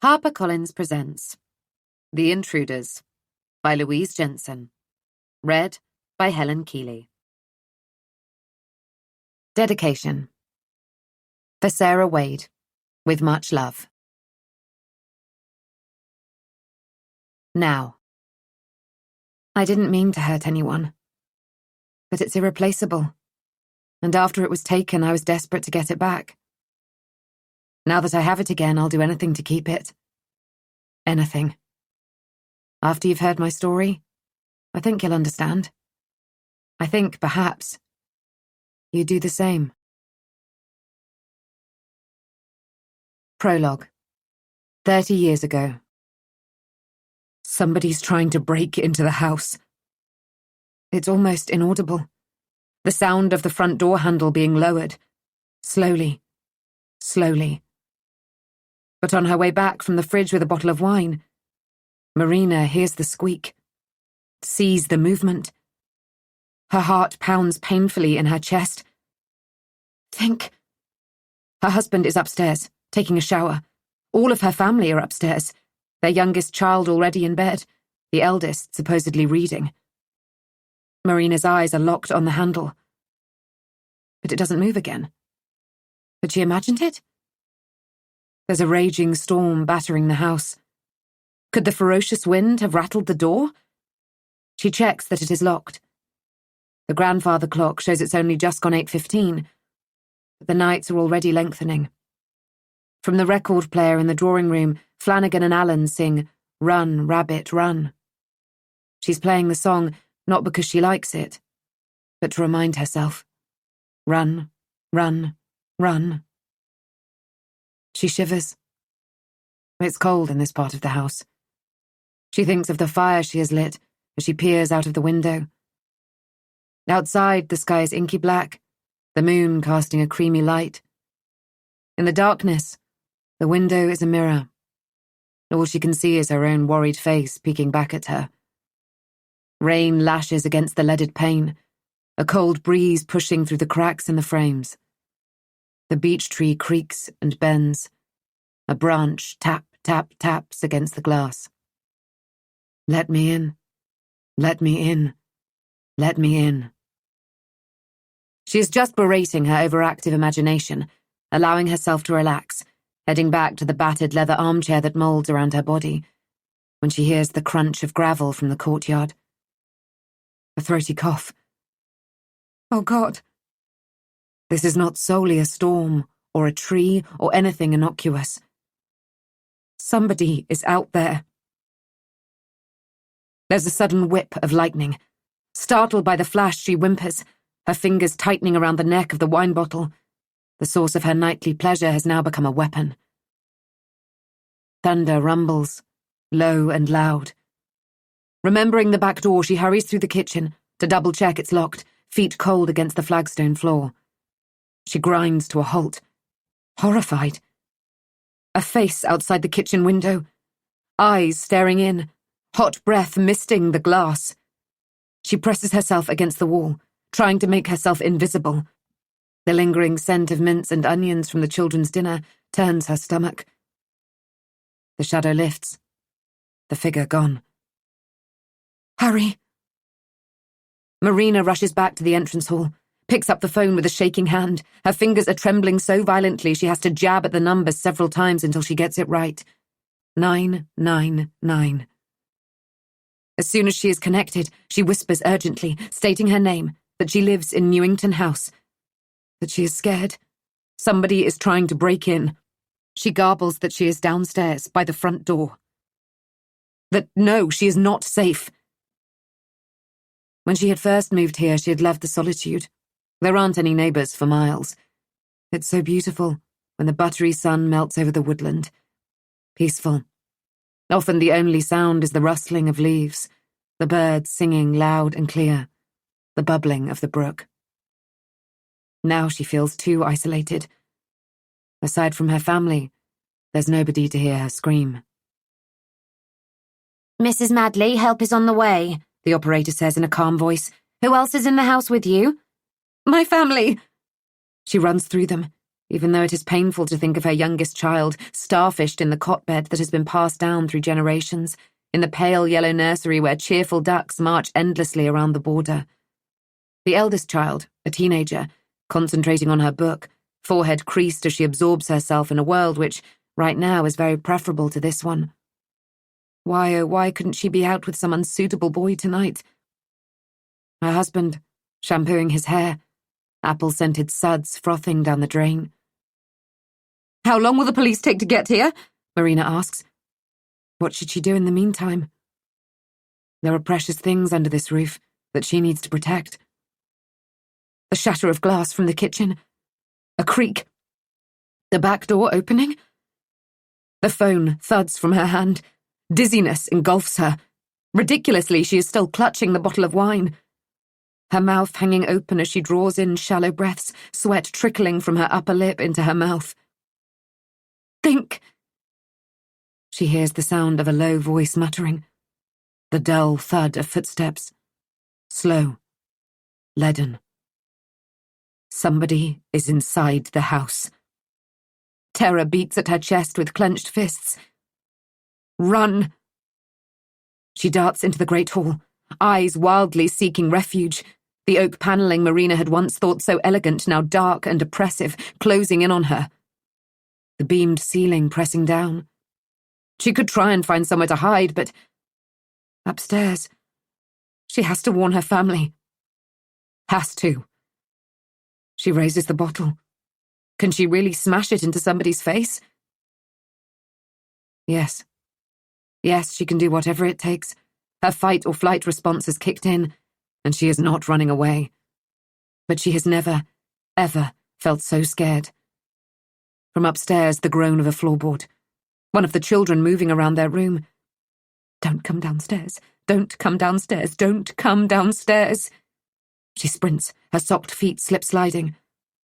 HarperCollins presents The Intruders by Louise Jensen. Read by Helen Keeley. Dedication. For Sarah Wade, with much love. Now. I didn't mean to hurt anyone, but it's irreplaceable, and after it was taken, I was desperate to get it back. Now that I have it again, I'll do anything to keep it. Anything. After you've heard my story, I think you'll understand. I think, perhaps, you do the same. Prologue. 30 years ago. Somebody's trying to break into the house. It's almost inaudible. The sound of the front door handle being lowered. Slowly. Slowly. But on her way back from the fridge with a bottle of wine, Marina hears the squeak, sees the movement. Her heart pounds painfully in her chest. Think. Her husband is upstairs, taking a shower. All of her family are upstairs, their youngest child already in bed, the eldest supposedly reading. Marina's eyes are locked on the handle. But it doesn't move again. Had she imagined it? There's a raging storm battering the house. Could the ferocious wind have rattled the door? She checks that it is locked. The grandfather clock shows it's only just gone 8:15, but the nights are already lengthening. From the record player in the drawing room, Flanagan and Allen sing, "Run, Rabbit, Run." She's playing the song not because she likes it, but to remind herself. Run, run, run. She shivers. It's cold in this part of the house. She thinks of the fire she has lit as she peers out of the window. Outside, the sky is inky black, the moon casting a creamy light. In the darkness, the window is a mirror. All she can see is her own worried face peeking back at her. Rain lashes against the leaded pane, a cold breeze pushing through the cracks in the frames. The beech tree creaks and bends. A branch tap, tap, taps against the glass. Let me in. Let me in. Let me in. She is just berating her overactive imagination, allowing herself to relax, heading back to the battered leather armchair that molds around her body, when she hears the crunch of gravel from the courtyard. A throaty cough. Oh God. This is not solely a storm, or a tree, or anything innocuous. Somebody is out there. There's a sudden whip of lightning. Startled by the flash, she whimpers, her fingers tightening around the neck of the wine bottle. The source of her nightly pleasure has now become a weapon. Thunder rumbles, low and loud. Remembering the back door, she hurries through the kitchen to double-check it's locked, feet cold against the flagstone floor. She grinds to a halt, horrified. A face outside the kitchen window, eyes staring in, hot breath misting the glass. She presses herself against the wall, trying to make herself invisible. The lingering scent of mince and onions from the children's dinner turns her stomach. The shadow lifts, the figure gone. Hurry! Marina rushes back to the entrance hall, picks up the phone with a shaking hand. Her fingers are trembling so violently she has to jab at the numbers several times until she gets it right. 999. As soon as she is connected, she whispers urgently, stating her name, that she lives in Newington House, that she is scared. Somebody is trying to break in. She garbles that she is downstairs by the front door. That no, she is not safe. When she had first moved here, she had loved the solitude. There aren't any neighbours for miles. It's so beautiful when the buttery sun melts over the woodland. Peaceful. Often the only sound is the rustling of leaves, the birds singing loud and clear, the bubbling of the brook. Now she feels too isolated. Aside from her family, there's nobody to hear her scream. Mrs. Madley, help is on the way, the operator says in a calm voice. Who else is in the house with you? My family! She runs through them, even though it is painful to think of her youngest child starfished in the cot bed that has been passed down through generations, in the pale yellow nursery where cheerful ducks march endlessly around the border. The eldest child, a teenager, concentrating on her book, forehead creased as she absorbs herself in a world which, right now, is very preferable to this one. Why, oh, why couldn't she be out with some unsuitable boy tonight? Her husband, shampooing his hair, apple-scented suds frothing down the drain. "How long will the police take to get here?" Marina asks. What should she do in the meantime? There are precious things under this roof that she needs to protect. The shatter of glass from the kitchen. A creak. The back door opening. The phone thuds from her hand. Dizziness engulfs her. Ridiculously, she is still clutching the bottle of wine. Her mouth hanging open as she draws in shallow breaths, sweat trickling from her upper lip into her mouth. "Think!" She hears the sound of a low voice muttering. The dull thud of footsteps. Slow. Leaden. Somebody is inside the house. Terror beats at her chest with clenched fists. Run! She darts into the great hall, eyes wildly seeking refuge. The oak panelling Marina had once thought so elegant, now dark and oppressive, closing in on her. The beamed ceiling pressing down. She could try and find somewhere to hide, but upstairs. She has to warn her family. Has to. She raises the bottle. Can she really smash it into somebody's face? Yes. Yes, she can do whatever it takes. Her fight or flight response has kicked in, and she is not running away. But she has never, ever felt so scared. From upstairs, the groan of a floorboard. One of the children moving around their room. Don't come downstairs. Don't come downstairs. Don't come downstairs. She sprints, her socked feet slip-sliding.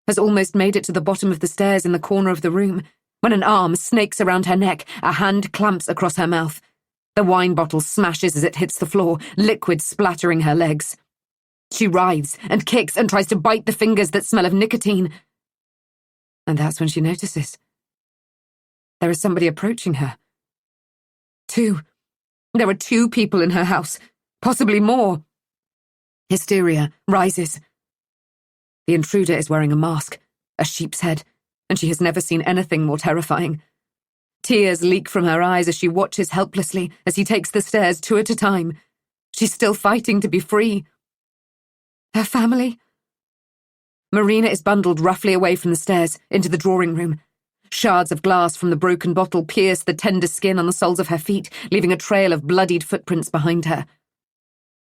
Has almost made it to the bottom of the stairs in the corner of the room, when an arm snakes around her neck, a hand clamps across her mouth. The wine bottle smashes as it hits the floor, liquid splattering her legs. She writhes and kicks and tries to bite the fingers that smell of nicotine. And that's when she notices. There is somebody approaching her. Two. There are 2 people in her house, possibly more. Hysteria rises. The intruder is wearing a mask, a sheep's head, and she has never seen anything more terrifying. Tears leak from her eyes as she watches helplessly as he takes the stairs 2 at a time. She's still fighting to be free. Her family? Marina is bundled roughly away from the stairs into the drawing room. Shards of glass from the broken bottle pierce the tender skin on the soles of her feet, leaving a trail of bloodied footprints behind her.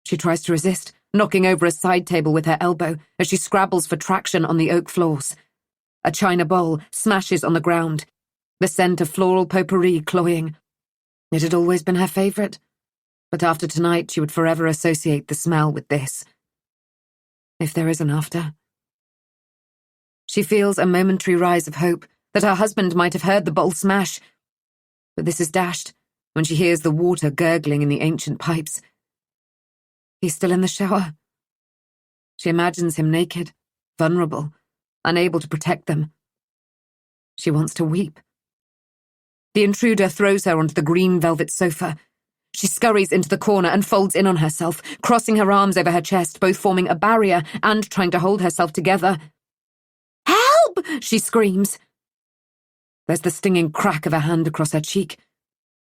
She tries to resist, knocking over a side table with her elbow as she scrabbles for traction on the oak floors. A china bowl smashes on the ground, the scent of floral potpourri cloying. It had always been her favourite, but after tonight she would forever associate the smell with this. If there is an after. She feels a momentary rise of hope that her husband might have heard the bowl smash, but this is dashed when she hears the water gurgling in the ancient pipes. He's still in the shower. She imagines him naked, vulnerable, unable to protect them. She wants to weep. The intruder throws her onto the green velvet sofa. She scurries into the corner and folds in on herself, crossing her arms over her chest, both forming a barrier and trying to hold herself together. "Help!" she screams. There's the stinging crack of a hand across her cheek.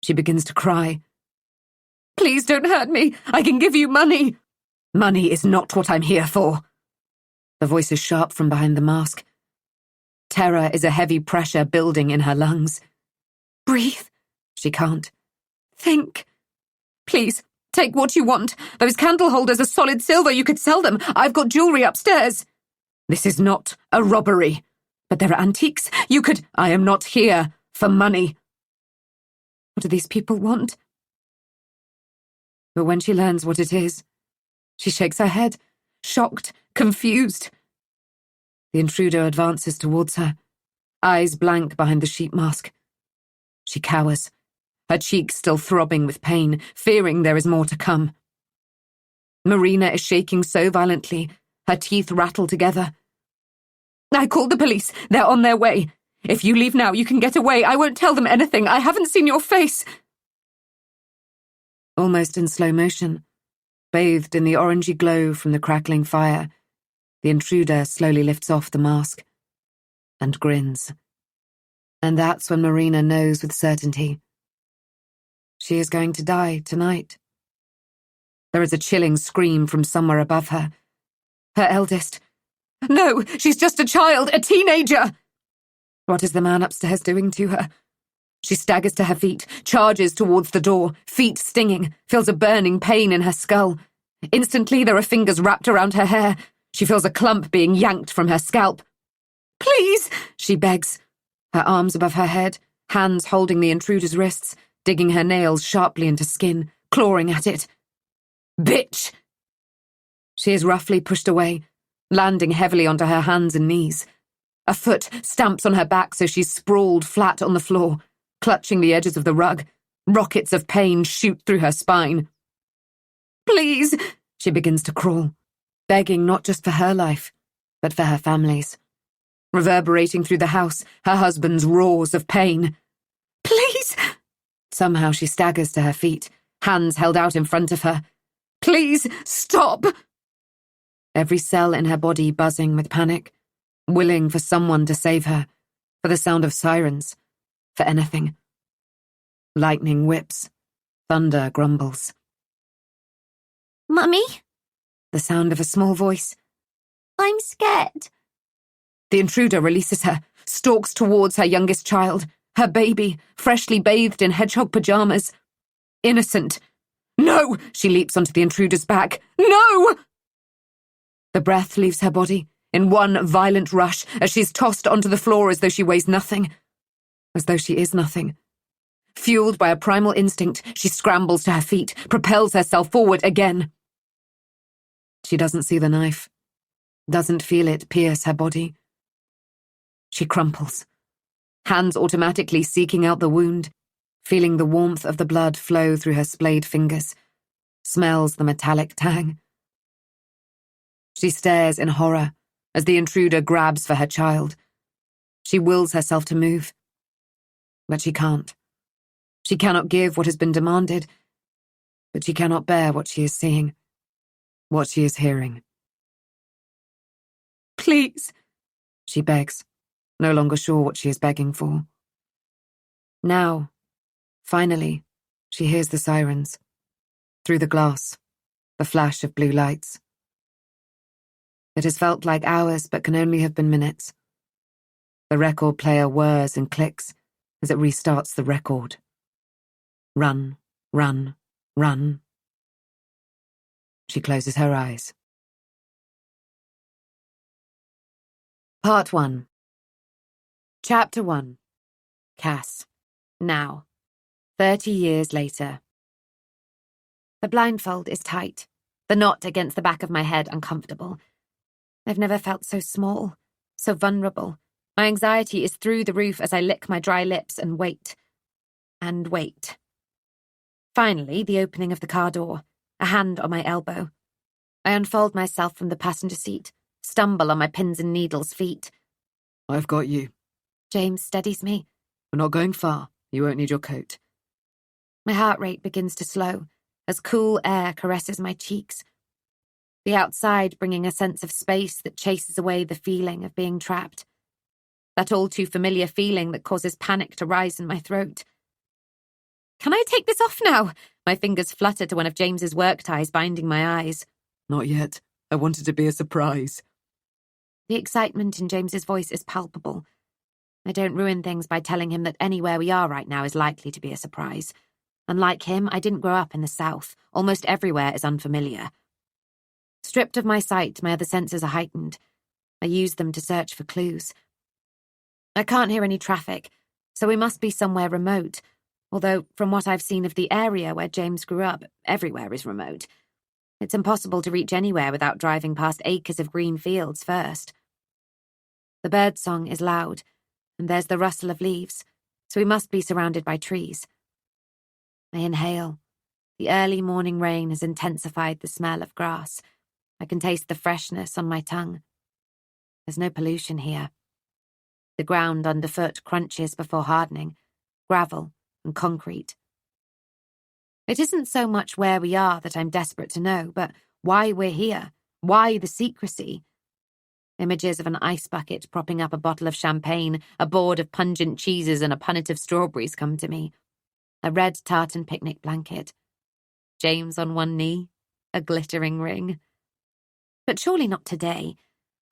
She begins to cry. "Please don't hurt me. I can give you money." "Money is not what I'm here for." The voice is sharp from behind the mask. Terror is a heavy pressure building in her lungs. "Breathe." She can't. "Think. Please, take what you want. Those candle holders are solid silver. You could sell them. I've got jewelry upstairs." "This is not a robbery. But there are antiques. You could—" "I am not here for money." What do these people want? But when she learns what it is, she shakes her head, shocked, confused. The intruder advances towards her, eyes blank behind the sheep mask. She cowers, her cheeks still throbbing with pain, fearing there is more to come. Marina is shaking so violently, her teeth rattle together. I called the police. They're on their way. If you leave now, you can get away. I won't tell them anything. I haven't seen your face. Almost in slow motion, bathed in the orangey glow from the crackling fire, the intruder slowly lifts off the mask and grins. And that's when Marina knows with certainty. She is going to die tonight. There is a chilling scream from somewhere above her. Her eldest. No, she's just a child, a teenager! What is the man upstairs doing to her? She staggers to her feet, charges towards the door, feet stinging, feels a burning pain in her skull. Instantly, there are fingers wrapped around her hair. She feels a clump being yanked from her scalp. Please, she begs. Her arms above her head, hands holding the intruder's wrists, digging her nails sharply into skin, clawing at it. Bitch! She is roughly pushed away, landing heavily onto her hands and knees. A foot stamps on her back so she's sprawled flat on the floor, clutching the edges of the rug. Rockets of pain shoot through her spine. Please, she begins to crawl, begging not just for her life, but for her family's. Reverberating through the house, her husband's roars of pain. Please! Somehow she staggers to her feet, hands held out in front of her. Please, stop! Every cell in her body buzzing with panic, willing for someone to save her, for the sound of sirens, for anything. Lightning whips, thunder grumbles. Mummy? The sound of a small voice. I'm scared. The intruder releases her, stalks towards her youngest child, her baby, freshly bathed in hedgehog pajamas. Innocent. No! She leaps onto the intruder's back. No! The breath leaves her body in one violent rush as she's tossed onto the floor as though she weighs nothing. As though she is nothing. Fueled by a primal instinct, she scrambles to her feet, propels herself forward again. She doesn't see the knife, doesn't feel it pierce her body. She crumples, hands automatically seeking out the wound, feeling the warmth of the blood flow through her splayed fingers, smells the metallic tang. She stares in horror as the intruder grabs for her child. She wills herself to move, but she can't. She cannot give what has been demanded, but she cannot bear what she is seeing, what she is hearing. Please, she begs, no longer sure what she is begging for. Now, finally, she hears the sirens. Through the glass, the flash of blue lights. It has felt like hours, but can only have been minutes. The record player whirs and clicks as it restarts the record. Run, run, run. She closes her eyes. Part 1. Chapter 1. Cass. Now. 30 years later. The blindfold is tight, the knot against the back of my head uncomfortable. I've never felt so small, so vulnerable. My anxiety is through the roof as I lick my dry lips and wait. And wait. Finally, the opening of the car door, a hand on my elbow. I unfold myself from the passenger seat, stumble on my pins and needles feet. I've got you. James steadies me. We're not going far. You won't need your coat. My heart rate begins to slow as cool air caresses my cheeks. The outside bringing a sense of space that chases away the feeling of being trapped. That all too familiar feeling that causes panic to rise in my throat. Can I take this off now? My fingers flutter to one of James's work ties binding my eyes. Not yet. I wanted to be a surprise. The excitement in James's voice is palpable. I don't ruin things by telling him that anywhere we are right now is likely to be a surprise. Unlike him, I didn't grow up in the South. Almost everywhere is unfamiliar. Stripped of my sight, my other senses are heightened. I use them to search for clues. I can't hear any traffic, so we must be somewhere remote, although from what I've seen of the area where James grew up, everywhere is remote. It's impossible to reach anywhere without driving past acres of green fields first. The birdsong is loud, and there's the rustle of leaves, so we must be surrounded by trees. I inhale. The early morning rain has intensified the smell of grass. I can taste the freshness on my tongue. There's no pollution here. The ground underfoot crunches before hardening, gravel and concrete. It isn't so much where we are that I'm desperate to know, but why we're here, why the secrecy. Images of an ice bucket propping up a bottle of champagne, a board of pungent cheeses and a punnet of strawberries come to me. A red tartan picnic blanket. James on one knee, a glittering ring. But surely not today.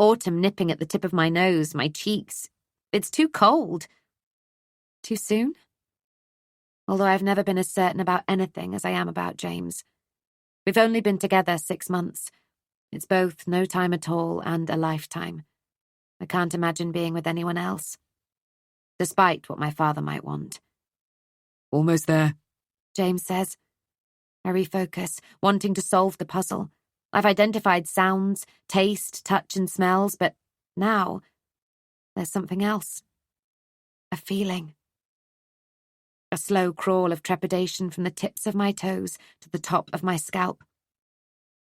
Autumn nipping at the tip of my nose, my cheeks. It's too cold. Too soon? Although I've never been as certain about anything as I am about James. We've only been together 6 months. It's both no time at all and a lifetime. I can't imagine being with anyone else. Despite what my father might want. Almost there, James says. I refocus, wanting to solve the puzzle. I've identified sounds, taste, touch and smells, but now there's something else. A feeling. A slow crawl of trepidation from the tips of my toes to the top of my scalp.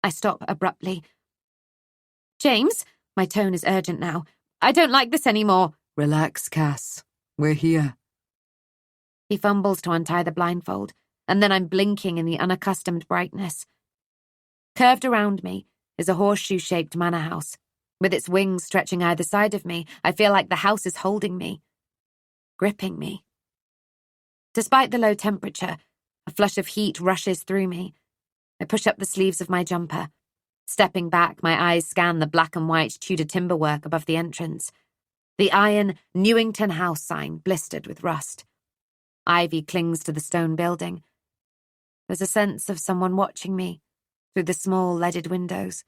I stop abruptly. James, my tone is urgent now. I don't like this anymore. Relax, Cass. We're here. He fumbles to untie the blindfold, and then I'm blinking in the unaccustomed brightness. Curved around me is a horseshoe-shaped manor house. With its wings stretching either side of me, I feel like the house is holding me, gripping me. Despite the low temperature, a flush of heat rushes through me. I push up the sleeves of my jumper. Stepping back, my eyes scan the black and white Tudor timberwork above the entrance. The iron Newington House sign blistered with rust. Ivy clings to the stone building. There's a sense of someone watching me through the small leaded windows.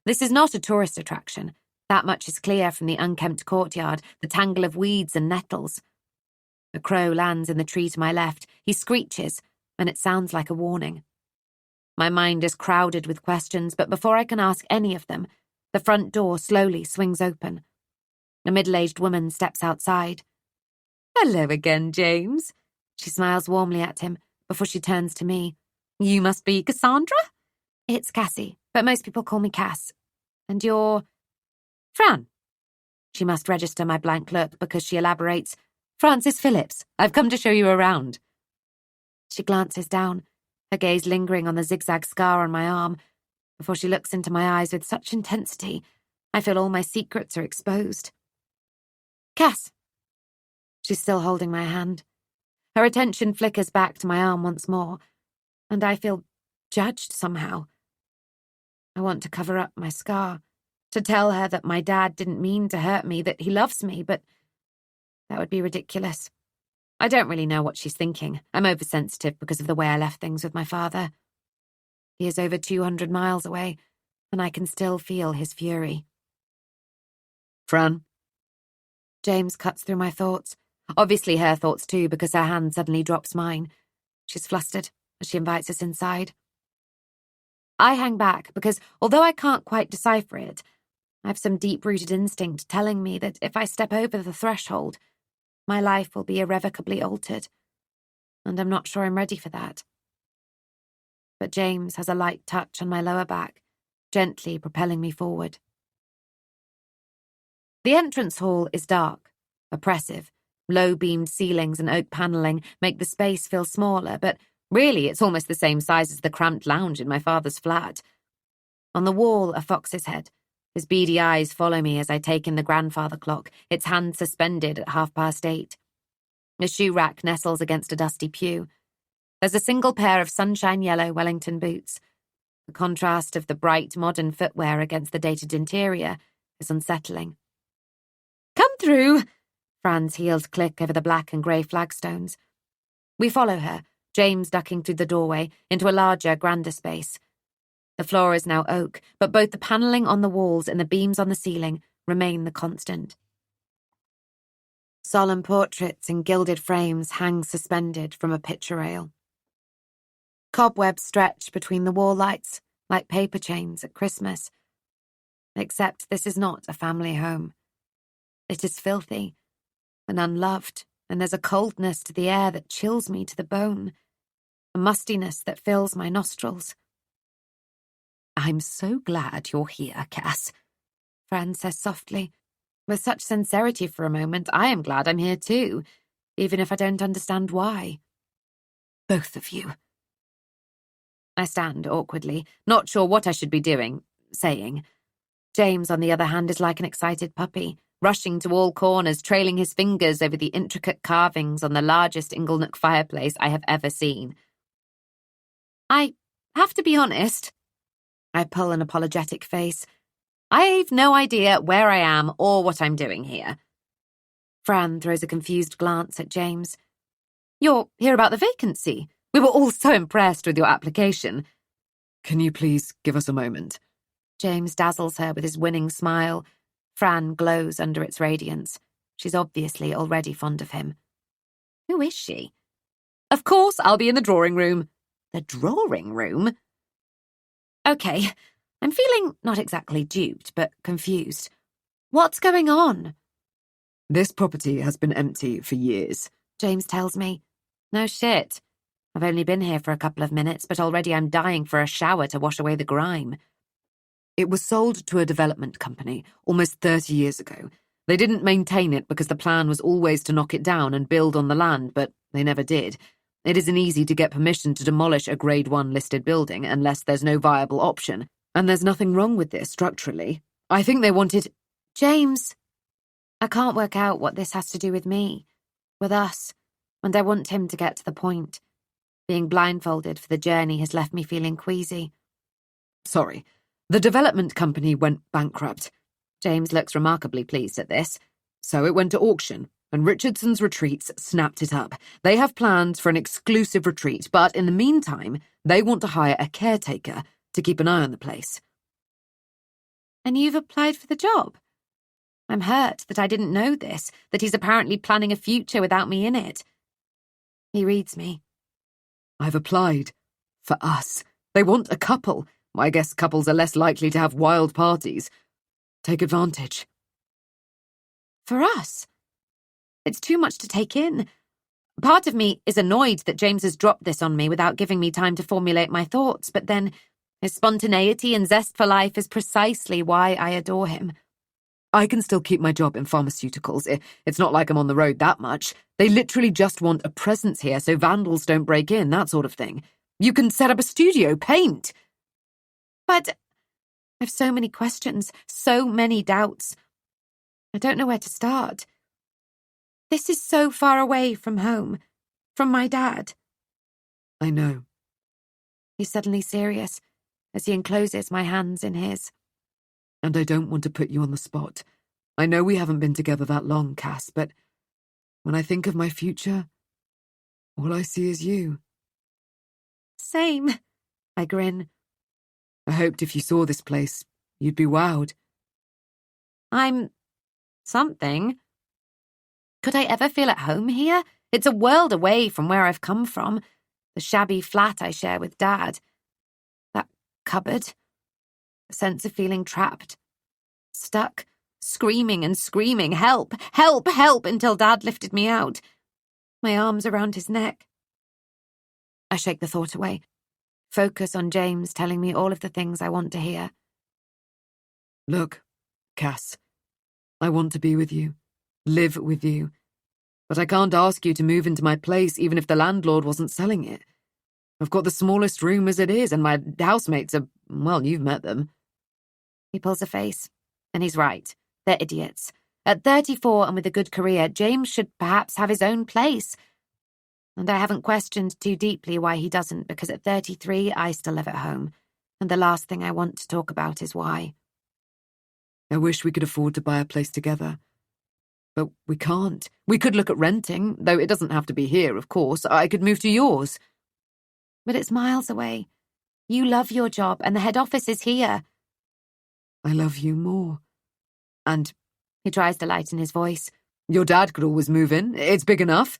This is not a tourist attraction. That much is clear from the unkempt courtyard, the tangle of weeds and nettles. A crow lands in the tree to my left. He screeches, and it sounds like a warning. My mind is crowded with questions, but before I can ask any of them, the front door slowly swings open. A middle-aged woman steps outside. Hello again, James. She smiles warmly at him before she turns to me. You must be Cassandra? It's Cassie, but most people call me Cass. And you're... Fran. She must register my blank look because she elaborates. Frances Phillips, I've come to show you around. She glances down, her gaze lingering on the zigzag scar on my arm, before she looks into my eyes with such intensity, I feel all my secrets are exposed. Cass. She's still holding my hand. Her attention flickers back to my arm once more, and I feel judged somehow. I want to cover up my scar, to tell her that my dad didn't mean to hurt me, that he loves me, but that would be ridiculous. I don't really know what she's thinking. I'm oversensitive because of the way I left things with my father. He is over 200 miles away, and I can still feel his fury. Fran? James cuts through my thoughts. Obviously her thoughts too, because her hand suddenly drops mine. She's flustered as she invites us inside. I hang back because, although I can't quite decipher it, I have some deep-rooted instinct telling me that if I step over the threshold, my life will be irrevocably altered, and I'm not sure I'm ready for that. But James has a light touch on my lower back, gently propelling me forward. The entrance hall is dark, oppressive. Low-beamed ceilings and oak panelling make the space feel smaller, but really it's almost the same size as the cramped lounge in my father's flat. On the wall, a fox's head. His beady eyes follow me as I take in the grandfather clock, its hand suspended at 8:30. A shoe rack nestles against a dusty pew. There's a single pair of sunshine yellow Wellington boots. The contrast of the bright modern footwear against the dated interior is unsettling. Come through! Fran's heels click over the black and grey flagstones. We follow her, James ducking through the doorway, into a larger, grander space. The floor is now oak, but both the panelling on the walls and the beams on the ceiling remain the constant. Solemn portraits in gilded frames hang suspended from a picture rail. Cobwebs stretch between the wall lights like paper chains at Christmas. Except this is not a family home. It is filthy and unloved, and there's a coldness to the air that chills me to the bone, a mustiness that fills my nostrils. I'm so glad you're here, Cass. Fran says softly. With such sincerity for a moment, I am glad I'm here too, even if I don't understand why. Both of you. I stand awkwardly, not sure what I should be saying. James, on the other hand, is like an excited puppy, rushing to all corners, trailing his fingers over the intricate carvings on the largest Inglenook fireplace I have ever seen. I have to be honest. I pull an apologetic face. I've no idea where I am or what I'm doing here. Fran throws a confused glance at James. You're here about the vacancy. We were all so impressed with your application. Can you please give us a moment? James dazzles her with his winning smile. Fran glows under its radiance. She's obviously already fond of him. Who is she? Of course, I'll be in the drawing room. The drawing room? Okay, I'm feeling not exactly duped, but confused. What's going on? This property has been empty for years, James tells me. No shit. I've only been here for a couple of minutes, but already I'm dying for a shower to wash away the grime. It was sold to a development company almost 30 years ago. They didn't maintain it because the plan was always to knock it down and build on the land, but they never did. It isn't easy to get permission to demolish a Grade 1 listed building unless there's no viable option. And there's nothing wrong with this structurally. I think they wanted... James, I can't work out what this has to do with me, with us, and I want him to get to the point. Being blindfolded for the journey has left me feeling queasy. Sorry. The development company went bankrupt. James looks remarkably pleased at this. So it went to auction, and Richardson's Retreats snapped it up. They have plans for an exclusive retreat, but in the meantime, they want to hire a caretaker to keep an eye on the place. And you've applied for the job? I'm hurt that I didn't know this, that he's apparently planning a future without me in it. He reads me. I've applied. For us. They want a couple. I guess couples are less likely to have wild parties. Take advantage. For us? It's too much to take in. Part of me is annoyed that James has dropped this on me without giving me time to formulate my thoughts, but then his spontaneity and zest for life is precisely why I adore him. I can still keep my job in pharmaceuticals. It's not like I'm on the road that much. They literally just want a presence here so vandals don't break in, that sort of thing. You can set up a studio, paint. But I've so many questions, so many doubts. I don't know where to start. This is so far away from home, from my dad. I know. He's suddenly serious as he encloses my hands in his. And I don't want to put you on the spot. I know we haven't been together that long, Cass, but when I think of my future, all I see is you. Same, I grin. I hoped if you saw this place, you'd be wowed. I'm something. Could I ever feel at home here? It's a world away from where I've come from, the shabby flat I share with Dad. That cupboard. A sense of feeling trapped. Stuck, screaming and screaming, help, help, help, until Dad lifted me out. My arms around his neck. I shake the thought away. Focus on James telling me all of the things I want to hear. Look, Cass, I want to be with you, live with you, but I can't ask you to move into my place even if the landlord wasn't selling it. I've got the smallest room as it is, and my housemates are, well, you've met them. He pulls a face, and he's right. They're idiots. At 34 and with a good career, James should perhaps have his own place. And I haven't questioned too deeply why he doesn't, because at 33, I still live at home, and the last thing I want to talk about is why. I wish we could afford to buy a place together. But we can't. We could look at renting, though it doesn't have to be here, of course. I could move to yours. But it's miles away. You love your job, and the head office is here. I love you more. And he tries to lighten his voice. Your dad could always move in. It's big enough.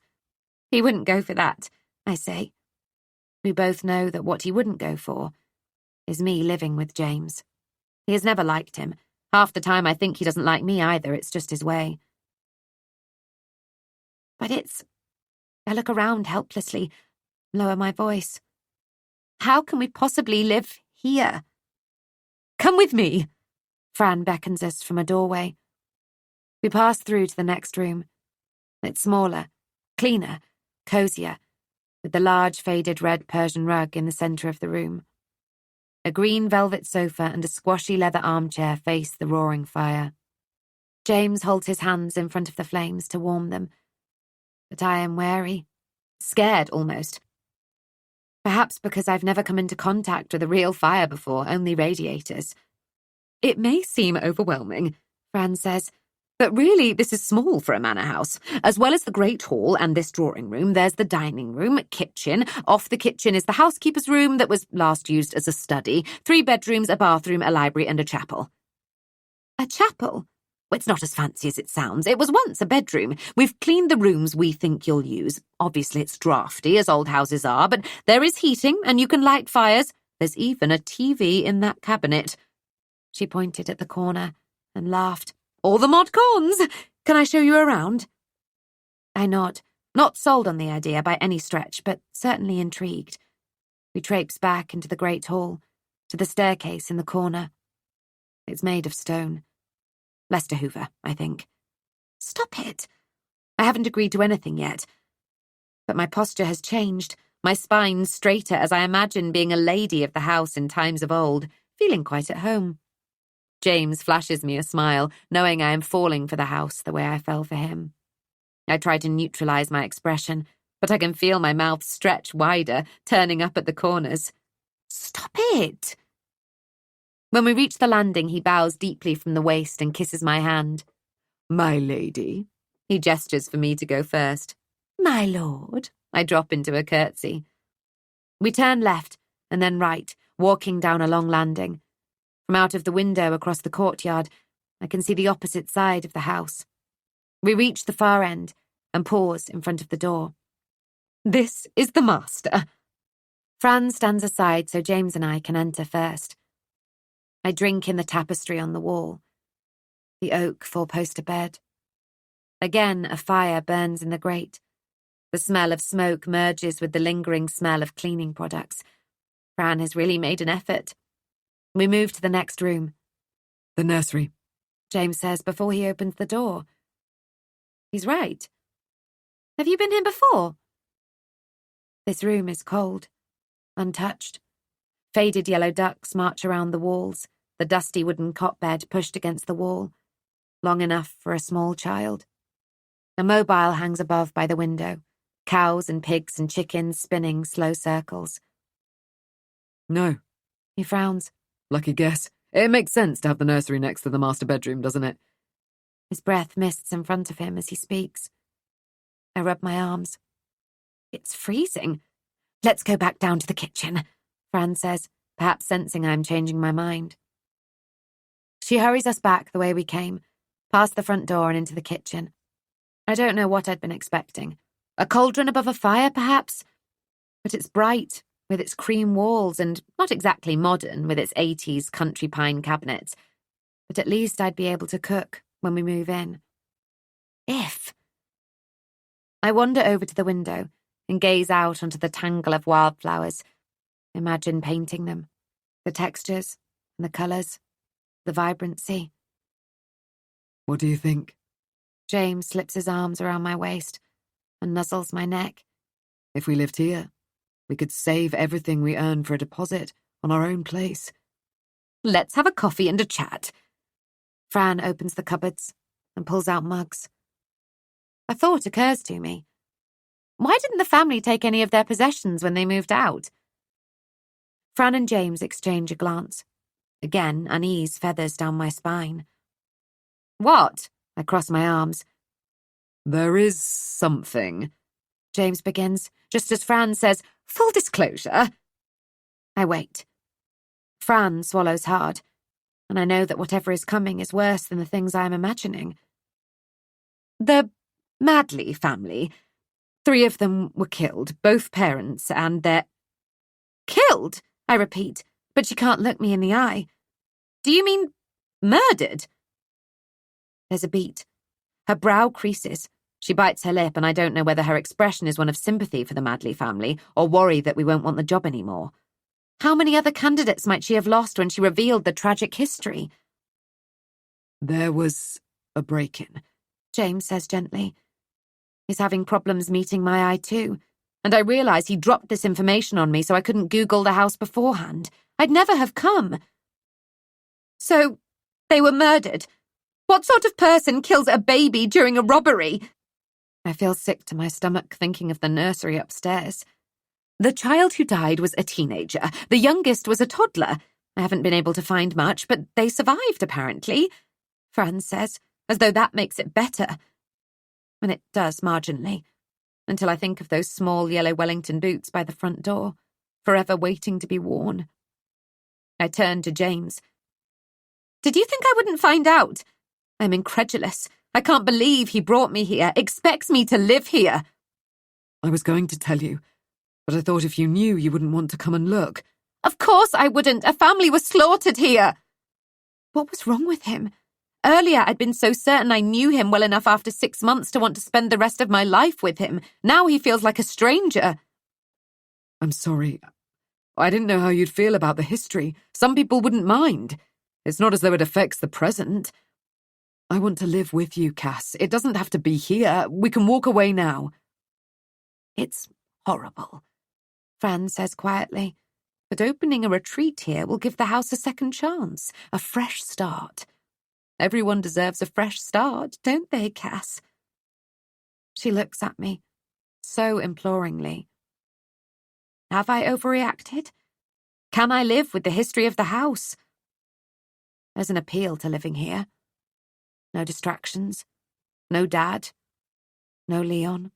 He wouldn't go for that, I say. We both know that what he wouldn't go for is me living with James. He has never liked him. Half the time I think he doesn't like me either, it's just his way. But I look around helplessly, lower my voice. How can we possibly live here? Come with me. Fran beckons us from a doorway. We pass through to the next room. It's smaller, cleaner, cosier, with the large faded red Persian rug in the centre of the room. A green velvet sofa and a squashy leather armchair face the roaring fire. James holds his hands in front of the flames to warm them, but I am wary, scared almost. Perhaps because I've never come into contact with a real fire before, only radiators. It may seem overwhelming, Fran says, but really this is small for a manor house. As well as the great hall and this drawing room, there's the dining room, kitchen. Off the kitchen is the housekeeper's room that was last used as a study, 3 bedrooms, a bathroom, a library and a chapel. A chapel? Well, it's not as fancy as it sounds. It was once a bedroom. We've cleaned the rooms we think you'll use. Obviously it's drafty, as old houses are, but there is heating and you can light fires. There's even a TV in that cabinet. She pointed at the corner and laughed. All the mod cons! Can I show you around? I nod, not sold on the idea by any stretch, but certainly intrigued. We traipse back into the great hall, to the staircase in the corner. It's made of stone. Lester Hoover, I think. Stop it! I haven't agreed to anything yet. But my posture has changed, my spine straighter as I imagine being a lady of the house in times of old, feeling quite at home. James flashes me a smile, knowing I am falling for the house the way I fell for him. I try to neutralize my expression, but I can feel my mouth stretch wider, turning up at the corners. Stop it! When we reach the landing, he bows deeply from the waist and kisses my hand. My lady. He gestures for me to go first. My lord. I drop into a curtsy. We turn left and then right, walking down a long landing. From out of the window across the courtyard, I can see the opposite side of the house. We reach the far end and pause in front of the door. This is the master. Fran stands aside so James and I can enter first. I drink in the tapestry on the wall. The oak four-poster bed. Again, a fire burns in the grate. The smell of smoke merges with the lingering smell of cleaning products. Fran has really made an effort. We move to the next room. The nursery, James says before he opens the door. He's right. Have you been here before? This room is cold, untouched. Faded yellow ducks march around the walls, the dusty wooden cot bed pushed against the wall, long enough for a small child. A mobile hangs above by the window, cows and pigs and chickens spinning slow circles. No. He frowns. Lucky guess. It makes sense to have the nursery next to the master bedroom, doesn't it? His breath mists in front of him as he speaks. I rub my arms. It's freezing. Let's go back down to the kitchen, Fran says, perhaps sensing I'm changing my mind. She hurries us back the way we came, past the front door and into the kitchen. I don't know what I'd been expecting. A cauldron above a fire, perhaps? But it's bright, with its cream walls, and not exactly modern, with its 80s country pine cabinets. But at least I'd be able to cook when we move in. If. I wander over to the window and gaze out onto the tangle of wildflowers. Imagine painting them. The textures and the colours, the vibrancy. What do you think? James slips his arms around my waist and nuzzles my neck. If we lived here, we could save everything we earn for a deposit on our own place. Let's have a coffee and a chat. Fran opens the cupboards and pulls out mugs. A thought occurs to me. Why didn't the family take any of their possessions when they moved out? Fran and James exchange a glance. Again, unease feathers down my spine. What? I cross my arms. There is something, James begins, just as Fran says, full disclosure. I wait. Fran swallows hard, and I know that whatever is coming is worse than the things I am imagining. The Madley family. 3 of them were killed, both parents, and they're... Killed? I repeat, but she can't look me in the eye. Do you mean murdered? There's a beat. Her brow creases. She bites her lip, and I don't know whether her expression is one of sympathy for the Madley family or worry that we won't want the job anymore. How many other candidates might she have lost when she revealed the tragic history? There was a break-in, James says gently. He's having problems meeting my eye too, and I realise he dropped this information on me so I couldn't Google the house beforehand. I'd never have come. So, they were murdered. What sort of person kills a baby during a robbery? I feel sick to my stomach thinking of the nursery upstairs. The child who died was a teenager. The youngest was a toddler. I haven't been able to find much, but they survived, apparently, Fran says, as though that makes it better. And it does marginally, until I think of those small yellow Wellington boots by the front door, forever waiting to be worn. I turn to James. Did you think I wouldn't find out? I'm incredulous. I can't believe he brought me here, expects me to live here. I was going to tell you, but I thought if you knew, you wouldn't want to come and look. Of course I wouldn't. A family was slaughtered here. What was wrong with him? Earlier, I'd been so certain I knew him well enough after 6 months to want to spend the rest of my life with him. Now he feels like a stranger. I'm sorry. I didn't know how you'd feel about the history. Some people wouldn't mind. It's not as though it affects the present. I want to live with you, Cass. It doesn't have to be here. We can walk away now. It's horrible, Fran says quietly. But opening a retreat here will give the house a second chance, a fresh start. Everyone deserves a fresh start, don't they, Cass? She looks at me, so imploringly. Have I overreacted? Can I live with the history of the house? There's an appeal to living here. No distractions. No Dad. No Leon.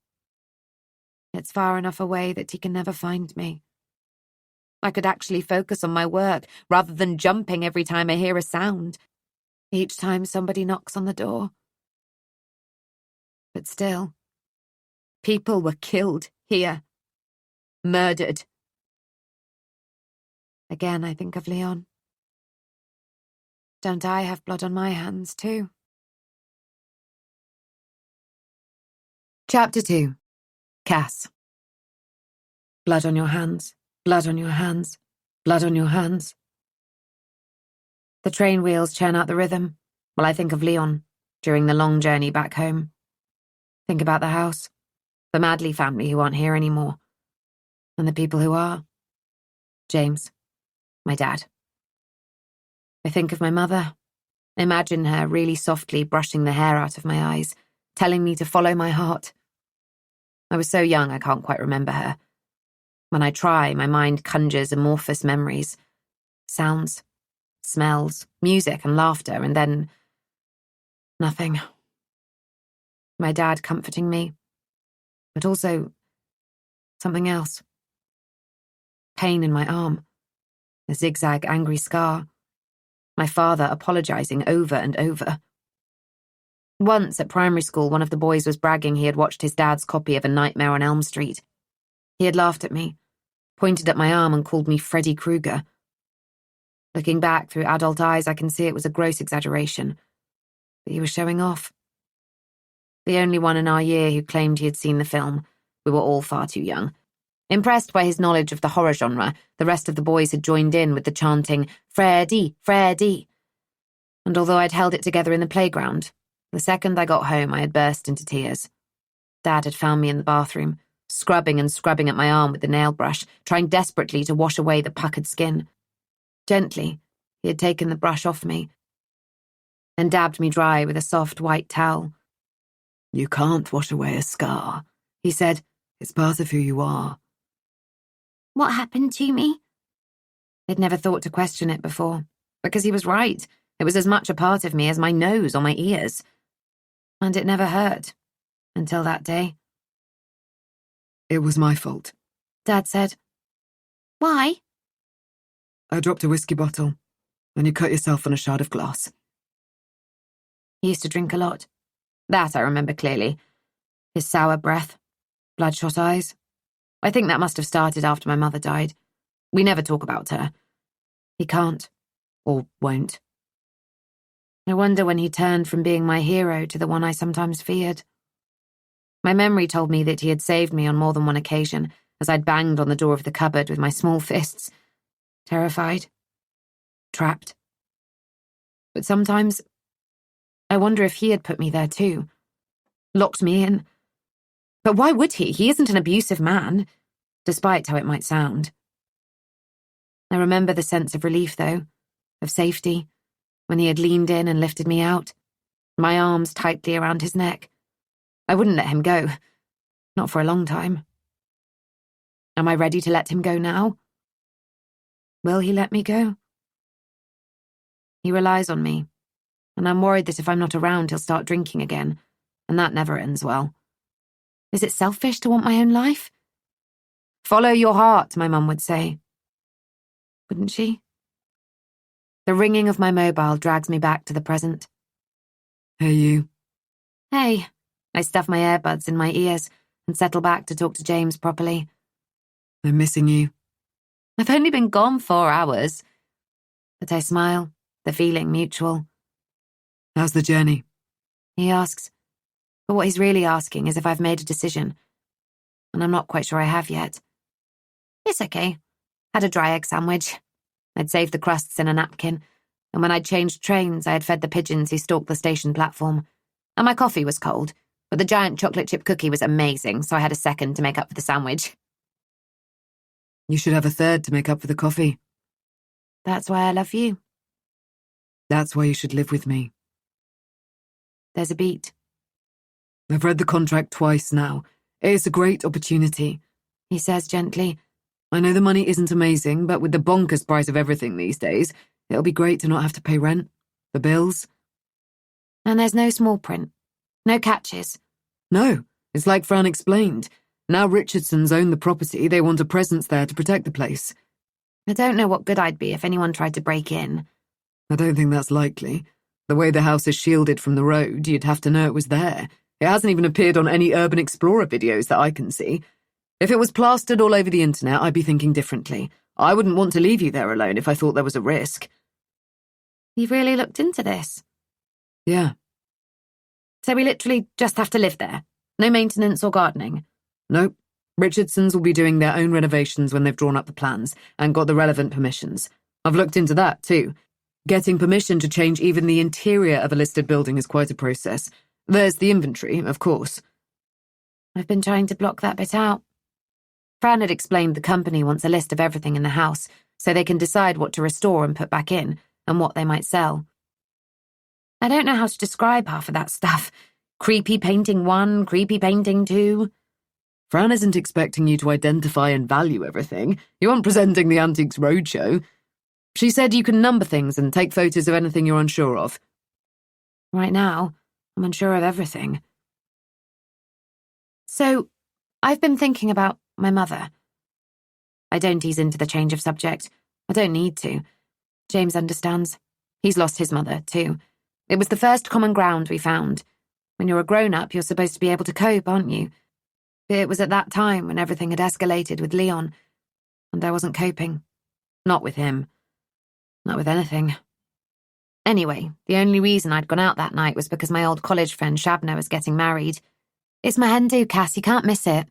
It's far enough away that he can never find me. I could actually focus on my work rather than jumping every time I hear a sound, each time somebody knocks on the door. But still, people were killed here. Murdered. Again, I think of Leon. Don't I have blood on my hands, too? Chapter 2. Cass. Blood on your hands, blood on your hands, blood on your hands. The train wheels churn out the rhythm, while I think of Leon during the long journey back home. Think about the house, the Madley family who aren't here anymore, and the people who are. James, my dad. I think of my mother. Imagine her really softly brushing the hair out of my eyes, telling me to follow my heart. I was so young I can't quite remember her. When I try, my mind conjures amorphous memories. Sounds, smells, music and laughter, and then nothing. My dad comforting me, but also something else. Pain in my arm, a zigzag angry scar. My father apologizing over and over. Once at primary school, one of the boys was bragging he had watched his dad's copy of A Nightmare on Elm Street. He had laughed at me, pointed at my arm and called me Freddy Krueger. Looking back through adult eyes, I can see it was a gross exaggeration, but he was showing off. The only one in our year who claimed he had seen the film. We were all far too young. Impressed by his knowledge of the horror genre, the rest of the boys had joined in with the chanting, "Freddy, Freddy." And although I'd held it together in the playground, the second I got home I had burst into tears. Dad had found me in the bathroom, scrubbing and scrubbing at my arm with the nail brush, trying desperately to wash away the puckered skin. Gently, he had taken the brush off me and dabbed me dry with a soft white towel. You can't wash away a scar, he said. It's part of who you are. What happened to me? I'd never thought to question it before, because he was right. It was as much a part of me as my nose or my ears. And it never hurt, until that day. It was my fault, Dad said. Why? I dropped a whiskey bottle, and you cut yourself on a shard of glass. He used to drink a lot. That I remember clearly. His sour breath, bloodshot eyes. I think that must have started after my mother died. We never talk about her. He can't, or won't. I wonder when he turned from being my hero to the one I sometimes feared. My memory told me that he had saved me on more than one occasion, as I'd banged on the door of the cupboard with my small fists, terrified, trapped. But sometimes I wonder if he had put me there too. Locked me in. But why would he? He isn't an abusive man, despite how it might sound. I remember the sense of relief, though, of safety, when he had leaned in and lifted me out, my arms tightly around his neck. I wouldn't let him go. Not for a long time. Am I ready to let him go now? Will he let me go? He relies on me, and I'm worried that if I'm not around, he'll start drinking again, and that never ends well. Is it selfish to want my own life? Follow your heart, my mum would say. Wouldn't she? The ringing of my mobile drags me back to the present. Hey, you. Hey. I stuff my earbuds in my ears and settle back to talk to James properly. I'm missing you. I've only been gone 4 hours. But I smile, the feeling mutual. How's the journey? He asks. But what he's really asking is if I've made a decision. And I'm not quite sure I have yet. It's okay. Had a dry egg sandwich. I'd saved the crusts in a napkin, and when I'd changed trains, I had fed the pigeons who stalked the station platform. And my coffee was cold, but the giant chocolate chip cookie was amazing, so I had a second to make up for the sandwich. You should have a third to make up for the coffee. That's why I love you. That's why you should live with me. There's a beat. I've read the contract twice now. It's a great opportunity, He says gently. I know the money isn't amazing, but with the bonkers price of everything these days, it'll be great to not have to pay rent, the bills. And there's no small print. No catches. No, it's like Fran explained. Now Richardsons own the property, they want a presence there to protect the place. I don't know what good I'd be if anyone tried to break in. I don't think that's likely. The way the house is shielded from the road, you'd have to know it was there. It hasn't even appeared on any Urban Explorer videos that I can see. If it was plastered all over the internet, I'd be thinking differently. I wouldn't want to leave you there alone if I thought there was a risk. You've really looked into this? Yeah. So we literally just have to live there? No maintenance or gardening? Nope. Richardsons will be doing their own renovations when they've drawn up the plans and got the relevant permissions. I've looked into that, too. Getting permission to change even the interior of a listed building is quite a process. There's the inventory, of course. I've been trying to block that bit out. Fran had explained the company wants a list of everything in the house so they can decide what to restore and put back in and what they might sell. I don't know how to describe half of that stuff. Creepy painting 1, creepy painting 2. Fran isn't expecting you to identify and value everything. You aren't presenting the Antiques Roadshow. She said you can number things and take photos of anything you're unsure of. Right now, I'm unsure of everything. So, I've been thinking about my mother. I don't ease into the change of subject. I don't need to. James understands. He's lost his mother, too. It was the first common ground we found. When you're a grown-up, you're supposed to be able to cope, aren't you? But it was at that time when everything had escalated with Leon, and I wasn't coping. Not with him. Not with anything. Anyway, the only reason I'd gone out that night was because my old college friend Shabna was getting married. It's my hen-do, Cass, you can't miss it.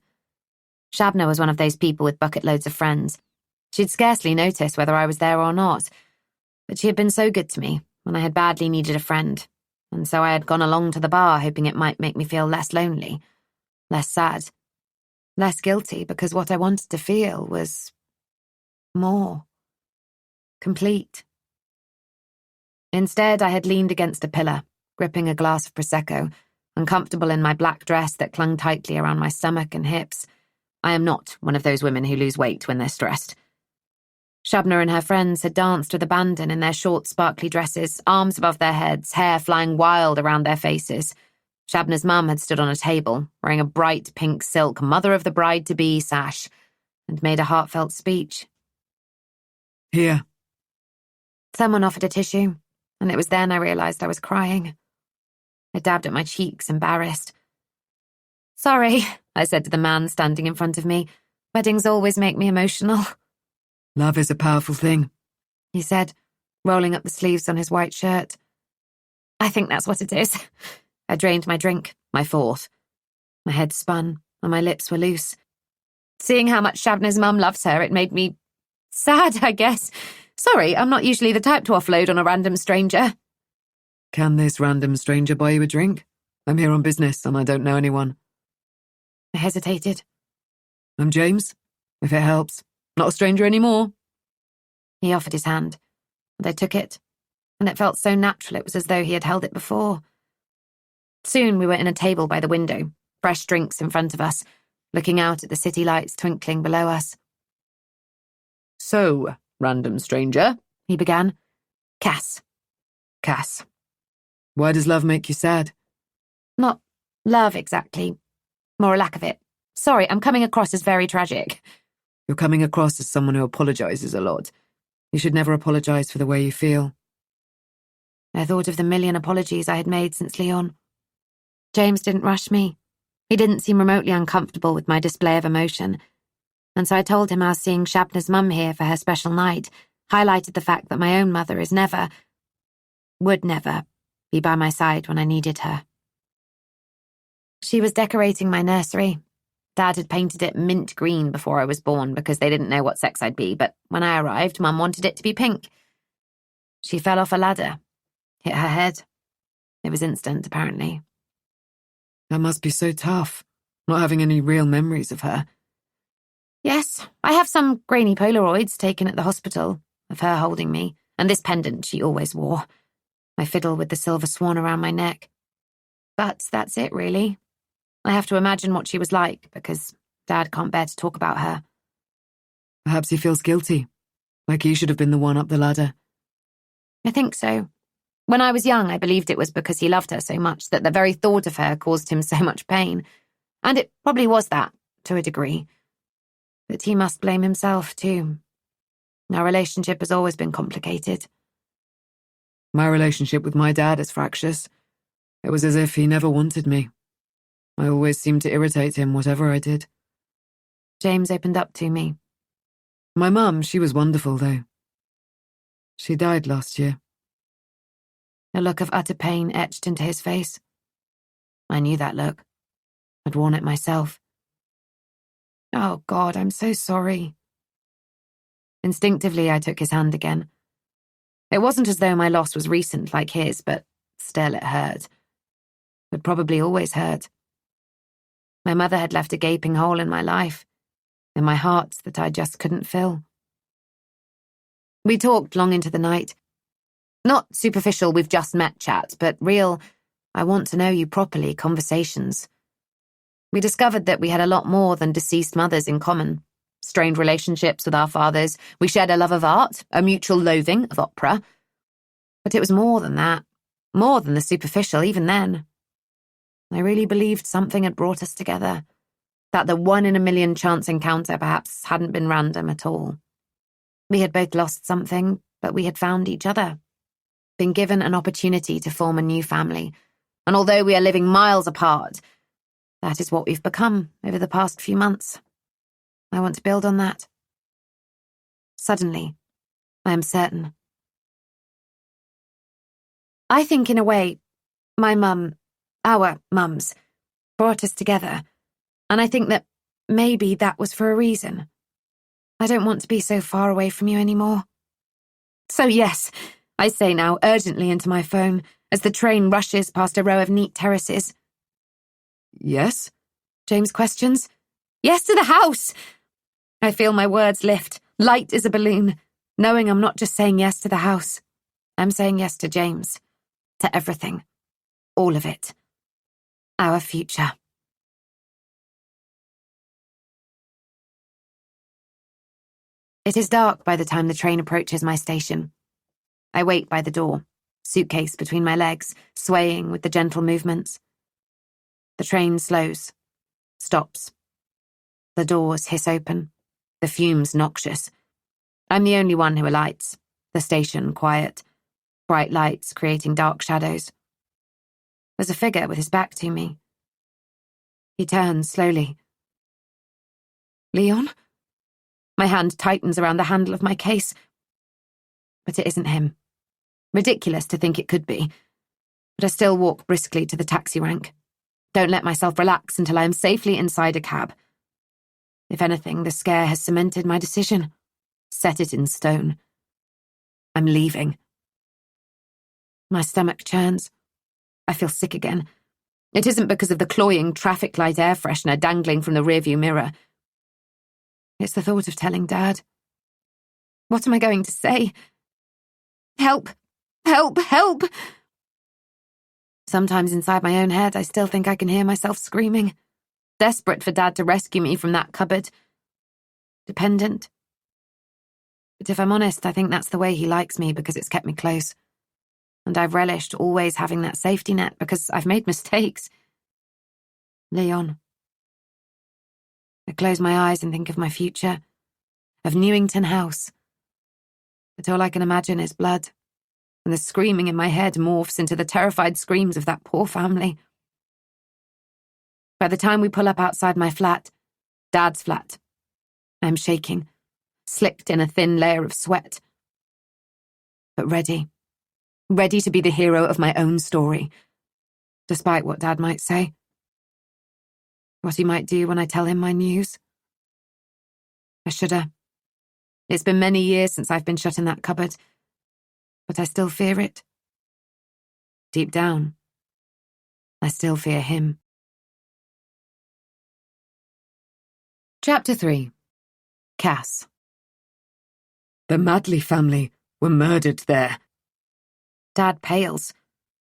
Shabna was one of those people with bucket loads of friends. She'd scarcely noticed whether I was there or not, but she had been so good to me when I had badly needed a friend, and so I had gone along to the bar hoping it might make me feel less lonely, less sad, less guilty, because what I wanted to feel was more. Complete. Instead, I had leaned against a pillar, gripping a glass of Prosecco, uncomfortable in my black dress that clung tightly around my stomach and hips. I am not one of those women who lose weight when they're stressed. Shabna and her friends had danced with abandon in their short, sparkly dresses, arms above their heads, hair flying wild around their faces. Shabna's mum had stood on a table, wearing a bright pink silk mother of the bride-to-be sash, and made a heartfelt speech. Here. Someone offered a tissue, and it was then I realised I was crying. I dabbed at my cheeks, embarrassed. Sorry, I said to the man standing in front of me. Weddings always make me emotional. Love is a powerful thing, he said, rolling up the sleeves on his white shirt. I think that's what it is. I drained my drink, my fourth. My head spun, and my lips were loose. Seeing how much Shabna's mum loves her, it made me sad, I guess. Sorry, I'm not usually the type to offload on a random stranger. Can this random stranger buy you a drink? I'm here on business and I don't know anyone. I hesitated. I'm James, if it helps. Not a stranger anymore. He offered his hand, and I took it, and it felt so natural it was as though he had held it before. Soon we were in a table by the window, fresh drinks in front of us, looking out at the city lights twinkling below us. So, random stranger, he began. Cass. Why does love make you sad? Not love exactly, more a lack of it. Sorry, I'm coming across as very tragic. You're coming across as someone who apologizes a lot. You should never apologize for the way you feel. I thought of the million apologies I had made since Leon. James didn't rush me. He didn't seem remotely uncomfortable with my display of emotion. And so I told him how seeing Shabna's mum here for her special night highlighted the fact that my own mother would never, be by my side when I needed her. She was decorating my nursery. Dad had painted it mint green before I was born because they didn't know what sex I'd be, but when I arrived, Mum wanted it to be pink. She fell off a ladder, hit her head. It was instant, apparently. That must be so tough, not having any real memories of her. Yes, I have some grainy Polaroids taken at the hospital of her holding me, and this pendant she always wore. My fiddle with the silver swan around my neck. But that's it, really. I have to imagine what she was like, because Dad can't bear to talk about her. Perhaps he feels guilty, like he should have been the one up the ladder. I think so. When I was young, I believed it was because he loved her so much that the very thought of her caused him so much pain. And it probably was that, to a degree. But he must blame himself, too. Our relationship has always been complicated. My relationship with my dad is fractious. It was as if he never wanted me. I always seemed to irritate him, whatever I did. James opened up to me. My mum, she was wonderful, though. She died last year. A look of utter pain etched into his face. I knew that look. I'd worn it myself. Oh, God, I'm so sorry. Instinctively, I took his hand again. It wasn't as though my loss was recent like his, but still it hurt. It probably always hurt. My mother had left a gaping hole in my life, in my heart that I just couldn't fill. We talked long into the night. Not superficial, we've just met chat, but real, I want to know you properly conversations. We discovered that we had a lot more than deceased mothers in common. Strained relationships with our fathers. We shared a love of art, a mutual loathing of opera. But it was more than that. More than the superficial, even then. I really believed something had brought us together. That the 1-in-a-million chance encounter perhaps hadn't been random at all. We had both lost something, but we had found each other. Been given an opportunity to form a new family. And although we are living miles apart, that is what we've become over the past few months. I want to build on that. Suddenly, I am certain. I think in a way, my mum, our mums, brought us together, and I think that maybe that was for a reason. I don't want to be so far away from you anymore. So yes, I say now urgently into my phone as the train rushes past a row of neat terraces. Yes? James questions. Yes to the house! I feel my words lift, light as a balloon, knowing I'm not just saying yes to the house. I'm saying yes to James. To everything. All of it. Our future. It is dark by the time the train approaches my station. I wait by the door, suitcase between my legs, swaying with the gentle movements. The train slows, stops. The doors hiss open, the fumes noxious. I'm the only one who alights, the station quiet, bright lights creating dark shadows. There's a figure with his back to me. He turns slowly. Leon? My hand tightens around the handle of my case. But it isn't him. Ridiculous to think it could be. But I still walk briskly to the taxi rank. Don't let myself relax until I am safely inside a cab. If anything, the scare has cemented my decision. Set it in stone. I'm leaving. My stomach churns. I feel sick again. It isn't because of the cloying traffic light air freshener dangling from the rearview mirror. It's the thought of telling Dad. What am I going to say? Help! Help! Help! Sometimes inside my own head, I still think I can hear myself screaming, desperate for Dad to rescue me from that cupboard. Dependent. But if I'm honest, I think that's the way he likes me because it's kept me close. And I've relished always having that safety net because I've made mistakes. Leon. I close my eyes and think of my future, of Newington House. But all I can imagine is blood, and the screaming in my head morphs into the terrified screams of that poor family. By the time we pull up outside my flat, Dad's flat, I'm shaking, slicked in a thin layer of sweat. But ready to be the hero of my own story, despite what Dad might say. What he might do when I tell him my news. I shudder. It's been many years since I've been shut in that cupboard, but I still fear it. Deep down, I still fear him. Chapter 3. Cass. The Madley family were murdered there. Dad pales,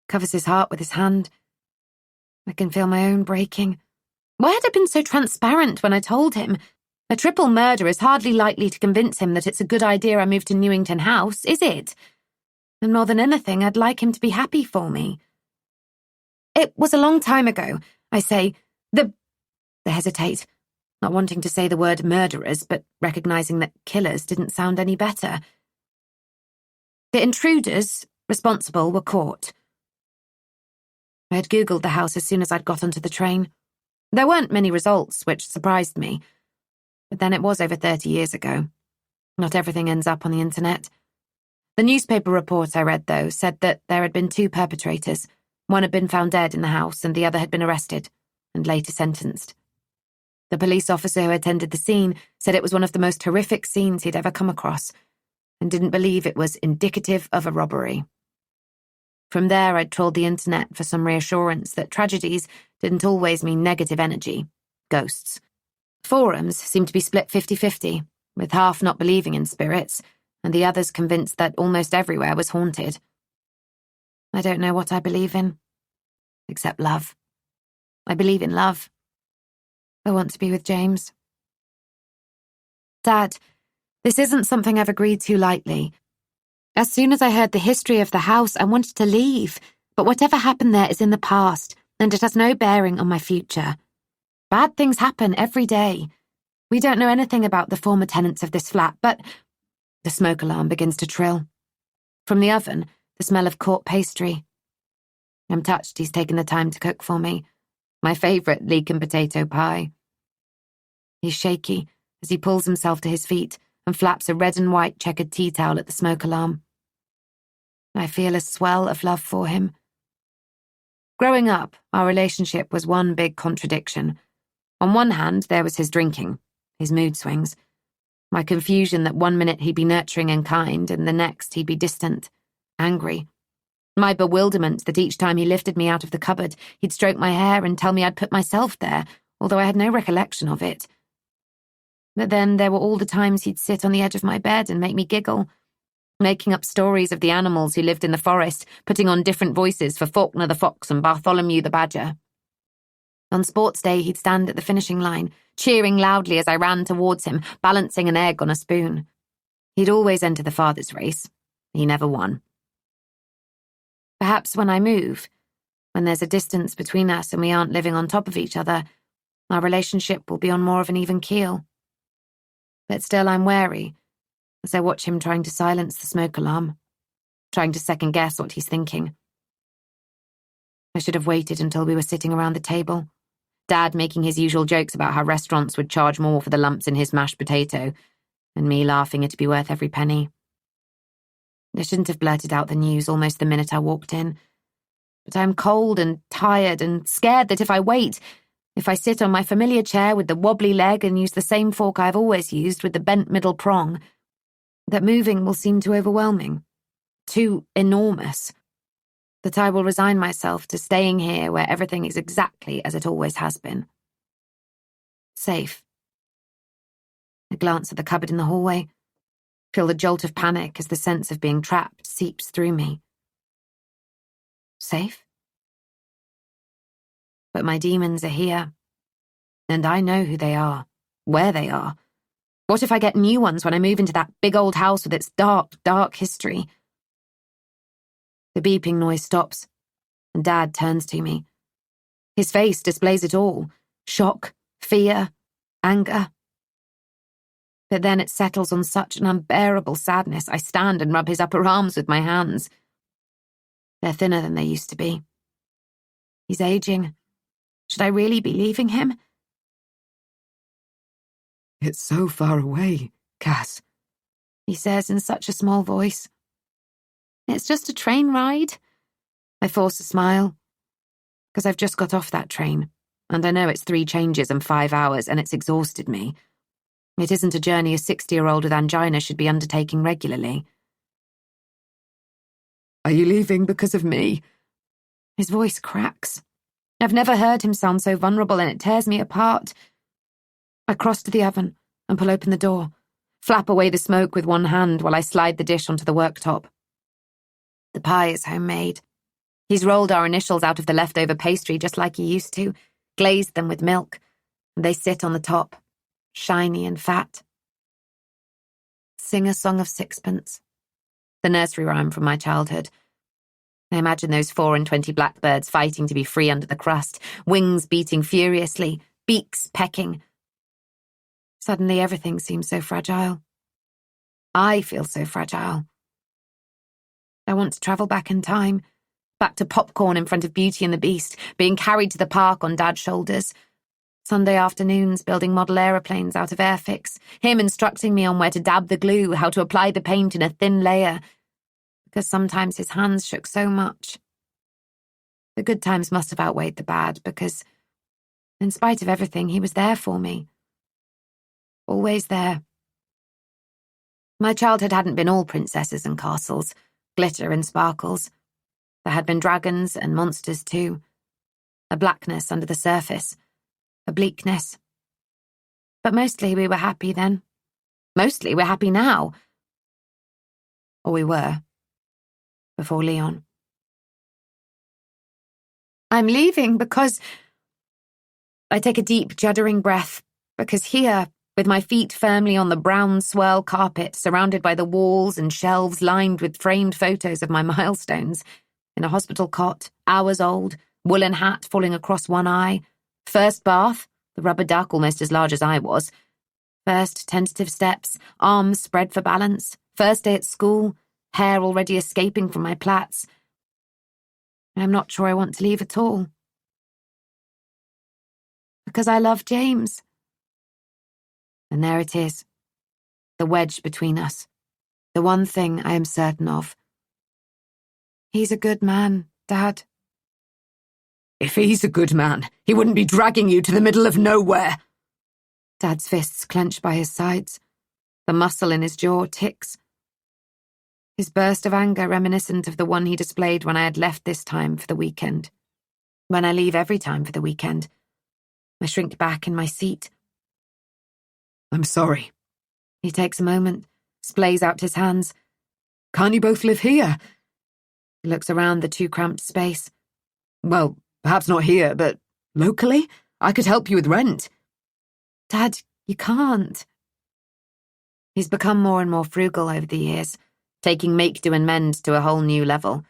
covers his heart with his hand. I can feel my own breaking. Why had I been so transparent when I told him? A triple murder is hardly likely to convince him that it's a good idea I move to Newington House, is it? And more than anything, I'd like him to be happy for me. It was a long time ago, I say. They hesitate, not wanting to say the word murderers, but recognizing that killers didn't sound any better. The intruders responsible were caught. I had Googled the house as soon as I'd got onto the train. There weren't many results, which surprised me. But then it was over 30 years ago. Not everything ends up on the internet. The newspaper report I read, though, said that there had been 2 perpetrators. One had been found dead in the house, and the other had been arrested, and later sentenced. The police officer who attended the scene said it was one of the most horrific scenes he'd ever come across, and didn't believe it was indicative of a robbery. From there, I'd trawled the internet for some reassurance that tragedies didn't always mean negative energy, ghosts. Forums seemed to be split 50-50, with half not believing in spirits, and the others convinced that almost everywhere was haunted. I don't know what I believe in, except love. I believe in love. I want to be with James. Dad, this isn't something I've agreed to lightly. As soon as I heard the history of the house, I wanted to leave, but whatever happened there is in the past, and it has no bearing on my future. Bad things happen every day. We don't know anything about the former tenants of this flat, but the smoke alarm begins to trill. From the oven, the smell of court pastry. I'm touched he's taken the time to cook for me. My favourite leek and potato pie. He's shaky as he pulls himself to his feet and flaps a red and white checkered tea towel at the smoke alarm. I feel a swell of love for him. Growing up, our relationship was one big contradiction. On one hand, there was his drinking, his mood swings, my confusion that one minute he'd be nurturing and kind, and the next he'd be distant, angry. My bewilderment that each time he lifted me out of the cupboard, he'd stroke my hair and tell me I'd put myself there, although I had no recollection of it. But then there were all the times he'd sit on the edge of my bed and make me giggle, making up stories of the animals who lived in the forest, putting on different voices for Faulkner the fox and Bartholomew the badger. On sports day, he'd stand at the finishing line, cheering loudly as I ran towards him, balancing an egg on a spoon. He'd always enter the farthest race. He never won. Perhaps when I move, when there's a distance between us and we aren't living on top of each other, our relationship will be on more of an even keel. But still I'm wary as I watch him trying to silence the smoke alarm, trying to second-guess what he's thinking. I should have waited until we were sitting around the table, Dad making his usual jokes about how restaurants would charge more for the lumps in his mashed potato, and me laughing it'd be worth every penny. I shouldn't have blurted out the news almost the minute I walked in, but I'm cold and tired and scared that if I wait, if I sit on my familiar chair with the wobbly leg and use the same fork I've always used with the bent middle prong, that moving will seem too overwhelming, too enormous. that I will resign myself to staying here where everything is exactly as it always has been. Safe. I glance at the cupboard in the hallway, feel the jolt of panic as the sense of being trapped seeps through me. Safe? But my demons are here, and I know who they are, where they are. What if I get new ones when I move into that big old house with its dark, dark history? The beeping noise stops, and Dad turns to me. His face displays it all: shock, fear, anger. But then it settles on such an unbearable sadness, I stand and rub his upper arms with my hands. They're thinner than they used to be. He's aging. Should I really be leaving him? It's so far away, Cass, he says in such a small voice. It's just a train ride. I force a smile, because I've just got off that train, and I know it's 3 changes and 5 hours, and it's exhausted me. It isn't a journey a 60-year-old with angina should be undertaking regularly. Are you leaving because of me? His voice cracks. I've never heard him sound so vulnerable, and it tears me apart. I cross to the oven and pull open the door, flap away the smoke with one hand while I slide the dish onto the worktop. The pie is homemade. He's rolled our initials out of the leftover pastry just like he used to, glazed them with milk, and they sit on the top, shiny and fat. Sing a song of sixpence. The nursery rhyme from my childhood. I imagine those 4 and 20 blackbirds fighting to be free under the crust, wings beating furiously, beaks pecking. Suddenly everything seems so fragile. I feel so fragile. I want to travel back in time, back to popcorn in front of Beauty and the Beast, being carried to the park on Dad's shoulders. Sunday afternoons building model aeroplanes out of Airfix, him instructing me on where to dab the glue, how to apply the paint in a thin layer, because sometimes his hands shook so much. The good times must have outweighed the bad, because, in spite of everything, he was there for me. Always there. My childhood hadn't been all princesses and castles, glitter and sparkles. There had been dragons and monsters too. A blackness under the surface. A bleakness. But mostly we were happy then. Mostly we're happy now. Or we were. Before Leon. I'm leaving because... I take a deep, juddering breath, because here, with my feet firmly on the brown swirl carpet, surrounded by the walls and shelves lined with framed photos of my milestones, in a hospital cot, hours old, woolen hat falling across one eye, first bath, the rubber duck almost as large as I was, first tentative steps, arms spread for balance, first day at school, hair already escaping from my plaits. I'm not sure I want to leave at all. Because I love James. And there it is, the wedge between us, the one thing I am certain of. He's a good man, Dad. If he's a good man, he wouldn't be dragging you to the middle of nowhere. Dad's fists clench by his sides. The muscle in his jaw ticks. His burst of anger reminiscent of the one he displayed when I had left this time for the weekend. When I leave every time for the weekend. I shrink back in my seat. I'm sorry. He takes a moment, splays out his hands. Can't you both live here? He looks around the too cramped space. Well, perhaps not here, but locally? I could help you with rent. Dad, you can't. He's become more and more frugal over the years, taking make do and mend to a whole new level.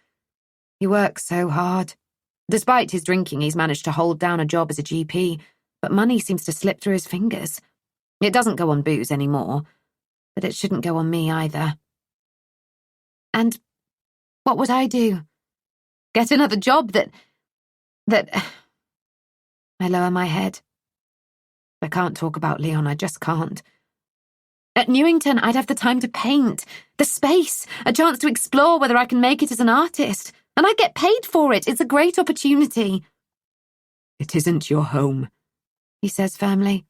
He works so hard. Despite his drinking, he's managed to hold down a job as a GP, but money seems to slip through his fingers. It doesn't go on booze anymore, but it shouldn't go on me either. And what would I do? Get another job that... I lower my head. I can't talk about Leon, I just can't. At Newington, I'd have the time to paint, the space, a chance to explore whether I can make it as an artist, and I'd get paid for it. It's a great opportunity. It isn't your home, he says firmly.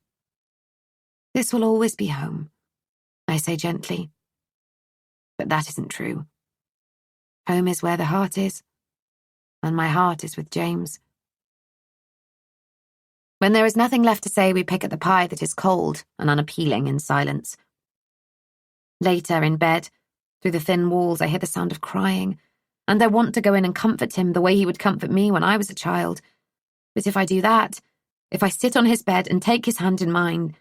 This will always be home, I say gently. But that isn't true. Home is where the heart is. and my heart is with James. When there is nothing left to say, we pick at the pie that is cold and unappealing in silence. Later, in bed, through the thin walls, I hear the sound of crying, and I want to go in and comfort him the way he would comfort me when I was a child. But if I do that, if I sit on his bed and take his hand in mine,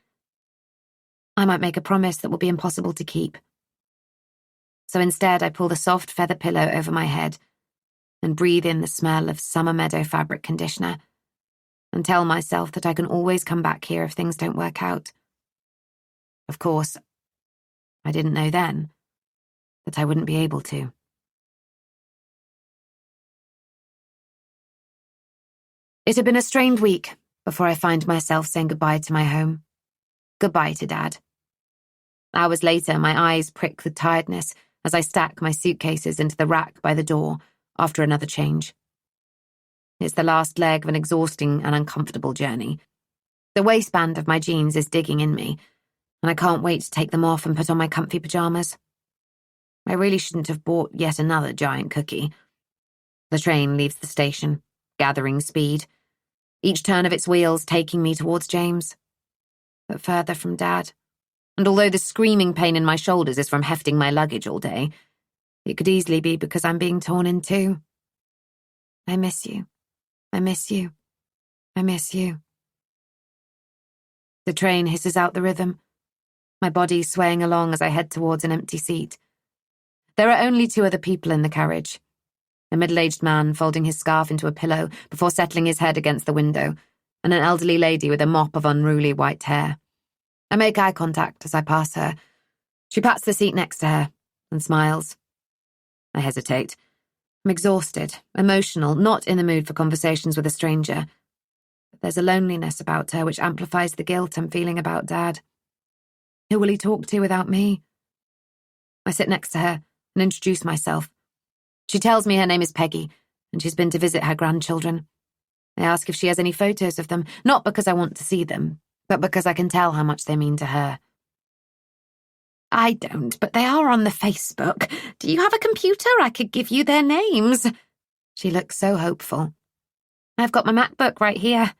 I might make a promise that will be impossible to keep. So instead, I pull the soft feather pillow over my head and breathe in the smell of summer meadow fabric conditioner and tell myself that I can always come back here if things don't work out. Of course, I didn't know then that I wouldn't be able to. It had been a strained week before I find myself saying goodbye to my home. Goodbye to Dad. Hours later, my eyes prick with tiredness as I stack my suitcases into the rack by the door after another change. It's the last leg of an exhausting and uncomfortable journey. The waistband of my jeans is digging in me, and I can't wait to take them off and put on my comfy pajamas. I really shouldn't have bought yet another giant cookie. The train leaves the station, gathering speed, each turn of its wheels taking me towards James, but further from Dad. And although the screaming pain in my shoulders is from hefting my luggage all day, it could easily be because I'm being torn in two. I miss you. I miss you. I miss you. The train hisses out the rhythm, my body swaying along as I head towards an empty seat. There are only two other people in the carriage. A middle-aged man folding his scarf into a pillow before settling his head against the window, and an elderly lady with a mop of unruly white hair. I make eye contact as I pass her. She pats the seat next to her and smiles. I hesitate. I'm exhausted, emotional, not in the mood for conversations with a stranger. But there's a loneliness about her which amplifies the guilt I'm feeling about Dad. Who will he talk to without me? I sit next to her and introduce myself. She tells me her name is Peggy, and she's been to visit her grandchildren. I ask if she has any photos of them, not because I want to see them, but because I can tell how much they mean to her. I don't, but they are on the Facebook. Do you have a computer? I could give you their names. She looks so hopeful. I've got my MacBook right here.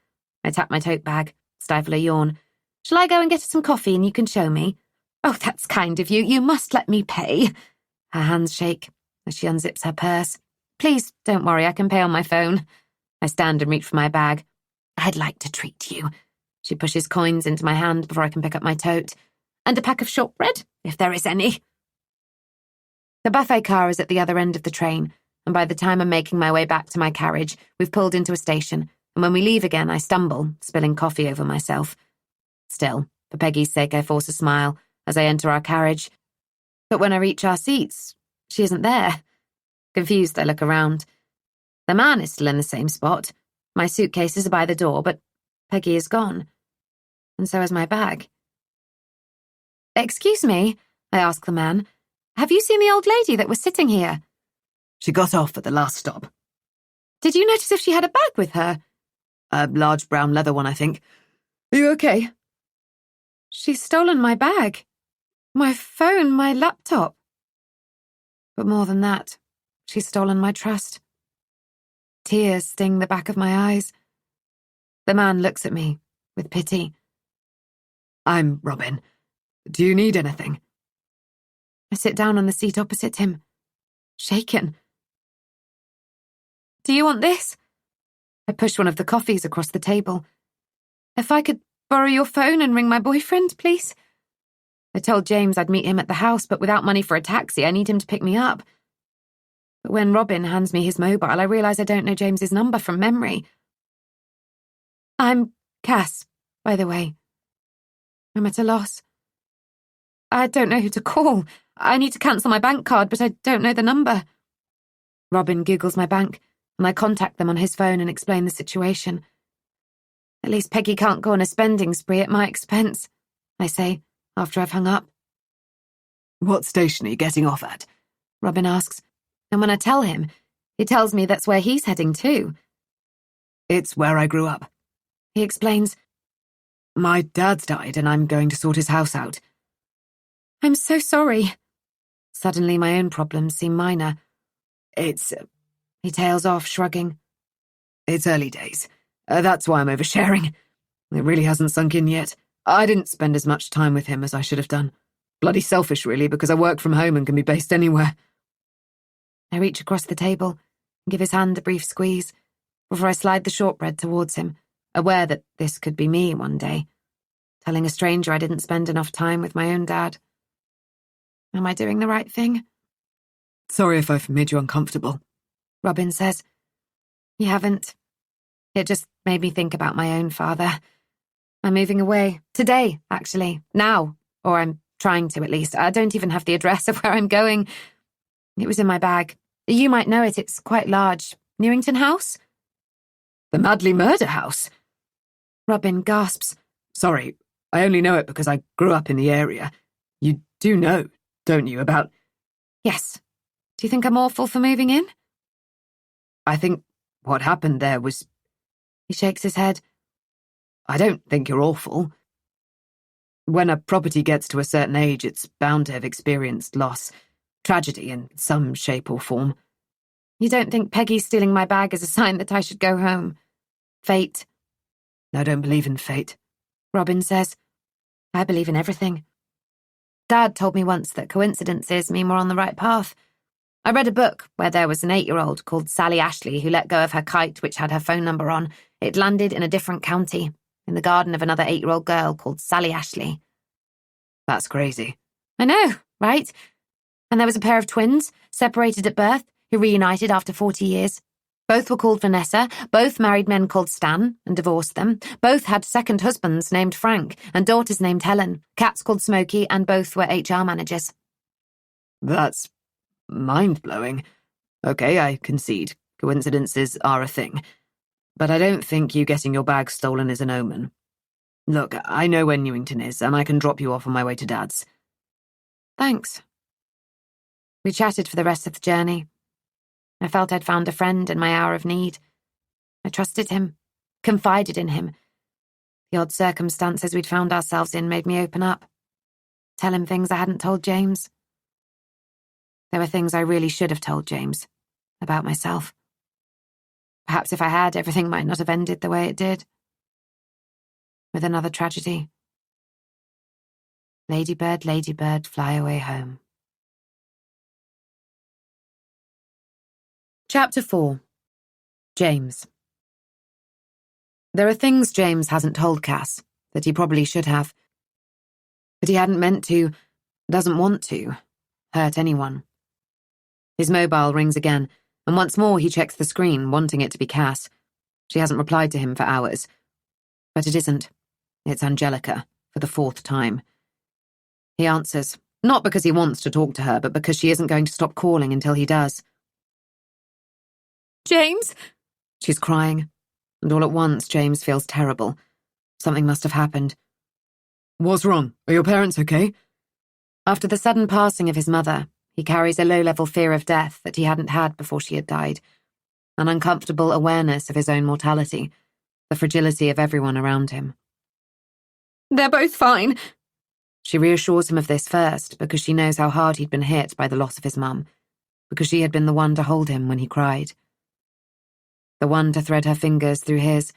I tap my tote bag, stifle a yawn. Shall I go and get us some coffee and you can show me? Oh, that's kind of you. You must let me pay. Her hands shake as she unzips her purse. Please, don't worry, I can pay on my phone. I stand and reach for my bag. I'd like to treat you. She pushes coins into my hand before I can pick up my tote. And a pack of shortbread, if there is any. The buffet car is at the other end of the train, and by the time I'm making my way back to my carriage, we've pulled into a station, and when we leave again, I stumble, spilling coffee over myself. Still, for Peggy's sake, I force a smile as I enter our carriage. But when I reach our seats, she isn't there. Confused, I look around. The man is still in the same spot. My suitcases are by the door, but Peggy is gone. And so is my bag. Excuse me, I ask the man. Have you seen the old lady that was sitting here? She got off at the last stop. Did you notice if she had a bag with her? A large brown leather one, I think. Are you okay? She's stolen my bag. My phone, my laptop. But more than that, she's stolen my trust. Tears sting the back of my eyes. The man looks at me with pity. I'm Robin. Do you need anything? I sit down on the seat opposite him, shaken. Do you want this? I push one of the coffees across the table. If I could borrow your phone and ring my boyfriend, please? I told James I'd meet him at the house, but without money for a taxi, I need him to pick me up. But when Robin hands me his mobile, I realise I don't know James's number from memory. I'm Cass, by the way. I'm at a loss. I don't know who to call. I need to cancel my bank card, but I don't know the number. Robin Googles my bank, and I contact them on his phone and explain the situation. At least Peggy can't go on a spending spree at my expense, I say, after I've hung up. What station are you getting off at? Robin asks, and when I tell him, he tells me that's where he's heading too. It's where I grew up. He explains. My dad's died and I'm going to sort his house out. I'm so sorry. Suddenly my own problems seem minor. He He tails off, shrugging. It's early days. That's why I'm oversharing. It really hasn't sunk in yet. I didn't spend as much time with him as I should have done. Bloody selfish, really, because I work from home and can be based anywhere. I reach across the table and give his hand a brief squeeze before I slide the shortbread towards him, aware that this could be me one day, telling a stranger I didn't spend enough time with my own dad. Am I doing the right thing? Sorry if I've made you uncomfortable, Robin says. You haven't. It just made me think about my own father. I'm moving away. Today, actually. Now. Or I'm trying to, at least. I don't even have the address of where I'm going. It was in my bag. You might know it. It's quite large. Newington House? The Madley Murder House? Robin gasps. Sorry, I only know it because I grew up in the area. You do know, don't you, about... Yes. Do you think I'm awful for moving in? I think what happened there was... He shakes his head. I don't think you're awful. When a property gets to a certain age, it's bound to have experienced loss, tragedy in some shape or form. You don't think Peggy stealing my bag is a sign that I should go home? Fate? I don't believe in fate, Robin says. I believe in everything. Dad told me once that coincidences mean we're on the right path. I read a book where there was an 8-year-old called Sally Ashley who let go of her kite which had her phone number on. It landed in a different county, in the garden of another 8-year-old girl called Sally Ashley. That's crazy. I know, right? And there was a pair of twins, separated at birth, who reunited after 40 years. Both were called Vanessa, both married men called Stan and divorced them. Both had second husbands named Frank and daughters named Helen, cats called Smokey, and both were HR managers. That's mind-blowing. Okay, I concede. Coincidences are a thing. But I don't think you getting your bag stolen is an omen. Look, I know where Newington is, and I can drop you off on my way to Dad's. Thanks. We chatted for the rest of the journey. I felt I'd found a friend in my hour of need. I trusted him, confided in him. The odd circumstances we'd found ourselves in made me open up, tell him things I hadn't told James. There were things I really should have told James about myself. Perhaps if I had, everything might not have ended the way it did. With another tragedy. Ladybird, ladybird, fly away home. Chapter 4. James. There are things James hasn't told Cass that he probably should have. But he hadn't meant to, doesn't want to, hurt anyone. His mobile rings again, and once more he checks the screen, wanting it to be Cass. She hasn't replied to him for hours. But it isn't. It's Angelica, for the 4th time. He answers, not because he wants to talk to her, but because she isn't going to stop calling until he does. James? She's crying, and all at once James feels terrible. Something must have happened. What's wrong? Are your parents okay? After the sudden passing of his mother, he carries a low-level fear of death that he hadn't had before she had died. An uncomfortable awareness of his own mortality, the fragility of everyone around him. They're both fine. She reassures him of this first, because she knows how hard he'd been hit by the loss of his mum, because she had been the one to hold him when he cried. The one to thread her fingers through his,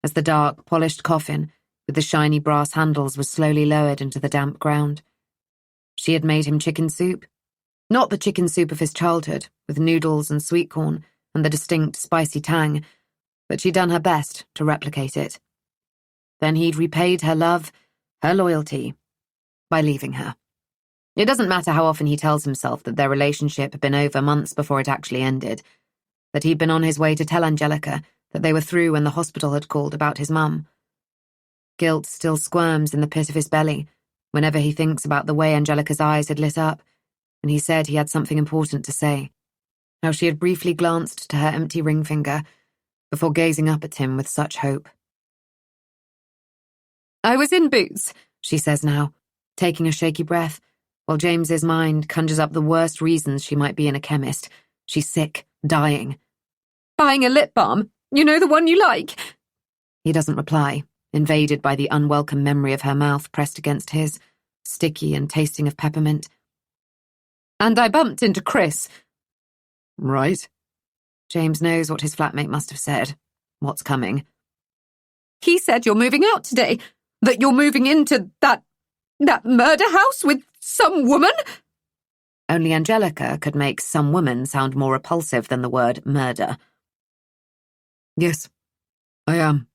as the dark, polished coffin, with the shiny brass handles, was slowly lowered into the damp ground. She had made him chicken soup. Not the chicken soup of his childhood, with noodles and sweet corn, and the distinct spicy tang, but she'd done her best to replicate it. Then he'd repaid her love, her loyalty, by leaving her. It doesn't matter how often he tells himself that their relationship had been over months before it actually ended, that he'd been on his way to tell Angelica that they were through when the hospital had called about his mum. Guilt still squirms in the pit of his belly whenever he thinks about the way Angelica's eyes had lit up, and he said he had something important to say. How she had briefly glanced to her empty ring finger before gazing up at him with such hope. I was in Boots, she says now, taking a shaky breath, while James's mind conjures up the worst reasons she might be in a chemist. She's sick, dying. Buying a lip balm. You know, the one you like. He doesn't reply, invaded by the unwelcome memory of her mouth pressed against his, sticky and tasting of peppermint. And I bumped into Chris. Right. James knows what his flatmate must have said. What's coming. He said you're moving out today. That you're moving into that murder house with some woman? Only Angelica could make some woman sound more repulsive than the word murder. Yes, I am.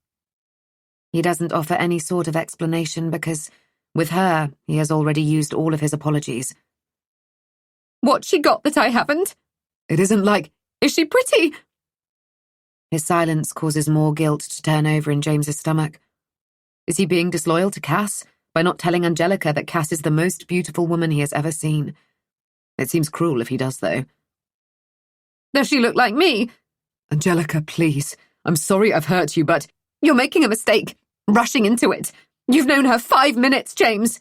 He doesn't offer any sort of explanation because, with her, he has already used all of his apologies. What's she got that I haven't? It isn't like... Is she pretty? His silence causes more guilt to turn over in James's stomach. Is he being disloyal to Cass by not telling Angelica that Cass is the most beautiful woman he has ever seen? It seems cruel if he does, though. Does she look like me? Angelica, please. I'm sorry I've hurt you, but... You're making a mistake. Rushing into it. You've known her 5 minutes, James.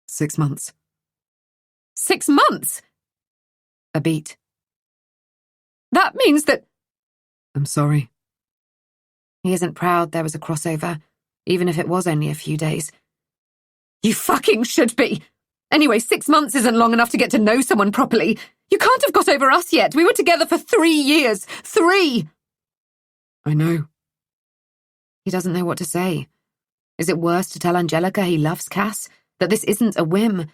6 months. 6 months? A beat. That means that... I'm sorry. He isn't proud there was a crossover, even if it was only a few days. You fucking should be. Anyway, 6 months isn't long enough to get to know someone properly. You can't have got over us yet. We were together for 3 years. 3! I know. He doesn't know what to say. Is it worse to tell Angelica he loves Cass, that this isn't a whim,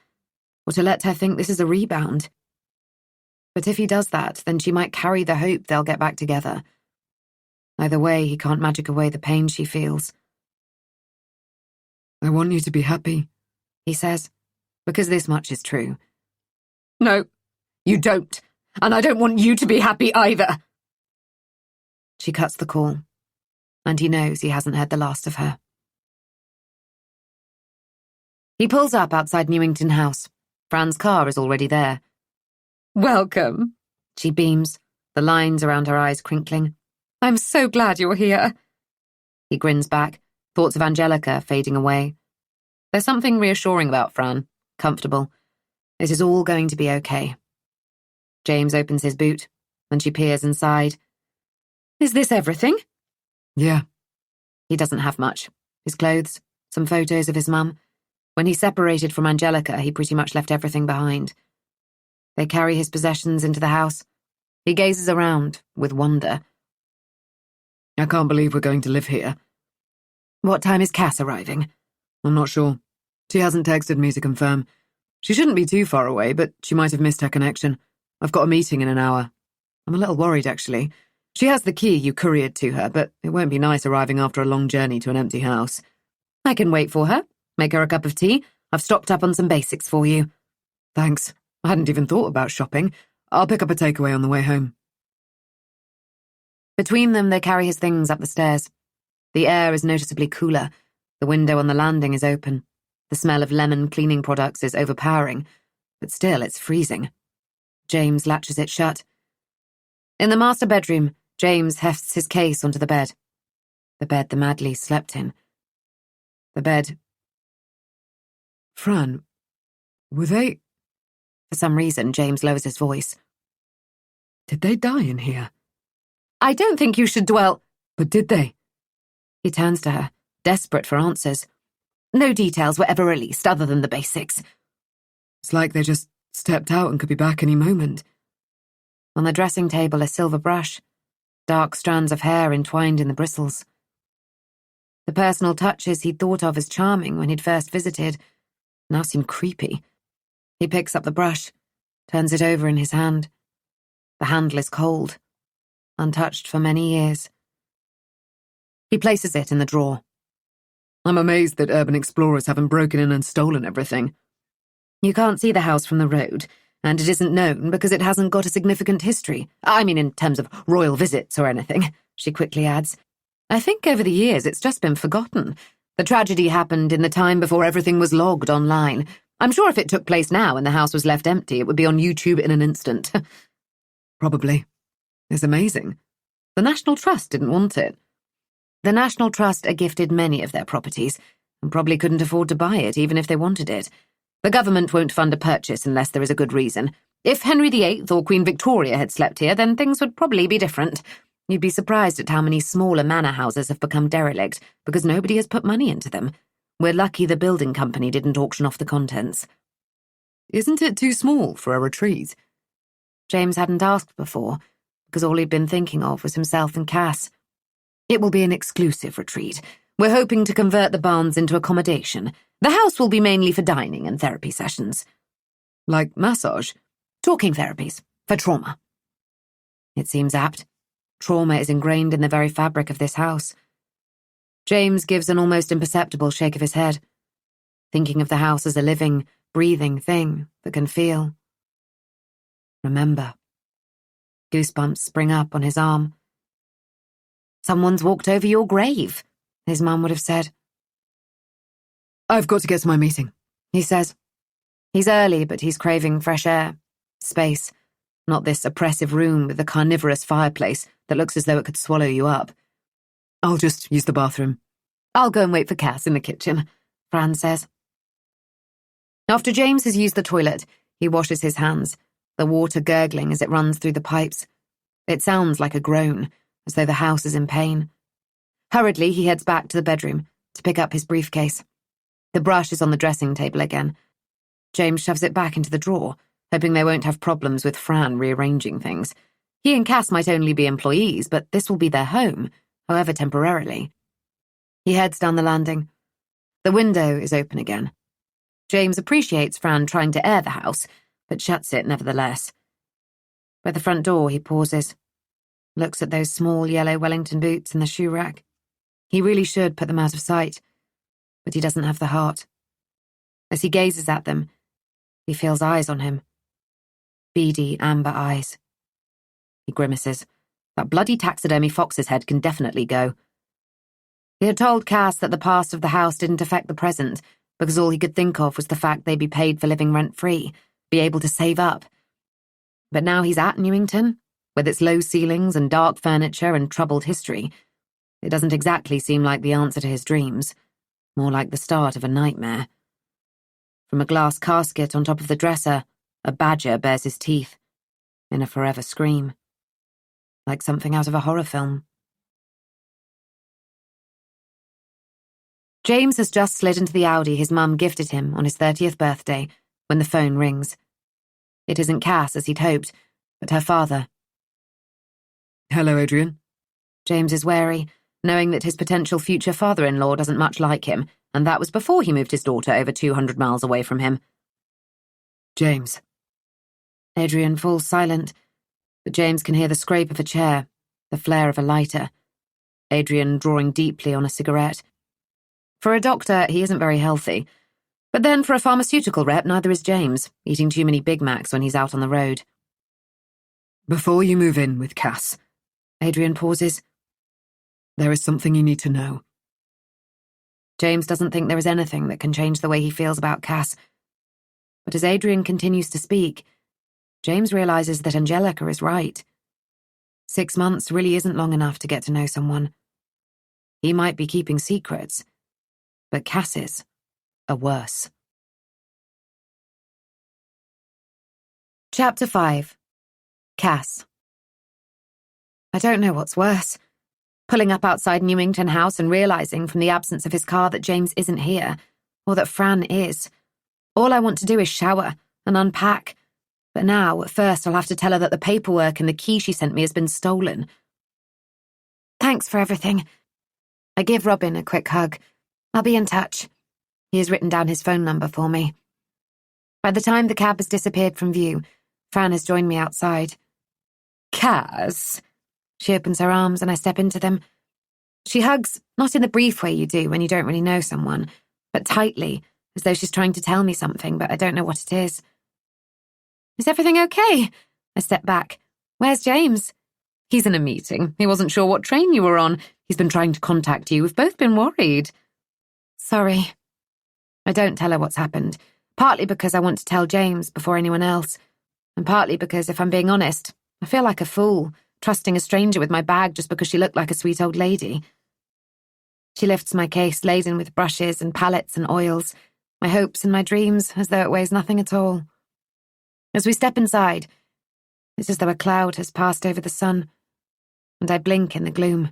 or to let her think this is a rebound? But if he does that, then she might carry the hope they'll get back together. Either way, he can't magic away the pain she feels. I want you to be happy, he says, because this much is true. No, you don't. And I don't want you to be happy either. She cuts the call, and he knows he hasn't heard the last of her. He pulls up outside Newington House. Fran's car is already there. Welcome. She beams, the lines around her eyes crinkling. I'm so glad you're here. He grins back, thoughts of Angelica fading away. There's something reassuring about Fran, comfortable. It is all going to be okay. James opens his boot, and she peers inside. Is this everything? Yeah. He doesn't have much. His clothes, some photos of his mum. When he separated from Angelica, he pretty much left everything behind. They carry his possessions into the house. He gazes around with wonder. I can't believe we're going to live here. What time is Cass arriving? I'm not sure. She hasn't texted me to confirm. She shouldn't be too far away, but she might have missed her connection. I've got a meeting in an hour. I'm a little worried, actually. She has the key you couriered to her, but it won't be nice arriving after a long journey to an empty house. I can wait for her, make her a cup of tea. I've stocked up on some basics for you. Thanks. I hadn't even thought about shopping. I'll pick up a takeaway on the way home. Between them, they carry his things up the stairs. The air is noticeably cooler. The window on the landing is open. The smell of lemon cleaning products is overpowering, but still it's freezing. James latches it shut. In the master bedroom, James hefts his case onto the bed. The bed the Madleys slept in. The bed... Fran, were they... For some reason, James lowers his voice. Did they die in here? I don't think you should dwell... But did they? He turns to her, desperate for answers. No details were ever released other than the basics. It's like they just stepped out and could be back any moment. On the dressing table, a silver brush, dark strands of hair entwined in the bristles. The personal touches he'd thought of as charming when he'd first visited now seemed creepy. He picks up the brush, turns it over in his hand. The handle is cold, untouched for many years. He places it in the drawer. I'm amazed that urban explorers haven't broken in and stolen everything. You can't see the house from the road, and it isn't known because it hasn't got a significant history. I mean, in terms of royal visits or anything, she quickly adds. I think over the years it's just been forgotten. The tragedy happened in the time before everything was logged online. I'm sure if it took place now and the house was left empty, it would be on YouTube in an instant. Probably. It's amazing. The National Trust didn't want it. The National Trust are gifted many of their properties, and probably couldn't afford to buy it even if they wanted it. The government won't fund a purchase unless there is a good reason. If Henry VIII or Queen Victoria had slept here, then things would probably be different. You'd be surprised at how many smaller manor houses have become derelict because nobody has put money into them. We're lucky the building company didn't auction off the contents. Isn't it too small for a retreat? James hadn't asked before, because all he'd been thinking of was himself and Cass. It will be an exclusive retreat. We're hoping to convert the barns into accommodation. The house will be mainly for dining and therapy sessions. Like massage? Talking therapies, for trauma. It seems apt. Trauma is ingrained in the very fabric of this house. James gives an almost imperceptible shake of his head, thinking of the house as a living, breathing thing that can feel. Remember. Goosebumps spring up on his arm. Someone's walked over your grave, his mum would have said. I've got to get to my meeting, he says. He's early, but he's craving fresh air, space, not this oppressive room with the carnivorous fireplace that looks as though it could swallow you up. I'll just use the bathroom. I'll go and wait for Cass in the kitchen, Fran says. After James has used the toilet, he washes his hands, the water gurgling as it runs through the pipes. It sounds like a groan, as though the house is in pain. Hurriedly, he heads back to the bedroom to pick up his briefcase. The brush is on the dressing table again. James shoves it back into the drawer, hoping they won't have problems with Fran rearranging things. He and Cass might only be employees, but this will be their home, however temporarily. He heads down the landing. The window is open again. James appreciates Fran trying to air the house, but shuts it nevertheless. By the front door, he pauses, looks at those small yellow Wellington boots in the shoe rack. He really should put them out of sight, but he doesn't have the heart. As he gazes at them, he feels eyes on him. Beady amber eyes. He grimaces. That bloody taxidermy fox's head can definitely go. He had told Cass that the past of the house didn't affect the present, because all he could think of was the fact they'd be paid for living rent-free, be able to save up. But now he's at Newington, with its low ceilings and dark furniture and troubled history. It doesn't exactly seem like the answer to his dreams, more like the start of a nightmare. From a glass casket on top of the dresser, a badger bares his teeth, in a forever scream. Like something out of a horror film. James has just slid into the Audi his mum gifted him on his 30th birthday when the phone rings. It isn't Cass as he'd hoped, but her father. Hello, Adrian. James is wary, knowing that his potential future father-in-law doesn't much like him, and that was before he moved his daughter over 200 miles away from him. James. Adrian falls silent, but James can hear the scrape of a chair, the flare of a lighter. Adrian drawing deeply on a cigarette. For a doctor, he isn't very healthy. But then for a pharmaceutical rep, neither is James, eating too many Big Macs when he's out on the road. Before you move in with Cass, Adrian pauses. There is something you need to know. James doesn't think there is anything that can change the way he feels about Cass. But as Adrian continues to speak, James realizes that Angelica is right. 6 months really isn't long enough to get to know someone. He might be keeping secrets, but Cass's are worse. Chapter 5. Cass. I don't know what's worse. Pulling up outside Newington House and realizing from the absence of his car that James isn't here, or that Fran is. All I want to do is shower and unpack. But now, at first, I'll have to tell her that the paperwork and the key she sent me has been stolen. Thanks for everything. I give Robin a quick hug. I'll be in touch. He has written down his phone number for me. By the time the cab has disappeared from view, Fran has joined me outside. Cass. She opens her arms and I step into them. She hugs, not in the brief way you do when you don't really know someone, but tightly, as though she's trying to tell me something, but I don't know what it is. Is everything okay? I step back. Where's James? He's in a meeting. He wasn't sure what train you were on. He's been trying to contact you. We've both been worried. Sorry. I don't tell her what's happened, partly because I want to tell James before anyone else, and partly because, if I'm being honest, I feel like a fool, trusting a stranger with my bag just because she looked like a sweet old lady. She lifts my case laden with brushes and palettes and oils, my hopes and my dreams, as though it weighs nothing at all. As we step inside, it's as though a cloud has passed over the sun, and I blink in the gloom.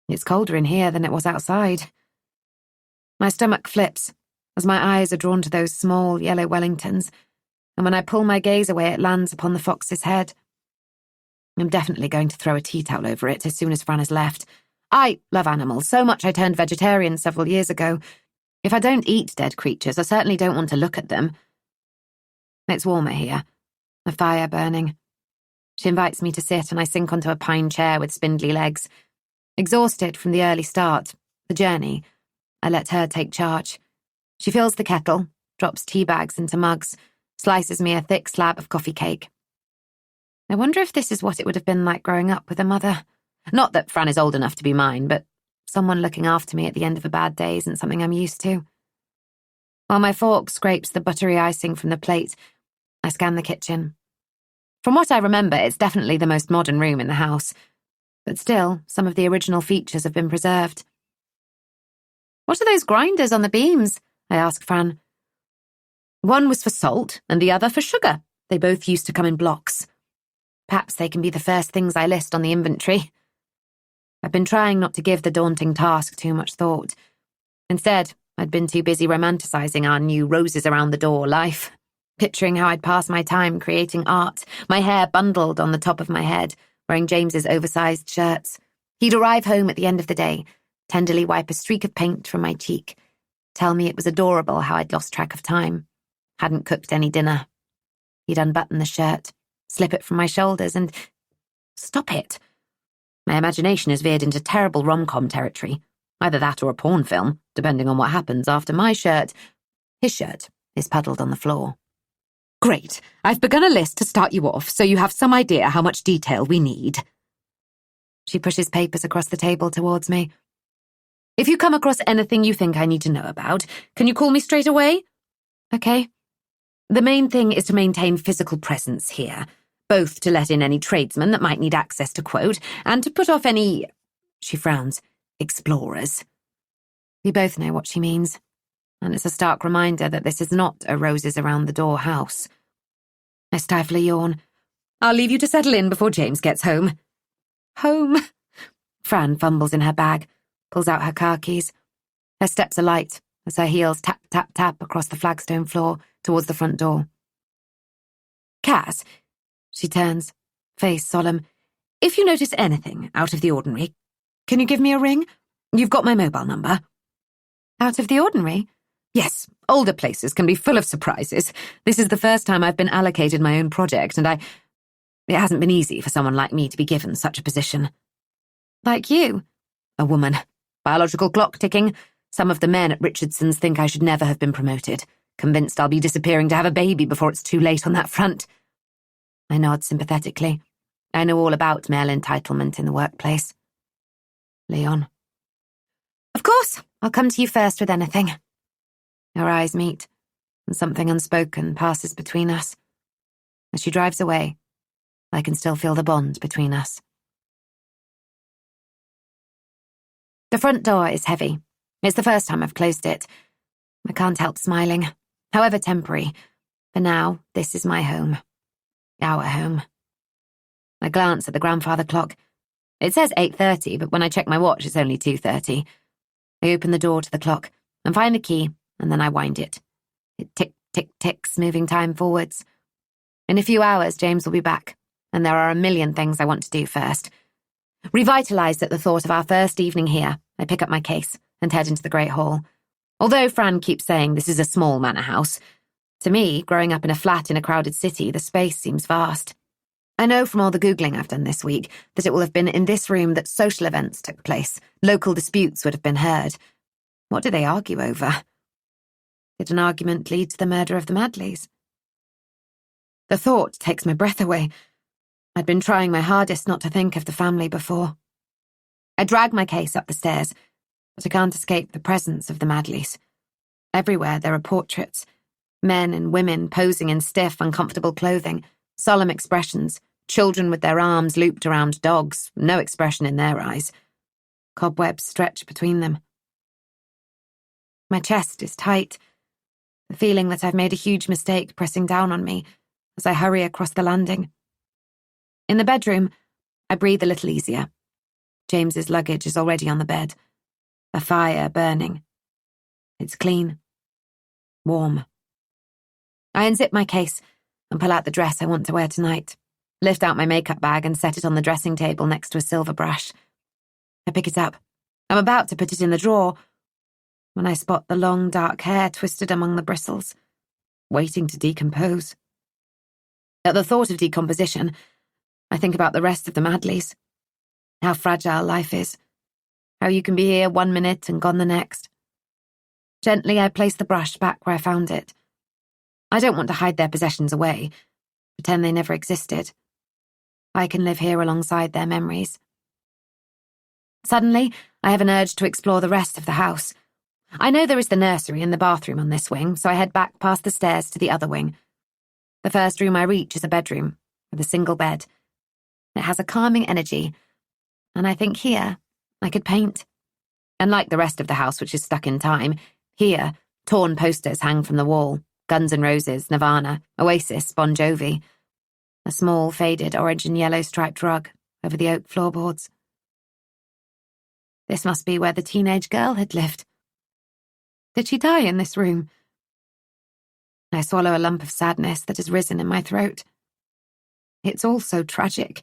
It's colder in here than it was outside. My stomach flips as my eyes are drawn to those small yellow Wellingtons, and when I pull my gaze away it lands upon the fox's head. I'm definitely going to throw a tea towel over it as soon as Fran has left. I love animals so much I turned vegetarian several years ago. If I don't eat dead creatures, I certainly don't want to look at them. It's warmer here, a fire burning. She invites me to sit and I sink onto a pine chair with spindly legs. Exhausted from the early start, the journey, I let her take charge. She fills the kettle, drops tea bags into mugs, slices me a thick slab of coffee cake. I wonder if this is what it would have been like growing up with a mother. Not that Fran is old enough to be mine, but someone looking after me at the end of a bad day isn't something I'm used to. While my fork scrapes the buttery icing from the plate, I scan the kitchen. From what I remember, it's definitely the most modern room in the house, but still, some of the original features have been preserved. What are those grinders on the beams? I ask Fran. One was for salt and the other for sugar. They both used to come in blocks. Perhaps they can be the first things I list on the inventory. I've been trying not to give the daunting task too much thought. Instead, I'd been too busy romanticizing our new roses around the door life, picturing how I'd pass my time creating art, my hair bundled on the top of my head, wearing James's oversized shirts. He'd arrive home at the end of the day, tenderly wipe a streak of paint from my cheek, tell me it was adorable how I'd lost track of time, hadn't cooked any dinner. He'd unbutton the shirt, slip it from my shoulders, and... Stop it! My imagination has veered into terrible rom-com territory, either that or a porn film, depending on what happens after his shirt, is puddled on the floor. Great, I've begun a list to start you off, so you have some idea how much detail we need. She pushes papers across the table towards me. If you come across anything you think I need to know about, can you call me straight away? Okay. The main thing is to maintain physical presence here, both to let in any tradesmen that might need access to quote, and to put off any, she frowns, explorers. We both know what she means, and it's a stark reminder that this is not a roses-around-the-door house. I stifle a yawn. I'll leave you to settle in before James gets home. Home? Fran fumbles in her bag, pulls out her car keys. Her steps are light as her heels tap, tap, tap across the flagstone floor towards the front door. Cass, she turns, face solemn. If you notice anything out of the ordinary, can you give me a ring? You've got my mobile number. Out of the ordinary? Yes, older places can be full of surprises. This is the first time I've been allocated my own project, and it hasn't been easy for someone like me to be given such a position. Like you? A woman. Biological clock ticking. Some of the men at Richardson's think I should never have been promoted, convinced I'll be disappearing to have a baby before it's too late on that front. I nod sympathetically. I know all about male entitlement in the workplace. Leon. Of course, I'll come to you first with anything. Our eyes meet, and something unspoken passes between us. As she drives away, I can still feel the bond between us. The front door is heavy. It's the first time I've closed it. I can't help smiling, however temporary. For now, this is my home. Our home. I glance at the grandfather clock. It says 8:30, but when I check my watch, it's only 2:30. I open the door to the clock and find the key, and then I wind it. It tick, tick, ticks, moving time forwards. In a few hours, James will be back, and there are a million things I want to do first. Revitalised at the thought of our first evening here, I pick up my case and head into the Great Hall. Although Fran keeps saying this is a small manor house, to me, growing up in a flat in a crowded city, the space seems vast. I know from all the Googling I've done this week that it will have been in this room that social events took place, local disputes would have been heard. What do they argue over? Did an argument lead to the murder of the Madleys? The thought takes my breath away. I'd been trying my hardest not to think of the family before. I drag my case up the stairs, but I can't escape the presence of the Madleys. Everywhere there are portraits, men and women posing in stiff, uncomfortable clothing, solemn expressions, children with their arms looped around dogs, no expression in their eyes. Cobwebs stretch between them. My chest is tight, the feeling that I've made a huge mistake pressing down on me as I hurry across the landing. In the bedroom, I breathe a little easier. James's luggage is already on the bed. A fire burning. It's clean. Warm. I unzip my case and pull out the dress I want to wear tonight. lift out my makeup bag and set it on the dressing table next to a silver brush. I pick it up. I'm about to put it in the drawer when I spot the long, dark hair twisted among the bristles, waiting to decompose. At the thought of decomposition, I think about the rest of the Madleys. How fragile life is. How you can be here 1 minute and gone the next. Gently, I place the brush back where I found it. I don't want to hide their possessions away, pretend they never existed. I can live here alongside their memories. Suddenly, I have an urge to explore the rest of the house. I know there is the nursery and the bathroom on this wing, so I head back past the stairs to the other wing. The first room I reach is a bedroom, with a single bed. It has a calming energy, and I think here I could paint. Unlike the rest of the house, which is stuck in time, here, torn posters hang from the wall. Guns N' Roses, Nirvana, Oasis, Bon Jovi. A small, faded orange and yellow striped rug over the oak floorboards. This must be where the teenage girl had lived. Did she die in this room? I swallow a lump of sadness that has risen in my throat. It's all so tragic.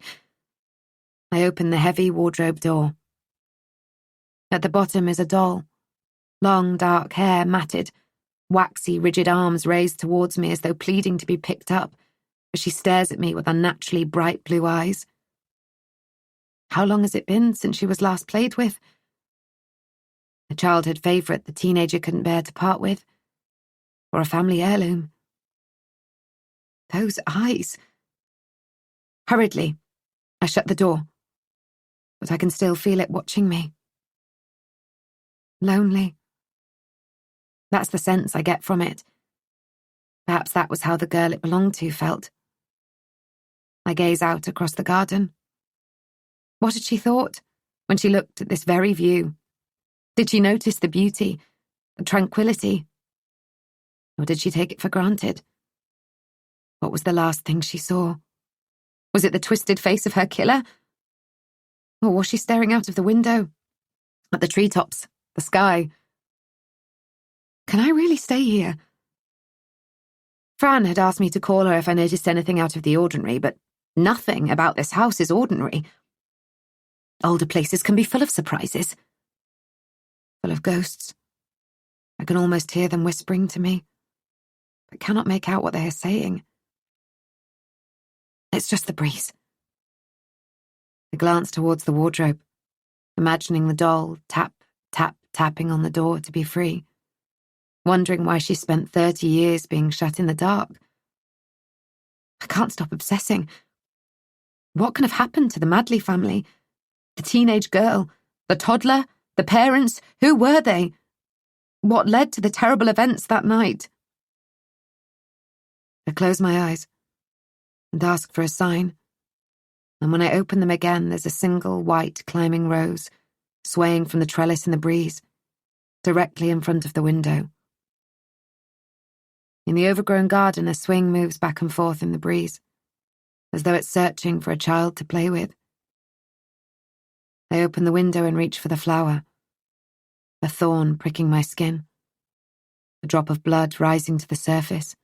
I open the heavy wardrobe door. At the bottom is a doll. Long, dark hair, matted, waxy, rigid arms raised towards me as though pleading to be picked up, as she stares at me with unnaturally bright blue eyes. How long has it been since she was last played with? A childhood favourite the teenager couldn't bear to part with? Or a family heirloom? Those eyes. Hurriedly, I shut the door, but I can still feel it watching me. Lonely. That's the sense I get from it. Perhaps that was how the girl it belonged to felt. I gaze out across the garden. What had she thought when she looked at this very view? Did she notice the beauty, the tranquility? Or did she take it for granted? What was the last thing she saw? Was it the twisted face of her killer? Or was she staring out of the window? At the treetops, the sky? Can I really stay here? Fran had asked me to call her if I noticed anything out of the ordinary, but nothing about this house is ordinary. Older places can be full of surprises. Full of ghosts. I can almost hear them whispering to me, but cannot make out what they are saying. It's just the breeze. I glance towards the wardrobe, imagining the doll tap, tap, tapping on the door to be free, wondering why she spent 30 years being shut in the dark. I can't stop obsessing. What can have happened to the Madley family? The teenage girl, the toddler, the parents, who were they? What led to the terrible events that night? I close my eyes and ask for a sign, and when I open them again, there's a single white climbing rose, swaying from the trellis in the breeze, directly in front of the window. In the overgrown garden, a swing moves back and forth in the breeze, as though it's searching for a child to play with. I open the window and reach for the flower, a thorn pricking my skin, a drop of blood rising to the surface.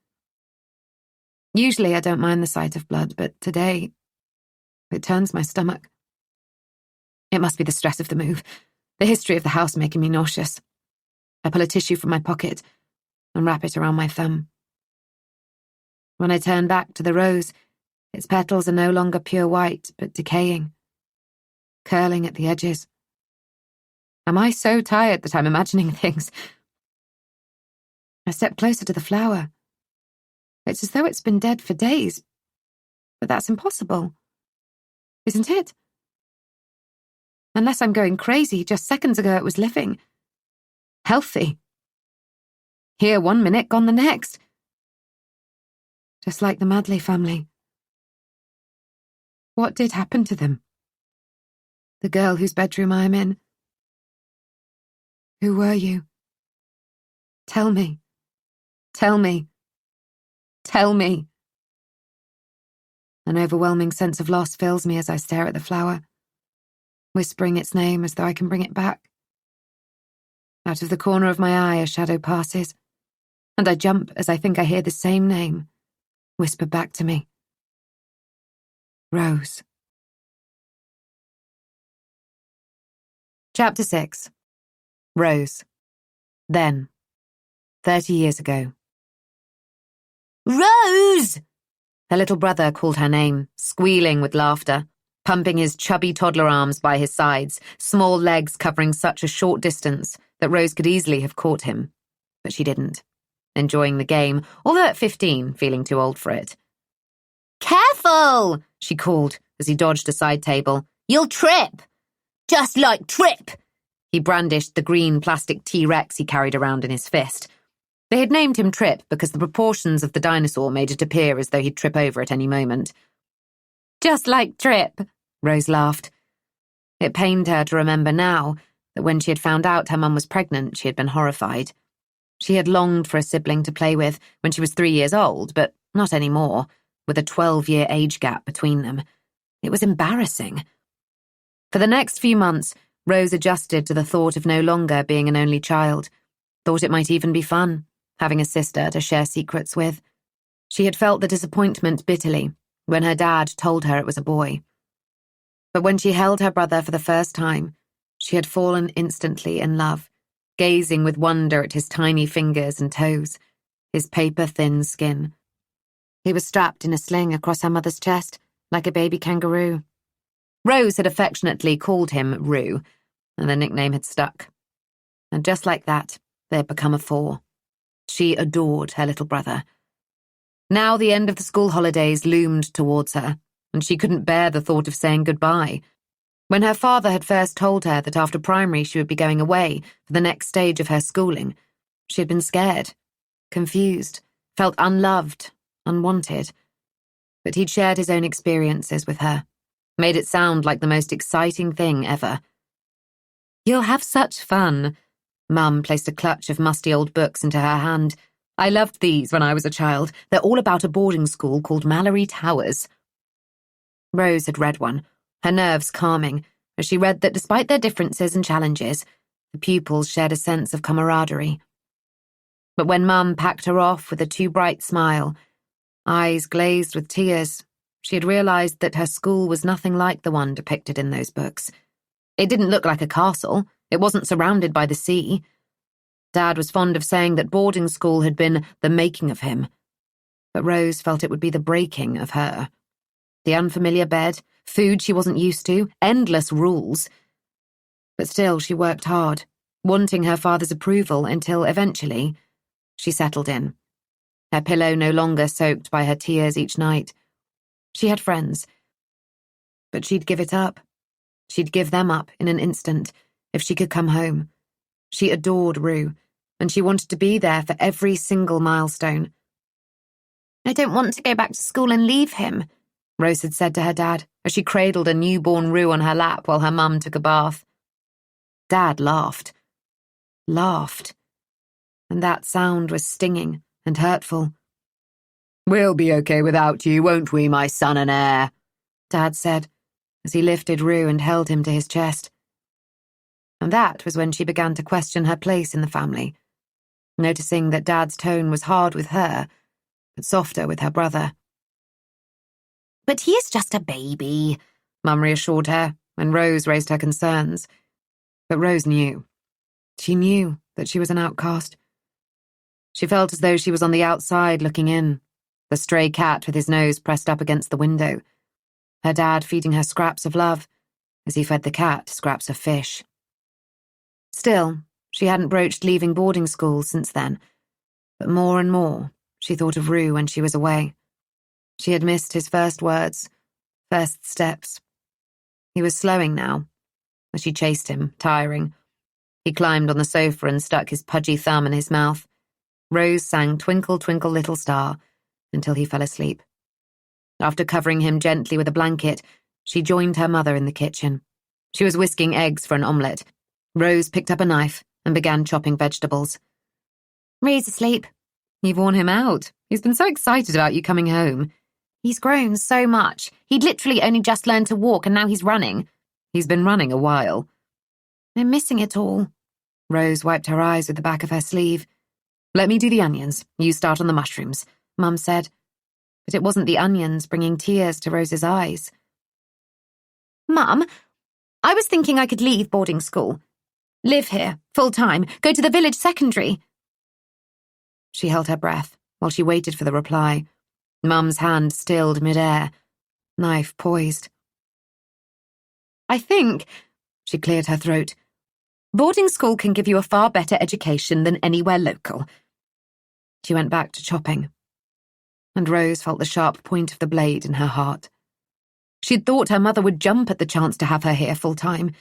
Usually I don't mind the sight of blood, but today it turns my stomach. It must be the stress of the move, the history of the house making me nauseous. I pull a tissue from my pocket and wrap it around my thumb. When I turn back to the rose, its petals are no longer pure white, but decaying, curling at the edges. Am I so tired that I'm imagining things? I step closer to the flower. It's as though it's been dead for days, but that's impossible, isn't it? Unless I'm going crazy, just seconds ago it was living. Healthy. Here 1 minute, gone the next. Just like the Madley family. What did happen to them? The girl whose bedroom I am in. Who were you? Tell me. Tell me. Tell me. An overwhelming sense of loss fills me as I stare at the flower, whispering its name as though I can bring it back. Out of the corner of my eye, a shadow passes, and I jump as I think I hear the same name whispered back to me. Rose. Chapter 6. Rose. Then. 30 years ago. Rose! Her little brother called her name, squealing with laughter, pumping his chubby toddler arms by his sides, small legs covering such a short distance that Rose could easily have caught him. But she didn't, enjoying the game, although at 15, feeling too old for it. Careful! She called as he dodged a side table. You'll trip! Just like Trip! He brandished the green plastic T-Rex he carried around in his fist. They had named him Trip because the proportions of the dinosaur made it appear as though he'd trip over at any moment. Just like Trip, Rose laughed. It pained her to remember now that when she had found out her mum was pregnant, she had been horrified. She had longed for a sibling to play with when she was 3 years old, but not anymore, with a 12-year age gap between them. It was embarrassing. For the next few months, Rose adjusted to the thought of no longer being an only child, thought it might even be fun, having a sister to share secrets with. She had felt the disappointment bitterly when her dad told her it was a boy. But when she held her brother for the first time, she had fallen instantly in love, gazing with wonder at his tiny fingers and toes, his paper-thin skin. He was strapped in a sling across her mother's chest, like a baby kangaroo. Rose had affectionately called him Roo, and the nickname had stuck. And just like that, they had become a four. She adored her little brother. Now the end of the school holidays loomed towards her, and she couldn't bear the thought of saying goodbye. When her father had first told her that after primary she would be going away for the next stage of her schooling, she had been scared, confused, felt unloved, unwanted. But he'd shared his own experiences with her, made it sound like the most exciting thing ever. "You'll have such fun." Mum placed a clutch of musty old books into her hand. "I loved these when I was a child. They're all about a boarding school called Mallory Towers." Rose had read one, her nerves calming, as she read that despite their differences and challenges, the pupils shared a sense of camaraderie. But when Mum packed her off with a too bright smile, eyes glazed with tears, she had realised that her school was nothing like the one depicted in those books. It didn't look like a castle. It wasn't surrounded by the sea. Dad was fond of saying that boarding school had been the making of him. But Rose felt it would be the breaking of her. The unfamiliar bed, food she wasn't used to, endless rules. But still she worked hard, wanting her father's approval until eventually she settled in. Her pillow no longer soaked by her tears each night. She had friends. But she'd give it up. She'd give them up in an instant if she could come home. She adored Roo, and she wanted to be there for every single milestone. I don't want to go back to school and leave him, Rose had said to her dad as she cradled a newborn Roo on her lap while her mum took a bath. Dad laughed. Laughed. And that sound was stinging and hurtful. "We'll be okay without you, won't we, my son and heir?" Dad said, as he lifted Roo and held him to his chest. And that was when she began to question her place in the family, noticing that Dad's tone was hard with her, but softer with her brother. "But he is just a baby," Mum reassured her when Rose raised her concerns. But Rose knew. She knew that she was an outcast. She felt as though she was on the outside looking in, the stray cat with his nose pressed up against the window, her dad feeding her scraps of love as he fed the cat scraps of fish. Still, she hadn't broached leaving boarding school since then, but more and more she thought of Roo when she was away. She had missed his first words, first steps. He was slowing now, as she chased him, tiring. He climbed on the sofa and stuck his pudgy thumb in his mouth. Rose sang Twinkle, Twinkle, Little Star until he fell asleep. After covering him gently with a blanket, she joined her mother in the kitchen. She was whisking eggs for an omelette. Rose picked up a knife and began chopping vegetables. "Ray's asleep." "You've worn him out. He's been so excited about you coming home." "He's grown so much. He'd literally only just learned to walk and now he's running." "He's been running a while." "I'm missing it all." Rose wiped her eyes with the back of her sleeve. "Let me do the onions. You start on the mushrooms," Mum said. But it wasn't the onions bringing tears to Rose's eyes. Mum, I was thinking I could leave boarding school. Live here, full-time, go to the village secondary. She held her breath while she waited for the reply. Mum's hand stilled mid-air, knife poised. I think, she cleared her throat, boarding school can give you a far better education than anywhere local. She went back to chopping, and Rose felt the sharp point of the blade in her heart. She'd thought her mother would jump at the chance to have her here full-time.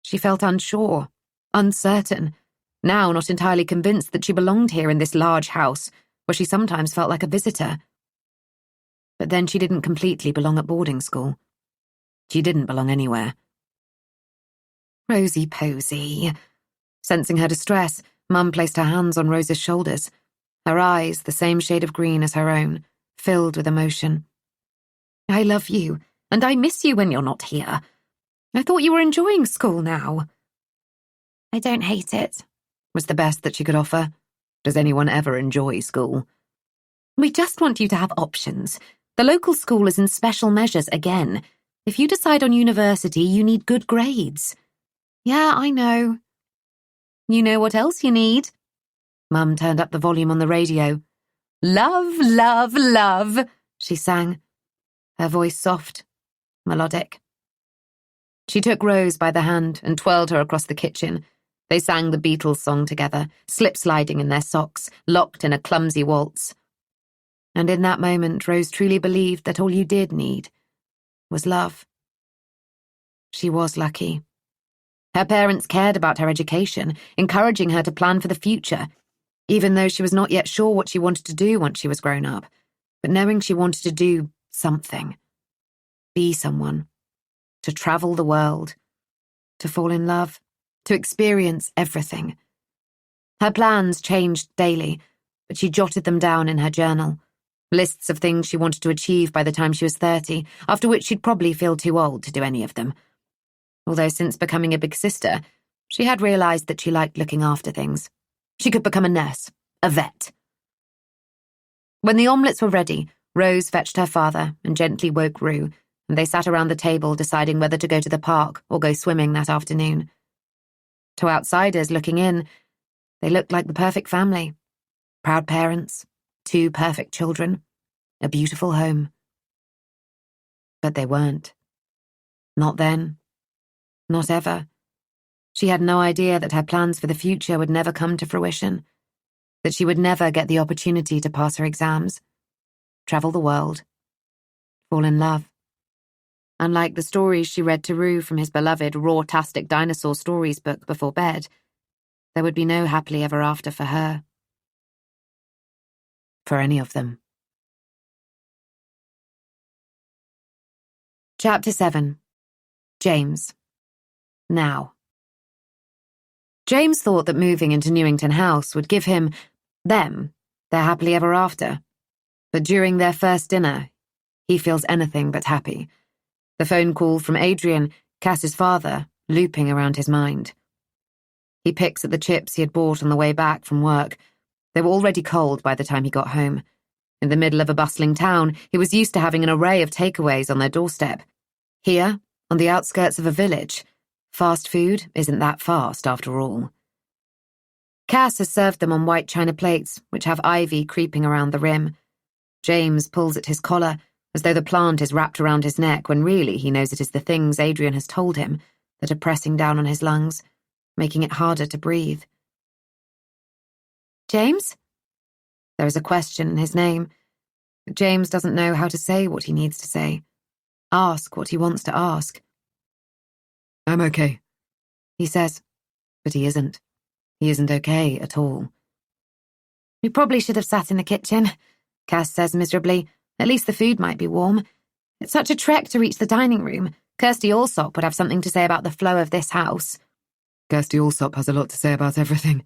She felt unsure, uncertain, now not entirely convinced that she belonged here in this large house, where she sometimes felt like a visitor. But then she didn't completely belong at boarding school. She didn't belong anywhere. Rosie Posy. Sensing her distress, Mum placed her hands on Rose's shoulders, her eyes the same shade of green as her own, filled with emotion. I love you, and I miss you when you're not here. I thought you were enjoying school now. I don't hate it, was the best that she could offer. Does anyone ever enjoy school? We just want you to have options. The local school is in special measures again. If you decide on university, you need good grades. Yeah, I know. You know what else you need? Mum turned up the volume on the radio. Love, love, love, she sang, her voice soft, melodic. She took Rose by the hand and twirled her across the kitchen. They sang the Beatles song together, slip-sliding in their socks, locked in a clumsy waltz. And in that moment, Rose truly believed that all you did need was love. She was lucky. Her parents cared about her education, encouraging her to plan for the future, even though she was not yet sure what she wanted to do once she was grown up, but knowing she wanted to do something, be someone, to travel the world, to fall in love, to experience everything. Her plans changed daily, but she jotted them down in her journal, lists of things she wanted to achieve by the time she was 30, after which she'd probably feel too old to do any of them. Although since becoming a big sister, she had realised that she liked looking after things. She could become a nurse, a vet. When the omelettes were ready, Rose fetched her father and gently woke Rue, and they sat around the table deciding whether to go to the park or go swimming that afternoon. To outsiders looking in, they looked like the perfect family. Proud parents, 2 perfect children, a beautiful home. But they weren't. Not then. Not ever. She had no idea that her plans for the future would never come to fruition, that she would never get the opportunity to pass her exams, travel the world, fall in love. Unlike the stories she read to Rue from his beloved Raw-tastic Dinosaur Stories book before bed, there would be no happily ever after for her. For any of them. Chapter 7. James. Now. James thought that moving into Newington House would give them, their happily ever after. But during their first dinner, he feels anything but happy. The phone call from Adrian, Cass's father, looping around his mind. He picks at the chips he had bought on the way back from work. They were already cold by the time he got home. In the middle of a bustling town, he was used to having an array of takeaways on their doorstep. Here, on the outskirts of a village, fast food isn't that fast after all. Cass has served them on white china plates, which have ivy creeping around the rim. James pulls at his collar, as though the plant is wrapped around his neck when really he knows it is the things Adrian has told him that are pressing down on his lungs, making it harder to breathe. James? There is a question in his name, but James doesn't know how to say what he needs to say, ask what he wants to ask. I'm okay, he says, but he isn't. He isn't okay at all. We probably should have sat in the kitchen, Cass says miserably. At least the food might be warm. It's such a trek to reach the dining room. Kirsty Allsop would have something to say about the flow of this house. Kirsty Allsop has a lot to say about everything.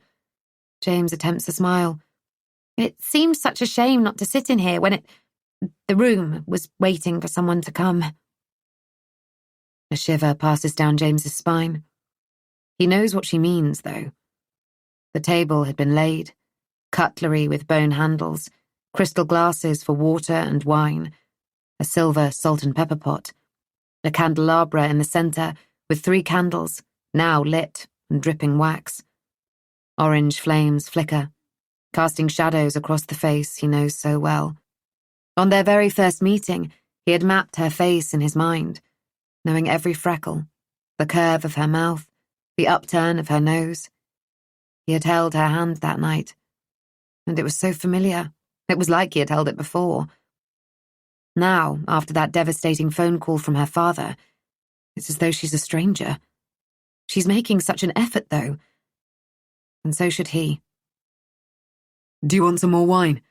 James attempts a smile. It seemed such a shame not to sit in here when the room was waiting for someone to come. A shiver passes down James's spine. He knows what she means, though. The table had been laid, cutlery with bone handles, crystal glasses for water and wine, a silver salt and pepper pot. A candelabra in the centre, with 3 candles, now lit and dripping wax. Orange flames flicker, casting shadows across the face he knows so well. On their very first meeting, he had mapped her face in his mind, knowing every freckle, the curve of her mouth, the upturn of her nose. He had held her hand that night, and it was so familiar. It was like he had held it before. Now, after that devastating phone call from her father, it's as though she's a stranger. She's making such an effort, though. And so should he. Do you want some more wine?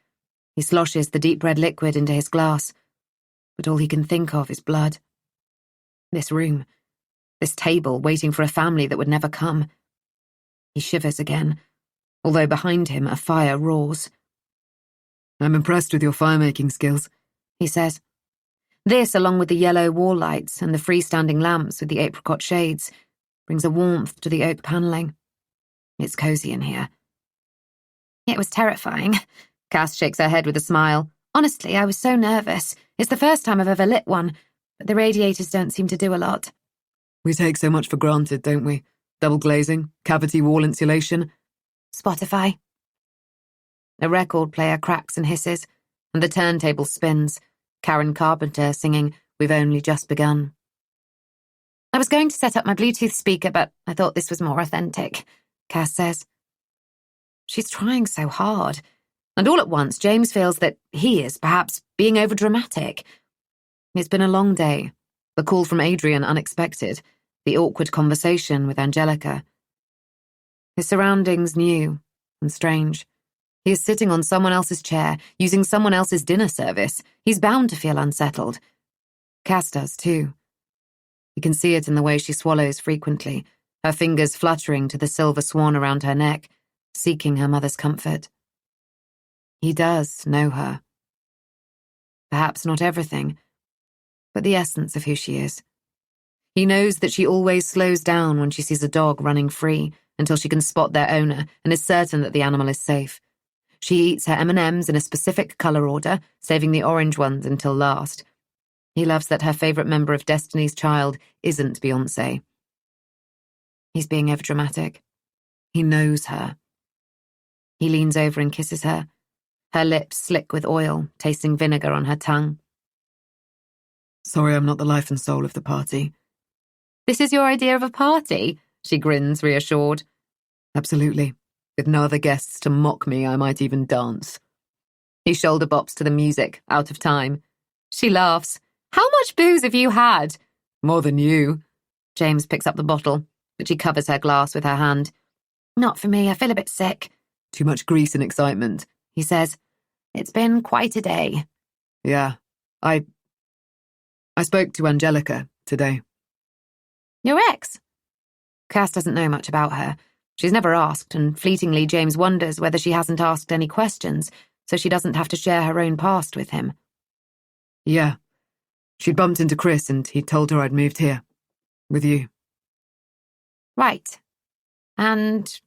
He sloshes the deep red liquid into his glass, but all he can think of is blood. This room, this table waiting for a family that would never come. He shivers again, although behind him a fire roars. I'm impressed with your fire-making skills, he says. This, along with the yellow wall lights and the freestanding lamps with the apricot shades, brings a warmth to the oak panelling. It's cozy in here. It was terrifying. Cass shakes her head with a smile. Honestly, I was so nervous. It's the first time I've ever lit one, but the radiators don't seem to do a lot. We take so much for granted, don't we? Double glazing, cavity wall insulation. Spotify. A record player cracks and hisses, and the turntable spins, Karen Carpenter singing We've Only Just Begun. I was going to set up my Bluetooth speaker, but I thought this was more authentic, Cass says. She's trying so hard, and all at once James feels that he is perhaps being overdramatic. It's been a long day, the call from Adrian unexpected, the awkward conversation with Angelica. His surroundings new and strange. He is sitting on someone else's chair, using someone else's dinner service. He's bound to feel unsettled. Cass does too. You can see it in the way she swallows frequently, her fingers fluttering to the silver swan around her neck, seeking her mother's comfort. He does know her. Perhaps not everything, but the essence of who she is. He knows that she always slows down when she sees a dog running free until she can spot their owner and is certain that the animal is safe. She eats her M&Ms in a specific colour order, saving the orange ones until last. He loves that her favourite member of Destiny's Child isn't Beyoncé. He's being overdramatic. He knows her. He leans over and kisses her, her lips slick with oil, tasting vinegar on her tongue. Sorry I'm not the life and soul of the party. This is your idea of a party? She grins, reassured. Absolutely. With no other guests to mock me, I might even dance. He shoulder bops to the music, out of time. She laughs. How much booze have you had? More than you. James picks up the bottle, but she covers her glass with her hand. Not for me, I feel a bit sick. Too much grease and excitement, he says. It's been quite a day. Yeah, I spoke to Angelica today. Your ex? Cass doesn't know much about her. She's never asked, and fleetingly James wonders whether she hasn't asked any questions, so she doesn't have to share her own past with him. Yeah. She'd bumped into Chris and he told her I'd moved here. With you. Right. And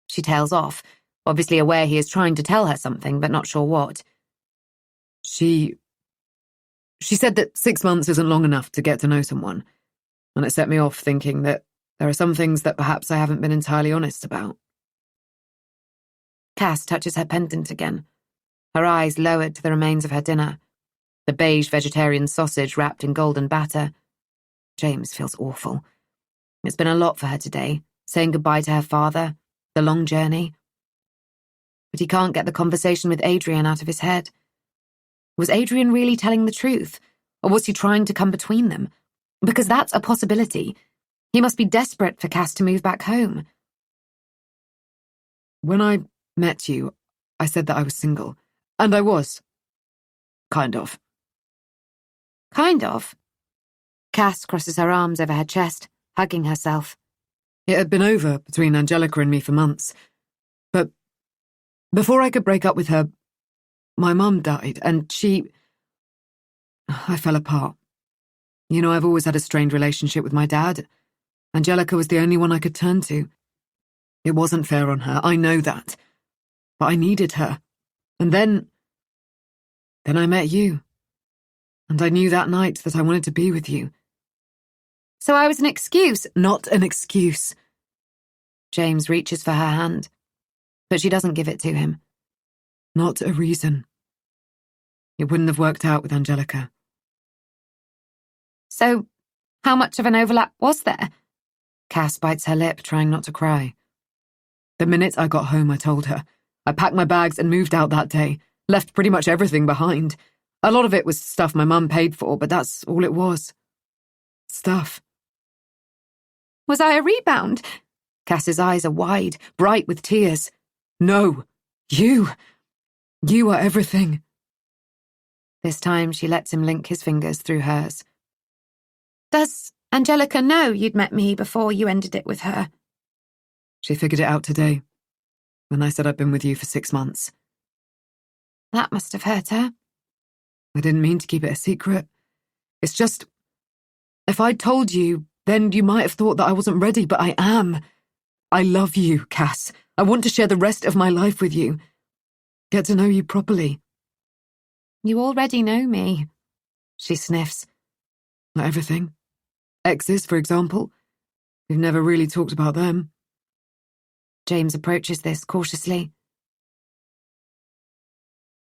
she tails off, obviously aware he is trying to tell her something, but not sure what. She said that 6 months isn't long enough to get to know someone, and it set me off thinking that there are some things that perhaps I haven't been entirely honest about. Cass touches her pendant again, her eyes lowered to the remains of her dinner, the beige vegetarian sausage wrapped in golden batter. James feels awful. It's been a lot for her today, saying goodbye to her father, the long journey. But he can't get the conversation with Adrian out of his head. Was Adrian really telling the truth, or was he trying to come between them? Because that's a possibility. He must be desperate for Cass to move back home. When I met you, I said that I was single. And I was. Kind of. Kind of? Cass crosses her arms over her chest, hugging herself. It had been over between Angelica and me for months. But before I could break up with her, my mum died, and I fell apart. You know, I've always had a strained relationship with my dad. Angelica was the only one I could turn to. It wasn't fair on her, I know that. But I needed her. And then I met you. And I knew that night that I wanted to be with you. So I was an excuse. Not an excuse. James reaches for her hand, but she doesn't give it to him. Not a reason. It wouldn't have worked out with Angelica. So, how much of an overlap was there? Cass bites her lip, trying not to cry. The minute I got home, I told her. I packed my bags and moved out that day. Left pretty much everything behind. A lot of it was stuff my mum paid for, but that's all it was. Stuff. Was I a rebound? Cass's eyes are wide, bright with tears. No. You. You are everything. This time she lets him link his fingers through hers. Does Angelica know you'd met me before you ended it with her? She figured it out today, when I said I'd been with you for 6 months. That must have hurt her. I didn't mean to keep it a secret. It's just, if I'd told you, then you might have thought that I wasn't ready, but I am. I love you, Cass. I want to share the rest of my life with you. Get to know you properly. You already know me. She sniffs. Not everything. Exes, for example. We've never really talked about them. James approaches this cautiously.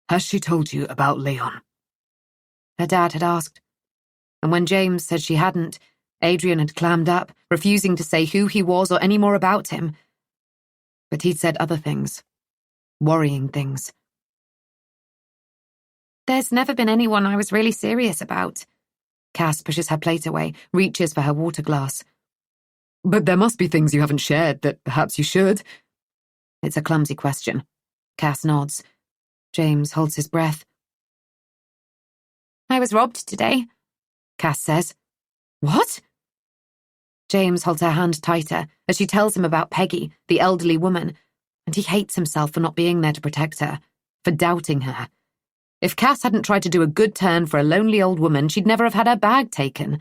Has she told you about Leon? Her dad had asked. And when James said she hadn't, Adrian had clammed up, refusing to say who he was or any more about him. But he'd said other things. Worrying things. There's never been anyone I was really serious about. Cass pushes her plate away, reaches for her water glass. But there must be things you haven't shared that perhaps you should. It's a clumsy question. Cass nods. James holds his breath. I was robbed today, Cass says. What? James holds her hand tighter as she tells him about Peggy, the elderly woman, and he hates himself for not being there to protect her, for doubting her. If Cass hadn't tried to do a good turn for a lonely old woman, she'd never have had her bag taken.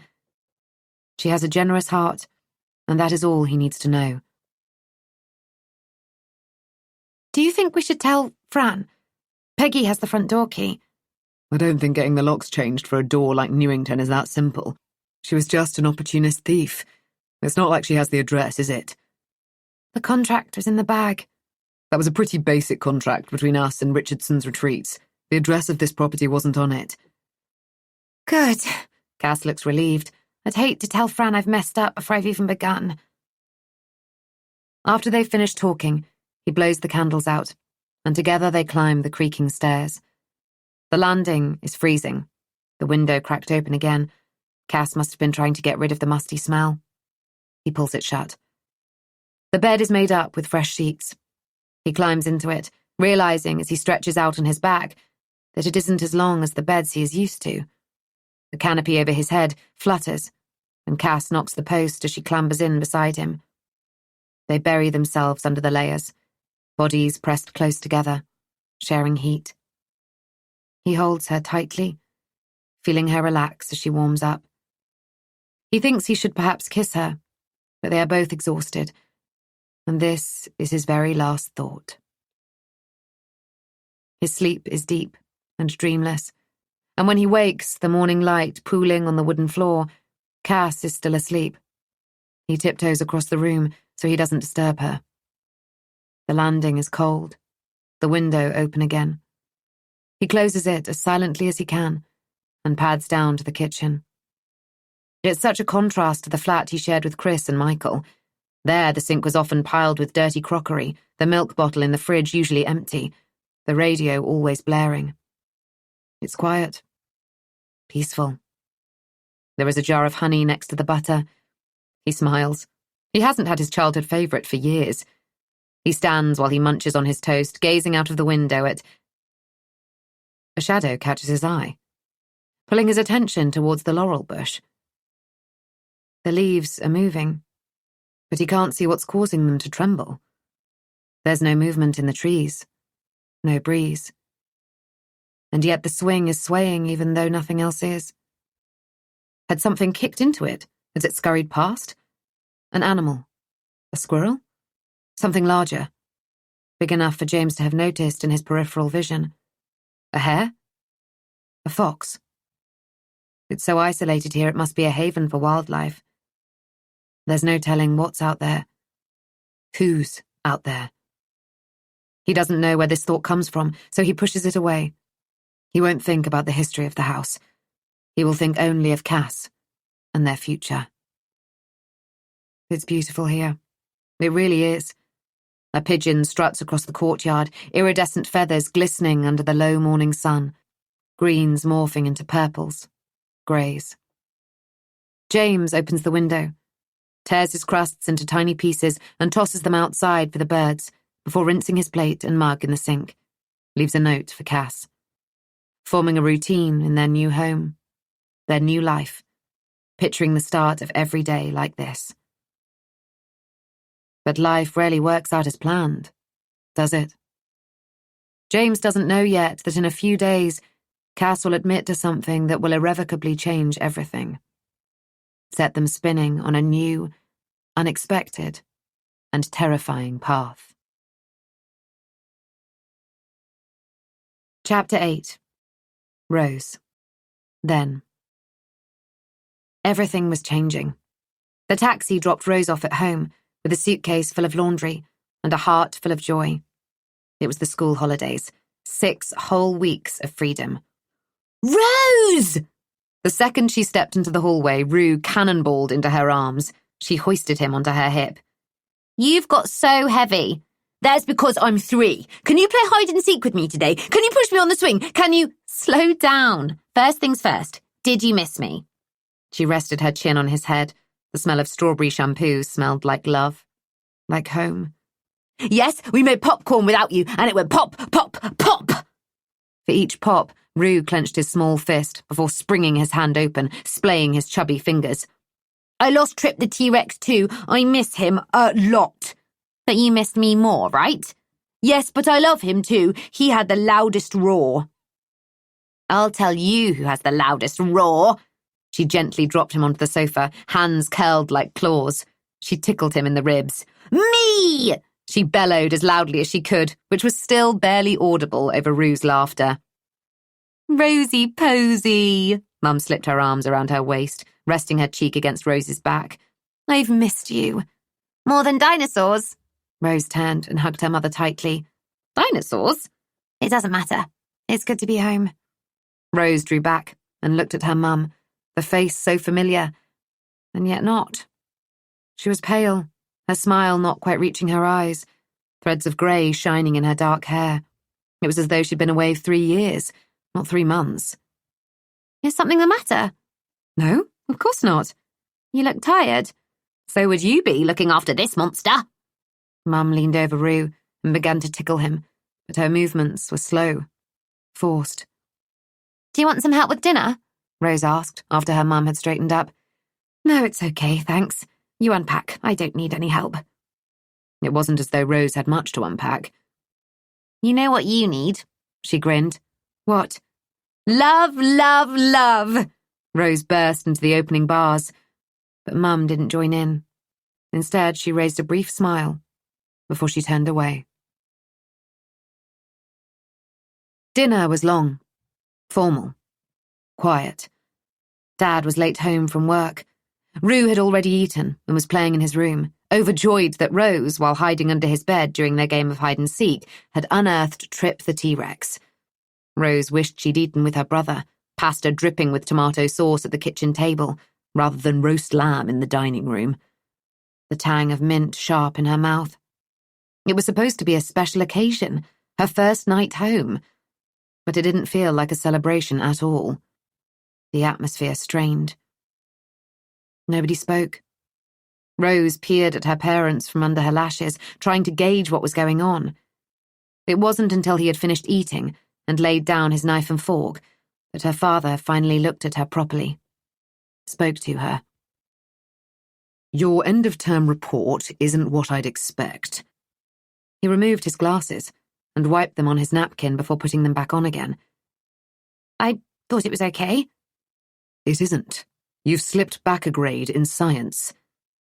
She has a generous heart, and that is all he needs to know. Do you think we should tell Fran? Peggy has the front door key. I don't think getting the locks changed for a door like Newington is that simple. She was just an opportunist thief. It's not like she has the address, is it? The contract was in the bag. That was a pretty basic contract between us and Richardson's Retreats. The address of this property wasn't on it. Good. Cass looks relieved. I'd hate to tell Fran I've messed up before I've even begun. After they've finished talking, he blows the candles out, and together they climb the creaking stairs. The landing is freezing. The window cracked open again. Cass must have been trying to get rid of the musty smell. He pulls it shut. The bed is made up with fresh sheets. He climbs into it, realizing as he stretches out on his back that it isn't as long as the beds he is used to. The canopy over his head flutters, and Cass knocks the post as she clambers in beside him. They bury themselves under the layers, bodies pressed close together, sharing heat. He holds her tightly, feeling her relax as she warms up. He thinks he should perhaps kiss her, but they are both exhausted, and this is his very last thought. His sleep is deep and dreamless, and when he wakes, the morning light pooling on the wooden floor, Cass is still asleep. He tiptoes across the room so he doesn't disturb her. The landing is cold, the window open again. He closes it as silently as he can and pads down to the kitchen. It's such a contrast to the flat he shared with Chris and Michael. There, the sink was often piled with dirty crockery, the milk bottle in the fridge usually empty, the radio always blaring. It's quiet. Peaceful. There is a jar of honey next to the butter. He smiles. He hasn't had his childhood favourite for years. He stands while he munches on his toast, gazing out of the window at... A shadow catches his eye, pulling his attention towards the laurel bush. The leaves are moving, but he can't see what's causing them to tremble. There's no movement in the trees, no breeze. And yet the swing is swaying even though nothing else is. Had something kicked into it as it scurried past? An animal? A squirrel? Something larger, big enough for James to have noticed in his peripheral vision. A hare? A fox? It's so isolated here it must be a haven for wildlife. There's no telling what's out there. Who's out there? He doesn't know where this thought comes from, so he pushes it away. He won't think about the history of the house. He will think only of Cass and their future. It's beautiful here. It really is. A pigeon struts across the courtyard, iridescent feathers glistening under the low morning sun, greens morphing into purples, greys. James opens the window, tears his crusts into tiny pieces and tosses them outside for the birds before rinsing his plate and mug in the sink, leaves a note for Cass. Forming a routine in their new home, their new life, picturing the start of every day like this. But life rarely works out as planned, does it? James doesn't know yet that in a few days, Cass will admit to something that will irrevocably change everything. Set them spinning on a new, unexpected, and terrifying path. Chapter 8. Rose. Then. Everything was changing. The taxi dropped Rose off at home, with a suitcase full of laundry and a heart full of joy. It was the school holidays, 6 whole weeks of freedom. Rose! The second she stepped into the hallway, Rue cannonballed into her arms. She hoisted him onto her hip. You've got so heavy. That's because I'm 3. Can you play hide and seek with me today? Can you push me on the swing? Can you... Slow down. First things first. Did you miss me? She rested her chin on his head. The smell of strawberry shampoo smelled like love. Like home. Yes, we made popcorn without you, and it went pop, pop, pop. For each pop, Rue clenched his small fist before springing his hand open, splaying his chubby fingers. I lost Trip the T-Rex too. I miss him a lot. But you missed me more, right? Yes, but I love him too. He had the loudest roar. I'll tell you who has the loudest roar. She gently dropped him onto the sofa, hands curled like claws. She tickled him in the ribs. Me! She bellowed as loudly as she could, which was still barely audible over Rue's laughter. Rosie Posy. Mum slipped her arms around her waist, resting her cheek against Rose's back. I've missed you. More than dinosaurs. Rose turned and hugged her mother tightly. Dinosaurs? It doesn't matter. It's good to be home. Rose drew back and looked at her mum, the face so familiar, and yet not. She was pale, her smile not quite reaching her eyes, threads of grey shining in her dark hair. It was as though she'd been away 3 years, not 3 months. Is something the matter? No, of course not. You look tired. So would you be looking after this monster? Mum leaned over Rue and began to tickle him, but her movements were slow, forced. Do you want some help with dinner? Rose asked after her mum had straightened up. No, it's okay, thanks. You unpack. I don't need any help. It wasn't as though Rose had much to unpack. You know what you need? She grinned. What? Love, love, love! Rose burst into the opening bars, but Mum didn't join in. Instead, she raised a brief smile before she turned away. Dinner was long, formal, quiet. Dad was late home from work. Rue had already eaten and was playing in his room, overjoyed that Rose, while hiding under his bed during their game of hide-and-seek, had unearthed Trip the T-Rex. Rose wished she'd eaten with her brother, pasta dripping with tomato sauce at the kitchen table, rather than roast lamb in the dining room. The tang of mint sharp in her mouth. It was supposed to be a special occasion, her first night home, but it didn't feel like a celebration at all. The atmosphere strained. Nobody spoke. Rose peered at her parents from under her lashes, trying to gauge what was going on. It wasn't until he had finished eating and laid down his knife and fork that her father finally looked at her properly, spoke to her. Your end-of-term report isn't what I'd expect. He removed his glasses and wiped them on his napkin before putting them back on again. I thought it was okay. It isn't. You've slipped back a grade in science.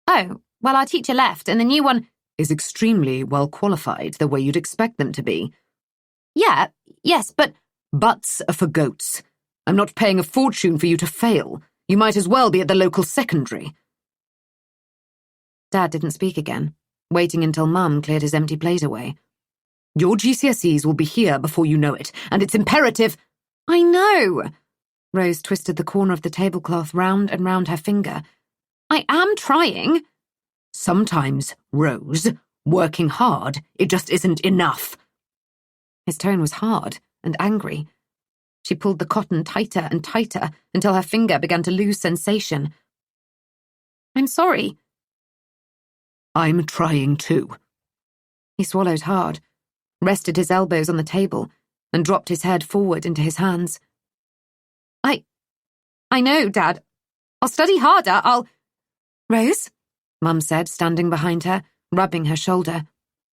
Oh, well, our teacher left, and the new one is extremely well qualified, the way you'd expect them to be. Yeah, yes, but... Buts are for goats. I'm not paying a fortune for you to fail. You might as well be at the local secondary. Dad didn't speak again, waiting until Mum cleared his empty plate away. Your GCSEs will be here before you know it, and it's imperative— I know! Rose twisted the corner of the tablecloth round and round her finger. I am trying. Sometimes, Rose, working hard, it just isn't enough. His tone was hard and angry. She pulled the cotton tighter and tighter until her finger began to lose sensation. I'm sorry. I'm trying too. He swallowed hard, rested his elbows on the table, and dropped his head forward into his hands. I know, Dad. I'll study harder, Rose, Mum said, standing behind her, rubbing her shoulder.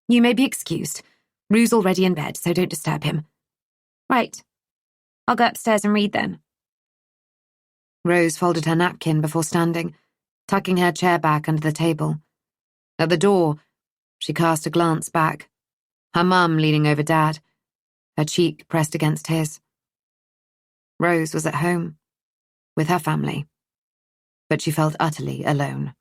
You may be excused. Rue's already in bed, so don't disturb him. Right. I'll go upstairs and read then. Rose folded her napkin before standing, tucking her chair back under the table. At the door, she cast a glance back, her mum leaning over Dad, her cheek pressed against his. Rose was at home, with her family, but she felt utterly alone.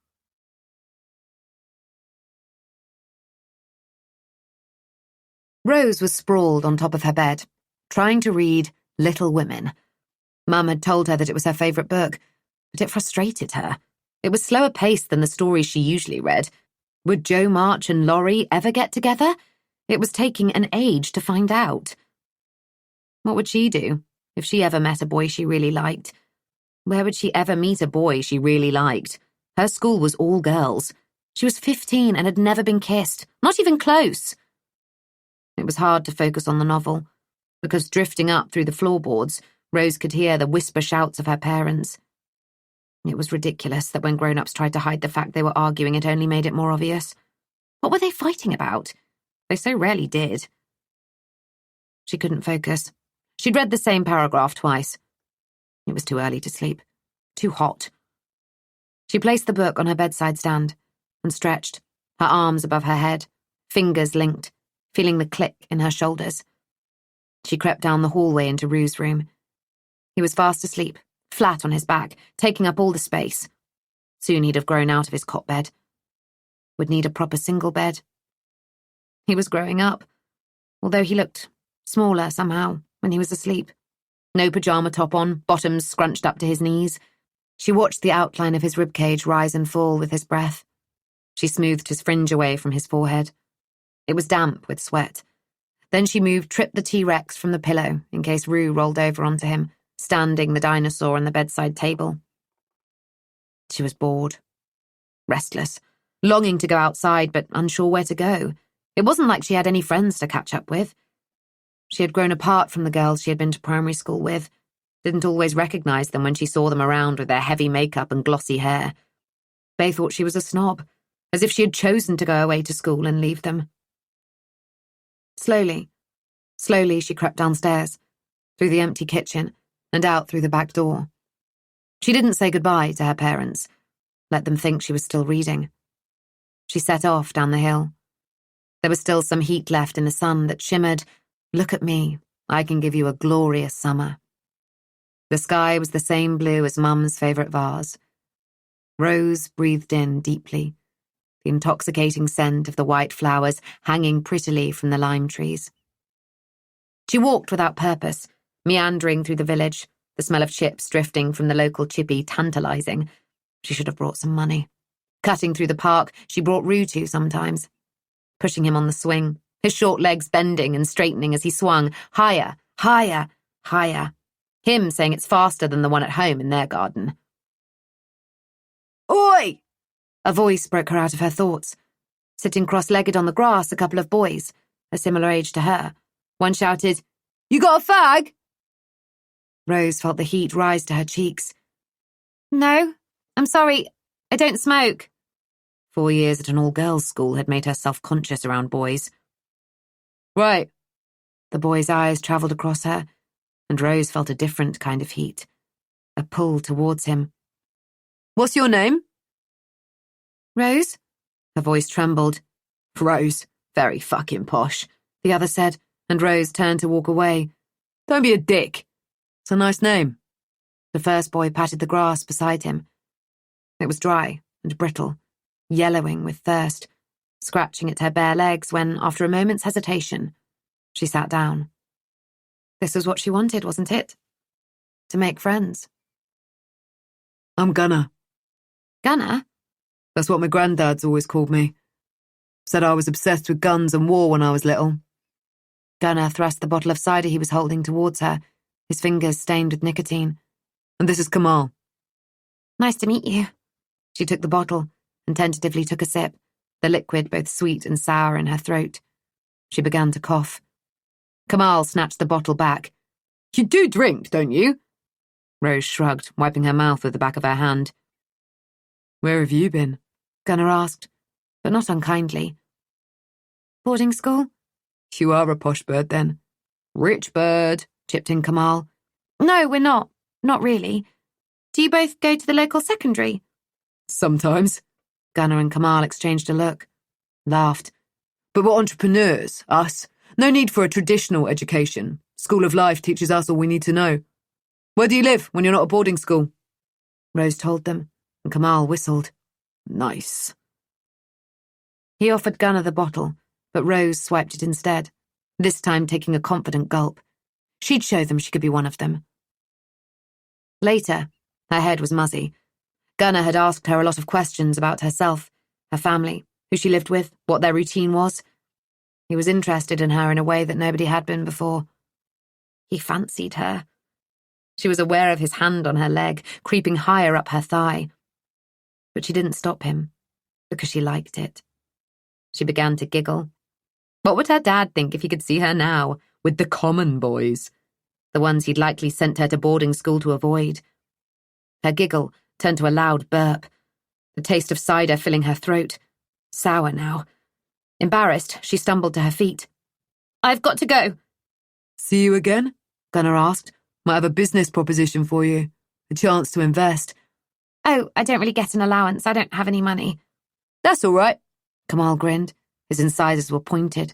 Rose was sprawled on top of her bed, trying to read Little Women. Mum had told her that it was her favourite book, but it frustrated her. It was slower paced than the stories she usually read. Would Jo March and Laurie ever get together? It was taking an age to find out. What would she do if she ever met a boy she really liked? Where would she ever meet a boy she really liked? Her school was all girls. She was 15 and had never been kissed, not even close. It was hard to focus on the novel, because drifting up through the floorboards, Rose could hear the whisper shouts of her parents. It was ridiculous that when grown-ups tried to hide the fact they were arguing, it only made it more obvious. What were they fighting about? They so rarely did. She couldn't focus. She'd read the same paragraph twice. It was too early to sleep. Too hot. She placed the book on her bedside stand and stretched, her arms above her head, fingers linked, feeling the click in her shoulders. She crept down the hallway into Rue's room. He was fast asleep, flat on his back, taking up all the space. Soon he'd have grown out of his cot bed. Would need a proper single bed. He was growing up, although he looked smaller somehow when he was asleep. No pyjama top on, bottoms scrunched up to his knees. She watched the outline of his ribcage rise and fall with his breath. She smoothed his fringe away from his forehead. It was damp with sweat. Then she tripped the T-Rex from the pillow in case Rue rolled over onto him, standing the dinosaur on the bedside table. She was bored, restless, longing to go outside but unsure where to go. It wasn't like she had any friends to catch up with. She had grown apart from the girls she had been to primary school with, didn't always recognise them when she saw them around with their heavy makeup and glossy hair. They thought she was a snob, as if she had chosen to go away to school and leave them. Slowly she crept downstairs, through the empty kitchen, and out through the back door. She didn't say goodbye to her parents, let them think she was still reading. She set off down the hill. There was still some heat left in the sun that shimmered. Look at me, I can give you a glorious summer. The sky was the same blue as Mum's favourite vase. Rose breathed in deeply, the intoxicating scent of the white flowers hanging prettily from the lime trees. She walked without purpose, meandering through the village, the smell of chips drifting from the local chippy tantalising. She should have brought some money. Cutting through the park, she brought Rue to sometimes, pushing him on the swing, his short legs bending and straightening as he swung, higher, higher, higher. Him saying it's faster than the one at home in their garden. Oi! A voice broke her out of her thoughts. Sitting cross-legged on the grass, a couple of boys, a similar age to her. One shouted, "You got a fag?" Rose felt the heat rise to her cheeks. "No, I'm sorry, I don't smoke." 4 years at an all-girls school had made her self-conscious around boys. "Right." The boy's eyes travelled across her, and Rose felt a different kind of heat, a pull towards him. "What's your name?" "Rose?" Her voice trembled. "Rose, very fucking posh," the other said, and Rose turned to walk away. "Don't be a dick. It's a nice name." The first boy patted the grass beside him. It was dry and brittle, yellowing with thirst, scratching at her bare legs when, after a moment's hesitation, she sat down. This was what she wanted, wasn't it? To make friends. I'm Gunnar. Gunnar? That's what my granddad's always called me. Said I was obsessed with guns and war when I was little. Gunnar thrust the bottle of cider he was holding towards her, his fingers stained with nicotine. And this is Kamal. Nice to meet you. She took the bottle and tentatively took a sip, the liquid both sweet and sour in her throat. She began to cough. Kamal snatched the bottle back. You do drink, don't you? Rose shrugged, wiping her mouth with the back of her hand. Where have you been? Gunnar asked, but not unkindly. Boarding school? You are a posh bird, then. Rich bird, chipped in Kamal. No, we're not. Not really. Do you both go to the local secondary? Sometimes. Gunnar and Kamal exchanged a look. Laughed. But we're entrepreneurs, us. No need for a traditional education. School of Life teaches us all we need to know. Where do you live when you're not at boarding school? Rose told them, and Kamal whistled. Nice. He offered Gunnar the bottle, but Rose swiped it instead, this time taking a confident gulp. She'd show them she could be one of them. Later, her head was muzzy. Gunnar had asked her a lot of questions about herself, her family, who she lived with, what their routine was. He was interested in her in a way that nobody had been before. He fancied her. She was aware of his hand on her leg, creeping higher up her thigh. But she didn't stop him, because she liked it. She began to giggle. What would her dad think if he could see her now, with the common boys? The ones he'd likely sent her to boarding school to avoid. Her giggle turned to a loud burp, the taste of cider filling her throat. Sour now. Embarrassed, she stumbled to her feet. I've got to go. See you again? Gunnar asked. Might have a business proposition for you. A chance to invest. Oh, I don't really get an allowance. I don't have any money. That's all right. Kamal grinned. His incisors were pointed.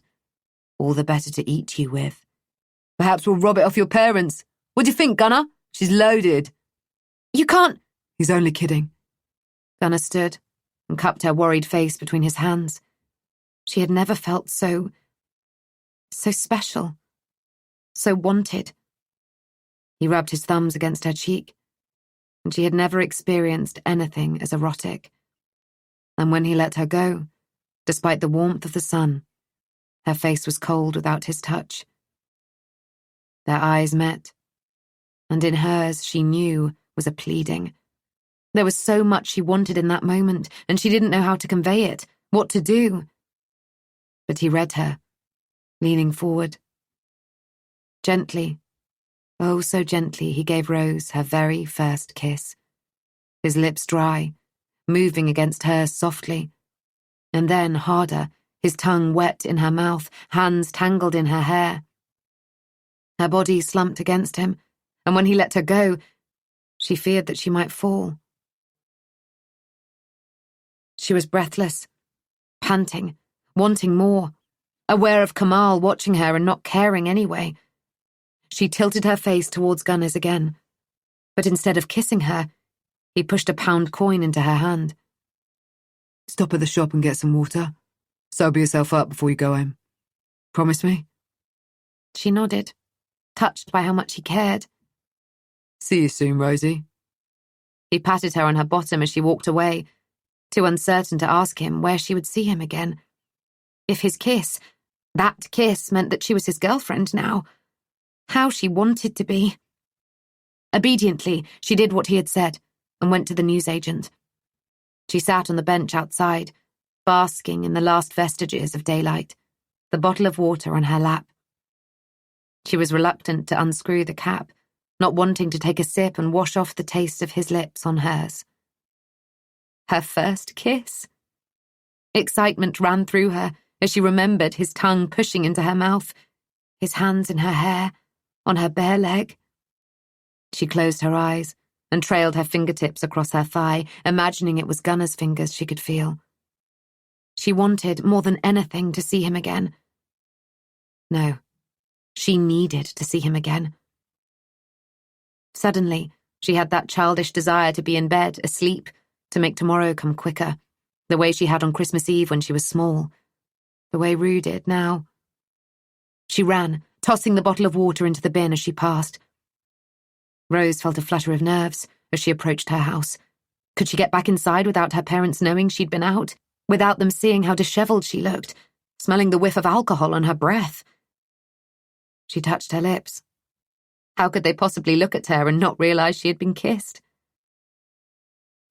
All the better to eat you with. Perhaps we'll rob it off your parents. What do you think, Gunnar? She's loaded. You can't. He's only kidding. Gunnar stood and cupped her worried face between his hands. She had never felt so special, so wanted. He rubbed his thumbs against her cheek, and she had never experienced anything as erotic. And when he let her go, despite the warmth of the sun, her face was cold without his touch. Their eyes met, and in hers she knew was a pleading. There was so much she wanted in that moment, and she didn't know how to convey it, what to do. But he read her, leaning forward. Gently, oh so gently, he gave Rose her very first kiss. His lips dry, moving against hers softly. And then, harder, his tongue wet in her mouth, hands tangled in her hair. Her body slumped against him, and when he let her go, she feared that she might fall. She was breathless, panting, wanting more, aware of Kamal watching her and not caring anyway. She tilted her face towards Gunnar's again, but instead of kissing her, he pushed a pound coin into her hand. Stop at the shop and get some water. Sober yourself up before you go home. Promise me? She nodded, touched by how much he cared. See you soon, Rosie. He patted her on her bottom as she walked away, too uncertain to ask him where she would see him again. If his kiss, that kiss, meant that she was his girlfriend now, how she wanted to be. Obediently, she did what he had said and went to the newsagent. She sat on the bench outside, basking in the last vestiges of daylight, the bottle of water on her lap. She was reluctant to unscrew the cap, not wanting to take a sip and wash off the taste of his lips on hers. Her first kiss. Excitement ran through her as she remembered his tongue pushing into her mouth, his hands in her hair, on her bare leg. She closed her eyes and trailed her fingertips across her thigh, imagining it was Gunnar's fingers she could feel. She wanted, more than anything, to see him again. No, she needed to see him again. Suddenly, she had that childish desire to be in bed, asleep, to make tomorrow come quicker, the way she had on Christmas Eve when she was small, the way Rue did now. She ran, tossing the bottle of water into the bin as she passed. Rose felt a flutter of nerves as she approached her house. Could she get back inside without her parents knowing she'd been out? Without them seeing how dishevelled she looked, smelling the whiff of alcohol on her breath? She touched her lips. How could they possibly look at her and not realise she had been kissed?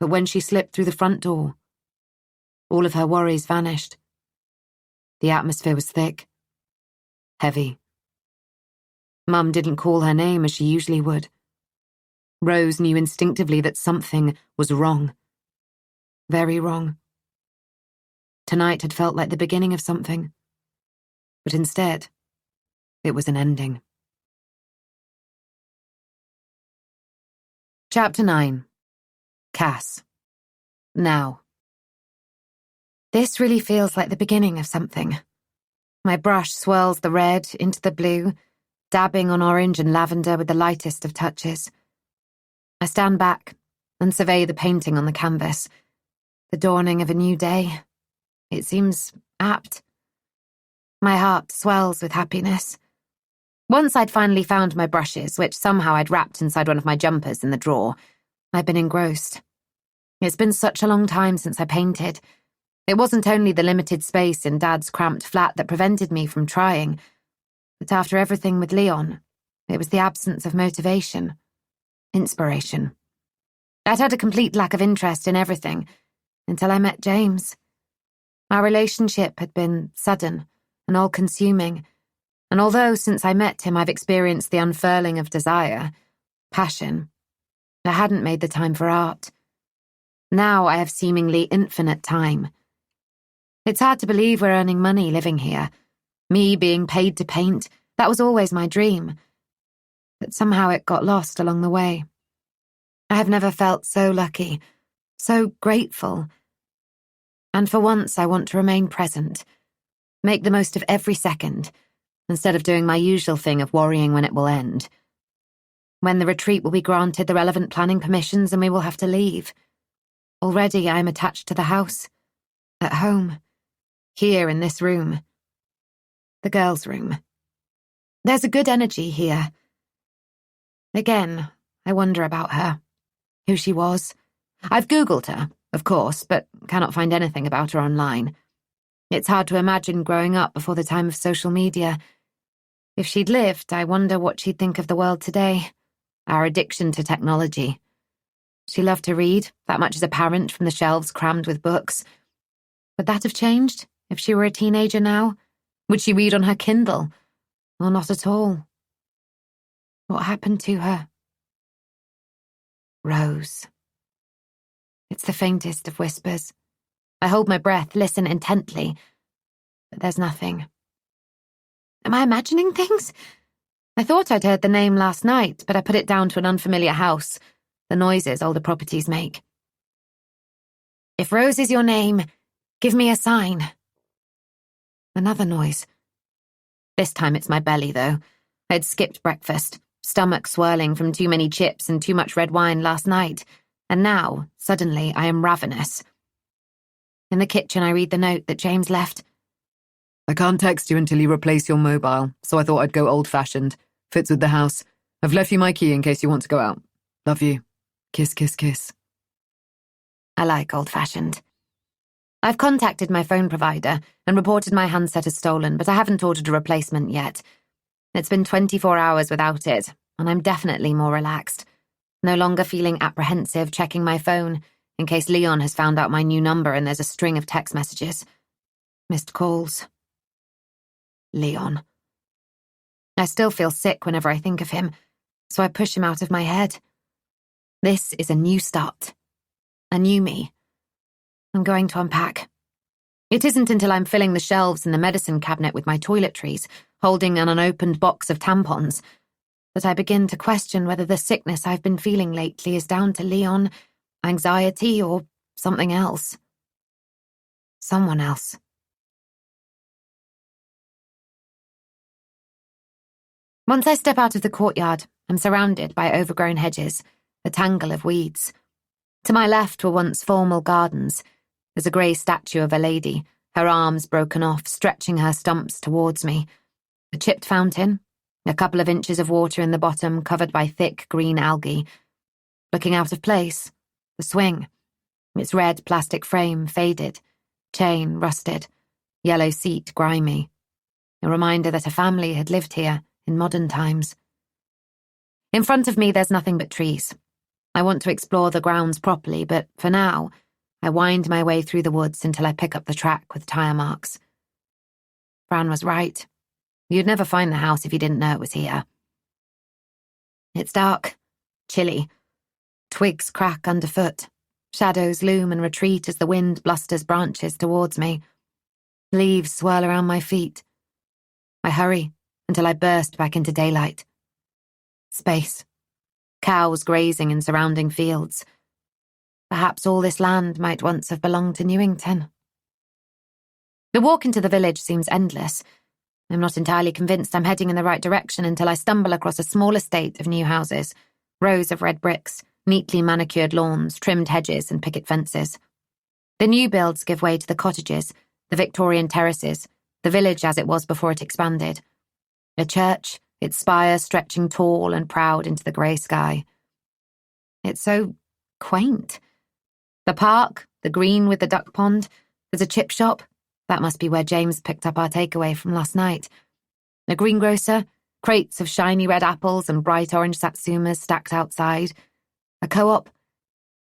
But when she slipped through the front door, all of her worries vanished. The atmosphere was thick, heavy. Mum didn't call her name as she usually would. Rose knew instinctively that something was wrong. Very wrong. Tonight had felt like the beginning of something. But instead, it was an ending. Chapter 9. Cass. Now. This really feels like the beginning of something. My brush swirls the red into the blue, dabbing on orange and lavender with the lightest of touches. I stand back and survey the painting on the canvas. The dawning of a new day. It seems apt. My heart swells with happiness. Once I'd finally found my brushes, which somehow I'd wrapped inside one of my jumpers in the drawer, I'd been engrossed. It's been such a long time since I painted. It wasn't only the limited space in Dad's cramped flat that prevented me from trying, but after everything with Leon, it was the absence of motivation. Inspiration. I'd had a complete lack of interest in everything until I met James. Our relationship had been sudden and all-consuming, and although since I met him I've experienced the unfurling of desire, passion, I hadn't made the time for art. Now I have seemingly infinite time. It's hard to believe we're earning money living here. Me being paid to paint, that was always my dream. But somehow it got lost along the way. I have never felt so lucky, so grateful. And for once I want to remain present, make the most of every second, instead of doing my usual thing of worrying when it will end. When the retreat will be granted the relevant planning permissions and we will have to leave. Already I am attached to the house. At home. Here in this room. The girls' room. There's a good energy here. Again, I wonder about her. Who she was. I've Googled her, of course, but cannot find anything about her online. It's hard to imagine growing up before the time of social media. If she'd lived, I wonder what she'd think of the world today. Our addiction to technology. She loved to read, that much is apparent from the shelves crammed with books. Would that have changed if she were a teenager now? Would she read on her Kindle? Or not at all? What happened to her? Rose. It's the faintest of whispers. I hold my breath, listen intently, but there's nothing. Am I imagining things? I thought I'd heard the name last night, but I put it down to an unfamiliar house, the noises older properties make. If Rose is your name, give me a sign. Another noise. This time it's my belly, though. I'd skipped breakfast, stomach swirling from too many chips and too much red wine last night, and now, suddenly, I am ravenous. In the kitchen I read the note that James left. I can't text you until you replace your mobile, so I thought I'd go old-fashioned. Fits with the house. I've left you my key in case you want to go out. Love you. Kiss, kiss, kiss. I like old-fashioned. I've contacted my phone provider and reported my handset as stolen, but I haven't ordered a replacement yet. It's been 24 hours without it, and I'm definitely more relaxed. No longer feeling apprehensive checking my phone in case Leon has found out my new number and there's a string of text messages. Missed calls. Leon. I still feel sick whenever I think of him, so I push him out of my head. This is a new start. A new me. I'm going to unpack. It isn't until I'm filling the shelves in the medicine cabinet with my toiletries, holding an unopened box of tampons, that I begin to question whether the sickness I've been feeling lately is down to Leon, anxiety, or something else. Someone else. Once I step out of the courtyard, I'm surrounded by overgrown hedges, a tangle of weeds. To my left were once formal gardens. There's a grey statue of a lady, her arms broken off, stretching her stumps towards me. A chipped fountain, a couple of inches of water in the bottom covered by thick green algae. Looking out of place, the swing. Its red plastic frame faded, chain rusted, yellow seat grimy. A reminder that a family had lived here in modern times. In front of me there's nothing but trees. I want to explore the grounds properly, but for now, I wind my way through the woods until I pick up the track with tyre marks. Fran was right. You'd never find the house if you didn't know it was here. It's dark, chilly. Twigs crack underfoot. Shadows loom and retreat as the wind blusters branches towards me. Leaves swirl around my feet. I hurry until I burst back into daylight. Space. Cows grazing in surrounding fields. Perhaps all this land might once have belonged to Newington. The walk into the village seems endless. I'm not entirely convinced I'm heading in the right direction until I stumble across a small estate of new houses, rows of red bricks, neatly manicured lawns, trimmed hedges and picket fences. The new builds give way to the cottages, the Victorian terraces, the village as it was before it expanded. A church, its spire stretching tall and proud into the grey sky. It's so quaint. The park, the green with the duck pond, there's a chip shop. That must be where James picked up our takeaway from last night. A greengrocer, crates of shiny red apples and bright orange satsumas stacked outside. A co-op,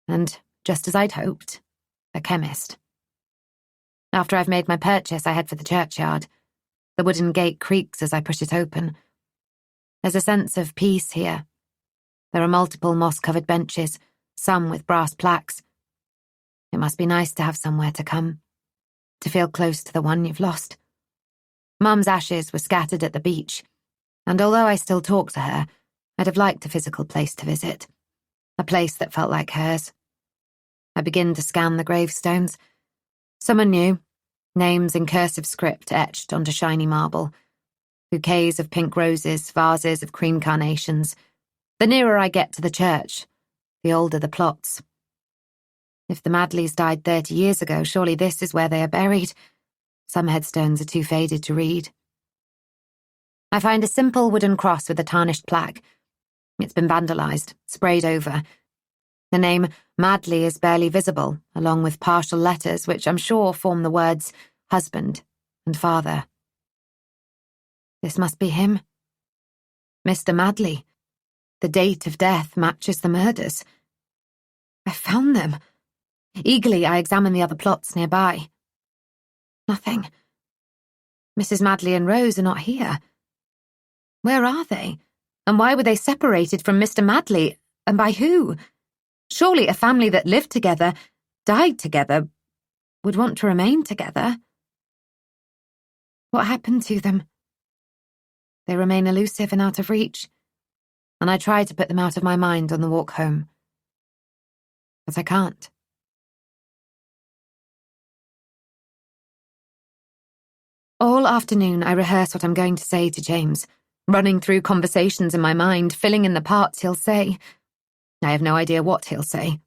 and, just as I'd hoped, a chemist. After I've made my purchase, I head for the churchyard. The wooden gate creaks as I push it open. There's a sense of peace here. There are multiple moss-covered benches, some with brass plaques. It must be nice to have somewhere to come, to feel close to the one you've lost. Mum's ashes were scattered at the beach, and although I still talk to her, I'd have liked a physical place to visit. A place that felt like hers. I begin to scan the gravestones. Some are new, names in cursive script etched onto shiny marble. Bouquets of pink roses, vases of cream carnations. The nearer I get to the church, the older the plots. If the Madleys died 30 years ago, surely this is where they are buried. Some headstones are too faded to read. I find a simple wooden cross with a tarnished plaque. It's been vandalised, sprayed over. The name Madley is barely visible, along with partial letters which I'm sure form the words husband and father. This must be him. Mr. Madley. The date of death matches the murders. I found them. Eagerly, I examine the other plots nearby. Nothing. Mrs. Madley and Rose are not here. Where are they? And why were they separated from Mr. Madley? And by who? Surely a family that lived together, died together, would want to remain together. What happened to them? They remain elusive and out of reach, and I try to put them out of my mind on the walk home. But I can't. All afternoon I rehearse what I'm going to say to James, running through conversations in my mind, filling in the parts he'll say. I have no idea what he'll say.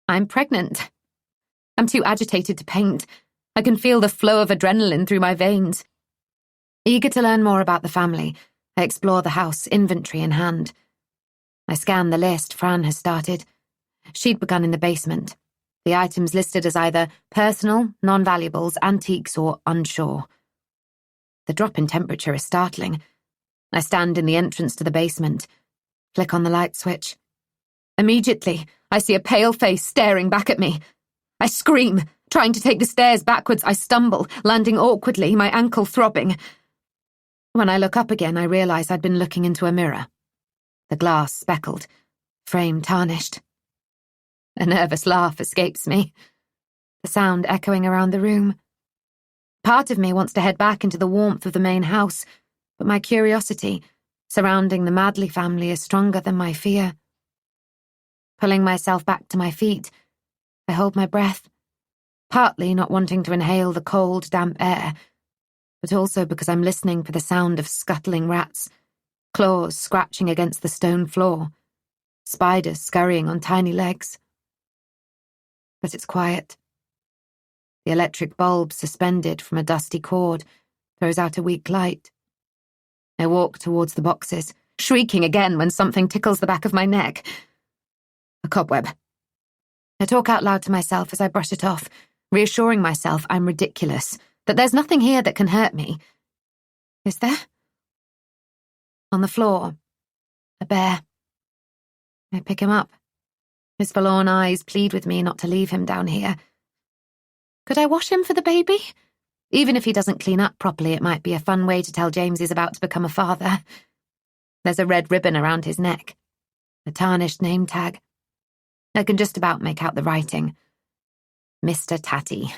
I'm pregnant. I'm too agitated to paint. I can feel the flow of adrenaline through my veins. Eager to learn more about the family, I explore the house, inventory in hand. I scan the list Fran has started. She'd begun in the basement. The items listed as either personal, non-valuables, antiques, or unsure. The drop in temperature is startling. I stand in the entrance to the basement, flick on the light switch. Immediately, I see a pale face staring back at me. I scream. Trying to take the stairs backwards, I stumble, landing awkwardly, my ankle throbbing. When I look up again, I realise I'd been looking into a mirror. The glass speckled, frame tarnished. A nervous laugh escapes me, the sound echoing around the room. Part of me wants to head back into the warmth of the main house, but my curiosity surrounding the Madley family is stronger than my fear. Pulling myself back to my feet, I hold my breath, partly not wanting to inhale the cold, damp air, but also because I'm listening for the sound of scuttling rats, claws scratching against the stone floor, spiders scurrying on tiny legs. But it's quiet. The electric bulb, suspended from a dusty cord, throws out a weak light. I walk towards the boxes, shrieking again when something tickles the back of my neck. A cobweb. I talk out loud to myself as I brush it off, reassuring myself I'm ridiculous, that there's nothing here that can hurt me. Is there? On the floor, a bear. I pick him up. His forlorn eyes plead with me not to leave him down here. Could I wash him for the baby? Even if he doesn't clean up properly, it might be a fun way to tell James he's about to become a father. There's a red ribbon around his neck. A tarnished name tag. I can just about make out the writing. Mr. Tatty.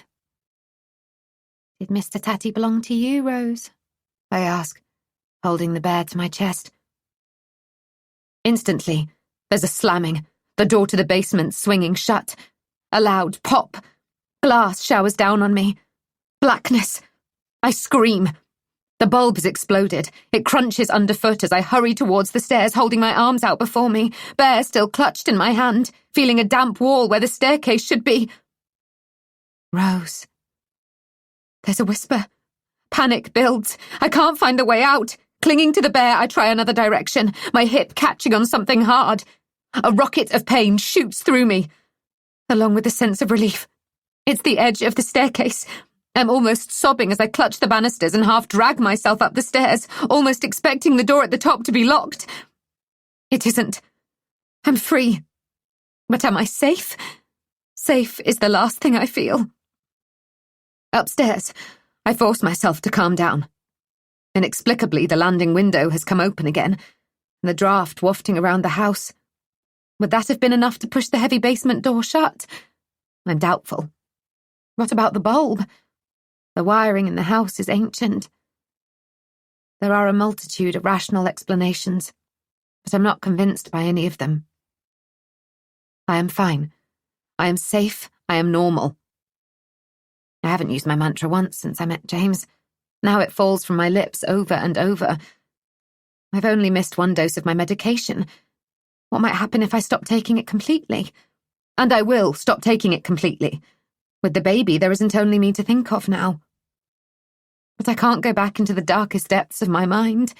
Did Mr. Tatty belong to you, Rose? I ask, holding the bear to my chest. Instantly, there's a slamming, the door to the basement swinging shut. A loud pop. Glass showers down on me. Blackness. I scream. The bulb has exploded. It crunches underfoot as I hurry towards the stairs, holding my arms out before me, bear still clutched in my hand, feeling a damp wall where the staircase should be. Rose. There's a whisper. Panic builds. I can't find a way out. Clinging to the bear, I try another direction, my hip catching on something hard. A rocket of pain shoots through me, along with a sense of relief. It's the edge of the staircase. I'm almost sobbing as I clutch the banisters and half drag myself up the stairs, almost expecting the door at the top to be locked. It isn't. I'm free. But am I safe? Safe is the last thing I feel. Upstairs, I force myself to calm down. Inexplicably, the landing window has come open again, and the draft wafting around the house. Would that have been enough to push the heavy basement door shut? I'm doubtful. What about the bulb? The wiring in the house is ancient. There are a multitude of rational explanations, but I'm not convinced by any of them. I am fine. I am safe. I am normal. I haven't used my mantra once since I met James. Now it falls from my lips over and over. I've only missed one dose of my medication. What might happen if I stop taking it completely? And I will stop taking it completely. With the baby, there isn't only me to think of now. But I can't go back into the darkest depths of my mind.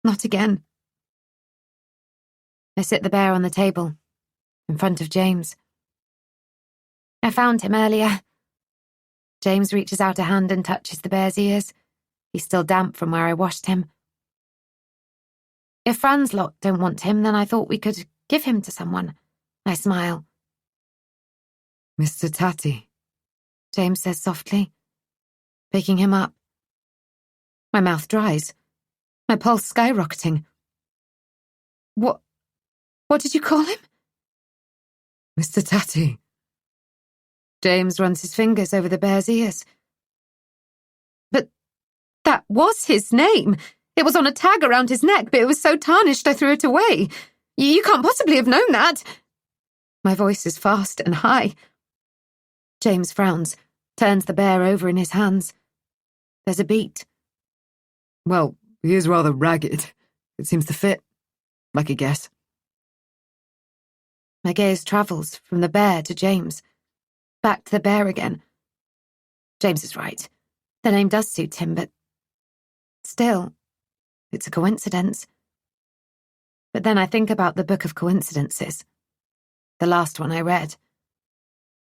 Not again. I sit the bear on the table, in front of James. I found him earlier. James reaches out a hand and touches the bear's ears. He's still damp from where I washed him. If Fran's lot don't want him, then I thought we could give him to someone. I smile. Mr. Tatty, James says softly, picking him up. My mouth dries, my pulse skyrocketing. What did you call him? Mr. Tatty. James runs his fingers over the bear's ears. But that was his name. It was on a tag around his neck, but it was so tarnished I threw it away. You can't possibly have known that. My voice is fast and high. James frowns, turns the bear over in his hands. There's a beat. Well, he is rather ragged. It seems to fit, like a guess. My gaze travels from the bear to James, back to the bear again. James is right. The name does suit him, but still, it's a coincidence. But then I think about the Book of Coincidences, the last one I read.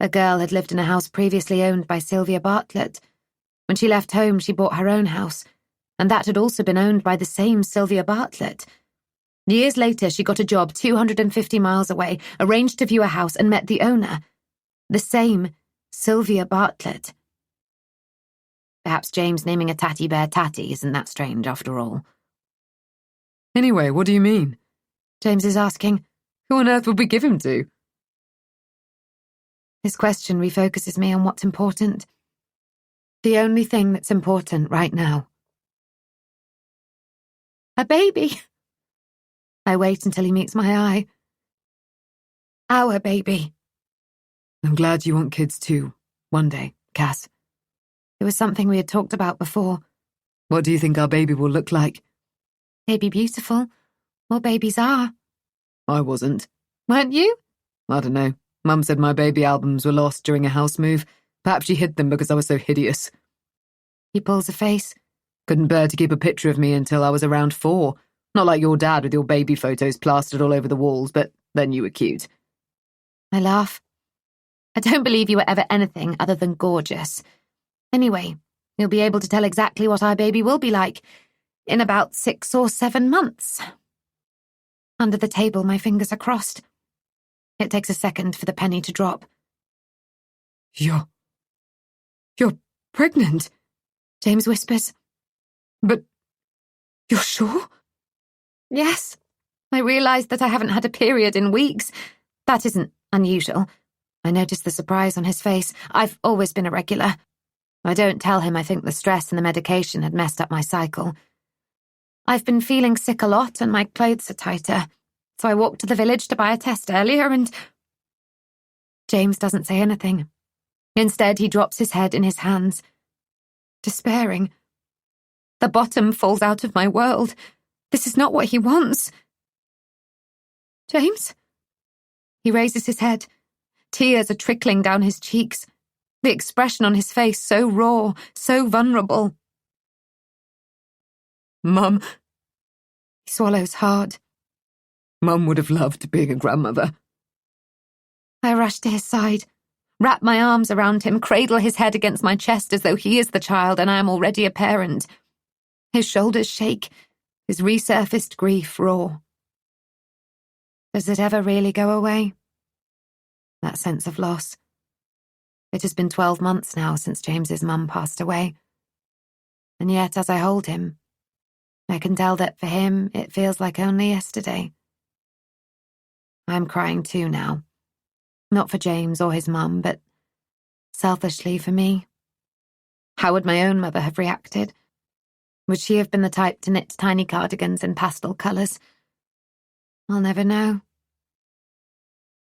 A girl had lived in a house previously owned by Sylvia Bartlett. When she left home, she bought her own house, and that had also been owned by the same Sylvia Bartlett. Years later, she got a job 250 miles away, arranged to view a house, and met the owner. The same Sylvia Bartlett. Perhaps James naming a tatty bear Tatty isn't that strange after all. Anyway, what do you mean? James is asking. Who on earth would we give him to? His question refocuses me on what's important. The only thing that's important right now. A baby. I wait until he meets my eye. Our baby. I'm glad you want kids too, one day, Cass. It was something we had talked about before. What do you think our baby will look like? Maybe beautiful. All babies are. I wasn't. Weren't you? I don't know. Mum said my baby albums were lost during a house move. Perhaps she hid them because I was so hideous. He pulls a face. Couldn't bear to keep a picture of me until I was around 4. Not like your dad with your baby photos plastered all over the walls, but then you were cute. I laugh. I don't believe you were ever anything other than gorgeous. Anyway, you'll be able to tell exactly what our baby will be like in about 6 or 7 months. Under the table, my fingers are crossed. It takes a second for the penny to drop. You're pregnant, James whispers. but you're sure? Yes. I realised that I haven't had a period in weeks. That isn't unusual. I noticed the surprise on his face. I've always been irregular. I don't tell him I think the stress and the medication had messed up my cycle. I've been feeling sick a lot and my clothes are tighter, so I walked to the village to buy a test earlier and... James doesn't say anything. Instead, he drops his head in his hands. Despairing. The bottom falls out of my world. This is not what he wants. James? He raises his head. Tears are trickling down his cheeks. The expression on his face so raw, so vulnerable. Mum. He swallows hard. Mum would have loved being a grandmother. I rush to his side, wrap my arms around him, cradle his head against my chest as though he is the child and I am already a parent. His shoulders shake, his resurfaced grief raw. Does it ever really go away? That sense of loss. It has been 12 months now since James's mum passed away. And yet, as I hold him, I can tell that for him, it feels like only yesterday. I'm crying too now. Not for James or his mum, but selfishly for me. How would my own mother have reacted? Would she have been the type to knit tiny cardigans in pastel colours? I'll never know.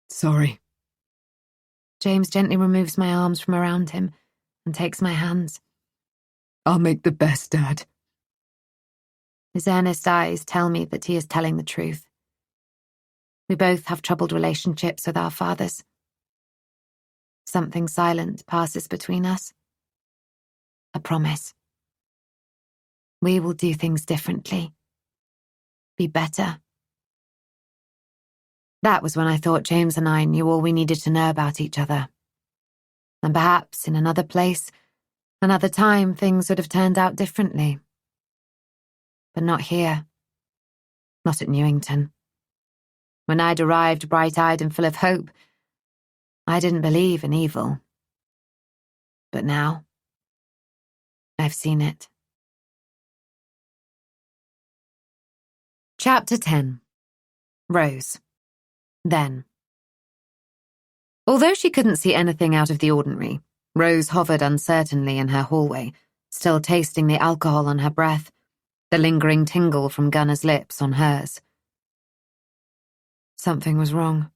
Sorry. James gently removes my arms from around him and takes my hands. I'll make the best dad. His earnest eyes tell me that he is telling the truth. We both have troubled relationships with our fathers. Something silent passes between us. A promise. We will do things differently. Be better. That was when I thought James and I knew all we needed to know about each other. And perhaps in another place, another time, things would have turned out differently. But not here. Not at Newington. When I'd arrived bright-eyed and full of hope, I didn't believe in evil. But now, I've seen it. Chapter 10. Rose. Then. Although she couldn't see anything out of the ordinary, Rose hovered uncertainly in her hallway, still tasting the alcohol on her breath, the lingering tingle from Gunner's lips on hers. Something was wrong.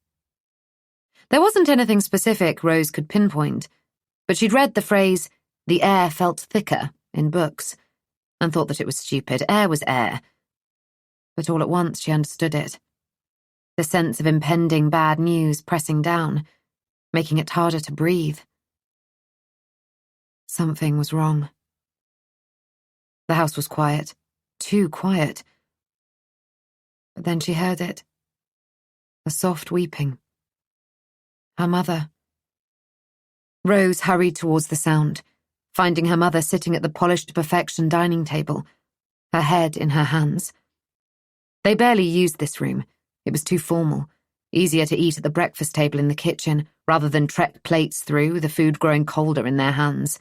There wasn't anything specific Rose could pinpoint, but she'd read the phrase, "the air felt thicker," in books, and thought that it was stupid. Air was air. But all at once she understood it. The sense of impending bad news pressing down, making it harder to breathe. Something was wrong. The house was quiet. Too quiet. But then she heard it. A soft weeping. Her mother. Rose hurried towards the sound, finding her mother sitting at the polished perfection dining table, her head in her hands. They barely used this room. It was too formal. Easier to eat at the breakfast table in the kitchen, rather than trek plates through, the food growing colder in their hands.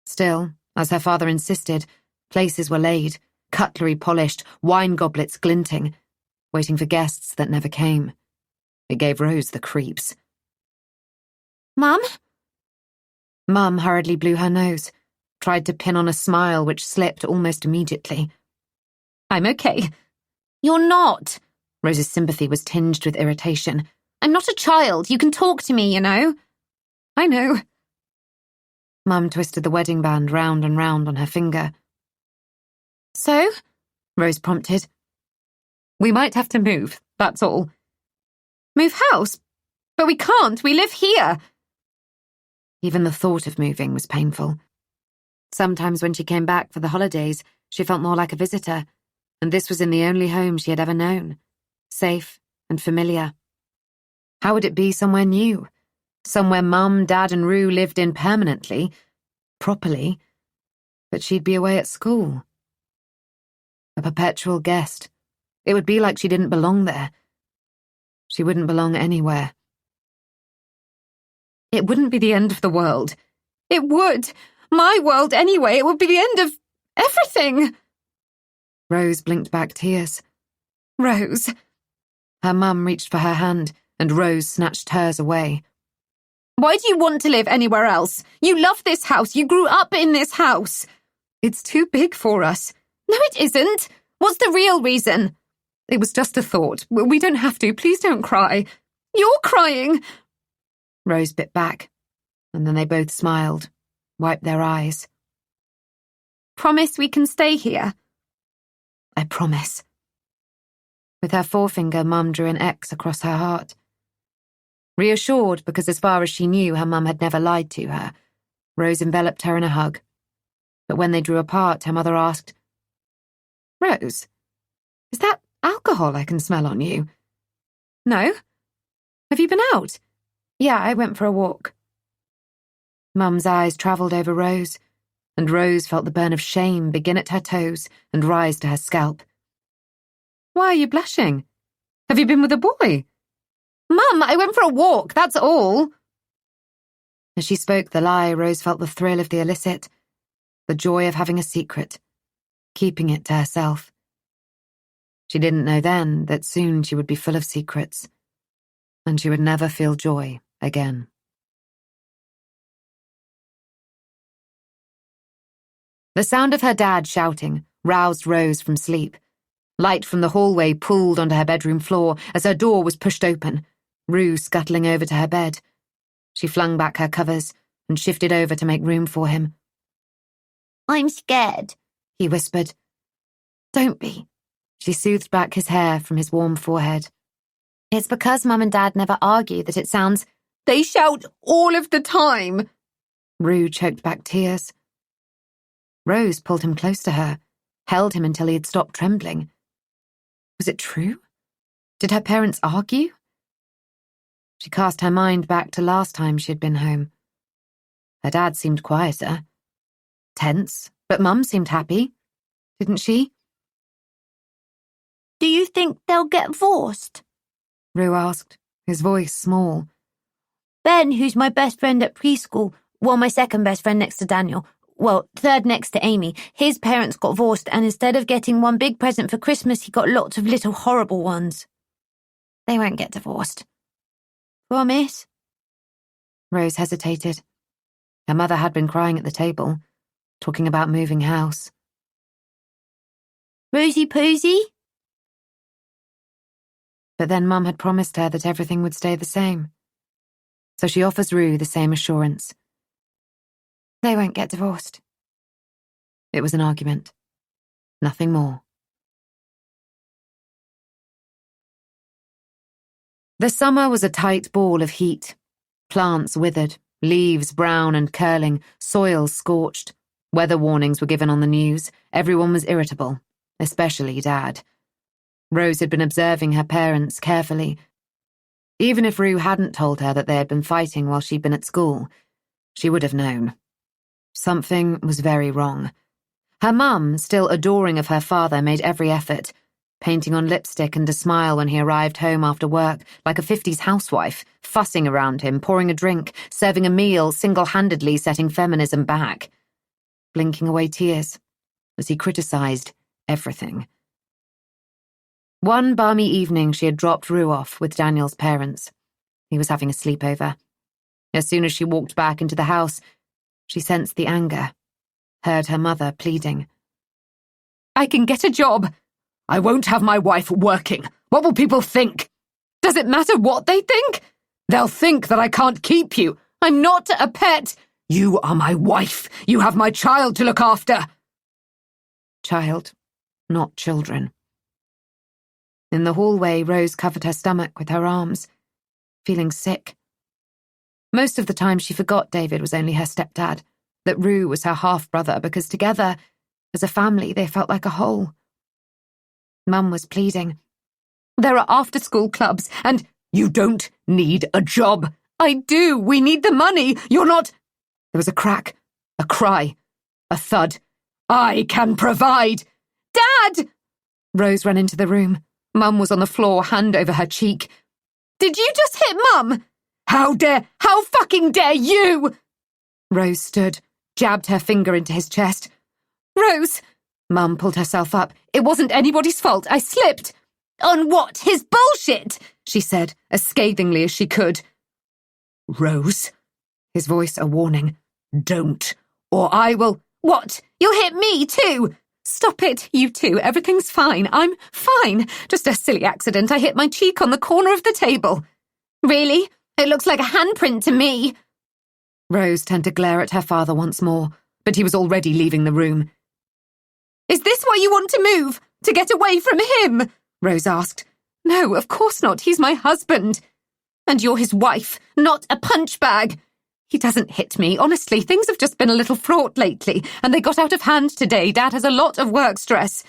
Still, as her father insisted, places were laid, cutlery polished, wine goblets glinting, waiting for guests that never came. It gave Rose the creeps. Mum? Mum hurriedly blew her nose, tried to pin on a smile which slipped almost immediately. I'm okay. You're not. Rose's sympathy was tinged with irritation. I'm not a child. You can talk to me, you know. I know. Mum twisted the wedding band round and round on her finger. So? Rose prompted. We might have to move, that's all. Move house? But we can't. We live here. Even the thought of moving was painful. Sometimes when she came back for the holidays, she felt more like a visitor, and this was in the only home she had ever known, safe and familiar. How would it be somewhere new? Somewhere Mum, Dad and Rue lived in permanently, properly, but she'd be away at school. A perpetual guest. It would be like she didn't belong there. She wouldn't belong anywhere. It wouldn't be the end of the world. It would. My world anyway. It would be the end of everything. Rose blinked back tears. Rose. Her mum reached for her hand, and Rose snatched hers away. Why do you want to live anywhere else? You love this house. You grew up in this house. It's too big for us. No, it isn't. What's the real reason? It was just a thought. We don't have to. Please don't cry. You're crying. Rose bit back, and then they both smiled, wiped their eyes. Promise we can stay here? I promise. With her forefinger, Mum drew an X across her heart. Reassured, because as far as she knew, her mum had never lied to her, Rose enveloped her in a hug. But when they drew apart, her mother asked, Rose, is that alcohol I can smell on you? No. Have you been out? Yeah, I went for a walk. Mum's eyes travelled over Rose, and Rose felt the burn of shame begin at her toes and rise to her scalp. Why are you blushing? Have you been with a boy? Mum, I went for a walk, that's all. As she spoke the lie, Rose felt the thrill of the illicit, the joy of having a secret, keeping it to herself. She didn't know then that soon she would be full of secrets, and she would never feel joy again. The sound of her dad shouting roused Rose from sleep. Light from the hallway pooled onto her bedroom floor as her door was pushed open, Rue scuttling over to her bed. She flung back her covers and shifted over to make room for him. I'm scared, he whispered. Don't be. She soothed back his hair from his warm forehead. It's because Mum and Dad never argue that it sounds... They shout all of the time. Rue choked back tears. Rose pulled him close to her, held him until he had stopped trembling. Was it true? Did her parents argue? She cast her mind back to last time she had been home. Her dad seemed quieter. Tense, but Mum seemed happy. Didn't she? Do you think they'll get divorced? Rue asked, his voice small. Ben, who's my best friend at preschool, well, my second best friend next to Daniel, well, third next to Amy, his parents got divorced, and instead of getting one big present for Christmas, he got lots of little horrible ones. They won't get divorced. Promise? Rose hesitated. Her mother had been crying at the table, talking about moving house. Rosie Posy? But then Mum had promised her that everything would stay the same. So she offers Rue the same assurance. They won't get divorced. It was an argument. Nothing more. The summer was a tight ball of heat. Plants withered, leaves brown and curling, soil scorched. Weather warnings were given on the news. Everyone was irritable, especially Dad. Rose had been observing her parents carefully. Even if Rue hadn't told her that they had been fighting while she'd been at school, she would have known. Something was very wrong. Her mum, still adoring of her father, made every effort, painting on lipstick and a smile when he arrived home after work, like a 50s housewife, fussing around him, pouring a drink, serving a meal, single-handedly setting feminism back, blinking away tears as he criticised everything. One balmy evening she had dropped Rue off with Daniel's parents. He was having a sleepover. As soon as she walked back into the house, she sensed the anger, heard her mother pleading. I can get a job. I won't have my wife working. What will people think? Does it matter what they think? They'll think that I can't keep you. I'm not a pet. You are my wife. You have my child to look after. Child, not children. In the hallway, Rose covered her stomach with her arms, feeling sick. Most of the time she forgot David was only her stepdad, that Rue was her half-brother, because together, as a family, they felt like a whole. Mum was pleading. "There are after-school clubs, and you don't need a job." "I do. We need the money. You're not—" There was a crack, a cry, a thud. "I can provide." "Dad!" Rose ran into the room. Mum was on the floor, hand over her cheek. "Did you just hit Mum?" How fucking dare you?" Rose stood, jabbed her finger into his chest. "Rose!" Mum pulled herself up. "It wasn't anybody's fault. I slipped." "On what? His bullshit?" she said, as scathingly as she could. "Rose," his voice a warning, "don't, or I will—" "What? You'll hit me too?" "Stop it, you two. Everything's fine. I'm fine. Just a silly accident. I hit my cheek on the corner of the table." "Really? It looks like a handprint to me." Rose turned to glare at her father once more, but he was already leaving the room. "Is this why you want to move? To get away from him?" Rose asked. "No, of course not. He's my husband. And you're his wife, not a punch bag. He doesn't hit me. Honestly, things have just been a little fraught lately, and they got out of hand today. Dad has a lot of work stress.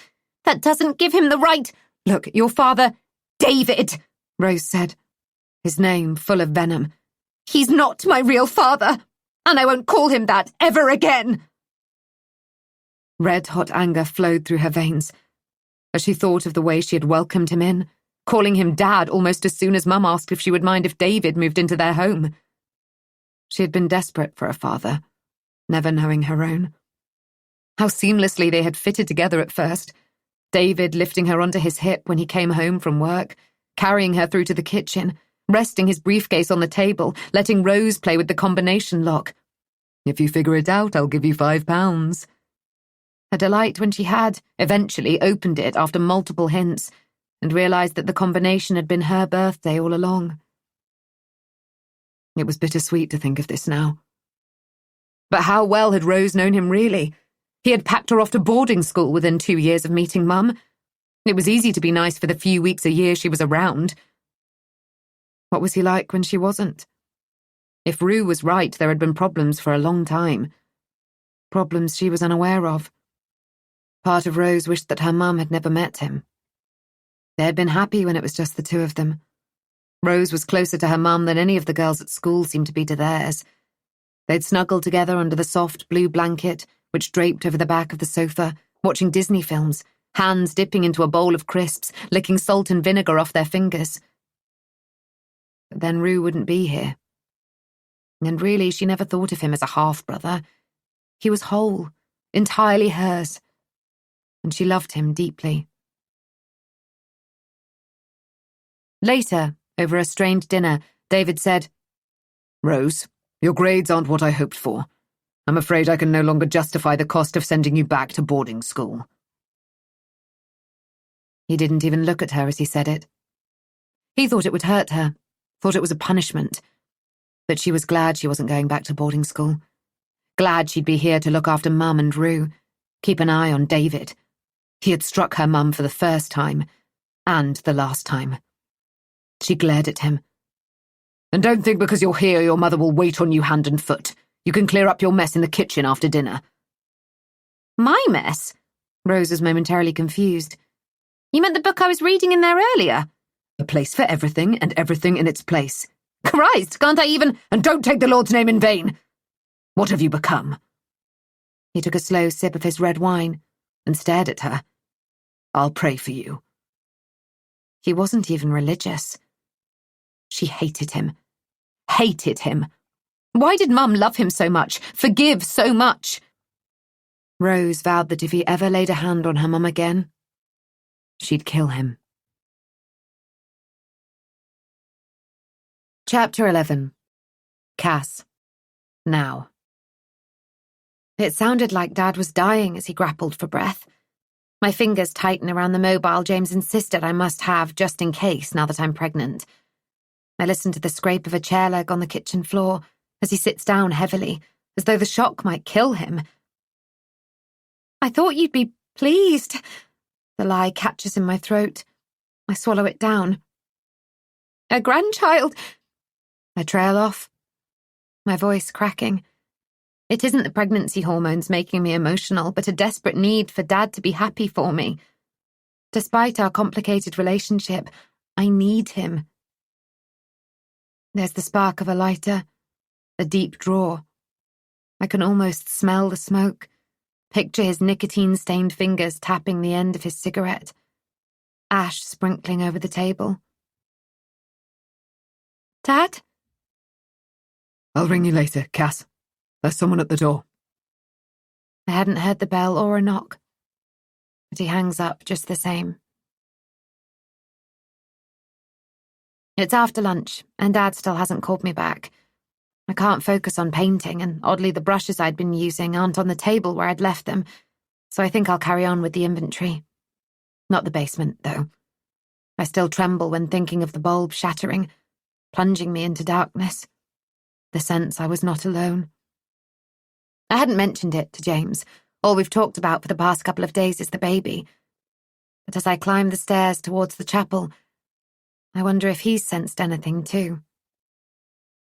That doesn't give him the right—" "Look, your father—" "David," Rose said, his name full of venom. "He's not my real father, and I won't call him that ever again." Red-hot anger flowed through her veins as she thought of the way she had welcomed him in, calling him Dad almost as soon as Mum asked if she would mind if David moved into their home. She had been desperate for a father, never knowing her own. How seamlessly they had fitted together at first, David lifting her onto his hip when he came home from work, carrying her through to the kitchen, resting his briefcase on the table, letting Rose play with the combination lock. "If you figure it out, I'll give you £5. Her delight when she had, eventually, opened it after multiple hints and realised that the combination had been her birthday all along. It was bittersweet to think of this now. But how well had Rose known him really? He had packed her off to boarding school within 2 years of meeting Mum. It was easy to be nice for the few weeks a year she was around. What was he like when she wasn't? If Rue was right, there had been problems for a long time. Problems she was unaware of. Part of Rose wished that her mum had never met him. They had been happy when it was just the two of them. Rose was closer to her mum than any of the girls at school seemed to be to theirs. They'd snuggled together under the soft blue blanket which draped over the back of the sofa, watching Disney films, hands dipping into a bowl of crisps, licking salt and vinegar off their fingers. But then Rue wouldn't be here. And really, she never thought of him as a half-brother. He was whole, entirely hers, and she loved him deeply. Later, over a strained dinner, David said, "Rose, your grades aren't what I hoped for. I'm afraid I can no longer justify the cost of sending you back to boarding school." He didn't even look at her as he said it. He thought it would hurt her, thought it was a punishment. But she was glad she wasn't going back to boarding school. Glad she'd be here to look after Mum and Rue, keep an eye on David. He had struck her mum for the first time, and the last time. She glared at him. "And don't think because you're here your mother will wait on you hand and foot. You can clear up your mess in the kitchen after dinner." "My mess?" Rose was momentarily confused. "You meant the book I was reading in there earlier?" "A place for everything, and everything in its place." "Christ, can't I even—" "And don't take the Lord's name in vain! What have you become?" He took a slow sip of his red wine and stared at her. "I'll pray for you." He wasn't even religious. She hated him. Hated him. Why did Mum love him so much, forgive so much? Rose vowed that if he ever laid a hand on her mum again, she'd kill him. Chapter 11. Cass. Now. It sounded like Dad was dying as he grappled for breath. My fingers tighten around the mobile James insisted I must have just in case now that I'm pregnant. I listen to the scrape of a chair leg on the kitchen floor as he sits down heavily, as though the shock might kill him. "I thought you'd be pleased." The lie catches in my throat. I swallow it down. "A grandchild." I trail off. my voice cracking. It isn't the pregnancy hormones making me emotional, but a desperate need for Dad to be happy for me. Despite our complicated relationship, I need him. There's the spark of a lighter, a deep draw. I can almost smell the smoke, picture his nicotine-stained fingers tapping the end of his cigarette, ash sprinkling over the table. Dad? I'll ring you later, Cass. There's someone at the door. I hadn't heard the bell or a knock, but he hangs up just the same. It's after lunch, and Dad still hasn't called me back. I can't focus on painting, and oddly the brushes I'd been using aren't on the table where I'd left them, so I think I'll carry on with the inventory. Not the basement, though. I still tremble when thinking of the bulb shattering, plunging me into darkness. The sense I was not alone. I hadn't mentioned it to James. All we've talked about for the past couple of days is the baby. But as I climb the stairs towards the chapel, I wonder if he's sensed anything too.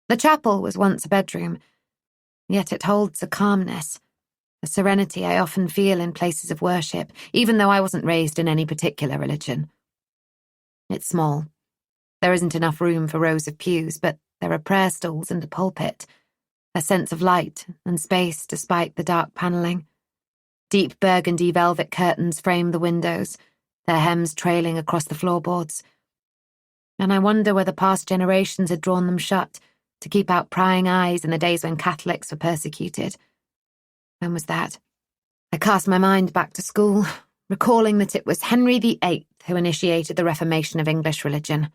The chapel was once a bedroom, yet it holds a calmness, a serenity I often feel in places of worship, even though I wasn't raised in any particular religion. It's small. There isn't enough room for rows of pews, but there are prayer stalls and a pulpit, a sense of light and space despite the dark panelling. Deep burgundy velvet curtains frame the windows, their hems trailing across the floorboards. And I wonder whether past generations had drawn them shut to keep out prying eyes in the days when Catholics were persecuted. When was that? I cast my mind back to school, recalling that it was Henry VIII who initiated the reformation of English religion.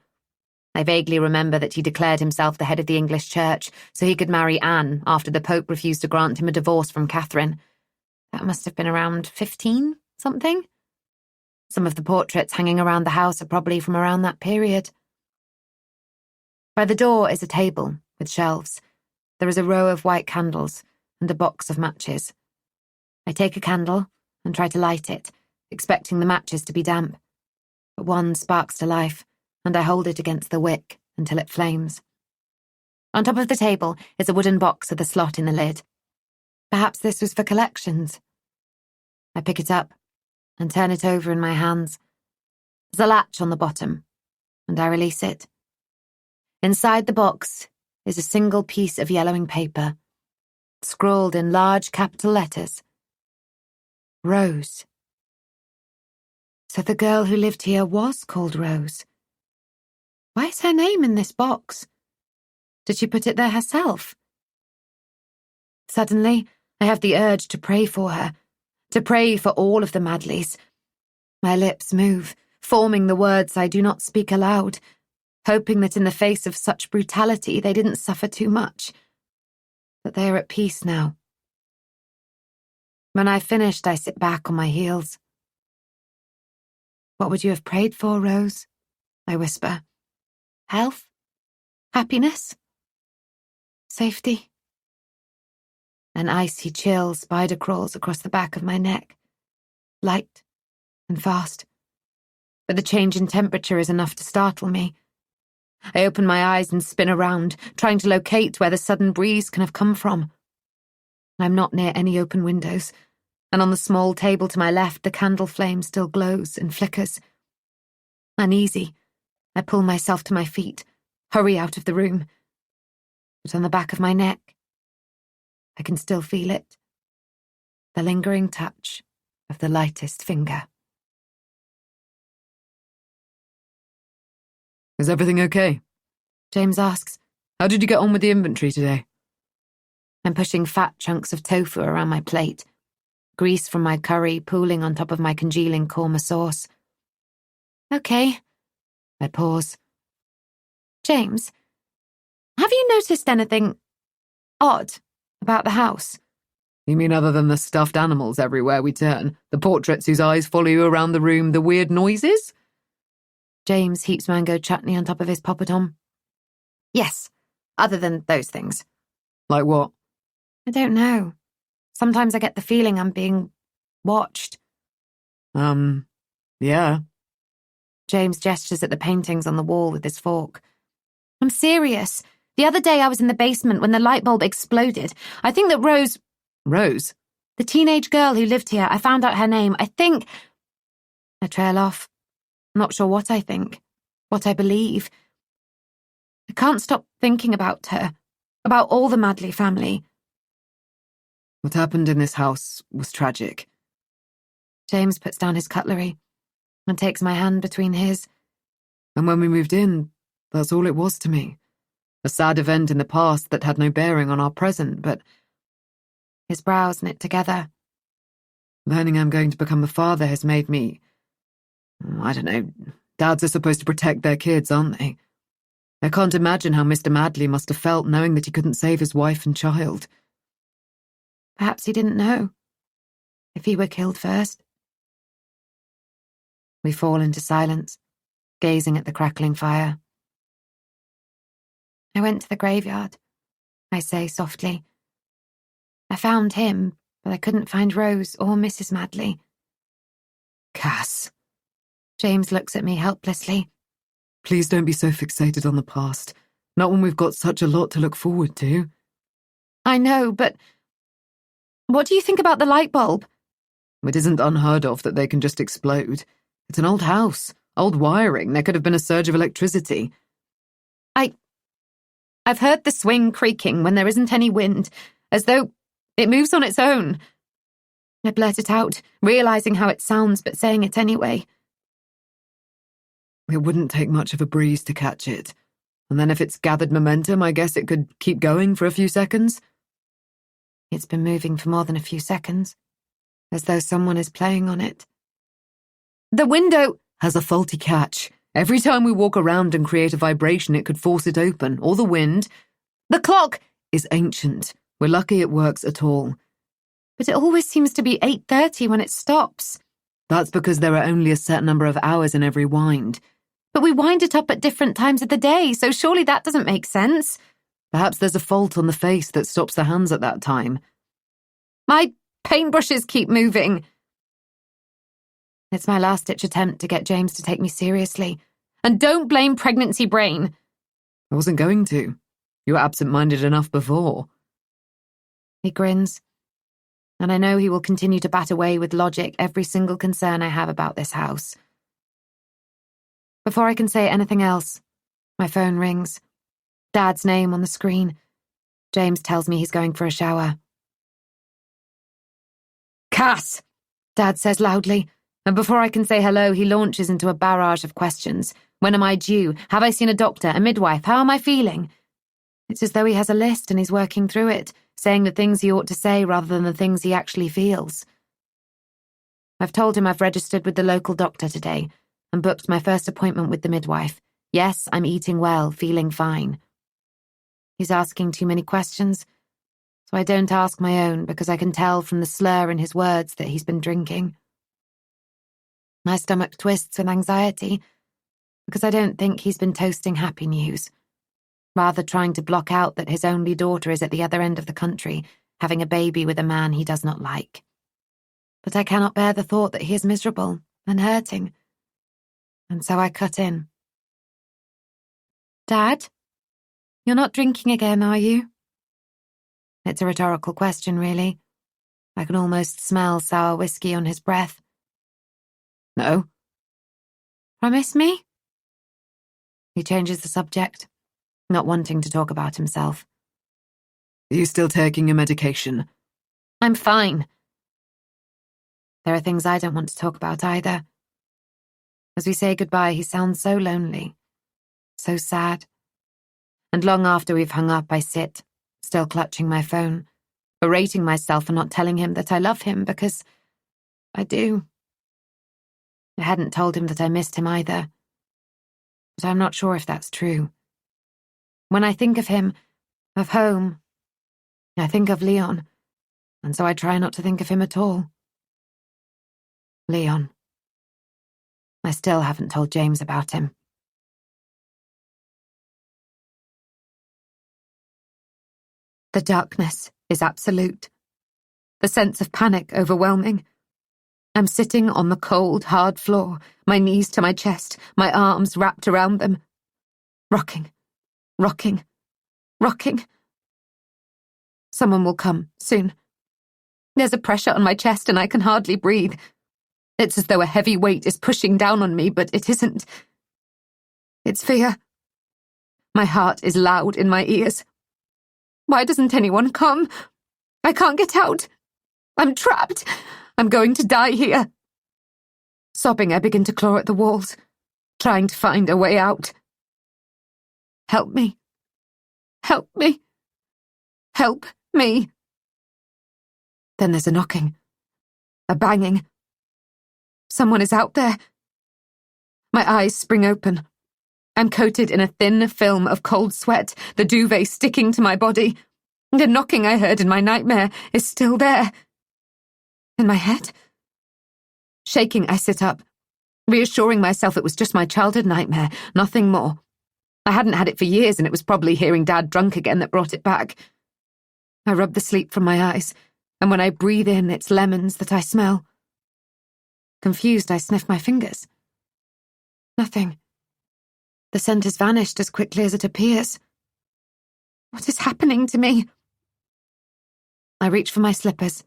I vaguely remember that he declared himself the head of the English Church so he could marry Anne after the Pope refused to grant him a divorce from Catherine. That must have been around 15 something. Some of the portraits hanging around the house are probably from around that period. By the door is a table with shelves. There is a row of white candles and a box of matches. I take a candle and try to light it, expecting the matches to be damp. But one sparks to life, and I hold it against the wick until it flames. On top of the table is a wooden box with a slot in the lid. Perhaps this was for collections. I pick it up and turn it over in my hands. There's a latch on the bottom, and I release it. Inside the box is a single piece of yellowing paper, scrawled in large capital letters. Rose. So the girl who lived here was called Rose. Why is her name in this box? Did she put it there herself? Suddenly, I have the urge to pray for her, to pray for all of the Madleys. My lips move, forming the words I do not speak aloud, hoping that in the face of such brutality they didn't suffer too much, that they are at peace now. When I've finished, I sit back on my heels. What would you have prayed for, Rose? I whisper. Health? Happiness? Safety? An icy chill spider crawls across the back of my neck, light and fast. But the change in temperature is enough to startle me. I open my eyes and spin around, trying to locate where the sudden breeze can have come from. I'm not near any open windows, and on the small table to my left, the candle flame still glows and flickers. Uneasy, I pull myself to my feet, hurry out of the room. But on the back of my neck, I can still feel it. The lingering touch of the lightest finger. Is everything okay? James asks. How did you get on with the inventory today? I'm pushing fat chunks of tofu around my plate, grease from my curry pooling on top of my congealing korma sauce. Okay. I pause. James, have you noticed anything odd about the house? You mean other than the stuffed animals everywhere we turn, the portraits whose eyes follow you around the room, the weird noises? James heaps mango chutney on top of his poppadom. Yes, other than those things. Like what? I don't know. Sometimes I get the feeling I'm being watched. Yeah. James gestures at the paintings on the wall with his fork. I'm serious. The other day I was in the basement when the light bulb exploded. I think that Rose... Rose? The teenage girl who lived here, I found out her name. I think... I trail off. Not sure what I think. What I believe. I can't stop thinking about her. About all the Madley family. What happened in this house was tragic. James puts down his cutlery and takes my hand between his. And when we moved in, that's all it was to me. A sad event in the past that had no bearing on our present, but... His brows knit together. Learning I'm going to become a father has made me... I don't know, dads are supposed to protect their kids, aren't they? I can't imagine how Mr. Madley must have felt knowing that he couldn't save his wife and child. Perhaps he didn't know. If he were killed first. We fall into silence, gazing at the crackling fire. I went to the graveyard, I say softly. I found him, but I couldn't find Rose or Mrs. Madley. Cass. James looks at me helplessly. Please don't be so fixated on the past. Not when we've got such a lot to look forward to. I know, but... What do you think about the light bulb? It isn't unheard of that they can just explode. It's an old house, old wiring. There could have been a surge of electricity. I've heard the swing creaking when there isn't any wind, as though it moves on its own. I blurt it out, realizing how it sounds, but saying it anyway. It wouldn't take much of a breeze to catch it. And then if it's gathered momentum, I guess it could keep going for a few seconds. It's been moving for more than a few seconds, as though someone is playing on it. The window has a faulty catch. Every time we walk around and create a vibration, it could force it open, or the wind. The clock is ancient. We're lucky it works at all. But it always seems to be 8:30 when it stops. That's because there are only a set number of hours in every wind. But we wind it up at different times of the day, so surely that doesn't make sense. Perhaps there's a fault on the face that stops the hands at that time. My paintbrushes keep moving. It's my last-ditch attempt to get James to take me seriously. And don't blame pregnancy brain. I wasn't going to. You were absent-minded enough before. He grins. And I know he will continue to bat away with logic every single concern I have about this house. Before I can say anything else, my phone rings. Dad's name on the screen. James tells me he's going for a shower. Cass! Dad says loudly, and before I can say hello, he launches into a barrage of questions. When am I due? Have I seen a doctor, a midwife? How am I feeling? It's as though he has a list and he's working through it, saying the things he ought to say rather than the things he actually feels. I've told him I've registered with the local doctor today and booked my first appointment with the midwife. Yes, I'm eating well, feeling fine. He's asking too many questions, so I don't ask my own because I can tell from the slur in his words that he's been drinking. My stomach twists with anxiety because I don't think he's been toasting happy news, rather trying to block out that his only daughter is at the other end of the country, having a baby with a man he does not like. But I cannot bear the thought that he is miserable and hurting, and so I cut in. Dad, you're not drinking again, are you? It's a rhetorical question, really. I can almost smell sour whiskey on his breath. No. Promise me? He changes the subject, not wanting to talk about himself. Are you still taking your medication? I'm fine. There are things I don't want to talk about either. As we say goodbye, he sounds so lonely, so sad. And long after we've hung up, I sit, still clutching my phone, berating myself for not telling him that I love him, because I do. I hadn't told him that I missed him either, but I'm not sure if that's true. When I think of him, of home, I think of Leon, and so I try not to think of him at all. Leon. I still haven't told James about him. The darkness is absolute. The sense of panic overwhelming. I'm sitting on the cold, hard floor, my knees to my chest, my arms wrapped around them. Rocking, rocking, rocking. Someone will come, soon. There's a pressure on my chest and I can hardly breathe. It's as though a heavy weight is pushing down on me, but it isn't. It's fear. My heart is loud in my ears. Why doesn't anyone come? I can't get out. I'm trapped. I'm going to die here. Sobbing, I begin to claw at the walls, trying to find a way out. Help me. Help me. Help me. Then there's a knocking. A banging. Someone is out there. My eyes spring open. I'm coated in a thin film of cold sweat, the duvet sticking to my body. The knocking I heard in my nightmare is still there. In my head? Shaking, I sit up, reassuring myself it was just my childhood nightmare, nothing more. I hadn't had it for years, and it was probably hearing Dad drunk again that brought it back. I rub the sleep from my eyes, and when I breathe in, it's lemons that I smell. Confused, I sniff my fingers. Nothing. The scent has vanished as quickly as it appears. What is happening to me? I reach for my slippers,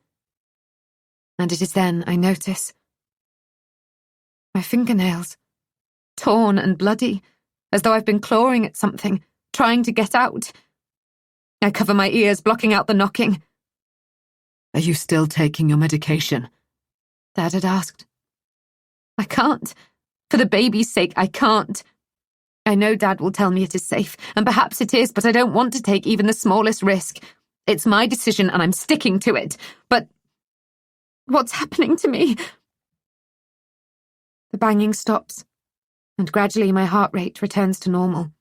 and it is then I notice. My fingernails, torn and bloody, as though I've been clawing at something, trying to get out. I cover my ears, blocking out the knocking. Are you still taking your medication? Dad had asked. I can't. For the baby's sake, I can't. I know Dad will tell me it is safe, and perhaps it is, but I don't want to take even the smallest risk. It's my decision, and I'm sticking to it. But what's happening to me? The banging stops, and gradually my heart rate returns to normal.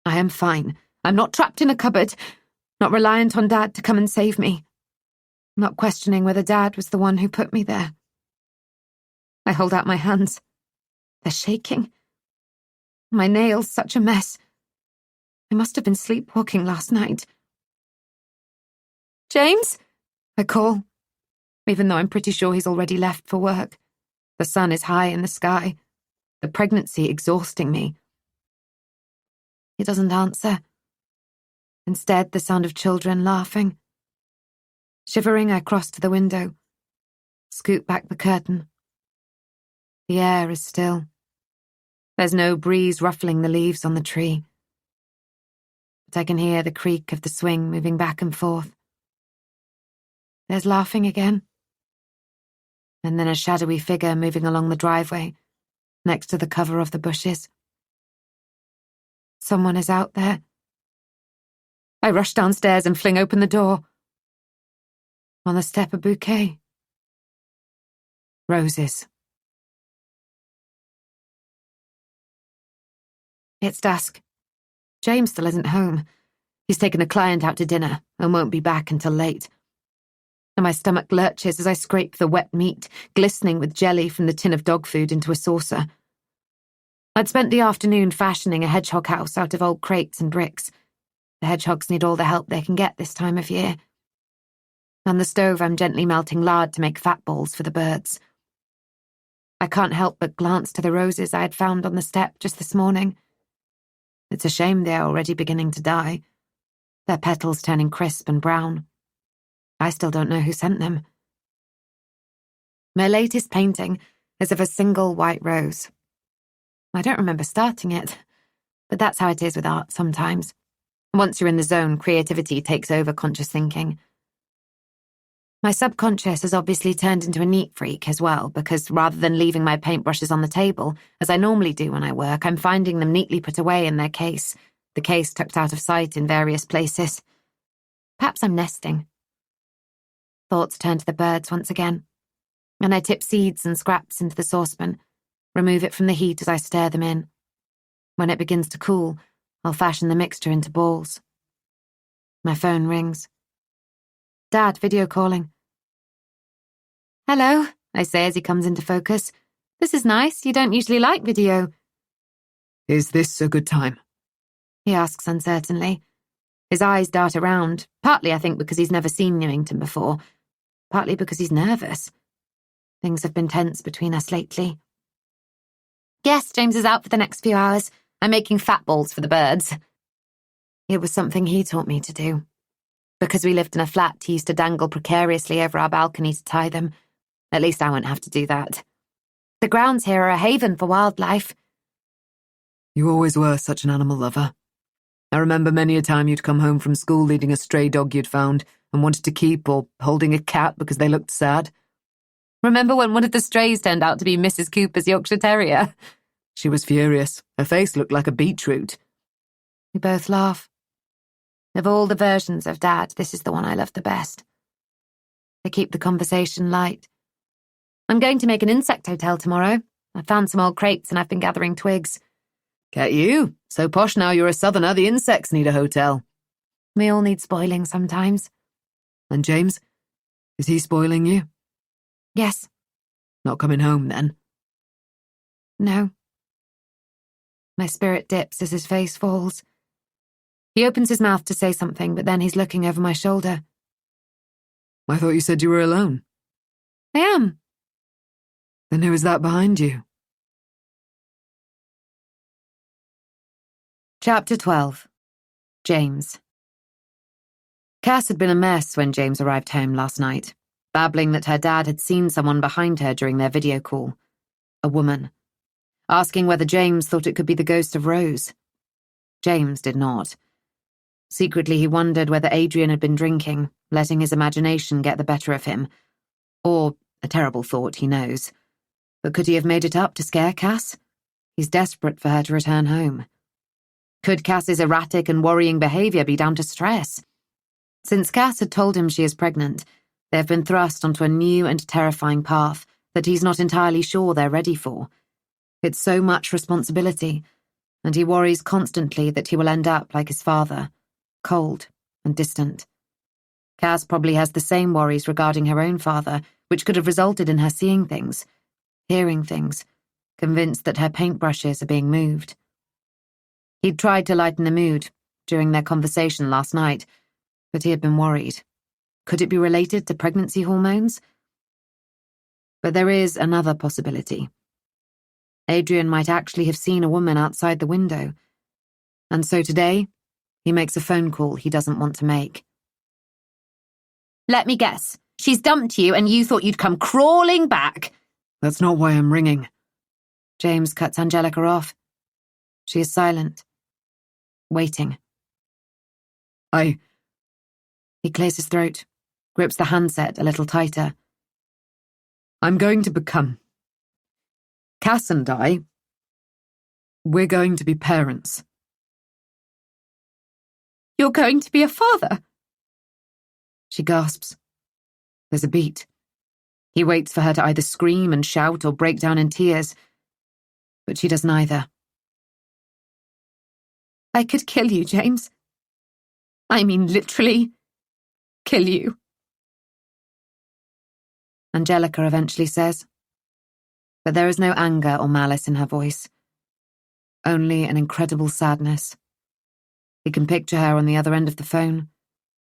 I am fine. I'm not trapped in a cupboard, not reliant on Dad to come and save me, not questioning whether Dad was the one who put me there. I hold out my hands. They're shaking. My nails, such a mess. I must have been sleepwalking last night. James? I call, even though I'm pretty sure he's already left for work. The sun is high in the sky, the pregnancy exhausting me. He doesn't answer. Instead, the sound of children laughing. Shivering, I cross to the window, scoot back the curtain. The air is still. There's no breeze ruffling the leaves on the tree. But I can hear the creak of the swing moving back and forth. There's laughing again. And then a shadowy figure moving along the driveway, next to the cover of the bushes. Someone is out there. I rush downstairs and fling open the door. On the step, a bouquet. Roses. It's dusk. James still isn't home. He's taken a client out to dinner and won't be back until late. And my stomach lurches as I scrape the wet meat, glistening with jelly from the tin of dog food, into a saucer. I'd spent the afternoon fashioning a hedgehog house out of old crates and bricks. The hedgehogs need all the help they can get this time of year. On the stove, I'm gently melting lard to make fat balls for the birds. I can't help but glance to the roses I had found on the step just this morning. It's a shame they are already beginning to die, their petals turning crisp and brown. I still don't know who sent them. My latest painting is of a single white rose. I don't remember starting it, but that's how it is with art sometimes. Once you're in the zone, creativity takes over conscious thinking. My subconscious has obviously turned into a neat freak as well, because rather than leaving my paintbrushes on the table, as I normally do when I work, I'm finding them neatly put away in their case, the case tucked out of sight in various places. Perhaps I'm nesting. Thoughts turn to the birds once again, and I tip seeds and scraps into the saucepan, remove it from the heat as I stir them in. When it begins to cool, I'll fashion the mixture into balls. My phone rings. Dad video calling. Hello, I say as he comes into focus. This is nice, you don't usually like video. Is this a good time? He asks uncertainly. His eyes dart around, partly I think because he's never seen Newington before, partly because he's nervous. Things have been tense between us lately. Yes, James is out for the next few hours. I'm making fat balls for the birds. It was something he taught me to do. Because we lived in a flat, he used to dangle precariously over our balcony to tie them. At least I won't have to do that. The grounds here are a haven for wildlife. You always were such an animal lover. I remember many a time you'd come home from school leading a stray dog you'd found and wanted to keep, or holding a cat because they looked sad. Remember when one of the strays turned out to be Mrs. Cooper's Yorkshire Terrier? She was furious. Her face looked like a beetroot. We both laugh. Of all the versions of Dad, this is the one I love the best. They keep the conversation light. I'm going to make an insect hotel tomorrow. I found some old crates and I've been gathering twigs. Get you. So posh now you're a southerner, the insects need a hotel. We all need spoiling sometimes. And James? Is he spoiling you? Yes. Not coming home, then? No. My spirit dips as his face falls. He opens his mouth to say something, but then he's looking over my shoulder. I thought you said you were alone. I am. Then who is that behind you? Chapter 12. James. Cass had been a mess when James arrived home last night, babbling that her dad had seen someone behind her during their video call. A woman. Asking whether James thought it could be the ghost of Rose. James did not. Secretly, he wondered whether Adrian had been drinking, letting his imagination get the better of him. Or, a terrible thought, he knows. But could he have made it up to scare Cass? He's desperate for her to return home. Could Cass's erratic and worrying behaviour be down to stress? Since Cass had told him she is pregnant, they have been thrust onto a new and terrifying path that he's not entirely sure they're ready for. It's so much responsibility, and he worries constantly that he will end up like his father, cold and distant. Cass probably has the same worries regarding her own father, which could have resulted in her seeing things, hearing things, convinced that her paintbrushes are being moved. He'd tried to lighten the mood during their conversation last night, but he had been worried. Could it be related to pregnancy hormones? But there is another possibility. Adrian might actually have seen a woman outside the window. And so today, he makes a phone call he doesn't want to make. Let me guess. She's dumped you and you thought you'd come crawling back. That's not why I'm ringing. James cuts Angelica off. She is silent. Waiting. He clears his throat, grips the handset a little tighter. I'm going to become. Cass and I, we're going to be parents. You're going to be a father? She gasps. There's a beat. He waits for her to either scream and shout or break down in tears, but she does neither. I could kill you, James. I mean, literally, kill you. Angelica eventually says, but there is no anger or malice in her voice, only an incredible sadness. He can picture her on the other end of the phone,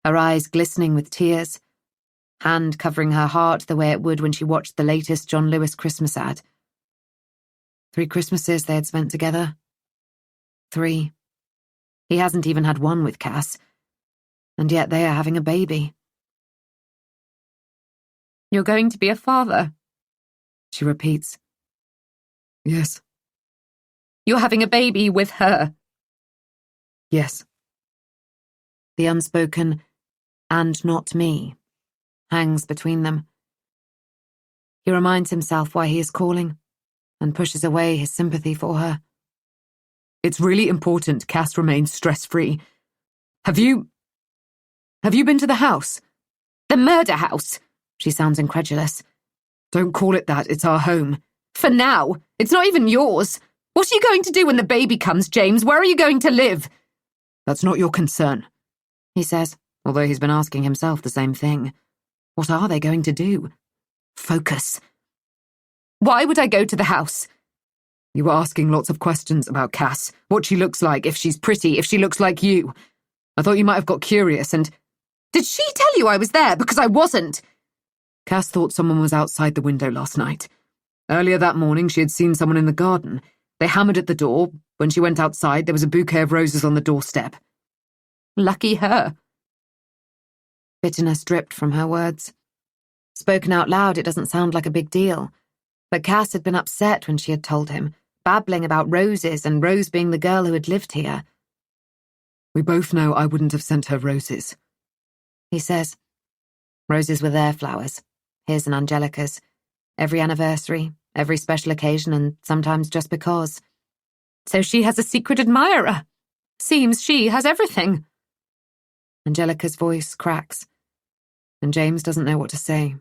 her eyes glistening with tears, hand covering her heart the way it would when she watched the latest John Lewis Christmas ad. 3 Christmases they had spent together. 3. He hasn't even had one with Cass, and yet they are having a baby. You're going to be a father, she repeats. Yes. You're having a baby with her. Yes. The unspoken, and not me, hangs between them. He reminds himself why he is calling, and pushes away his sympathy for her. It's really important Cass remains stress-free. Have you been to the house? The murder house? She sounds incredulous. Don't call it that, it's our home. For now. It's not even yours. What are you going to do when the baby comes, James? Where are you going to live? That's not your concern, he says, although he's been asking himself the same thing. What are they going to do? Focus. Why would I go to the house? You were asking lots of questions about Cass, what she looks like, if she's pretty, if she looks like you. I thought you might have got curious and... Did she tell you I was there? Because I wasn't. Cass thought someone was outside the window last night. Earlier that morning, she had seen someone in the garden. They hammered at the door. When she went outside, there was a bouquet of roses on the doorstep. Lucky her. Bitterness dripped from her words. Spoken out loud, it doesn't sound like a big deal. But Cass had been upset when she had told him, babbling about roses and Rose being the girl who had lived here. We both know I wouldn't have sent her roses, he says. Roses were their flowers, his and Angelica's. Every anniversary, every special occasion, and sometimes just because. So she has a secret admirer. Seems she has everything. Angelica's voice cracks, and James doesn't know what to say,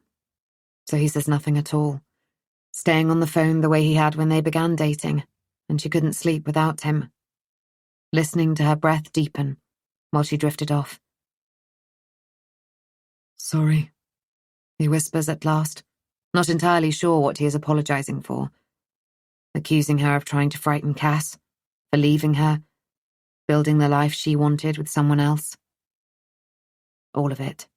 so he says nothing at all, staying on the phone the way he had when they began dating, and she couldn't sleep without him, listening to her breath deepen while she drifted off. Sorry, he whispers at last, not entirely sure what he is apologizing for. Accusing her of trying to frighten Cass, for leaving her, building the life she wanted with someone else. All of it.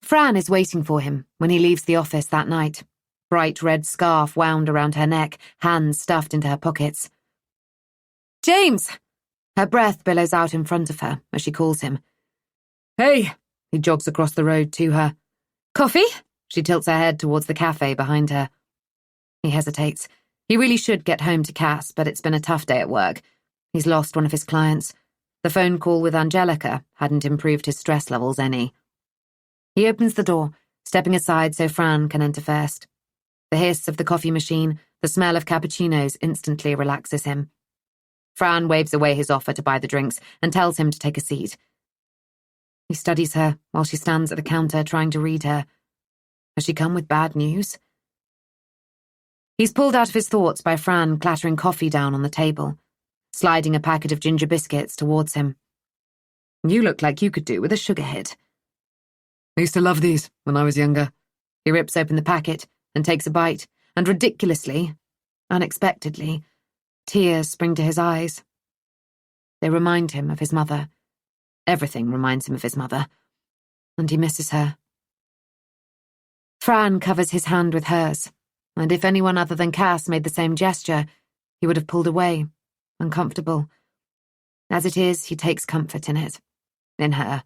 Fran is waiting for him when he leaves the office that night, bright red scarf wound around her neck, hands stuffed into her pockets. James! Her breath billows out in front of her as she calls him. Hey! He jogs across the road to her. Coffee? She tilts her head towards the cafe behind her. He hesitates. He really should get home to Cass, but it's been a tough day at work. He's lost one of his clients. The phone call with Angelica hadn't improved his stress levels any. He opens the door, stepping aside so Fran can enter first. The hiss of the coffee machine, the smell of cappuccinos instantly relaxes him. Fran waves away his offer to buy the drinks and tells him to take a seat. He studies her while she stands at the counter trying to read her. Has she come with bad news? He's pulled out of his thoughts by Fran clattering coffee down on the table, sliding a packet of ginger biscuits towards him. You look like you could do with a sugar hit. I used to love these when I was younger. He rips open the packet and takes a bite, and ridiculously, unexpectedly, tears spring to his eyes. They remind him of his mother. Everything reminds him of his mother, and he misses her. Fran covers his hand with hers, and if anyone other than Cass made the same gesture, he would have pulled away, uncomfortable. As it is, he takes comfort in it, in her.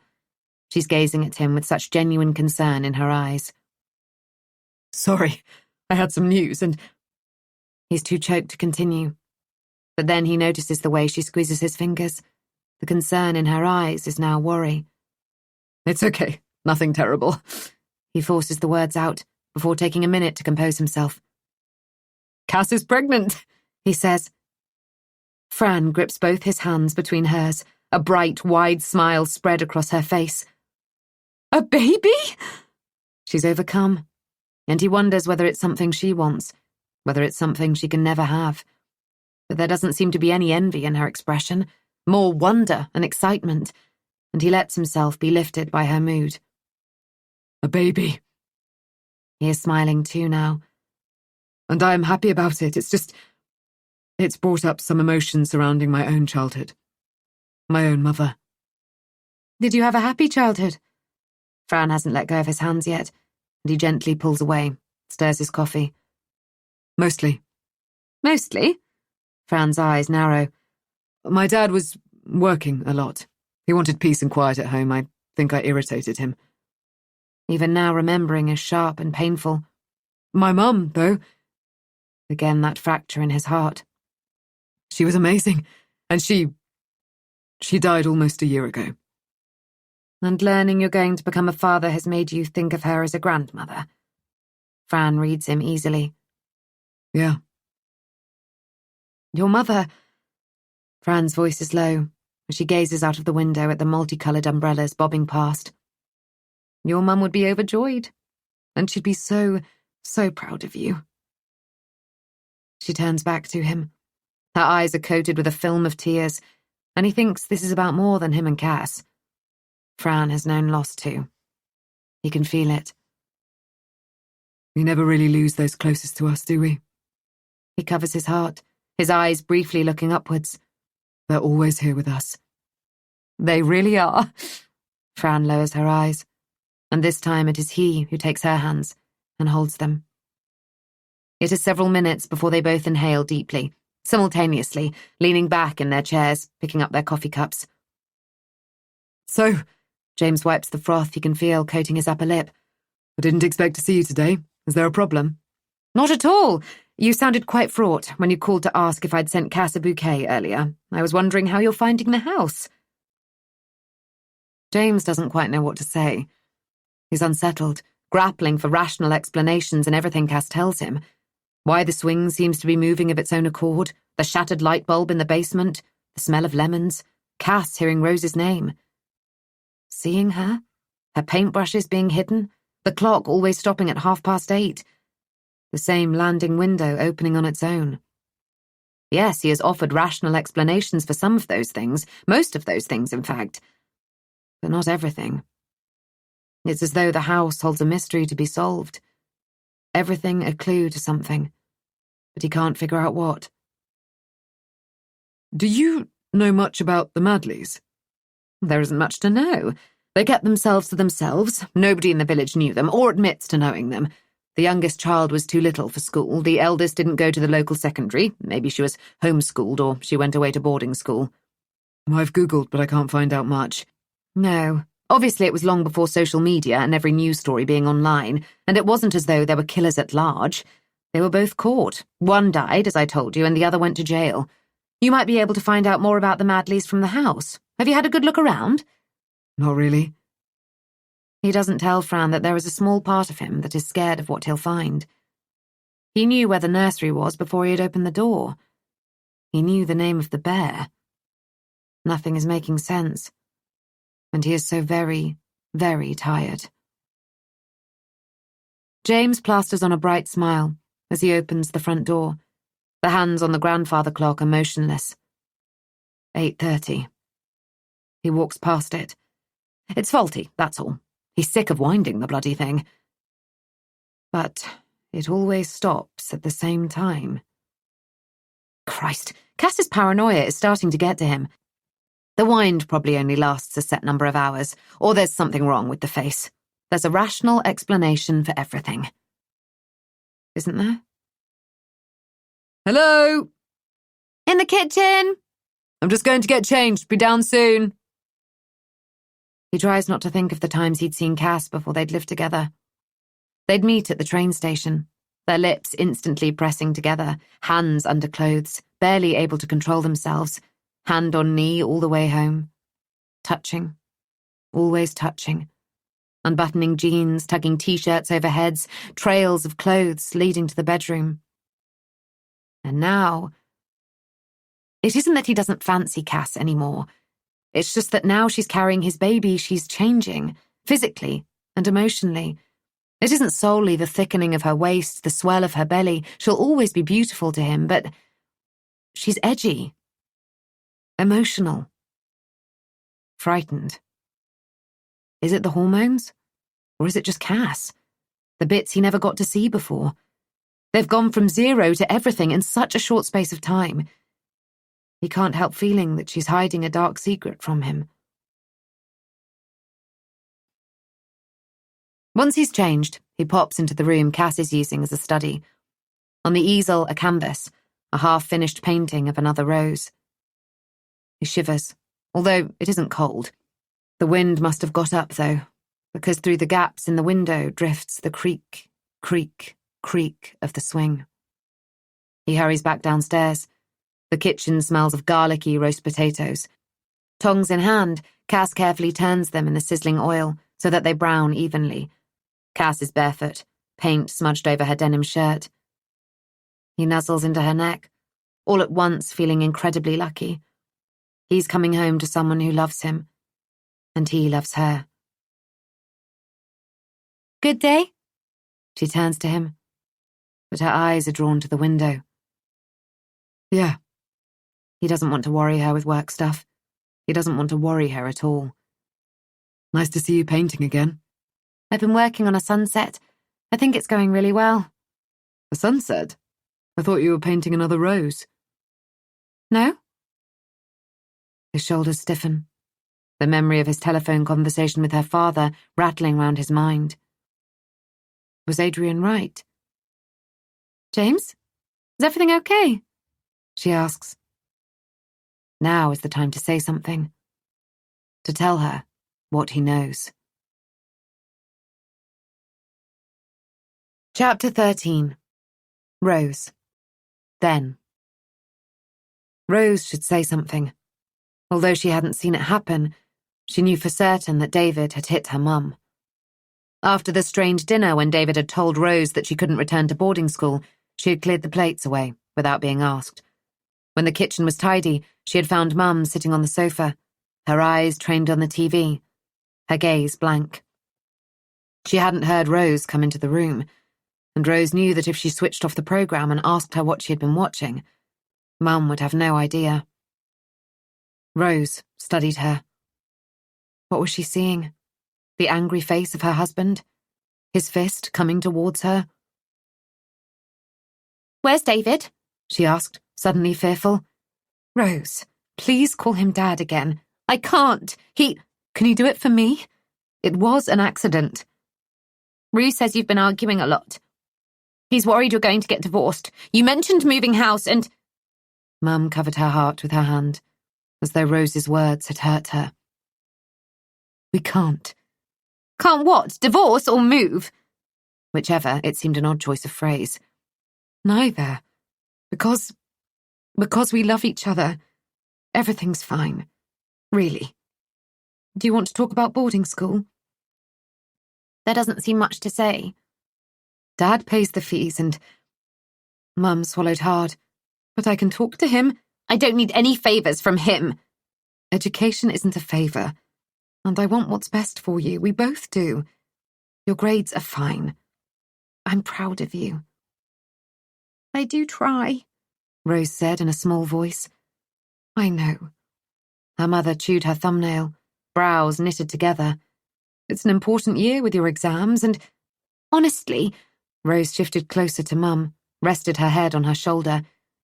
She's gazing at him with such genuine concern in her eyes. Sorry, I had some news and... He's too choked to continue. But then he notices the way she squeezes his fingers. The concern in her eyes is now worry. It's okay, nothing terrible. He forces the words out before taking a minute to compose himself. Cass is pregnant, he says. Fran grips both his hands between hers, a bright, wide smile spread across her face. A baby? She's overcome, and he wonders whether it's something she wants, whether it's something she can never have. But there doesn't seem to be any envy in her expression, more wonder and excitement, and he lets himself be lifted by her mood. A baby. He is smiling too now. And I am happy about it. It's brought up some emotions surrounding my own childhood. My own mother. Did you have a happy childhood? Fran hasn't let go of his hands yet, and he gently pulls away, stirs his coffee. Mostly. Mostly? Fran's eyes narrow. My dad was working a lot. He wanted peace and quiet at home. I think I irritated him. Even now remembering is sharp and painful. My mum, though. Again that fracture in his heart. She was amazing, and she died almost a year ago. And learning you're going to become a father has made you think of her as a grandmother. Fran reads him easily. Yeah. Your mother... Fran's voice is low as she gazes out of the window at the multicoloured umbrellas bobbing past. Your mum would be overjoyed, and she'd be so proud of you. She turns back to him. Her eyes are coated with a film of tears, and he thinks this is about more than him and Cass. Fran has known loss too. He can feel it. We never really lose those closest to us, do we? He covers his heart, his eyes briefly looking upwards. They're always here with us. They really are. Fran lowers her eyes, and this time it is he who takes her hands and holds them. It is several minutes before they both inhale deeply, simultaneously, leaning back in their chairs, picking up their coffee cups. So, James wipes the froth he can feel coating his upper lip. I didn't expect to see you today. Is there a problem? Not at all. You sounded quite fraught when you called to ask if I'd sent Cass a bouquet earlier. I was wondering how you're finding the house. James doesn't quite know what to say. He's unsettled, grappling for rational explanations in everything Cass tells him. Why the swing seems to be moving of its own accord, the shattered light bulb in the basement, the smell of lemons, Cass hearing Rose's name. Seeing her? Her paintbrushes being hidden? The clock always stopping at 8:30? The same landing window opening on its own. Yes, he has offered rational explanations for some of those things, most of those things, in fact. But not everything. It's as though the house holds a mystery to be solved. Everything a clue to something. But he can't figure out what. Do you know much about the Madleys? There isn't much to know. They kept themselves to themselves. Nobody in the village knew them, or admits to knowing them. The youngest child was too little for school. The eldest didn't go to the local secondary. Maybe she was homeschooled, or she went away to boarding school. I've Googled, but I can't find out much. No. Obviously it was long before social media and every news story being online, and it wasn't as though there were killers at large. They were both caught. One died, as I told you, and the other went to jail. You might be able to find out more about the Madleys from the house. Have you had a good look around? Not really. He doesn't tell Fran that there is a small part of him that is scared of what he'll find. He knew where the nursery was before he had opened the door. He knew the name of the bear. Nothing is making sense. And he is so very, very tired. James plasters on a bright smile as he opens the front door. The hands on the grandfather clock are motionless. 8:30. He walks past it. It's faulty, that's all. He's sick of winding the bloody thing. But it always stops at the same time. Christ, Cass's paranoia is starting to get to him. The wind probably only lasts a set number of hours, or there's something wrong with the face. There's a rational explanation for everything. Isn't there? Hello? In the kitchen! I'm just going to get changed. Be down soon. He tries not to think of the times he'd seen Cass before they'd lived together. They'd meet at the train station, their lips instantly pressing together, hands under clothes, barely able to control themselves, hand on knee all the way home. Touching. Always touching. Unbuttoning jeans, tugging t-shirts over heads, trails of clothes leading to the bedroom. And now, it isn't that he doesn't fancy Cass anymore. It's just that now she's carrying his baby, she's changing, physically and emotionally. It isn't solely the thickening of her waist, the swell of her belly. She'll always be beautiful to him, but she's edgy, emotional, frightened. Is it the hormones? Or is it just Cass? The bits he never got to see before. They've gone from 0 to everything in such a short space of time. He can't help feeling that she's hiding a dark secret from him. Once he's changed, he pops into the room Cass is using as a study. On the easel, a canvas, a half-finished painting of another rose. He shivers, although it isn't cold. The wind must have got up, though, because through the gaps in the window drifts the creak, creak, creak of the swing. He hurries back downstairs. The kitchen smells of garlicky roast potatoes. Tongs in hand, Cass carefully turns them in the sizzling oil so that they brown evenly. Cass is barefoot, paint smudged over her denim shirt. He nuzzles into her neck, all at once feeling incredibly lucky. He's coming home to someone who loves him, and he loves her. Good day? She turns to him, but her eyes are drawn to the window. Yeah. He doesn't want to worry her with work stuff. He doesn't want to worry her at all. Nice to see you painting again. I've been working on a sunset. I think it's going really well. A sunset? I thought you were painting another rose. No? His shoulders stiffen. The memory of his telephone conversation with her father rattling round his mind. Was Adrian right? James? Is everything okay? she asks. Now is the time to say something. To tell her what he knows. Chapter 13. Rose. Then. Rose should say something. Although she hadn't seen it happen, she knew for certain that David had hit her mum. After the strange dinner when David had told Rose that she couldn't return to boarding school, she had cleared the plates away without being asked. When the kitchen was tidy, she had found Mum sitting on the sofa, her eyes trained on the TV, her gaze blank. She hadn't heard Rose come into the room, and Rose knew that if she switched off the program and asked her what she had been watching, Mum would have no idea. Rose studied her. What was she seeing? The angry face of her husband? His fist coming towards her? Where's David? She asked, suddenly fearful. Rose, please call him Dad again. I can't. Can you do it for me? It was an accident. Rue says you've been arguing a lot. He's worried you're going to get divorced. You mentioned moving house and... Mum covered her heart with her hand, as though Rose's words had hurt her. We can't. Can't what? Divorce or move? Whichever, it seemed an odd choice of phrase. Neither. Because we love each other. Everything's fine. Really. Do you want to talk about boarding school? There doesn't seem much to say. Dad pays the fees and... Mum swallowed hard. But I can talk to him. I don't need any favours from him. Education isn't a favour. And I want what's best for you. We both do. Your grades are fine. I'm proud of you. I do try, Rose said in a small voice. I know. Her mother chewed her thumbnail, brows knitted together. It's an important year with your exams and... Honestly, Rose shifted closer to Mum, rested her head on her shoulder.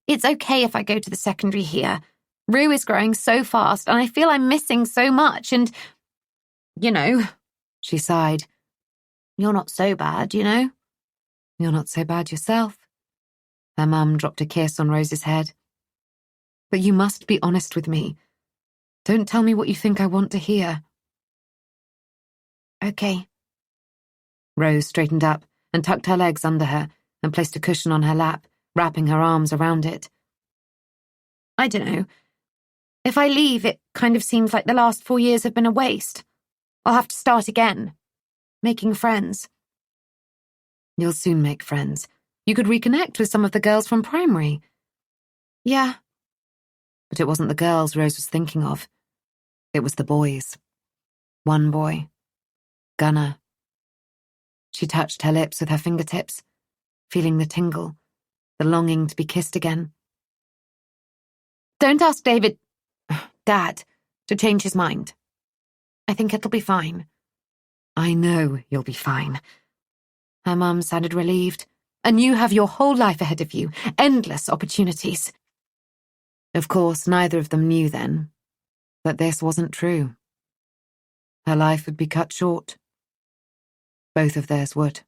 It's okay if I go to the secondary here. Rue is growing so fast and I feel I'm missing so much and... You know, she sighed. You're not so bad, you know? You're not so bad yourself. Her mum dropped a kiss on Rose's head. But you must be honest with me. Don't tell me what you think I want to hear. Okay. Rose straightened up and tucked her legs under her and placed a cushion on her lap, wrapping her arms around it. I don't know. If I leave, it kind of seems like the last 4 years have been a waste. I'll have to start again. Making friends. You'll soon make friends. You could reconnect with some of the girls from primary. Yeah. But it wasn't the girls Rose was thinking of. It was the boys. One boy. Gunnar. She touched her lips with her fingertips, feeling the tingle, the longing to be kissed again. Don't ask Dad, to change his mind. I think it'll be fine. I know you'll be fine. Her mum sounded relieved. And you have your whole life ahead of you, endless opportunities. Of course, neither of them knew then that this wasn't true. Her life would be cut short. Both of theirs would.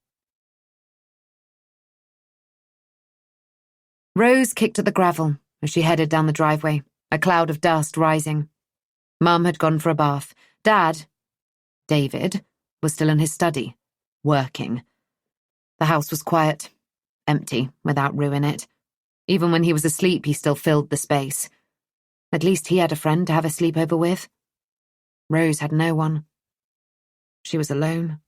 Rose kicked at the gravel as she headed down the driveway, a cloud of dust rising. Mum had gone for a bath. David, was still in his study, working. The house was quiet, empty, without Rue in it. Even when he was asleep, he still filled the space. At least he had a friend to have a sleepover with. Rose had no one. She was alone.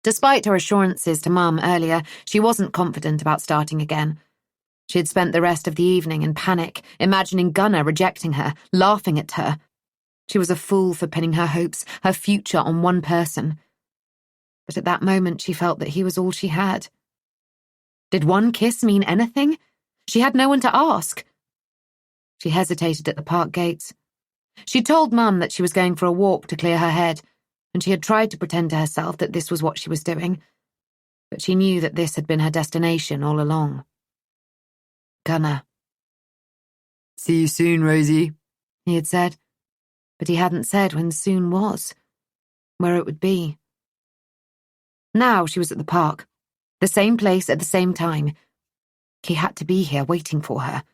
Despite her assurances to Mum earlier, she wasn't confident about starting again. She had spent the rest of the evening in panic, imagining Gunnar rejecting her, laughing at her. She was a fool for pinning her hopes, her future on one person. But at that moment she felt that he was all she had. Did one kiss mean anything? She had no one to ask. She hesitated at the park gates. She told Mum that she was going for a walk to clear her head, and she had tried to pretend to herself that this was what she was doing. But she knew that this had been her destination all along. Gunnar. See you soon, Rosie, he had said. But he hadn't said when soon was, where it would be. Now she was at the park, the same place at the same time. He had to be here waiting for her.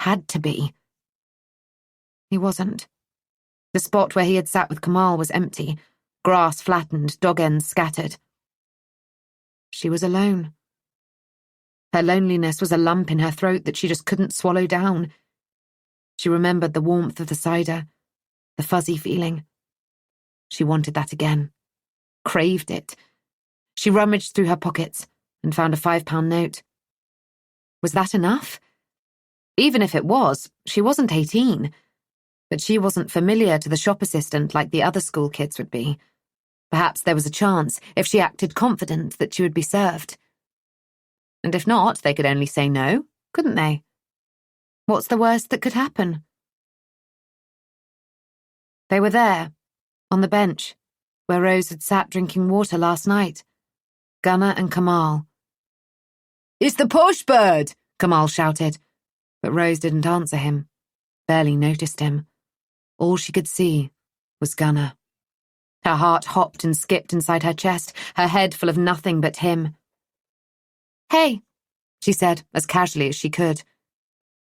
Had to be. He wasn't. The spot where he had sat with Kamal was empty, grass flattened, dog ends scattered. She was alone. Her loneliness was a lump in her throat that she just couldn't swallow down. She remembered the warmth of the cider, the fuzzy feeling. She wanted that again. Craved it. She rummaged through her pockets and found a £5 note. Was that enough? Even if it was, she wasn't 18. But she wasn't familiar to the shop assistant like the other school kids would be. Perhaps there was a chance, if she acted confident, that she would be served. And if not, they could only say no, couldn't they? What's the worst that could happen? They were there, on the bench, where Rose had sat drinking water last night. Gunnar and Kamal. It's the posh bird, Kamal shouted, but Rose didn't answer him, barely noticed him. All she could see was Gunnar. Her heart hopped and skipped inside her chest, her head full of nothing but him. "Hey," she said, as casually as she could.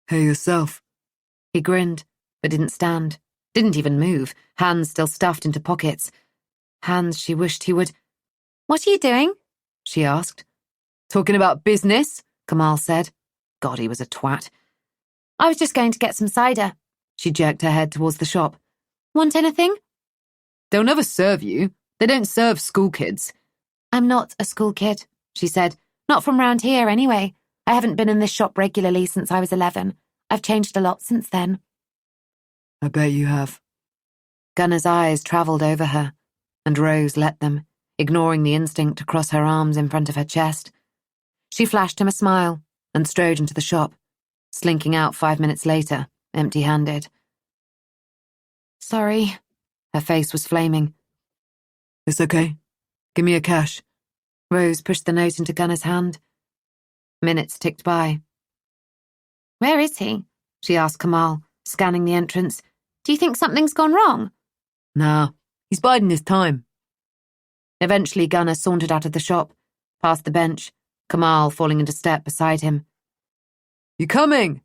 Hey yourself. He grinned, but didn't stand, didn't even move, hands still stuffed into pockets. Hands she wished he would. "What are you doing?" she asked. Talking about business, Kamal said. God, he was a twat. I was just going to get some cider. She jerked her head towards the shop. Want anything? they'll never serve you. They don't serve school kids. I'm not a school kid, she said. Not from round here, anyway. I haven't been in this shop regularly since I was 11. I've changed a lot since then. I bet you have. Gunnar's eyes travelled over her, and Rose let them, ignoring the instinct to cross her arms in front of her chest. She flashed him a smile and strode into the shop, slinking out 5 minutes later, empty-handed. Sorry. Her face was flaming. It's okay. Give me a cash. Rose pushed the note into Gunnar's hand. Minutes ticked by. Where is he? She asked Kamal, scanning the entrance. Do you think something's gone wrong? Nah, he's biding his time. Eventually Gunnar sauntered out of the shop, past the bench, Kamal falling into step beside him. You coming?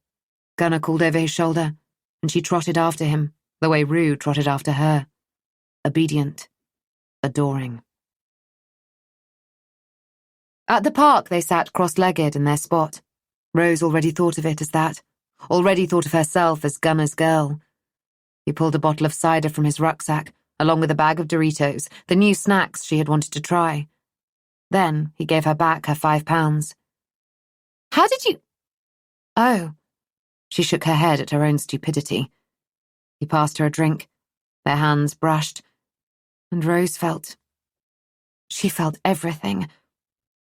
Gunnar called over his shoulder, and she trotted after him, the way Rue trotted after her. Obedient. Adoring. At the park they sat cross-legged in their spot. Rose already thought of it as that, already thought of herself as Gunnar's girl. He pulled a bottle of cider from his rucksack, along with a bag of Doritos, the new snacks she had wanted to try. Then he gave her back her £5. How did you... Oh. She shook her head at her own stupidity. He passed her a drink. Their hands brushed. And Rose felt... She felt everything.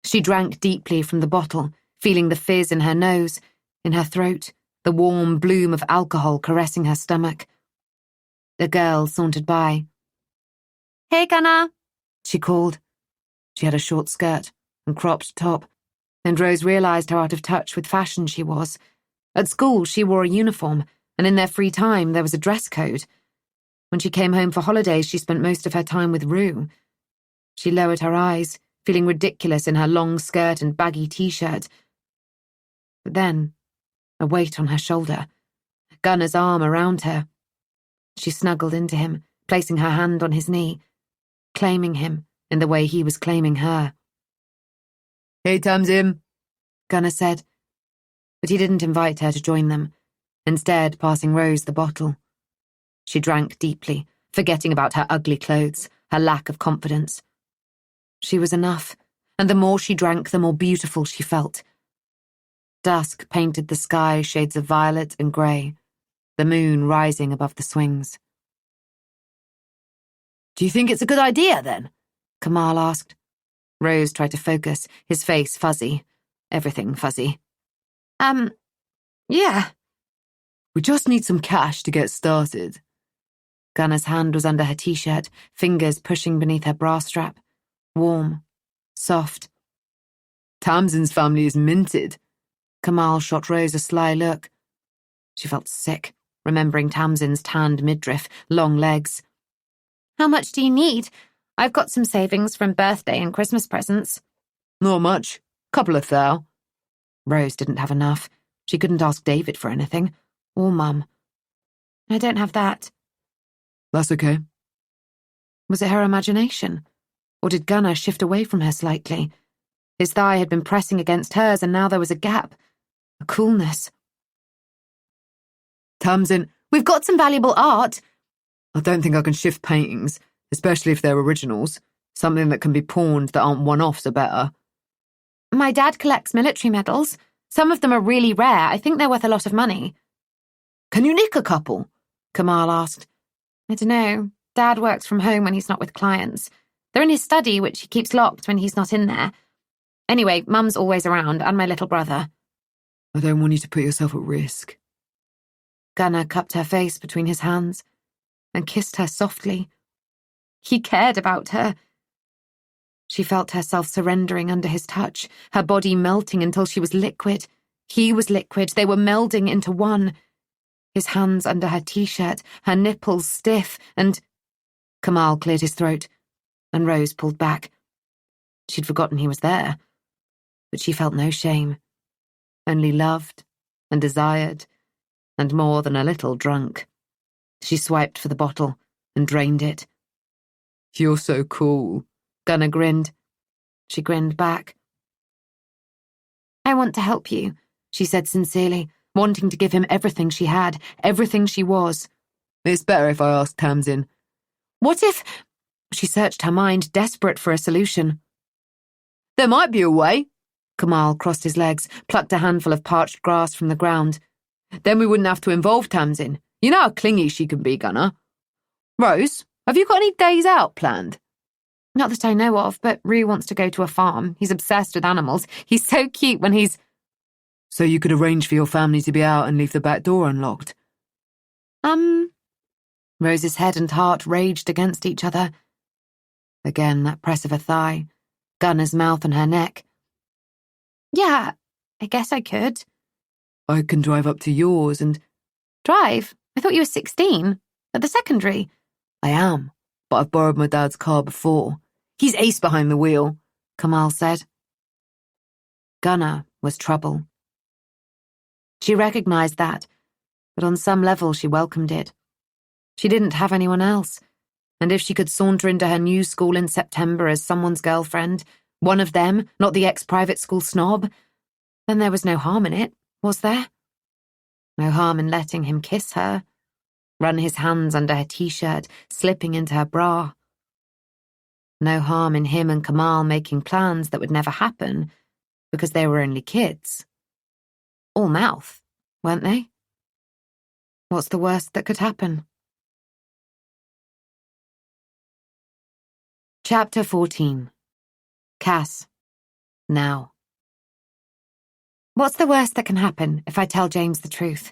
She drank deeply from the bottle, feeling the fizz in her nose, in her throat, the warm bloom of alcohol caressing her stomach. The girl sauntered by. Hey, Gunnar, she called. She had a short skirt and cropped top, and Rose realised how out of touch with fashion she was. At school, she wore a uniform, and in their free time, there was a dress code. When she came home for holidays, she spent most of her time with Rue. She lowered her eyes, feeling ridiculous in her long skirt and baggy t-shirt. But then, a weight on her shoulder, Gunnar's arm around her. She snuggled into him, placing her hand on his knee, claiming him in the way he was claiming her. Hey, Tamsin, Gunnar said, but he didn't invite her to join them, instead passing Rose the bottle. She drank deeply, forgetting about her ugly clothes, her lack of confidence. She was enough, and the more she drank, the more beautiful she felt. Dusk painted the sky shades of violet and grey, the moon rising above the swings. do you think it's a good idea, then? Kamal asked. Rose tried to focus, his face fuzzy, everything fuzzy. Yeah. We just need some cash to get started. Gunnar's hand was under her t-shirt, fingers pushing beneath her bra strap. Warm. Soft. Tamsin's family is minted. Kamal shot Rose a sly look. She felt sick, remembering Tamsin's tanned midriff, long legs. How much do you need? I've got some savings from birthday and Christmas presents. Not much. Couple of thou. Rose didn't have enough. She couldn't ask David for anything. Or Mum. I don't have that. That's okay. Was it her imagination? Or did Gunnar shift away from her slightly? His thigh had been pressing against hers, and now there was a gap. A coolness. Tamsin, We've got some valuable art. I don't think I can shift paintings, especially if they're originals. Something that can be pawned that aren't one-offs are better. My dad collects military medals. Some of them are really rare. I think they're worth a lot of money. Can you nick a couple? Kamal asked. I don't know. Dad works from home when he's not with clients. They're in his study, which he keeps locked when he's not in there. Anyway, Mum's always around, and my little brother. I don't want you to put yourself at risk. Gunnar cupped her face between his hands and kissed her softly. He cared about her. She felt herself surrendering under his touch, her body melting until she was liquid. He was liquid. They were melding into one. His hands under her t-shirt, her nipples stiff, and... Kamal cleared his throat, and Rose pulled back. She'd forgotten he was there, but she felt no shame, only loved and desired, and more than a little drunk. She swiped for the bottle and drained it. You're so cool. Gunnar grinned. She grinned back. I want to help you, she said sincerely, wanting to give him everything she had, everything she was. It's better if I ask Tamsin. What if... She searched her mind, desperate for a solution. There might be a way. Kamal crossed his legs, plucked a handful of parched grass from the ground. Then we wouldn't have to involve Tamsin. You know how clingy she can be, Gunnar. Rose, have you got any days out planned? Not that I know of, but Rue wants to go to a farm. He's obsessed with animals. He's so cute when he's... So you could arrange for your family to be out and leave the back door unlocked? Rose's head and heart raged against each other. Again, that press of her thigh, Gunnar's mouth on her neck. Yeah, I guess I could. I can drive up to yours and... Drive? I thought you were 16. At the secondary. I am, but I've borrowed my dad's car before. He's ace behind the wheel, Kamal said. Gunnar was trouble. She recognized that, but on some level she welcomed it. She didn't have anyone else, and if she could saunter into her new school in September as someone's girlfriend, one of them, not the ex-private school snob, then there was no harm in it, was there? No harm in letting him kiss her, run his hands under her t-shirt, slipping into her bra. No harm in him and Kamal making plans that would never happen because they were only kids. All mouth, weren't they? What's the worst that could happen? Chapter 14. Cass. Now. What's the worst that can happen if I tell James the truth?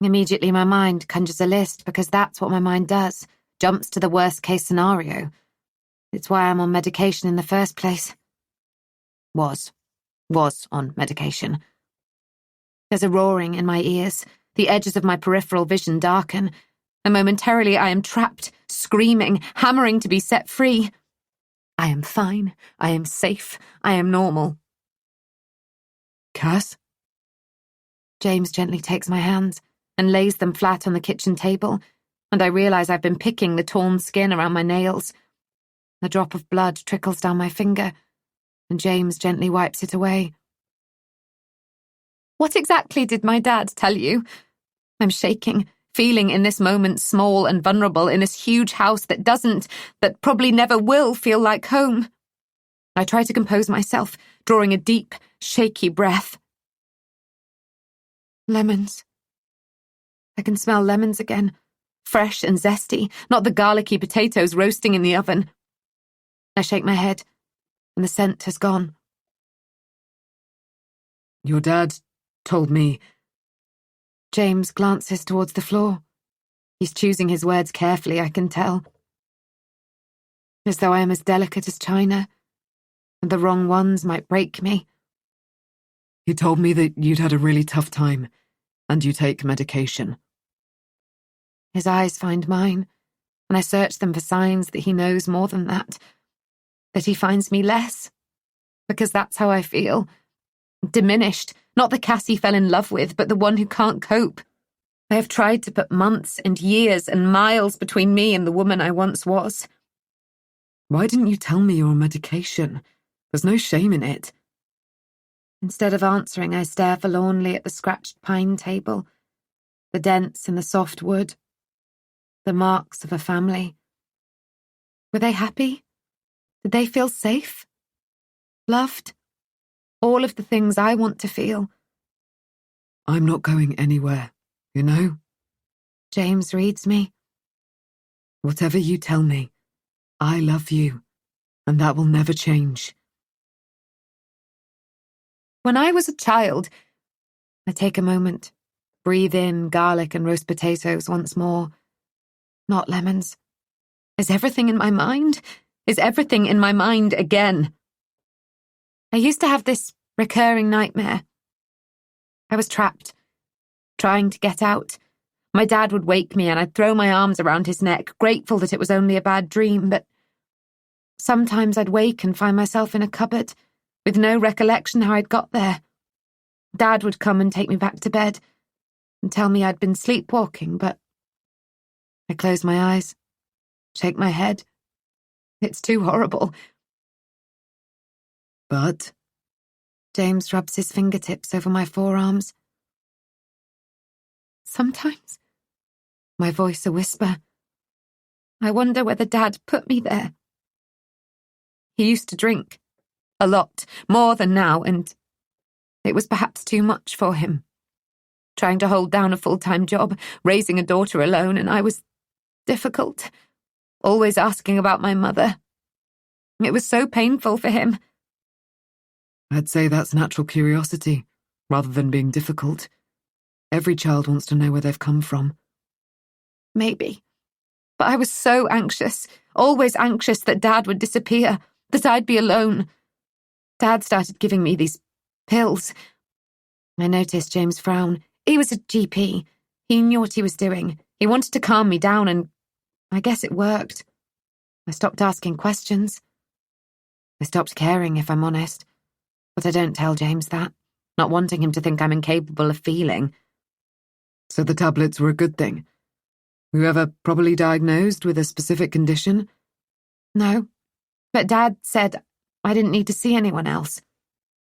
Immediately my mind conjures a list because that's what my mind does, jumps to the worst-case scenario. It's why I'm on medication in the first place. Was on medication. There's a roaring in my ears, the edges of my peripheral vision darken, and momentarily I am trapped, screaming, hammering to be set free. I am fine, I am safe, I am normal. Cass? James gently takes my hands and lays them flat on the kitchen table, and I realize I've been picking the torn skin around my nails. A drop of blood trickles down my finger, and James gently wipes it away. What exactly did my dad tell you? I'm shaking, feeling in this moment small and vulnerable in this huge house that probably never will feel like home. I try to compose myself, drawing a deep, shaky breath. Lemons. I can smell lemons again, fresh and zesty, not the garlicky potatoes roasting in the oven. I shake my head, and the scent has gone. Your dad told me... James glances towards the floor. He's choosing his words carefully, I can tell. As though I am as delicate as china, and the wrong ones might break me. He told me that you'd had a really tough time, and you take medication. His eyes find mine, and I search them for signs that he knows more than that he finds me less, because that's how I feel. Diminished, not the Cass he fell in love with, but the one who can't cope, I have tried to put months and years and miles between me and the woman I once was. Why didn't you tell me you're on medication? There's no shame in it. Instead of answering, I stare forlornly at the scratched pine table, the dents in the soft wood, the marks of a family. Were they happy? Did they feel safe? Loved? All of the things I want to feel. I'm not going anywhere, you know? James reads me. Whatever you tell me, I love you, and that will never change. When I was a child, I take a moment, breathe in garlic and roast potatoes once more. Not lemons. Is everything in my mind? Is everything in my mind again? I used to have this recurring nightmare. I was trapped, trying to get out. My dad would wake me and I'd throw my arms around his neck, grateful that it was only a bad dream, but sometimes I'd wake and find myself in a cupboard, with no recollection how I'd got there. Dad would come and take me back to bed and tell me I'd been sleepwalking, but I close my eyes, shake my head. It's too horrible. But James rubs his fingertips over my forearms. Sometimes, my voice a whisper, I wonder whether Dad put me there. He used to drink. A lot, more than now, and it was perhaps too much for him. Trying to hold down a full-time job, raising a daughter alone, and I was difficult, always asking about my mother. It was so painful for him. I'd say that's natural curiosity, rather than being difficult. Every child wants to know where they've come from. Maybe. But I was so anxious, always anxious that Dad would disappear, that I'd be alone. Dad started giving me these pills. I noticed James frown. He was a GP. He knew what he was doing. He wanted to calm me down, and I guess it worked. I stopped asking questions. I stopped caring, if I'm honest. But I don't tell James that, not wanting him to think I'm incapable of feeling. So the tablets were a good thing? Were you ever properly diagnosed with a specific condition? No, but Dad said I didn't need to see anyone else.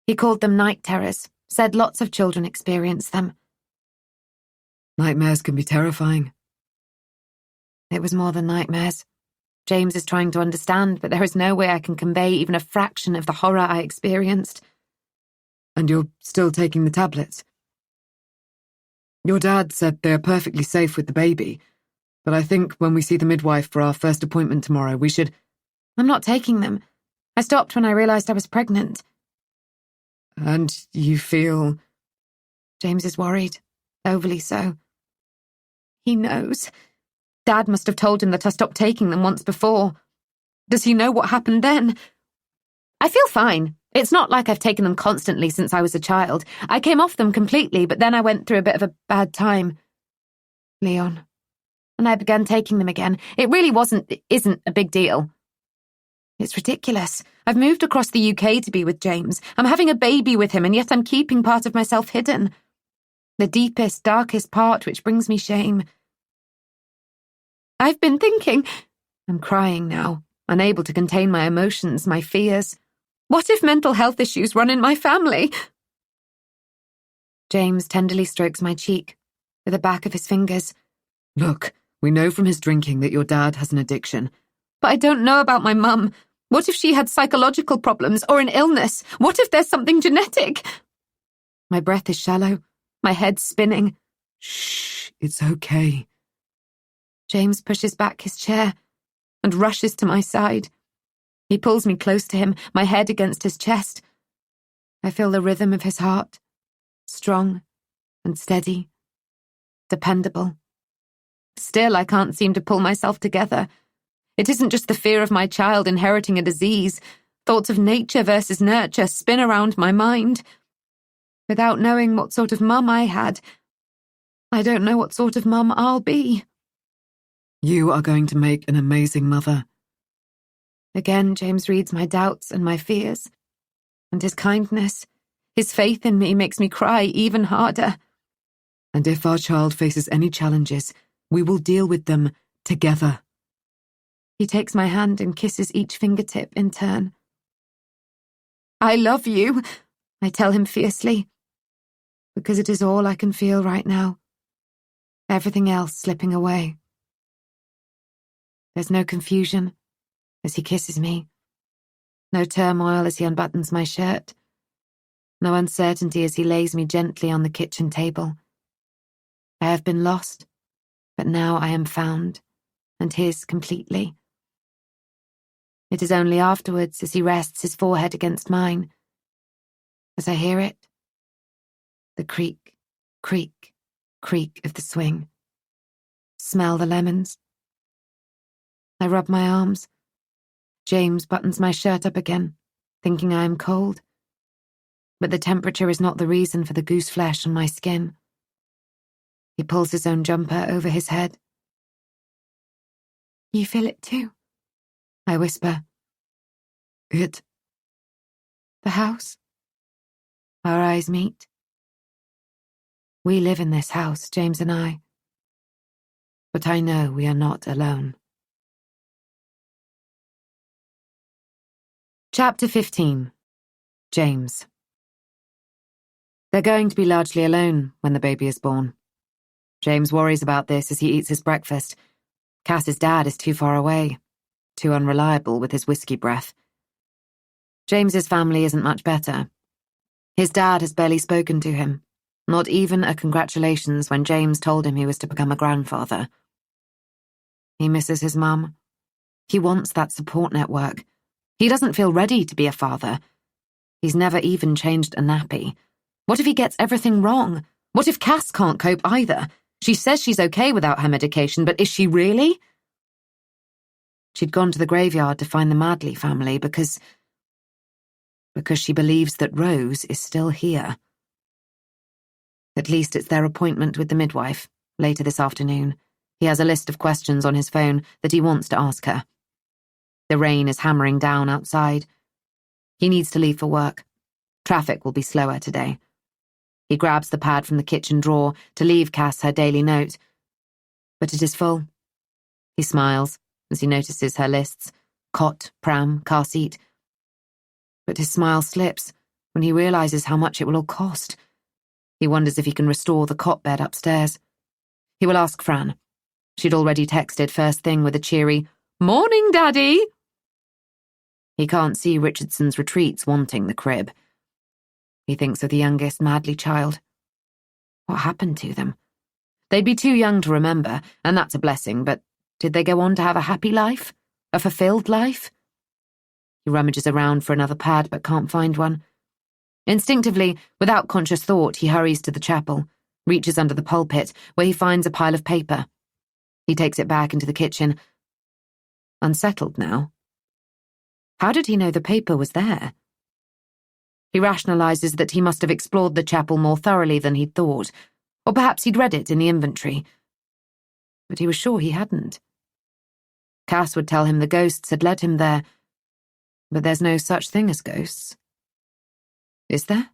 He called them night terrors, said lots of children experience them. Nightmares can be terrifying. It was more than nightmares. James is trying to understand, but there is no way I can convey even a fraction of the horror I experienced. And you're still taking the tablets? Your dad said they're perfectly safe with the baby, but I think when we see the midwife for our first appointment tomorrow, we should... I'm not taking them. I stopped when I realised I was pregnant. And you feel... James is worried, overly so. He knows. Dad must have told him that I stopped taking them once before. Does he know what happened then? I feel fine. It's not like I've taken them constantly since I was a child. I came off them completely, but then I went through a bit of a bad time. Leon. And I began taking them again. It really isn't a big deal. It's ridiculous. I've moved across the UK to be with James. I'm having a baby with him, and yet I'm keeping part of myself hidden. The deepest, darkest part which brings me shame. I've been thinking... I'm crying now, unable to contain my emotions, my fears. What if mental health issues run in my family? James tenderly strokes my cheek with the back of his fingers. Look, we know from his drinking that your dad has an addiction. But I don't know about my mum. What if she had psychological problems or an illness? What if there's something genetic? My breath is shallow, my head spinning. Shh, it's okay. James pushes back his chair and rushes to my side. He pulls me close to him, my head against his chest. I feel the rhythm of his heart, strong and steady, dependable. Still, I can't seem to pull myself together. It isn't just the fear of my child inheriting a disease. Thoughts of nature versus nurture spin around my mind. Without knowing what sort of mum I had, I don't know what sort of mum I'll be. You are going to make an amazing mother. Again, James reads my doubts and my fears. And his kindness, his faith in me makes me cry even harder. And if our child faces any challenges, we will deal with them together. He takes my hand and kisses each fingertip in turn. I love you, I tell him fiercely, because it is all I can feel right now. Everything else slipping away. There's no confusion as he kisses me. No turmoil as he unbuttons my shirt. No uncertainty as he lays me gently on the kitchen table. I have been lost, but now I am found, and his completely. It is only afterwards as he rests his forehead against mine, as I hear it. The creak, creak, creak of the swing. Smell the lemons. I rub my arms. James buttons my shirt up again, thinking I am cold. But the temperature is not the reason for the goose flesh on my skin. He pulls his own jumper over his head. You feel it too? I whisper. It? The house? Our eyes meet. We live in this house, James and I. But I know we are not alone. Chapter 15. James. They're going to be largely alone when the baby is born. James worries about this as he eats his breakfast. Cass's dad is too far away, too unreliable with his whiskey breath. James's family isn't much better. His dad has barely spoken to him, not even a congratulations when James told him he was to become a grandfather. He misses his mum. He wants that support network. He doesn't feel ready to be a father. He's never even changed a nappy. What if he gets everything wrong? What if Cass can't cope either? She says she's okay without her medication, but is she really? She'd gone to the graveyard to find the Madley family because she believes that Rose is still here. At least it's their appointment with the midwife, later this afternoon. He has a list of questions on his phone that he wants to ask her. The rain is hammering down outside. He needs to leave for work. Traffic will be slower today. He grabs the pad from the kitchen drawer to leave Cass her daily note. But it is full. He smiles as he notices her lists. Cot, pram, car seat. But his smile slips when he realizes how much it will all cost. He wonders if he can restore the cot bed upstairs. He will ask Fran. She'd already texted first thing with a cheery, "Morning, Daddy!" He can't see Richardson's retreats wanting the crib. He thinks of the youngest Madley child. What happened to them? They'd be too young to remember, and that's a blessing, but did they go on to have a happy life? A fulfilled life? He rummages around for another pad but can't find one. Instinctively, without conscious thought, he hurries to the chapel, reaches under the pulpit, where he finds a pile of paper. He takes it back into the kitchen. Unsettled now. How did he know the paper was there? He rationalizes that he must have explored the chapel more thoroughly than he'd thought, or perhaps he'd read it in the inventory. But he was sure he hadn't. Cass would tell him the ghosts had led him there, but there's no such thing as ghosts. Is there?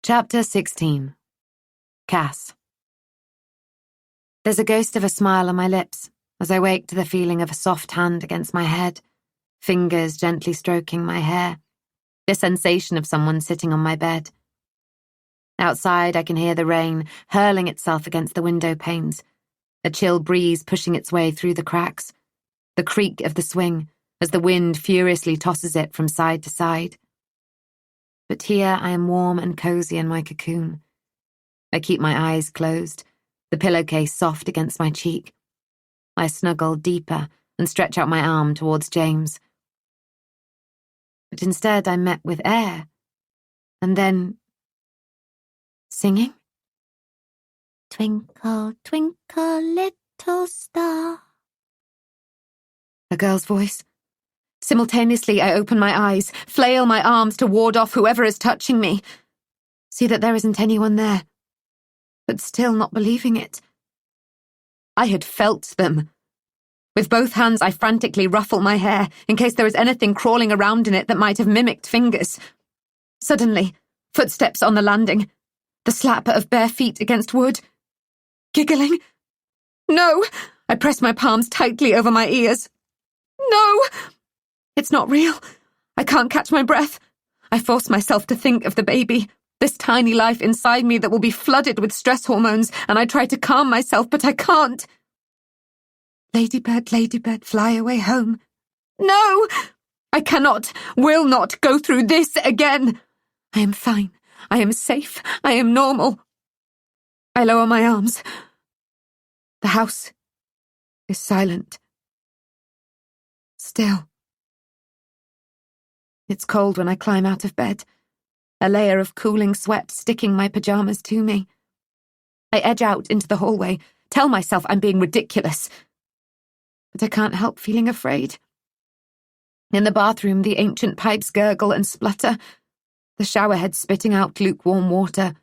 Chapter 16. Cass. There's a ghost of a smile on my lips as I wake to the feeling of a soft hand against my head, fingers gently stroking my hair, the sensation of someone sitting on my bed. Outside, I can hear the rain hurling itself against the window panes, a chill breeze pushing its way through the cracks, the creak of the swing as the wind furiously tosses it from side to side. But here I am warm and cozy in my cocoon. I keep my eyes closed, the pillowcase soft against my cheek. I snuggle deeper and stretch out my arm towards James. But instead I'm met with air, and then singing. Twinkle, twinkle, little star. A girl's voice. Simultaneously, I open my eyes, flail my arms to ward off whoever is touching me. See that there isn't anyone there, but still not believing it. I had felt them. With both hands, I frantically ruffle my hair in case there is anything crawling around in it that might have mimicked fingers. Suddenly, Footsteps on the landing. The slap of bare feet against wood. Giggling. No! I press my palms tightly over my ears. No! It's not real. I can't catch my breath. I force myself to think of the baby, this tiny life inside me that will be flooded with stress hormones, and I try to calm myself, but I can't. Ladybird, fly away home. No! I cannot, will not go through this again. I am fine. I am safe. I am normal. I lower my arms. The house is silent. Still. It's cold when I climb out of bed, a layer of cooling sweat sticking my pajamas to me. I edge out into the hallway, tell myself I'm being ridiculous. But I can't help feeling afraid. In the bathroom, the ancient pipes gurgle and splutter, the showerhead spitting out lukewarm water.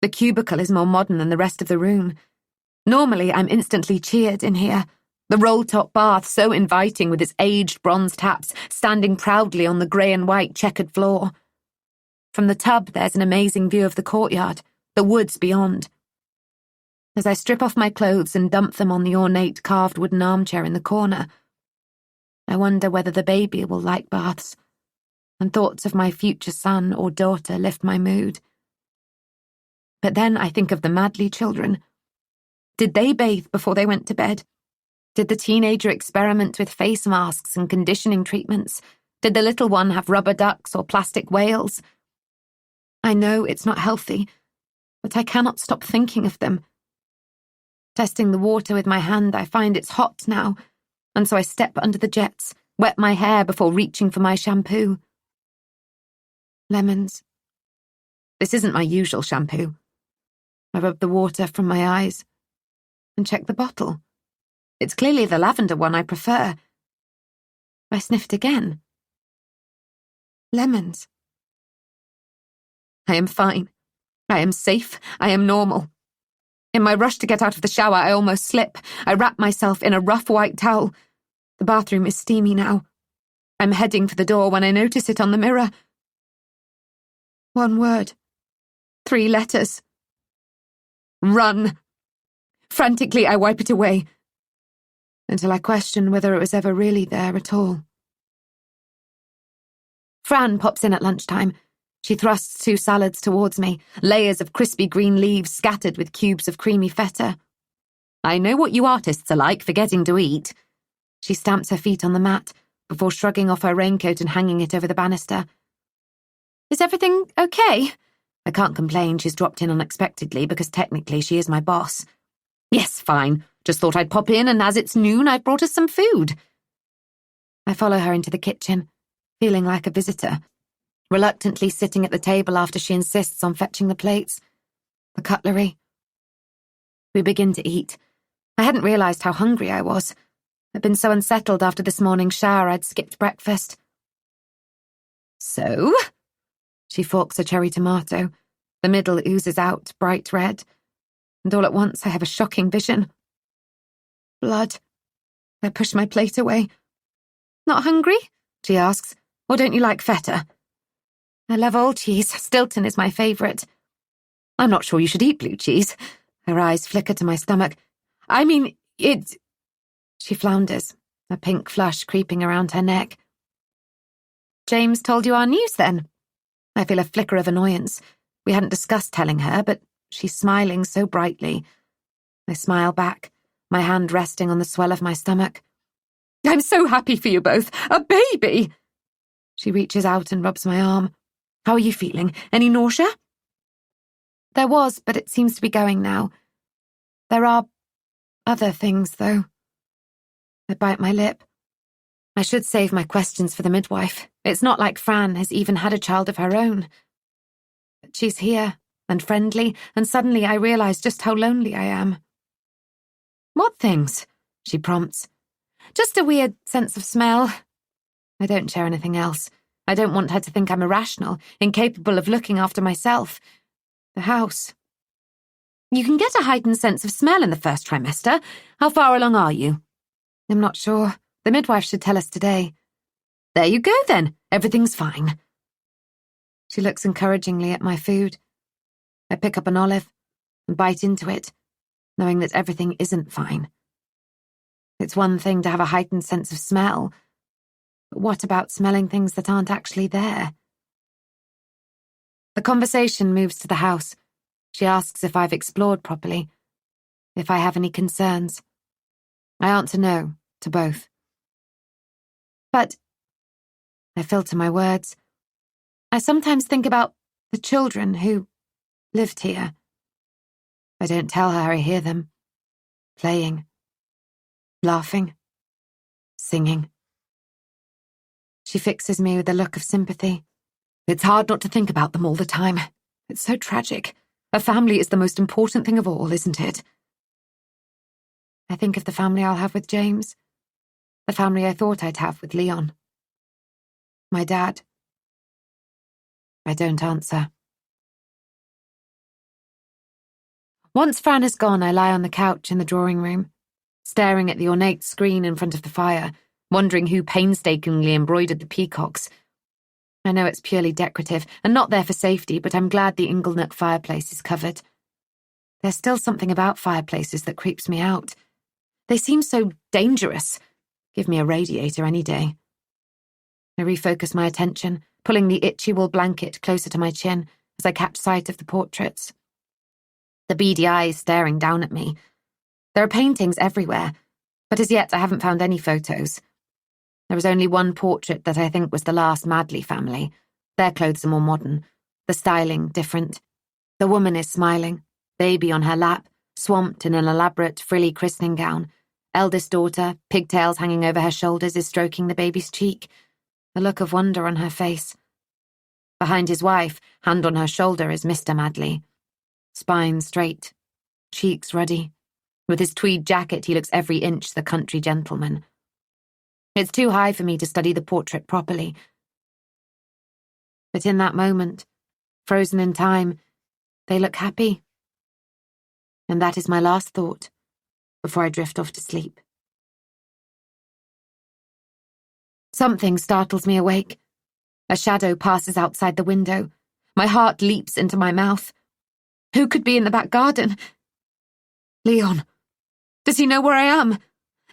The cubicle is more modern than the rest of the room. Normally, I'm instantly cheered in here. The roll-top bath so inviting with its aged bronze taps standing proudly on the grey and white checkered floor. From the tub, there's an amazing view of the courtyard, the woods beyond. As I strip off my clothes and dump them on the ornate carved wooden armchair in the corner, I wonder whether the baby will like baths, and thoughts of my future son or daughter lift my mood. But then I think of the Madley children. Did they bathe before they went to bed? Did the teenager experiment with face masks and conditioning treatments? Did the little one have rubber ducks or plastic whales? I know it's not healthy, but I cannot stop thinking of them. Testing the water with my hand, I find it's hot now, and so I step under the jets, wet my hair before reaching for my shampoo. Lemons. This isn't my usual shampoo. I rub the water from my eyes and check the bottle. It's clearly the lavender one I prefer. I sniffed again. Lemons. I am fine. I am safe. I am normal. In my rush to get out of the shower, I almost slip. I wrap myself in a rough white towel. The bathroom is steamy now. I'm heading for the door when I notice it on the mirror. 1 word. 3 letters. Run. Frantically, I wipe it away, until I question whether it was ever really there at all. Fran pops in at lunchtime. She thrusts 2 salads towards me, layers of crispy green leaves scattered with cubes of creamy feta. I know what you artists are like, forgetting to eat. She stamps her feet on the mat, before shrugging off her raincoat and hanging it over the banister. Is everything okay? I can't complain, she's dropped in unexpectedly, because technically she is my boss. Yes, fine. Just thought I'd pop in, and as it's noon, I've brought us some food. I follow her into the kitchen, feeling like a visitor, reluctantly sitting at the table after she insists on fetching the plates, the cutlery. We begin to eat. I hadn't realised how hungry I was. I'd been so unsettled after this morning's shower I'd skipped breakfast. So? She forks a cherry tomato. The middle oozes out, bright red. And all at once I have a shocking vision. Blood. I push my plate away. Not hungry? She asks. Or don't you like feta? I love all cheese. Stilton is my favourite. I'm not sure you should eat blue cheese. Her eyes flicker to my stomach. I mean, it... She flounders, a pink flush creeping around her neck. James told you our news, then? I feel a flicker of annoyance. We hadn't discussed telling her, but she's smiling so brightly. I smile back, my hand resting on the swell of my stomach. I'm so happy for you both. A baby! She reaches out and rubs my arm. How are you feeling? Any nausea? There was, but it seems to be going now. There are other things, though. I bite my lip. I should save my questions for the midwife. It's not like Fran has even had a child of her own. But she's here, and friendly, and suddenly I realise just how lonely I am. What things? She prompts. Just a weird sense of smell. I don't share anything else. I don't want her to think I'm irrational, incapable of looking after myself. The house. You can get a heightened sense of smell in the first trimester. How far along are you? I'm not sure. The midwife should tell us today. There you go, then. Everything's fine. She looks encouragingly at my food. I pick up an olive and bite into it, knowing that everything isn't fine. It's one thing to have a heightened sense of smell, but what about smelling things that aren't actually there? The conversation moves to the house. She asks if I've explored properly, if I have any concerns. I answer no to both. But, I filter my words, I sometimes think about the children who lived here. I don't tell her I hear them, playing, laughing, singing. She fixes me with a look of sympathy. It's hard not to think about them all the time. It's so tragic. A family is the most important thing of all, isn't it? I think of the family I'll have with James, the family I thought I'd have with Leon. My dad. I don't answer. Once Fran has gone, I lie on the couch in the drawing room, staring at the ornate screen in front of the fire, wondering who painstakingly embroidered the peacocks. I know it's purely decorative and not there for safety, but I'm glad the Inglenook fireplace is covered. There's still something about fireplaces that creeps me out. They seem so dangerous. Give me a radiator any day. I refocus my attention, pulling the itchy wool blanket closer to my chin as I catch sight of the portraits. The beady eyes staring down at me. There are paintings everywhere, but as yet I haven't found any photos. There is only one portrait that I think was the last Madley family. Their clothes are more modern, the styling different. The woman is smiling, baby on her lap, swamped in an elaborate frilly christening gown. Eldest daughter, pigtails hanging over her shoulders, is stroking the baby's cheek, a look of wonder on her face. Behind his wife, hand on her shoulder, is Mr. Madley. Spine straight, cheeks ruddy. With his tweed jacket, he looks every inch the country gentleman. It's too high for me to study the portrait properly. But in that moment, frozen in time, they look happy. And that is my last thought before I drift off to sleep. Something startles me awake. A shadow passes outside the window. My heart leaps into my mouth. Who could be in the back garden? Leon. Does he know where I am?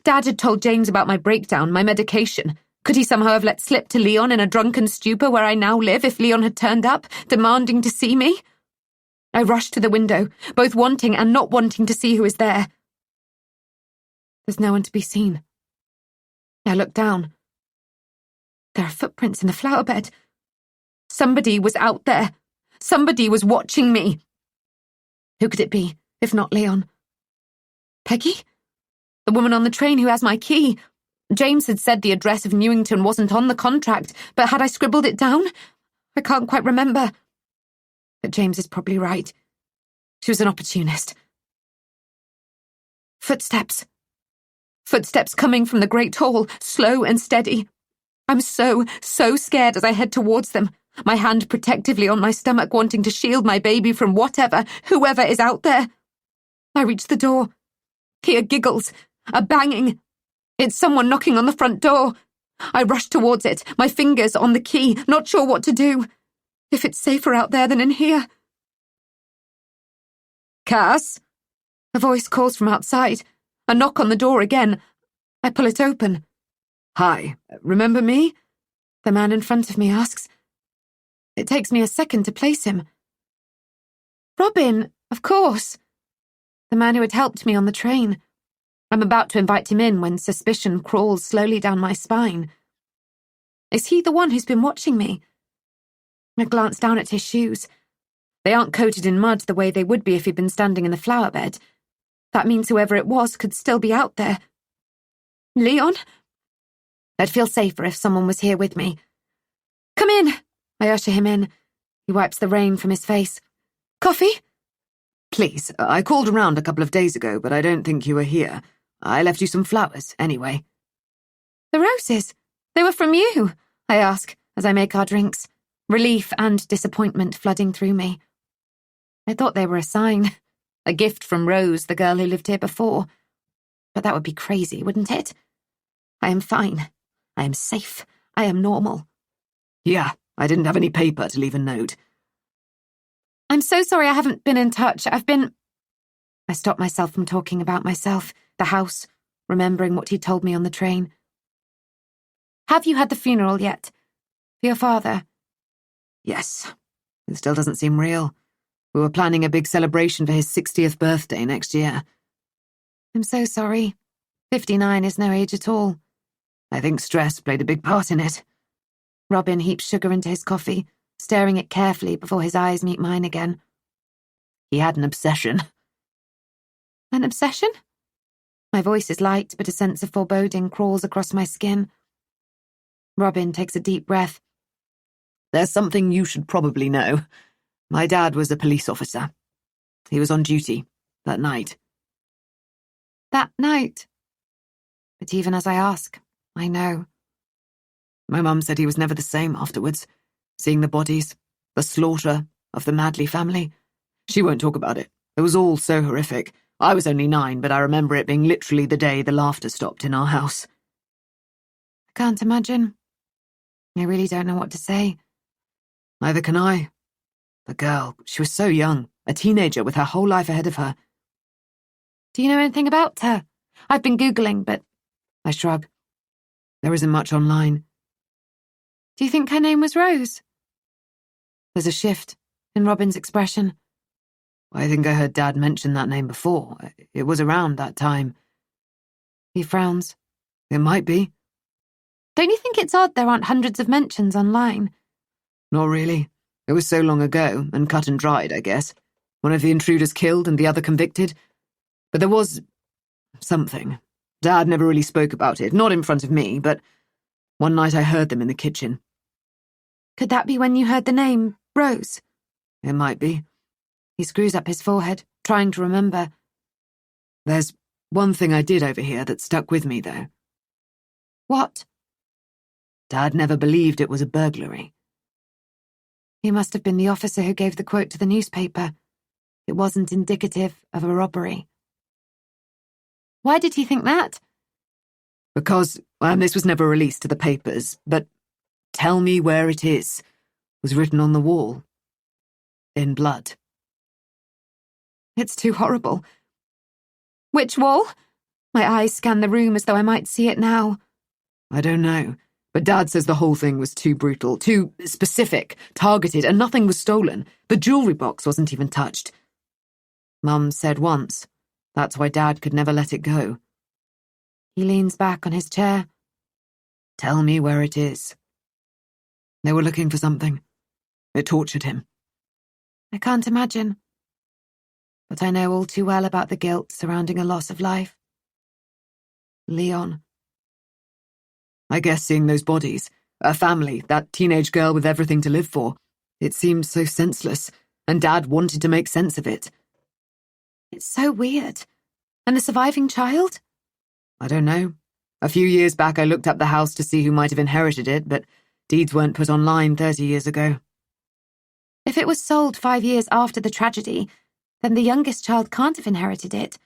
Dad had told James about my breakdown, my medication. Could he somehow have let slip to Leon in a drunken stupor where I now live if Leon had turned up, demanding to see me? I rushed to the window, both wanting and not wanting to see who is there. There's no one to be seen. I look down. There are footprints in the flower bed. Somebody was out there. Somebody was watching me. Who could it be, if not Leon? Peggy? The woman on the train who has my key. James had said the address of Newington wasn't on the contract, but had I scribbled it down? I can't quite remember. But James is probably right. She was an opportunist. Footsteps. Footsteps coming from the great hall, slow and steady. I'm so scared as I head towards them, my hand protectively on my stomach, wanting to shield my baby from whoever is out there. I reach the door. Hear giggles, a banging. It's someone knocking on the front door. I rush towards it, my fingers on the key, not sure what to do. If it's safer out there than in here. Cass? A voice calls from outside. A knock on the door again. I pull it open. Hi, remember me? The man in front of me asks. It takes me a second to place him. Robin, of course. The man who had helped me on the train. I'm about to invite him in when suspicion crawls slowly down my spine. Is he the one who's been watching me? I glance down at his shoes. They aren't coated in mud the way they would be if he'd been standing in the flower bed. That means whoever it was could still be out there. Leon? I'd feel safer if someone was here with me. Come in! I usher him in. He wipes the rain from his face. Coffee? Please, I called around a couple of days ago, but I don't think you were here. I left you some flowers, anyway. The roses? They were from you, I ask as I make our drinks, relief and disappointment flooding through me. I thought they were a sign. A gift from Rose, the girl who lived here before. But that would be crazy, wouldn't it? I am fine. I am safe. I am normal. Yeah, I didn't have any paper to leave a note. I'm so sorry I haven't been in touch. I stopped myself from talking about myself, the house, remembering what he'd told me on the train. Have you had the funeral yet? For your father? Yes. It still doesn't seem real. We were planning a big celebration for his 60th birthday next year. I'm so sorry. 59 is no age at all. I think stress played a big part in it. Robin heaps sugar into his coffee, stirring it carefully before his eyes meet mine again. He had an obsession. An obsession? My voice is light, but a sense of foreboding crawls across my skin. Robin takes a deep breath. There's something you should probably know. My dad was a police officer. He was on duty that night. That night? But even as I ask, I know. My mum said he was never the same afterwards, seeing the bodies, the slaughter of the Madley family. She won't talk about it. It was all so horrific. I was only 9, but I remember it being literally the day the laughter stopped in our house. I can't imagine. I really don't know what to say. Neither can I. The girl, she was so young, a teenager with her whole life ahead of her. Do you know anything about her? I've been Googling, but... I shrug. There isn't much online. Do you think her name was Rose? There's a shift in Robin's expression. I think I heard Dad mention that name before. It was around that time. He frowns. It might be. Don't you think it's odd there aren't hundreds of mentions online? Not really. It was so long ago, and cut and dried, I guess. One of the intruders killed and the other convicted. But there was... something. Dad never really spoke about it, not in front of me, but one night I heard them in the kitchen. Could that be when you heard the name, Rose? It might be. He screws up his forehead, trying to remember. There's one thing I did over here that stuck with me, though. What? Dad never believed it was a burglary. He must have been the officer who gave the quote to the newspaper. It wasn't indicative of a robbery. Why did he think that? Because, this was never released to the papers, but "Tell me where it is" was written on the wall. In blood. It's too horrible. Which wall? My eyes scan the room as though I might see it now. I don't know, but Dad says the whole thing was too brutal, too specific, targeted, and nothing was stolen. The jewelry box wasn't even touched. Mum said once, that's why Dad could never let it go. He leans back on his chair. Tell me where it is. They were looking for something. It tortured him. I can't imagine. But I know all too well about the guilt surrounding a loss of life. Leon. I guess seeing those bodies, a family, that teenage girl with everything to live for, it seemed so senseless, and Dad wanted to make sense of it. It's so weird. And the surviving child? I don't know. A few years back I looked up the house to see who might have inherited it, but deeds weren't put online 30 years ago. If it was sold 5 years after the tragedy, then the youngest child can't have inherited it.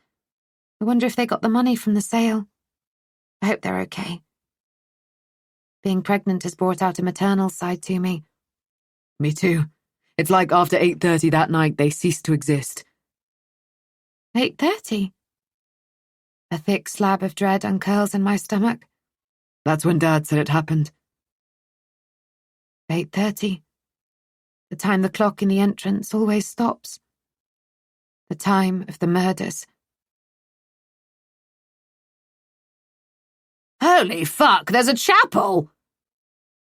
I wonder if they got the money from the sale. I hope they're okay. Being pregnant has brought out a maternal side to me. Me too. It's like after 8:30 that night they ceased to exist. 8:30? A thick slab of dread uncurls in my stomach. That's when Dad said it happened. 8:30. The time the clock in the entrance always stops. The time of the murders. Holy fuck, there's a chapel!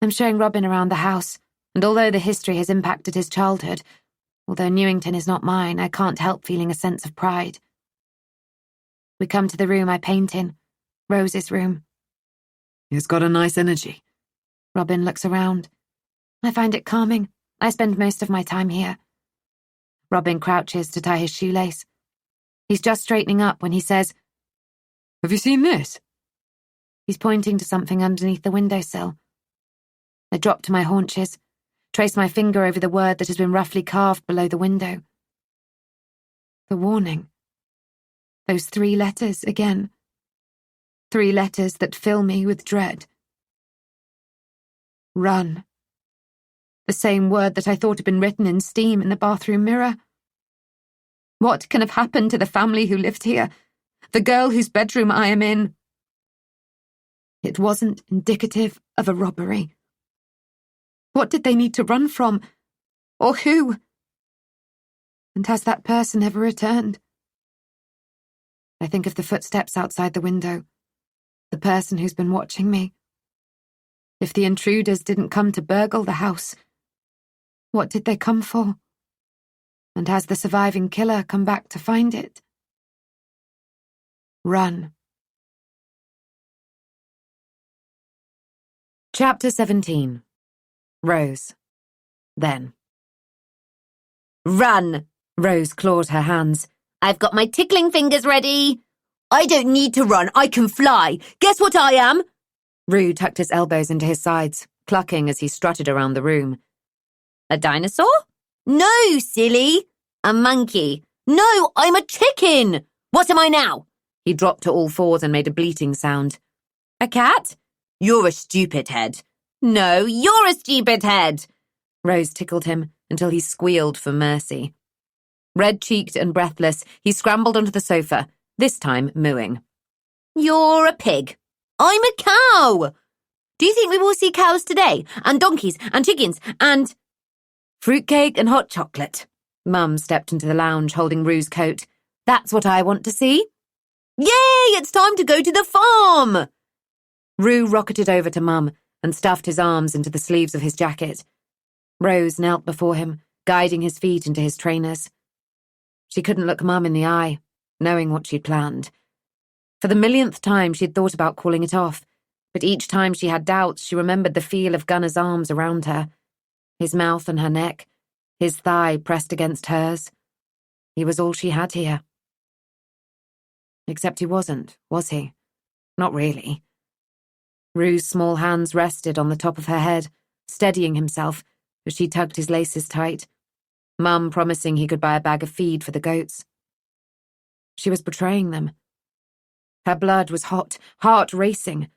I'm showing Robin around the house, and although the history has impacted his childhood, although Newington is not mine, I can't help feeling a sense of pride. We come to the room I paint in, Rose's room. It's got a nice energy. Robin looks around. I find it calming. I spend most of my time here. Robin crouches to tie his shoelace. He's just straightening up when he says, Have you seen this? He's pointing to something underneath the windowsill. I drop to my haunches, trace my finger over the word that has been roughly carved below the window. The warning. Those 3 letters again. 3 letters that fill me with dread. Run. The same word that I thought had been written in steam in the bathroom mirror. What can have happened to the family who lived here? The girl whose bedroom I am in? It wasn't indicative of a robbery. What did they need to run from? Or who? And has that person ever returned? I think of the footsteps outside the window, the person who's been watching me. If the intruders didn't come to burgle the house, what did they come for? And has the surviving killer come back to find it? Run. Chapter 17. Rose. Then. Run! Rose clawed her hands. I've got my tickling fingers ready. I don't need to run, I can fly. Guess what I am? Rue tucked his elbows into his sides, clucking as he strutted around the room. A dinosaur? No, silly. A monkey. No, I'm a chicken. What am I now? He dropped to all fours and made a bleating sound. A cat? You're a stupid head. No, you're a stupid head. Rose tickled him until he squealed for mercy. Red-cheeked and breathless, he scrambled onto the sofa, this time mooing. You're a pig. I'm a cow. Do you think we will see cows today? And donkeys and chickens and... Fruitcake and hot chocolate. Mum stepped into the lounge holding Rue's coat. That's what I want to see. Yay, it's time to go to the farm. Rue rocketed over to Mum and stuffed his arms into the sleeves of his jacket. Rose knelt before him, guiding his feet into his trainers. She couldn't look Mum in the eye, knowing what she'd planned. For the millionth time she'd thought about calling it off, but each time she had doubts, she remembered the feel of Gunnar's arms around her, his mouth on her neck, his thigh pressed against hers. He was all she had here. Except he wasn't, was he? Not really. Rue's small hands rested on the top of her head, steadying himself as she tugged his laces tight, Mum promising he could buy a bag of feed for the goats. She was betraying them. Her blood was hot, heart racing.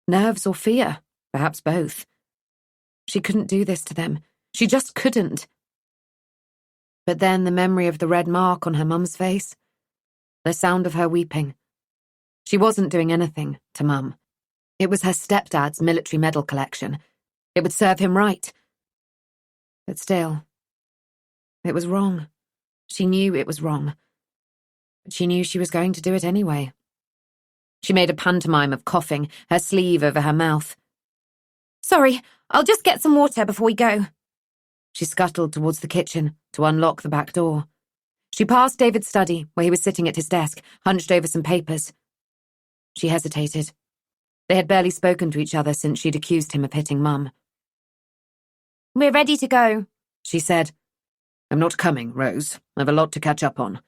Nerves or fear, perhaps both. She couldn't do this to them. She just couldn't. But then the memory of the red mark on her mum's face, the sound of her weeping. She wasn't doing anything to Mum. It was her stepdad's military medal collection. It would serve him right. But still, it was wrong. She knew it was wrong. But she knew she was going to do it anyway. She made a pantomime of coughing, her sleeve over her mouth. Sorry, I'll just get some water before we go. She scuttled towards the kitchen to unlock the back door. She passed David's study, where he was sitting at his desk, hunched over some papers. She hesitated. They had barely spoken to each other since she'd accused him of hitting Mum. We're ready to go, she said. I'm not coming, Rose. I've a lot to catch up on.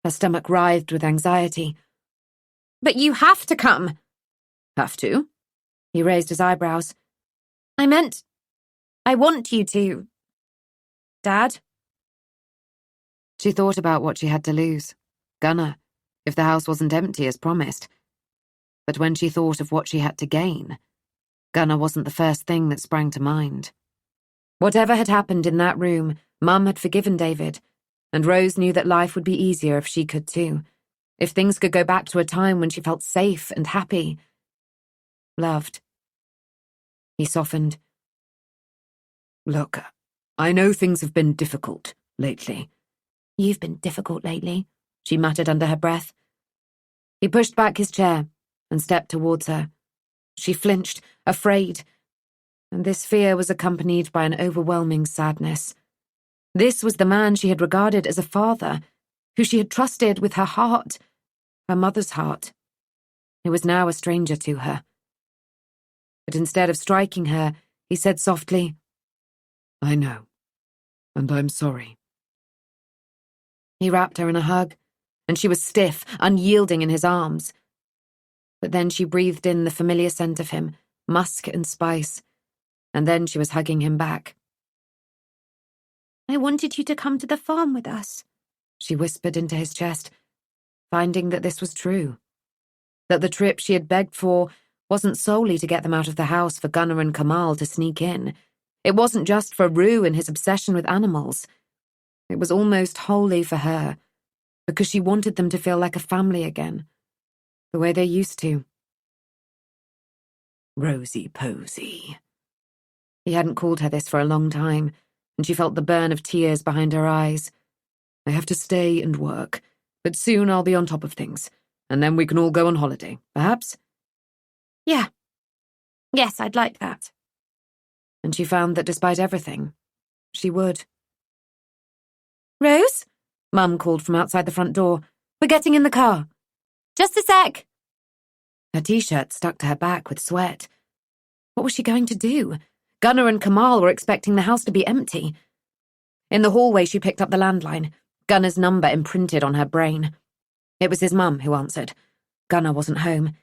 Her stomach writhed with anxiety. But you have to come. Have to? He raised his eyebrows. I meant, I want you to. Dad? She thought about what she had to lose. Gunnar, if the house wasn't empty as promised. But when she thought of what she had to gain, Gunnar wasn't the first thing that sprang to mind. Whatever had happened in that room, Mum had forgiven David, and Rose knew that life would be easier if she could too, if things could go back to a time when she felt safe and happy. Loved. He softened. Look, I know things have been difficult lately. You've been difficult lately, she muttered under her breath. He pushed back his chair and stepped towards her. She flinched, afraid, and this fear was accompanied by an overwhelming sadness. This was the man she had regarded as a father, who she had trusted with her heart, her mother's heart. He was now a stranger to her. But instead of striking her, he said softly, I know, and I'm sorry. He wrapped her in a hug, and she was stiff, unyielding in his arms. But then she breathed in the familiar scent of him, musk and spice, and then she was hugging him back. I wanted you to come to the farm with us, she whispered into his chest, finding that this was true. That the trip she had begged for wasn't solely to get them out of the house for Gunnar and Kamal to sneak in. It wasn't just for Rue and his obsession with animals. It was almost wholly for her, because she wanted them to feel like a family again, the way they used to. Rosie Posy. He hadn't called her this for a long time, and she felt the burn of tears behind her eyes. I have to stay and work, but soon I'll be on top of things, and then we can all go on holiday, perhaps? Yeah. Yes, I'd like that. And she found that despite everything, she would. Rose? Mum called from outside the front door. We're getting in the car. Just a sec. Her t-shirt stuck to her back with sweat. What was she going to do? Gunnar and Kamal were expecting the house to be empty. In the hallway, she picked up the landline, Gunnar's number imprinted on her brain. It was his mum who answered. Gunnar wasn't home.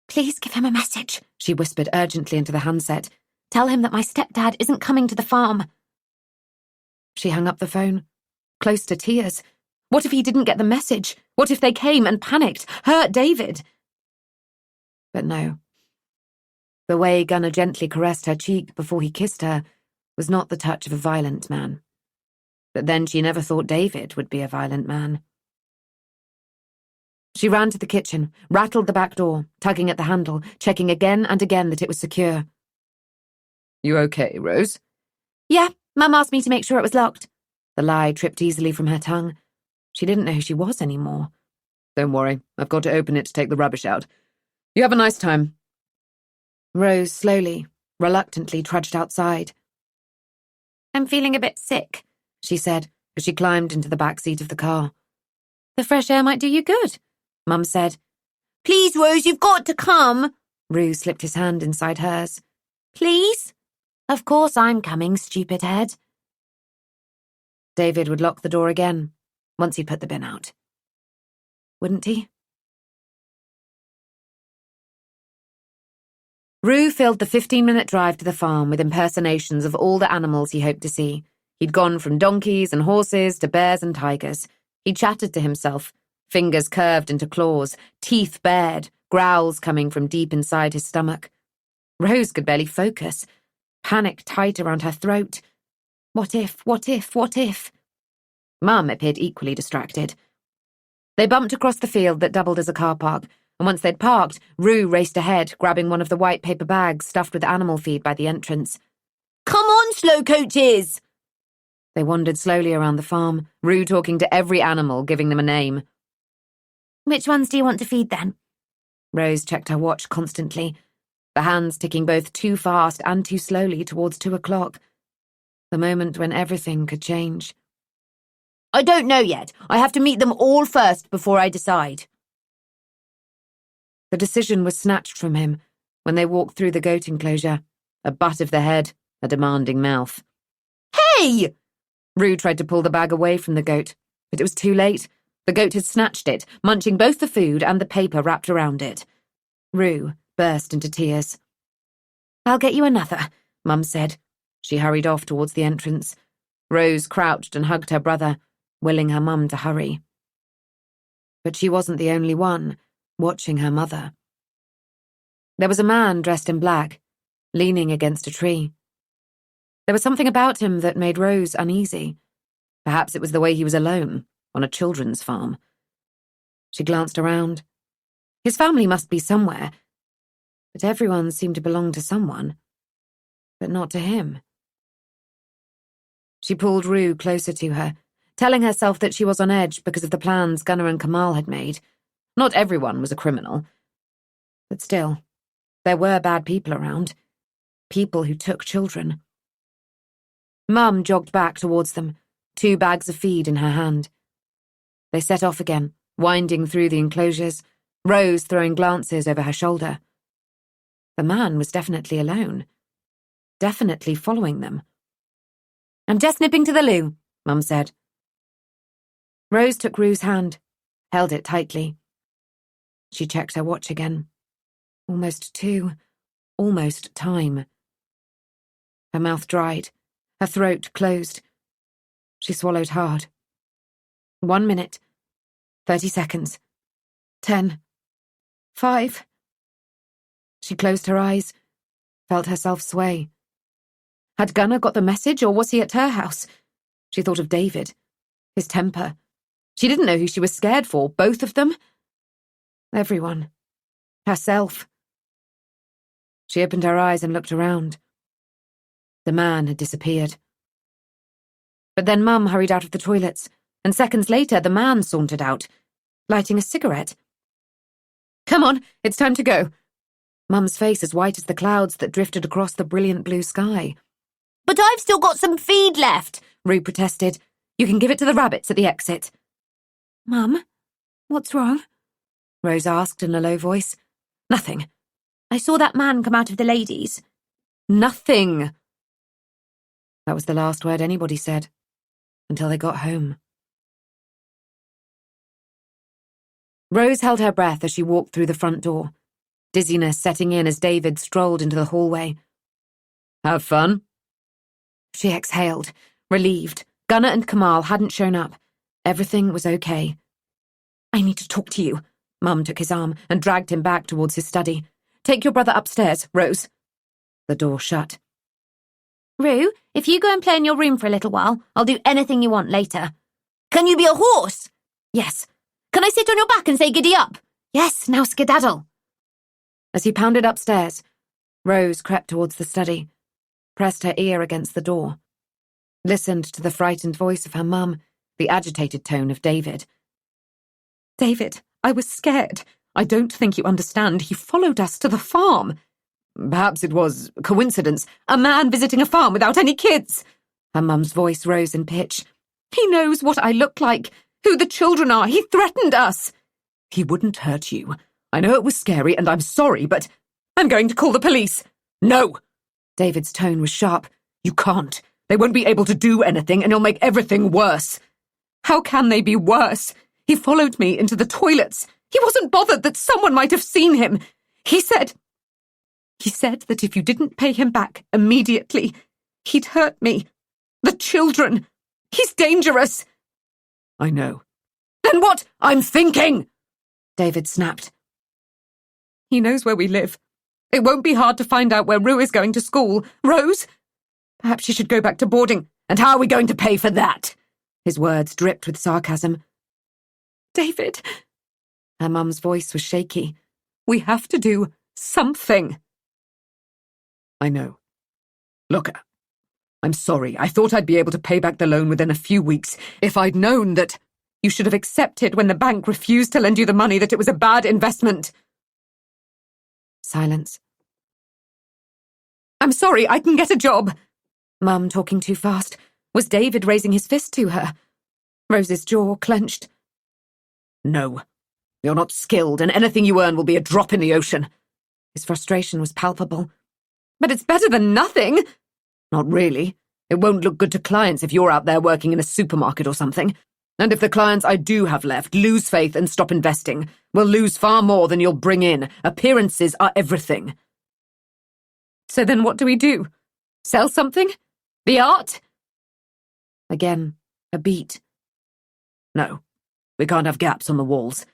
Please give him a message, she whispered urgently into the handset. Tell him that my stepdad isn't coming to the farm. She hung up the phone, close to tears. What if he didn't get the message? What if they came and panicked, hurt David? But no. The way Gunnar gently caressed her cheek before he kissed her was not the touch of a violent man. But then she never thought David would be a violent man. She ran to the kitchen, rattled the back door, tugging at the handle, checking again and again that it was secure. You okay, Rose? Yeah, Mum asked me to make sure it was locked. The lie tripped easily from her tongue. She didn't know who she was anymore. Don't worry, I've got to open it to take the rubbish out. You have a nice time. Rose slowly, reluctantly trudged outside. I'm feeling a bit sick, she said, as she climbed into the back seat of the car. The fresh air might do you good, Mum said. Please, Rose, you've got to come. Rue slipped his hand inside hers. Please? Of course I'm coming, stupid head. David would lock the door again, once he put the bin out. Wouldn't he? Rue filled the 15-minute drive to the farm with impersonations of all the animals he hoped to see. He'd gone from donkeys and horses to bears and tigers. He chattered to himself, fingers curved into claws, teeth bared, growls coming from deep inside his stomach. Rose could barely focus, panic tight around her throat. What if, what if, what if? Mum appeared equally distracted. They bumped across the field that doubled as a car park, and once they'd parked, Rue raced ahead, grabbing one of the white paper bags stuffed with animal feed by the entrance. Come on, slow coaches! They wandered slowly around the farm, Rue talking to every animal, giving them a name. Which ones do you want to feed then? Rose checked her watch constantly, the hands ticking both too fast and too slowly towards 2 o'clock. The moment when everything could change. I don't know yet. I have to meet them all first before I decide. The decision was snatched from him when they walked through the goat enclosure, a butt of the head, a demanding mouth. Hey! Rue tried to pull the bag away from the goat, but it was too late. The goat had snatched it, munching both the food and the paper wrapped around it. Rue burst into tears. I'll get you another, Mum said. She hurried off towards the entrance. Rose crouched and hugged her brother, willing her mum to hurry. But she wasn't the only one watching her mother. There was a man dressed in black, leaning against a tree. There was something about him that made Rose uneasy. Perhaps it was the way he was alone, on a children's farm. She glanced around. His family must be somewhere, but everyone seemed to belong to someone, but not to him. She pulled Rue closer to her, telling herself that she was on edge because of the plans Gunnar and Kamal had made. Not everyone was a criminal. But still, there were bad people around. People who took children. Mum jogged back towards them, 2 bags of feed in her hand. They set off again, winding through the enclosures, Rose throwing glances over her shoulder. The man was definitely alone. Definitely following them. I'm just nipping to the loo, Mum said. Rose took Rue's hand, held it tightly. She checked her watch again. Almost 2. Almost time. Her mouth dried, her throat closed. She swallowed hard. 1 minute. 30 seconds. 10. 5. She closed her eyes, felt herself sway. Had Gunnar got the message, or was he at her house? She thought of David, his temper. She didn't know who she was scared for, both of them. Everyone. Herself. She opened her eyes and looked around. The man had disappeared. But then Mum hurried out of the toilets, and seconds later the man sauntered out, lighting a cigarette. "Come on, it's time to go." Mum's face as white as the clouds that drifted across the brilliant blue sky. "But I've still got some feed left," Rue protested. "You can give it to the rabbits at the exit." "Mum, what's wrong?" Rose asked in a low voice. "Nothing." "I saw that man come out of the ladies." "Nothing." That was the last word anybody said, until they got home. Rose held her breath as she walked through the front door, dizziness setting in as David strolled into the hallway. Have fun? She exhaled, relieved. Gunnar and Kamal hadn't shown up. Everything was okay. "I need to talk to you." Mum took his arm and dragged him back towards his study. "Take your brother upstairs, Rose." The door shut. "Rue, if you go and play in your room for a little while, I'll do anything you want later." "Can you be a horse?" "Yes." "Can I sit on your back and say giddy up?" "Yes, now skedaddle." As he pounded upstairs, Rose crept towards the study, pressed her ear against the door, listened to the frightened voice of her mum, the agitated tone of David. "David, I was scared. I don't think you understand. He followed us to the farm." Perhaps it was coincidence. "A man visiting a farm without any kids." Her mum's voice rose in pitch. "He knows what I look like, who the children are. He threatened us." He wouldn't hurt you. I know it was scary, and I'm sorry, but "I'm going to call the police." no!" David's tone was sharp. You can't. They won't be able to do anything, and you'll make everything worse. "How can they be worse? He followed me into the toilets. He wasn't bothered that someone might have seen him. He said that if you didn't pay him back immediately, he'd hurt me. The children. He's dangerous." I know. "Then what?" I'm thinking! David snapped. "He knows where we live. It won't be hard to find out where Rue is going to school. Rose? Perhaps she should go back to boarding." And how are we going to pay for that? His words dripped with sarcasm. "David." Her mum's voice was shaky. "We have to do something." I know. Look, I'm sorry. I thought I'd be able to pay back the loan within a few weeks if I'd known that. You should have accepted when the bank refused to lend you the money that it was a bad investment. Silence. "I'm sorry, I can get a job." Mum talking too fast. Was David raising his fist to her? Rose's jaw clenched. No. You're not skilled, and anything you earn will be a drop in the ocean. His frustration was palpable. "But it's better than nothing." Not really. It won't look good to clients if you're out there working in a supermarket or something. And if the clients I do have left lose faith and stop investing, we'll lose far more than you'll bring in. Appearances are everything." "So then what do we do? Sell something? The art?" Again, a beat. No. We can't have gaps on the walls.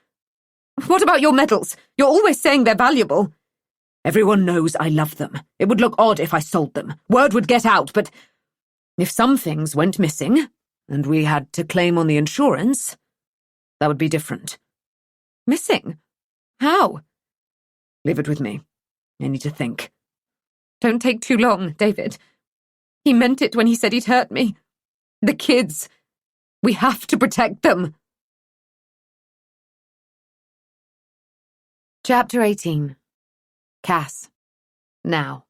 "What about your medals? You're always saying they're valuable." Everyone knows I love them. It would look odd if I sold them. Word would get out, but if some things went missing, and we had to claim on the insurance, that would be different. "Missing? How?" Leave it with me. I need to think. "Don't take too long, David. He meant it when he said he'd hurt me. The kids. We have to protect them." Chapter 18. Cass. Now.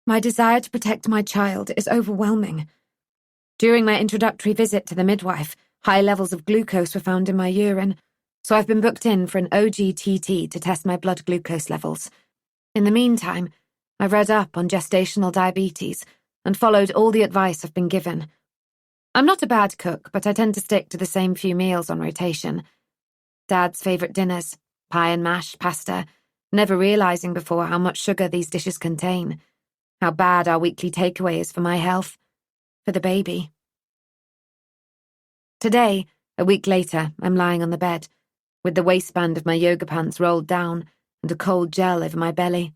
My desire to protect my child is overwhelming. During my introductory visit to the midwife, high levels of glucose were found in my urine, so I've been booked in for an OGTT to test my blood glucose levels. In the meantime, I've read up on gestational diabetes and followed all the advice I've been given. I'm not a bad cook, but I tend to stick to the same few meals on rotation. Dad's favourite dinners, pie and mash, pasta, never realising before how much sugar these dishes contain, how bad our weekly takeaway is for my health, for the baby. Today, a week later, I'm lying on the bed, with the waistband of my yoga pants rolled down and a cold gel over my belly.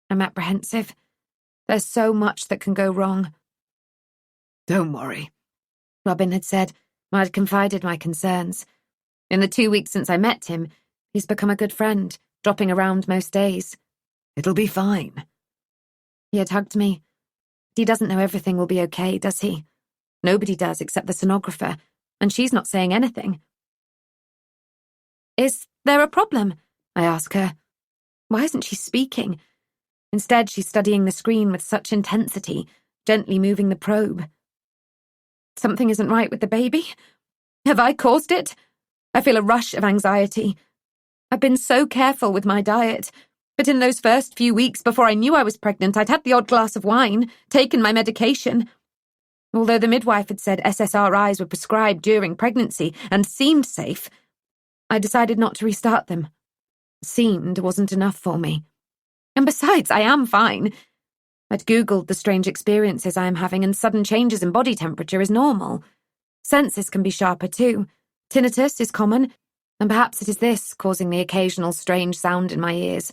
I'm apprehensive. There's so much that can go wrong. Don't worry, Robin had said. I'd confided my concerns. In the 2 weeks since I met him, he's become a good friend, dropping around most days. it'll be fine. He had hugged me. He doesn't know everything will be okay, does he? Nobody does except the sonographer, and she's not saying anything. Is there a problem? I ask her. Why isn't she speaking? Instead, she's studying the screen with such intensity, gently moving the probe. Something isn't right with the baby? Have I caused it? I feel a rush of anxiety. I've been so careful with my diet, but in those first few weeks before I knew I was pregnant, I'd had the odd glass of wine, taken my medication. Although the midwife had said SSRIs were prescribed during pregnancy and seemed safe, I decided not to restart them. Seemed wasn't enough for me. And besides, I am fine. I'd Googled the strange experiences I am having, and sudden changes in body temperature is normal. Senses can be sharper too. Tinnitus is common, and perhaps it is this causing the occasional strange sound in my ears,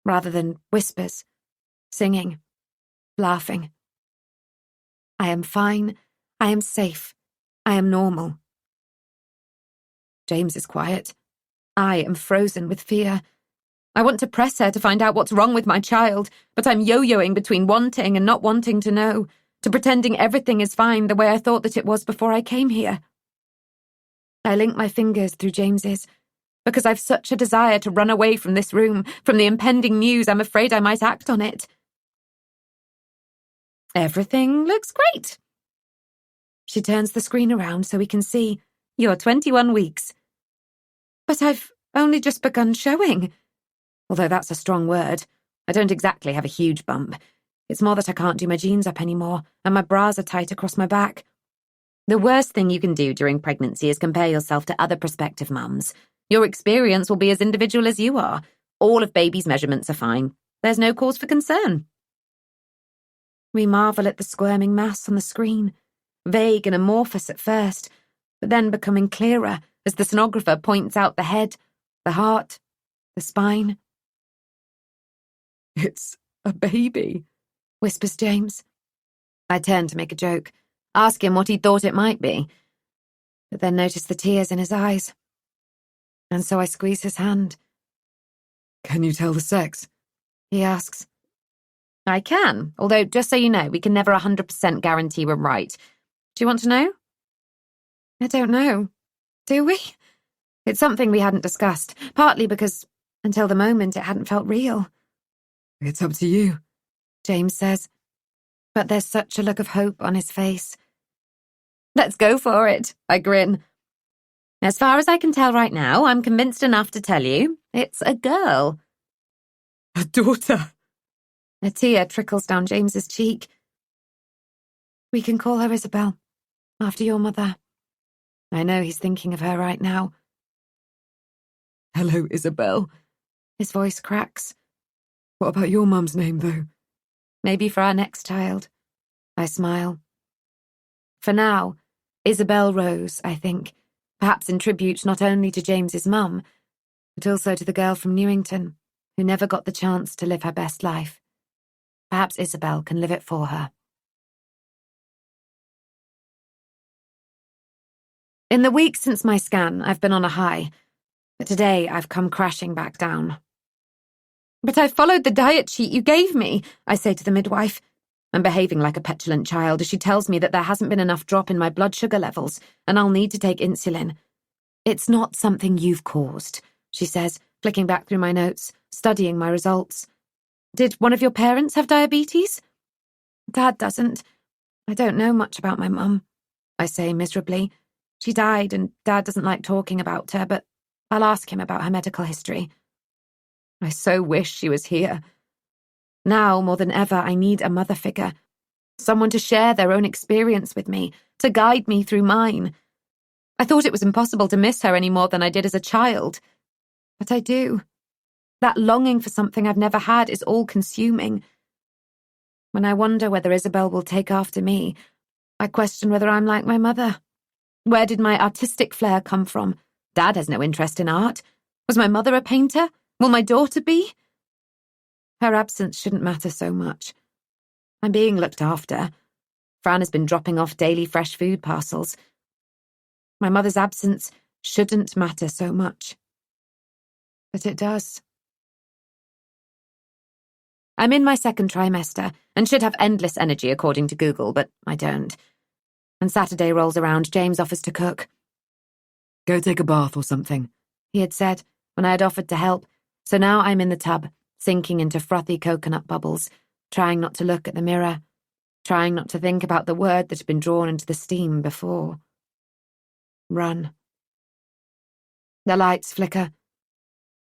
rather than whispers, singing, laughing. I am fine. I am safe. I am normal. James is quiet. I am frozen with fear. I want to press her to find out what's wrong with my child, but I'm yo-yoing between wanting and not wanting to know, to pretending everything is fine the way I thought that it was before I came here. I link my fingers through James's, because I've such a desire to run away from this room, from the impending news. I'm afraid I might act on it. Everything looks great. She turns the screen around so we can see. You're 21 weeks. But I've only just begun showing. Although that's a strong word. I don't exactly have a huge bump. It's more that I can't do my jeans up anymore, and my bras are tight across my back. The worst thing you can do during pregnancy is compare yourself to other prospective mums. Your experience will be as individual as you are. All of baby's measurements are fine. There's no cause for concern. We marvel at the squirming mass on the screen, vague and amorphous at first, but then becoming clearer as the sonographer points out the head, the heart, the spine. It's a baby, whispers James. I turn to make a joke, ask him what he thought it might be, but then notice the tears in his eyes. And so I squeeze his hand. Can you tell the sex? He asks. I can, although just so you know, we can never 100% guarantee we're right. Do you want to know? I don't know. Do we? It's something we hadn't discussed, partly because, until the moment, it hadn't felt real. It's up to you, James says, but there's such a look of hope on his face. Let's go for it, I grin. As far as I can tell right now, I'm convinced enough to tell you it's a girl. A daughter. A tear trickles down James's cheek. We can call her Isabel, after your mother. I know he's thinking of her right now. Hello, Isabel. His voice cracks. What about your mum's name, though? Maybe for our next child. I smile. For now, Isabel Rose, I think, perhaps in tribute not only to James's mum, but also to the girl from Newington, who never got the chance to live her best life. Perhaps Isabel can live it for her. In the weeks since my scan, I've been on a high, but today I've come crashing back down. But I followed the diet sheet you gave me, I say to the midwife. I'm behaving like a petulant child as she tells me that there hasn't been enough drop in my blood sugar levels, and I'll need to take insulin. It's not something you've caused, she says, flicking back through my notes, studying my results. Did one of your parents have diabetes? Dad doesn't. I don't know much about my mum, I say miserably. She died, and Dad doesn't like talking about her, but I'll ask him about her medical history. I so wish she was here. Now, more than ever, I need a mother figure, someone to share their own experience with me, to guide me through mine. I thought it was impossible to miss her any more than I did as a child. But I do. That longing for something I've never had is all-consuming. When I wonder whether Isabel will take after me, I question whether I'm like my mother. Where did my artistic flair come from? Dad has no interest in art. Was my mother a painter? Will my daughter be? Her absence shouldn't matter so much. I'm being looked after. Fran has been dropping off daily fresh food parcels. My mother's absence shouldn't matter so much. But it does. I'm in my second trimester and should have endless energy according to Google, but I don't. And Saturday rolls around, James offers to cook. Go take a bath or something, he had said when I had offered to help, so now I'm in the tub, sinking into frothy coconut bubbles, trying not to look at the mirror, trying not to think about the word that had been drawn into the steam before. Run. The lights flicker.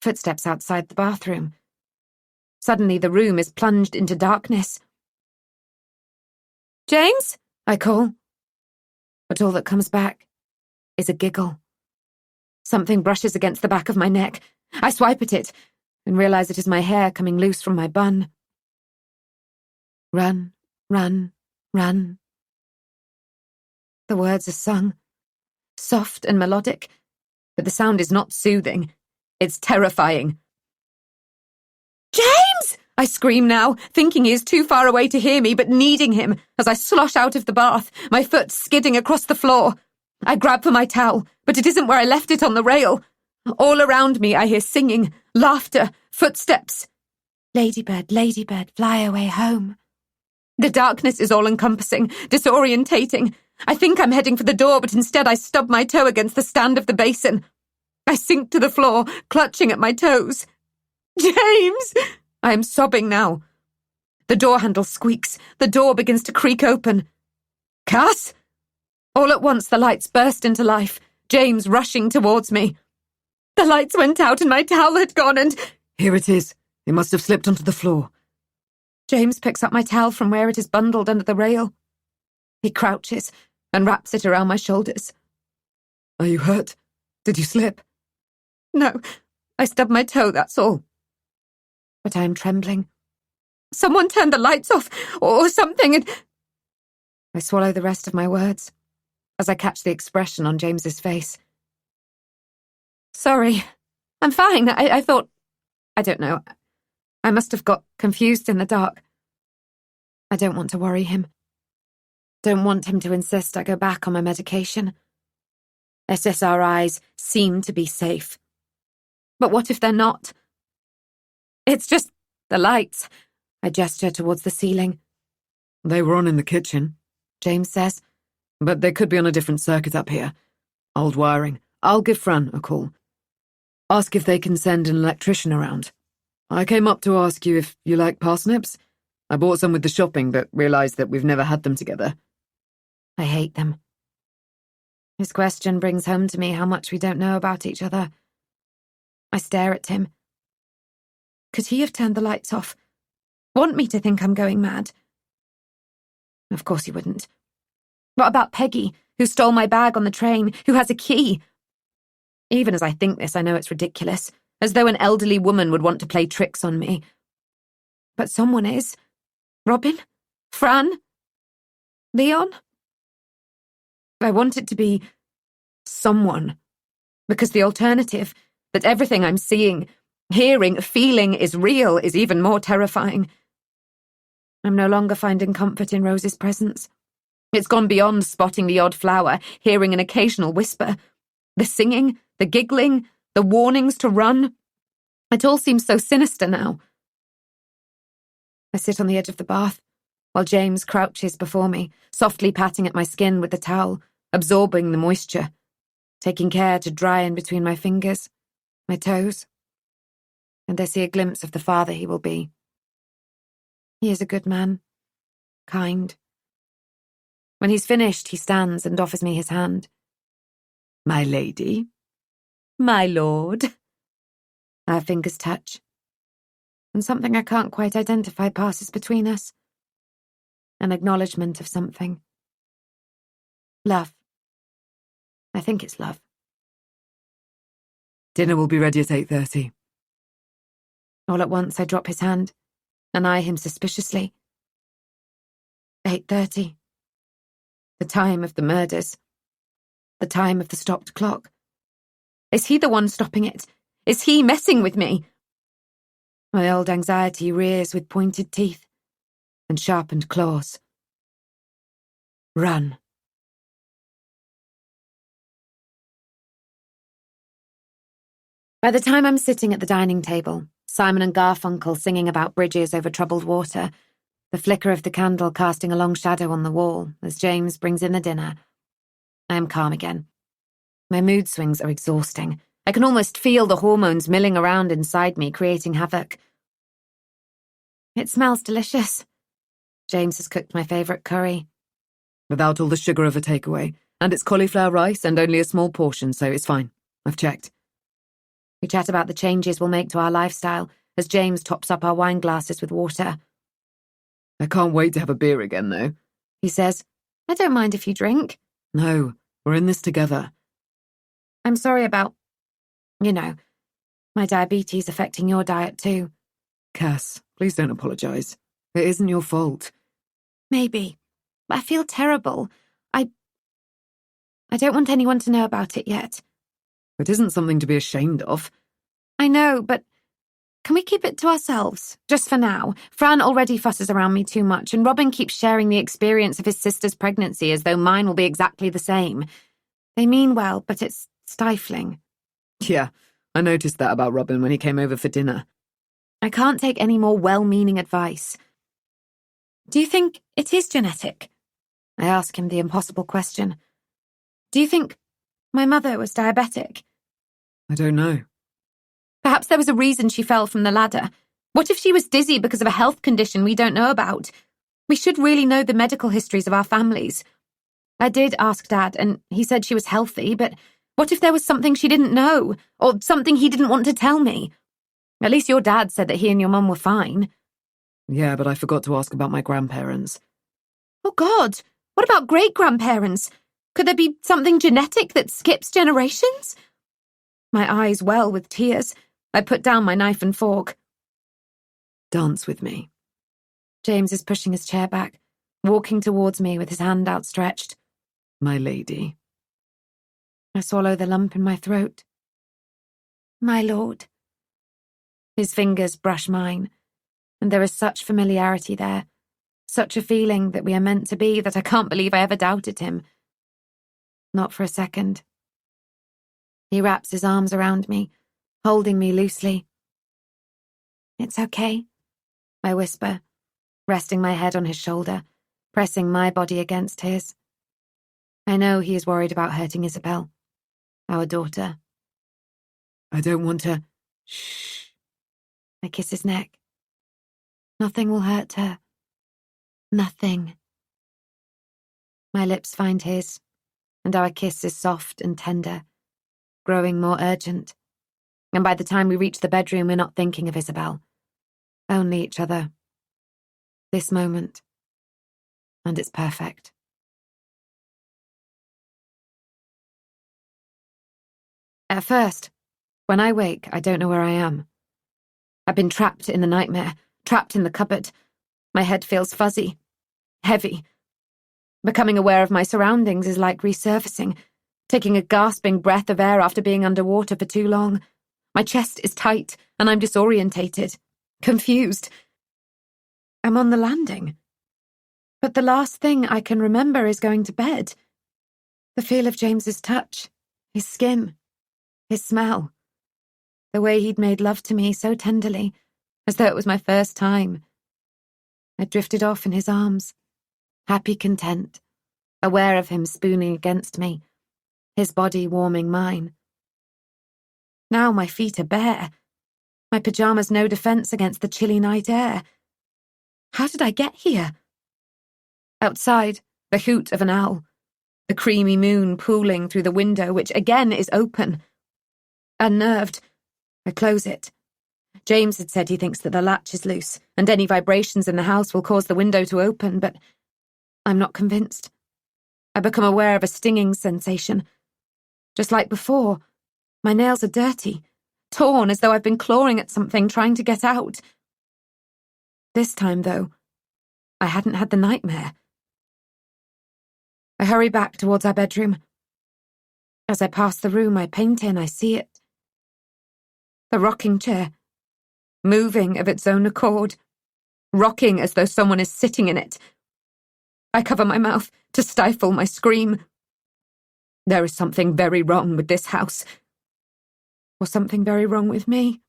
Footsteps outside the bathroom. Suddenly the room is plunged into darkness. James? I call. But all that comes back is a giggle. Something brushes against the back of my neck. I swipe at it and realize it is my hair coming loose from my bun. Run, run, run. The words are sung, soft and melodic, but the sound is not soothing. It's terrifying. James! I scream now, thinking he is too far away to hear me, but needing him as I slosh out of the bath, my foot skidding across the floor. I grab for my towel, but it isn't where I left it on the rail. All around me I hear singing, laughter, footsteps. Ladybird, fly away home. The darkness is all-encompassing, disorientating. I think I'm heading for the door, but instead I stub my toe against the stand of the basin. I sink to the floor, clutching at my toes. James! I am sobbing now. The door handle squeaks. The door begins to creak open. Cass! All at once the lights burst into life, James rushing towards me. The lights went out and my towel had gone and... Here it is. It must have slipped onto the floor. James picks up my towel from where it is bundled under the rail. He crouches and wraps it around my shoulders. Are you hurt? Did you slip? No, I stubbed my toe, that's all. But I am trembling. Someone turned the lights off, or something, and... I swallow the rest of my words as I catch the expression on James's face. Sorry, I'm fine. I thought... I don't know. I must have got confused in the dark. I don't want to worry him. Don't want him to insist I go back on my medication. SSRIs seem to be safe. But what if they're not? It's just the lights. I gesture towards the ceiling. They were on in the kitchen, James says. But they could be on a different circuit up here. Old wiring. I'll give Fran a call. Ask if they can send an electrician around. I came up to ask you if you like parsnips. I bought some with the shopping, but realised that we've never had them together. I hate them. His question brings home to me how much we don't know about each other. I stare at him. Could he have turned the lights off? Want me to think I'm going mad? Of course he wouldn't. What about Peggy, who stole my bag on the train, who has a key? Even as I think this, I know it's ridiculous, as though an elderly woman would want to play tricks on me. But someone is. Robin? Fran? Leon? I want it to be someone, because the alternative, that everything I'm seeing, hearing, feeling is real, is even more terrifying. I'm no longer finding comfort in Rose's presence. It's gone beyond spotting the odd flower, hearing an occasional whisper. The singing, the giggling, the warnings to run. It all seems so sinister now. I sit on the edge of the bath, while James crouches before me, softly patting at my skin with the towel, absorbing the moisture, taking care to dry in between my fingers, my toes. And I see a glimpse of the father he will be. He is a good man, kind. When he's finished, he stands and offers me his hand. My lady. My lord. Our fingers touch, and something I can't quite identify passes between us. An acknowledgement of something. Love. I think it's love. Dinner will be ready at 8:30. All at once I drop his hand and eye him suspiciously. 8:30. The time of the murders. The time of the stopped clock. Is he the one stopping it? Is he messing with me? My old anxiety rears with pointed teeth, and sharpened claws. Run. By the time I'm sitting at the dining table, Simon and Garfunkel singing about bridges over troubled water, the flicker of the candle casting a long shadow on the wall as James brings in the dinner, I am calm again. My mood swings are exhausting. I can almost feel the hormones milling around inside me, creating havoc. It smells delicious. James has cooked my favourite curry. Without all the sugar of a takeaway, and it's cauliflower rice and only a small portion, so it's fine. I've checked. We chat about the changes we'll make to our lifestyle as James tops up our wine glasses with water. I can't wait to have a beer again, though. He says, I don't mind if you drink. No, we're in this together. I'm sorry about, my diabetes affecting your diet too. Cass, please don't apologise. It isn't your fault. Maybe, but I feel terrible. I don't want anyone to know about it yet. It isn't something to be ashamed of. I know, but can we keep it to ourselves, just for now? Fran already fusses around me too much, and Robin keeps sharing the experience of his sister's pregnancy as though mine will be exactly the same. They mean well, but it's stifling. Yeah, I noticed that about Robin when he came over for dinner. I can't take any more well-meaning advice. Do you think it is genetic? I ask him the impossible question. Do you think my mother was diabetic? I don't know. Perhaps there was a reason she fell from the ladder. What if she was dizzy because of a health condition we don't know about? We should really know the medical histories of our families. I did ask Dad, and he said she was healthy, but what if there was something she didn't know, or something he didn't want to tell me? At least your dad said that he and your mum were fine. Yeah, but I forgot to ask about my grandparents. Oh, God! What about great-grandparents? Could there be something genetic that skips generations? My eyes well with tears. I put down my knife and fork. Dance with me. James is pushing his chair back, walking towards me with his hand outstretched. My lady. I swallow the lump in my throat. My lord. His fingers brush mine, and there is such familiarity there, such a feeling that we are meant to be that I can't believe I ever doubted him. Not for a second. He wraps his arms around me, holding me loosely. It's okay, I whisper, resting my head on his shoulder, pressing my body against his. I know he is worried about hurting Isabel, our daughter. I don't want to... Shh. I kiss his neck. Nothing will hurt her. Nothing. My lips find his, and our kiss is soft and tender, growing more urgent. And by the time we reach the bedroom, we're not thinking of Isabel. Only each other. This moment. And it's perfect. At first, when I wake, I don't know where I am. I've been trapped in the nightmare, trapped in the cupboard. My head feels fuzzy, heavy. Becoming aware of my surroundings is like resurfacing, taking a gasping breath of air after being underwater for too long. My chest is tight, and I'm disorientated, confused. I'm on the landing. But the last thing I can remember is going to bed. The feel of James's touch, his skin, his smell. The way he'd made love to me so tenderly, as though it was my first time. I drifted off in his arms, happy, content, aware of him spooning against me, his body warming mine. Now my feet are bare, my pyjamas no defense against the chilly night air. How did I get here? Outside, the hoot of an owl, the creamy moon pooling through the window, which again is open. Unnerved, I close it. James had said he thinks that the latch is loose, and any vibrations in the house will cause the window to open, but I'm not convinced. I become aware of a stinging sensation. Just like before, my nails are dirty, torn as though I've been clawing at something, trying to get out. This time, though, I hadn't had the nightmare. I hurry back towards our bedroom. As I pass the room I paint in, I see it. The rocking chair, moving of its own accord, rocking as though someone is sitting in it. I cover my mouth to stifle my scream. There is something very wrong with this house. Or something very wrong with me.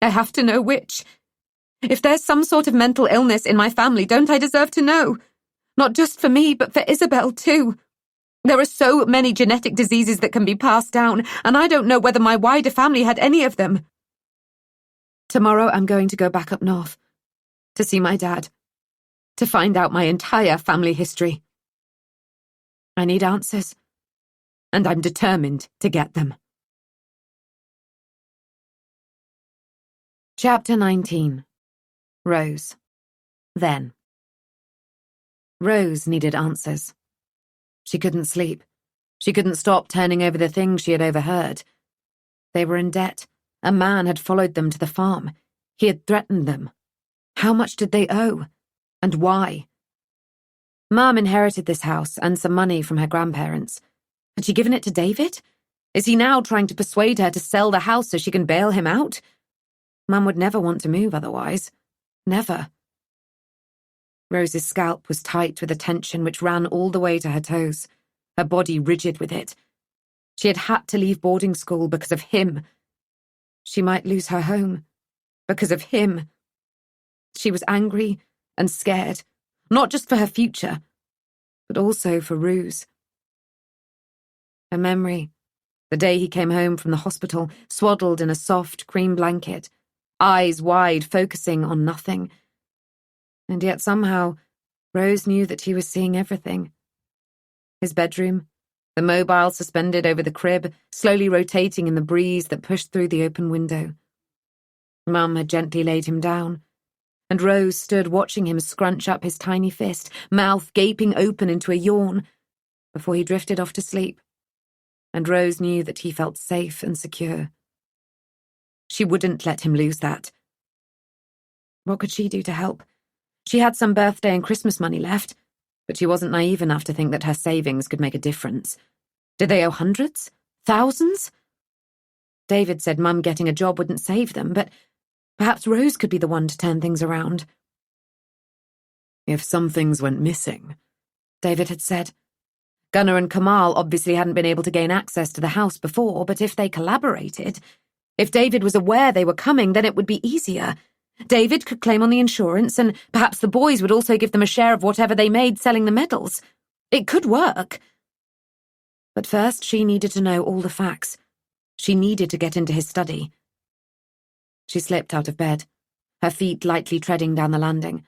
I have to know which. If there's some sort of mental illness in my family, don't I deserve to know? Not just for me, but for Isabel too. There are so many genetic diseases that can be passed down, and I don't know whether my wider family had any of them. Tomorrow I'm going to go back up north, to see my dad, to find out my entire family history. I need answers, and I'm determined to get them. Chapter 19. Rose. Then. Rose needed answers. She couldn't sleep. She couldn't stop turning over the things she had overheard. They were in debt. A man had followed them to the farm. He had threatened them. How much did they owe? And why? Mum inherited this house and some money from her grandparents. Had she given it to David? Is he now trying to persuade her to sell the house so she can bail him out? Mum would never want to move otherwise. Never. Rose's scalp was tight with a tension which ran all the way to her toes, her body rigid with it. She had had to leave boarding school because of him. She might lose her home because of him. She was angry and scared, not just for her future, but also for Ruse. Her memory, the day he came home from the hospital, swaddled in a soft cream blanket, eyes wide, focusing on nothing. And yet somehow, Rose knew that he was seeing everything. His bedroom, the mobile suspended over the crib, slowly rotating in the breeze that pushed through the open window. Mum had gently laid him down, and Rose stood watching him scrunch up his tiny fist, mouth gaping open into a yawn, before he drifted off to sleep. And Rose knew that he felt safe and secure. She wouldn't let him lose that. What could she do to help? She had some birthday and Christmas money left, but she wasn't naive enough to think that her savings could make a difference. Did they owe hundreds? Thousands? David said Mum getting a job wouldn't save them, but perhaps Rose could be the one to turn things around. If some things went missing, David had said. Gunnar and Kamal obviously hadn't been able to gain access to the house before, but if they collaborated, if David was aware they were coming, then it would be easier. David could claim on the insurance, and perhaps the boys would also give them a share of whatever they made selling the medals. It could work. But first, she needed to know all the facts. She needed to get into his study. She slipped out of bed, her feet lightly treading down the landing.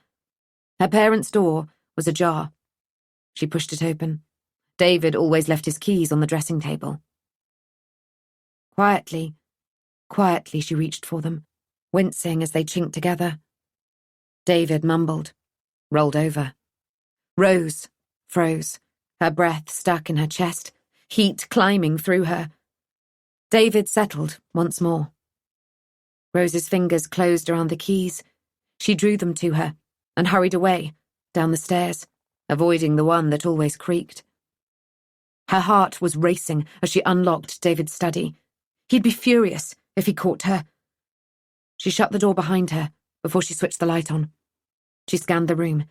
Her parents' door was ajar. She pushed it open. David always left his keys on the dressing table. Quietly she reached for them, wincing as they chinked together. David mumbled, rolled over. Rose froze, her breath stuck in her chest, heat climbing through her. David settled once more. Rose's fingers closed around the keys. She drew them to her and hurried away, down the stairs, avoiding the one that always creaked. Her heart was racing as she unlocked David's study. He'd be furious if he caught her. She shut the door behind her before she switched the light on. She scanned the room.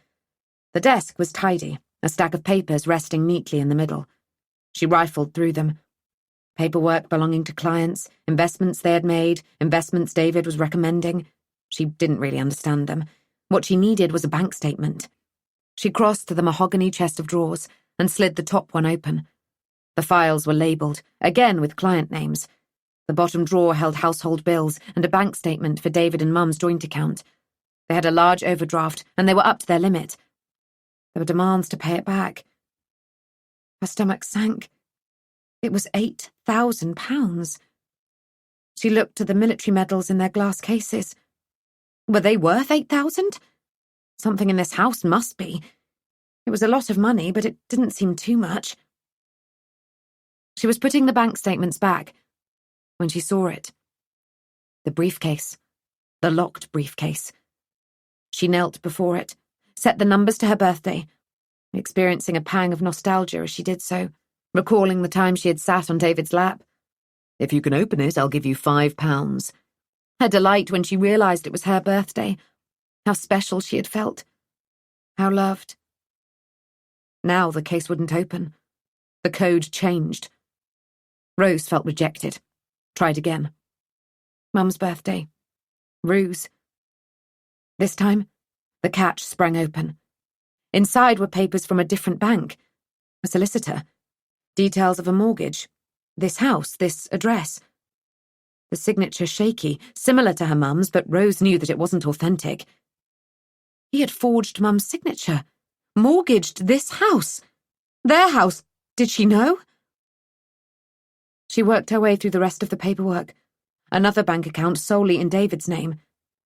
The desk was tidy, a stack of papers resting neatly in the middle. She rifled through them. Paperwork belonging to clients, investments they had made, investments David was recommending. She didn't really understand them. What she needed was a bank statement. She crossed to the mahogany chest of drawers and slid the top one open. The files were labelled, again with client names. The bottom drawer held household bills and a bank statement for David and Mum's joint account. They had a large overdraft, and they were up to their limit. There were demands to pay it back. Her stomach sank. It was £8,000. She looked at the military medals in their glass cases. Were they worth 8,000? Something in this house must be. It was a lot of money, but it didn't seem too much. She was putting the bank statements back when she saw it. The briefcase. The locked briefcase. She knelt before it, set the numbers to her birthday, experiencing a pang of nostalgia as she did so, recalling the time she had sat on David's lap. If you can open it, I'll give you £5. Her delight when she realised it was her birthday. How special she had felt. How loved. Now the case wouldn't open. The code changed. Rose felt rejected. Tried again. Mum's birthday. Ruse. This time, the catch sprang open. Inside were papers from a different bank. A solicitor. Details of a mortgage. This house, this address. The signature shaky, similar to her mum's, but Rose knew that it wasn't authentic. He had forged Mum's signature. Mortgaged this house. Their house. Did she know? She worked her way through the rest of the paperwork. Another bank account solely in David's name.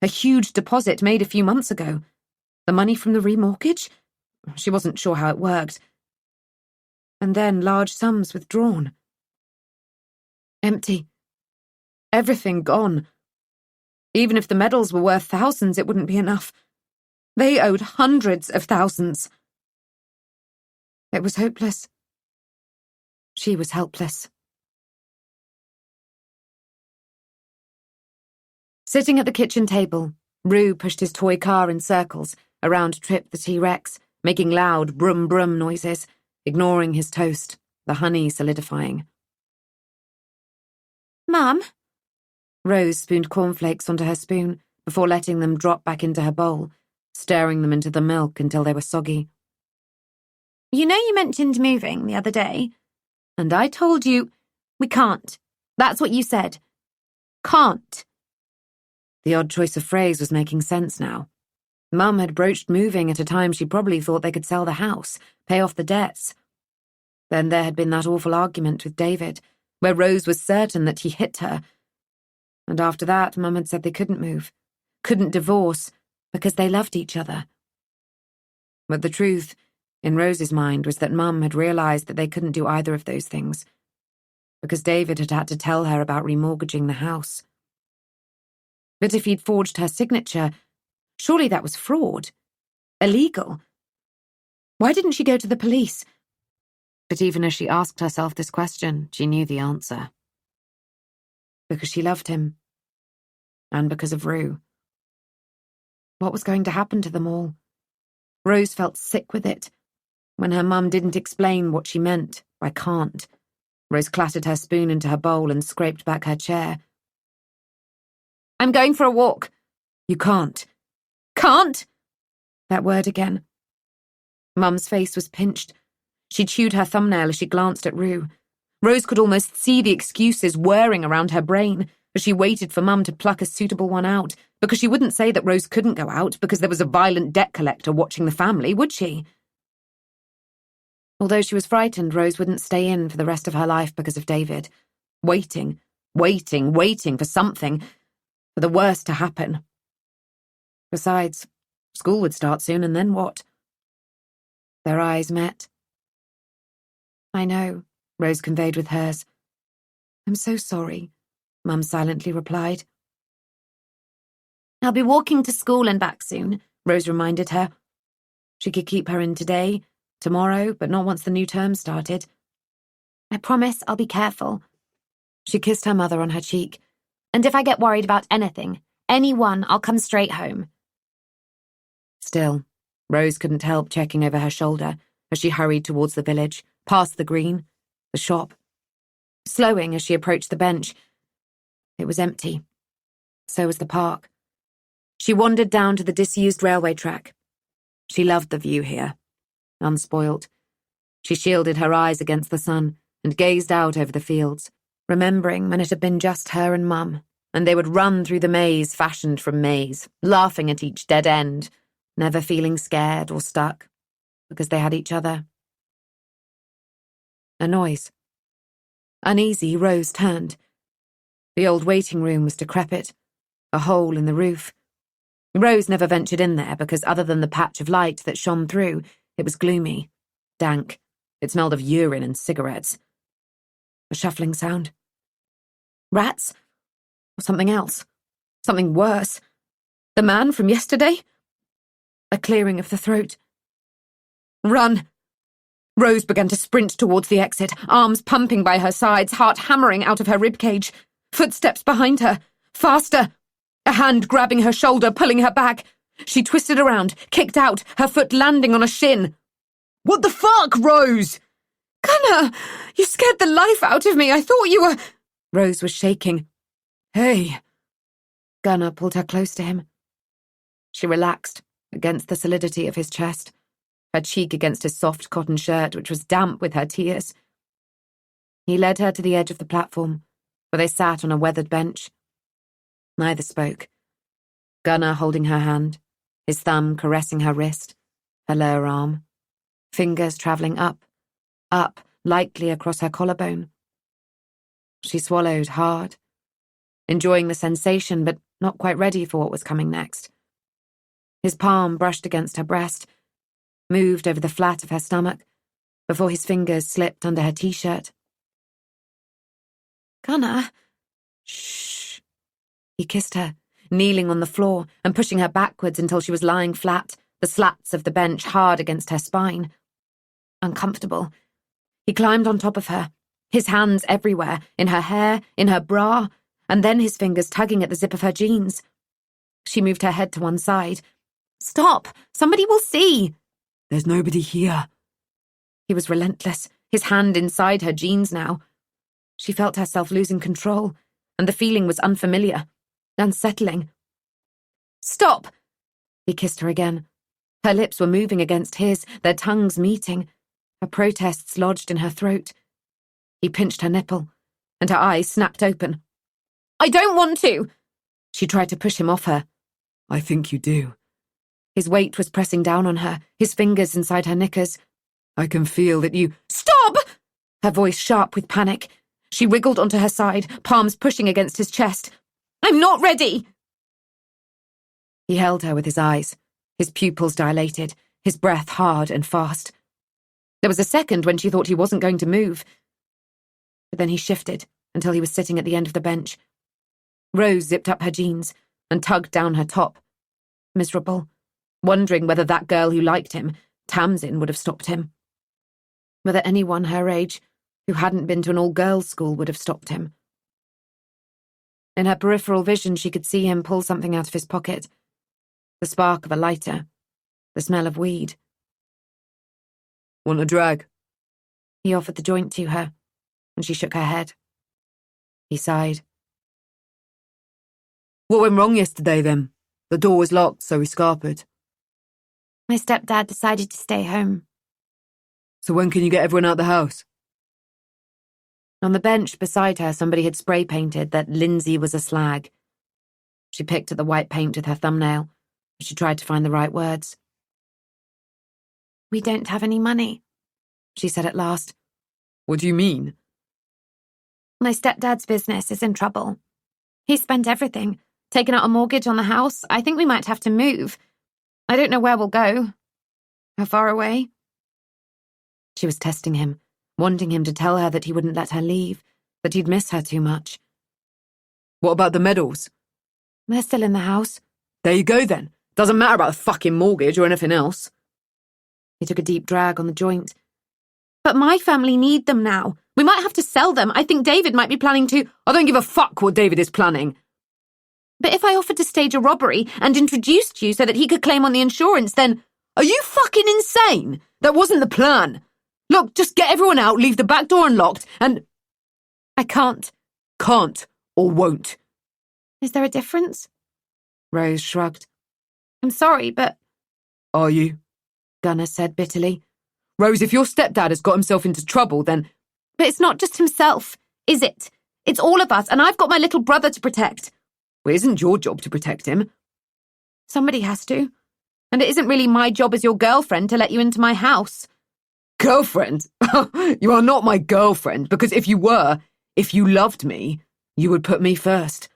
A huge deposit made a few months ago. The money from the remortgage? She wasn't sure how it worked. And then large sums withdrawn. Empty. Everything gone. Even if the medals were worth thousands, it wouldn't be enough. They owed hundreds of thousands. It was hopeless. She was helpless. Sitting at the kitchen table, Rue pushed his toy car in circles around Trip the T-Rex, making loud brum-brum noises, ignoring his toast, the honey solidifying. Mum? Rose spooned cornflakes onto her spoon before letting them drop back into her bowl, stirring them into the milk until they were soggy. You know you mentioned moving the other day? And I told you, we can't. That's what you said. Can't. The odd choice of phrase was making sense now. Mum had broached moving at a time she probably thought they could sell the house, pay off the debts. Then there had been that awful argument with David, where Rose was certain that he hit her. And after that, Mum had said they couldn't move, couldn't divorce, because they loved each other. But the truth, in Rose's mind, was that Mum had realised that they couldn't do either of those things, because David had had to tell her about remortgaging the house. But if he'd forged her signature, surely that was fraud. Illegal. Why didn't she go to the police? But even as she asked herself this question, she knew the answer. Because she loved him. And because of Rue. What was going to happen to them all? Rose felt sick with it. When her mum didn't explain what she meant by can't, Rose clattered her spoon into her bowl and scraped back her chair. I'm going for a walk. You can't. Can't? That word again. Mum's face was pinched. She chewed her thumbnail as she glanced at Rue. Rose could almost see the excuses whirring around her brain as she waited for Mum to pluck a suitable one out, because she wouldn't say that Rose couldn't go out because there was a violent debt collector watching the family, would she? Although she was frightened, Rose wouldn't stay in for the rest of her life because of David. Waiting for something, for the worst to happen. Besides, school would start soon, and then what? Their eyes met. I know, Rose conveyed with hers. I'm so sorry, Mum silently replied. I'll be walking to school and back soon, Rose reminded her. She could keep her in today, tomorrow, but not once the new term started. I promise I'll be careful. She kissed her mother on her cheek. And if I get worried about anything, anyone, I'll come straight home. Still, Rose couldn't help checking over her shoulder as she hurried towards the village, past the green, the shop. Slowing as she approached the bench. It was empty. So was the park. She wandered down to the disused railway track. She loved the view here, unspoilt. She shielded her eyes against the sun and gazed out over the fields, remembering when it had been just her and Mum, and they would run through the maze fashioned from maize, laughing at each dead end, never feeling scared or stuck, because they had each other. A noise. Uneasy, Rose turned. The old waiting room was decrepit, a hole in the roof. Rose never ventured in there because other than the patch of light that shone through, it was gloomy, dank. It smelled of urine and cigarettes. A shuffling sound. Rats? Or something else? Something worse? The man from yesterday? A clearing of the throat. Run! Rose began to sprint towards the exit, arms pumping by her sides, heart hammering out of her ribcage. Footsteps behind her. Faster! A hand grabbing her shoulder, pulling her back. She twisted around, kicked out, her foot landing on a shin. "What the fuck, Rose?" "Gunnar, you scared the life out of me. I thought you were..." Rose was shaking. "Hey." Gunnar pulled her close to him. She relaxed against the solidity of his chest, her cheek against his soft cotton shirt, which was damp with her tears. He led her to the edge of the platform, where they sat on a weathered bench. Neither spoke. Gunnar holding her hand, his thumb caressing her wrist, her lower arm, fingers travelling up, lightly across her collarbone. She swallowed hard, enjoying the sensation, but not quite ready for what was coming next. His palm brushed against her breast, moved over the flat of her stomach, before his fingers slipped under her t-shirt. "Gunnar." "Shh." He kissed her, kneeling on the floor and pushing her backwards until she was lying flat, the slats of the bench hard against her spine. Uncomfortable. He climbed on top of her, his hands everywhere, in her hair, in her bra, and then his fingers tugging at the zip of her jeans. She moved her head to one side. "Stop! Somebody will see!" "There's nobody here." He was relentless, his hand inside her jeans now. She felt herself losing control, and the feeling was unfamiliar, unsettling. "Stop!" He kissed her again. Her lips were moving against his, their tongues meeting, her protests lodged in her throat. He pinched her nipple, and her eyes snapped open. "I don't want to!" She tried to push him off her. "I think you do." His weight was pressing down on her, his fingers inside her knickers. "I can feel that you—" "Stop!" Her voice sharp with panic. She wiggled onto her side, palms pushing against his chest. "I'm not ready!" He held her with his eyes, his pupils dilated, his breath hard and fast. There was a second when she thought he wasn't going to move. But then he shifted until he was sitting at the end of the bench. Rose zipped up her jeans and tugged down her top. Miserable, wondering whether that girl who liked him, Tamsin, would have stopped him. Whether anyone her age who hadn't been to an all-girls school would have stopped him. In her peripheral vision, she could see him pull something out of his pocket. The spark of a lighter, the smell of weed. "Want a drag?" He offered the joint to her, and she shook her head. He sighed. "What went wrong yesterday, then? The door was locked, so we scarpered." My stepdad decided to stay home. "So when can you get everyone out the house?" On the bench beside her, somebody had spray-painted that Lindsay was a slag. She picked at the white paint with her thumbnail. She tried to find the right words. "We don't have any money," she said at last. "What do you mean?" "My stepdad's business is in trouble. He spent everything, taken out a mortgage on the house. I think we might have to move. I don't know where we'll go. How far away?" She was testing him, wanting him to tell her that he wouldn't let her leave, that he'd miss her too much. "What about the medals?" "They're still in the house." "There you go, then. Doesn't matter about the fucking mortgage or anything else." He took a deep drag on the joint. "But my family need them now. We might have to sell them. I think David might be planning to..." "I don't give a fuck what David is planning." "But if I offered to stage a robbery and introduced you so that he could claim on the insurance, then..." "Are you fucking insane? That wasn't the plan. Look, just get everyone out, leave the back door unlocked, and..." "I can't." "Can't or won't." "Is there a difference?" Rose shrugged. "I'm sorry, but..." "Are you?" Gunnar said bitterly. "Rose, if your stepdad has got himself into trouble, then..." "But it's not just himself, is it? It's all of us, and I've got my little brother to protect." "Well, it isn't your job to protect him." "Somebody has to. And it isn't really my job as your girlfriend to let you into my house." "Girlfriend? You are not my girlfriend, because if you were, if you loved me, you would put me first."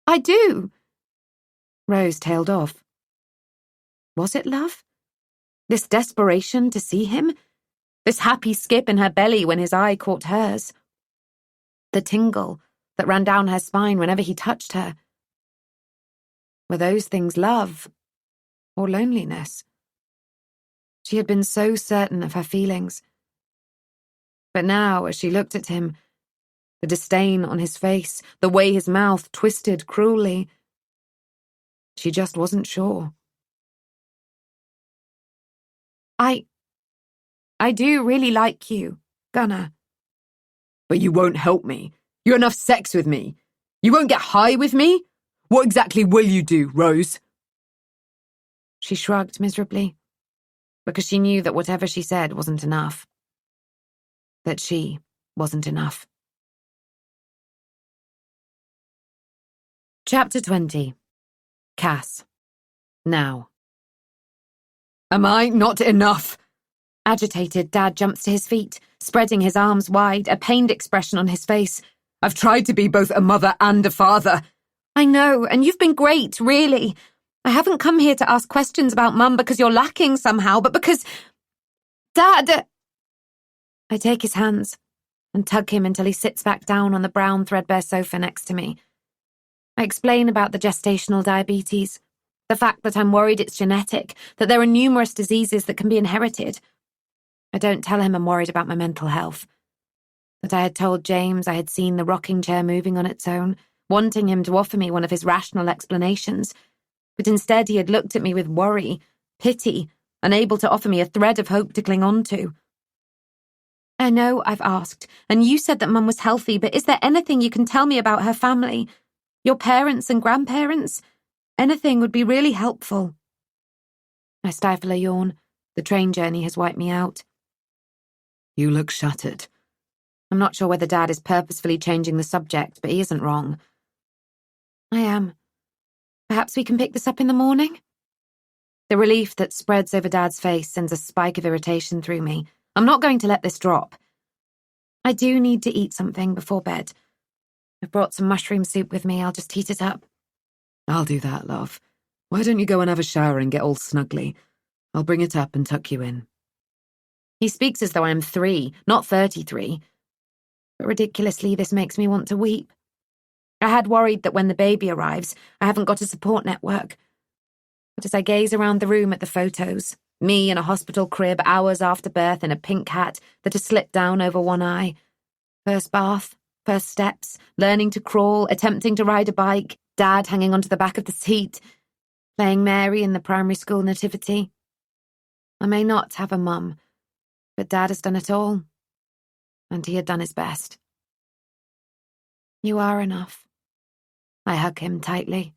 "I do." Rose tailed off. Was it love? This desperation to see him? This happy skip in her belly when his eye caught hers? The tingle that ran down her spine whenever he touched her? Were those things love or loneliness? She had been so certain of her feelings. But now, as she looked at him, the disdain on his face, the way his mouth twisted cruelly, She just wasn't sure. I do really like you, Gunnar. But you won't help me. You enough sex with me. You won't get high with me? What exactly will you do, Rose? She shrugged miserably, because she knew that whatever she said wasn't enough. That she wasn't enough. Chapter 20. Cass. Now. Am I not enough? Agitated, Dad jumps to his feet, spreading his arms wide, a pained expression on his face. I've tried to be both a mother and a father. I know, and you've been great, really. I haven't come here to ask questions about Mum because you're lacking somehow, but because... Dad! I take his hands and tug him until he sits back down on the brown threadbare sofa next to me. I explain about the gestational diabetes, the fact that I'm worried it's genetic, that there are numerous diseases that can be inherited. I don't tell him I'm worried about my mental health. That I had told James I had seen the rocking chair moving on its own, wanting him to offer me one of his rational explanations. But instead he had looked at me with worry, pity, unable to offer me a thread of hope to cling on to. I know I've asked, and you said that Mum was healthy, but is there anything you can tell me about her family? Your parents and grandparents? Anything would be really helpful. I stifle a yawn. The train journey has wiped me out. You look shattered. I'm not sure whether Dad is purposefully changing the subject, but he isn't wrong. I am. Perhaps we can pick this up in the morning? The relief that spreads over Dad's face sends a spike of irritation through me. I'm not going to let this drop. I do need to eat something before bed. I've brought some mushroom soup with me. I'll just heat it up. I'll do that, love. Why don't you go and have a shower and get all snuggly? I'll bring it up and tuck you in. He speaks as though I'm 3, not 33. But ridiculously, this makes me want to weep. I had worried that when the baby arrives, I haven't got a support network. But as I gaze around the room at the photos, me in a hospital crib hours after birth in a pink hat that has slipped down over one eye, first bath, first steps, learning to crawl, attempting to ride a bike, Dad hanging onto the back of the seat, playing Mary in the primary school nativity. I may not have a mum, but Dad has done it all, and he had done his best. You are enough. I hug him tightly.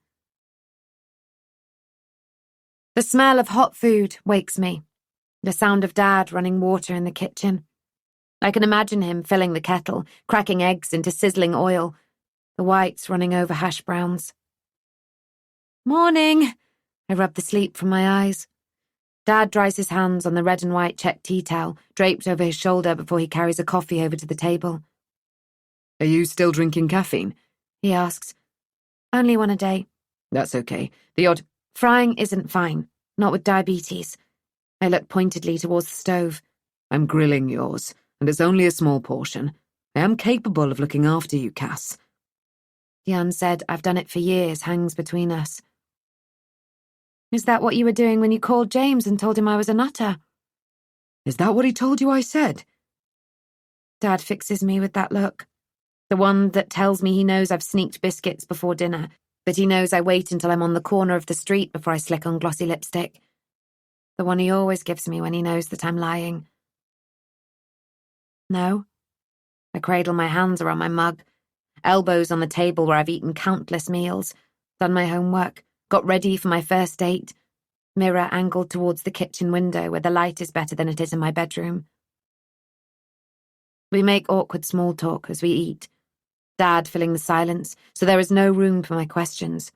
The smell of hot food wakes me, the sound of Dad running water in the kitchen. I can imagine him filling the kettle, cracking eggs into sizzling oil, the whites running over hash browns. Morning! I rub the sleep from my eyes. Dad dries his hands on the red and white check tea towel draped over his shoulder before he carries a coffee over to the table. Are you still drinking caffeine? He asks. Only one a day. That's okay. The odd... Frying isn't fine, not with diabetes. I look pointedly towards the stove. I'm grilling yours, and it's only a small portion. I am capable of looking after you, Cass. The unsaid I've done it for years hangs between us. Is that what you were doing when you called James and told him I was a nutter? Is that what he told you I said? Dad fixes me with that look. The one that tells me he knows I've sneaked biscuits before dinner, but he knows I wait until I'm on the corner of the street before I slick on glossy lipstick. The one he always gives me when he knows that I'm lying. No. I cradle my hands around my mug, elbows on the table where I've eaten countless meals, done my homework, got ready for my first date, mirror angled towards the kitchen window where the light is better than it is in my bedroom. We make awkward small talk as we eat, Dad filling the silence, so there is no room for my questions.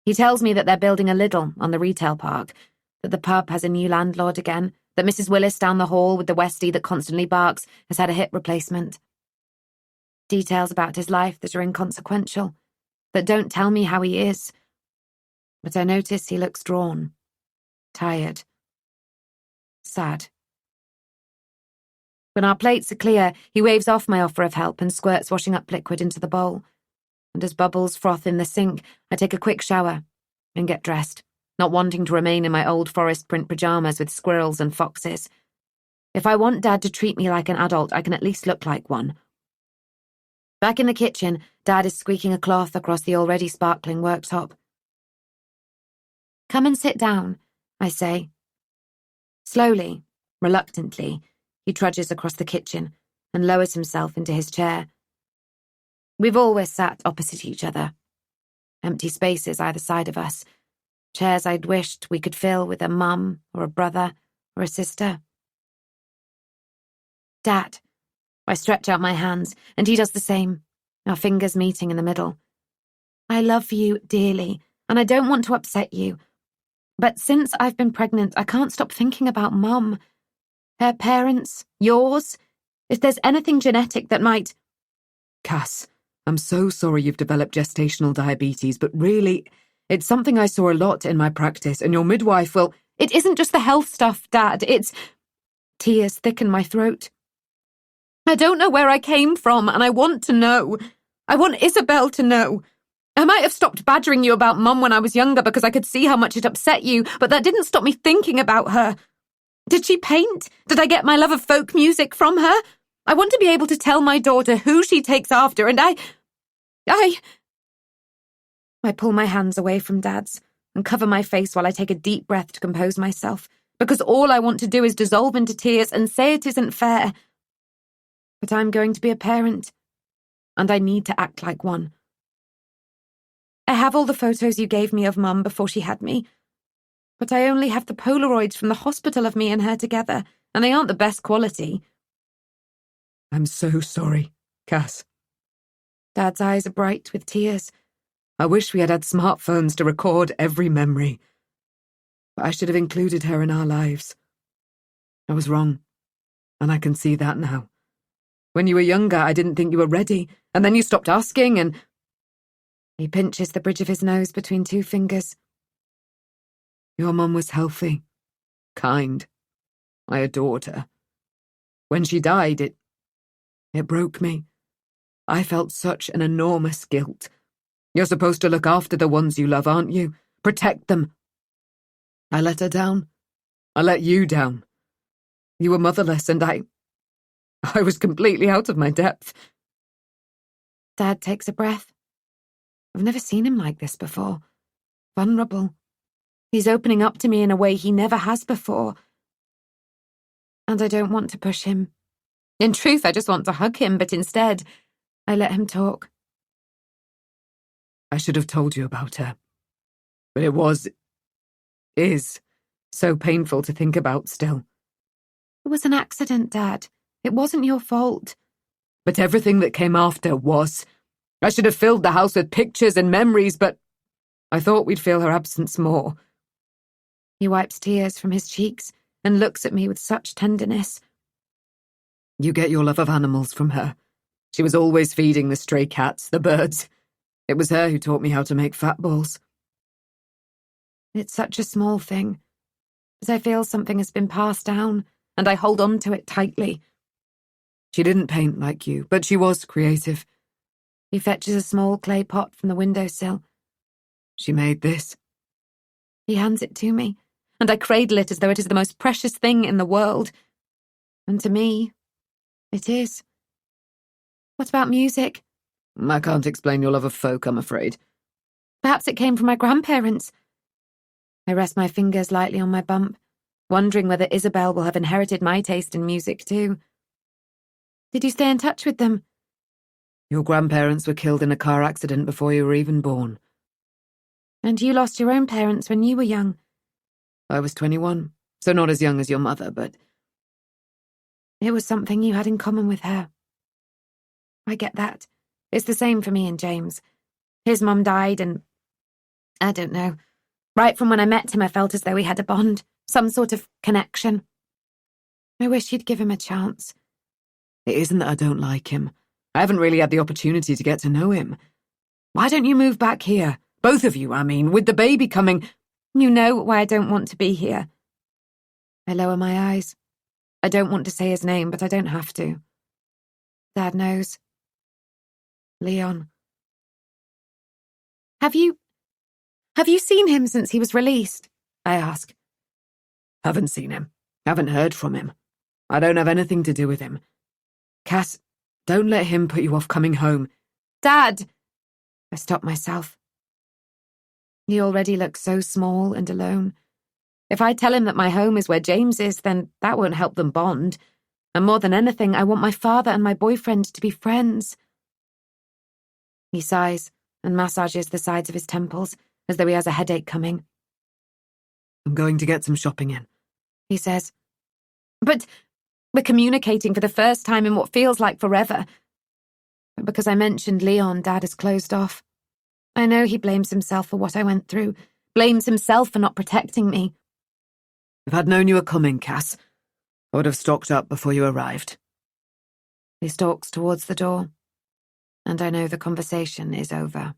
He tells me that they're building a Lidl on the retail park, that the pub has a new landlord again, that Mrs. Willis down the hall with the Westie that constantly barks has had a hip replacement. Details about his life that are inconsequential, that don't tell me how he is. But I notice he looks drawn, tired, sad. When our plates are clear, he waves off my offer of help and squirts washing up liquid into the bowl. And as bubbles froth in the sink, I take a quick shower and get dressed, not wanting to remain in my old forest print pajamas with squirrels and foxes. If I want Dad to treat me like an adult, I can at least look like one. Back in the kitchen, Dad is squeaking a cloth across the already sparkling worktop. Come and sit down, I say. Slowly, reluctantly, he trudges across the kitchen and lowers himself into his chair. We've always sat opposite each other. Empty spaces either side of us. Chairs I'd wished we could fill with a mum or a brother or a sister. Dad. I stretch out my hands, and he does the same, our fingers meeting in the middle. I love you dearly, and I don't want to upset you. But since I've been pregnant, I can't stop thinking about Mum. Her parents, yours. If there's anything genetic that might... Cass, I'm so sorry you've developed gestational diabetes, but really, it's something I saw a lot in my practice, and your midwife will... It isn't just the health stuff, Dad. It's... Tears thicken my throat. I don't know where I came from, and I want to know. I want Isabel to know. I might have stopped badgering you about Mum when I was younger because I could see how much it upset you, but that didn't stop me thinking about her. Did she paint? Did I get my love of folk music from her? I want to be able to tell my daughter who she takes after, and I pull my hands away from Dad's and cover my face while I take a deep breath to compose myself, because all I want to do is dissolve into tears and say it isn't fair. But I'm going to be a parent, and I need to act like one. I have all the photos you gave me of Mum before she had me, but I only have the Polaroids from the hospital of me and her together, and they aren't the best quality. I'm so sorry, Cass. Dad's eyes are bright with tears. I wish we had had smartphones to record every memory. But I should have included her in our lives. I was wrong, and I can see that now. When you were younger, I didn't think you were ready, and then you stopped asking, and... He pinches the bridge of his nose between two fingers. Your mum was healthy, kind. I adored her. When she died, it broke me. I felt such an enormous guilt. You're supposed to look after the ones you love, aren't you? Protect them. I let her down. I let you down. You were motherless, and I was completely out of my depth. Dad takes a breath. I've never seen him like this before. Vulnerable. He's opening up to me in a way he never has before. And I don't want to push him. In truth, I just want to hug him, but instead, I let him talk. I should have told you about her. But it is so painful to think about still. It was an accident, Dad. It wasn't your fault. But everything that came after was. I should have filled the house with pictures and memories, but I thought we'd feel her absence more. He wipes tears from his cheeks and looks at me with such tenderness. You get your love of animals from her. She was always feeding the stray cats, the birds. It was her who taught me how to make fat balls. It's such a small thing, but I feel something has been passed down, and I hold on to it tightly. She didn't paint like you, but she was creative. He fetches a small clay pot from the windowsill. She made this. He hands it to me, and I cradle it as though it is the most precious thing in the world. And to me, it is. What about music? I can't explain your love of folk, I'm afraid. Perhaps it came from my grandparents. I rest my fingers lightly on my bump, wondering whether Isabel will have inherited my taste in music too. Did you stay in touch with them? Your grandparents were killed in a car accident before you were even born. And you lost your own parents when you were young. I was 21, so not as young as your mother, but... It was something you had in common with her. I get that. It's the same for me and James. His mum died and... I don't know. Right from when I met him, I felt as though we had a bond, some sort of connection. I wish you'd give him a chance. It isn't that I don't like him. I haven't really had the opportunity to get to know him. Why don't you move back here? Both of you, I mean, with the baby coming... You know why I don't want to be here. I lower my eyes. I don't want to say his name, but I don't have to. Dad knows. Leon. Have you seen him since he was released? I ask. Haven't seen him. Haven't heard from him. I don't have anything to do with him. Cass, don't let him put you off coming home. Dad! I stop myself. He already looks so small and alone. If I tell him that my home is where James is, then that won't help them bond. And more than anything, I want my father and my boyfriend to be friends. He sighs and massages the sides of his temples, as though he has a headache coming. I'm going to get some shopping in, he says. But we're communicating for the first time in what feels like forever. But because I mentioned Leon, Dad has closed off. I know he blames himself for what I went through, blames himself for not protecting me. If I'd known you were coming, Cass, I would have stocked up before you arrived. He stalks towards the door, and I know the conversation is over.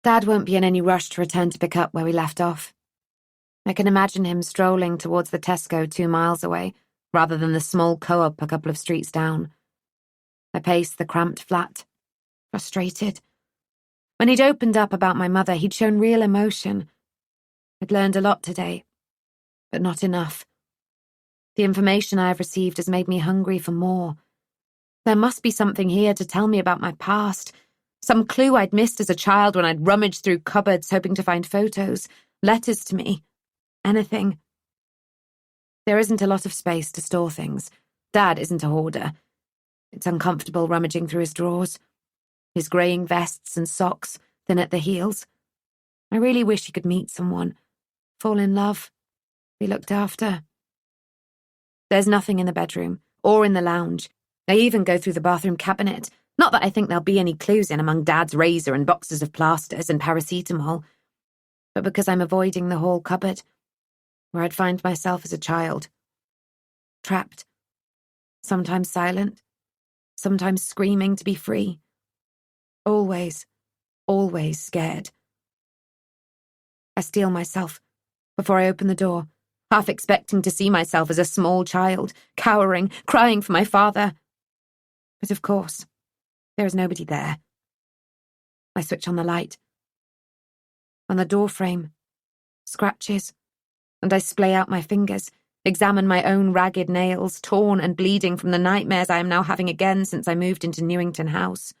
Dad won't be in any rush to return to pick up where we left off. I can imagine him strolling towards the Tesco 2 miles away, rather than the small co-op a couple of streets down. I pace the cramped flat, frustrated. When he'd opened up about my mother, he'd shown real emotion. I'd learned a lot today, but not enough. The information I have received has made me hungry for more. There must be something here to tell me about my past, some clue I'd missed as a child when I'd rummaged through cupboards hoping to find photos, letters to me, anything. There isn't a lot of space to store things. Dad isn't a hoarder. It's uncomfortable rummaging through his drawers. His greying vests and socks, thin at the heels. I really wish he could meet someone, fall in love, be looked after. There's nothing in the bedroom, or in the lounge. I even go through the bathroom cabinet. Not that I think there'll be any clues in among Dad's razor and boxes of plasters and paracetamol, but because I'm avoiding the hall cupboard, where I'd find myself as a child. Trapped. Sometimes silent. Sometimes screaming to be free. Always, always scared. I steel myself before I open the door, half expecting to see myself as a small child, cowering, crying for my father. But of course, there is nobody there. I switch on the light. On the doorframe, scratches, and I splay out my fingers, examine my own ragged nails, torn and bleeding from the nightmares I am now having again since I moved into Newington House.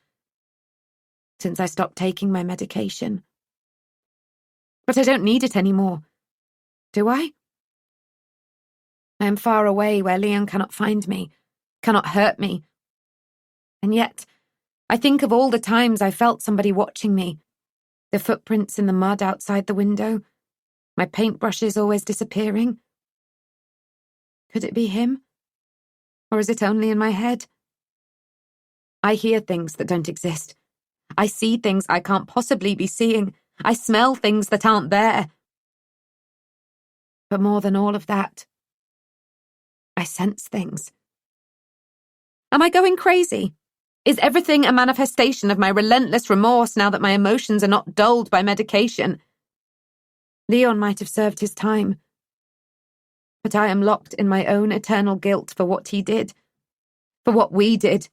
Since I stopped taking my medication. But I don't need it anymore. Do I? I am far away where Leon cannot find me, cannot hurt me. And yet, I think of all the times I felt somebody watching me. The footprints in the mud outside the window. My paintbrushes always disappearing. Could it be him? Or is it only in my head? I hear things that don't exist. I see things I can't possibly be seeing. I smell things that aren't there. But more than all of that, I sense things. Am I going crazy? Is everything a manifestation of my relentless remorse now that my emotions are not dulled by medication? Leon might have served his time. But I am locked in my own eternal guilt for what he did. For what we did.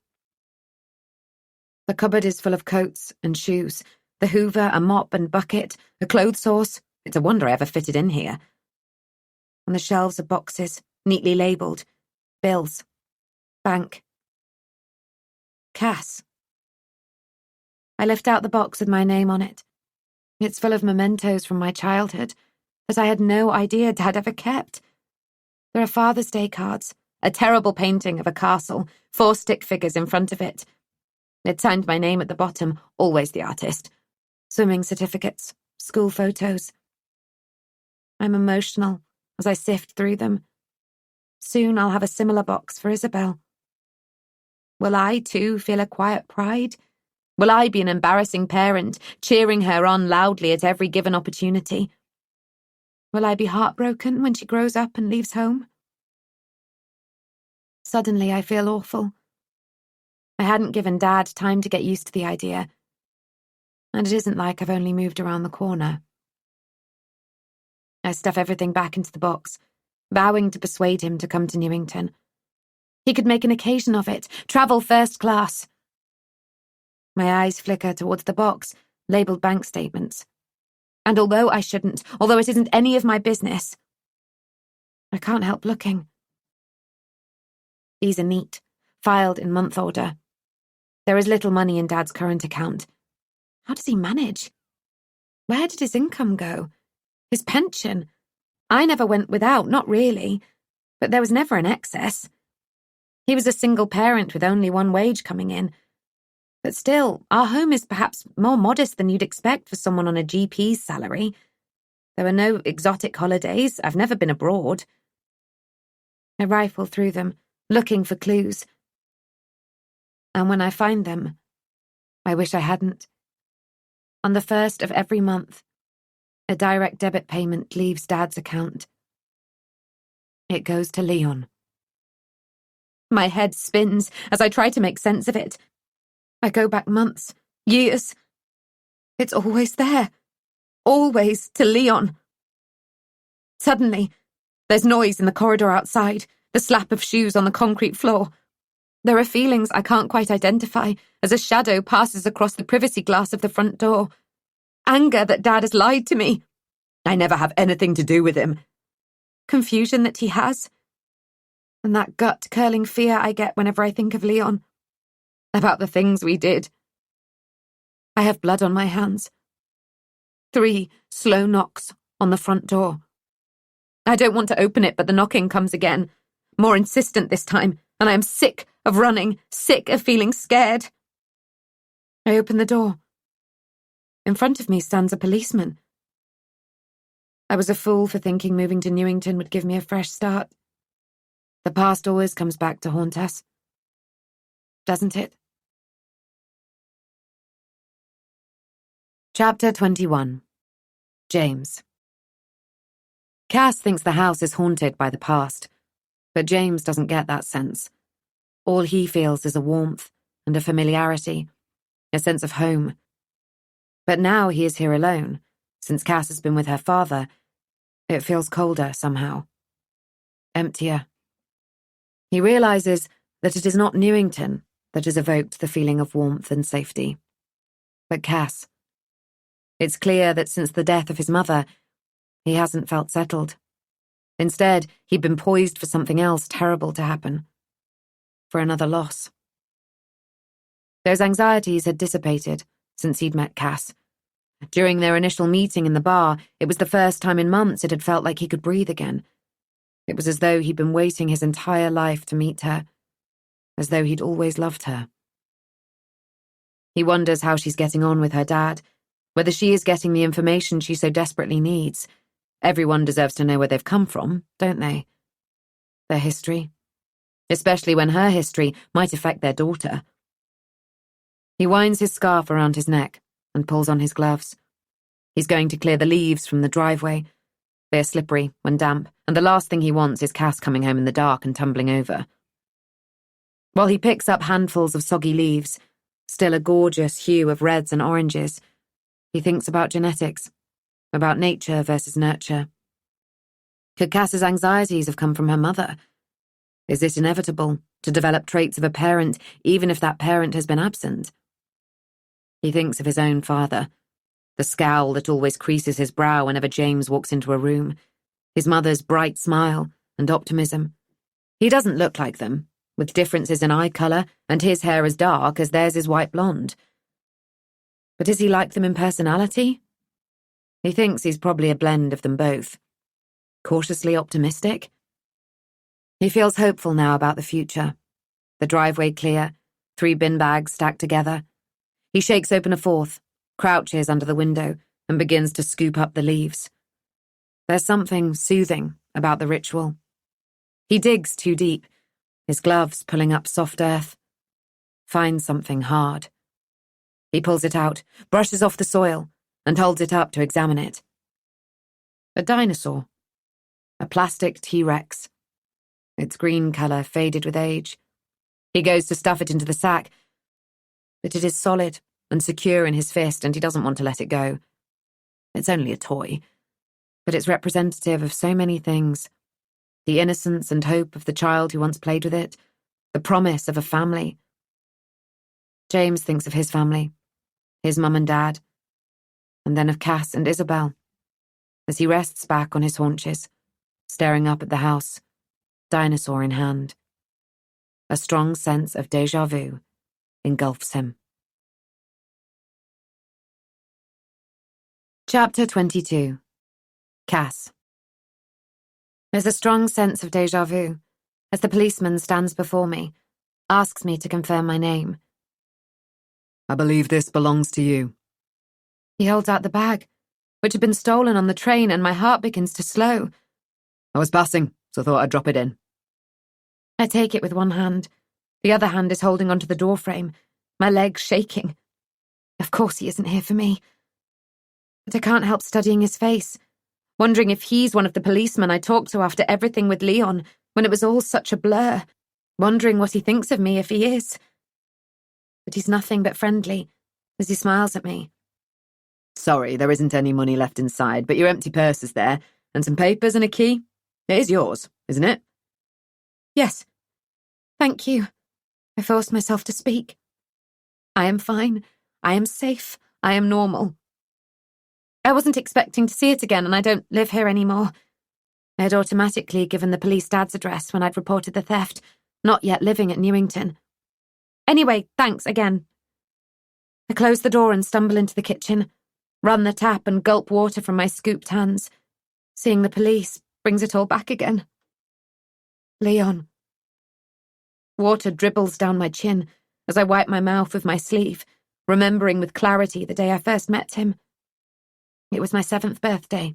The cupboard is full of coats and shoes. The hoover, a mop and bucket, a clothes horse. It's a wonder I ever fitted in here. On the shelves are boxes, neatly labelled. Bills. Bank. Cass. I lift out the box with my name on it. It's full of mementos from my childhood that I had no idea Dad ever kept. There are Father's Day cards, a terrible painting of a castle, 4 stick figures in front of it. It signed my name at the bottom, always the artist. Swimming certificates, school photos. I'm emotional as I sift through them. Soon I'll have a similar box for Isabel. Will I, too, feel a quiet pride? Will I be an embarrassing parent, cheering her on loudly at every given opportunity? Will I be heartbroken when she grows up and leaves home? Suddenly I feel awful. I hadn't given Dad time to get used to the idea. And it isn't like I've only moved around the corner. I stuff everything back into the box, vowing to persuade him to come to Newington. He could make an occasion of it, travel first class. My eyes flicker towards the box, labelled bank statements. And although I shouldn't, although it isn't any of my business, I can't help looking. These are neat, filed in month order. There is little money in Dad's current account. How does he manage? Where did his income go? His pension? I never went without, not really, but there was never an excess. He was a single parent with only one wage coming in. But still, our home is perhaps more modest than you'd expect for someone on a GP's salary. There were no exotic holidays. I've never been abroad. I rifle through them, looking for clues. And when I find them, I wish I hadn't. On the 1st of every month, a direct debit payment leaves Dad's account. It goes to Leon. My head spins as I try to make sense of it. I go back months, years. It's always there. Always to Leon. Suddenly, there's noise in the corridor outside, the slap of shoes on the concrete floor. There are feelings I can't quite identify as a shadow passes across the privacy glass of the front door. Anger that Dad has lied to me. I never have anything to do with him. Confusion that he has. And that gut-curling fear I get whenever I think of Leon. About the things we did. I have blood on my hands. 3 slow knocks on the front door. I don't want to open it, but the knocking comes again. More insistent this time, and I am sick of running, sick of feeling scared. I open the door. In front of me stands a policeman. I was a fool for thinking moving to Newington would give me a fresh start. The past always comes back to haunt us. Doesn't it? Chapter 21. James. Cass thinks the house is haunted by the past, but James doesn't get that sense. All he feels is a warmth and a familiarity, a sense of home. But now he is here alone. Since Cass has been with her father, it feels colder somehow. Emptier. He realizes that it is not Newington that has evoked the feeling of warmth and safety, but Cass. It's clear that since the death of his mother, he hasn't felt settled. Instead, he'd been poised for something else terrible to happen. For another loss. Those anxieties had dissipated since he'd met Cass. During their initial meeting in the bar, it was the first time in months it had felt like he could breathe again. It was as though he'd been waiting his entire life to meet her, as though he'd always loved her. He wonders how she's getting on with her dad, whether she is getting the information she so desperately needs. Everyone deserves to know where they've come from, don't they? Their history. Especially when her history might affect their daughter. He winds his scarf around his neck and pulls on his gloves. He's going to clear the leaves from the driveway. They are slippery when damp, and the last thing he wants is Cass coming home in the dark and tumbling over. While he picks up handfuls of soggy leaves, still a gorgeous hue of reds and oranges, he thinks about genetics, about nature versus nurture. Could Cass's anxieties have come from her mother? Is it inevitable to develop traits of a parent even if that parent has been absent? He thinks of his own father, the scowl that always creases his brow whenever James walks into a room, his mother's bright smile and optimism. He doesn't look like them, with differences in eye colour and his hair as dark as theirs is white blonde. But is he like them in personality? He thinks he's probably a blend of them both. Cautiously optimistic? He feels hopeful now about the future. The driveway clear, 3 bin bags stacked together. He shakes open a 4th, crouches under the window, and begins to scoop up the leaves. There's something soothing about the ritual. He digs too deep, his gloves pulling up soft earth. Finds something hard. He pulls it out, brushes off the soil, and holds it up to examine it. A dinosaur. A plastic T-Rex. Its green colour faded with age. He goes to stuff it into the sack, but it is solid and secure in his fist, and he doesn't want to let it go. It's only a toy, but it's representative of so many things. The innocence and hope of the child who once played with it, the promise of a family. James thinks of his family, his mum and dad, and then of Cass and Isabel, as he rests back on his haunches, staring up at the house, dinosaur in hand. A strong sense of déjà vu engulfs him. Chapter 22. Cass. There's a strong sense of déjà vu as the policeman stands before me, asks me to confirm my name. I believe this belongs to you. He holds out the bag, which had been stolen on the train, and my heart begins to slow. I was passing, so thought I'd drop it in. I take it with one hand. The other hand is holding onto the doorframe, my legs shaking. Of course he isn't here for me. But I can't help studying his face, wondering if he's one of the policemen I talked to after everything with Leon, when it was all such a blur, wondering what he thinks of me if he is. But he's nothing but friendly, as he smiles at me. Sorry, there isn't any money left inside, but your empty purse is there, and some papers and a key. It is yours, isn't it? Yes. Thank you. I forced myself to speak. I am fine. I am safe. I am normal. I wasn't expecting to see it again, and I don't live here anymore. I had automatically given the police Dad's address when I'd reported the theft, not yet living at Newington. Anyway, thanks again. I close the door and stumble into the kitchen, run the tap and gulp water from my scooped hands. Seeing the police brings it all back again. Leon. Water dribbles down my chin as I wipe my mouth with my sleeve, remembering with clarity the day I first met him. It was my 7th birthday.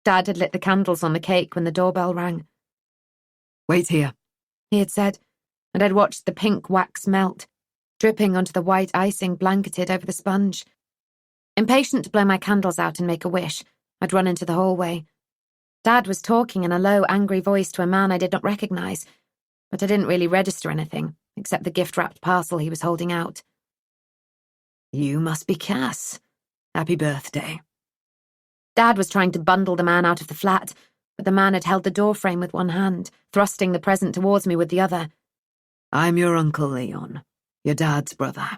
Dad had lit the candles on the cake when the doorbell rang. Wait here, he had said, and I'd watched the pink wax melt, dripping onto the white icing blanketed over the sponge. Impatient to blow my candles out and make a wish, I'd run into the hallway. Dad was talking in a low, angry voice to a man I did not recognise, but I didn't really register anything, except the gift-wrapped parcel he was holding out. You must be Cass. Happy birthday. Dad was trying to bundle the man out of the flat, but the man had held the doorframe with one hand, thrusting the present towards me with the other. I'm your Uncle Leon, your dad's brother.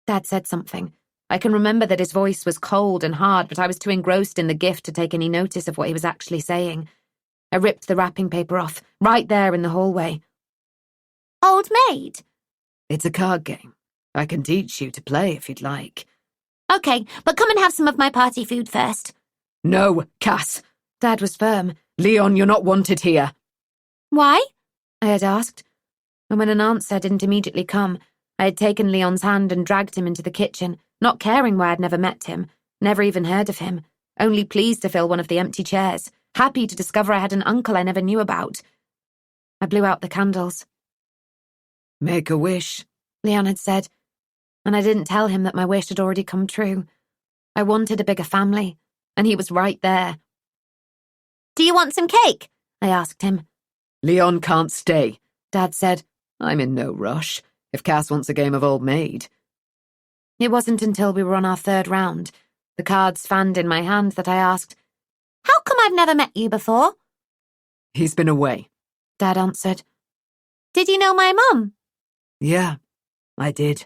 Dad said something. I can remember that his voice was cold and hard, but I was too engrossed in the gift to take any notice of what he was actually saying. I ripped the wrapping paper off, right there in the hallway. Old maid? It's a card game. I can teach you to play if you'd like. Okay, but come and have some of my party food first. No, Cass. Dad was firm. Leon, you're not wanted here. Why? I had asked. And when an answer didn't immediately come, I had taken Leon's hand and dragged him into the kitchen, not caring why I'd never met him, never even heard of him, only pleased to fill one of the empty chairs, happy to discover I had an uncle I never knew about. I blew out the candles. Make a wish, Leon had said, and I didn't tell him that my wish had already come true. I wanted a bigger family, and he was right there. Do you want some cake? I asked him. Leon can't stay, Dad said. I'm in no rush, if Cass wants a game of old maid. It wasn't until we were on our 3rd round, the cards fanned in my hand, that I asked, How come I've never met you before? He's been away, Dad answered. Did you know my mum? Yeah, I did.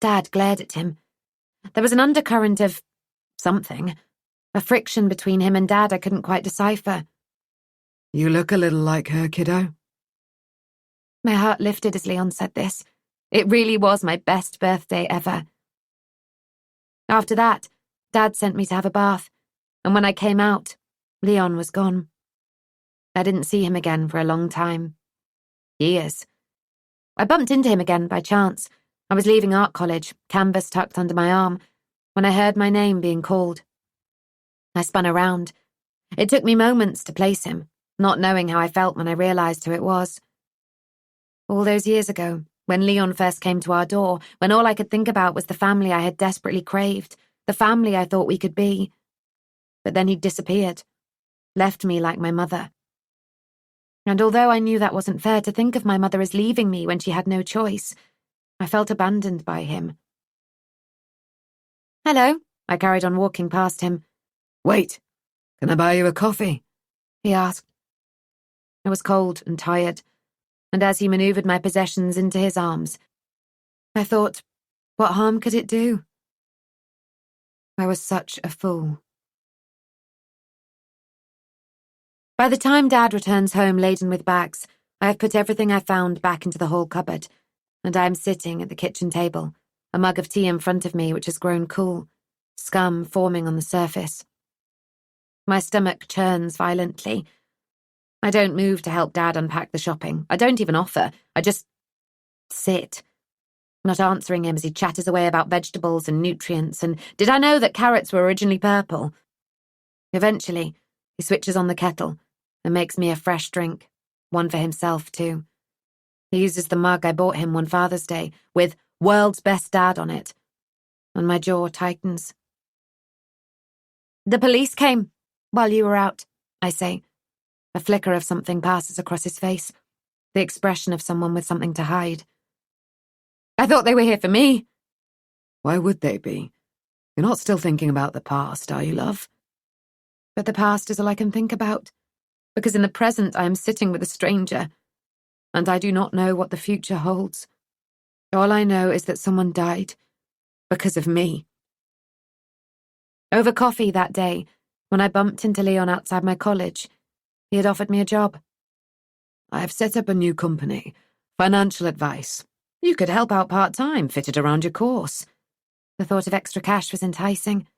Dad glared at him. There was an undercurrent of something, a friction between him and Dad I couldn't quite decipher. You look a little like her, kiddo. My heart lifted as Leon said this. It really was my best birthday ever. After that, Dad sent me to have a bath, and when I came out, Leon was gone. I didn't see him again for a long time. Years. I bumped into him again by chance. I was leaving art college, canvas tucked under my arm, when I heard my name being called. I spun around. It took me moments to place him, not knowing how I felt when I realised who it was. All those years ago, when Leon first came to our door, when all I could think about was the family I had desperately craved, the family I thought we could be. But then he'd disappeared, left me like my mother. And although I knew that wasn't fair to think of my mother as leaving me when she had no choice, I felt abandoned by him. Hello, I carried on walking past him. Wait, can I buy you a coffee? He asked. I was cold and tired, and as he manoeuvred my possessions into his arms, I thought, what harm could it do? I was such a fool. By the time Dad returns home laden with bags, I have put everything I found back into the hall cupboard. and I am sitting at the kitchen table, a mug of tea in front of me which has grown cool, scum forming on the surface. My stomach churns violently. I don't move to help Dad unpack the shopping. I don't even offer. I just sit, not answering him as he chatters away about vegetables and nutrients, and did I know that carrots were originally purple? Eventually, he switches on the kettle and makes me a fresh drink, one for himself too. He uses the mug I bought him one Father's Day, with "World's Best Dad" on it, and my jaw tightens. "The police came while you were out," I say. A flicker of something passes across his face, the expression of someone with something to hide. "I thought they were here for me." Why would they be? You're not still thinking about the past, are you, love? But the past is all I can think about, because in the present I am sitting with a stranger, and I do not know what the future holds. All I know is that someone died because of me. Over coffee that day, when I bumped into Leon outside my college, he had offered me a job. I have set up a new company, financial advice. You could help out part-time, fit it around your course. The thought of extra cash was enticing.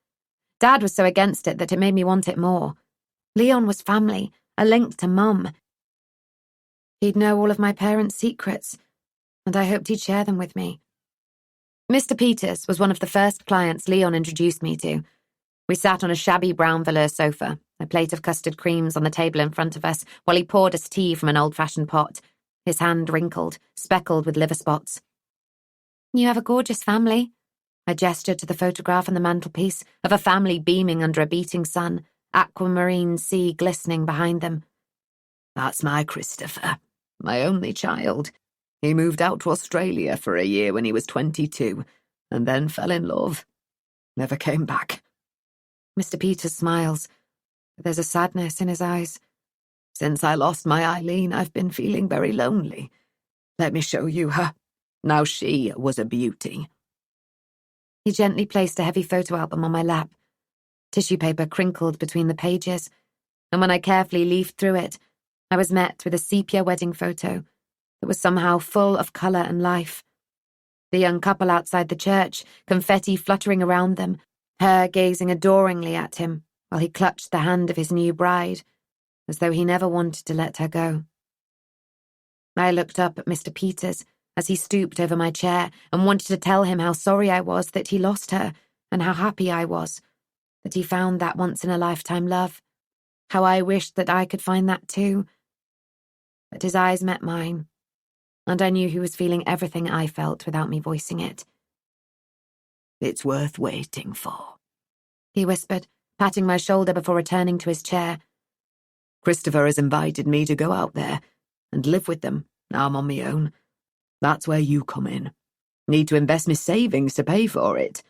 Dad was so against it that it made me want it more. Leon was family, a link to Mum. He'd know all of my parents' secrets, and I hoped he'd share them with me. Mr. Peters was one of the first clients Leon introduced me to. We sat on a shabby brown velour sofa, a plate of custard creams on the table in front of us, while he poured us tea from an old-fashioned pot, his hand wrinkled, speckled with liver spots. "You have a gorgeous family." I gestured to the photograph on the mantelpiece of a family beaming under a beating sun, aquamarine sea glistening behind them. "That's my Christopher, my only child. He moved out to Australia for a year when he was 22, and then fell in love. Never came back." Mr. Peters smiles, but there's a sadness in his eyes. "Since I lost my Eileen, I've been feeling very lonely. Let me show you her. Now she was a beauty." He gently placed a heavy photo album on my lap, tissue paper crinkled between the pages, and when I carefully leafed through it, I was met with a sepia wedding photo that was somehow full of colour and life. The young couple outside the church, confetti fluttering around them, her gazing adoringly at him while he clutched the hand of his new bride, as though he never wanted to let her go. I looked up at Mr. Peters as he stooped over my chair and wanted to tell him how sorry I was that he lost her and how happy I was that he found that once-in-a-lifetime love, how I wished that I could find that too. But his eyes met mine, and I knew he was feeling everything I felt without me voicing it. "It's worth waiting for," he whispered, patting my shoulder before returning to his chair. "Christopher has invited me to go out there and live with them. Now I'm on my own. That's where you come in. Need to invest my savings to pay for it."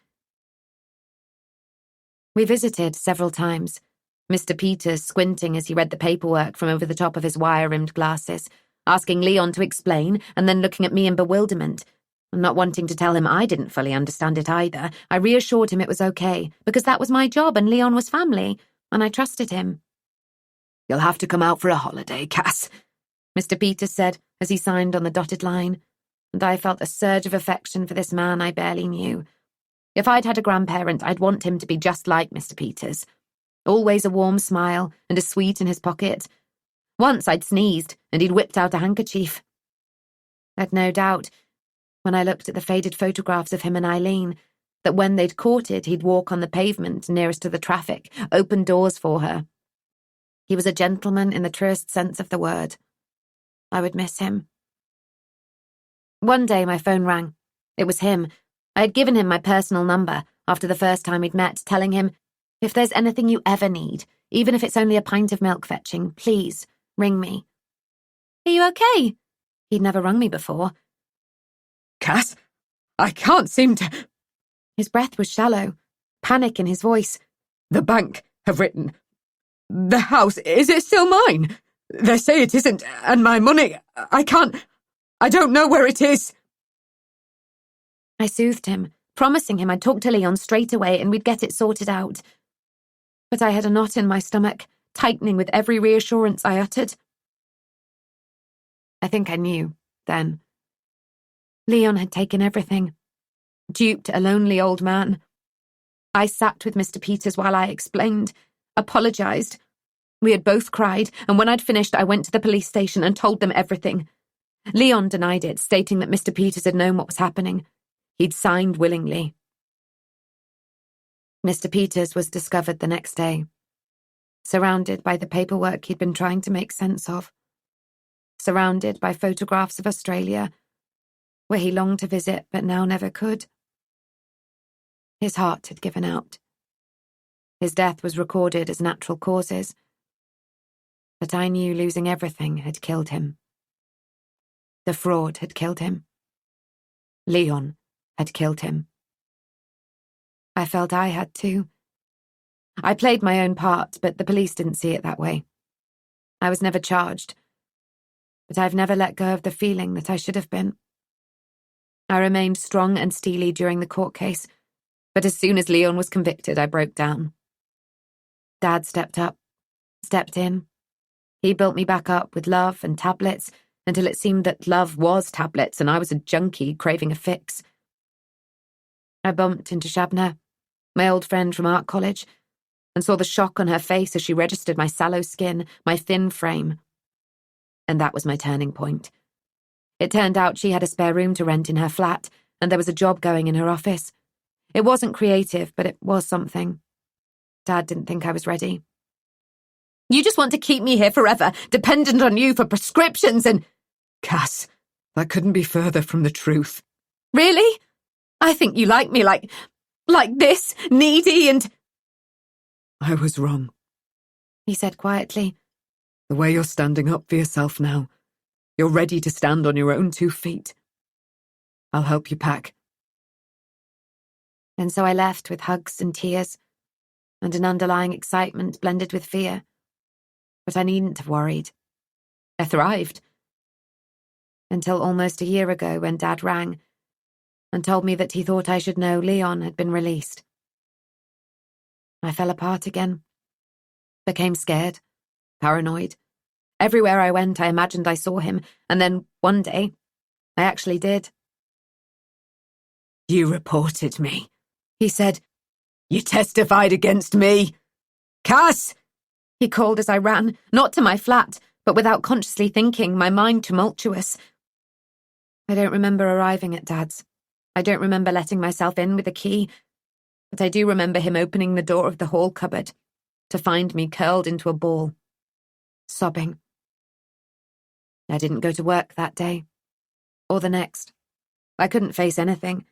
We visited several times, Mr. Peters squinting as he read the paperwork from over the top of his wire-rimmed glasses, asking Leon to explain and then looking at me in bewilderment. And not wanting to tell him I didn't fully understand it either, I reassured him it was okay, because that was my job and Leon was family, and I trusted him. "You'll have to come out for a holiday, Cass," Mr. Peters said as he signed on the dotted line, and I felt a surge of affection for this man I barely knew. If I'd had a grandparent, I'd want him to be just like Mr. Peters. Always a warm smile and a sweet in his pocket. Once I'd sneezed and he'd whipped out a handkerchief. I'd no doubt, when I looked at the faded photographs of him and Eileen, that when they'd courted, he'd walk on the pavement nearest to the traffic, open doors for her. He was a gentleman in the truest sense of the word. I would miss him. One day my phone rang. It was him. I had given him my personal number after the first time we'd met, telling him, "If there's anything you ever need, even if it's only a pint of milk fetching, please, ring me." "Are you okay?" He'd never rung me before. "Cass, I can't seem to—" His breath was shallow, panic in his voice. "The bank have written. The house, is it still mine? They say it isn't, and my money, I don't know where it is." I soothed him, promising him I'd talk to Leon straight away and we'd get it sorted out. But I had a knot in my stomach, tightening with every reassurance I uttered. I think I knew, then. Leon had taken everything, duped a lonely old man. I sat with Mr. Peters while I explained, apologised. We had both cried, and when I'd finished, I went to the police station and told them everything. Leon denied it, stating that Mr. Peters had known what was happening. He'd signed willingly. Mr. Peters was discovered the next day, surrounded by the paperwork he'd been trying to make sense of, surrounded by photographs of Australia, where he longed to visit but now never could. His heart had given out. His death was recorded as natural causes, but I knew losing everything had killed him. The fraud had killed him. Leon had killed him. I felt I had too. I played my own part, but the police didn't see it that way. I was never charged, but I've never let go of the feeling that I should have been. I remained strong and steely during the court case, but as soon as Leon was convicted, I broke down. Dad stepped up, stepped in. He built me back up with love and tablets until it seemed that love was tablets and I was a junkie craving a fix. I bumped into Shabna, my old friend from art college, and saw the shock on her face as she registered my sallow skin, my thin frame. And that was my turning point. It turned out she had a spare room to rent in her flat, and there was a job going in her office. It wasn't creative, but it was something. Dad didn't think I was ready. You just want to keep me here forever, dependent on you for prescriptions and... Cass, that couldn't be further from the truth. Really? I think you like me like this, needy and... I was wrong, he said quietly. The way you're standing up for yourself now. You're ready to stand on your own 2 feet. I'll help you pack. And so I left with hugs and tears, and an underlying excitement blended with fear. But I needn't have worried. I thrived. Until almost a year ago when Dad rang and told me that he thought I should know Leon had been released. I fell apart again. Became scared, paranoid. Everywhere I went, I imagined I saw him, and then one day, I actually did. You reported me, he said. You testified against me. Cass! He called as I ran, not to my flat, but without consciously thinking, my mind tumultuous. I don't remember arriving at Dad's. I don't remember letting myself in with a key, but I do remember him opening the door of the hall cupboard to find me curled into a ball, sobbing. I didn't go to work that day, or the next. I couldn't face anything.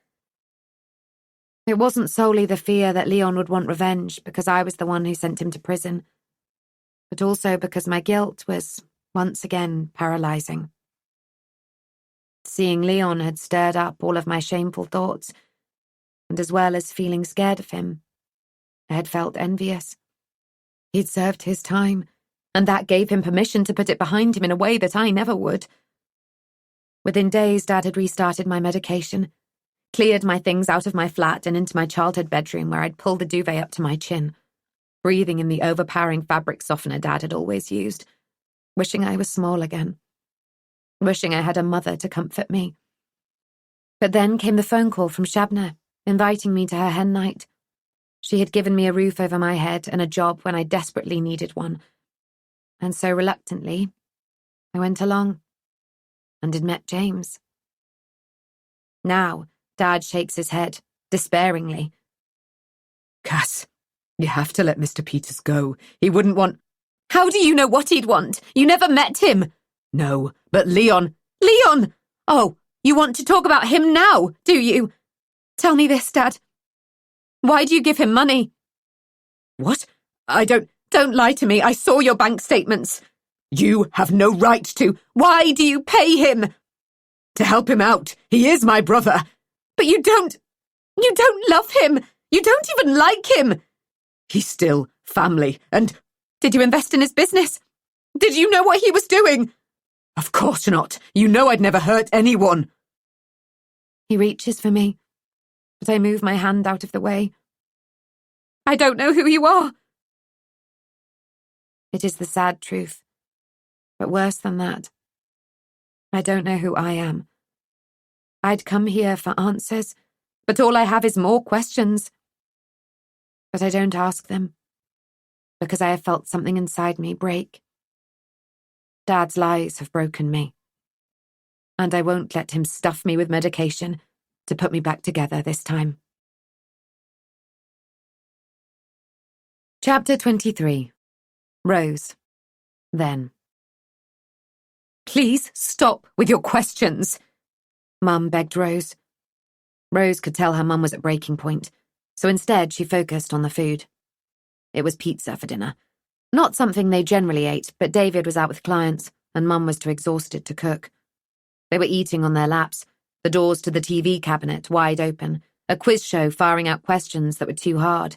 It wasn't solely the fear that Leon would want revenge because I was the one who sent him to prison, but also because my guilt was, once again, paralysing. Seeing Leon had stirred up all of my shameful thoughts, and as well as feeling scared of him, I had felt envious. He'd served his time, and that gave him permission to put it behind him in a way that I never would. Within days, Dad had restarted my medication, cleared my things out of my flat and into my childhood bedroom where I'd pulled the duvet up to my chin, breathing in the overpowering fabric softener Dad had always used, wishing I was small again, wishing I had a mother to comfort me. But then came the phone call from Shabna, inviting me to her hen night. She had given me a roof over my head and a job when I desperately needed one, and so reluctantly, I went along and had met James. Now, Dad shakes his head, despairingly. Cass, you have to let Mr. Peters go. He wouldn't want... How do you know what he'd want? You never met him. No, but Leon... Leon! Oh, you want to talk about him now, do you? Tell me this, Dad. Why do you give him money? What? Don't lie to me. I saw your bank statements. You have no right to... Why do you pay him? To help him out. He is my brother. But you don't love him. You don't even like him. He's still family, and... Did you invest in his business? Did you know what he was doing? Of course not. You know I'd never hurt anyone. He reaches for me, but I move my hand out of the way. I don't know who you are. It is the sad truth. But worse than that, I don't know who I am. I'd come here for answers, but all I have is more questions. But I don't ask them, because I have felt something inside me break. Dad's lies have broken me, and I won't let him stuff me with medication to put me back together this time. Chapter 23. Rose. Then. Please stop with your questions, Mum begged Rose. Rose could tell her mum was at breaking point, so instead she focused on the food. It was pizza for dinner. Not something they generally ate, but David was out with clients, and Mum was too exhausted to cook. They were eating on their laps, the doors to the TV cabinet wide open, a quiz show firing out questions that were too hard.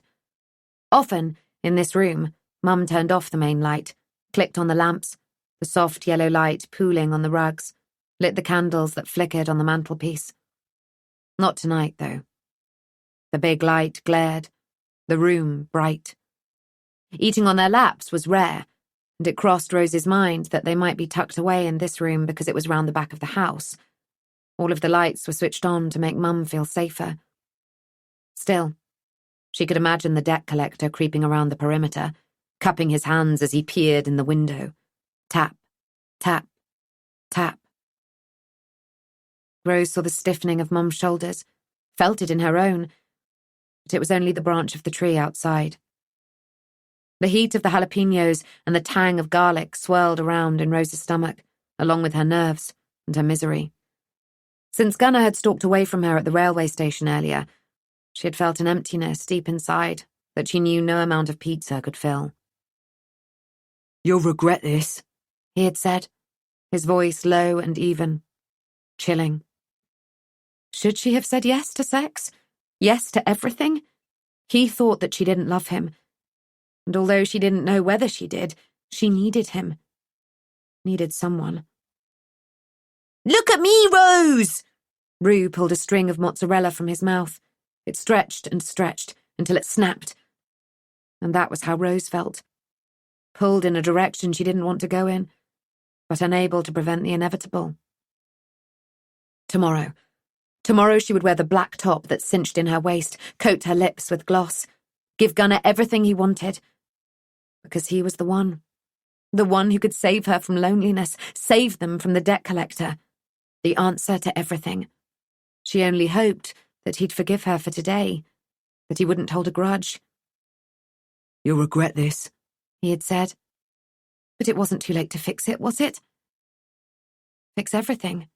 Often, in this room, Mum turned off the main light, clicked on the lamps, the soft yellow light pooling on the rugs, lit the candles that flickered on the mantelpiece. Not tonight, though. The big light glared, the room bright. Eating on their laps was rare, and it crossed Rose's mind that they might be tucked away in this room because it was round the back of the house. All of the lights were switched on to make Mum feel safer. Still, she could imagine the debt collector creeping around the perimeter, cupping his hands as he peered in the window. Tap, tap, tap. Rose saw the stiffening of Mum's shoulders, felt it in her own, but it was only the branch of the tree outside. The heat of the jalapenos and the tang of garlic swirled around in Rose's stomach, along with her nerves and her misery. Since Gunnar had stalked away from her at the railway station earlier, she had felt an emptiness deep inside that she knew no amount of pizza could fill. You'll regret this, he had said, his voice low and even, chilling. Should she have said yes to sex? Yes to everything? He thought that she didn't love him, and although she didn't know whether she did, she needed him. Needed someone. Look at me, Rose! Rue pulled a string of mozzarella from his mouth. It stretched and stretched until it snapped. And that was how Rose felt. Pulled in a direction she didn't want to go in, but unable to prevent the inevitable. Tomorrow she would wear the black top that cinched in her waist, coat her lips with gloss, give Gunnar everything he wanted. Because he was the one who could save her from loneliness, save them from the debt collector. The answer to everything. She only hoped that he'd forgive her for today, that he wouldn't hold a grudge. You'll regret this, he had said. But it wasn't too late to fix it, was it? Fix everything.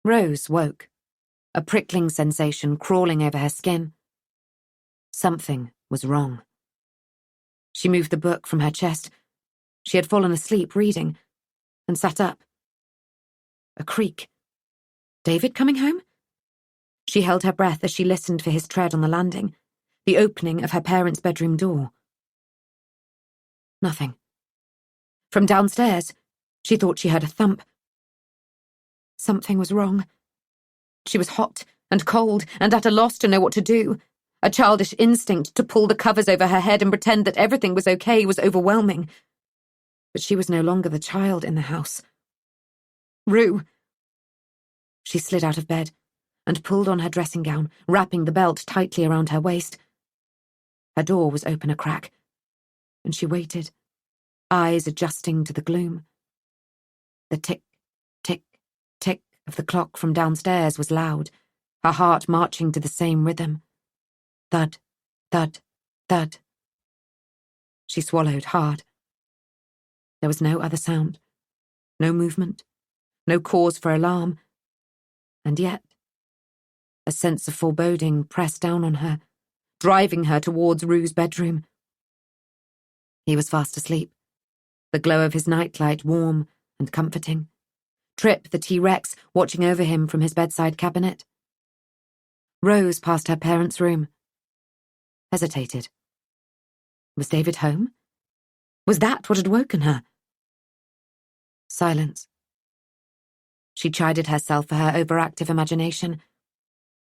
Rose woke, a prickling sensation crawling over her skin. Something was wrong. She moved the book from her chest. She had fallen asleep reading, and sat up. A creak. David coming home? She held her breath as she listened for his tread on the landing, the opening of her parents' bedroom door. Nothing. From downstairs, she thought she heard a thump. Something was wrong. She was hot and cold and at a loss to know what to do. A childish instinct to pull the covers over her head and pretend that everything was okay was overwhelming. But she was no longer the child in the house. Rue! She slid out of bed and pulled on her dressing gown, wrapping the belt tightly around her waist. Her door was open a crack, and she waited, eyes adjusting to the gloom. The tick, tick, tick of the clock from downstairs was loud, her heart marching to the same rhythm. Thud, thud, thud. She swallowed hard. There was no other sound, no movement, no cause for alarm. And yet, a sense of foreboding pressed down on her, driving her towards Rue's bedroom. He was fast asleep, the glow of his nightlight warm and comforting. Trip, the T-Rex, watching over him from his bedside cabinet. Rose passed her parents' room. Hesitated. Was David home? Was that what had woken her? Silence. She chided herself for her overactive imagination.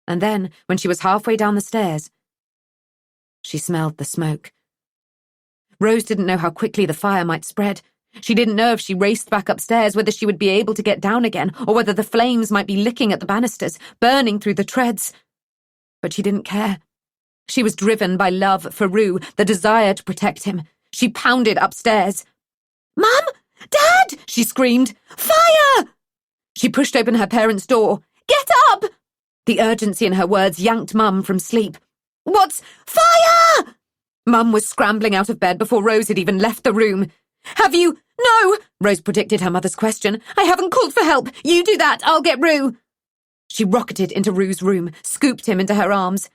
And then, when she was halfway down the stairs, she smelled the smoke. Rose didn't know how quickly the fire might spread. She didn't know if she raced back upstairs whether she would be able to get down again, or whether the flames might be licking at the banisters, burning through the treads. But she didn't care. She was driven by love for Rue, the desire to protect him. She pounded upstairs. "Mum! Dad!" she screamed. "Fire!" She pushed open her parents' door. "Get up!" The urgency in her words yanked Mum from sleep. "What's fire?" Mum was scrambling out of bed before Rose had even left the room. "Have you—" "No," Rose predicted her mother's question. "I haven't called for help. You do that. I'll get Rue." She rocketed into Rue's room, scooped him into her arms.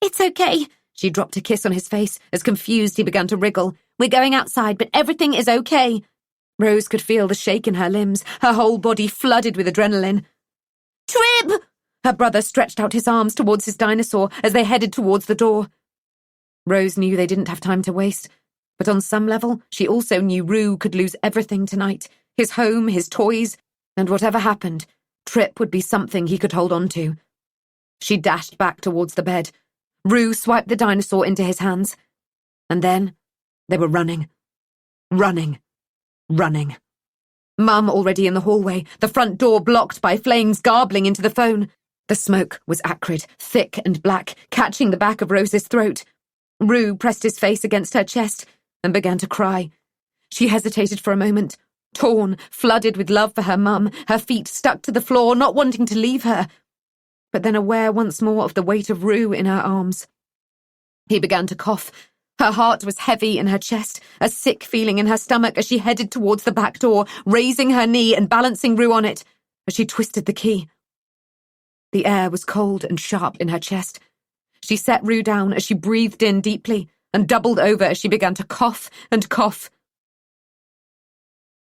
"It's okay." She dropped a kiss on his face, as confused he began to wriggle. "We're going outside, but everything is okay." Rose could feel the shake in her limbs, her whole body flooded with adrenaline. "Trip!" Her brother stretched out his arms towards his dinosaur as they headed towards the door. Rose knew they didn't have time to waste, but on some level, she also knew Rue could lose everything tonight. His home, his toys, and whatever happened, Trip would be something he could hold on to. She dashed back towards the bed. Rue swiped the dinosaur into his hands. And then they were running. Running. Running. Mum already in the hallway, the front door blocked by flames garbling into the phone. The smoke was acrid, thick and black, catching the back of Rose's throat. Rue pressed his face against her chest and began to cry. She hesitated for a moment, torn, flooded with love for her mum, her feet stuck to the floor, not wanting to leave her, but then aware once more of the weight of Rue in her arms. He began to cough. Her heart was heavy in her chest, a sick feeling in her stomach as she headed towards the back door, raising her knee and balancing Rue on it as she twisted the key. The air was cold and sharp in her chest. She set Rue down as she breathed in deeply and doubled over as she began to cough and cough.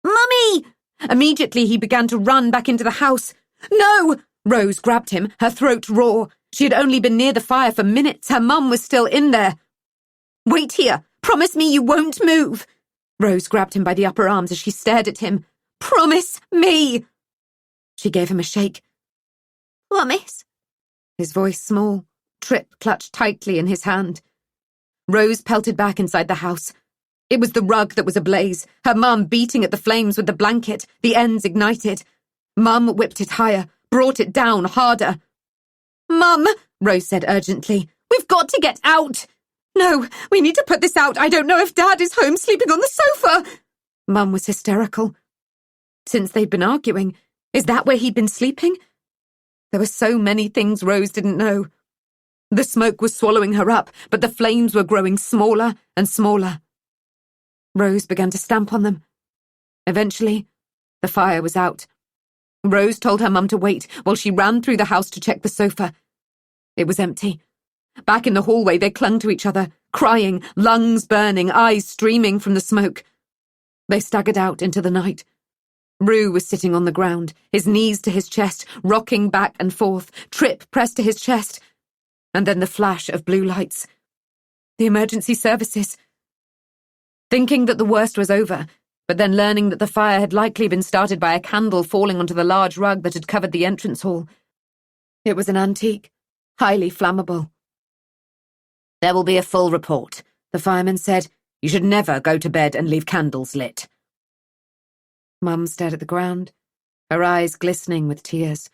"Mummy!" Immediately he began to run back into the house. "No!" Rose grabbed him, her throat raw. She had only been near the fire for minutes. Her mum was still in there. "Wait here. Promise me you won't move." Rose grabbed him by the upper arms as she stared at him. "Promise me!" She gave him a shake. "Promise." His voice small. Trip clutched tightly in his hand. Rose pelted back inside the house. It was the rug that was ablaze, her mum beating at the flames with the blanket, the ends ignited. Mum whipped it higher, brought it down harder. "Mum," Rose said urgently, "we've got to get out." "No, we need to put this out. I don't know if Dad is home sleeping on the sofa." Mum was hysterical. Since they'd been arguing, is that where he'd been sleeping? There were so many things Rose didn't know. The smoke was swallowing her up, but the flames were growing smaller and smaller. Rose began to stamp on them. Eventually, the fire was out. Rose told her mum to wait while she ran through the house to check the sofa. It was empty. Back in the hallway, they clung to each other, crying, lungs burning, eyes streaming from the smoke. They staggered out into the night. Rue was sitting on the ground, his knees to his chest, rocking back and forth, Trip pressed to his chest. And then the flash of blue lights. The emergency services. Thinking that the worst was over, but then learning that the fire had likely been started by a candle falling onto the large rug that had covered the entrance hall. It was an antique, highly flammable. "There will be a full report," the fireman said. "You should never go to bed and leave candles lit." Mum stared at the ground, her eyes glistening with tears.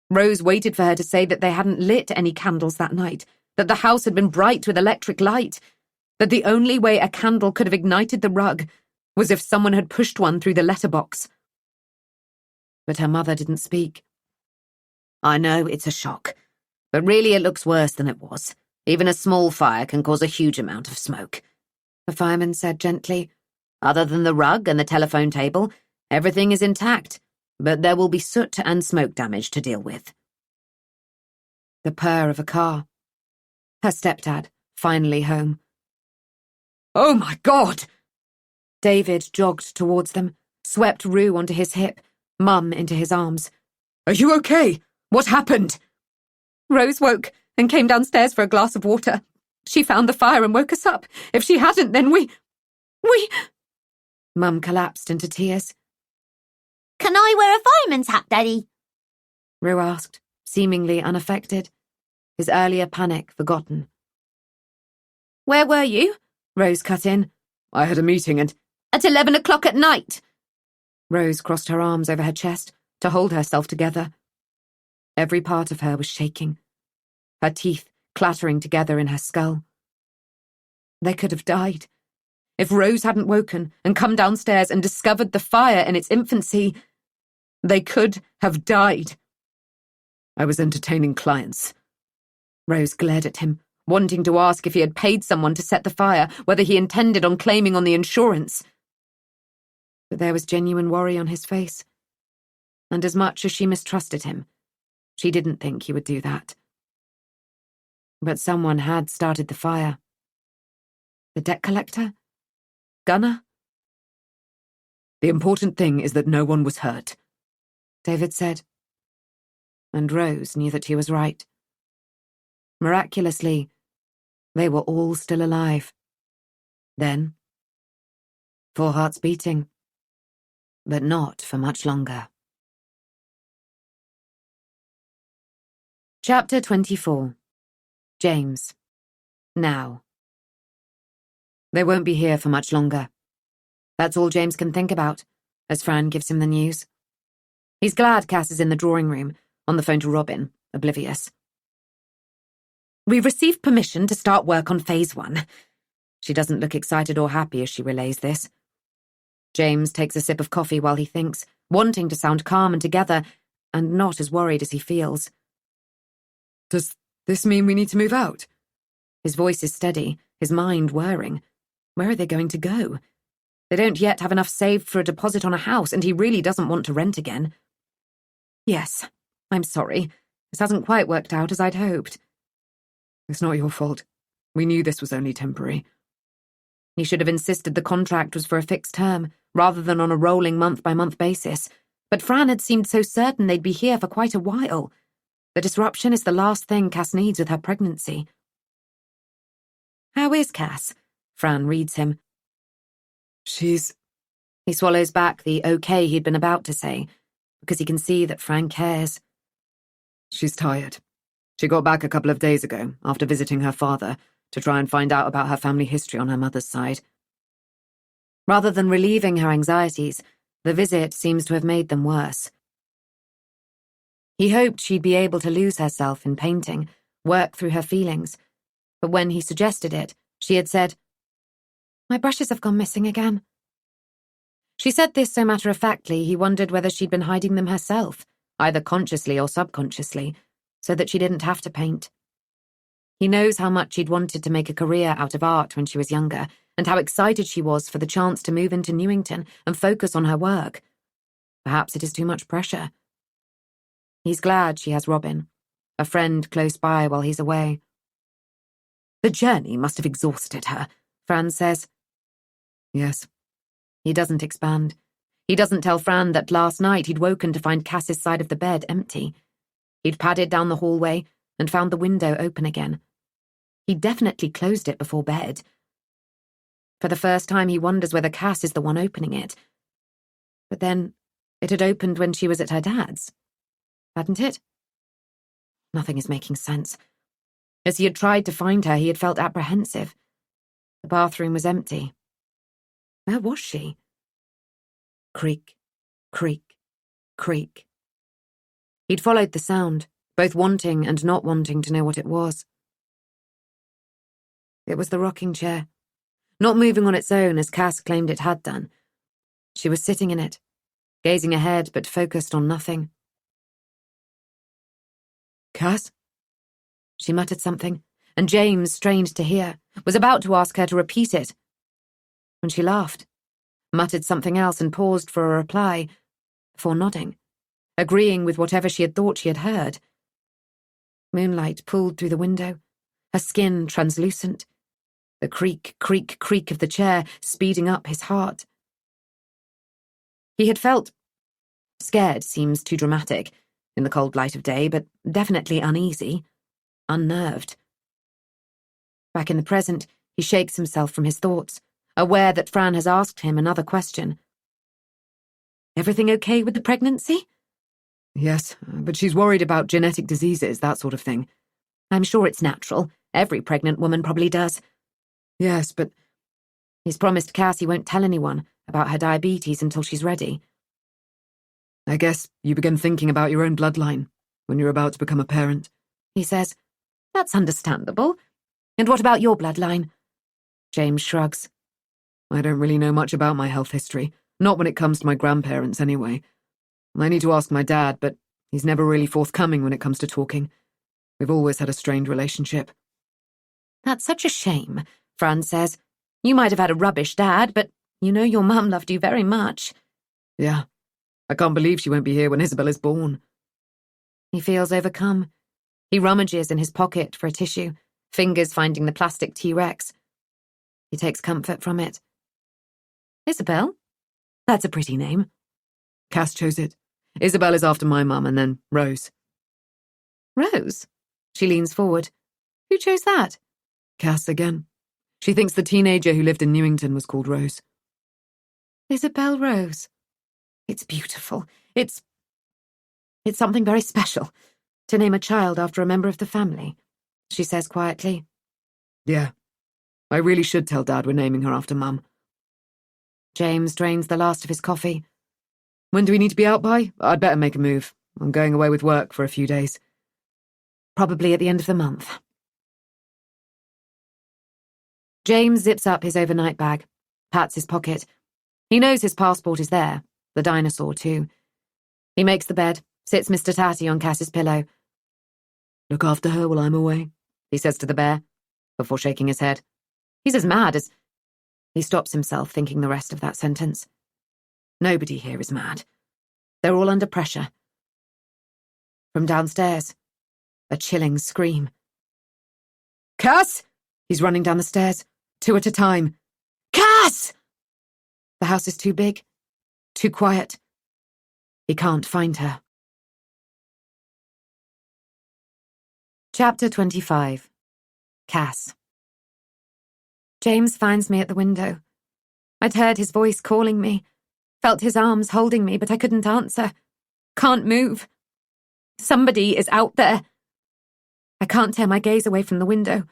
Rose waited for her to say that they hadn't lit any candles that night, that the house had been bright with electric light, that the only way a candle could have ignited the rug was if someone had pushed one through the letterbox. But her mother didn't speak. "I know it's a shock, but really it looks worse than it was. Even a small fire can cause a huge amount of smoke," the fireman said gently. "Other than the rug and the telephone table, everything is intact, but there will be soot and smoke damage to deal with." The purr of a car. Her stepdad, finally home. "Oh my God!" David jogged towards them, swept Rue onto his hip, Mum into his arms. "Are you okay? What happened?" "Rose woke and came downstairs for a glass of water. She found the fire and woke us up. If she hadn't, then we... Mum collapsed into tears. "Can I wear a fireman's hat, Daddy?" Rue asked, seemingly unaffected, his earlier panic forgotten. "Where were you?" Rose cut in. "I had a meeting and..." at 11 o'clock at night. Rose crossed her arms over her chest to hold herself together. Every part of her was shaking, her teeth clattering together in her skull. They could have died. If Rose hadn't woken and come downstairs and discovered the fire in its infancy, they could have died. I was entertaining clients. Rose glared at him, wanting to ask if he had paid someone to set the fire, whether he intended on claiming on the insurance. But there was genuine worry on his face. And as much as she mistrusted him, she didn't think he would do that. But someone had started the fire. The debt collector? Gunner? The important thing is that no one was hurt, David said. And Rose knew that he was right. Miraculously, they were all still alive. Then, 4 hearts beating, but not for much longer. Chapter 24. James. Now. They won't be here for much longer. That's all James can think about, as Fran gives him the news. He's glad Cass is in the drawing room, on the phone to Robin, oblivious. We've received permission to start work on Phase 1. She doesn't look excited or happy as she relays this. James takes a sip of coffee while he thinks, wanting to sound calm and together, and not as worried as he feels. Does this mean we need to move out? His voice is steady, his mind whirring. Where are they going to go? They don't yet have enough saved for a deposit on a house, and he really doesn't want to rent again. Yes, I'm sorry. This hasn't quite worked out as I'd hoped. It's not your fault. We knew this was only temporary. He should have insisted the contract was for a fixed term, rather than on a rolling month-by-month basis. But Fran had seemed so certain they'd be here for quite a while. The disruption is the last thing Cass needs with her pregnancy. How is Cass? Fran reads him. She's... He swallows back the okay he'd been about to say, because he can see that Fran cares. She's tired. She got back a couple of days ago, after visiting her father, to try and find out about her family history on her mother's side. Rather than relieving her anxieties, the visit seems to have made them worse. He hoped she'd be able to lose herself in painting, work through her feelings, but when he suggested it, she had said, "My brushes have gone missing again." She said this so matter-of-factly he wondered whether she'd been hiding them herself, either consciously or subconsciously, so that she didn't have to paint. He knows how much she'd wanted to make a career out of art when she was younger, and how excited she was for the chance to move into Newington and focus on her work. Perhaps it is too much pressure. He's glad she has Robin, a friend close by while he's away. The journey must have exhausted her, Fran says. Yes. He doesn't expand. He doesn't tell Fran that last night he'd woken to find Cass's side of the bed empty. He'd padded down the hallway and found the window open again. He'd definitely closed it before bed. For the first time he wonders whether Cass is the one opening it. But then it had opened when she was at her dad's. Hadn't it? Nothing is making sense. As he had tried to find her, he had felt apprehensive. The bathroom was empty. Where was she? Creak, creak, creak. He'd followed the sound, both wanting and not wanting to know what it was. It was the rocking chair, not moving on its own as Cass claimed it had done. She was sitting in it, gazing ahead but focused on nothing. Cass? She muttered something, and James, strained to hear, was about to ask her to repeat it, when she laughed, muttered something else and paused for a reply, before nodding, agreeing with whatever she had thought she had heard. Moonlight pulled through the window, her skin translucent, the creak, creak, creak of the chair speeding up his heart. He had felt scared seems too dramatic in the cold light of day, but definitely uneasy, unnerved. Back in the present, he shakes himself from his thoughts, aware that Fran has asked him another question. Everything okay with the pregnancy? Yes, but she's worried about genetic diseases, that sort of thing. I'm sure it's natural. Every pregnant woman probably does. Yes, but... He's promised Cass he won't tell anyone about her diabetes until she's ready. I guess you begin thinking about your own bloodline when you're about to become a parent, he says. That's understandable. And what about your bloodline? James shrugs. I don't really know much about my health history, not when it comes to my grandparents anyway. I need to ask my dad, but he's never really forthcoming when it comes to talking. We've always had a strained relationship. That's such a shame, Fran says. You might have had a rubbish dad, but you know your mum loved you very much. Yeah. I can't believe she won't be here when Isabel is born. He feels overcome. He rummages in his pocket for a tissue, fingers finding the plastic T-Rex. He takes comfort from it. Isabel? That's a pretty name. Cass chose it. Isabel is after my mum, and then Rose. Rose? She leans forward. Who chose that? Cass again. She thinks the teenager who lived in Newington was called Rose. Isabel Rose. It's beautiful. It's something very special to name a child after a member of the family, she says quietly. Yeah. I really should tell Dad we're naming her after Mum. James drains the last of his coffee. When do we need to be out by? I'd better make a move. I'm going away with work for a few days. Probably at the end of the month. James zips up his overnight bag, pats his pocket. He knows his passport is there, the dinosaur too. He makes the bed, sits Mr. Tatty on Cass's pillow. Look after her while I'm away, he says to the bear, before shaking his head. He's as mad as... He stops himself thinking the rest of that sentence. Nobody here is mad. They're all under pressure. From downstairs, a chilling scream. Cass! He's running down the stairs, 2 at a time. Cass! The house is too big, too quiet. He can't find her. Chapter 25. Cass. James finds me at the window. I'd heard his voice calling me, felt his arms holding me, but I couldn't answer. Can't move. Somebody is out there. I can't tear my gaze away from the window.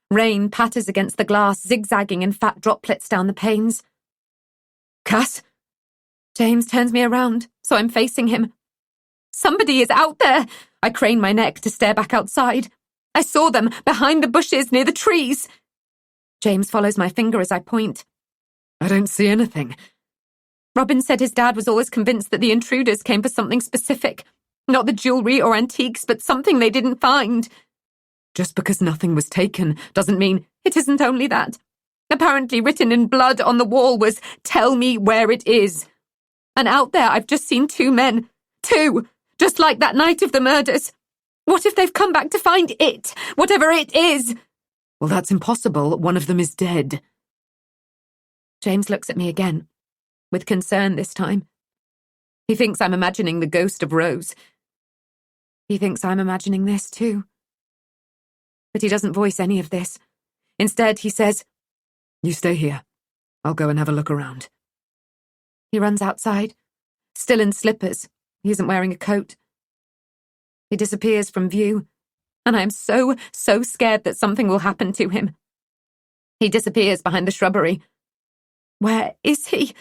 Rain patters against the glass, zigzagging in fat droplets down the panes. Cass? James turns me around, so I'm facing him. Somebody is out there! I crane my neck to stare back outside. I saw them, behind the bushes, near the trees. James follows my finger as I point. I don't see anything. Robin said his dad was always convinced that the intruders came for something specific. Not the jewellery or antiques, but something they didn't find. Just because nothing was taken doesn't mean... It isn't only that. Apparently written in blood on the wall was, "Tell me where it is." And out there I've just seen 2 men. 2! Just like that night of the murders. What if they've come back to find it? Whatever it is! Well, that's impossible. One of them is dead. James looks at me again, with concern this time. He thinks I'm imagining the ghost of Rose. He thinks I'm imagining this too. But he doesn't voice any of this. Instead, he says, "You stay here. I'll go and have a look around." He runs outside, still in slippers. He isn't wearing a coat. He disappears from view, and I am so scared that something will happen to him. He disappears behind the shrubbery. Where is he?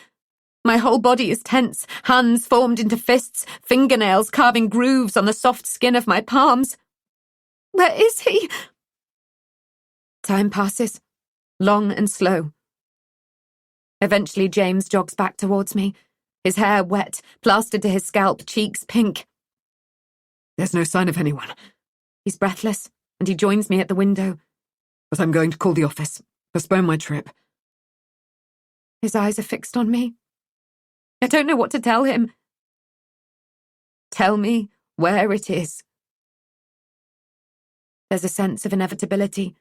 My whole body is tense, hands formed into fists, fingernails carving grooves on the soft skin of my palms. Where is he? Time passes, long and slow. Eventually, James jogs back towards me, his hair wet, plastered to his scalp, cheeks pink. There's no sign of anyone. He's breathless, and he joins me at the window. But I'm going to call the office. Postpone my trip. His eyes are fixed on me. I don't know what to tell him. Tell me where it is. There's a sense of inevitability,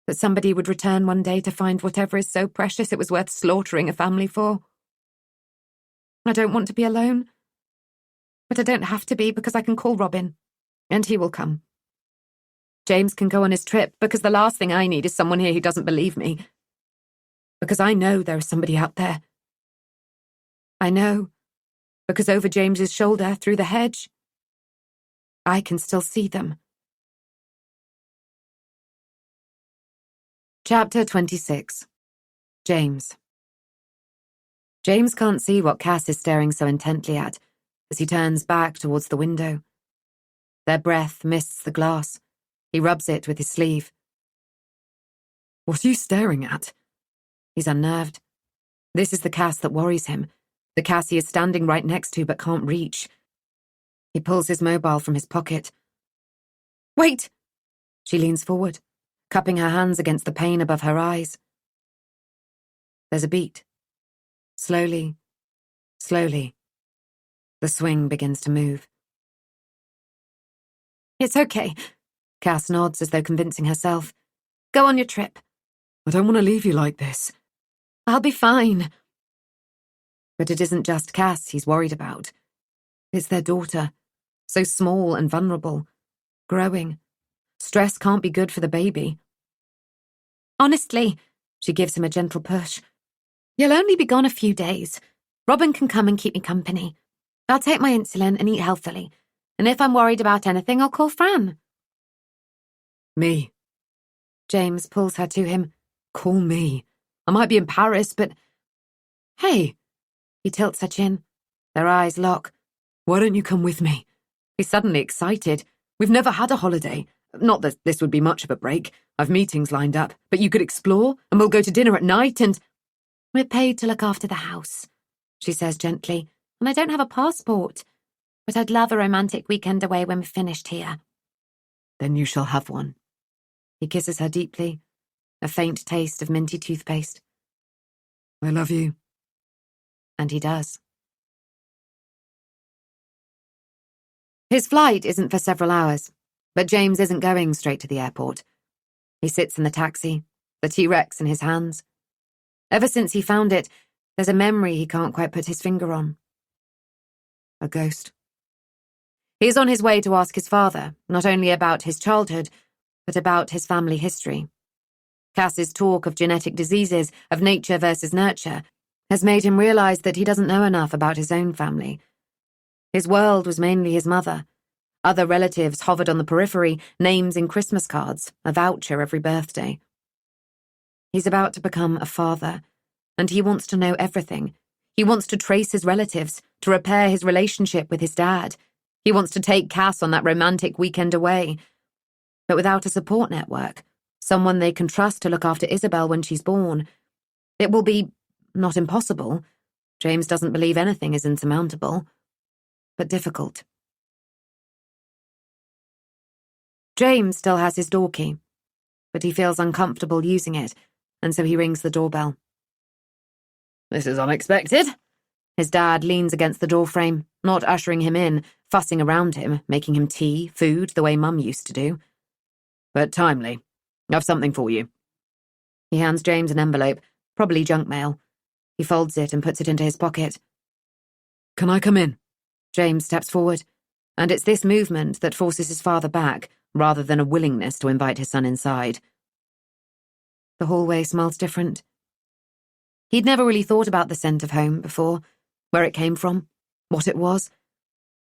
that somebody would return one day to find whatever is so precious it was worth slaughtering a family for. I don't want to be alone, but I don't have to be because I can call Robin, and he will come. James can go on his trip because the last thing I need is someone here who doesn't believe me. Because I know there is somebody out there. I know, because over James's shoulder, through the hedge, I can still see them. Chapter 26. James. James can't see what Cass is staring so intently at as he turns back towards the window. Their breath mists the glass. He rubs it with his sleeve. What are you staring at? He's unnerved. This is the Cass that worries him, the Cass he is standing right next to but can't reach. He pulls his mobile from his pocket. Wait! She leans forward, cupping her hands against the pane above her eyes. There's a beat. Slowly, slowly, the swing begins to move. It's okay, Cass nods as though convincing herself. Go on your trip. I don't want to leave you like this. I'll be fine. But it isn't just Cass he's worried about. It's their daughter, so small and vulnerable, growing. Stress can't be good for the baby. Honestly, she gives him a gentle push. You'll only be gone a few days. Robin can come and keep me company. I'll take my insulin and eat healthily. And if I'm worried about anything, I'll call Fran. Me. James pulls her to him. Call me. I might be in Paris, but... Hey. He tilts her chin. Their eyes lock. Why don't you come with me? He's suddenly excited. We've never had a holiday. Not that this would be much of a break. I've meetings lined up. But you could explore, and we'll go to dinner at night and... We're paid to look after the house, she says gently, and I don't have a passport. But I'd love a romantic weekend away when we're finished here. Then you shall have one. He kisses her deeply, a faint taste of minty toothpaste. I love you. And he does. His flight isn't for several hours, but James isn't going straight to the airport. He sits in the taxi, the T-Rex in his hands. Ever since he found it, there's a memory he can't quite put his finger on. A ghost. He's on his way to ask his father, not only about his childhood, but about his family history. Cass's talk of genetic diseases, of nature versus nurture, has made him realize that he doesn't know enough about his own family. His world was mainly his mother. Other relatives hovered on the periphery, names in Christmas cards, a voucher every birthday. He's about to become a father, and he wants to know everything. He wants to trace his relatives, to repair his relationship with his dad. He wants to take Cass on that romantic weekend away. But without a support network, someone they can trust to look after Isabel when she's born, it will be not impossible. James doesn't believe anything is insurmountable, but difficult. James still has his door key, but he feels uncomfortable using it, and so he rings the doorbell. This is unexpected. His dad leans against the doorframe, not ushering him in, fussing around him, making him tea, food, the way Mum used to do. But timely. I've something for you. He hands James an envelope, probably junk mail. He folds it and puts it into his pocket. Can I come in? James steps forward, and it's this movement that forces his father back, rather than a willingness to invite his son inside. The hallway smells different. He'd never really thought about the scent of home before, where it came from, what it was.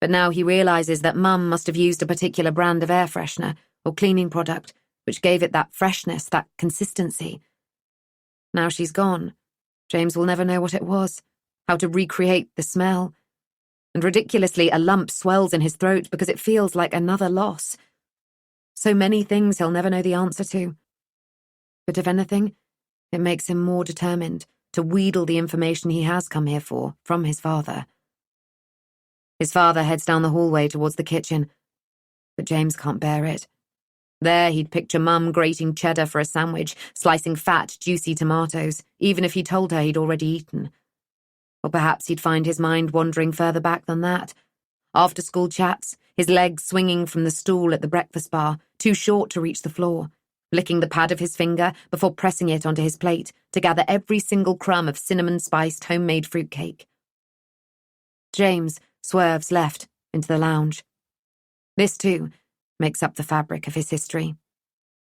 But now he realizes that Mum must have used a particular brand of air freshener or cleaning product, which gave it that freshness, that consistency. Now she's gone. James will never know what it was, how to recreate the smell. And ridiculously, a lump swells in his throat because it feels like another loss. So many things he'll never know the answer to. But if anything, it makes him more determined to wheedle the information he has come here for from his father. His father heads down the hallway towards the kitchen, but James can't bear it. There he'd picture Mum grating cheddar for a sandwich, slicing fat, juicy tomatoes, even if he told her he'd already eaten. Or perhaps he'd find his mind wandering further back than that. After-school chats, his legs swinging from the stool at the breakfast bar, too short to reach the floor, licking the pad of his finger before pressing it onto his plate to gather every single crumb of cinnamon-spiced homemade fruitcake. James swerves left into the lounge. This, too, makes up the fabric of his history.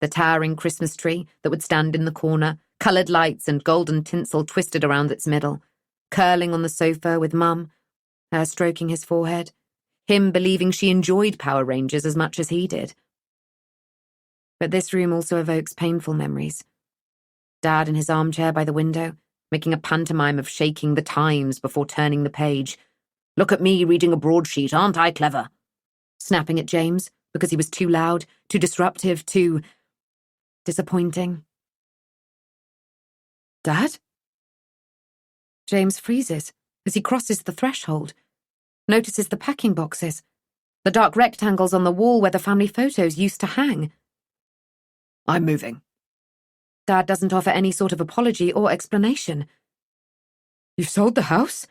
The towering Christmas tree that would stand in the corner, coloured lights and golden tinsel twisted around its middle, curling on the sofa with Mum, her stroking his forehead, him believing she enjoyed Power Rangers as much as he did. But this room also evokes painful memories. Dad in his armchair by the window, making a pantomime of shaking the Times before turning the page. "Look at me reading a broadsheet, aren't I clever?" Snapping at James because he was too loud, too disruptive, too disappointing. Dad? James freezes as he crosses the threshold, notices the packing boxes, the dark rectangles on the wall where the family photos used to hang. I'm moving. Dad doesn't offer any sort of apology or explanation. You've sold the house?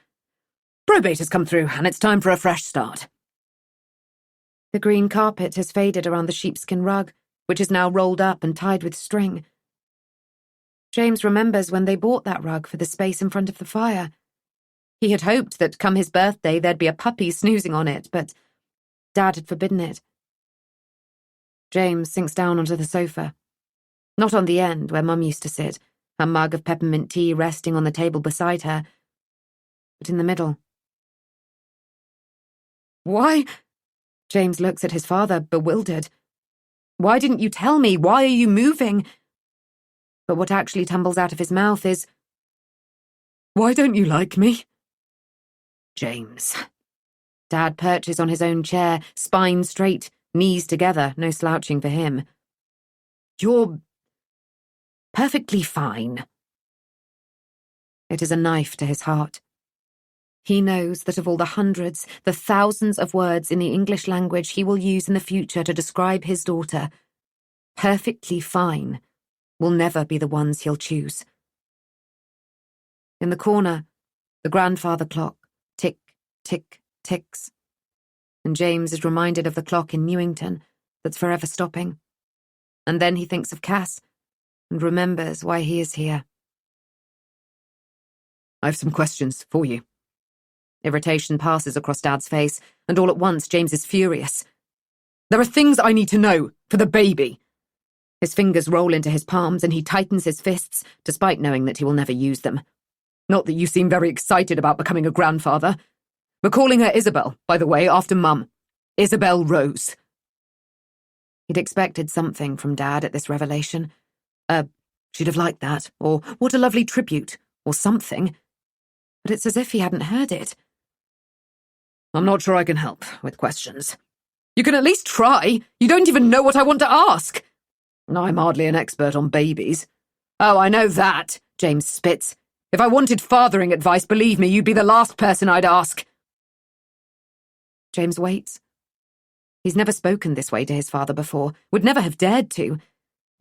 Probate has come through, and it's time for a fresh start. The green carpet has faded around the sheepskin rug, which is now rolled up and tied with string. James remembers when they bought that rug for the space in front of the fire. He had hoped that come his birthday there'd be a puppy snoozing on it, but Dad had forbidden it. James sinks down onto the sofa. Not on the end where Mum used to sit, her mug of peppermint tea resting on the table beside her, but in the middle. Why? James looks at his father, bewildered. "Why didn't you tell me? Why are you moving?" But what actually tumbles out of his mouth is, "Why don't you like me?" "James." Dad perches on his own chair, spine straight, knees together, no slouching for him. "You're perfectly fine." It is a knife to his heart. He knows that of all the hundreds, the thousands of words in the English language he will use in the future to describe his daughter, perfectly fine will never be the ones he'll choose. In the corner, the grandfather clock, tick, tick, ticks, and James is reminded of the clock in Newington that's forever stopping. And then he thinks of Cass and remembers why he is here. I have some questions for you. Irritation passes across Dad's face, and all at once James is furious. There are things I need to know for the baby. His fingers roll into his palms and he tightens his fists, despite knowing that he will never use them. Not that you seem very excited about becoming a grandfather. We're calling her Isabel, by the way, after Mum. Isabel Rose. He'd expected something from Dad at this revelation. She'd have liked that, Or, what a lovely tribute, or something. But it's as if he hadn't heard it. I'm not sure I can help with questions. You can at least try. You don't even know what I want to ask. I'm hardly an expert on babies. Oh, I know that, James spits. If I wanted fathering advice, believe me, you'd be the last person I'd ask. James waits. He's never spoken this way to his father before, would never have dared to.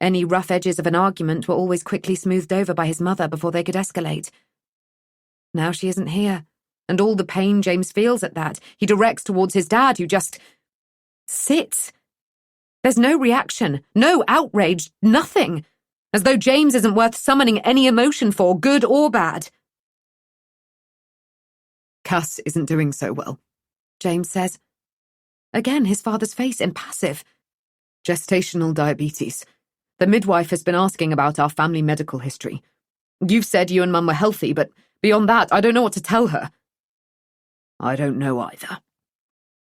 Any rough edges of an argument were always quickly smoothed over by his mother before they could escalate. Now she isn't here, and all the pain James feels at that, he directs towards his dad, who just sits. There's no reaction, no outrage, nothing, as though James isn't worth summoning any emotion for, good or bad. Cass isn't doing so well, James says. Again, his father's face impassive. Gestational diabetes. The midwife has been asking about our family medical history. You've said you and Mum were healthy, but beyond that, I don't know what to tell her. I don't know either.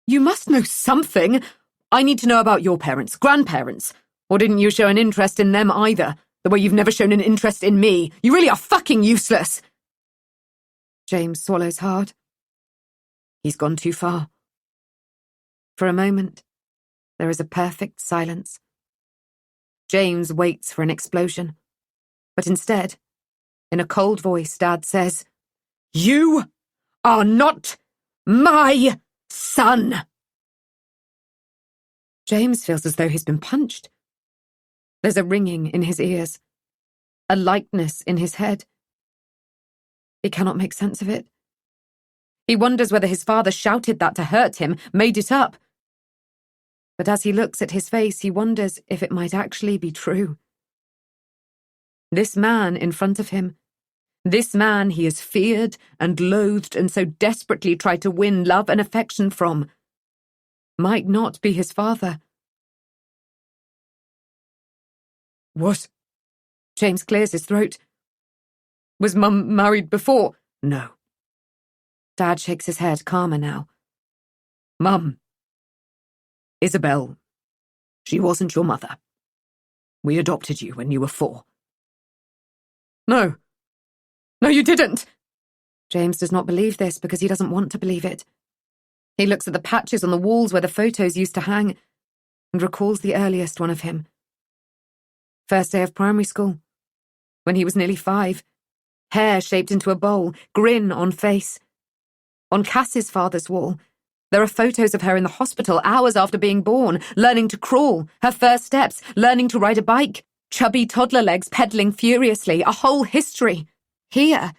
You must know something. I need to know about your parents, grandparents. Or didn't you show an interest in them either? The way you've never shown an interest in me. You really are fucking useless. James swallows hard. He's gone too far. For a moment, there is a perfect silence. James waits for an explosion. But instead, in a cold voice, Dad says, "You are not my son." James feels as though he's been punched. There's a ringing in his ears, a lightness in his head. He cannot make sense of it. He wonders whether his father shouted that to hurt him, made it up. But as he looks at his face, he wonders if it might actually be true. This man in front of him, this man he has feared and loathed and so desperately tried to win love and affection from, might not be his father. What? James clears his throat. Was Mum married before? No. Dad shakes his head, calmer now. Mum. Isabel. She wasn't your mother. We adopted you when you were 4. No. No, you didn't! James does not believe this because he doesn't want to believe it. He looks at the patches on the walls where the photos used to hang and recalls the earliest one of him. First day of primary school, when he was nearly 5, hair shaped into a bowl, grin on face. On Cass's father's wall, there are photos of her in the hospital hours after being born, learning to crawl, her first steps, learning to ride a bike, chubby toddler legs pedaling furiously, a whole history. Here,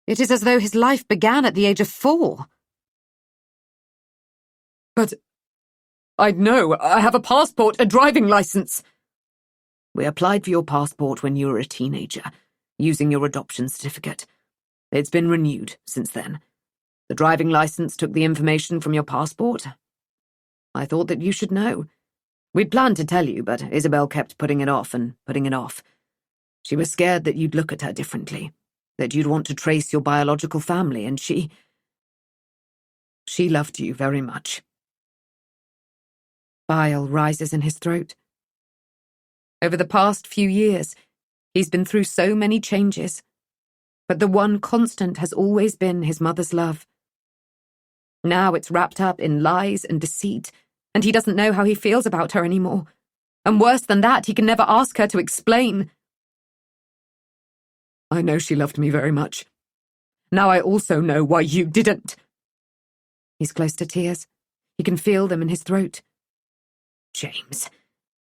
it is as though his life began at the age of 4. But I'd know. I have a passport, a driving license. We applied for your passport when you were a teenager, using your adoption certificate. It's been renewed since then. The driving license took the information from your passport. I thought that you should know. We'd planned to tell you, but Isabel kept putting it off and putting it off. She was scared that you'd look at her differently, that you'd want to trace your biological family, and she loved you very much. Bile rises in his throat. Over the past few years, he's been through so many changes, but the one constant has always been his mother's love. Now it's wrapped up in lies and deceit, and he doesn't know how he feels about her anymore. And worse than that, he can never ask her to explain. I know she loved me very much. Now I also know why you didn't. He's close to tears. He can feel them in his throat. James.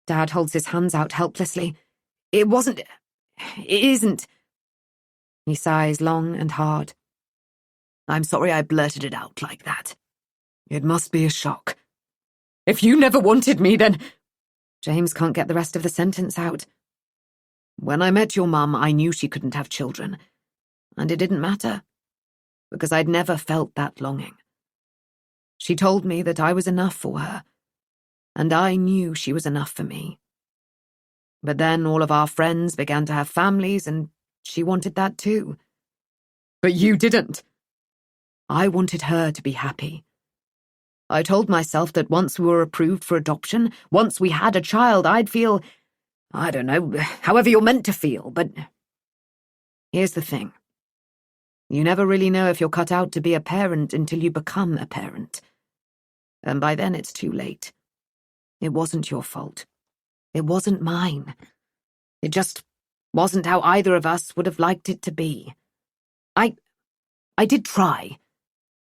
Dad holds his hands out helplessly. It isn't. He sighs long and hard. I'm sorry I blurted it out like that. It must be a shock. If you never wanted me, then... James can't get the rest of the sentence out. When I met your mum, I knew she couldn't have children. And it didn't matter, because I'd never felt that longing. She told me that I was enough for her, and I knew she was enough for me. But then all of our friends began to have families, and she wanted that too. But you didn't. I wanted her to be happy. I told myself that once we were approved for adoption, once we had a child, I'd feel, I don't know, however you're meant to feel, but here's the thing. You never really know if you're cut out to be a parent until you become a parent. And by then it's too late. It wasn't your fault. It wasn't mine. It just wasn't how either of us would have liked it to be. I did try.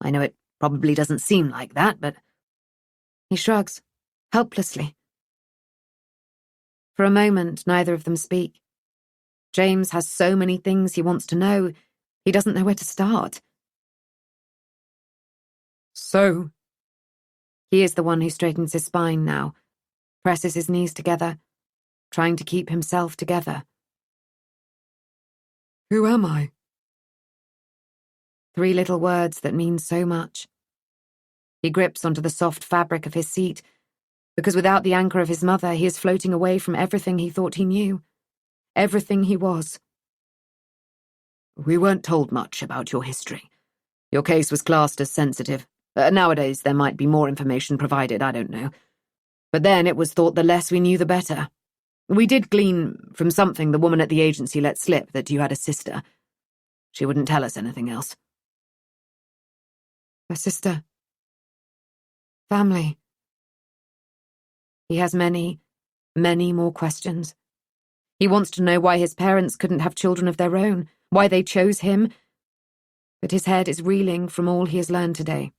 I know it probably doesn't seem like that, but... He shrugs, helplessly. For a moment, neither of them speak. James has so many things he wants to know, he doesn't know where to start. So? He is the one who straightens his spine now, presses his knees together, trying to keep himself together. Who am I? 3 little words that mean so much. He grips onto the soft fabric of his seat, because without the anchor of his mother, he is floating away from everything he thought he knew, everything he was. We weren't told much about your history. Your case was classed as sensitive. Nowadays, there might be more information provided, I don't know. But then it was thought the less we knew, the better. We did glean from something the woman at the agency let slip that you had a sister. She wouldn't tell us anything else. A sister. Family. He has many, many more questions. He wants to know why his parents couldn't have children of their own, why they chose him. But his head is reeling from all he has learned today.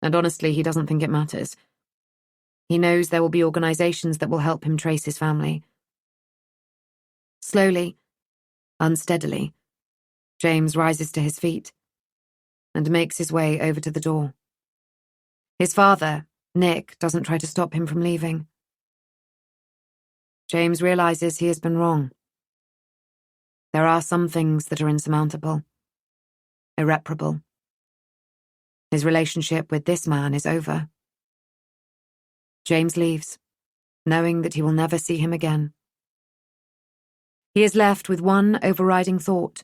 And honestly, he doesn't think it matters. He knows there will be organizations that will help him trace his family. Slowly, unsteadily, James rises to his feet and makes his way over to the door. His father, Nick, doesn't try to stop him from leaving. James realizes he has been wrong. There are some things that are insurmountable, irreparable. His relationship with this man is over. James leaves, knowing that he will never see him again. He is left with one overriding thought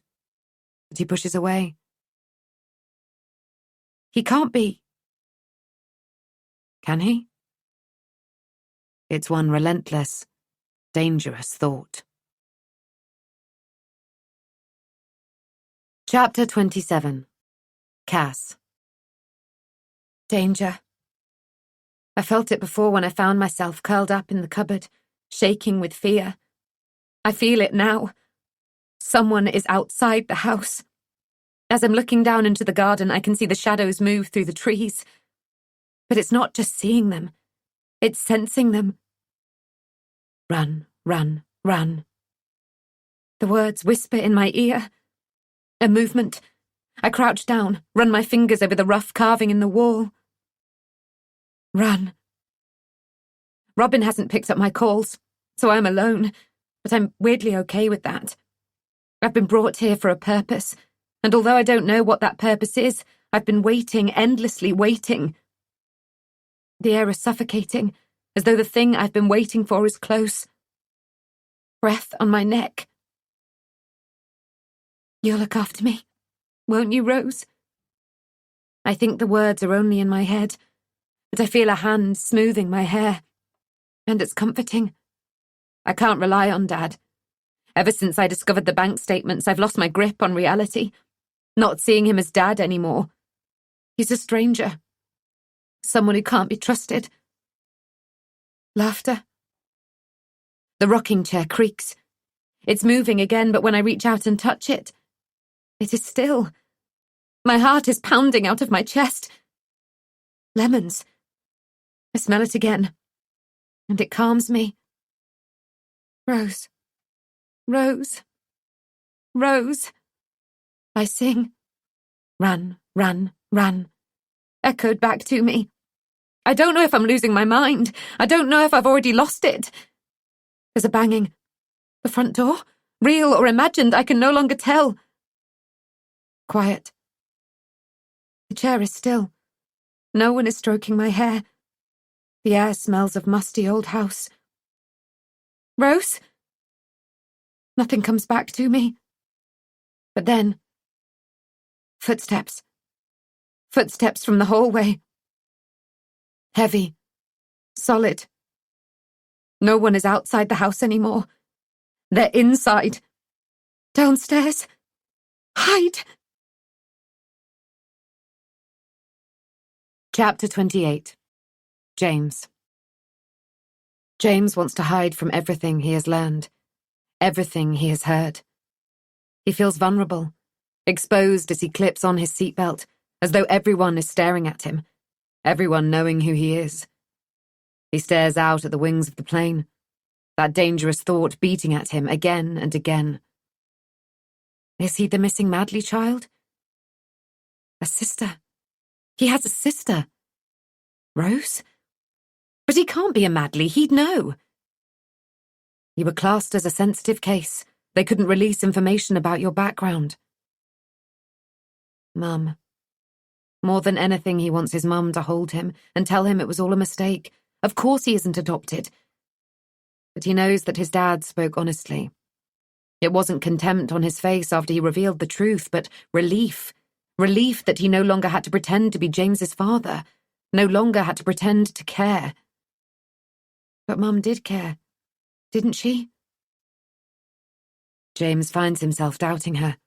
that he pushes away. He can't be. Can he? It's one relentless, dangerous thought. Chapter 27. Cass. Danger. I felt it before when I found myself curled up in the cupboard, shaking with fear. I feel it now. Someone is outside the house. As I'm looking down into the garden, I can see the shadows move through the trees. But it's not just seeing them. It's sensing them. Run, run, run. The words whisper in my ear. A movement. I crouch down, run my fingers over the rough carving in the wall. Run. Robin hasn't picked up my calls, so I'm alone, but I'm weirdly okay with that. I've been brought here for a purpose, and although I don't know what that purpose is, I've been waiting, endlessly waiting. The air is suffocating, as though the thing I've been waiting for is close. Breath on my neck. You'll look after me, won't you, Rose? I think the words are only in my head, but I feel a hand smoothing my hair, and it's comforting. I can't rely on Dad. Ever since I discovered the bank statements, I've lost my grip on reality, not seeing him as Dad anymore. He's a stranger, someone who can't be trusted. Laughter. The rocking chair creaks. It's moving again, but when I reach out and touch it, it is still. My heart is pounding out of my chest. Lemons. I smell it again, and it calms me. Rose. Rose. Rose. I sing. Run, run, run. Echoed back to me. I don't know if I'm losing my mind. I don't know if I've already lost it. There's a banging. The front door? Real or imagined, I can no longer tell. Quiet. The chair is still. No one is stroking my hair. The air smells of musty old house. Rose? Nothing comes back to me. But then... Footsteps. Footsteps from the hallway. Heavy. Solid. No one is outside the house anymore. They're inside. Downstairs. Hide! Chapter 28. James. James wants to hide from everything he has learned, everything he has heard. He feels vulnerable, exposed as he clips on his seatbelt, as though everyone is staring at him, everyone knowing who he is. He stares out at the wings of the plane, that dangerous thought beating at him again and again. Is he the missing Madley child? A sister. He has a sister. Rose? But he can't be a Madley, he'd know. You were classed as a sensitive case. They couldn't release information about your background. Mum. More than anything, he wants his mum to hold him and tell him it was all a mistake. Of course he isn't adopted. But he knows that his dad spoke honestly. It wasn't contempt on his face after he revealed the truth, but relief. Relief that he no longer had to pretend to be James's father, no longer had to pretend to care. But Mum did care, didn't she? James finds himself doubting her,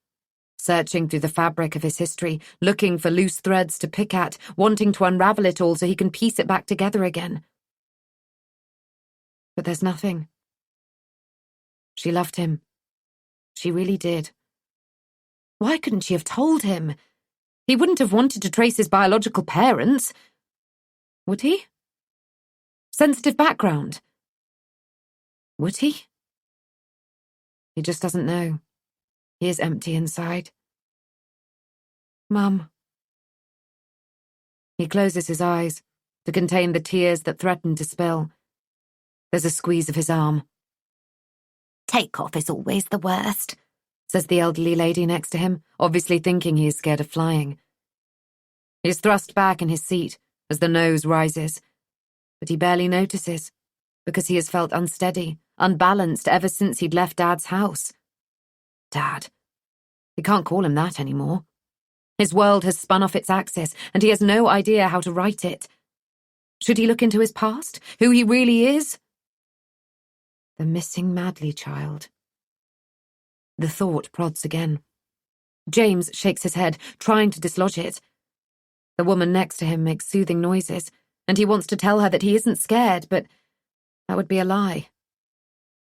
searching through the fabric of his history, looking for loose threads to pick at, wanting to unravel it all so he can piece it back together again. But there's nothing. She loved him. She really did. Why couldn't she have told him? He wouldn't have wanted to trace his biological parents. Would he? Sensitive background. Would he? He just doesn't know. He is empty inside. Mum. He closes his eyes to contain the tears that threaten to spill. There's a squeeze of his arm. Takeoff is always the worst, says the elderly lady next to him, obviously thinking he is scared of flying. He is thrust back in his seat as the nose rises, but he barely notices, because he has felt unsteady, unbalanced ever since he'd left Dad's house. Dad. He can't call him that anymore. His world has spun off its axis, and he has no idea how to right it. Should he look into his past, who he really is? The missing Madley child. The thought prods again. James shakes his head, trying to dislodge it. The woman next to him makes soothing noises, and he wants to tell her that he isn't scared, but that would be a lie.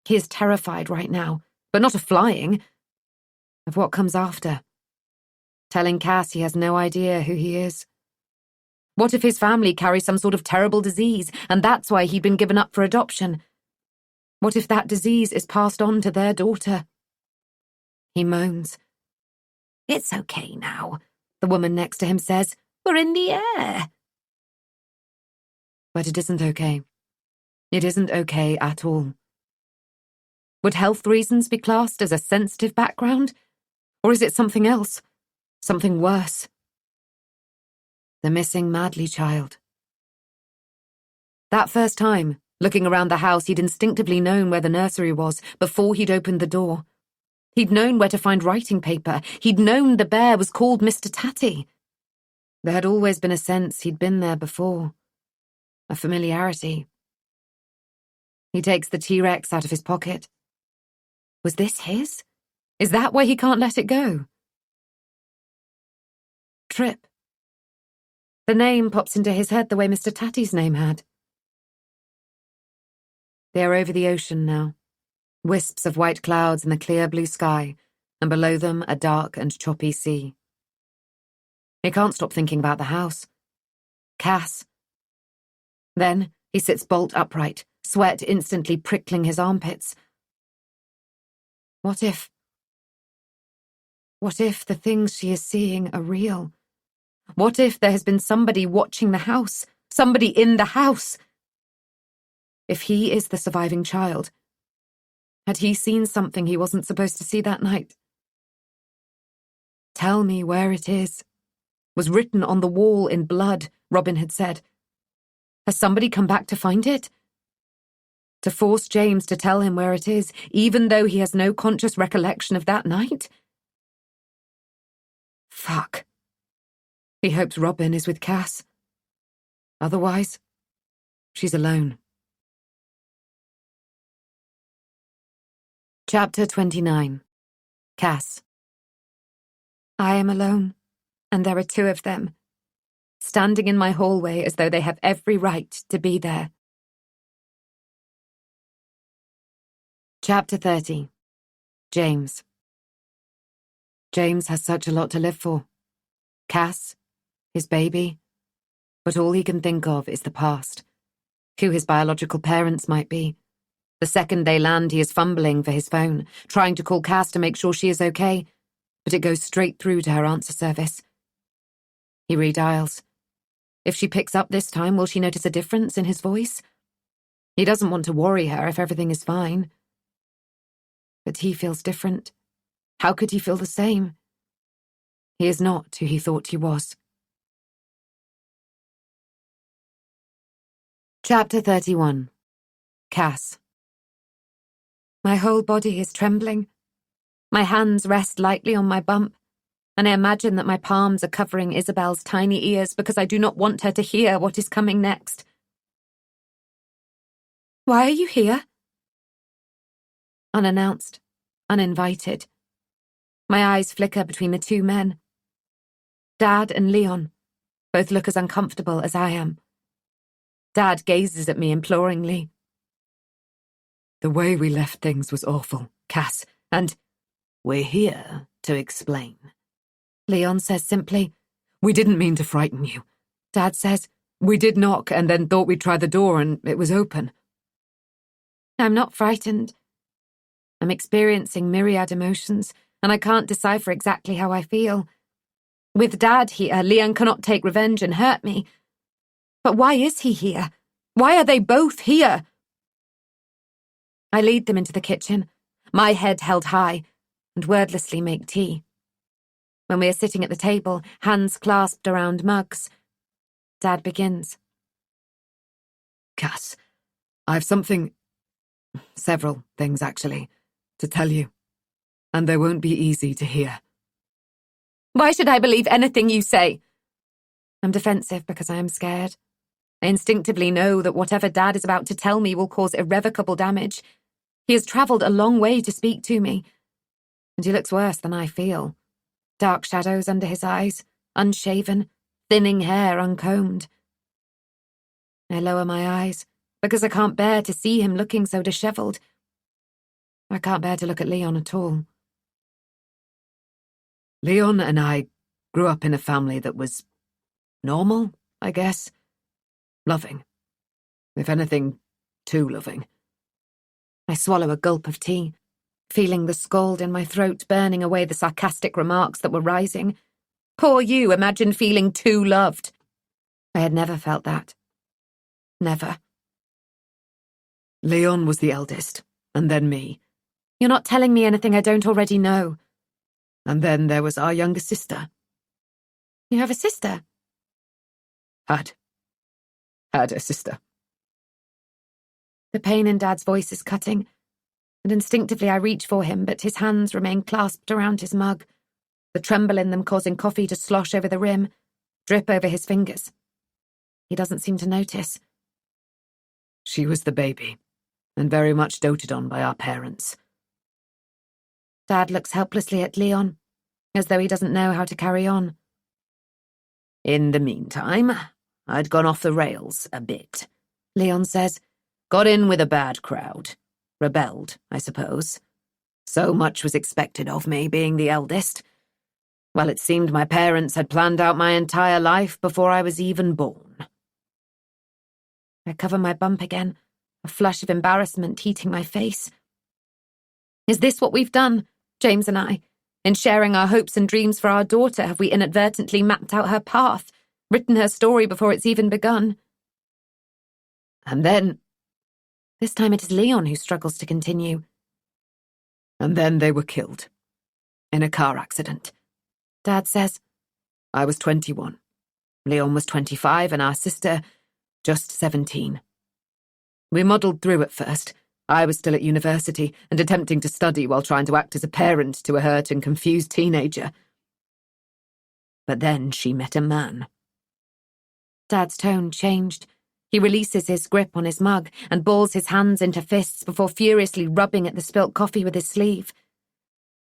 He is terrified right now, but not of flying, of what comes after. Telling Cass he has no idea who he is. What if his family carries some sort of terrible disease, and that's why he'd been given up for adoption? What if that disease is passed on to their daughter? He moans. "It's okay now," the woman next to him says. "We're in the air." But it isn't okay. It isn't okay at all. Would health reasons be classed as a sensitive background? Or is it something else? Something worse? The missing Madley child. That first time, looking around the house, he'd instinctively known where the nursery was before he'd opened the door. He'd known where to find writing paper. He'd known the bear was called Mr. Tatty. There had always been a sense he'd been there before. A familiarity. He takes the T-Rex out of his pocket. Was this his? Is that why he can't let it go? Trip. The name pops into his head the way Mr. Tatty's name had. They are over the ocean now. Wisps of white clouds in the clear blue sky, and below them a dark and choppy sea. He can't stop thinking about the house. Cass. Then he sits bolt upright, sweat instantly prickling his armpits. What if the things she is seeing are real? What if there has been somebody watching the house? Somebody in the house? If he is the surviving child, had he seen something he wasn't supposed to see that night? "Tell me where it is," was written on the wall in blood, Robin had said. Has somebody come back to find it? To force James to tell him where it is, even though he has no conscious recollection of that night? Fuck. He hopes Robin is with Cass. Otherwise, she's alone. Chapter 29. Cass. I am alone, and there are two of them, standing in my hallway as though they have every right to be there. Chapter 30. James. James has such a lot to live for. Cass, his baby, but all he can think of is the past. Who his biological parents might be. The second they land, he is fumbling for his phone, trying to call Cass to make sure she is okay, but it goes straight through to her answer service. He redials. If she picks up this time, will she notice a difference in his voice? He doesn't want to worry her if everything is fine. But he feels different. How could he feel the same? He is not who he thought he was. Chapter 31. Cass. My whole body is trembling. My hands rest lightly on my bump, and I imagine that my palms are covering Isabel's tiny ears because I do not want her to hear what is coming next. Why are you here? Unannounced, uninvited. My eyes flicker between the two men. Dad and Leon both look as uncomfortable as I am. Dad gazes at me imploringly. The way we left things was awful, Cass, and we're here to explain. Leon says simply. We didn't mean to frighten you. Dad says, we did knock and then thought we'd try the door and it was open. I'm not frightened. I'm experiencing myriad emotions, and I can't decipher exactly how I feel. With Dad here, Leon cannot take revenge and hurt me. But why is he here? Why are they both here? I lead them into the kitchen, my head held high, and wordlessly make tea. When we are sitting at the table, hands clasped around mugs, Dad begins. Cass, I've several things actually, to tell you, and they won't be easy to hear. Why should I believe anything you say? I'm defensive because I am scared. I instinctively know that whatever Dad is about to tell me will cause irrevocable damage. He has travelled a long way to speak to me, and he looks worse than I feel. Dark shadows under his eyes, unshaven, thinning hair uncombed. I lower my eyes, because I can't bear to see him looking so dishevelled. I can't bear to look at Leon at all. Leon and I grew up in a family that was normal, I guess. Loving. If anything, too loving. I swallow a gulp of tea, feeling the scald in my throat burning away the sarcastic remarks that were rising. Poor you, imagine feeling too loved. I had never felt that. Never. Leon was the eldest, and then me. You're not telling me anything I don't already know. And then there was our younger sister. You have a sister? Had a sister. The pain in Dad's voice is cutting, and instinctively I reach for him, but his hands remain clasped around his mug, the tremble in them causing coffee to slosh over the rim, drip over his fingers. He doesn't seem to notice. She was the baby, and very much doted on by our parents. Dad looks helplessly at Leon, as though he doesn't know how to carry on. In the meantime, I'd gone off the rails a bit, Leon says. Got in with a bad crowd. Rebelled, I suppose. So much was expected of me, being the eldest. Well, it seemed my parents had planned out my entire life before I was even born. I cover my bump again, a flush of embarrassment heating my face. Is this what we've done, James and I? In sharing our hopes and dreams for our daughter, have we inadvertently mapped out her path, written her story before it's even begun? And then... This time it is Leon who struggles to continue. And then they were killed. In a car accident. Dad says. I was 21. Leon was 25 and our sister just 17. We muddled through at first. I was still at university and attempting to study while trying to act as a parent to a hurt and confused teenager. But then she met a man. Dad's tone changed. He releases his grip on his mug and balls his hands into fists before furiously rubbing at the spilt coffee with his sleeve.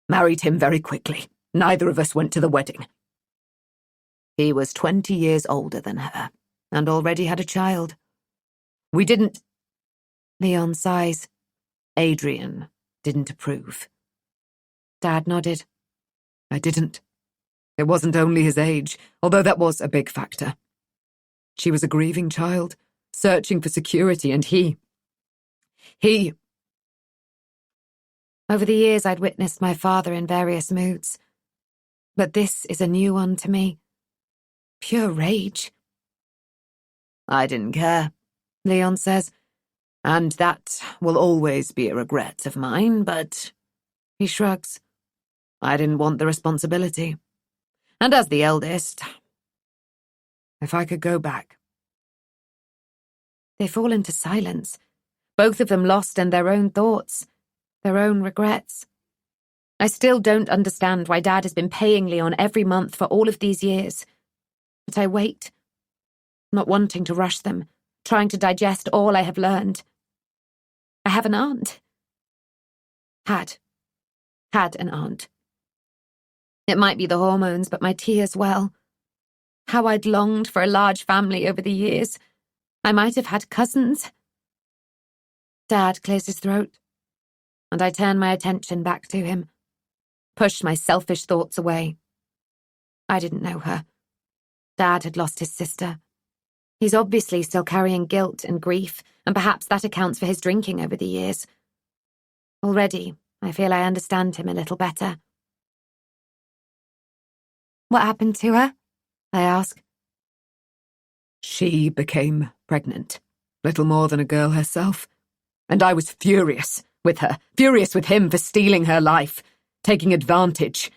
Married him very quickly. Neither of us went to the wedding. He was 20 years older than her and already had a child. We didn't... Leon sighs. Adrian didn't approve. Dad nodded. I didn't. It wasn't only his age, although that was a big factor. She was a grieving child, searching for security, and he... Over the years, I'd witnessed my father in various moods. But this is a new one to me. Pure rage. I didn't care, Leon says, and that will always be a regret of mine, but... He shrugs. I didn't want the responsibility. And as the eldest... If I could go back... They fall into silence, both of them lost in their own thoughts, their own regrets. I still don't understand why Dad has been paying Leon every month for all of these years. But I wait, not wanting to rush them, trying to digest all I have learned. I have an aunt. Had an aunt. It might be the hormones, but my tears well. How I'd longed for a large family over the years. I might have had cousins. Dad clears his throat, and I turn my attention back to him, push my selfish thoughts away. I didn't know her. Dad had lost his sister. He's obviously still carrying guilt and grief, and perhaps that accounts for his drinking over the years. Already, I feel I understand him a little better. What happened to her? I ask. She became pregnant, little more than a girl herself, and I was furious with her, furious with him for stealing her life, taking advantage.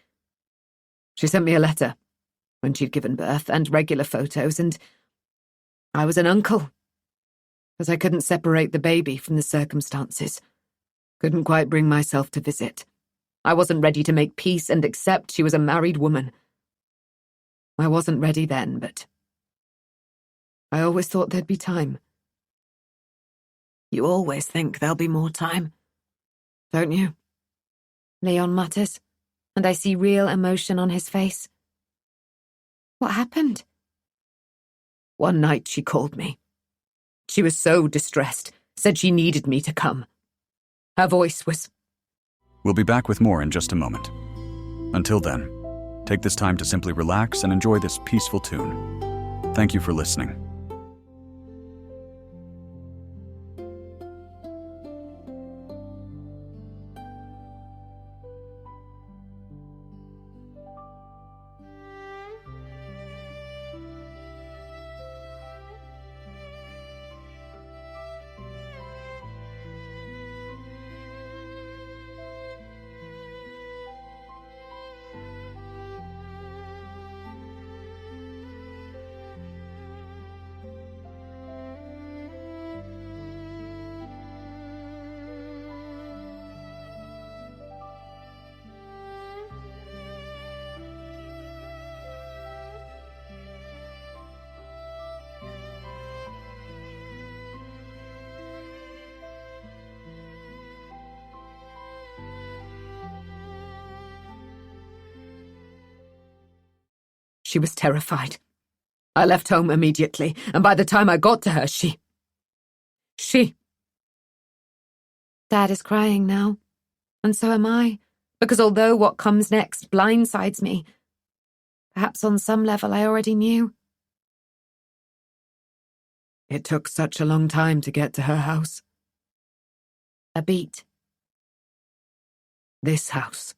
She sent me a letter when she'd given birth and regular photos, and I was an uncle, but I couldn't separate the baby from the circumstances. Couldn't quite bring myself to visit. I wasn't ready to make peace and accept she was a married woman. I wasn't ready then, but I always thought there'd be time. You always think there'll be more time, don't you? Leon mutters, and I see real emotion on his face. What happened? One night she called me. She was so distressed, said she needed me to come. Her voice was... We'll be back with more in just a moment. Until then, take this time to simply relax and enjoy this peaceful tune. Thank you for listening. She was terrified. I left home immediately, and by the time I got to her, she... Dad is crying now, and so am I, because although what comes next blindsides me, perhaps on some level I already knew. It took such a long time to get to her house. A beat. This house.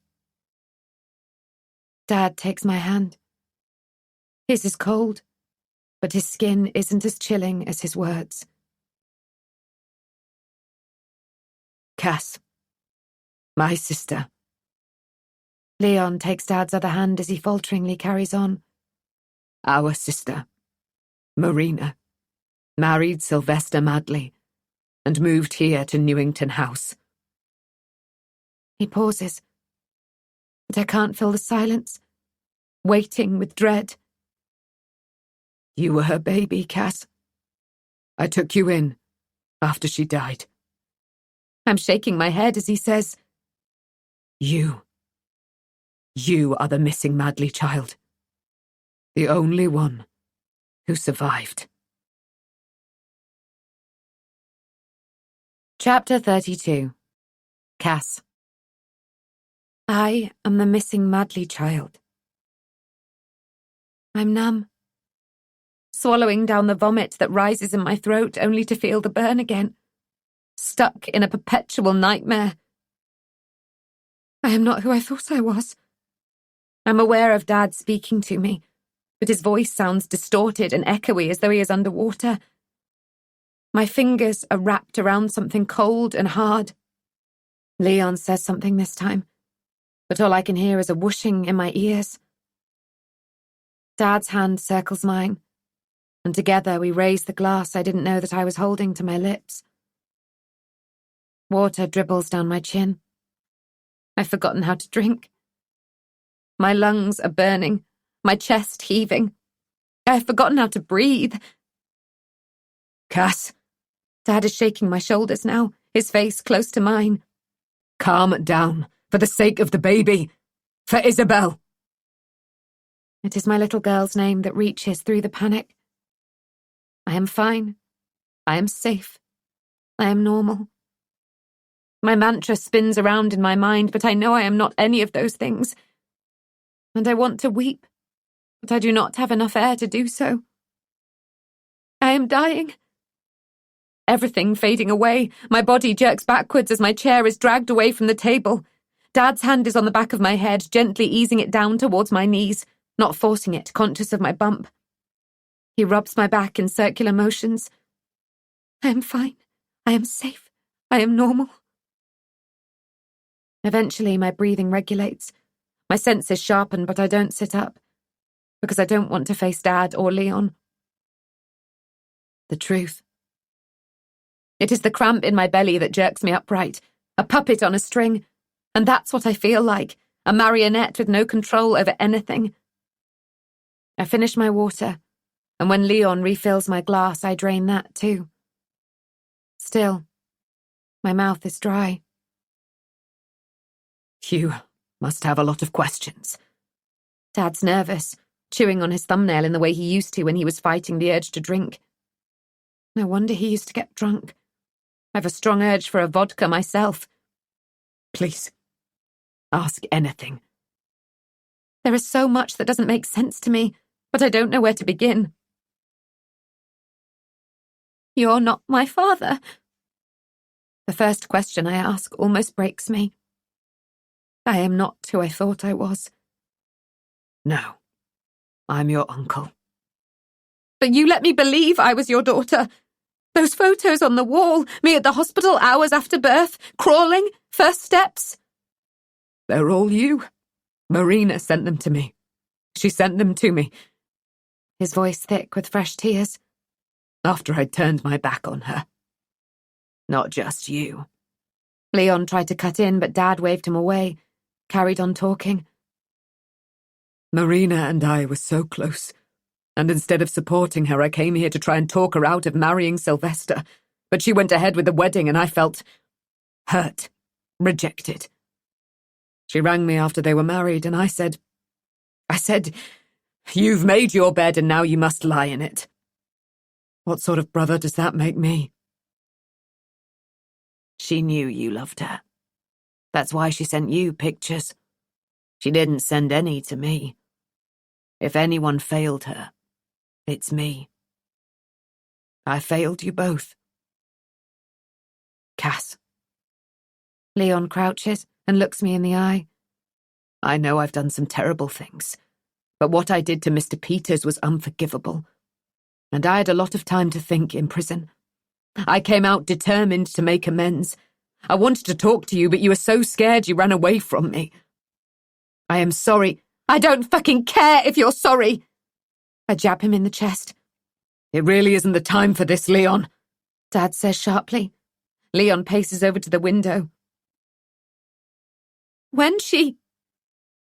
Dad takes my hand. His is cold, but his skin isn't as chilling as his words. Cass. My sister. Leon takes Dad's other hand as he falteringly carries on. Our sister. Marina. Married Sylvester Madley and moved here to Newington House. He pauses, but I can't fill the silence, waiting with dread. You were her baby, Cass. I took you in after she died. I'm shaking my head as he says, You are the missing Madley child. The only one who survived. Chapter 32. Cass. I am the missing Madley child. I'm numb, swallowing down the vomit that rises in my throat only to feel the burn again, stuck in a perpetual nightmare. I am not who I thought I was. I'm aware of Dad speaking to me, but his voice sounds distorted and echoey as though he is underwater. My fingers are wrapped around something cold and hard. Leon says something this time, but all I can hear is a whooshing in my ears. Dad's hand circles mine, and together we raise the glass I didn't know that I was holding to my lips. Water dribbles down my chin. I've forgotten how to drink. My lungs are burning, my chest heaving. I've forgotten how to breathe. Cass. Dad is shaking my shoulders now, his face close to mine. Calm down, for the sake of the baby. For Isabel. It is my little girl's name that reaches through the panic. I am fine. I am safe. I am normal. My mantra spins around in my mind, but I know I am not any of those things. And I want to weep, but I do not have enough air to do so. I am dying. Everything fading away, my body jerks backwards as my chair is dragged away from the table. Dad's hand is on the back of my head, gently easing it down towards my knees, not forcing it, conscious of my bump. He rubs my back in circular motions. I am fine. I am safe. I am normal. Eventually, my breathing regulates. My senses sharpen, but I don't sit up, because I don't want to face Dad or Leon. The truth. It is the cramp in my belly that jerks me upright, a puppet on a string, and that's what I feel like, a marionette with no control over anything. I finish my water, and when Leon refills my glass, I drain that too. Still, my mouth is dry. You Must have a lot of questions. Dad's nervous, chewing on his thumbnail in the way he used to when he was fighting the urge to drink. No wonder he used to get drunk. I have a strong urge for a vodka myself. Please, ask anything. There is so much that doesn't make sense to me, but I don't know where to begin. You're not my father. The first question I ask almost breaks me. I am not who I thought I was. No, I'm your uncle. But you let me believe I was your daughter. Those photos on the wall, me at the hospital hours after birth, crawling, first steps. They're all you. Marina sent them to me. She sent them to me. His voice thick with fresh tears. After I'd turned my back on her. Not just you. Leon tried to cut in, but Dad waved him away, carried on talking. Marina and I were so close, and instead of supporting her, I came here to try and talk her out of marrying Sylvester, but she went ahead with the wedding and I felt hurt, rejected. She rang me after they were married and I said, "You've made your bed and now you must lie in it." What sort of brother does that make me? She knew you loved her. That's why she sent you pictures. She didn't send any to me. If anyone failed her, it's me. I failed you both. Cass. Leon crouches and looks me in the eye. I know I've done some terrible things, but what I did to Mr. Peters was unforgivable. And I had a lot of time to think in prison. I came out determined to make amends. I wanted to talk to you, but you were so scared you ran away from me. I am sorry. I don't fucking care if you're sorry. I jab him in the chest. It really isn't the time for this, Leon, Dad says sharply. Leon paces over to the window.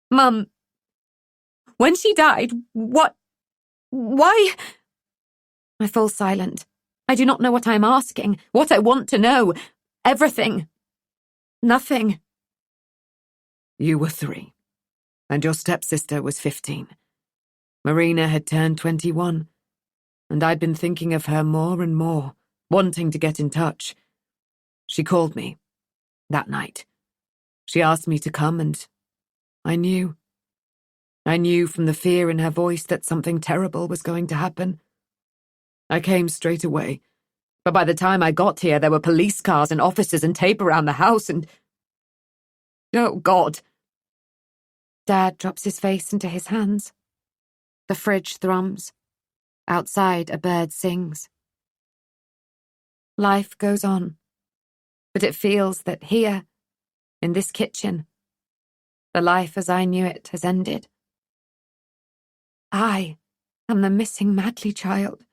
Mum, when she died, why? I fall silent. I do not know what I am asking, what I want to know. Everything. Nothing. You were 3, and your stepsister was 15. Marina had turned 21, and I'd been thinking of her more and more, wanting to get in touch. She called me that night. She asked me to come, and I knew. I knew from the fear in her voice that something terrible was going to happen. I came straight away, but by the time I got here, there were police cars and officers and tape around the house, and... oh, God. Dad drops his face into his hands. The fridge thrums. Outside, a bird sings. Life goes on, but it feels that here, in this kitchen, the life as I knew it has ended. I am the missing Madley child.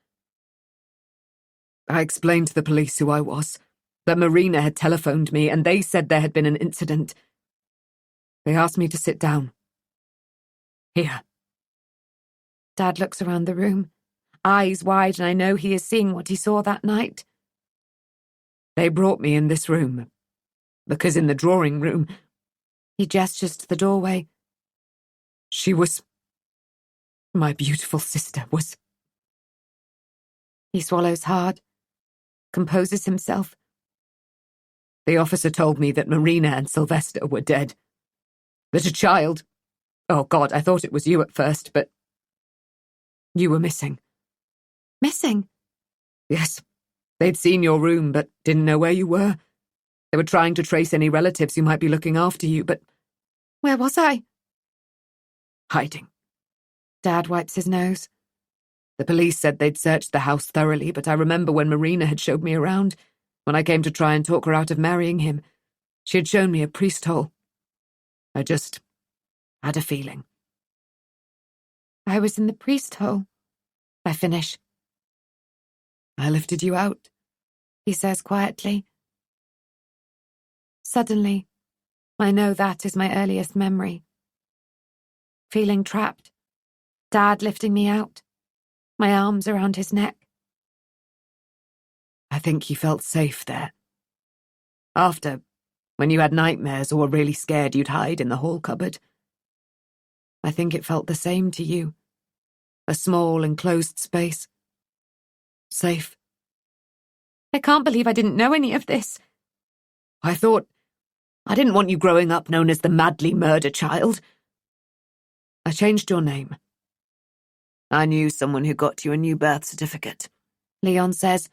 I explained to the police who I was, that Marina had telephoned me, and they said there had been an incident. They asked me to sit down. Here. Dad looks around the room, eyes wide, and I know he is seeing what he saw that night. They brought me in this room, because in the drawing room... He gestures to the doorway. She was... my beautiful sister was... He swallows hard, composes himself. The officer told me that Marina and Sylvester were dead. That a child... oh, God, I thought it was you at first, but... you were missing. Missing? Yes. They'd seen your room, but didn't know where you were. They were trying to trace any relatives who might be looking after you, but... Where was I? Hiding. Dad wipes his nose. The police said they'd searched the house thoroughly, but I remember when Marina had showed me around, when I came to try and talk her out of marrying him. She had shown me a priest hole. I just had a feeling. I was in the priest hole. I finish. I lifted you out, he says quietly. Suddenly, I know that is my earliest memory. Feeling trapped. Dad lifting me out. My arms around his neck. I think he felt safe there. After When you had nightmares or were really scared, you'd hide in the hall cupboard. I think it felt the same to you. A small, enclosed space. Safe. I can't believe I didn't know any of this. I didn't want you growing up known as the madly murder child. I changed your name. I knew someone who got you a new birth certificate, Leon says,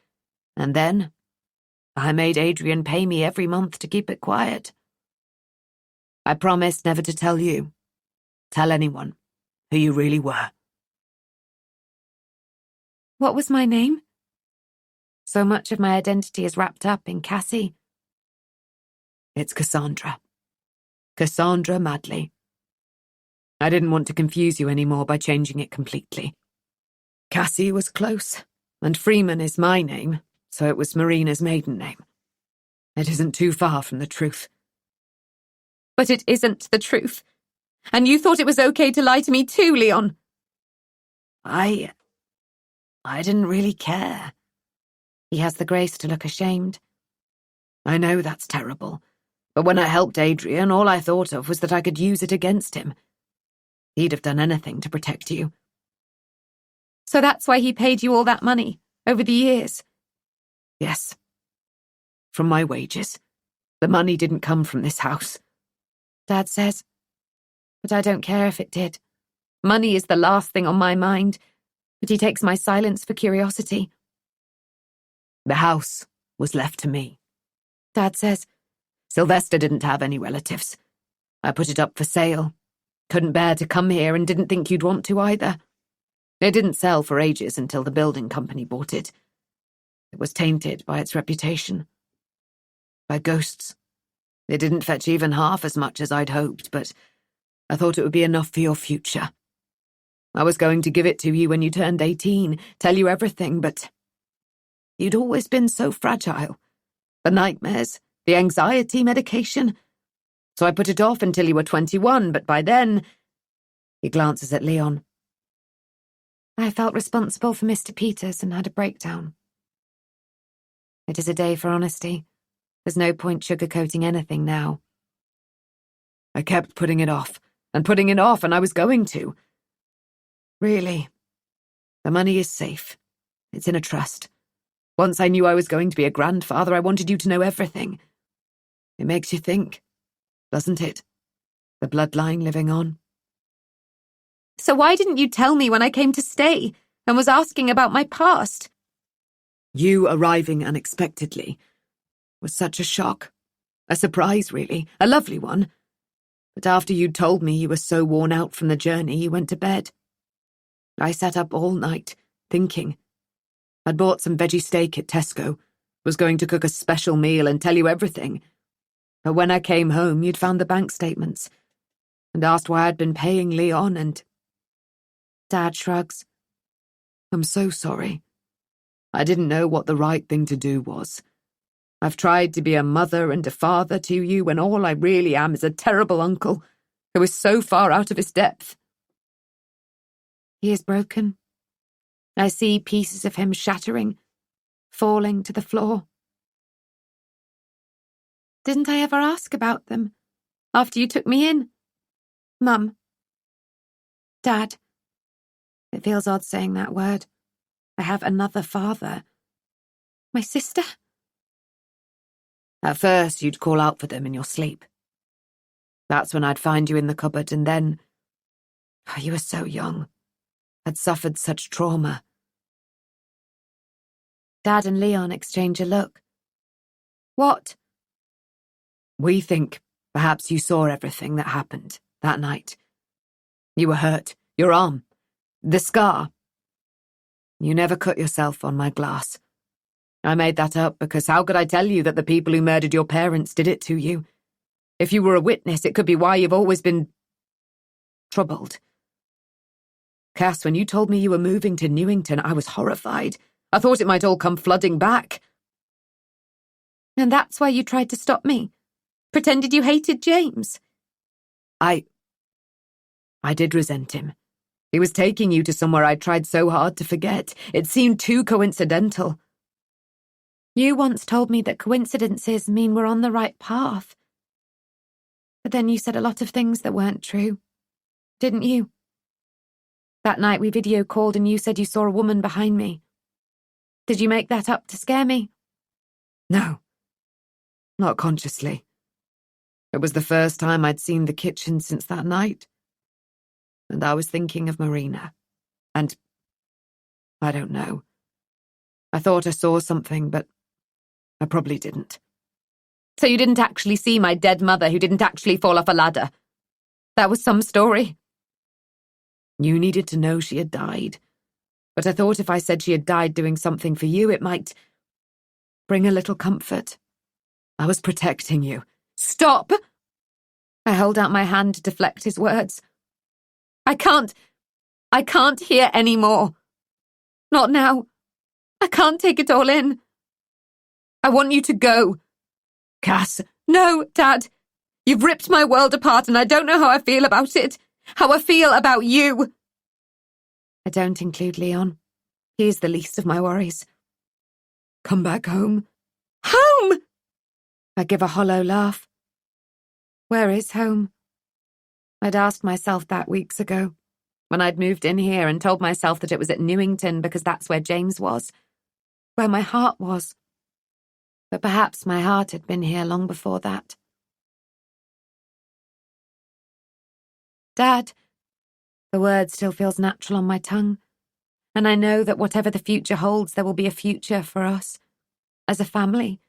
and then I made Adrian pay me every month to keep it quiet. I promised never to tell anyone, who you really were. What was my name? So much of my identity is wrapped up in Cassie. It's Cassandra. Cassandra Madley. I didn't want to confuse you anymore by changing it completely. Cassie was close, and Freeman is my name, so it was Marina's maiden name. It isn't too far from the truth. But it isn't the truth. And you thought it was okay to lie to me too, Leon. I didn't really care. He has the grace to look ashamed. I know that's terrible, but when I helped Adrian, all I thought of was that I could use it against him. He'd have done anything to protect you. So that's why he paid you all that money, over the years? Yes. From my wages. The money didn't come from this house. Dad says. But I don't care if it did. Money is the last thing on my mind, but he takes my silence for curiosity. The house was left to me. Dad says. Sylvester didn't have any relatives. I put it up for sale. Couldn't bear to come here and didn't think you'd want to either. It didn't sell for ages until the building company bought it. It was tainted by its reputation. By ghosts. It didn't fetch even half as much as I'd hoped, but I thought it would be enough for your future. I was going to give it to you when you turned 18, tell you everything, but you'd always been so fragile. The nightmares, the anxiety medication. So I put it off until you were 21, but by then... He glances at Leon. I felt responsible for Mr. Peters and had a breakdown. It is a day for honesty. There's no point sugarcoating anything now. I kept putting it off, and I was going to. Really. The money is safe. It's in a trust. Once I knew I was going to be a grandfather, I wanted you to know everything. It makes you think, doesn't it? The bloodline living on. So why didn't you tell me when I came to stay and was asking about my past? You arriving unexpectedly was such a shock. A surprise, really. A lovely one. But after you'd told me you were so worn out from the journey, you went to bed. I sat up all night, thinking. I'd bought some veggie steak at Tesco, was going to cook a special meal and tell you everything. But when I came home, you'd found the bank statements and asked why I'd been paying Leon and... Dad shrugs. I'm so sorry. I didn't know what the right thing to do was. I've tried to be a mother and a father to you when all I really am is a terrible uncle who is so far out of his depth. He is broken. I see pieces of him shattering, falling to the floor. Didn't I ever ask about them after you took me in? Mum. Dad. It feels odd saying that word. I have another father. My sister? At first, you'd call out for them in your sleep. That's when I'd find you in the cupboard, and then... Oh, you were so young. Had suffered such trauma. Dad and Leon exchange a look. What? We think perhaps you saw everything that happened that night. You were hurt. Your arm. The scar. You never cut yourself on my glass. I made that up because how could I tell you that the people who murdered your parents did it to you? If you were a witness, it could be why you've always been... troubled. Cass, when you told me you were moving to Newington, I was horrified. I thought it might all come flooding back. And that's why you tried to stop me? Pretended you hated James? I did resent him. He was taking you to somewhere I'd tried so hard to forget. It seemed too coincidental. You once told me that coincidences mean we're on the right path, But then you said a lot of things that weren't true, didn't you? That night we video called and you said you saw a woman behind me. Did you make that up to scare me? No. Not consciously. It was the first time I'd seen the kitchen since that night. And I was thinking of Marina. And I don't know. I thought I saw something, but I probably didn't. So you didn't actually see my dead mother who didn't actually fall off a ladder? That was some story. You needed to know she had died. But I thought if I said she had died doing something for you, it might bring a little comfort. I was protecting you. Stop! I held out my hand to deflect his words. I can't hear any more. Not now. I can't take it all in. I want you to go. Cass. No, Dad. You've ripped my world apart and I don't know how I feel about it. How I feel about you. I don't include Leon. He's the least of my worries. Come back home. Home! I give a hollow laugh. Where is home? I'd asked myself that weeks ago, when I'd moved in here and told myself that it was at Newington because that's where James was, where my heart was. But perhaps my heart had been here long before that. Dad, the word still feels natural on my tongue, and I know that whatever the future holds, there will be a future for us, as a family,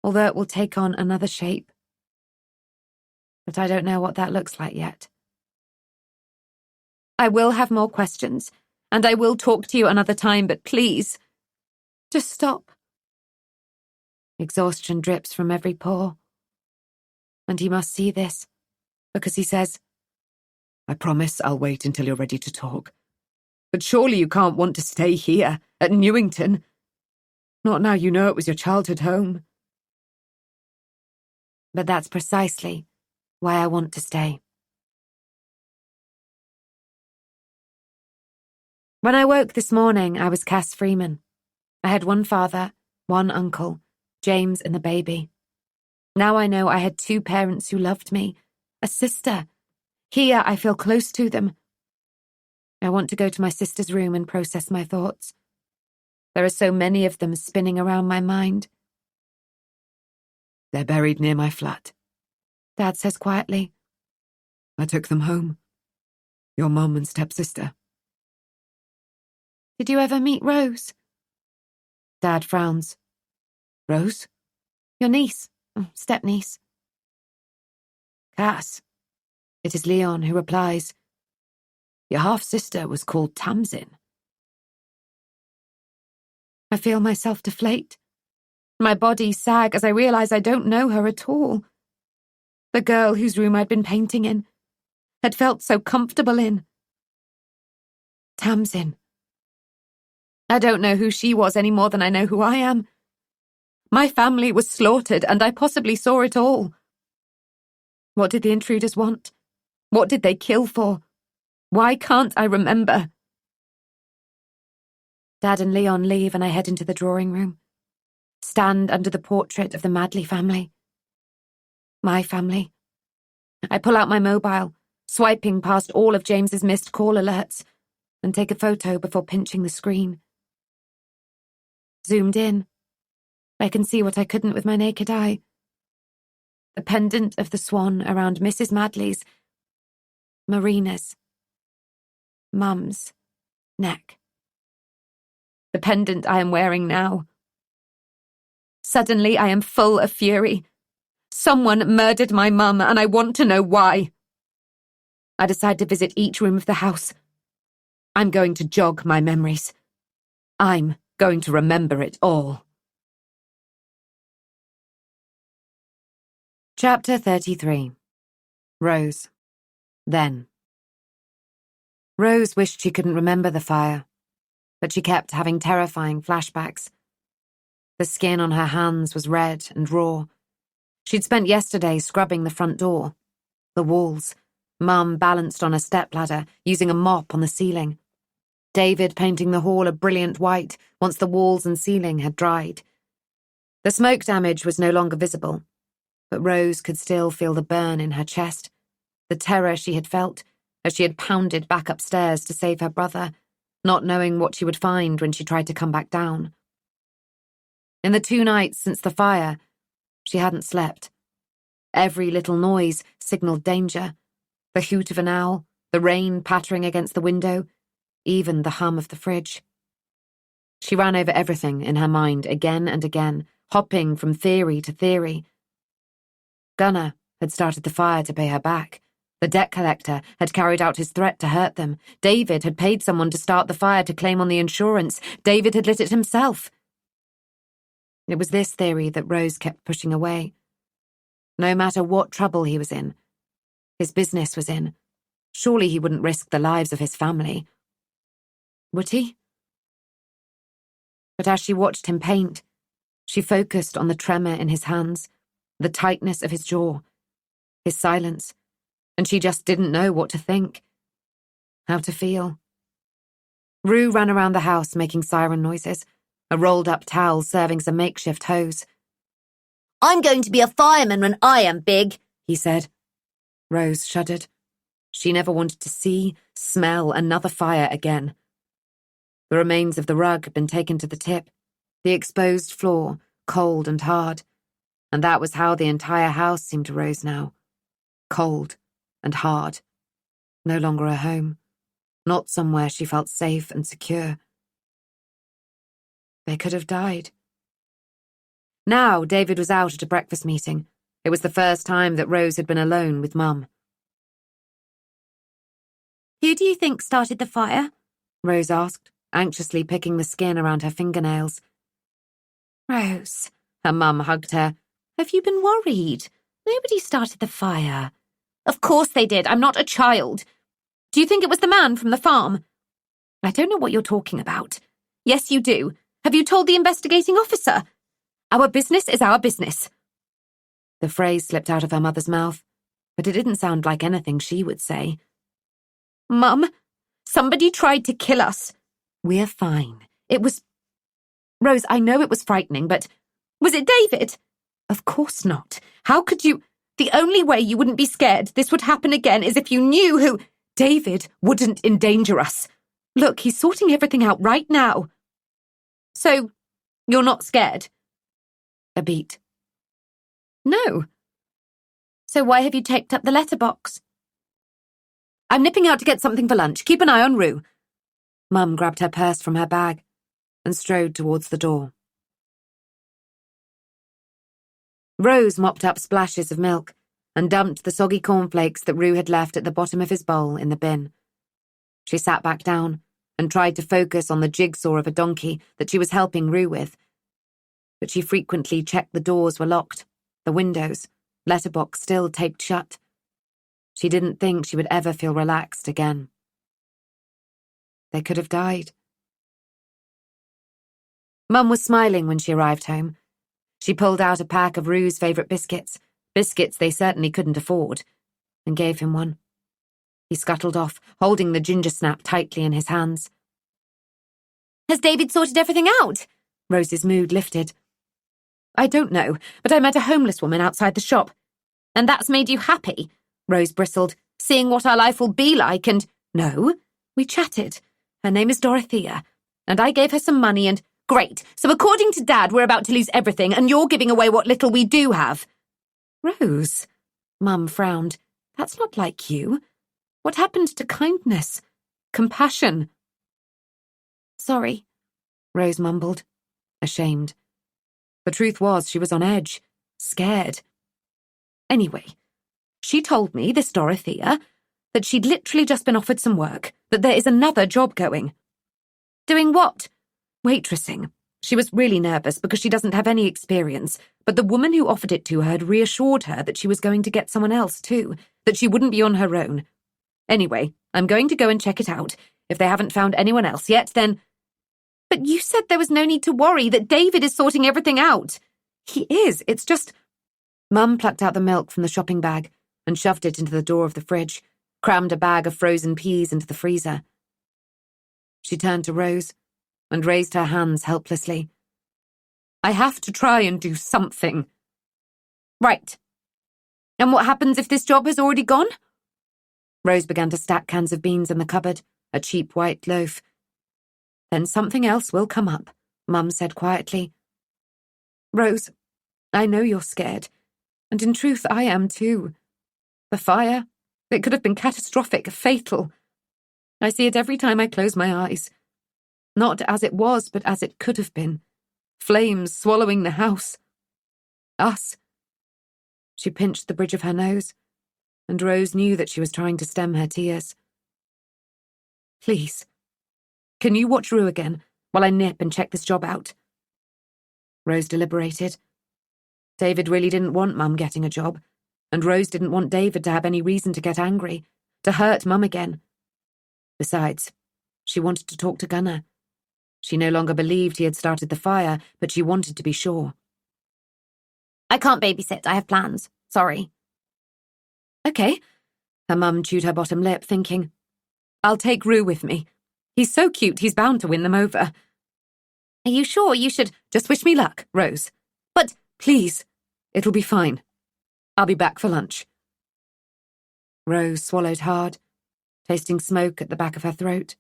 although it will take on another shape. But I don't know what that looks like yet. I will have more questions, and I will talk to you another time, but please, just stop. Exhaustion drips from every pore. And he must see this, because he says, I promise I'll wait until you're ready to talk. But surely you can't want to stay here, at Newington. Not now you know it was your childhood home. But that's precisely why I want to stay. When I woke this morning, I was Cass Freeman. I had one father, one uncle, James and the baby. Now I know I had two parents who loved me, a sister. Here I feel close to them. I want to go to my sister's room and process my thoughts. There are so many of them spinning around my mind. They're buried near my flat. Dad says quietly. I took them home. Your mum and stepsister. Did you ever meet Rose? Dad frowns. Rose? Your niece, step-niece. Cass. It is Leon who replies. Your half-sister was called Tamsin. I feel myself deflate. My body sag as I realize I don't know her at all. The girl whose room I'd been painting in, had felt so comfortable in. Tamsin. I don't know who she was any more than I know who I am. My family was slaughtered, and I possibly saw it all. What did the intruders want? What did they kill for? Why can't I remember? Dad and Leon leave, and I head into the drawing room. Stand under the portrait of the Madley family. My family. I pull out my mobile, swiping past all of James's missed call alerts, and take a photo before pinching the screen. Zoomed in, I can see what I couldn't with my naked eye. The pendant of the swan around Mrs. Madley's, Marina's, Mum's neck. The pendant I am wearing now. Suddenly I am full of fury. Someone murdered my mum, and I want to know why. I decide to visit each room of the house. I'm going to jog my memories. I'm going to remember it all. Chapter 33. Rose. Then. Rose wished she couldn't remember the fire, but she kept having terrifying flashbacks. The skin on her hands was red and raw. She'd spent yesterday scrubbing the front door, the walls, Mum balanced on a stepladder, using a mop on the ceiling. David painting the hall a brilliant white once the walls and ceiling had dried. The smoke damage was no longer visible. But Rose could still feel the burn in her chest, the terror she had felt as she had pounded back upstairs to save her brother, not knowing what she would find when she tried to come back down. In the 2 nights since the fire, she hadn't slept. Every little noise signaled danger. The hoot of an owl, the rain pattering against the window, even the hum of the fridge. She ran over everything in her mind again and again, hopping from theory to theory. Gunnar had started the fire to pay her back. The debt collector had carried out his threat to hurt them. David had paid someone to start the fire to claim on the insurance. David had lit it himself. It was this theory that Rose kept pushing away. No matter what trouble he was in, his business was in, surely he wouldn't risk the lives of his family. Would he? But as she watched him paint, she focused on the tremor in his hands, the tightness of his jaw, his silence, and she just didn't know what to think, how to feel. Rue ran around the house making siren noises, a rolled-up towel serving as a makeshift hose. I'm going to be a fireman when I am big, he said. Rose shuddered. She never wanted to see, smell another fire again. The remains of the rug had been taken to the tip, the exposed floor, cold and hard, and that was how the entire house seemed to Rose now. Cold and hard. No longer a home. Not somewhere she felt safe and secure. They could have died. Now David was out at a breakfast meeting. It was the first time that Rose had been alone with Mum. Who do you think started the fire? Rose asked, anxiously picking the skin around her fingernails. Rose, her mum hugged her. Have you been worried? Nobody started the fire. Of course they did. I'm not a child. Do you think it was the man from the farm? I don't know what you're talking about. Yes, you do. Have you told the investigating officer? Our business is our business. The phrase slipped out of her mother's mouth, but it didn't sound like anything she would say. Mum, somebody tried to kill us. We're fine. It was... Rose, I know it was frightening, but... Was it David? Of course not. How could you... The only way you wouldn't be scared this would happen again is if you knew who... David wouldn't endanger us. Look, he's sorting everything out right now. So, you're not scared? A beat. No. So why have you taped up the letterbox? I'm nipping out to get something for lunch. Keep an eye on Rue. Mum grabbed her purse from her bag and strode towards the door. Rose mopped up splashes of milk and dumped the soggy cornflakes that Rue had left at the bottom of his bowl in the bin. She sat back down and tried to focus on the jigsaw of a donkey that she was helping Rue with. But she frequently checked the doors were locked, the windows, letterbox still taped shut. She didn't think she would ever feel relaxed again. They could have died. Mum was smiling when she arrived home. She pulled out a pack of Rue's favourite biscuits they certainly couldn't afford, and gave him one. He scuttled off, holding the ginger snap tightly in his hands. Has David sorted everything out? Rose's mood lifted. I don't know, but I met a homeless woman outside the shop. And that's made you happy? Rose bristled, seeing what our life will be like and... No, we chatted. Her name is Dorothea, and I gave her some money and... Great, so according to Dad, we're about to lose everything and you're giving away what little we do have. Rose, Mum frowned. That's not like you. What happened to kindness? Compassion? Sorry, Rose mumbled, ashamed. The truth was she was on edge, scared. Anyway, she told me, this Dorothea, that she'd literally just been offered some work, that there is another job going. Doing what? Waitressing. She was really nervous because she doesn't have any experience, but the woman who offered it to her had reassured her that she was going to get someone else too, that she wouldn't be on her own. Anyway, I'm going to go and check it out. If they haven't found anyone else yet, then... But you said there was no need to worry, that David is sorting everything out. He is, it's just... Mum plucked out the milk from the shopping bag and shoved it into the door of the fridge, crammed a bag of frozen peas into the freezer. She turned to Rose and raised her hands helplessly. I have to try and do something. Right, And what happens if this job has already gone? Rose began to stack cans of beans in the cupboard, a cheap white loaf. Then something else will come up, Mum said quietly. Rose, I know you're scared, and in truth I am too. The fire, it could have been catastrophic, fatal. I see it every time I close my eyes. Not as it was, but as it could have been. Flames swallowing the house. Us. She pinched the bridge of her nose, and Rose knew that she was trying to stem her tears. Please, can you watch Rue again while I nip and check this job out? Rose deliberated. David really didn't want Mum getting a job, and Rose didn't want David to have any reason to get angry, to hurt Mum again. Besides, she wanted to talk to Gunnar. She no longer believed he had started the fire, but she wanted to be sure. I can't babysit, I have plans. Sorry. Okay. Her mum chewed her bottom lip, thinking, I'll take Rue with me. He's so cute, he's bound to win them over. Are you sure you should just wish me luck, Rose? But please, it'll be fine. I'll be back for lunch. Rose swallowed hard, tasting smoke at the back of her throat.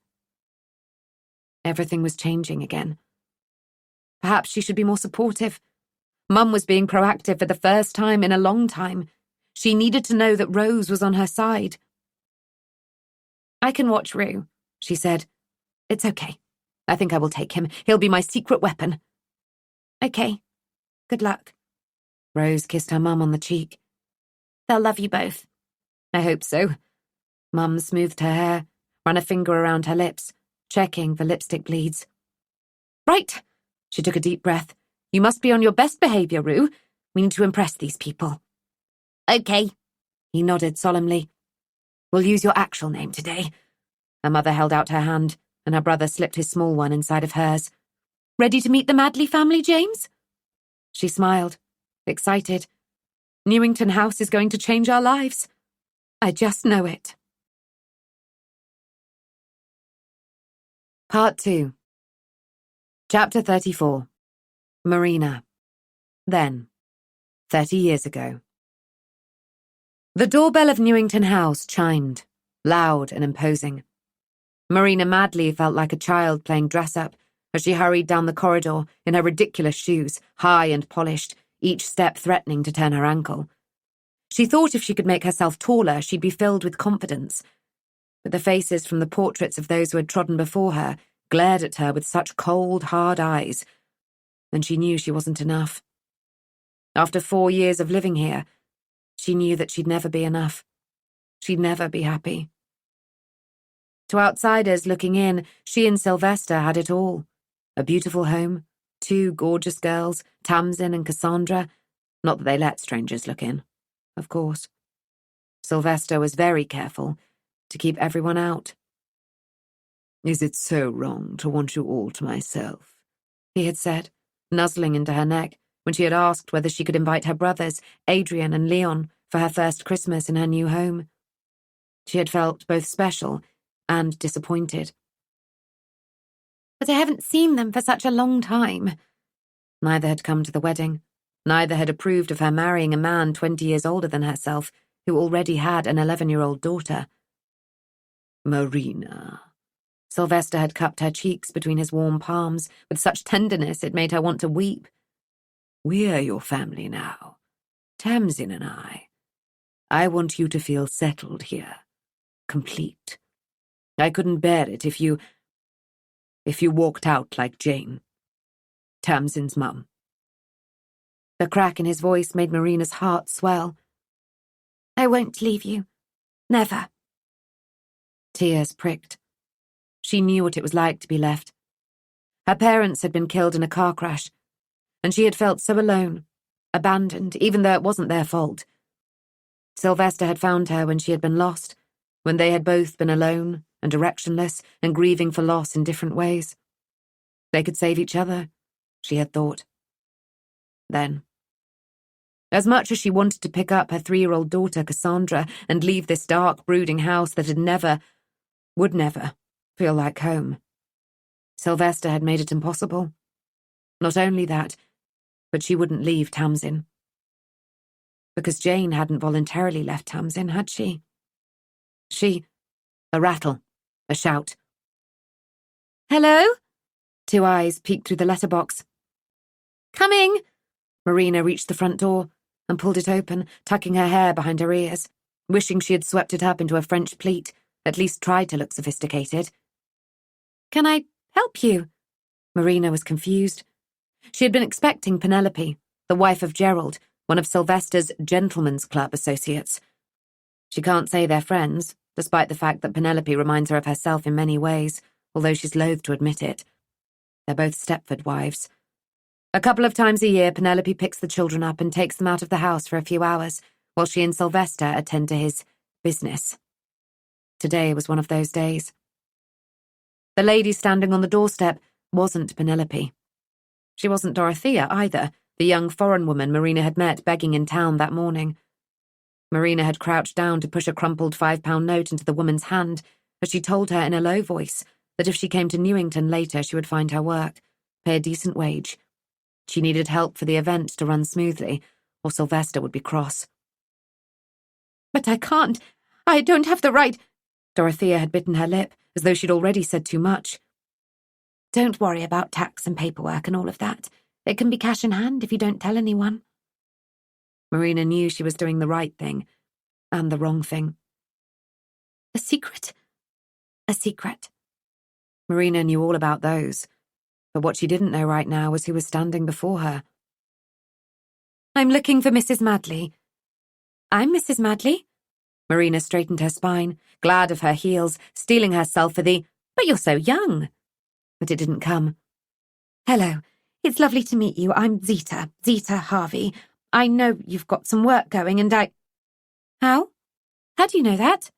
Everything was changing again. Perhaps she should be more supportive. Mum was being proactive for the first time in a long time. She needed to know that Rose was on her side. I can watch Rue, she said. It's okay. I think I will take him. He'll be my secret weapon. Okay. Good luck. Rose kissed her mum on the cheek. They'll love you both. I hope so. Mum smoothed her hair, ran a finger around her lips, checking for lipstick bleeds. Right. She took a deep breath. You must be on your best behaviour, Rue. We need to impress these people. Okay. He nodded solemnly. We'll use your actual name today. Her mother held out her hand, and her brother slipped his small one inside of hers. Ready to meet the Madley family, James? She smiled, excited. Newington House is going to change our lives. I just know it. Part 2. Chapter 34. Marina. Then. 30 years ago. The doorbell of Newington House chimed, loud and imposing. Marina Madley felt like a child playing dress-up as she hurried down the corridor in her ridiculous shoes, high and polished, each step threatening to turn her ankle. She thought if she could make herself taller, she'd be filled with confidence. But the faces from the portraits of those who had trodden before her glared at her with such cold, hard eyes, and she knew she wasn't enough. After 4 years of living here, she knew that she'd never be enough. She'd never be happy. To outsiders looking in, she and Sylvester had it all. A beautiful home, 2 gorgeous girls, Tamsin and Cassandra. Not that they let strangers look in, of course. Sylvester was very careful to keep everyone out. Is it so wrong to want you all to myself? He had said, nuzzling into her neck when she had asked whether she could invite her brothers, Adrian and Leon, for her first Christmas in her new home. She had felt both special and disappointed. But I haven't seen them for such a long time. Neither had come to the wedding. Neither had approved of her marrying a man 20 years older than herself, who already had an 11-year-old daughter. Marina. Sylvester had cupped her cheeks between his warm palms with such tenderness it made her want to weep. We're your family now, Tamsin and I. I want you to feel settled here, complete. I couldn't bear it if you walked out like Jane, Tamsin's mum. The crack in his voice made Marina's heart swell. I won't leave you. Never. Tears pricked. She knew what it was like to be left. Her parents had been killed in a car crash, and she had felt so alone, abandoned, even though it wasn't their fault. Sylvester had found her when she had been lost, when they had both been alone and directionless and grieving for loss in different ways. They could save each other, she had thought. Then, as much as she wanted to pick up her 3-year-old daughter, Cassandra, and leave this dark, brooding house that had would never, feel like home, Sylvester had made it impossible. Not only that, but she wouldn't leave Tamsin. because Jane hadn't voluntarily left Tamsin, had she? A rattle, a shout. Hello? Two eyes peeked through the letterbox. Coming! Marina reached the front door and pulled it open, tucking her hair behind her ears, wishing she had swept it up into a French pleat, at least tried to look sophisticated. Can I help you? Marina was confused. She had been expecting Penelope, the wife of Gerald, one of Sylvester's Gentlemen's Club associates. She can't say they're friends, despite the fact that Penelope reminds her of herself in many ways, although she's loath to admit it. They're both Stepford wives. A couple of times a year, Penelope picks the children up and takes them out of the house for a few hours, while she and Sylvester attend to his business. Today was one of those days. The lady standing on the doorstep wasn't Penelope. She wasn't Dorothea either, the young foreign woman Marina had met begging in town that morning. Marina had crouched down to push a crumpled £5 note into the woman's hand as she told her in a low voice that if she came to Newington later she would find her work, pay a decent wage. She needed help for the event to run smoothly, or Sylvester would be cross. But I can't. I don't have the right. Dorothea had bitten her lip, as though she'd already said too much. Don't worry about tax and paperwork and all of that. It can be cash in hand if you don't tell anyone. Marina knew she was doing the right thing, and the wrong thing. A secret? A secret. Marina knew all about those, but what she didn't know right now was who was standing before her. I'm looking for Mrs. Madley. I'm Mrs. Madley. Marina straightened her spine, glad of her heels, steeling herself for the, "But you're so young." But it didn't come. Hello. It's lovely to meet you. I'm Zita Harvey. I know you've got some work going and I... How? How do you know that?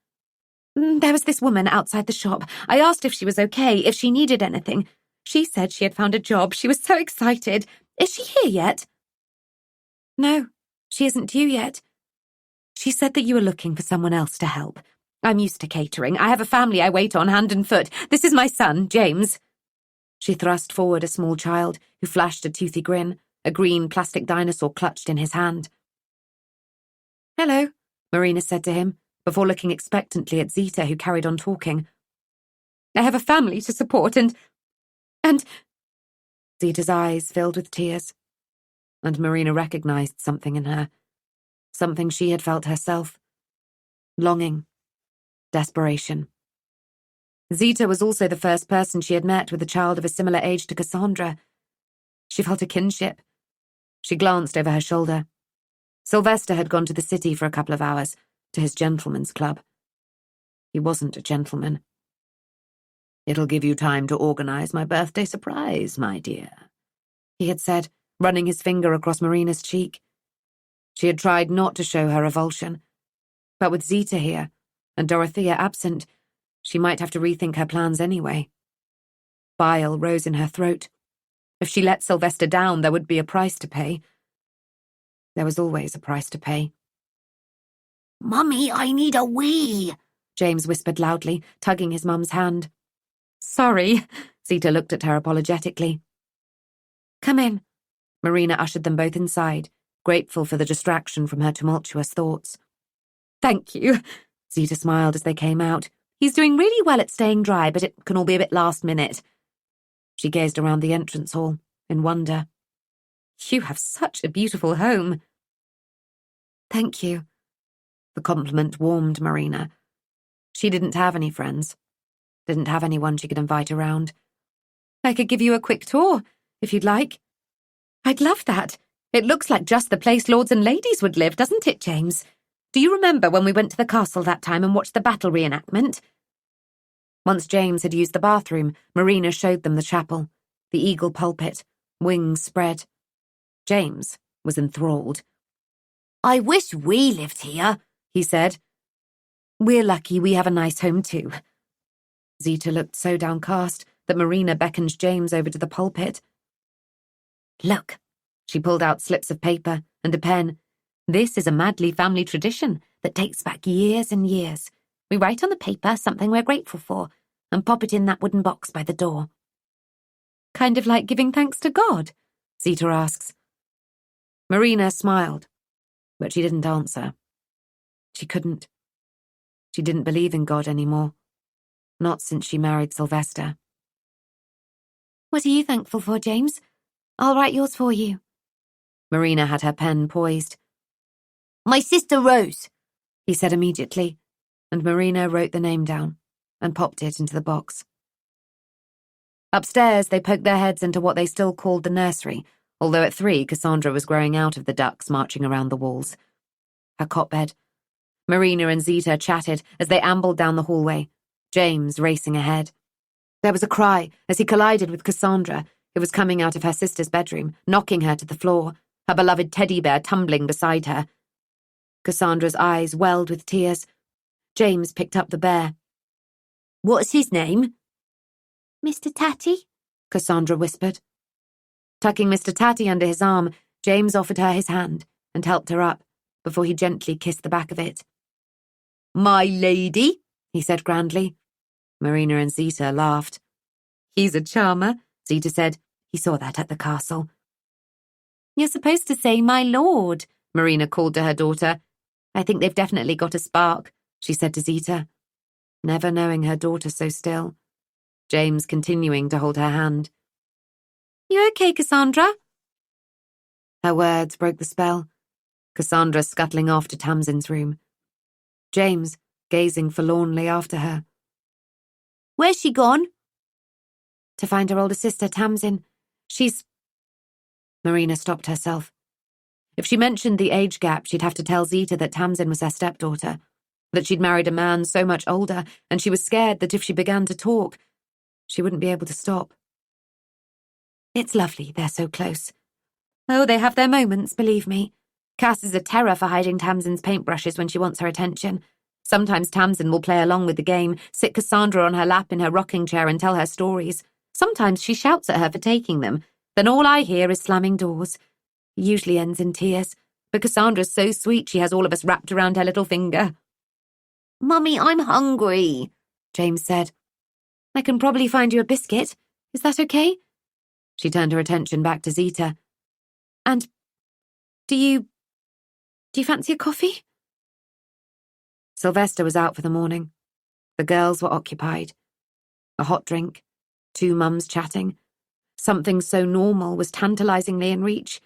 There was this woman outside the shop. I asked if she was okay, if she needed anything. She said she had found a job. She was so excited. Is she here yet? No, she isn't due yet. She said that you were looking for someone else to help. I'm used to catering. I have a family I wait on hand and foot. This is my son, James. She thrust forward a small child who flashed a toothy grin, a green plastic dinosaur clutched in his hand. Hello, Marina said to him, before looking expectantly at Zita, who carried on talking. I have a family to support and... Zita's eyes filled with tears, and Marina recognized something in her, something she had felt herself. Longing. Desperation. Zita was also the first person she had met with a child of a similar age to Cassandra. She felt a kinship. She glanced over her shoulder. Sylvester had gone to the city for a couple of hours, to his gentlemen's club. He wasn't a gentleman. "It'll give you time to organize my birthday surprise, my dear," he had said, running his finger across Marina's cheek. She had tried not to show her revulsion, but with Zita here, and Dorothea absent, she might have to rethink her plans anyway. Bile rose in her throat. If she let Sylvester down, there would be a price to pay. There was always a price to pay. Mummy, I need a wee, James whispered loudly, tugging his mum's hand. Sorry, Zita looked at her apologetically. Come in. Marina ushered them both inside, grateful for the distraction from her tumultuous thoughts. Thank you, Zita smiled as they came out. He's doing really well at staying dry, but it Can all be a bit last minute. She gazed around the entrance hall, in wonder. You have such a beautiful home. Thank you. The compliment warmed Marina. She didn't have any friends. Didn't have anyone she could invite around. I could give you a quick tour, if you'd like. I'd love that. It looks like just the place lords and ladies would live, doesn't it, James? Do you remember when we went to the castle that time and watched the battle reenactment? Once James had used the bathroom, Marina showed them the chapel, the eagle pulpit, wings spread. James was enthralled. I wish we lived here, he said. We're lucky we have a nice home too. Zita looked so downcast that Marina beckoned James over to the pulpit. Look. She pulled out slips of paper and a pen. This is a Madley family tradition that dates back years and years. We write on the paper something we're grateful for and pop it in that wooden box by the door. Kind of like giving thanks to God? Zita asks. Marina smiled. But she didn't answer. She couldn't. She didn't believe in God anymore. Not since she married Sylvester. What are you thankful for, James? I'll write yours for you. Marina had her pen poised. My sister Rose, he said immediately, and Marina wrote the name down and popped it into the box. Upstairs, they poked their heads into what they still called the nursery, although at 3, Cassandra was growing out of the ducks marching around the walls. Her cot bed. Marina and Zita chatted as they ambled down the hallway, James racing ahead. There was a cry as he collided with Cassandra, who was coming out of her sister's bedroom, knocking her to the floor, her beloved teddy bear tumbling beside her. Cassandra's eyes welled with tears. James picked up the bear. What's his name? Mr. Tatty, Cassandra whispered. Tucking Mr. Tatty under his arm, James offered her his hand and helped her up before he gently kissed the back of it. My lady, he said grandly. Marina and Zita laughed. He's a charmer, Zita said. He saw that at the castle. You're supposed to say my lord, Marina called to her daughter. I think they've definitely got a spark, she said to Zita, never knowing her daughter so still. James continuing to hold her hand. You okay, Cassandra? Her words broke the spell. Cassandra scuttling off to Tamsin's room. James gazing forlornly after her. Where's she gone? To find her older sister, Tamsin. She's... Marina stopped herself. If she mentioned the age gap, she'd have to tell Zita that Tamsin was her stepdaughter, that she'd married a man so much older, and she was scared that if she began to talk, she wouldn't be able to stop. It's lovely, they're so close. Oh, they have their moments, believe me. Cass is a terror for hiding Tamsin's paintbrushes when she wants her attention. Sometimes Tamsin will play along with the game, sit Cassandra on her lap in her rocking chair and tell her stories. Sometimes she shouts at her for taking them. Then all I hear is slamming doors. It usually ends in tears, but Cassandra's so sweet she has all of us wrapped around her little finger. Mummy, I'm hungry, James said. I can probably find you a biscuit. Is that okay? She turned her attention back to Zita. And do you fancy a coffee? Sylvester was out for the morning. The girls were occupied. A hot drink, 2 mums chatting. Something so normal was tantalizingly in reach,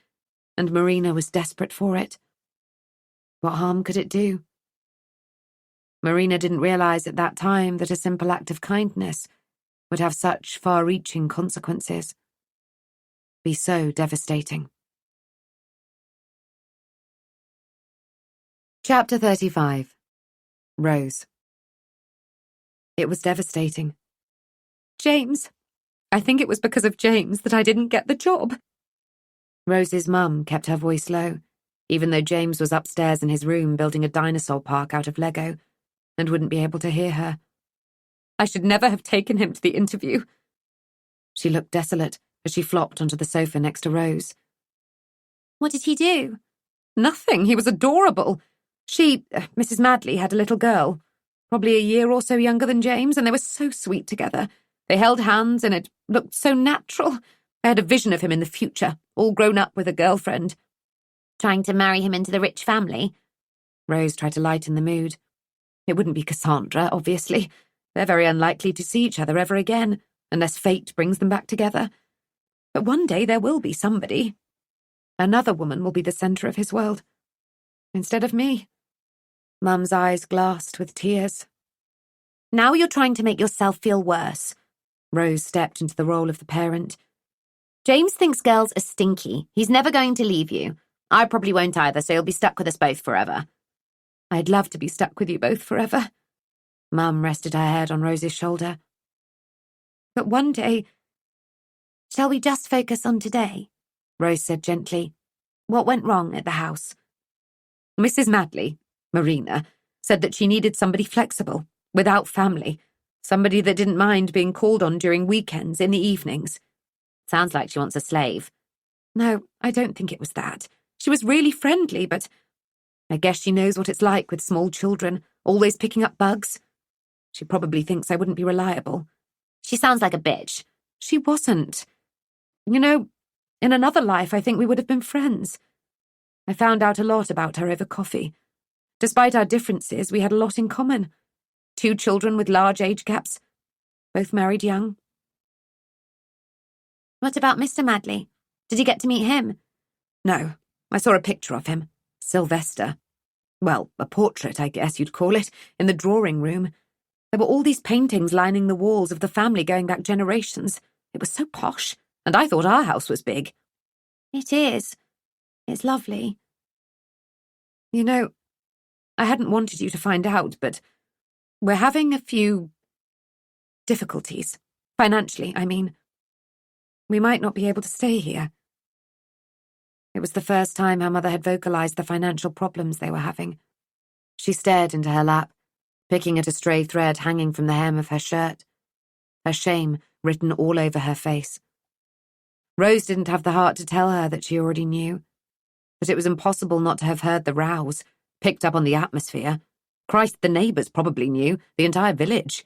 and Marina was desperate for it. What harm could it do? Marina didn't realize at that time that a simple act of kindness would have such far-reaching consequences. Be so devastating. Chapter 35. Rose. It was devastating. James. I think it was because of James that I didn't get the job. Rose's mum kept her voice low, even though James was upstairs in his room building a dinosaur park out of Lego, and wouldn't be able to hear her. I should never have taken him to the interview. She looked desolate as she flopped onto the sofa next to Rose. What did he do? Nothing. He was adorable. Mrs. Madley, had a little girl, probably a year or so younger than James, and they were so sweet together. They held hands and it looked so natural. I had a vision of him in the future, all grown up with a girlfriend. Trying to marry him into the rich family? Rose tried to lighten the mood. It wouldn't be Cassandra, obviously. They're very unlikely to see each other ever again, unless fate brings them back together. But one day there will be somebody. Another woman will be the centre of his world, instead of me. Mum's eyes glassed with tears. Now you're trying to make yourself feel worse. Rose stepped into the role of the parent. James thinks girls are stinky. He's never going to leave you. I probably won't either, so you'll be stuck with us both forever. I'd love to be stuck with you both forever. Mum rested her head on Rose's shoulder. But one day... Shall we just focus on today? Rose said gently. What went wrong at the house? Mrs. Madley, Marina, said that she needed somebody flexible, without family, somebody that didn't mind being called on during weekends in the evenings. Sounds like she wants a slave. No, I don't think it was that. She was really friendly, but I guess she knows what it's like with small children, always picking up bugs. She probably thinks I wouldn't be reliable. She sounds like a bitch. She wasn't. You know, in another life, I think we would have been friends. I found out a lot about her over coffee. Despite our differences, we had a lot in common. 2 children with large age gaps, both married young. What about Mr. Madley? Did you get to meet him? No, I saw a picture of him. Sylvester. Well, a portrait, I guess you'd call it, in the drawing room. There were all these paintings lining the walls of the family going back generations. It was so posh, and I thought our house was big. It is. It's lovely. You know, I hadn't wanted you to find out, but we're having a few difficulties. Financially, I mean. We might not be able to stay here. It was the first time her mother had vocalized the financial problems they were having. She stared into her lap, picking at a stray thread hanging from the hem of her shirt, her shame written all over her face. Rose didn't have the heart to tell her that she already knew, but it was impossible not to have heard the rows, picked up on the atmosphere. Christ, the neighbours probably knew, the entire village.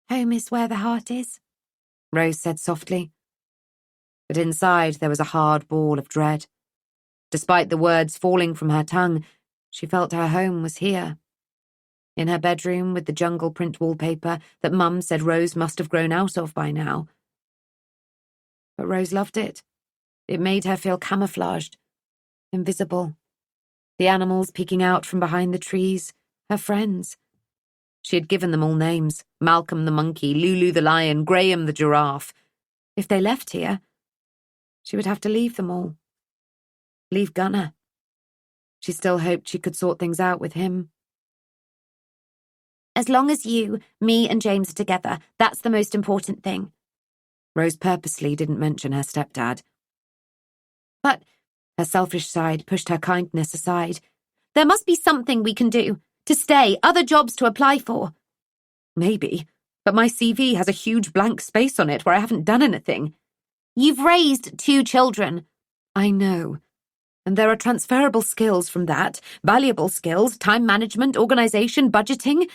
Home is where the heart is, Rose said softly. But inside there was a hard ball of dread. Despite the words falling from her tongue, she felt her home was here. In her bedroom with the jungle print wallpaper that Mum said Rose must have grown out of by now. But Rose loved it. It made her feel camouflaged, invisible. The animals peeking out from behind the trees, her friends. She had given them all names: Malcolm the monkey, Lulu the lion, Graham the giraffe. If they left here, she would have to leave them all. Leave Gunnar. She still hoped she could sort things out with him. As long as you, me and James are together, that's the most important thing. Rose purposely didn't mention her stepdad. But her selfish side pushed her kindness aside. There must be something we can do. To stay, other jobs to apply for. Maybe, but my CV has a huge blank space on it where I haven't done anything. You've raised 2 children. I know. And there are transferable skills from that, valuable skills, time management, organisation, budgeting.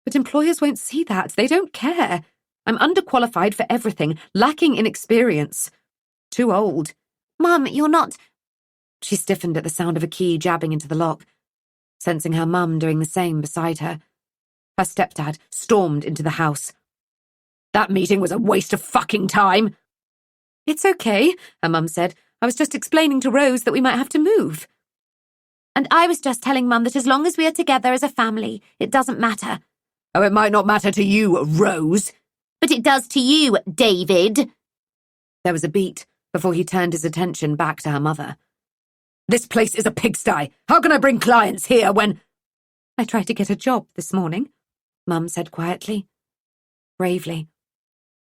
But employers won't see that. They don't care. I'm underqualified for everything, lacking in experience. Too old. Mum, you're not... She stiffened at the sound of a key jabbing into the lock, sensing her mum doing the same beside her. Her stepdad stormed into the house. That meeting was a waste of fucking time. It's okay, her mum said. I was just explaining to Rose that we might have to move. And I was just telling Mum that as long as we are together as a family, it doesn't matter. Oh, it might not matter to you, Rose. But it does to you, David. There was a beat before he turned his attention back to her mother. This place is a pigsty. How can I bring clients here when... I tried to get a job this morning, Mum said quietly. Bravely.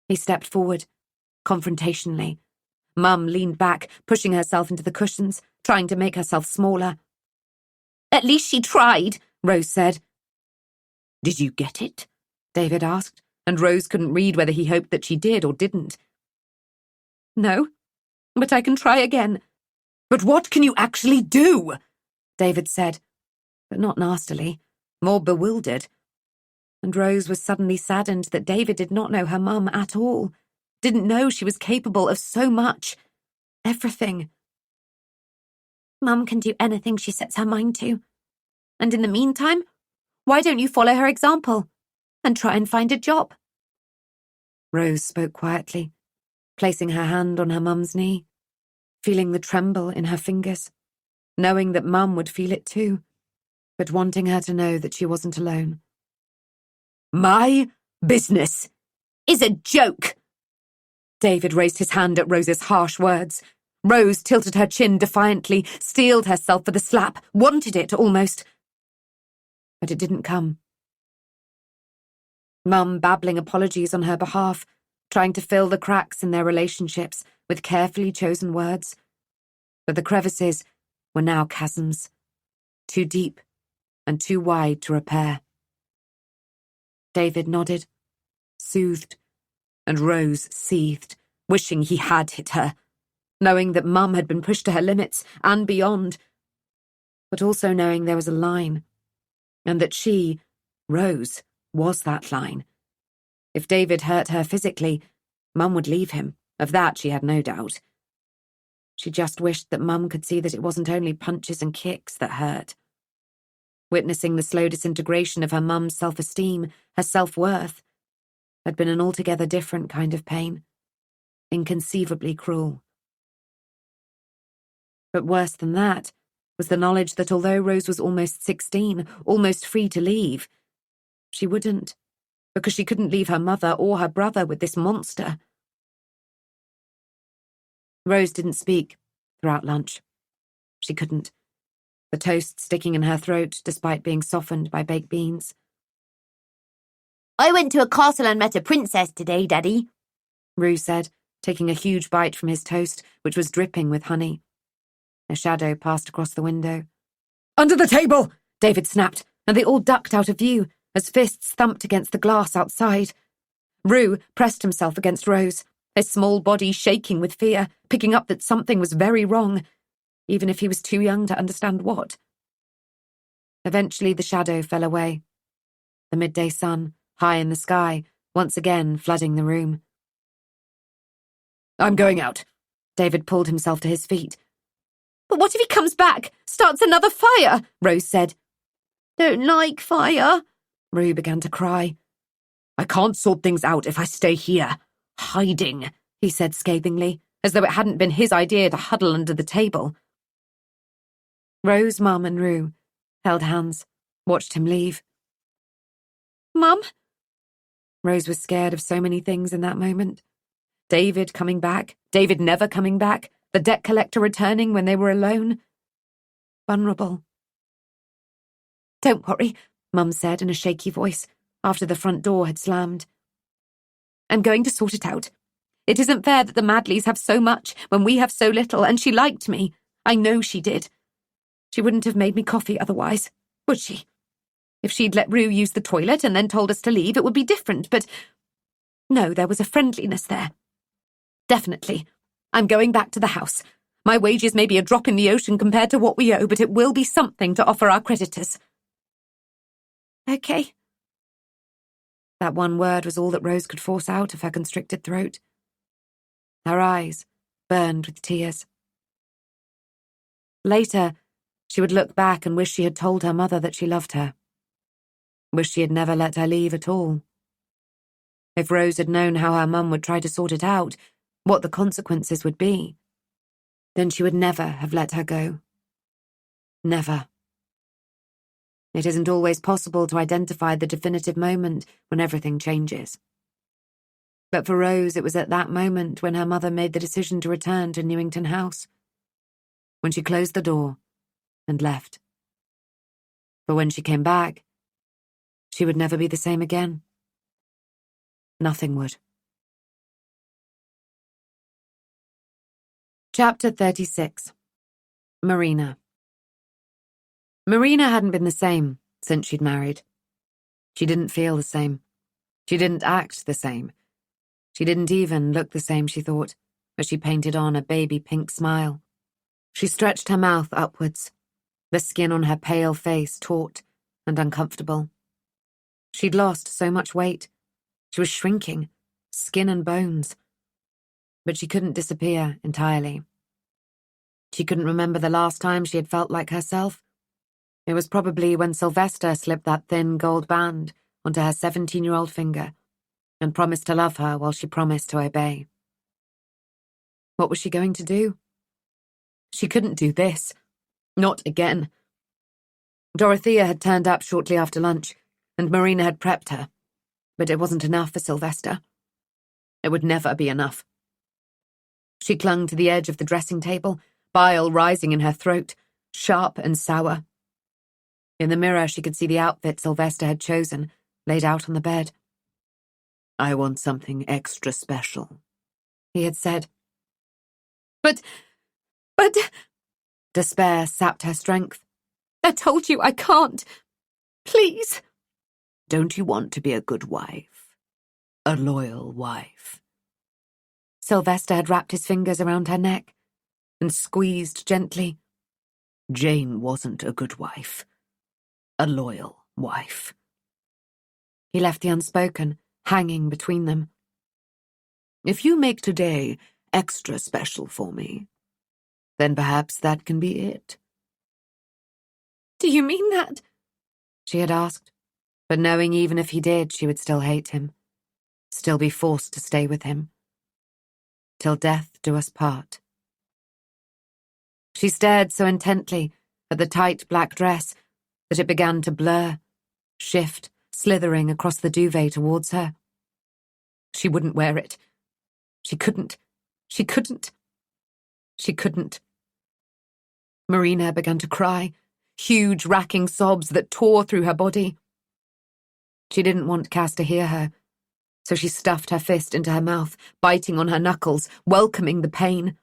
He stepped forward, confrontationally. Mum leaned back, pushing herself into the cushions, trying to make herself smaller. At least she tried, Rose said. Did you get it? David asked, and Rose couldn't read whether he hoped that she did or didn't. No, but I can try again. But what can you actually do? David said, but not nastily, more bewildered. And Rose was suddenly saddened that David did not know her mum at all, didn't know she was capable of so much. Everything. Mum can do anything she sets her mind to. And in the meantime, why don't you follow her example and try and find a job? Rose spoke quietly, placing her hand on her mum's knee, feeling the tremble in her fingers, knowing that Mum would feel it too, but wanting her to know that she wasn't alone. My business is a joke. David raised his hand at Rose's harsh words. Rose tilted her chin defiantly, steeled herself for the slap, wanted it almost. But it didn't come. Mum babbling apologies on her behalf, trying to fill the cracks in their relationships with carefully chosen words. But the crevices were now chasms, too deep and too wide to repair. David nodded, soothed, and Rose seethed, wishing he had hit her, knowing that Mum had been pushed to her limits and beyond, but also knowing there was a line, and that she, Rose, was that line. If David hurt her physically, Mum would leave him. Of that she had no doubt. She just wished that Mum could see that it wasn't only punches and kicks that hurt. Witnessing the slow disintegration of her mum's self-esteem, her self-worth, had been an altogether different kind of pain. Inconceivably cruel. But worse than that was the knowledge that although Rose was almost 16, almost free to leave, she wouldn't, because she couldn't leave her mother or her brother with this monster. Rose didn't speak throughout lunch. She couldn't, the toast sticking in her throat despite being softened by baked beans. I went to a castle and met a princess today, Daddy, Rue said, taking a huge bite from his toast, which was dripping with honey. A shadow passed across the window. Under the table! David snapped, and they all ducked out of view as fists thumped against the glass outside. Rue pressed himself against Rose, his small body shaking with fear, picking up that something was very wrong, even if he was too young to understand what. Eventually the shadow fell away. The midday sun, high in the sky, once again flooding the room. I'm going out. David pulled himself to his feet. But what if he comes back, starts another fire? Rose said. Don't like fire. Rue began to cry. I can't sort things out if I stay here. Hiding, he said scathingly, as though it hadn't been his idea to huddle under the table. Rose, Mum, and Rue held hands, watched him leave. Mum? Rose was scared of so many things in that moment. David coming back, David never coming back, the debt collector returning when they were alone. Vulnerable. Don't worry, Mum said in a shaky voice, after the front door had slammed. I'm going to sort it out. It isn't fair that the Madleys have so much when we have so little, and she liked me. I know she did. She wouldn't have made me coffee otherwise, would she? If she'd let Rue use the toilet and then told us to leave, it would be different, but no, there was a friendliness there. Definitely. I'm going back to the house. My wages may be a drop in the ocean compared to what we owe, but it will be something to offer our creditors. Okay. That one word was all that Rose could force out of her constricted throat. Her eyes burned with tears. Later, she would look back and wish she had told her mother that she loved her. Wish she had never let her leave at all. If Rose had known how her mum would try to sort it out, what the consequences would be, then she would never have let her go. Never. It isn't always possible to identify the definitive moment when everything changes. But for Rose, it was at that moment when her mother made the decision to return to Newington House. When she closed the door and left. For when she came back, she would never be the same again. Nothing would. Chapter 36. Marina. Marina hadn't been the same since she'd married. She didn't feel the same. She didn't act the same. She didn't even look the same, she thought, as she painted on a baby pink smile. She stretched her mouth upwards, the skin on her pale face taut and uncomfortable. She'd lost so much weight. She was shrinking, skin and bones. But she couldn't disappear entirely. She couldn't remember the last time she had felt like herself. It was probably when Sylvester slipped that thin gold band onto her 17-year-old finger and promised to love her while she promised to obey. What was she going to do? She couldn't do this. Not again. Dorothea had turned up shortly after lunch, and Marina had prepped her. But it wasn't enough for Sylvester. It would never be enough. She clung to the edge of the dressing table, bile rising in her throat, sharp and sour. In the mirror, she could see the outfit Sylvester had chosen, laid out on the bed. I want something extra special, he had said. But... Despair sapped her strength. I told you I can't. Please. Don't you want to be a good wife? A loyal wife? Sylvester had wrapped his fingers around her neck and squeezed gently. Jane wasn't a good wife. A loyal wife. He left the unspoken hanging between them. If you make today extra special for me, Then perhaps that can be it. Do you mean that? She had asked, but knowing even if he did, she would still hate him, still be forced to stay with him. Till death do us part. She stared so intently at the tight black dress that it began to blur, shift, slithering across the duvet towards her. She wouldn't wear it. She couldn't. She couldn't. She couldn't. Marina began to cry, huge racking sobs that tore through her body. She didn't want Cass to hear her, so she stuffed her fist into her mouth, biting on her knuckles, welcoming the pain,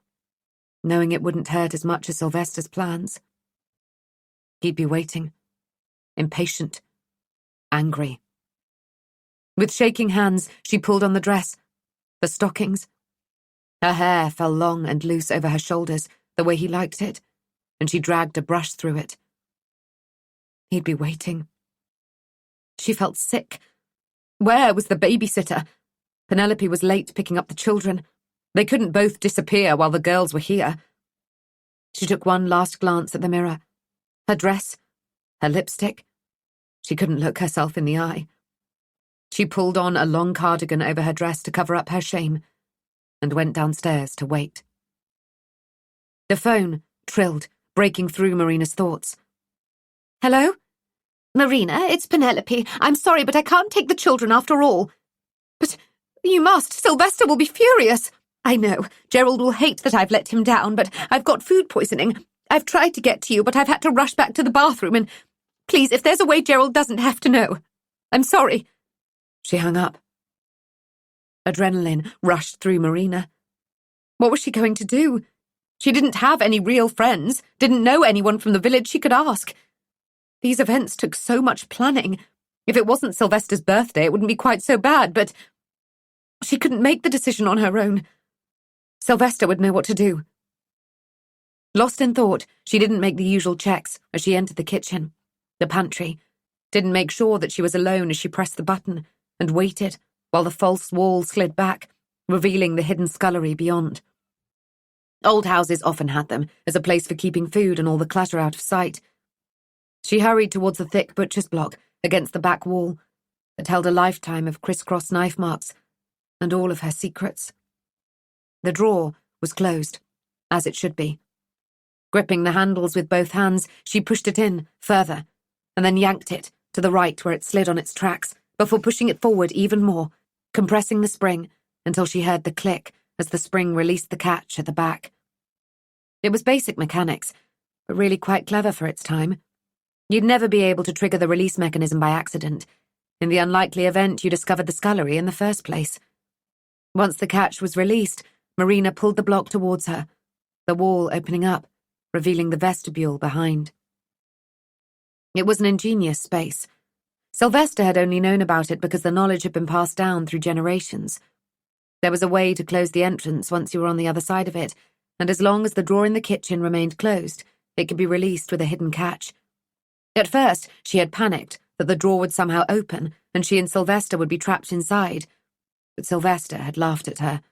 knowing it wouldn't hurt as much as Sylvester's plans. He'd be waiting, impatient, angry. With shaking hands, she pulled on the dress, the stockings. Her hair fell long and loose over her shoulders, the way he liked it, and she dragged a brush through it. He'd be waiting. She felt sick. Where was the babysitter? Penelope was late picking up the children. They couldn't both disappear while the girls were here. She took one last glance at the mirror. Her dress, her lipstick. She couldn't look herself in the eye. She pulled on a long cardigan over her dress to cover up her shame and went downstairs to wait. The phone trilled, breaking through Marina's thoughts. Hello? Marina, it's Penelope. I'm sorry, but I can't take the children after all. But you must. Sylvester will be furious. I know. Gerald will hate that I've let him down, but I've got food poisoning. I've tried to get to you, but I've had to rush back to the bathroom and... Please, if there's a way Gerald doesn't have to know. I'm sorry. She hung up. Adrenaline rushed through Marina. What was she going to do? She didn't have any real friends, didn't know anyone from the village she could ask. These events took so much planning. If it wasn't Sylvester's birthday, it wouldn't be quite so bad, but she couldn't make the decision on her own. Sylvester would know what to do. Lost in thought, she didn't make the usual checks as she entered the kitchen, the pantry, didn't make sure that she was alone as she pressed the button, and waited while the false wall slid back, revealing the hidden scullery beyond. Old houses often had them as a place for keeping food and all the clutter out of sight. She hurried towards the thick butcher's block against the back wall that held a lifetime of crisscross knife marks and all of her secrets. The drawer was closed, as it should be. Gripping the handles with both hands, she pushed it in further and then yanked it to the right where it slid on its tracks before pushing it forward even more, compressing the spring until she heard the click as the spring released the catch at the back. It was basic mechanics, but really quite clever for its time. You'd never be able to trigger the release mechanism by accident, in the unlikely event you discovered the scullery in the first place. Once the catch was released, Marina pulled the block towards her, the wall opening up, revealing the vestibule behind. It was an ingenious space. Sylvester had only known about it because the knowledge had been passed down through generations. There was a way to close the entrance once you were on the other side of it, and as long as the drawer in the kitchen remained closed, it could be released with a hidden catch. At first, she had panicked that the drawer would somehow open and she and Sylvester would be trapped inside, but Sylvester had laughed at her,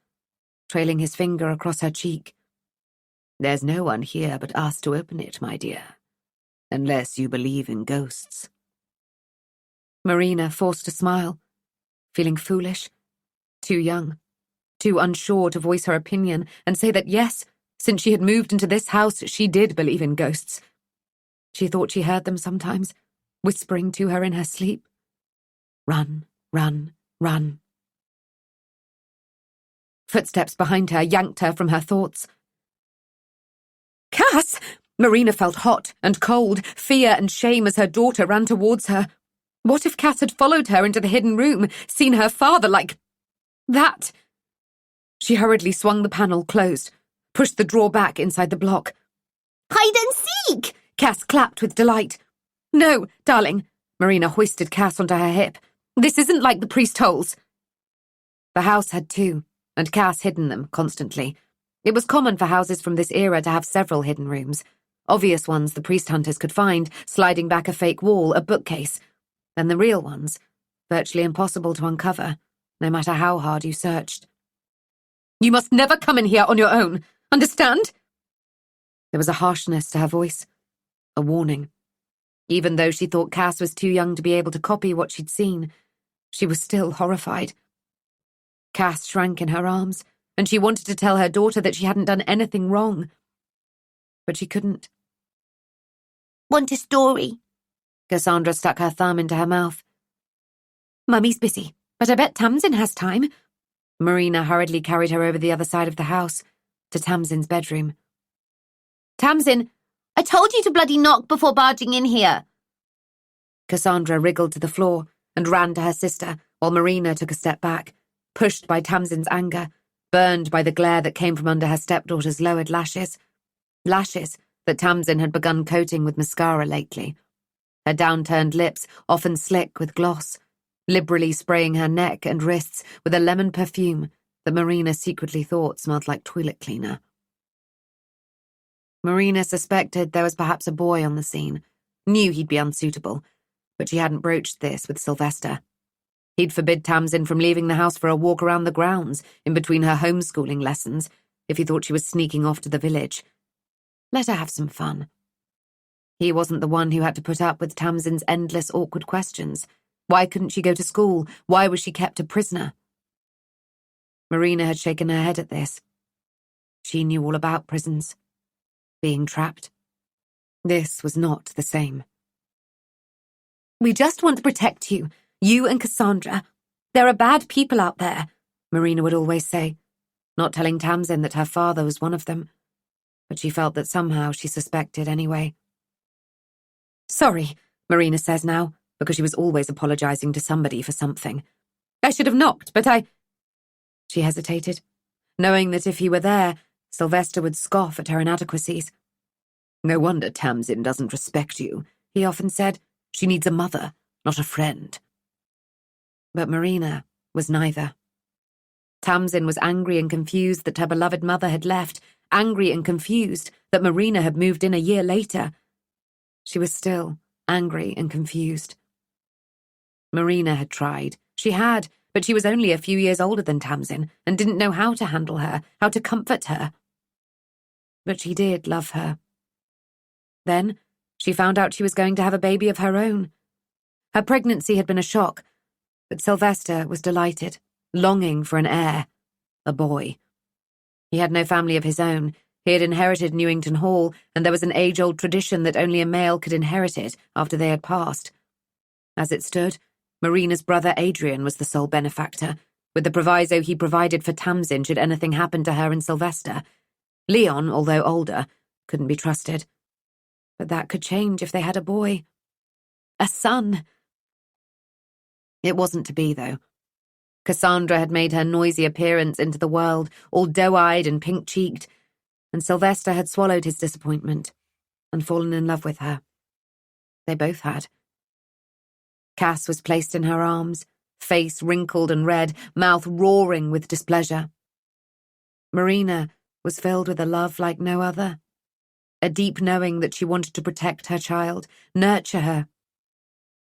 trailing his finger across her cheek. "There's no one here but us to open it, my dear, unless you believe in ghosts." Marina forced a smile, feeling foolish, too young, too unsure to voice her opinion and say that yes, since she had moved into this house, she did believe in ghosts. She thought she heard them sometimes, whispering to her in her sleep. Run, run, run. Footsteps behind her yanked her from her thoughts. Cass! Marina felt hot and cold, fear and shame as her daughter ran towards her. What if Cass had followed her into the hidden room, seen her father like... that? She hurriedly swung the panel closed, pushed the drawer back inside the block. Hide and seek! Cass clapped with delight. No, darling. Marina hoisted Cass onto her hip. This isn't like the priest holes. The house had two, and Cass hidden them constantly. It was common for houses from this era to have several hidden rooms. Obvious ones the priest hunters could find, sliding back a fake wall, a bookcase. Then the real ones, virtually impossible to uncover, no matter how hard you searched. You must never come in here on your own, understand? There was a harshness to her voice, a warning. Even though she thought Cass was too young to be able to copy what she'd seen, she was still horrified. Cass shrank in her arms, and she wanted to tell her daughter that she hadn't done anything wrong. But she couldn't. Want a story? Cassandra stuck her thumb into her mouth. Mummy's busy, but I bet Tamsin has time. Marina hurriedly carried her over the other side of the house, to Tamsin's bedroom. Tamsin, I told you to bloody knock before barging in here. Cassandra wriggled to the floor and ran to her sister, while Marina took a step back, pushed by Tamsin's anger, burned by the glare that came from under her stepdaughter's lowered lashes. Lashes that Tamsin had begun coating with mascara lately. Her downturned lips, often slick with gloss, liberally spraying her neck and wrists with a lemon perfume that Marina secretly thought smelled like toilet cleaner. Marina suspected there was perhaps a boy on the scene, knew he'd be unsuitable, but she hadn't broached this with Sylvester. He'd forbid Tamsin from leaving the house for a walk around the grounds in between her homeschooling lessons if he thought she was sneaking off to the village. Let her have some fun. He wasn't the one who had to put up with Tamsin's endless awkward questions. Why couldn't she go to school? Why was she kept a prisoner? Marina had shaken her head at this. She knew all about prisons. Being trapped. This was not the same. We just want to protect you, you and Cassandra. There are bad people out there, Marina would always say, not telling Tamsin that her father was one of them. But she felt that somehow she suspected anyway. Sorry, Marina says now, because she was always apologizing to somebody for something. I should have knocked, but She hesitated, knowing that if he were there, Sylvester would scoff at her inadequacies. No wonder Tamsin doesn't respect you, he often said. She needs a mother, not a friend. But Marina was neither. Tamsin was angry and confused that her beloved mother had left, angry and confused that Marina had moved in a year later. She was still angry and confused. Marina had tried. She had, but she was only a few years older than Tamsin and didn't know how to handle her, how to comfort her. But she did love her. Then she found out she was going to have a baby of her own. Her pregnancy had been a shock, but Sylvester was delighted, longing for an heir, a boy. He had no family of his own. He had inherited Newington Hall, and there was an age-old tradition that only a male could inherit it after they had passed. As it stood, Marina's brother Adrian was the sole benefactor, with the proviso he provided for Tamsin should anything happen to her and Sylvester. Leon, although older, couldn't be trusted. But that could change if they had a boy. A son. It wasn't to be, though. Cassandra had made her noisy appearance into the world, all doe-eyed and pink-cheeked, and Sylvester had swallowed his disappointment and fallen in love with her. They both had. Cass was placed in her arms, face wrinkled and red, mouth roaring with displeasure. Marina was filled with a love like no other, a deep knowing that she wanted to protect her child, nurture her.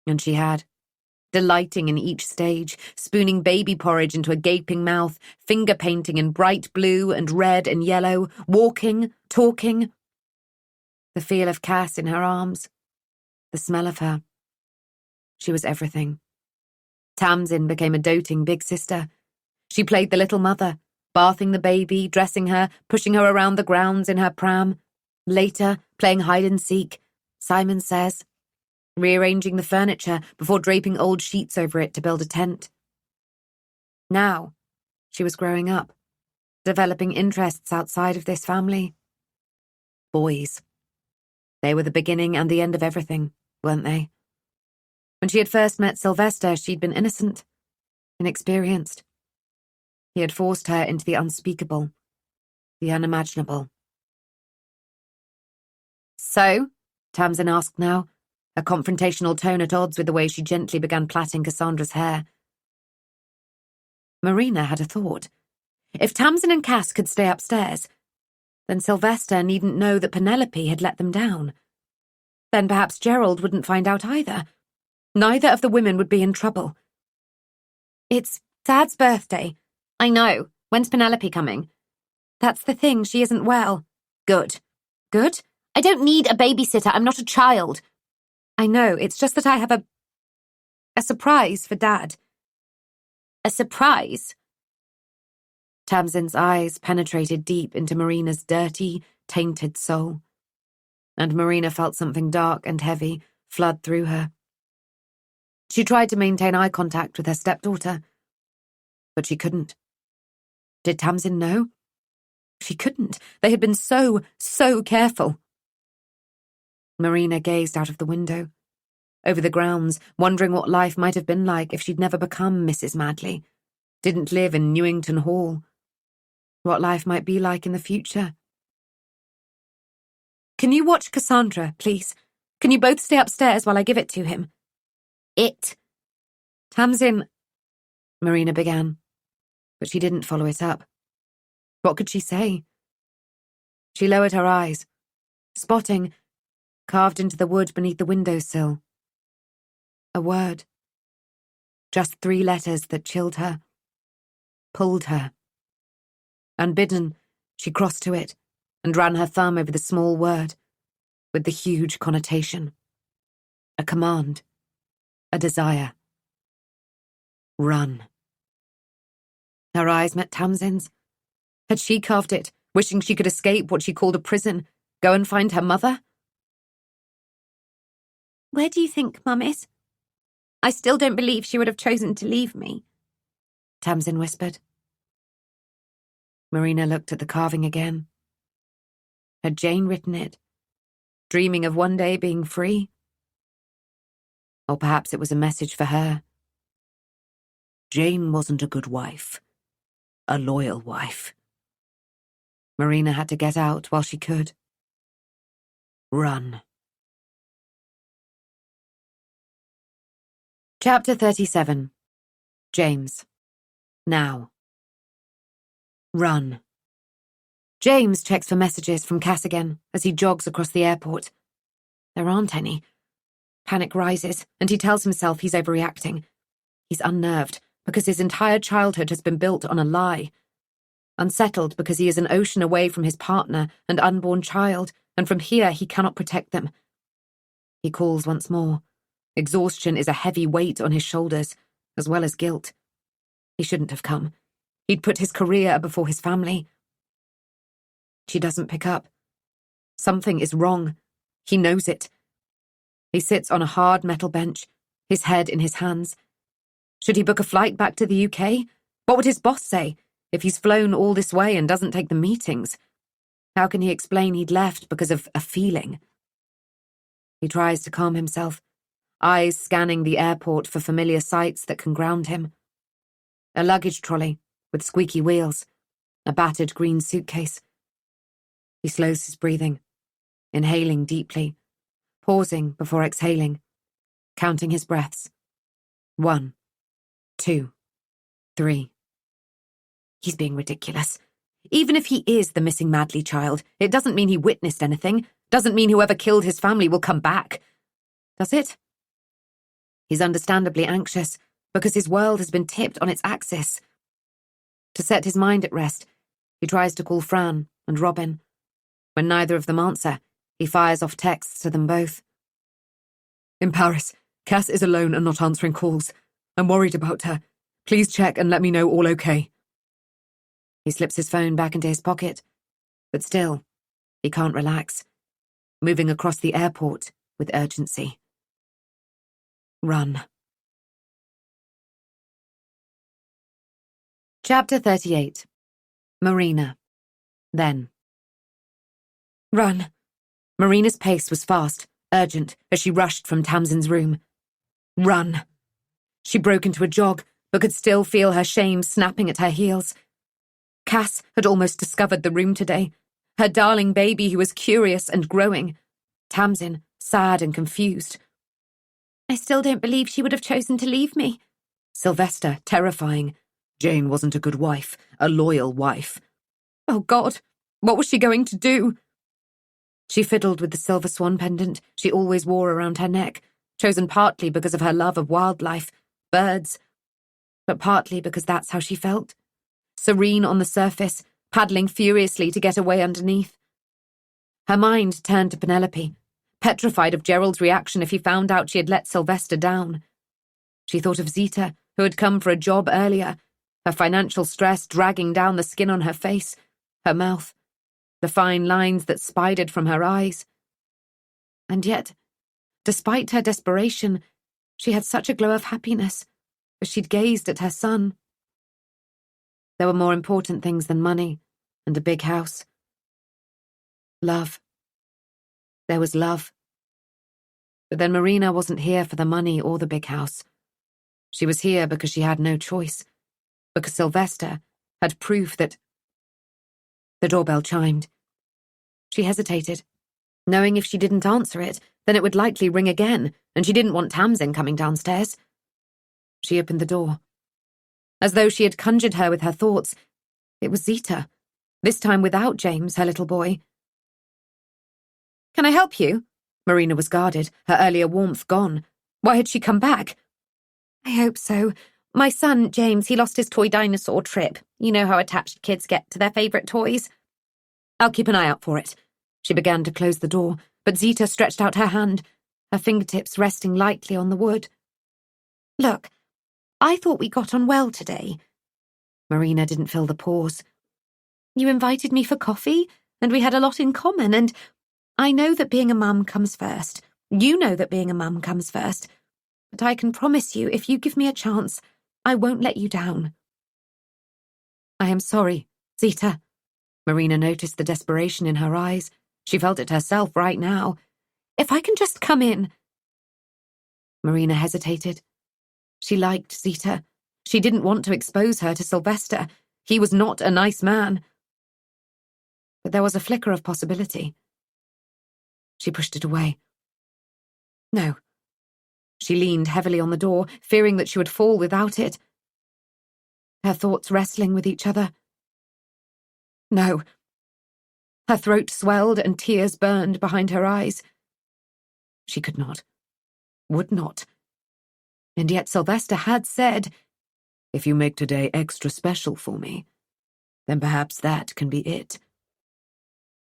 And she had, delighting in each stage, spooning baby porridge into a gaping mouth, finger painting in bright blue and red and yellow, walking, talking. The feel of Cass in her arms, the smell of her. She was everything. Tamsin became a doting big sister. She played the little mother, bathing the baby, dressing her, pushing her around the grounds in her pram. Later, playing hide-and-seek, Simon says, rearranging the furniture before draping old sheets over it to build a tent. Now, she was growing up, developing interests outside of this family. Boys. They were the beginning and the end of everything, weren't they? When she had first met Sylvester, she'd been innocent, inexperienced. He had forced her into the unspeakable, the unimaginable. So, Tamsin asked now, a confrontational tone at odds with the way she gently began plaiting Cassandra's hair. Marina had a thought. If Tamsin and Cass could stay upstairs, then Sylvester needn't know that Penelope had let them down. Then perhaps Gerald wouldn't find out either. Neither of the women would be in trouble. It's Dad's birthday. I know. When's Penelope coming? That's the thing, she isn't well. Good. good? I don't need a babysitter. I'm not a child. I know, it's just that I have a surprise for Dad. A surprise? Tamsin's eyes penetrated deep into Marina's dirty, tainted soul, and Marina felt something dark and heavy flood through her. She tried to maintain eye contact with her stepdaughter, but she couldn't. Did Tamsin know? She couldn't. They had been so careful. Marina gazed out of the window, over the grounds, wondering what life might have been like if she'd never become Mrs. Madley, didn't live in Newington Hall. What life might be like in the future. Can you watch Cassandra, please? Can you both stay upstairs while I give it to him? It. Tamsin, Marina began, but she didn't follow it up. What could she say? She lowered her eyes, spotting, carved into the wood beneath the windowsill, a word. Just 3 letters that chilled her, pulled her. Unbidden, she crossed to it and ran her thumb over the small word with the huge connotation. A command, a desire. Run. Her eyes met Tamsin's. Had she carved it, wishing she could escape what she called a prison, go and find her mother? Where do you think Mum is? I still don't believe she would have chosen to leave me, Tamsin whispered. Marina looked at the carving again. Had Jane written it, dreaming of one day being free? Or perhaps it was a message for her. Jane wasn't a good wife, a loyal wife. Marina had to get out while she could. Run. Chapter 37. James. Now. Run. James checks for messages from Cass again as he jogs across the airport. There aren't any. Panic rises, and he tells himself he's overreacting. He's unnerved because his entire childhood has been built on a lie. Unsettled because he is an ocean away from his partner and unborn child, and from here he cannot protect them. He calls once more. Exhaustion is a heavy weight on his shoulders, as well as guilt. He shouldn't have come. He'd put his career before his family. She doesn't pick up. Something is wrong. He knows it. He sits on a hard metal bench, his head in his hands. Should he book a flight back to the UK? What would his boss say if he's flown all this way and doesn't take the meetings? How can he explain he'd left because of a feeling? He tries to calm himself, eyes scanning the airport for familiar sights that can ground him. A luggage trolley with squeaky wheels, a battered green suitcase. He slows his breathing, inhaling deeply, pausing before exhaling, counting his breaths. 1, 2, 3. He's being ridiculous. Even if he is the missing Madley child, it doesn't mean he witnessed anything, doesn't mean whoever killed his family will come back. Does it? He's understandably anxious because his world has been tipped on its axis. To set his mind at rest, he tries to call Fran and Robin. When neither of them answer, he fires off texts to them both. In Paris, Cass is alone and not answering calls. I'm worried about her. Please check and let me know all okay. He slips his phone back into his pocket, but still, he can't relax, moving across the airport with urgency. Run. Chapter 38. Marina. Then. Run. Marina's pace was fast, urgent, as she rushed from Tamsin's room. Run. She broke into a jog, but could still feel her shame snapping at her heels. Cass had almost discovered the room today, her darling baby who was curious and growing. Tamsin, sad and confused. I still don't believe she would have chosen to leave me. Sylvester, terrifying. Jane wasn't a good wife, a loyal wife. Oh God, what was she going to do? She fiddled with the silver swan pendant she always wore around her neck, chosen partly because of her love of wildlife, birds, but partly because that's how she felt. Serene on the surface, paddling furiously to get away underneath. Her mind turned to Penelope, petrified of Gerald's reaction if he found out she had let Sylvester down. She thought of Zita, who had come for a job earlier, her financial stress dragging down the skin on her face, her mouth, the fine lines that spidered from her eyes. And yet, despite her desperation, she had such a glow of happiness as she'd gazed at her son. There were more important things than money and a big house. Love. There was love. But then Marina wasn't here for the money or the big house. She was here because she had no choice, because Sylvester had proof that... The doorbell chimed. She hesitated, knowing if she didn't answer it, then it would likely ring again, and she didn't want Tamsin coming downstairs. She opened the door. As though she had conjured her with her thoughts, it was Zita, this time without James, her little boy. "Can I help you?" Marina was guarded, her earlier warmth gone. Why had she come back? "I hope so. My son, James, he lost his toy dinosaur trip. You know how attached kids get to their favourite toys." "I'll keep an eye out for it." She began to close the door, but Zita stretched out her hand, her fingertips resting lightly on the wood. "Look, I thought we got on well today." Marina didn't fill the pause. "You invited me for coffee, and we had a lot in common, and I know that being a mum comes first. You know that being a mum comes first. But I can promise you, if you give me a chance, I won't let you down." "I am sorry, Zita." Marina noticed the desperation in her eyes. She felt it herself right now. "If I can just come in." Marina hesitated. She liked Zita. She didn't want to expose her to Sylvester. He was not a nice man. But there was a flicker of possibility. She pushed it away. No. She leaned heavily on the door, fearing that she would fall without it. Her thoughts wrestling with each other. No. Her throat swelled and tears burned behind her eyes. She could not. Would not. And yet Sylvester had said, "If you make today extra special for me, then perhaps that can be it."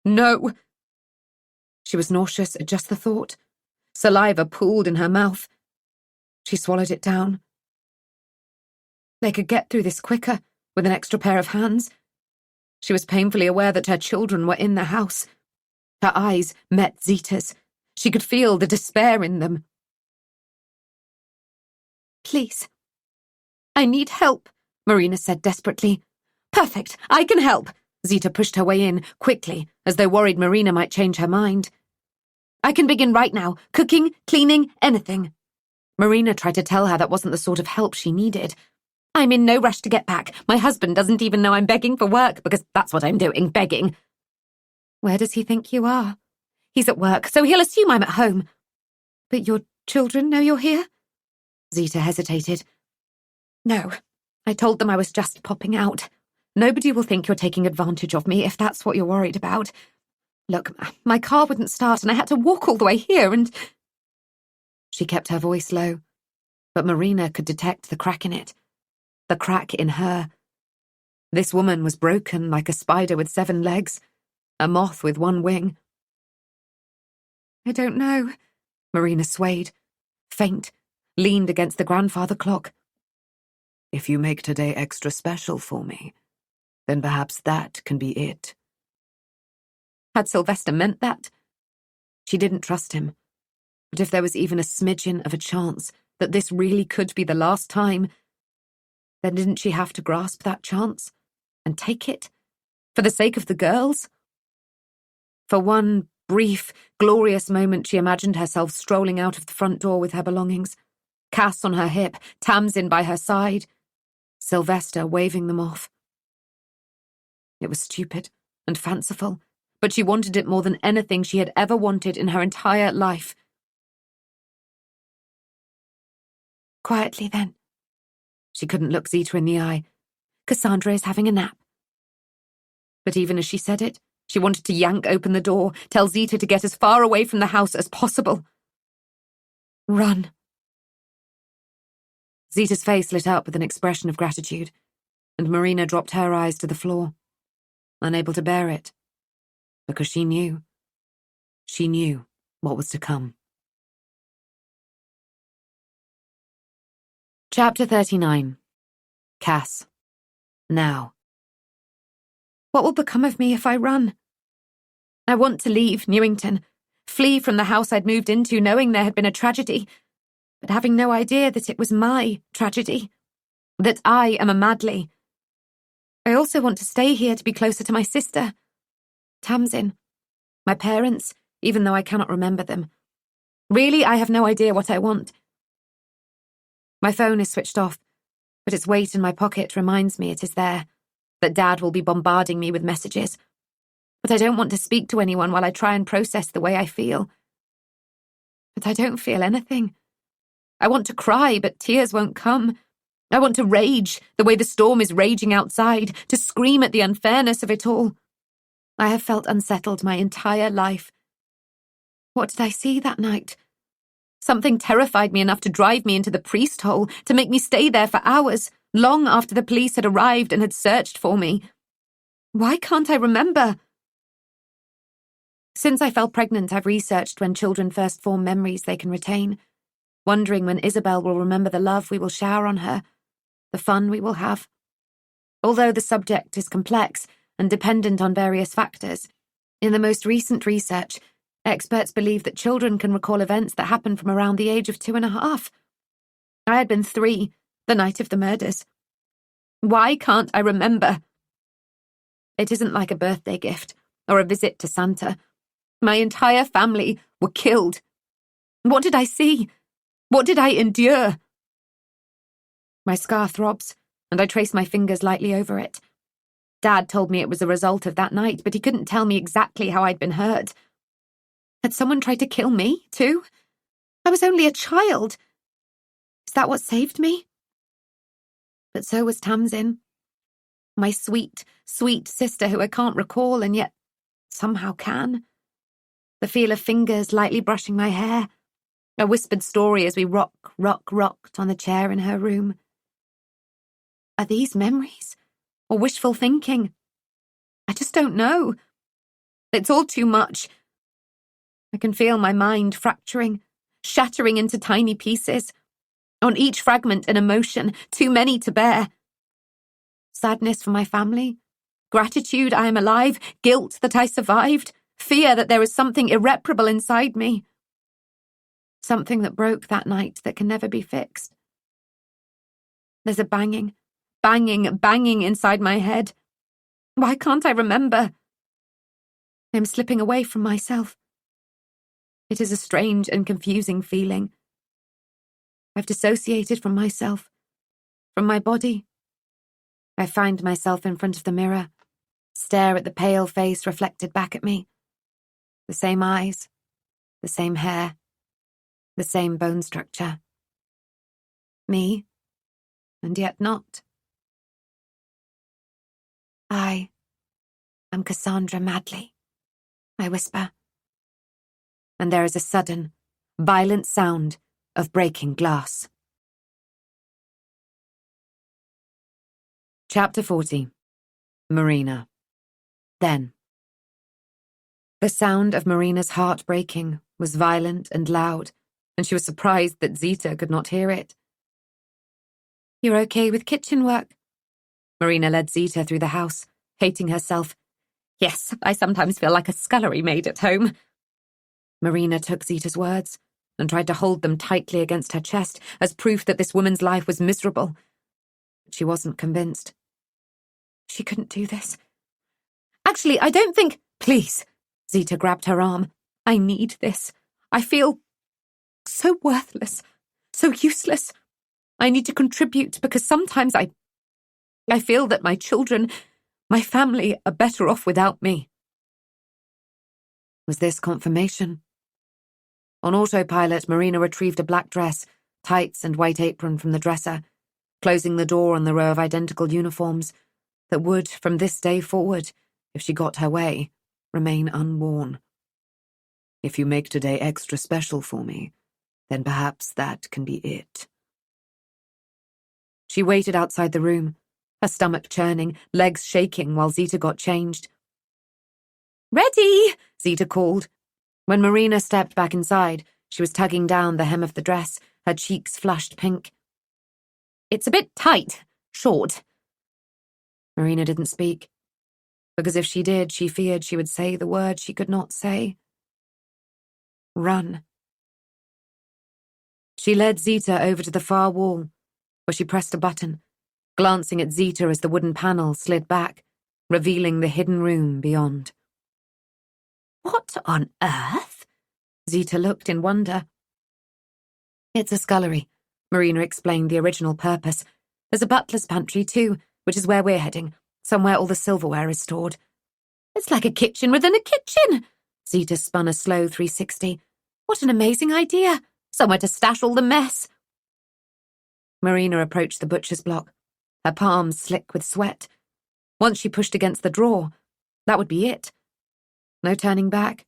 No! She was nauseous at just the thought. Saliva pooled in her mouth. She swallowed it down. They could get through this quicker, with an extra pair of hands. She was painfully aware that her children were in the house. Her eyes met Zita's. She could feel the despair in them. "Please. I need help," Marina said desperately. "Perfect, I can help." Zita pushed her way in, quickly, as though worried Marina might change her mind. "I can begin right now. Cooking, cleaning, anything." Marina tried to tell her that wasn't the sort of help she needed. "I'm in no rush to get back. My husband doesn't even know I'm begging for work, because that's what I'm doing, begging." "Where does he think you are?" "He's at work, so he'll assume I'm at home." "But your children know you're here?" Zita hesitated. "No, I told them I was just popping out. Nobody will think you're taking advantage of me if that's what you're worried about. Look, my car wouldn't start and I had to walk all the way here and—" She kept her voice low, but Marina could detect the crack in it. The crack in her. This woman was broken like a spider with 7 legs, a moth with 1 wing. "I don't know." Marina swayed, faint, leaned against the grandfather clock. "If you make today extra special for me, then perhaps that can be it." Had Sylvester meant that? She didn't trust him. But if there was even a smidgen of a chance that this really could be the last time, then didn't she have to grasp that chance and take it? For the sake of the girls? For one brief, glorious moment she imagined herself strolling out of the front door with her belongings. Cass on her hip, Tamsin by her side, Sylvester waving them off. It was stupid and fanciful, but she wanted it more than anything she had ever wanted in her entire life. "Quietly, then." She couldn't look Zita in the eye. "Cassandra is having a nap." But even as she said it, she wanted to yank open the door, tell Zita to get as far away from the house as possible. Run. Zita's face lit up with an expression of gratitude, and Marina dropped her eyes to the floor, unable to bear it, because she knew She knew what was to come. Chapter 39. Cass. Now. What will become of me if I run? I want to leave Newington, flee from the house I'd moved into knowing there had been a tragedy, but having no idea that it was my tragedy, that I am a Madley. I also want to stay here to be closer to my sister, Tamsin, my parents, even though I cannot remember them. Really, I have no idea what I want. My phone is switched off, but its weight in my pocket reminds me it is there, that Dad will be bombarding me with messages. But I don't want to speak to anyone while I try and process the way I feel. But I don't feel anything. I want to cry, but tears won't come. I want to rage, the way the storm is raging outside, to scream at the unfairness of it all. I have felt unsettled my entire life. What did I see that night? Something terrified me enough to drive me into the priest hole, to make me stay there for hours, long after the police had arrived and had searched for me. Why can't I remember? Since I fell pregnant, I've researched when children first form memories they can retain, wondering when Isabel will remember the love we will shower on her, the fun we will have. Although the subject is complex and dependent on various factors, in the most recent research, experts believe that children can recall events that happened from around the age of 2.5. I had been 3 the night of the murders. Why can't I remember? It isn't like a birthday gift or a visit to Santa. My entire family were killed. What did I see? What did I endure? My scar throbs, and I trace my fingers lightly over it. Dad told me it was a result of that night, but he couldn't tell me exactly how I'd been hurt. Had someone tried to kill me, too? I was only a child. Is that what saved me? But so was Tamsin. My sweet, sweet sister who I can't recall and yet somehow can. The feel of fingers lightly brushing my hair. A whispered story as we rocked on the chair in her room. Are these memories? Or wishful thinking? I just don't know. It's all too much. I can feel my mind fracturing, shattering into tiny pieces. On each fragment an emotion, too many to bear. Sadness for my family, gratitude I am alive, guilt that I survived, fear that there is something irreparable inside me. Something that broke that night that can never be fixed. There's a banging inside my head. Why can't I remember? I'm slipping away from myself. It is a strange and confusing feeling. I've dissociated from myself, from my body. I find myself in front of the mirror, stare at the pale face reflected back at me. The same eyes, the same hair, the same bone structure. Me, and yet not. I am Cassandra Madley, I whisper. And there is a sudden, violent sound of breaking glass. Chapter 40. Marina. Then. The sound of Marina's heart breaking was violent and loud, and she was surprised that Zita could not hear it. You're okay with kitchen work? Marina led Zita through the house, hating herself. Yes, I sometimes feel like a scullery maid at home. Marina took Zita's words and tried to hold them tightly against her chest as proof that this woman's life was miserable. But she wasn't convinced. She couldn't do this. Actually, I don't think... Please. Zita grabbed her arm. I need this. I feel so worthless, so useless. I need to contribute because sometimes I feel that my children, my family are better off without me. Was this confirmation? On autopilot, Marina retrieved a black dress, tights and white apron from the dresser, closing the door on the row of identical uniforms that would, from this day forward, if she got her way, remain unworn. If you make today extra special for me, then perhaps that can be it. She waited outside the room, her stomach churning, legs shaking while Zita got changed. Ready, Zita called. When Marina stepped back inside, she was tugging down the hem of the dress, her cheeks flushed pink. "It's a bit tight, short." Marina didn't speak, because if she did, she feared she would say the word she could not say. Run. She led Zita over to the far wall, where she pressed a button, glancing at Zita as the wooden panel slid back, revealing the hidden room beyond. "What on earth?" Zita looked in wonder. "It's a scullery," Marina explained the original purpose. "There's a butler's pantry, too, which is where we're heading, somewhere all the silverware is stored." "It's like a kitchen within a kitchen!" Zita spun a slow 360. "What an amazing idea! Somewhere to stash all the mess." Marina approached the butcher's block, her palms slick with sweat. Once she pushed against the drawer, that would be it. No turning back.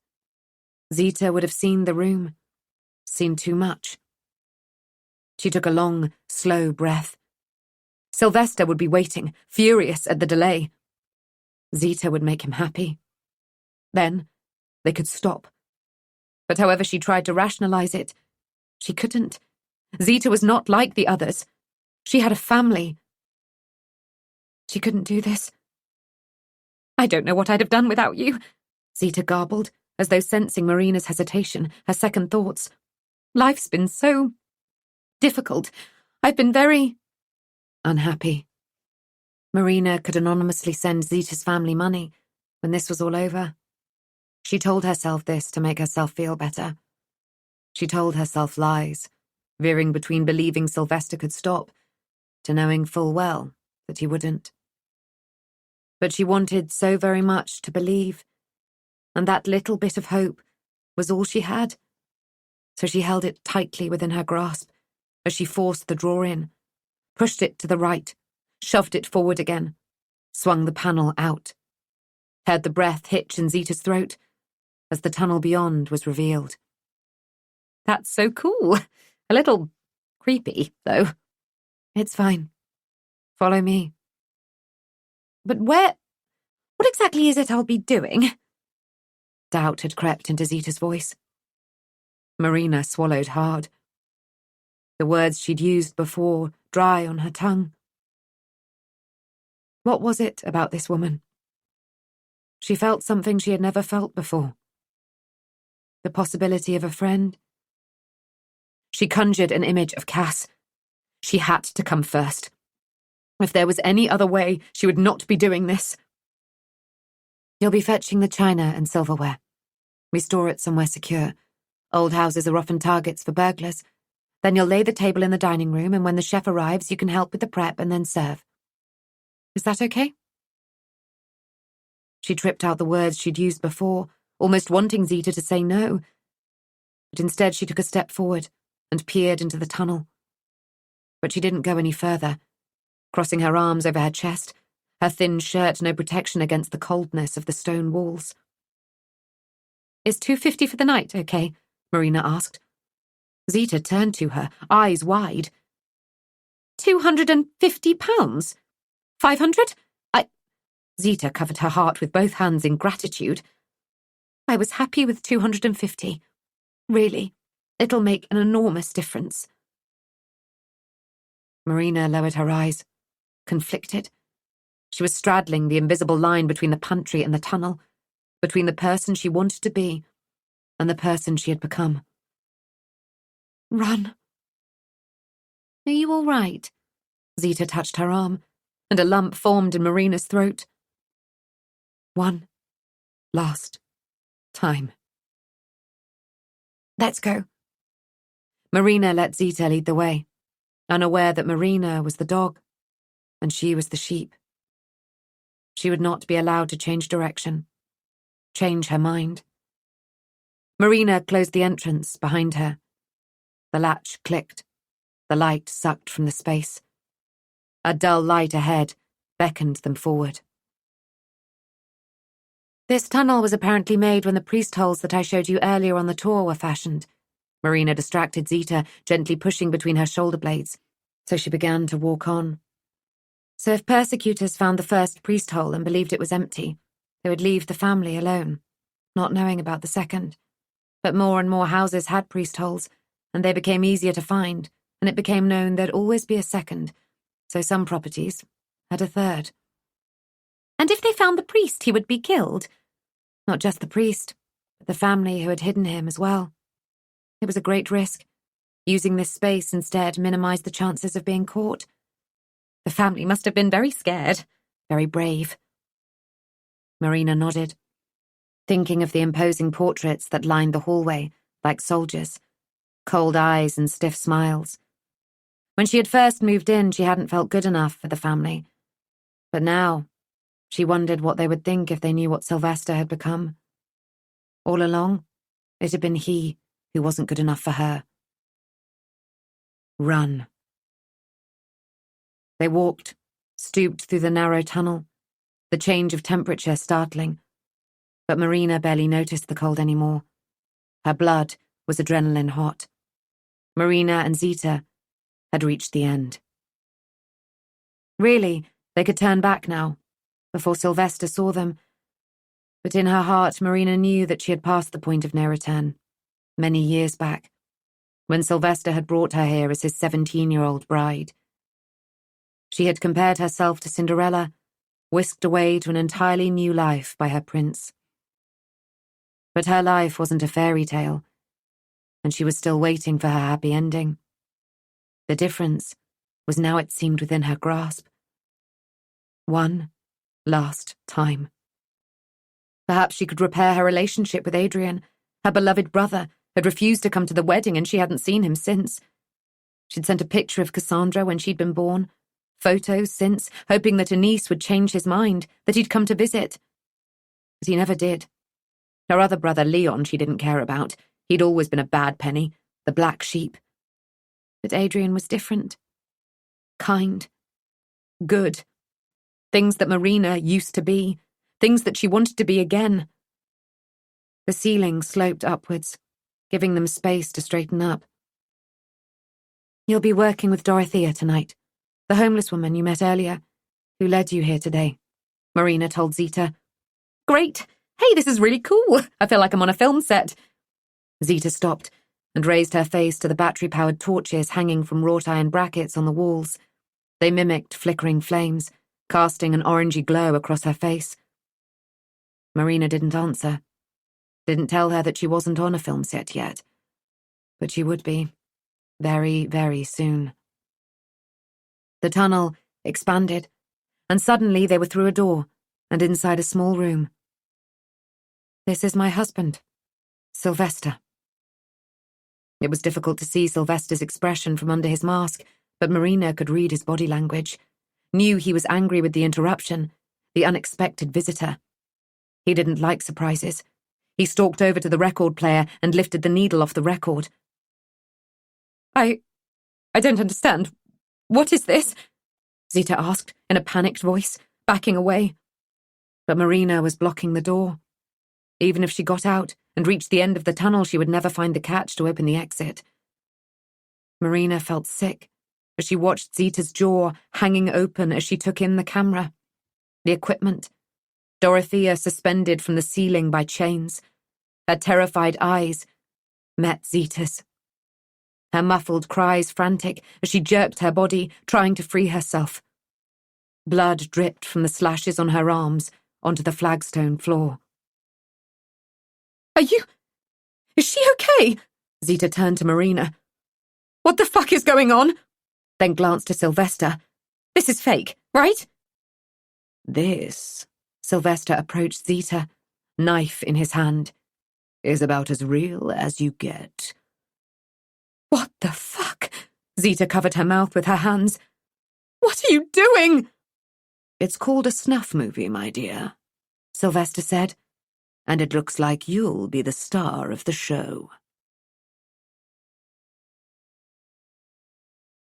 Zita would have seen the room, seen too much. She took a long, slow breath. Sylvester would be waiting, furious at the delay. Zita would make him happy. Then they could stop. But however she tried to rationalize it, she couldn't. Zita was not like the others. She had a family. She couldn't do this. "I don't know what I'd have done without you," Zita garbled, as though sensing Marina's hesitation, her second thoughts. "Life's been so difficult. I've been very unhappy." Marina could anonymously send Zita's family money when this was all over. She told herself this to make herself feel better. She told herself lies, veering between believing Sylvester could stop to knowing full well that he wouldn't. But she wanted so very much to believe, and that little bit of hope was all she had. So she held it tightly within her grasp as she forced the drawer in, pushed it to the right, shoved it forward again, swung the panel out, heard the breath hitch in Zita's throat as the tunnel beyond was revealed. "That's so cool. A little creepy, though." "It's fine. Follow me." "But what exactly is it I'll be doing?" Doubt had crept into Zita's voice. Marina swallowed hard. The words she'd used before dry on her tongue. What was it about this woman? She felt something she had never felt before. The possibility of a friend. She conjured an image of Cass. She had to come first. If there was any other way, she would not be doing this. "You'll be fetching the china and silverware. We store it somewhere secure. Old houses are often targets for burglars. Then you'll lay the table in the dining room, and when the chef arrives, you can help with the prep and then serve. Is that okay?" She tripped out the words she'd used before, almost wanting Zita to say no. But instead she took a step forward and peered into the tunnel. But she didn't go any further, crossing her arms over her chest, her thin shirt no protection against the coldness of the stone walls. "Is $250 for the night, okay?" Marina asked. Zita turned to her, eyes wide. £250? 500? Zita covered her heart with both hands in gratitude. "I was happy with 250. Really, it'll make an enormous difference." Marina lowered her eyes, conflicted. She was straddling the invisible line between the pantry and the tunnel, between the person she wanted to be and the person she had become. "Run." "Are you all right?" Zita touched her arm, and a lump formed in Marina's throat. "One last time." "Let's go." Marina let Zita lead the way, unaware that Marina was the dog and she was the sheep. She would not be allowed to change direction, change her mind. Marina closed the entrance behind her. The latch clicked. The light sucked from the space. A dull light ahead beckoned them forward. "This tunnel was apparently made when the priest holes that I showed you earlier on the tour were fashioned." Marina distracted Zita, gently pushing between her shoulder blades, so she began to walk on. "So if persecutors found the first priest hole and believed it was empty, they would leave the family alone, not knowing about the second. But more and more houses had priest holes, and they became easier to find, and it became known there'd always be a second, so some properties had a third. And if they found the priest, he would be killed. Not just the priest, but the family who had hidden him as well. It was a great risk. Using this space instead minimised the chances of being caught. The family must have been very scared, very brave. Marina nodded, thinking of the imposing portraits that lined the hallway, like soldiers, cold eyes and stiff smiles. When she had first moved in, she hadn't felt good enough for the family. But now, she wondered what they would think if they knew what Sylvester had become. All along, it had been he who wasn't good enough for her. Run. They walked, stooped through the narrow tunnel, the change of temperature startling. But Marina barely noticed the cold anymore. Her blood was adrenaline hot. Marina and Zita had reached the end. Really, they could turn back now, before Sylvester saw them. But in her heart, Marina knew that she had passed the point of no return, many years back, when Sylvester had brought her here as his 17-year-old bride. She had compared herself to Cinderella, whisked away to an entirely new life by her prince. But her life wasn't a fairy tale, and she was still waiting for her happy ending. The difference was now it seemed within her grasp. One last time. Perhaps she could repair her relationship with Adrian. Her beloved brother had refused to come to the wedding, and she hadn't seen him since. She'd sent a picture of Cassandra when she'd been born, photos since, hoping that Anise would change his mind, that he'd come to visit. But he never did. Her other brother, Leon, she didn't care about. He'd always been a bad penny, the black sheep. But Adrian was different. Kind. Good. Things that Marina used to be. Things that she wanted to be again. The ceiling sloped upwards, giving them space to straighten up. You'll be working with Dorothea tonight, the homeless woman you met earlier, who led you here today, Marina told Zita. Great! Hey, this is really cool! I feel like I'm on a film set. Zita stopped and raised her face to the battery-powered torches hanging from wrought iron brackets on the walls. They mimicked flickering flames, casting an orangey glow across her face. Marina didn't answer. Didn't tell her that she wasn't on a film set yet. But she would be. Very, very soon. The tunnel expanded, and suddenly they were through a door and inside a small room. This is my husband, Sylvester. It was difficult to see Sylvester's expression from under his mask, but Marina could read his body language, knew he was angry with the interruption, the unexpected visitor. He didn't like surprises. He stalked over to the record player and lifted the needle off the record. I don't understand. What is this? Zita asked in a panicked voice, backing away. But Marina was blocking the door. Even if she got out and reached the end of the tunnel, she would never find the catch to open the exit. Marina felt sick as she watched Zita's jaw hanging open as she took in the camera, the equipment, Dorothea suspended from the ceiling by chains. Her terrified eyes met Zita's. Her muffled cries frantic as she jerked her body, trying to free herself. Blood dripped from the slashes on her arms onto the flagstone floor. Is she okay? Zita turned to Marina. What the fuck is going on? Then glanced to Sylvester. This is fake, right? This, Sylvester approached Zita, knife in his hand, is about as real as you get. What the fuck? Zita covered her mouth with her hands. What are you doing? It's called a snuff movie, my dear, Sylvester said, and it looks like you'll be the star of the show.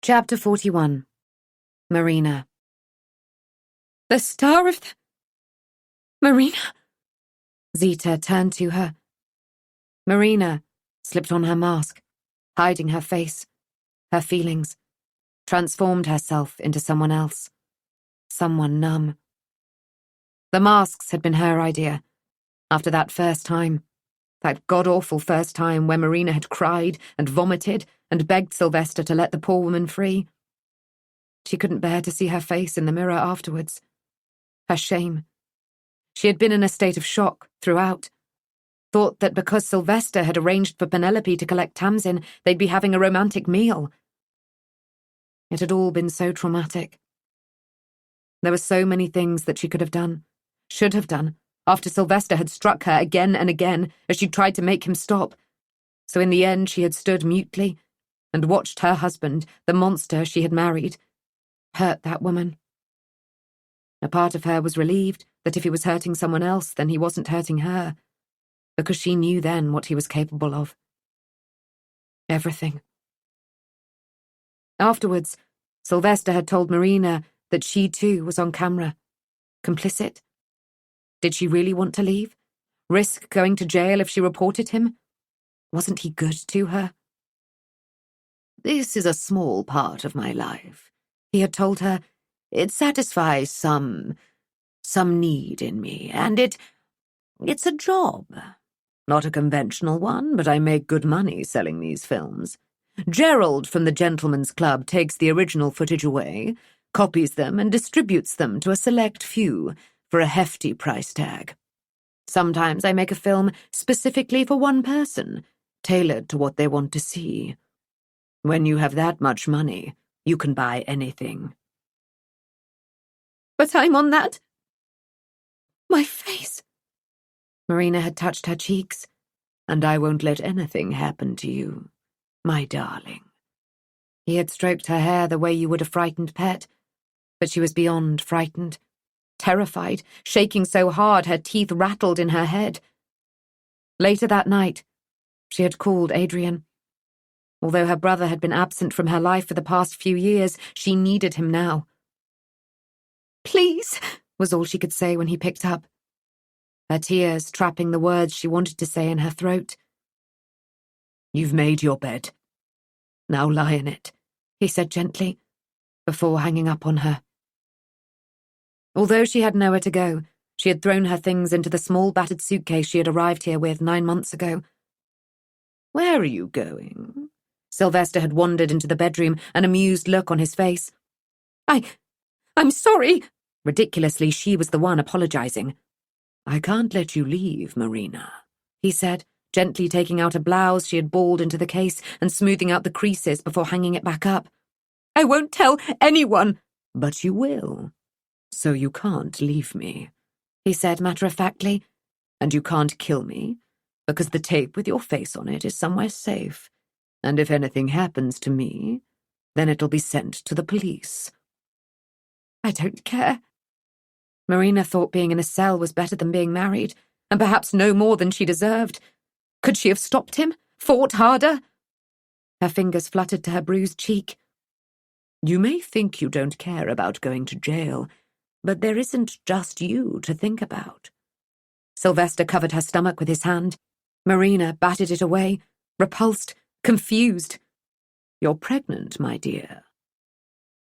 Chapter 41. Marina. The star of the... Marina? Zita turned to her. Marina slipped on her mask, hiding her face, her feelings, transformed herself into someone else, someone numb. The masks had been her idea, after that first time, That god-awful first time where Marina had cried and vomited and begged Sylvester to let the poor woman free. She couldn't bear to see her face in the mirror afterwards. Her shame. She had been in a state of shock throughout. Thought that because Sylvester had arranged for Penelope to collect Tamsin, they'd be having a romantic meal. It had all been so traumatic. There were so many things that she could have done, should have done, after Sylvester had struck her again and again as she tried to make him stop. So in the end she had stood mutely and watched her husband, the monster she had married, hurt that woman. A part of her was relieved that if he was hurting someone else, then he wasn't hurting her, because she knew then what he was capable of. Everything. Afterwards, Sylvester had told Marina that she too was on camera, complicit. Did she really want to leave? Risk going to jail if she reported him? Wasn't he good to her? "This is a small part of my life," he had told her. "It satisfies some need in me, and it's a job. Not a conventional one, but I make good money selling these films. Gerald from the Gentlemen's Club takes the original footage away, copies them, and distributes them to a select few for a hefty price tag. Sometimes I make a film specifically for one person, tailored to what they want to see. When you have that much money, you can buy anything." "But I'm on that. My face." Marina had touched her cheeks. "And I won't let anything happen to you, my darling." He had stroked her hair the way you would a frightened pet, but she was beyond frightened. Terrified, shaking so hard her teeth rattled in her head. Later that night, she had called Adrian. Although her brother had been absent from her life for the past few years, she needed him now. "Please," was all she could say when he picked up, her tears trapping the words she wanted to say in her throat. "You've made your bed. Now lie in it," he said gently, before hanging up on her. Although she had nowhere to go, she had thrown her things into the small battered suitcase she had arrived here with 9 months ago. "Where are you going?" Sylvester had wandered into the bedroom, an amused look on his face. I'm sorry." Ridiculously, she was the one apologizing. "I can't let you leave, Marina," he said, gently taking out a blouse she had balled into the case and smoothing out the creases before hanging it back up. "I won't tell anyone." "But you will. So you can't leave me," he said matter-of-factly. "And you can't kill me, because the tape with your face on it is somewhere safe. And if anything happens to me, then it'll be sent to the police." "I don't care." Marina thought being in a cell was better than being married, and perhaps no more than she deserved. Could she have stopped him? Fought harder? Her fingers fluttered to her bruised cheek. "You may think you don't care about going to jail, but there isn't just you to think about." Sylvester covered her stomach with his hand. Marina batted it away, repulsed, confused. "You're pregnant, my dear.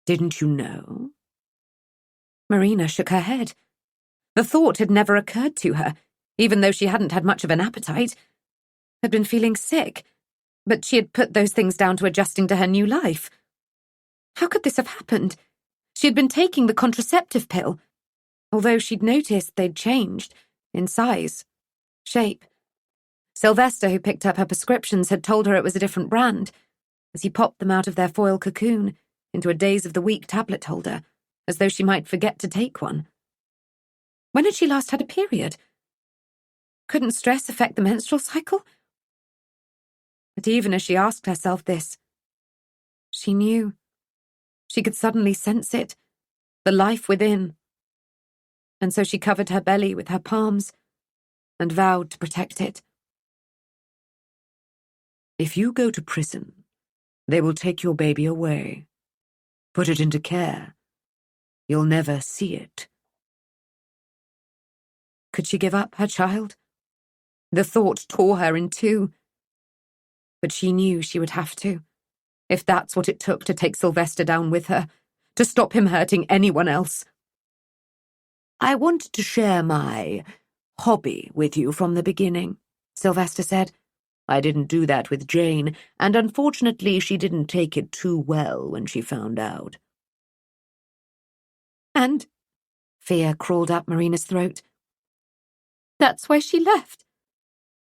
Didn't you know?" Marina shook her head. The thought had never occurred to her, even though she hadn't had much of an appetite. Had been feeling sick, but she had put those things down to adjusting to her new life. How could this have happened? She had been taking the contraceptive pill, although she'd noticed they'd changed in size, shape. Sylvester, who picked up her prescriptions, had told her it was a different brand, as he popped them out of their foil cocoon into a days-of-the-week tablet holder, as though she might forget to take one. When had she last had a period? Couldn't stress affect the menstrual cycle? But even as she asked herself this, she knew. She could suddenly sense it, the life within. And so she covered her belly with her palms and vowed to protect it. "If you go to prison, they will take your baby away, put it into care. You'll never see it." Could she give up her child? The thought tore her in two. But she knew she would have to, if that's what it took to take Sylvester down with her, to stop him hurting anyone else. "I wanted to share my hobby with you from the beginning," Sylvester said. I didn't do that with Jane, and unfortunately she didn't take it too well when she found out. And fear crawled up Marina's throat. That's why she left.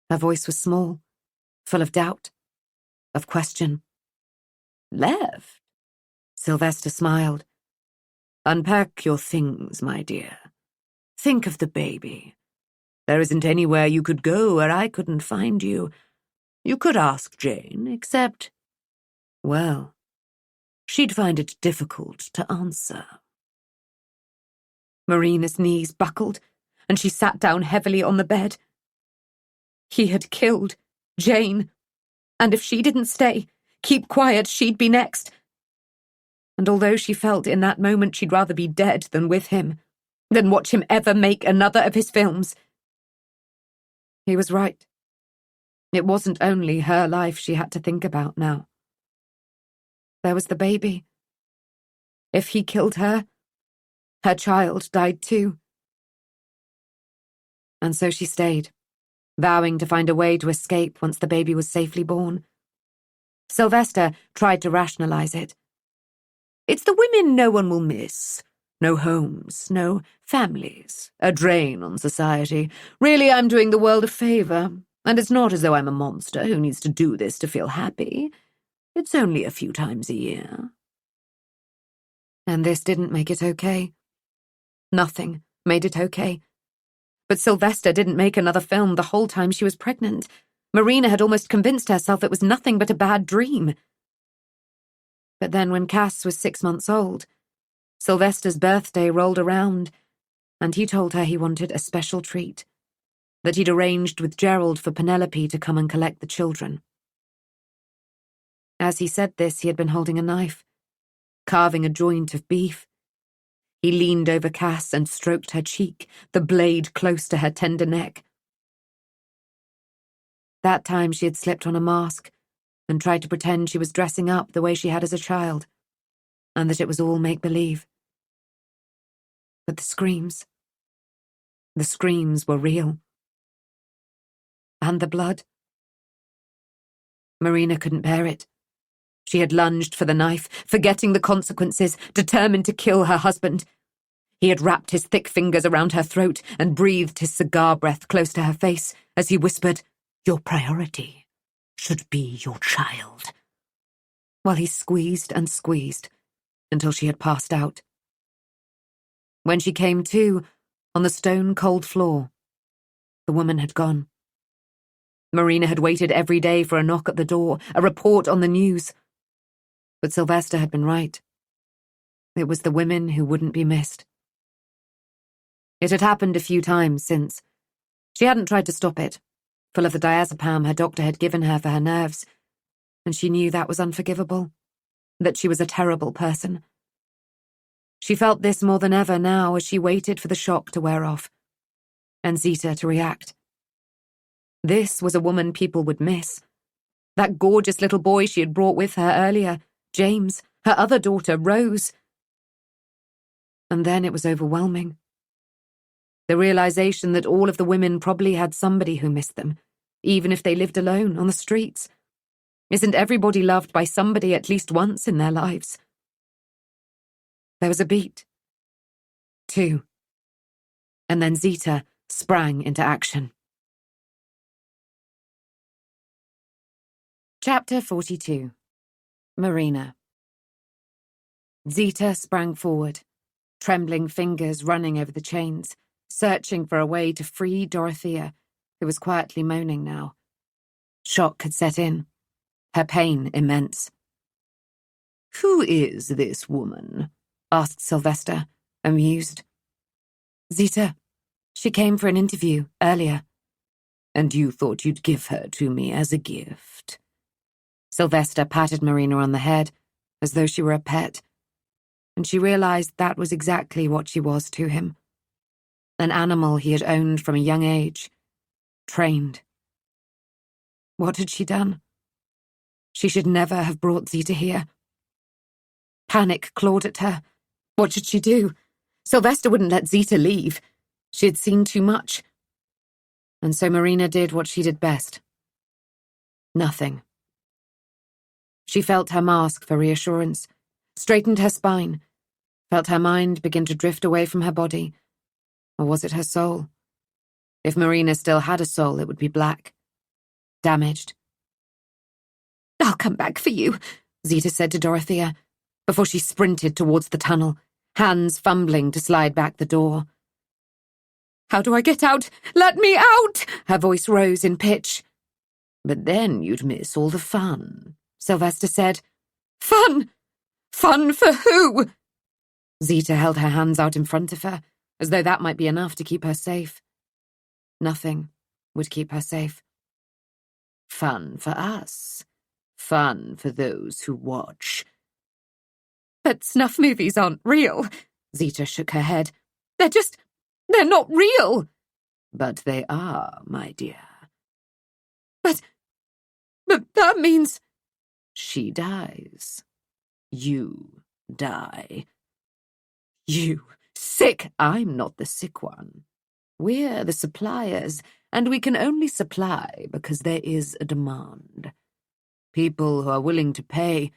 Her voice was small, full of doubt, of question. Left? Sylvester smiled. Unpack your things, my dear. Think of the baby. There isn't anywhere you could go where I couldn't find you. You could ask Jane, except, well, she'd find it difficult to answer. Marina's knees buckled, and she sat down heavily on the bed. He had killed Jane, and if she didn't stay, keep quiet, she'd be next. And although she felt in that moment she'd rather be dead than with him, than watch him ever make another of his films, he was right. It wasn't only her life she had to think about now. There was the baby. If he killed her, her child died too. And so she stayed, vowing to find a way to escape once the baby was safely born. Sylvester tried to rationalize it. It's the women no one will miss. No homes, no families, a drain on society. Really, I'm doing the world a favor, and it's not as though I'm a monster who needs to do this to feel happy. It's only a few times a year. And this didn't make it okay. Nothing made it okay. But Sylvester didn't make another film the whole time she was pregnant. Marina had almost convinced herself it was nothing but a bad dream. But then when Cass was 6 months old, Sylvester's birthday rolled around, and he told her he wanted a special treat, that he'd arranged with Gerald for Penelope to come and collect the children. As he said this, he had been holding a knife, carving a joint of beef. He leaned over Cass and stroked her cheek, the blade close to her tender neck. That time she had slipped on a mask and tried to pretend she was dressing up the way she had as a child, and that it was all make-believe. But the screams were real. And the blood. Marina couldn't bear it. She had lunged for the knife, forgetting the consequences, determined to kill her husband. He had wrapped his thick fingers around her throat and breathed his cigar breath close to her face as he whispered, "Your priority should be your child," while he squeezed and squeezed until she had passed out. When she came to, on the stone-cold floor, the woman had gone. Marina had waited every day for a knock at the door, a report on the news. But Sylvester had been right. It was the women who wouldn't be missed. It had happened a few times since. She hadn't tried to stop it, full of the diazepam her doctor had given her for her nerves, and she knew that was unforgivable, that she was a terrible person. She felt this more than ever now as she waited for the shock to wear off, and Zita to react. This was a woman people would miss. That gorgeous little boy she had brought with her earlier, James, her other daughter, Rose. And then it was overwhelming. The realization that all of the women probably had somebody who missed them, even if they lived alone on the streets. Isn't everybody loved by somebody at least once in their lives? There was a beat. 2. And then Zita sprang into action. Chapter 42. Marina. Zita sprang forward, trembling fingers running over the chains, searching for a way to free Dorothea, who was quietly moaning now. Shock had set in, her pain immense. "Who is this woman?" asked Sylvester, amused. "Zita. She came for an interview earlier." "And you thought you'd give her to me as a gift?" Sylvester patted Marina on the head, as though she were a pet, and she realized that was exactly what she was to him. An animal he had owned from a young age, trained. What had she done? She should never have brought Zita here. Panic clawed at her. What should she do? Sylvester wouldn't let Zita leave. She had seen too much. And so Marina did what she did best. Nothing. She felt her mask for reassurance, straightened her spine, felt her mind begin to drift away from her body. Or was it her soul? If Marina still had a soul, it would be black. Damaged. "I'll come back for you," Zita said to Dorothea, before she sprinted towards the tunnel, hands fumbling to slide back the door. "How do I get out? Let me out!" Her voice rose in pitch. "But then you'd miss all the fun," Sylvester said. "Fun? Fun for who?" Zita held her hands out in front of her, as though that might be enough to keep her safe. Nothing would keep her safe. "Fun for us. Fun for those who watch." "But snuff movies aren't real." Zita shook her head. They're not real." "But they are, my dear." But that means..." "She dies. You die." "You sick..." "I'm not the sick one. We're the suppliers, and we can only supply because there is a demand. People who are willing to pay."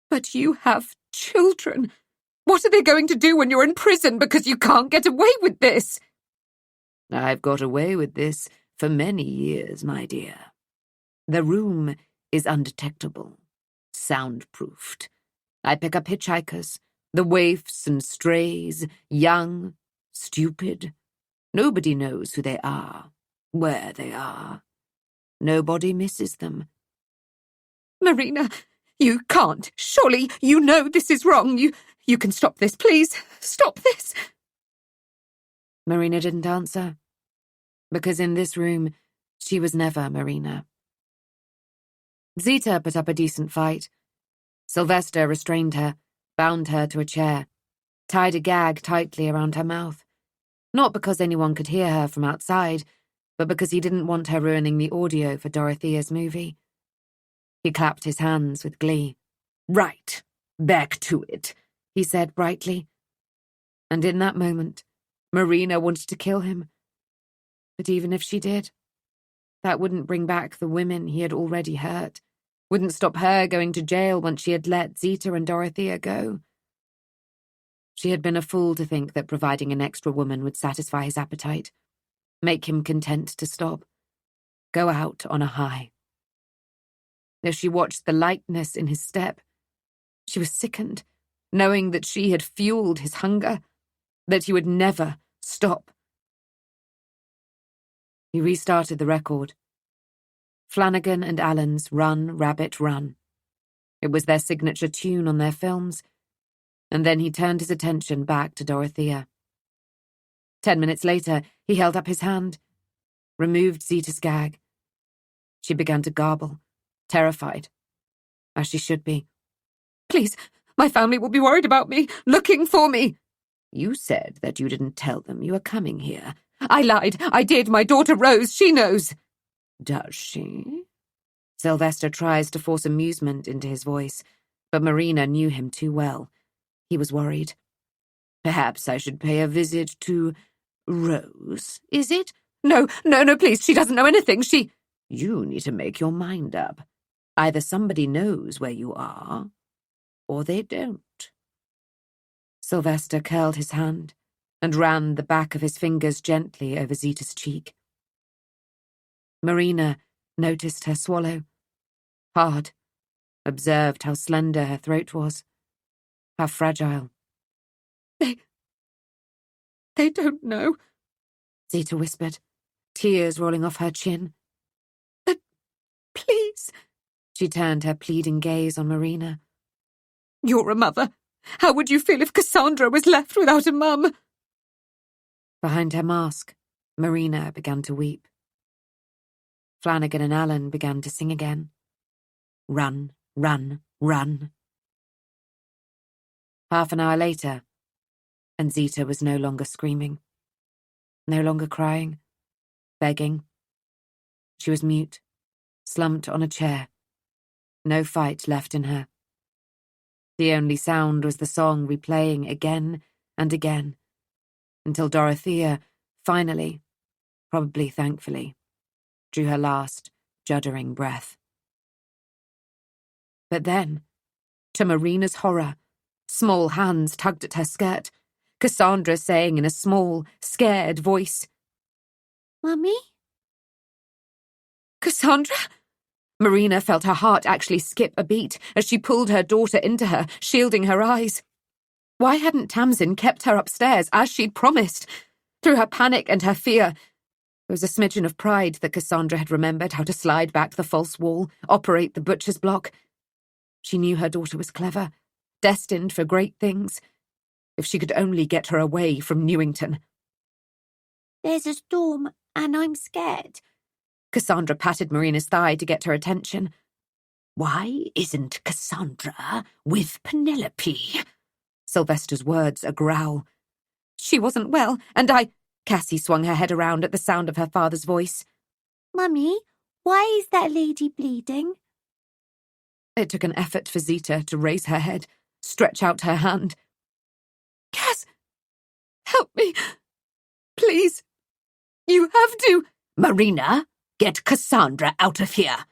"But you have children. What are they going to do when you're in prison because you can't get away with this?" "I've got away with this for many years, my dear. The room is undetectable, soundproofed. I pick up hitchhikers, the waifs and strays, young, stupid. Nobody knows who they are, where they are. Nobody misses them." "Marina, you can't. Surely you know this is wrong. You can stop this, please. Stop this." Marina didn't answer, because in this room, she was never Marina. Zita put up a decent fight. Sylvester restrained her, bound her to a chair, tied a gag tightly around her mouth. Not because anyone could hear her from outside, but because he didn't want her ruining the audio for Dorothea's movie. He clapped his hands with glee. "Right, back to it," he said brightly. And in that moment, Marina wanted to kill him. But even if she did, that wouldn't bring back the women he had already hurt, wouldn't stop her going to jail once she had let Zita and Dorothea go. She had been a fool to think that providing an extra woman would satisfy his appetite, make him content to stop, go out on a high. As she watched the lightness in his step, she was sickened, knowing that she had fueled his hunger, that he would never stop. He restarted the record. Flanagan and Allen's Run, Rabbit, Run. It was their signature tune on their films, and then he turned his attention back to Dorothea. 10 minutes later, he held up his hand, removed Zita's gag. She began to garble, terrified, as she should be. "Please, my family will be worried about me, looking for me." "You said that you didn't tell them you were coming here." "I lied. I did. My daughter Rose, she knows." "Does she?" Sylvester tries to force amusement into his voice, but Marina knew him too well. He was worried. "Perhaps I should pay a visit to Rose, is it?" No, please, she doesn't know anything. You need to make your mind up. Either somebody knows where you are, or they don't." Sylvester curled his hand and ran the back of his fingers gently over Zita's cheek. Marina noticed her swallow. Hard. Observed how slender her throat was. How fragile. They don't know," Zita whispered, tears rolling off her chin. "But please..." She turned her pleading gaze on Marina. "You're a mother. How would you feel if Cassandra was left without a mum?" Behind her mask, Marina began to weep. Flanagan and Allen began to sing again. Run, run, run. Half an hour later, and Zita was no longer screaming, no longer crying, begging. She was mute, slumped on a chair, no fight left in her. The only sound was the song replaying again and again, until Dorothea, finally, probably thankfully, drew her last, juddering breath. But then, to Marina's horror, small hands tugged at her skirt, Cassandra saying in a small, scared voice, Mummy? "Cassandra?" Marina felt her heart actually skip a beat as she pulled her daughter into her, shielding her eyes. Why hadn't Tamsin kept her upstairs as she'd promised? Through her panic and her fear, there was a smidgen of pride that Cassandra had remembered how to slide back the false wall, operate the butcher's block. She knew her daughter was clever, destined for great things. If she could only get her away from Newington. There's a storm, and I'm scared. Cassandra patted Marina's thigh to get her attention. Why isn't Cassandra with Penelope? Sylvester's words a growl. She wasn't well, and Cassie swung her head around at the sound of her father's voice. Mummy, why is that lady bleeding? It took an effort for Zita to raise her head, stretch out her hand. Cass, help me. Please. You have to. Marina, get Cassandra out of here.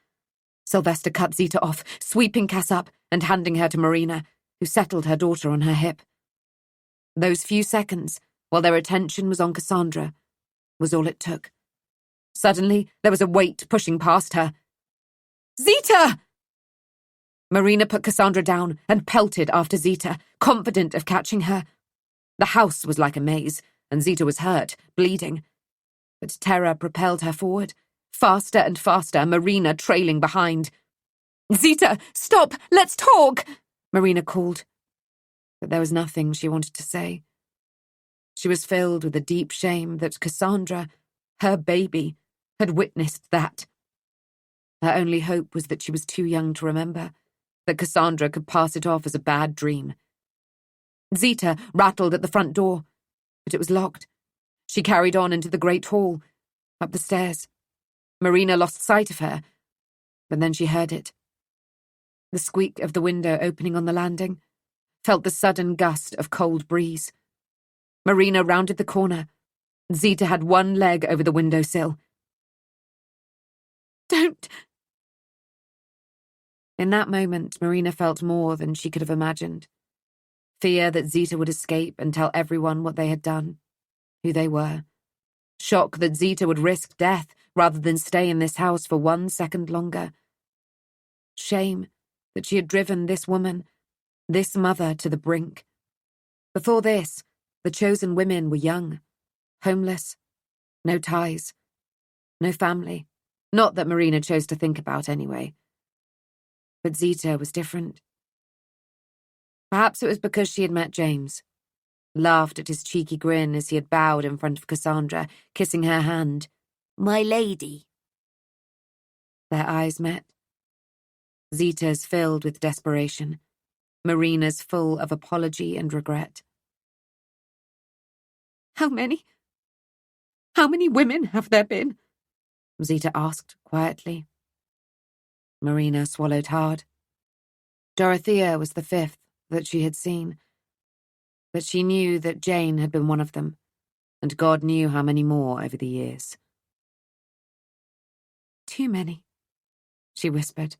Sylvester cut Zita off, sweeping Cass up and handing her to Marina, who settled her daughter on her hip. Those few seconds, while their attention was on Cassandra, was all it took. Suddenly, there was a weight pushing past her. Zita! Marina put Cassandra down and pelted after Zita, confident of catching her. The house was like a maze, and Zita was hurt, bleeding. But terror propelled her forward, faster and faster, Marina trailing behind. Zita, stop! Let's talk! Marina called. But there was nothing she wanted to say. She was filled with a deep shame that Cassandra, her baby, had witnessed that. Her only hope was that she was too young to remember, that Cassandra could pass it off as a bad dream. Zita rattled at the front door, but it was locked. She carried on into the great hall, up the stairs. Marina lost sight of her, but then she heard it. The squeak of the window opening on the landing, felt the sudden gust of cold breeze. Marina rounded the corner. Zita had one leg over the windowsill. Don't! In that moment, Marina felt more than she could have imagined. Fear that Zita would escape and tell everyone what they had done, who they were. Shock that Zita would risk death rather than stay in this house for 1 second longer. Shame that she had driven this woman, this mother, to the brink. Before this, the chosen women were young, homeless, no ties, no family. Not that Marina chose to think about anyway. But Zita was different. Perhaps it was because she had met James, laughed at his cheeky grin as he had bowed in front of Cassandra, kissing her hand. My lady. Their eyes met. Zita's filled with desperation, Marina's full of apology and regret. How many women have there been? Zita asked quietly. Marina swallowed hard. Dorothea was the 5th that she had seen, but she knew that Jane had been one of them, and God knew how many more over the years. Too many, she whispered.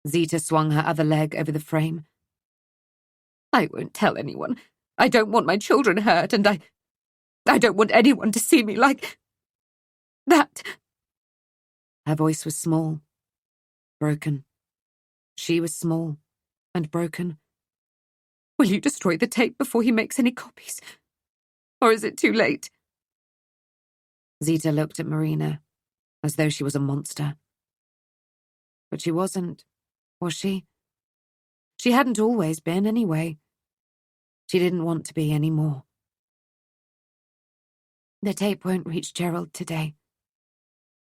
Zita swung her other leg over the frame. I won't tell anyone. I don't want my children hurt, and I don't want anyone to see me like that. Her voice was small, broken. She was small and broken. Will you destroy the tape before he makes any copies? Or is it too late? Zita looked at Marina as though she was a monster. But she wasn't, was she? She hadn't always been, anyway. She didn't want to be anymore. The tape won't reach Gerald today.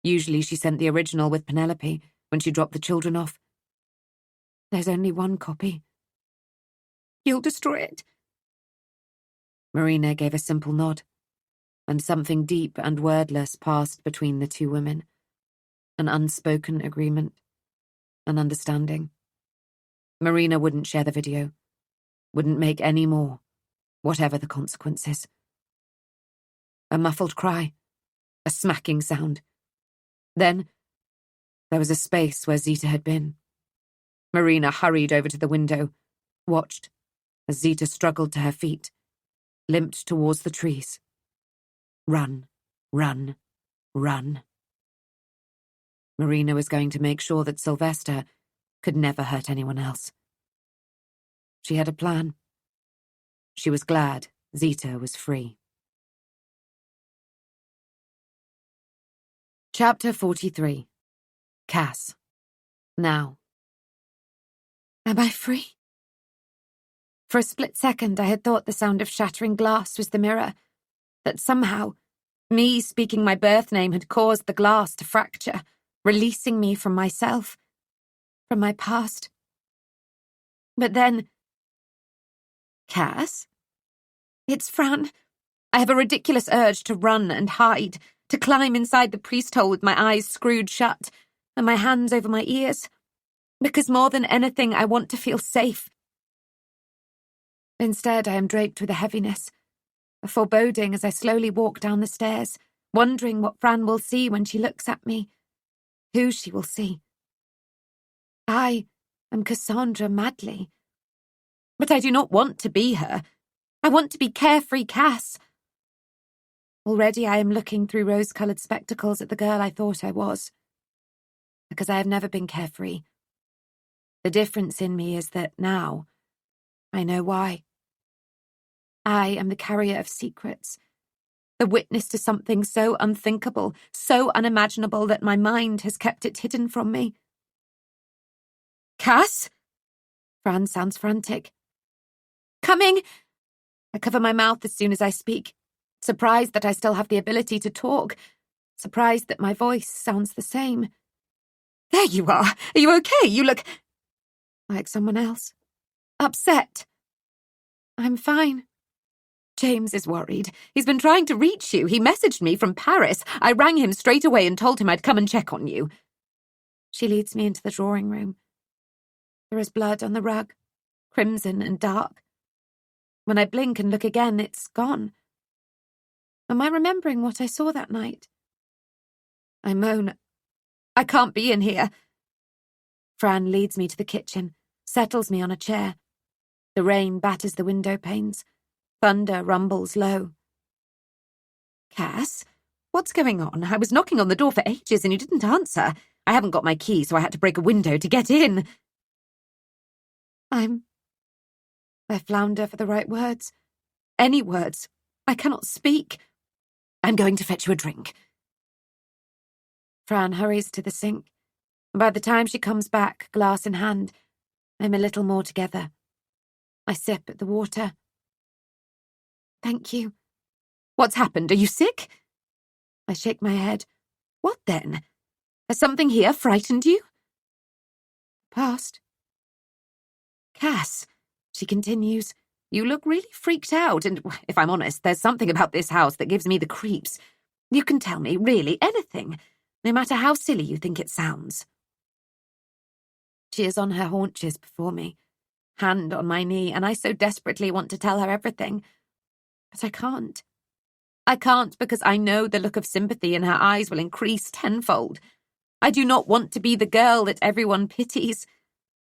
Usually she sent the original with Penelope when she dropped the children off. There's only one copy. You'll destroy it. Marina gave a simple nod, and something deep and wordless passed between the two women. An unspoken agreement, an understanding. Marina wouldn't share the video, wouldn't make any more, whatever the consequences. A muffled cry, A smacking sound. Then, there was a space where Zita had been. Marina hurried over to the window, watched as Zita struggled to her feet, limped towards the trees. Run, run, run. Marina was going to make sure that Sylvester could never hurt anyone else. She had a plan. She was glad Zita was free. Chapter 43. Cass. Now. Am I free? For a split second, I had thought the sound of shattering glass was the mirror, that somehow, me speaking my birth name had caused the glass to fracture, releasing me from myself, from my past. But then... Cass? It's Fran. I have a ridiculous urge to run and hide, to climb inside the priest hole with my eyes screwed shut and my hands over my ears, because more than anything I want to feel safe. Instead, I am draped with a heaviness, a foreboding as I slowly walk down the stairs, wondering what Fran will see when she looks at me, who she will see. I am Cassandra Madley. But I do not want to be her. I want to be carefree Cass. Already I am looking through rose-coloured spectacles at the girl I thought I was. Because I have never been carefree. The difference in me is that now I know why. I am the carrier of secrets, the witness to something so unthinkable, so unimaginable that my mind has kept it hidden from me. Cass? Fran sounds frantic. Coming! I cover my mouth as soon as I speak, surprised that I still have the ability to talk, surprised that my voice sounds the same. There you are! Are you okay? You look... like someone else. Upset. I'm fine. James is worried. He's been trying to reach you. He messaged me from Paris. I rang him straight away and told him I'd come and check on you. She leads me into the drawing room. There is blood on the rug, crimson and dark. When I blink and look again, it's gone. Am I remembering what I saw that night? I moan. I can't be in here. Fran leads me to the kitchen, settles me on a chair. The rain batters the window panes. Thunder rumbles low. Cass, what's going on? I was knocking on the door for ages and you didn't answer. I haven't got my key, so I had to break a window to get in. I flounder for the right words. Any words. I cannot speak. I'm going to fetch you a drink. Fran hurries to the sink. By the time she comes back, glass in hand, I'm a little more together. I sip at the water. Thank you. What's happened? Are you sick? I shake my head. What then? Has something here frightened you? Past. Cass, she continues, you look really freaked out, and if I'm honest, there's something about this house that gives me the creeps. You can tell me, really, anything, no matter how silly you think it sounds. She is on her haunches before me, hand on my knee, and I so desperately want to tell her everything. But I can't. I can't because I know the look of sympathy in her eyes will increase tenfold. I do not want to be the girl that everyone pities.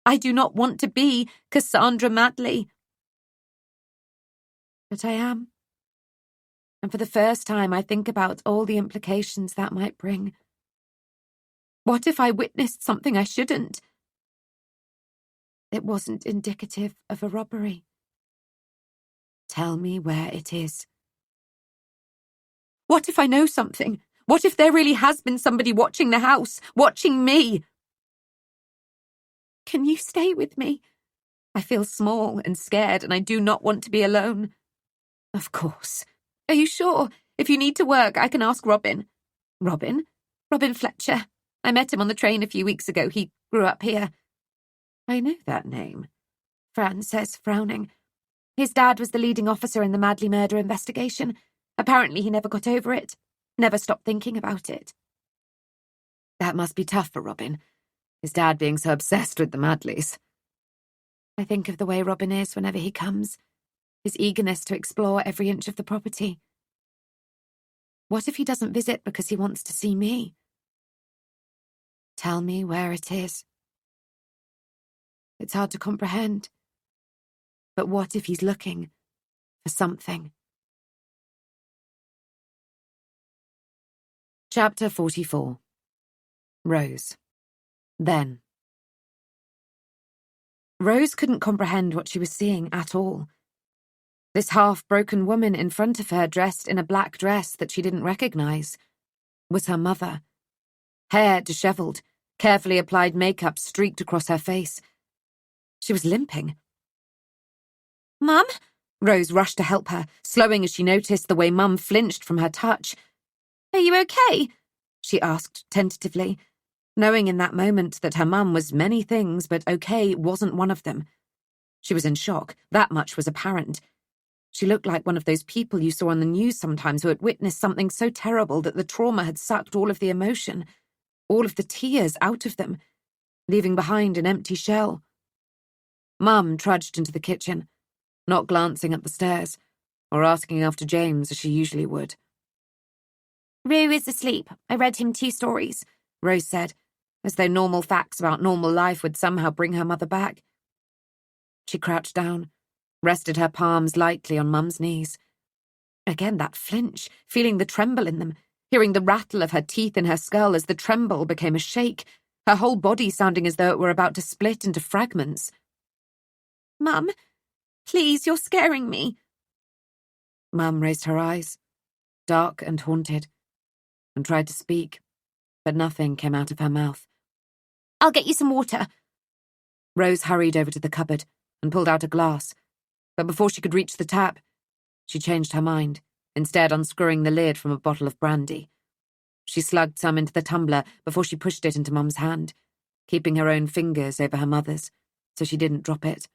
I do not want to be Cassandra Madley. But I am. And for the first time, I think about all the implications that might bring. What if I witnessed something I shouldn't? It wasn't indicative of a robbery. Tell me where it is. What if I know something? What if there really has been somebody watching the house, watching me? Can you stay with me? I feel small and scared, and I do not want to be alone. Of course. Are you sure? If you need to work, I can ask Robin. Robin? Robin Fletcher. I met him on the train a few weeks ago. He grew up here. I know that name, Fran says, frowning. His dad was the leading officer in the Madley murder investigation. Apparently he never got over it, never stopped thinking about it. That must be tough for Robin, his dad being so obsessed with the Madleys. I think of the way Robin is whenever he comes, his eagerness to explore every inch of the property. What if he doesn't visit because he wants to see me? Tell me where it is. It's hard to comprehend. But what if he's looking for something? Chapter 44. Rose. Then. Rose couldn't comprehend what she was seeing at all. This half-broken woman in front of her, dressed in a black dress that she didn't recognize, was her mother. Hair dishevelled, carefully applied makeup streaked across her face. She was limping. Mum? Rose rushed to help her, slowing as she noticed the way Mum flinched from her touch. Are you okay? She asked tentatively, knowing in that moment that her mum was many things, but okay wasn't one of them. She was in shock, that much was apparent. She looked like one of those people you saw on the news sometimes who had witnessed something so terrible that the trauma had sucked all of the emotion, all of the tears out of them, leaving behind an empty shell. Mum trudged into the kitchen, not glancing at the stairs, or asking after James as she usually would. Rue is asleep. I read him 2 stories, Rose said, as though normal facts about normal life would somehow bring her mother back. She crouched down, rested her palms lightly on Mum's knees. Again that flinch, feeling the tremble in them, hearing the rattle of her teeth in her skull as the tremble became a shake, her whole body sounding as though it were about to split into fragments. Mum, please, you're scaring me. Mum raised her eyes, dark and haunted, and tried to speak, but nothing came out of her mouth. I'll get you some water. Rose hurried over to the cupboard and pulled out a glass, but before she could reach the tap, she changed her mind, instead unscrewing the lid from a bottle of brandy. She slugged some into the tumbler before she pushed it into Mum's hand, keeping her own fingers over her mother's, so she didn't drop it.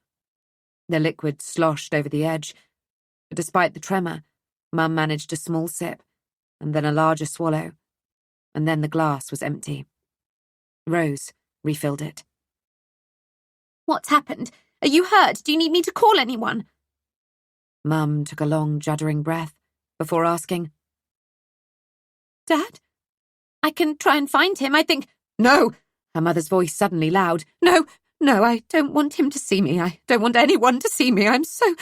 The liquid sloshed over the edge, but despite the tremor, Mum managed a small sip, and then a larger swallow, and then the glass was empty. Rose refilled it. What's happened? Are you hurt? Do you need me to call anyone? Mum took a long, juddering breath before asking, Dad? I can try and find him, I think. No! Her mother's voice suddenly loud. No, I don't want him to see me. I don't want anyone to see me. I'm so...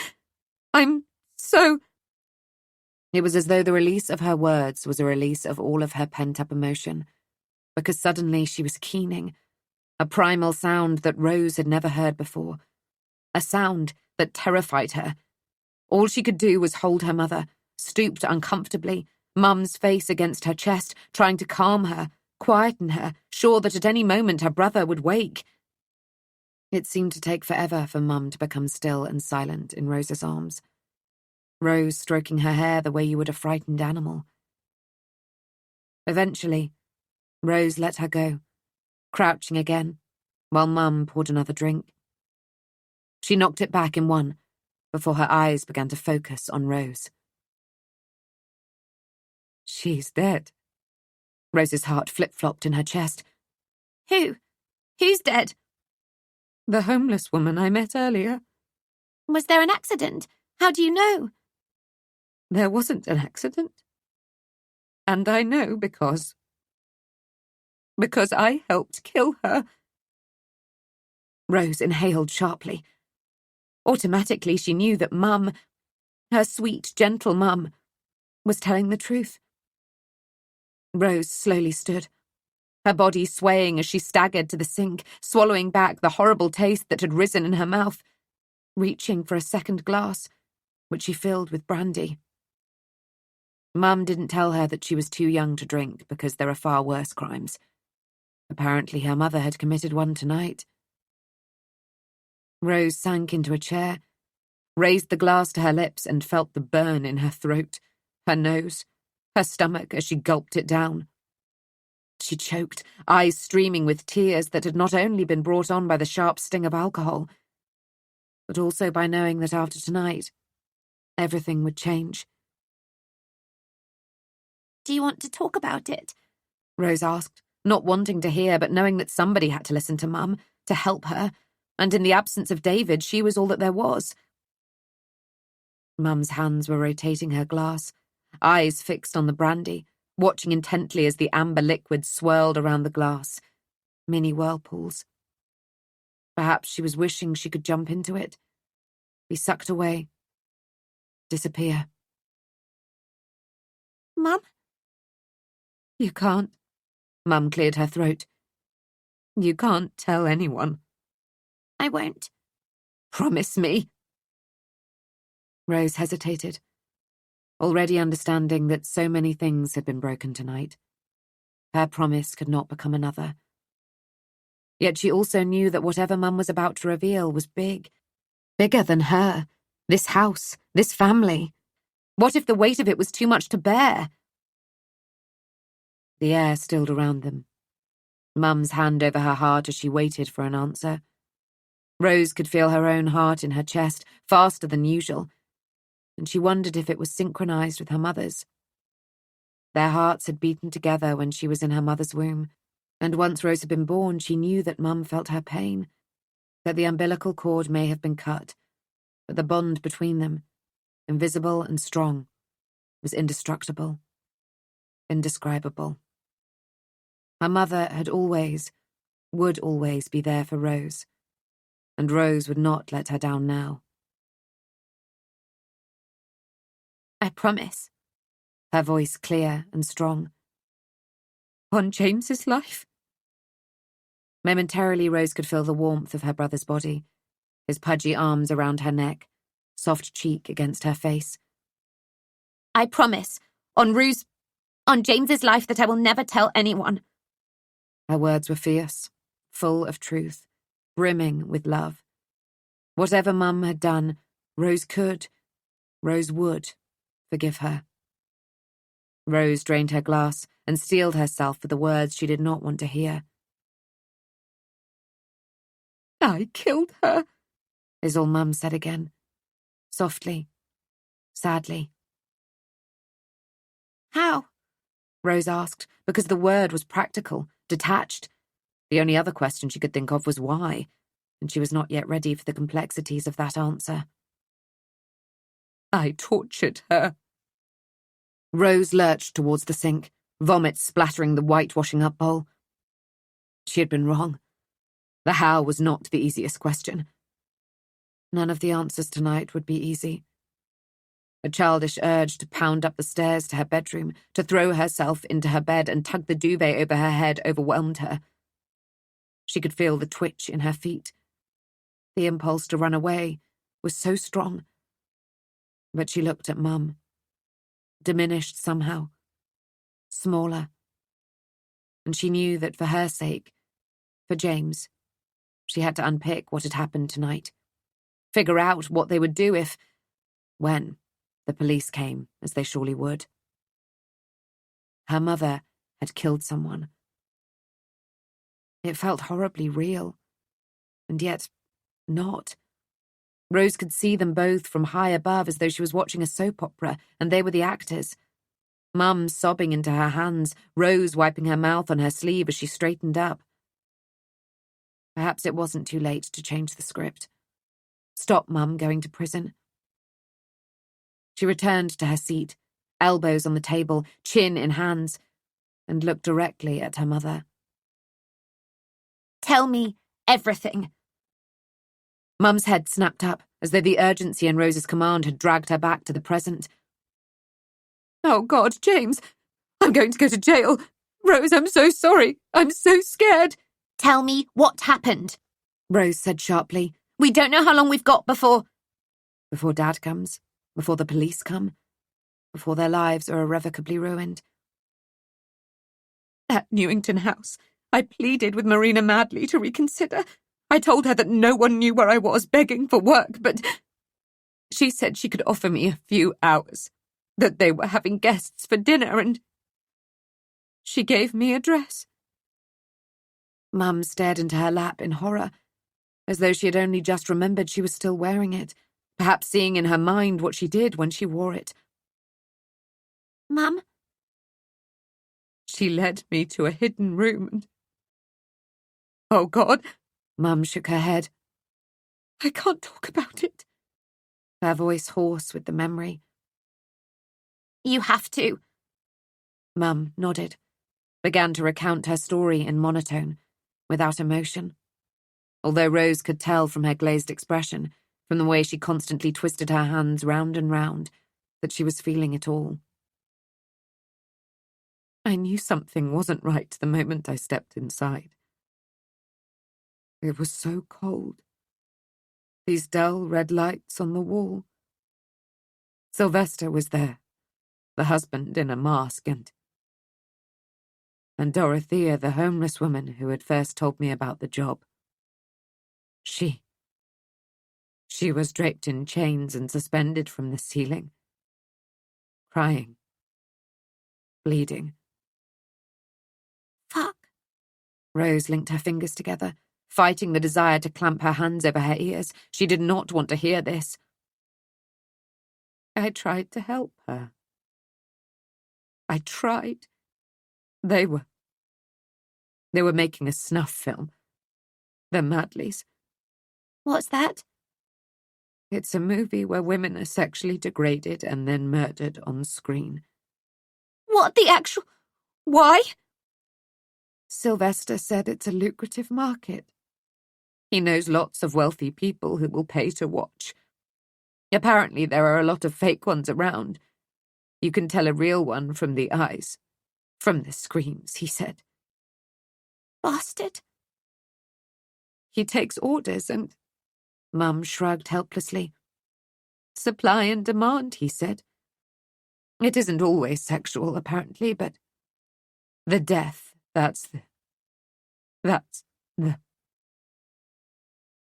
It was as though the release of her words was a release of all of her pent-up emotion, because suddenly she was keening, a primal sound that Rose had never heard before, a sound that terrified her. All she could do was hold her mother, stooped uncomfortably, Mum's face against her chest, trying to calm her, quieten her, sure that at any moment her brother would wake. It seemed to take forever for Mum to become still and silent in Rose's arms, Rose stroking her hair the way you would a frightened animal. Eventually, Rose let her go, crouching again, while Mum poured another drink. She knocked it back in one, before her eyes began to focus on Rose. She's dead. Rose's heart flip-flopped in her chest. Who? Who's dead? The homeless woman I met earlier. Was there an accident? How do you know? There wasn't an accident. And I know because I helped kill her. Rose inhaled sharply. Automatically she knew that Mum, her sweet, gentle Mum, was telling the truth. Rose slowly stood, her body swaying as she staggered to the sink, swallowing back the horrible taste that had risen in her mouth, reaching for a second glass, which she filled with brandy. Mum didn't tell her that she was too young to drink because there are far worse crimes. Apparently her mother had committed one tonight. Rose sank into a chair, raised the glass to her lips and felt the burn in her throat, her nose, her stomach as she gulped it down. She choked, eyes streaming with tears that had not only been brought on by the sharp sting of alcohol, but also by knowing that after tonight, everything would change. Do you want to talk about it? Rose asked, not wanting to hear, but knowing that somebody had to listen to Mum, to help her, and in the absence of David, she was all that there was. Mum's hands were rotating her glass, eyes fixed on the brandy, watching intently as the amber liquid swirled around the glass. Mini whirlpools. Perhaps she was wishing she could jump into it, be sucked away, disappear. Mum? You can't. Mum cleared her throat. You can't tell anyone. I won't. Promise me. Rose hesitated, already understanding that so many things had been broken tonight. Her promise could not become another. Yet she also knew that whatever Mum was about to reveal was big. Bigger than her. This house. This family. What if the weight of it was too much to bear? The air stilled around them. Mum's hand over her heart as she waited for an answer. Rose could feel her own heart in her chest, faster than usual, and she wondered if it was synchronized with her mother's. Their hearts had beaten together when she was in her mother's womb, and once Rose had been born, she knew that Mum felt her pain, that the umbilical cord may have been cut, but the bond between them, invisible and strong, was indestructible, indescribable. Her mother had always, would always be there for Rose, and Rose would not let her down now. I promise. Her voice clear and strong. On James's life? Momentarily, Rose could feel the warmth of her brother's body, his pudgy arms around her neck, soft cheek against her face. I promise, on James's life, that I will never tell anyone. Her words were fierce, full of truth, brimming with love. Whatever Mum had done, Rose would forgive her. Rose drained her glass and steeled herself for the words she did not want to hear. I killed her, is all Mum said again, softly, sadly. How? Rose asked, because the word was practical, detached. The only other question she could think of was why, and she was not yet ready for the complexities of that answer. I tortured her. Rose lurched towards the sink, vomit splattering the whitewashing up bowl. She had been wrong. The how was not the easiest question. None of the answers tonight would be easy. A childish urge to pound up the stairs to her bedroom, to throw herself into her bed and tug the duvet over her head overwhelmed her. She could feel the twitch in her feet. The impulse to run away was so strong. But she looked at Mum. Diminished somehow. Smaller. And she knew that for her sake, for James, she had to unpick what had happened tonight. Figure out what they would do when the police came, as they surely would. Her mother had killed someone. It felt horribly real, and yet not. Rose could see them both from high above as though she was watching a soap opera, and they were the actors. Mum sobbing into her hands, Rose wiping her mouth on her sleeve as she straightened up. Perhaps it wasn't too late to change the script. Stop Mum going to prison. She returned to her seat, elbows on the table, chin in hands, and looked directly at her mother. Tell me everything. Mum's head snapped up, as though the urgency in Rose's command had dragged her back to the present. Oh, God, James! I'm going to go to jail! Rose, I'm so sorry! I'm so scared! Tell me what happened, Rose said sharply. We don't know how long we've got before... Before Dad comes, before the police come, before their lives are irrevocably ruined. At Newington House, I pleaded with Marina madly to reconsider. I told her that no one knew where I was, begging for work, but she said she could offer me a few hours, that they were having guests for dinner, and she gave me a dress. Mum stared into her lap in horror, as though she had only just remembered she was still wearing it, perhaps seeing in her mind what she did when she wore it. Mum? She led me to a hidden room and... Oh, God! Mum shook her head. I can't talk about it. Her voice hoarse with the memory. You have to. Mum nodded, began to recount her story in monotone, without emotion. Although Rose could tell from her glazed expression, from the way she constantly twisted her hands round and round, that she was feeling it all. I knew something wasn't right the moment I stepped inside. It was so cold. These dull red lights on the wall. Sylvester was there, the husband in a mask, and Dorothea, the homeless woman who had first told me about the job. She was draped in chains and suspended from the ceiling, crying, bleeding. Fuck. Rose linked her fingers together, fighting the desire to clamp her hands over her ears. She did not want to hear this. I tried to help her. I tried. They were making a snuff film. The Madleys. What's that? It's a movie where women are sexually degraded and then murdered on screen. What the actual... Why? Sylvester said it's a lucrative market. He knows lots of wealthy people who will pay to watch. Apparently there are a lot of fake ones around. You can tell a real one from the eyes. From the screams, he said. Bastard. He takes orders and... Mum shrugged helplessly. Supply and demand, he said. It isn't always sexual, apparently, but... The death, that's the...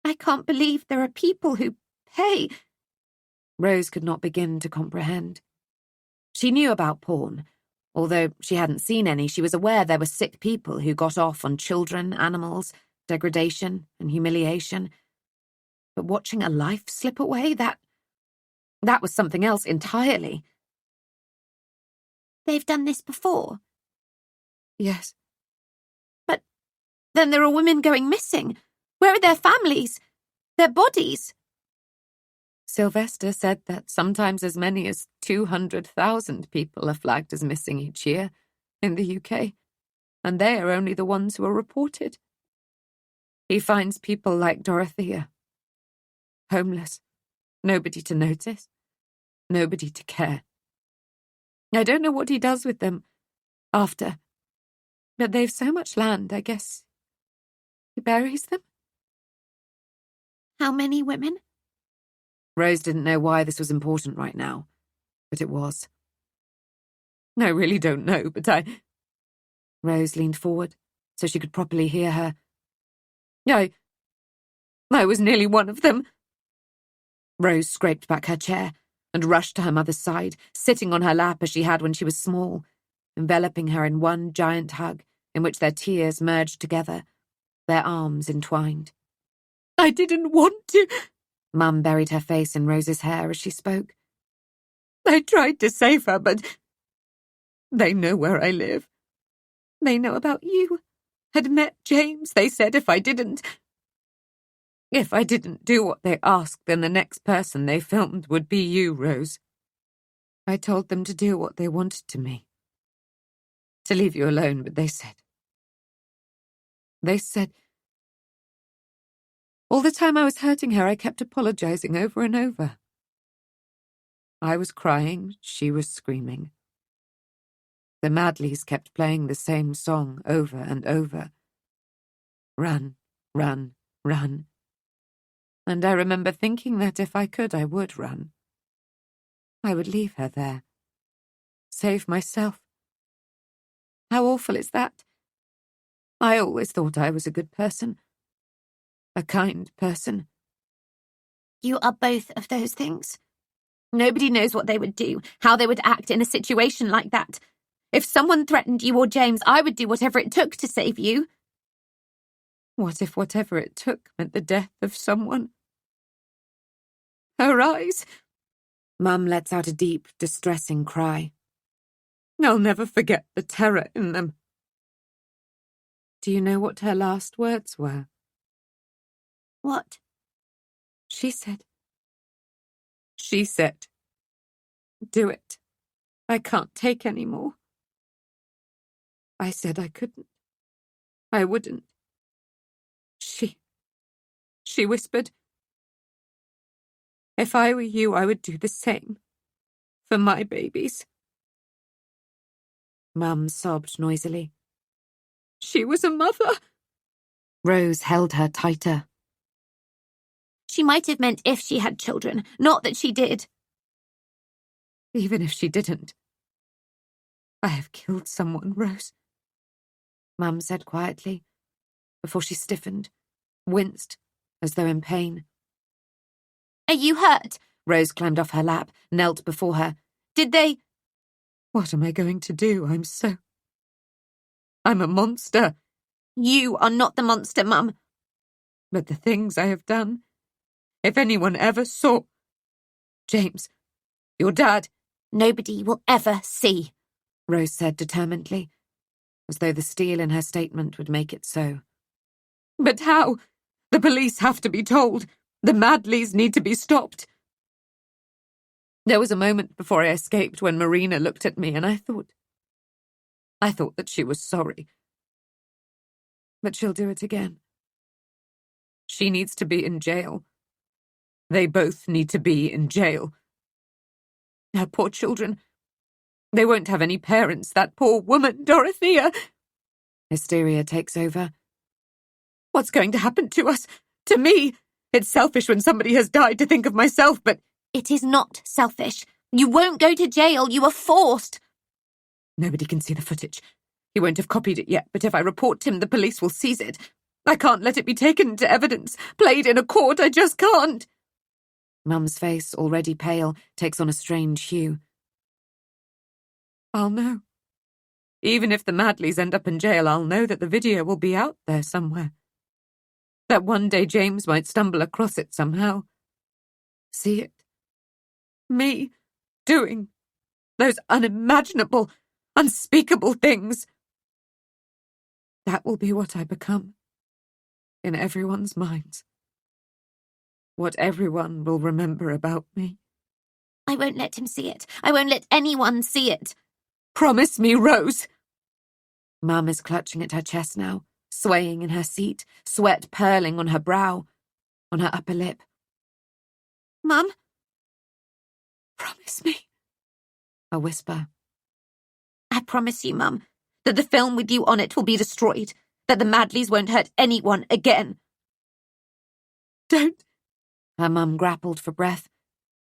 I can't believe there are people who pay. Rose could not begin to comprehend. She knew about porn. Although she hadn't seen any, she was aware there were sick people who got off on children, animals, degradation and humiliation. But watching a life slip away, that was something else entirely. They've done this before? Yes. But then there are women going missing. Where are their families? Their bodies? Sylvester said that sometimes as many as 200,000 people are flagged as missing each year in the UK, and they are only the ones who are reported. He finds people like Dorothea. Homeless. Nobody to notice. Nobody to care. I don't know what he does with them after, but they've so much land, I guess he buries them. How many women? Rose didn't know why this was important right now, but it was. I really don't know, but Rose leaned forward so she could properly hear her. I was nearly one of them. Rose scraped back her chair and rushed to her mother's side, sitting on her lap as she had when she was small, enveloping her in one giant hug in which their tears merged together, their arms entwined. I didn't want to. Mum buried her face in Rose's hair as she spoke. I tried to save her, but they know where I live. They know about you. Had met James, they said, if I didn't do what they asked, then the next person they filmed would be you, Rose. I told them to do what they wanted to me. To leave you alone, but they said, all the time I was hurting her, I kept apologizing over and over. I was crying, she was screaming. The Madleys kept playing the same song over and over. Run, run, run. And I remember thinking that if I could, I would run. I would leave her there. Save myself. How awful is that? I always thought I was a good person. A kind person. You are both of those things. Nobody knows what they would do, how they would act in a situation like that. If someone threatened you or James, I would do whatever it took to save you. What if whatever it took meant the death of someone? Her eyes. Mum lets out a deep, distressing cry. I'll never forget the terror in them. Do you know what her last words were? What? She said, do it. I can't take any more. I said I couldn't. I wouldn't. She whispered, if I were you, I would do the same. For my babies. Mum sobbed noisily. She was a mother. Rose held her tighter. She might have meant if she had children, not that she did. Even if she didn't. I have killed someone, Rose. Mum said quietly, before she stiffened, winced, as though in pain. Are you hurt? Rose climbed off her lap, knelt before her. Did they? What am I going to do? I'm a monster. You are not the monster, Mum. But the things I have done, if anyone ever saw... James, your dad... Nobody will ever see, Rose said determinedly, as though the steel in her statement would make it so. But how? The police have to be told. The Madleys need to be stopped. There was a moment before I escaped when Marina looked at me and I thought that she was sorry. But she'll do it again. She needs to be in jail. They both need to be in jail. Her poor children. They won't have any parents, that poor woman, Dorothea. Hysteria takes over. What's going to happen to us? To me? It's selfish when somebody has died to think of myself, but... It is not selfish. You won't go to jail. You are forced. Nobody can see the footage. He won't have copied it yet, but if I report him, the police will seize it. I can't let it be taken into evidence, played in a court. I just can't. Mum's face, already pale, takes on a strange hue. I'll know. Even if the Madleys end up in jail, I'll know that the video will be out there somewhere. That one day James might stumble across it somehow. See it. Me doing those unimaginable, unspeakable things. That will be what I become in everyone's minds. What everyone will remember about me. I won't let him see it. I won't let anyone see it. Promise me, Rose. Mum is clutching at her chest now, swaying in her seat, sweat purling on her brow, on her upper lip. Mum? Promise me. A whisper. I promise you, Mum, that the film with you on it will be destroyed, that the Madleys won't hurt anyone again. Don't. Her mum grappled for breath.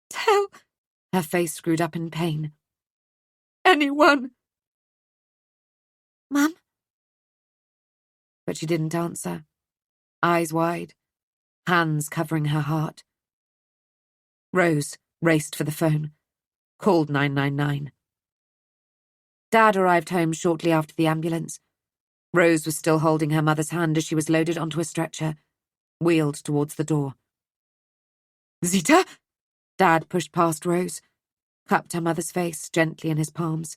Tell. Her face screwed up in pain. Anyone. Mum? But she didn't answer. Eyes wide, hands covering her heart. Rose raced for the phone, called 999. Dad arrived home shortly after the ambulance. Rose was still holding her mother's hand as she was loaded onto a stretcher, wheeled towards the door. Zita? Dad pushed past Rose, cupped her mother's face gently in his palms.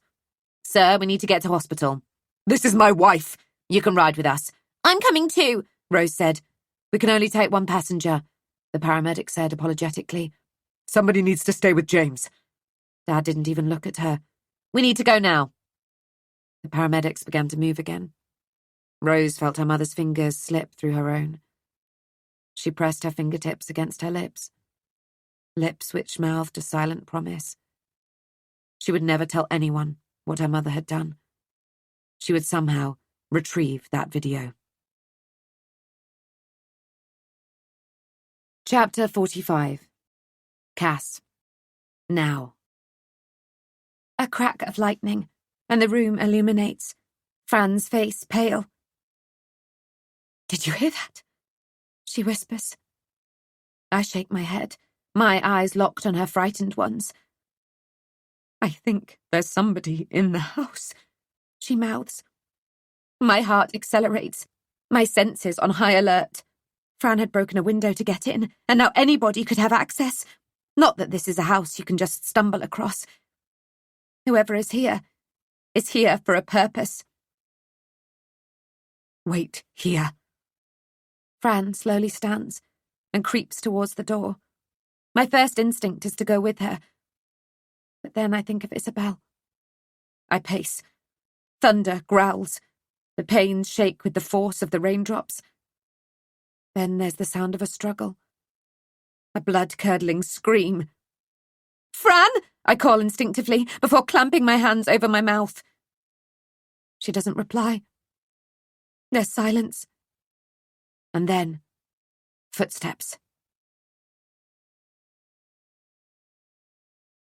Sir, we need to get to hospital. This is my wife. You can ride with us. I'm coming too, Rose said. We can only take one passenger, the paramedic said apologetically. Somebody needs to stay with James. Dad didn't even look at her. We need to go now. The paramedics began to move again. Rose felt her mother's fingers slip through her own. She pressed her fingertips against her lips. Lips which mouthed a silent promise. She would never tell anyone what her mother had done. She would somehow retrieve that video. Chapter 45. Cass. Now. A crack of lightning, and the room illuminates. Fran's face pale. Did you hear that? She whispers. I shake my head, my eyes locked on her frightened ones. I think there's somebody in the house, she mouths. My heart accelerates, my senses on high alert. Fran had broken a window to get in, and now anybody could have access. Not that this is a house you can just stumble across. Whoever is here for a purpose. Wait here. Fran slowly stands and creeps towards the door. My first instinct is to go with her. But then I think of Isabel. I pace. Thunder growls. The panes shake with the force of the raindrops. Then there's the sound of a struggle. A blood-curdling scream. "Fran!" I call instinctively, before clamping my hands over my mouth. She doesn't reply. There's silence. And then, footsteps.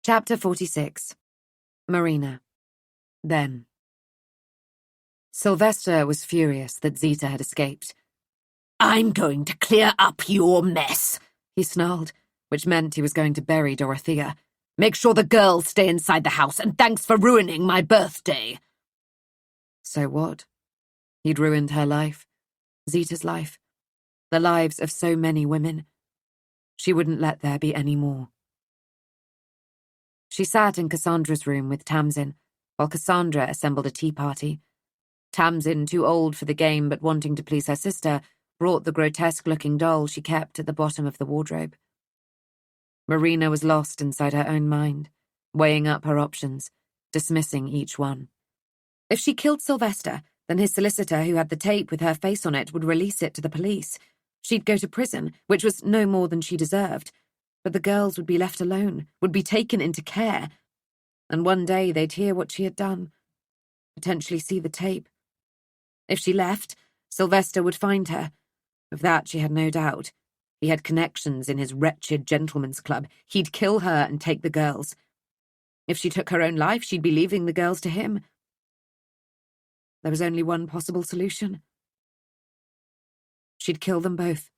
Chapter 46. Marina. Then. Sylvester was furious that Zita had escaped. "I'm going to clear up your mess," he snarled, which meant he was going to bury Dorothea. "Make sure the girls stay inside the house, and thanks for ruining my birthday." So what? He'd ruined her life, Zita's life, the lives of so many women. She wouldn't let there be any more. She sat in Cassandra's room with Tamsin, while Cassandra assembled a tea party. Tamsin, too old for the game but wanting to please her sister, brought the grotesque-looking doll she kept at the bottom of the wardrobe. Marina was lost inside her own mind, weighing up her options, dismissing each one. If she killed Sylvester, then his solicitor, who had the tape with her face on it, would release it to the police. She'd go to prison, which was no more than she deserved. But the girls would be left alone, would be taken into care. And one day they'd hear what she had done, potentially see the tape. If she left, Sylvester would find her. Of that she had no doubt. He had connections in his wretched gentleman's club. He'd kill her and take the girls. If she took her own life, she'd be leaving the girls to him. There was only one possible solution. She'd kill them both.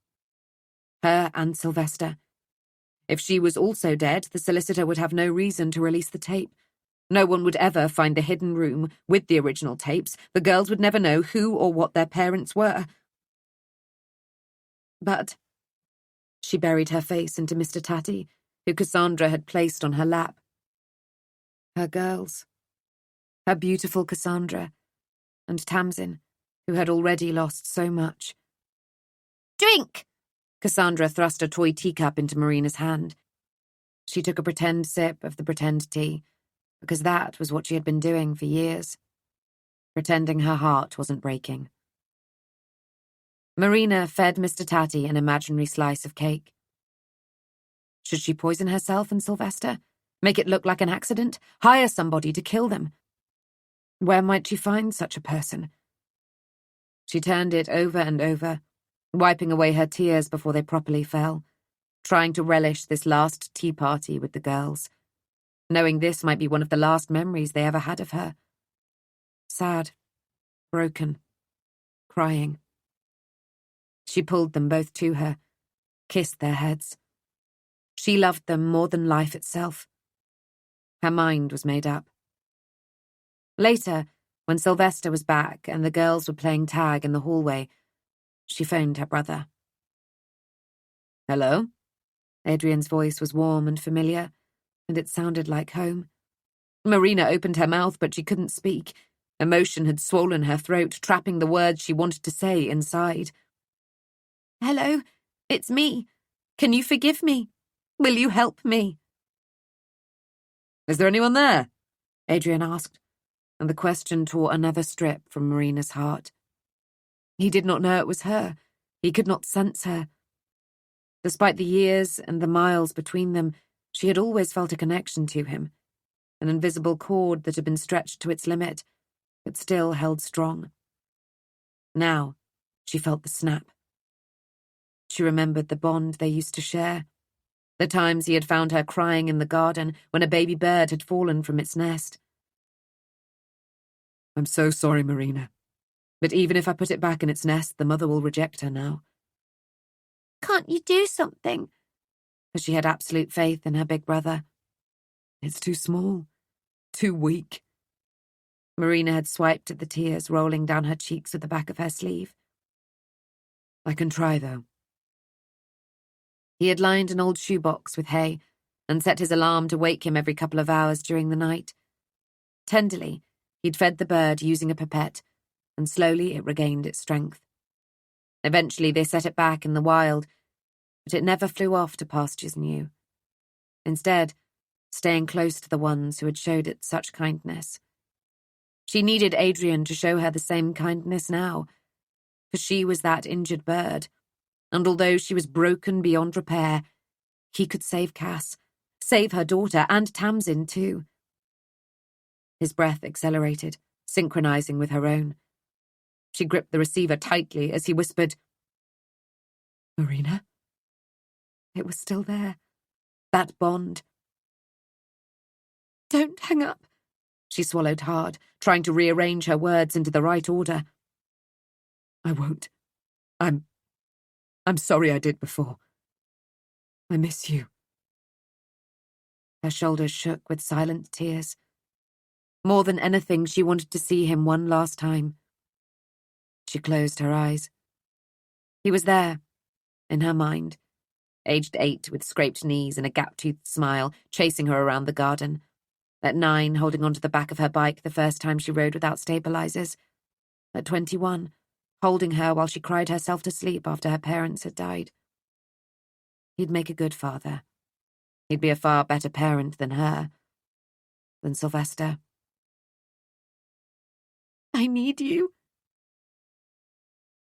Her and Sylvester. If she was also dead, the solicitor would have no reason to release the tape. No one would ever find the hidden room with the original tapes. The girls would never know who or what their parents were. But she buried her face into Mr. Tatty, who Cassandra had placed on her lap. Her girls. Her beautiful Cassandra. And Tamsin, who had already lost so much. Drink! Cassandra thrust a toy teacup into Marina's hand. She took a pretend sip of the pretend tea, because that was what she had been doing for years. Pretending her heart wasn't breaking. Marina fed Mr. Tatty an imaginary slice of cake. Should she poison herself and Sylvester? Make it look like an accident? Hire somebody to kill them? Where might she find such a person? She turned it over and over, wiping away her tears before they properly fell, trying to relish this last tea party with the girls, knowing this might be one of the last memories they ever had of her. Sad, broken, crying. She pulled them both to her, kissed their heads. She loved them more than life itself. Her mind was made up. Later, when Sylvester was back and the girls were playing tag in the hallway, she phoned her brother. "Hello?" Adrian's voice was warm and familiar, and it sounded like home. Marina opened her mouth, but she couldn't speak. Emotion had swollen her throat, trapping the words she wanted to say inside. "Hello, it's me. Can you forgive me? Will you help me?" "Is there anyone there?" Adrian asked, and the question tore another strip from Marina's heart. He did not know it was her. He could not sense her. Despite the years and the miles between them, she had always felt a connection to him, an invisible cord that had been stretched to its limit, but still held strong. Now, she felt the snap. She remembered the bond they used to share, the times he had found her crying in the garden when a baby bird had fallen from its nest. "I'm so sorry, Marina. But even if I put it back in its nest, the mother will reject her now." Can't you do something? But she had absolute faith in her big brother. "It's too small, too weak." Marina had swiped at the tears rolling down her cheeks with the back of her sleeve. "I can try, though." He had lined an old shoebox with hay and set his alarm to wake him every couple of hours during the night. Tenderly, he'd fed the bird using a pipette, and slowly it regained its strength. Eventually they set it back in the wild, but it never flew off to pastures new. Instead, staying close to the ones who had showed it such kindness, She needed Adrian to show her the same kindness now, for she was that injured bird, and although she was broken beyond repair, he could save Cass, save her daughter, and Tamsin too. His breath accelerated, synchronizing with her own. She gripped the receiver tightly as he whispered, "Marina?" It was still there, that bond. "Don't hang up." She swallowed hard, trying to rearrange her words into the right order. "I won't. I'm sorry I did before. I miss you." Her shoulders shook with silent tears. More than anything, she wanted to see him one last time. She closed her eyes. He was there, in her mind, aged 8 with scraped knees and a gap-toothed smile, chasing her around the garden. At 9, holding onto the back of her bike the first time she rode without stabilizers. At 21, holding her while she cried herself to sleep after her parents had died. He'd make a good father. He'd be a far better parent than her, than Sylvester. "I need you."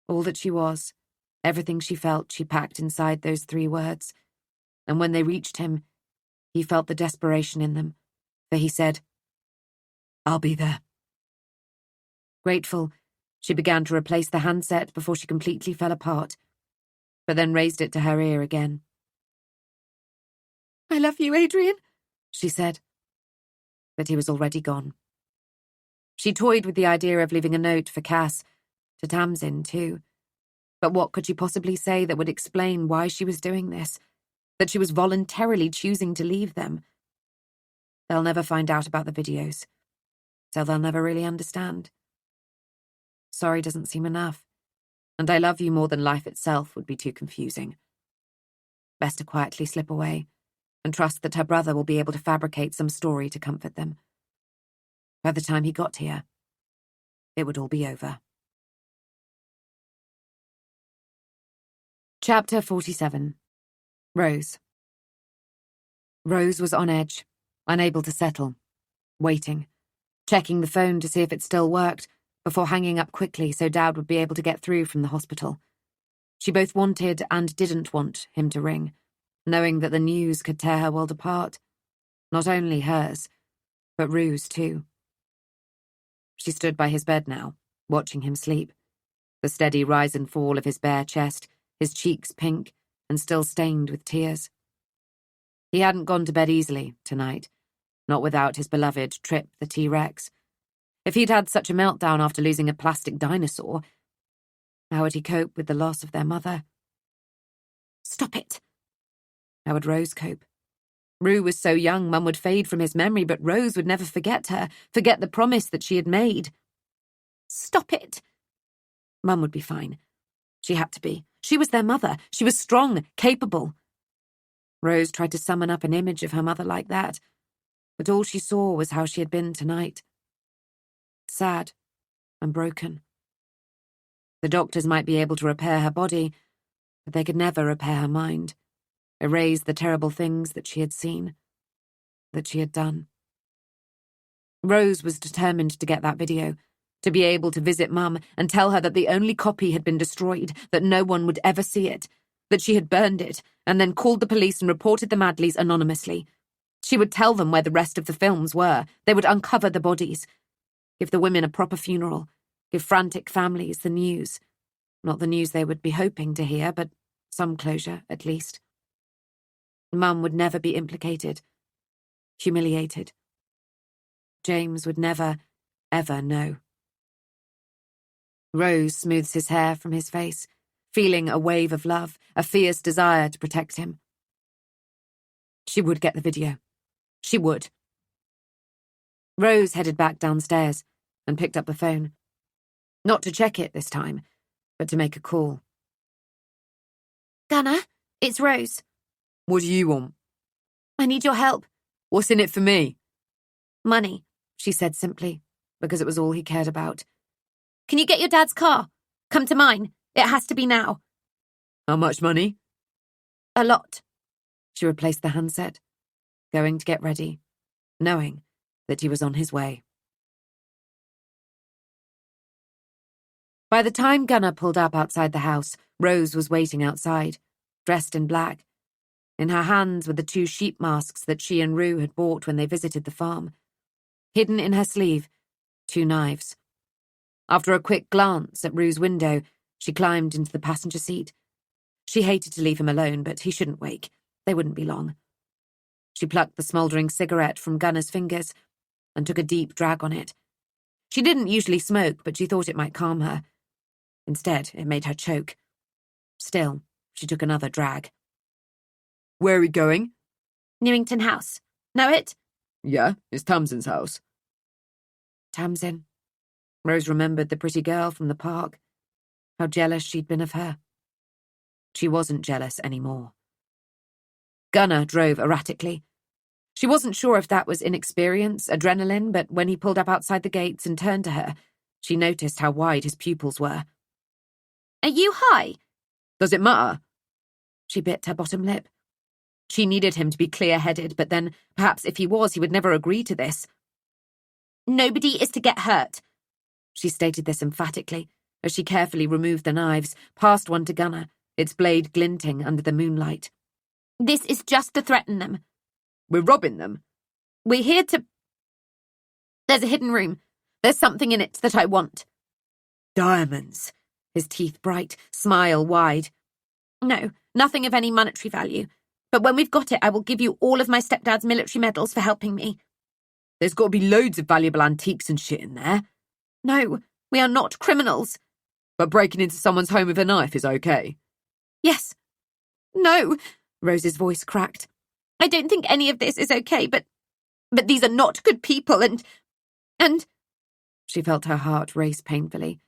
All that she was, everything she felt, she packed inside those 3 words. And when they reached him, he felt the desperation in them, for he said, "I'll be there." Grateful, she began to replace the handset before she completely fell apart, but then raised it to her ear again. "I love you, Adrian," she said. But he was already gone. She toyed with the idea of leaving a note for Cass, to Tamsin too. But what could she possibly say that would explain why she was doing this? That she was voluntarily choosing to leave them? They'll never find out about the videos, so they'll never really understand. Sorry doesn't seem enough, and I love you more than life itself would be too confusing. Best to quietly slip away, and trust that her brother will be able to fabricate some story to comfort them. By the time he got here, it would all be over. Chapter 47. Rose. Rose was on edge, unable to settle, waiting, checking the phone to see if it still worked, before hanging up quickly so Dad would be able to get through from the hospital. She both wanted and didn't want him to ring, knowing that the news could tear her world apart. Not only hers, but Rue's too. She stood by his bed now, watching him sleep, the steady rise and fall of his bare chest, his cheeks pink and still stained with tears. He hadn't gone to bed easily tonight, not without his beloved Trip the T-Rex. If he'd had such a meltdown after losing a plastic dinosaur, how would he cope with the loss of their mother? Stop it! How would Rose cope? Rue was so young, Mum would fade from his memory, but Rose would never forget her, forget the promise that she had made. Stop it! Mum would be fine. She had to be. She was their mother. She was strong, capable. Rose tried to summon up an image of her mother like that, but all she saw was how she had been tonight. Sad and broken. The doctors might be able to repair her body, but they could never repair her mind, erase the terrible things that she had seen, that she had done. Rose was determined to get that video, to be able to visit Mum and tell her that the only copy had been destroyed, that no one would ever see it, that she had burned it, and then called the police and reported the Madleys anonymously. She would tell them where the rest of the films were. They would uncover the bodies, give the women a proper funeral, give frantic families the news. Not the news they would be hoping to hear, but some closure, at least. Mum would never be implicated, humiliated. James would never, ever know. Rose smooths his hair from his face, feeling a wave of love, a fierce desire to protect him. She would get the video. She would. Rose headed back downstairs and picked up the phone. Not to check it this time, but to make a call. Gunnar, it's Rose. What do you want? I need your help. What's in it for me? Money, she said simply, because it was all he cared about. Can you get your dad's car? Come to mine. It has to be now. How much money? A lot. She replaced the handset, going to get ready, knowing that he was on his way. By the time Gunnar pulled up outside the house, Rose was waiting outside, dressed in black. In her hands were the 2 sheep masks that she and Rue had bought when they visited the farm. Hidden in her sleeve, 2 knives. After a quick glance at Rue's window, she climbed into the passenger seat. She hated to leave him alone, but he shouldn't wake. They wouldn't be long. She plucked the smouldering cigarette from Gunnar's fingers and took a deep drag on it. She didn't usually smoke, but she thought it might calm her. Instead, it made her choke. Still, she took another drag. Where are we going? Newington House. Know it? Yeah, it's Tamsin's house. Tamsin. Rose remembered the pretty girl from the park. How jealous she'd been of her. She wasn't jealous anymore. Gunnar drove erratically. She wasn't sure if that was inexperience, adrenaline, but when he pulled up outside the gates and turned to her, she noticed how wide his pupils were. Are you high? Does it matter? She bit her bottom lip. She needed him to be clear-headed, but then, perhaps if he was, he would never agree to this. Nobody is to get hurt. She stated this emphatically, as she carefully removed the knives, passed one to Gunnar, its blade glinting under the moonlight. This is just to threaten them. We're robbing them. We're here to... There's a hidden room. There's something in it that I want. Diamonds. His teeth bright, smile wide. No, nothing of any monetary value. But when we've got it, I will give you all of my stepdad's military medals for helping me. There's got to be loads of valuable antiques and shit in there. No, we are not criminals. But breaking into someone's home with a knife is okay. Yes. No. Rose's voice cracked. I don't think any of this is okay, but these are not good people and... She felt her heart race painfully,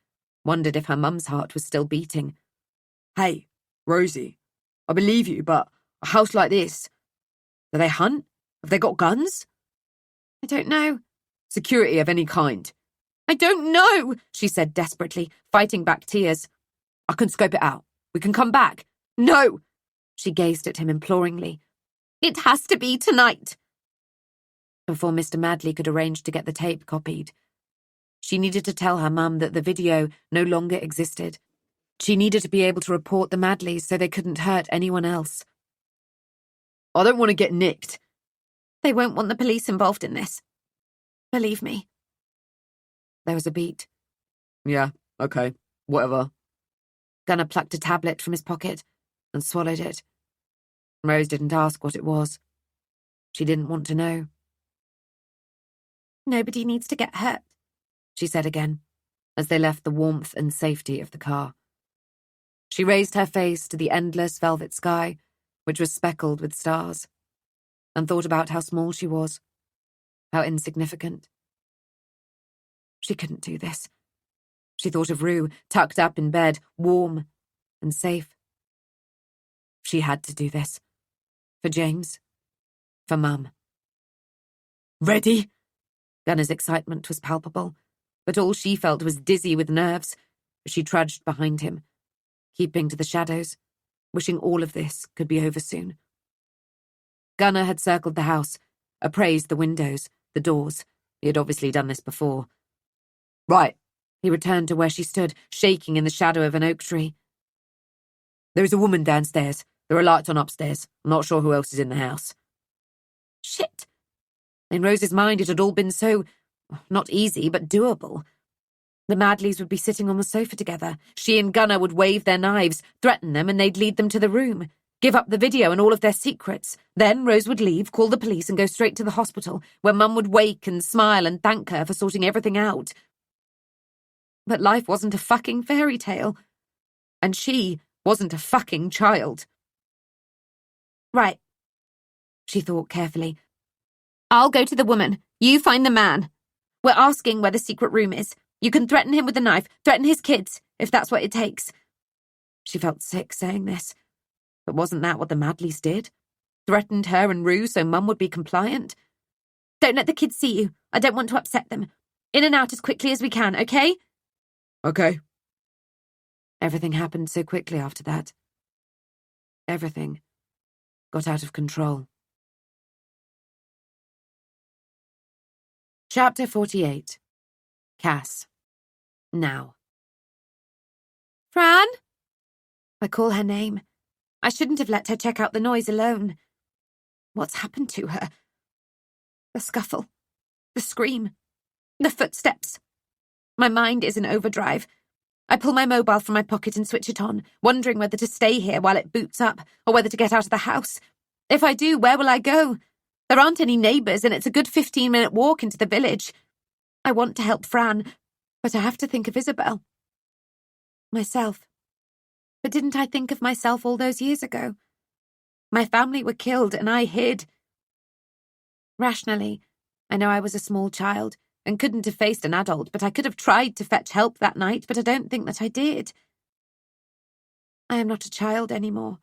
wondered if her mum's heart was still beating. Hey, Rosie, I believe you, but a house like this... Do they hunt? Have they got guns? I don't know. Security of any kind? I don't know, she said desperately, fighting back tears. I can scope it out. We can come back. No! She gazed at him imploringly. It has to be tonight. Before Mr. Madley could arrange to get the tape copied, she needed to tell her mum that the video no longer existed. She needed to be able to report the Madleys so they couldn't hurt anyone else. I don't want to get nicked. They won't want the police involved in this. Believe me. There was a beat. Yeah, okay, whatever. Gunnar plucked a tablet from his pocket and swallowed it. Rose didn't ask what it was. She didn't want to know. Nobody needs to get hurt, she said again, as they left the warmth and safety of the car. She raised her face to the endless velvet sky, which was speckled with stars, and thought about how small she was, how insignificant. She couldn't do this. She thought of Rue, tucked up in bed, warm and safe. She had to do this. For James. For Mum. Ready? Gunnar's excitement was palpable, but all she felt was dizzy with nerves as she trudged behind him, keeping to the shadows, wishing all of this could be over soon. Gunnar had circled the house, appraised the windows, the doors. He had obviously done this before. Right. He returned to where she stood, shaking in the shadow of an oak tree. There is a woman downstairs. There are lights on upstairs. I'm not sure who else is in the house. Shit. In Rose's mind, it had all been so, not easy, but doable. The Madleys would be sitting on the sofa together. She and Gunnar would wave their knives, threaten them, and they'd lead them to the room, give up the video and all of their secrets. Then Rose would leave, call the police, and go straight to the hospital, where Mum would wake and smile and thank her for sorting everything out. But life wasn't a fucking fairy tale. And she wasn't a fucking child. Right, she thought carefully. I'll go to the woman. You find the man. We're asking where the secret room is. You can threaten him with a knife, threaten his kids, if that's what it takes. She felt sick saying this. But wasn't that what the Madleys did? Threatened her and Rue so Mum would be compliant? Don't let the kids see you. I don't want to upset them. In and out as quickly as we can, okay? Okay. Everything happened so quickly after that. Everything got out of control. Chapter 48. Cass. Now. Fran? I call her name. I shouldn't have let her check out the noise alone. What's happened to her? The scuffle. The scream. The footsteps. My mind is in overdrive. I pull my mobile from my pocket and switch it on, wondering whether to stay here while it boots up, or whether to get out of the house. If I do, where will I go? There aren't any neighbours, and it's a good 15-minute walk into the village. I want to help Fran, but I have to think of Isabel. Myself. But didn't I think of myself all those years ago? My family were killed, and I hid. Rationally, I know I was a small child and couldn't have faced an adult, but I could have tried to fetch help that night, but I don't think that I did. I am not a child anymore.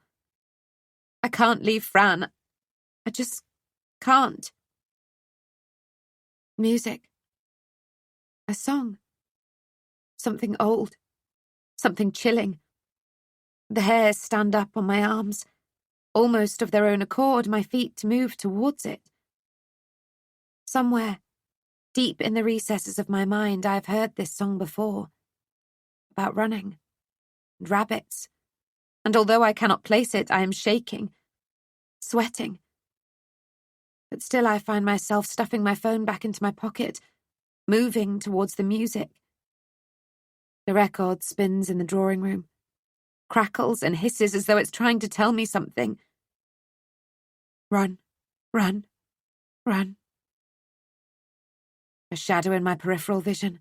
I can't leave Fran. I just can't. Music. A song. Something old. Something chilling. The hairs stand up on my arms. Almost of their own accord, my feet move towards it. Somewhere, deep in the recesses of my mind, I have heard this song before. About running. And rabbits. And although I cannot place it, I am shaking. Sweating. But still I find myself stuffing my phone back into my pocket, moving towards the music. The record spins in the drawing room, crackles and hisses as though it's trying to tell me something. Run, run, run. A shadow in my peripheral vision.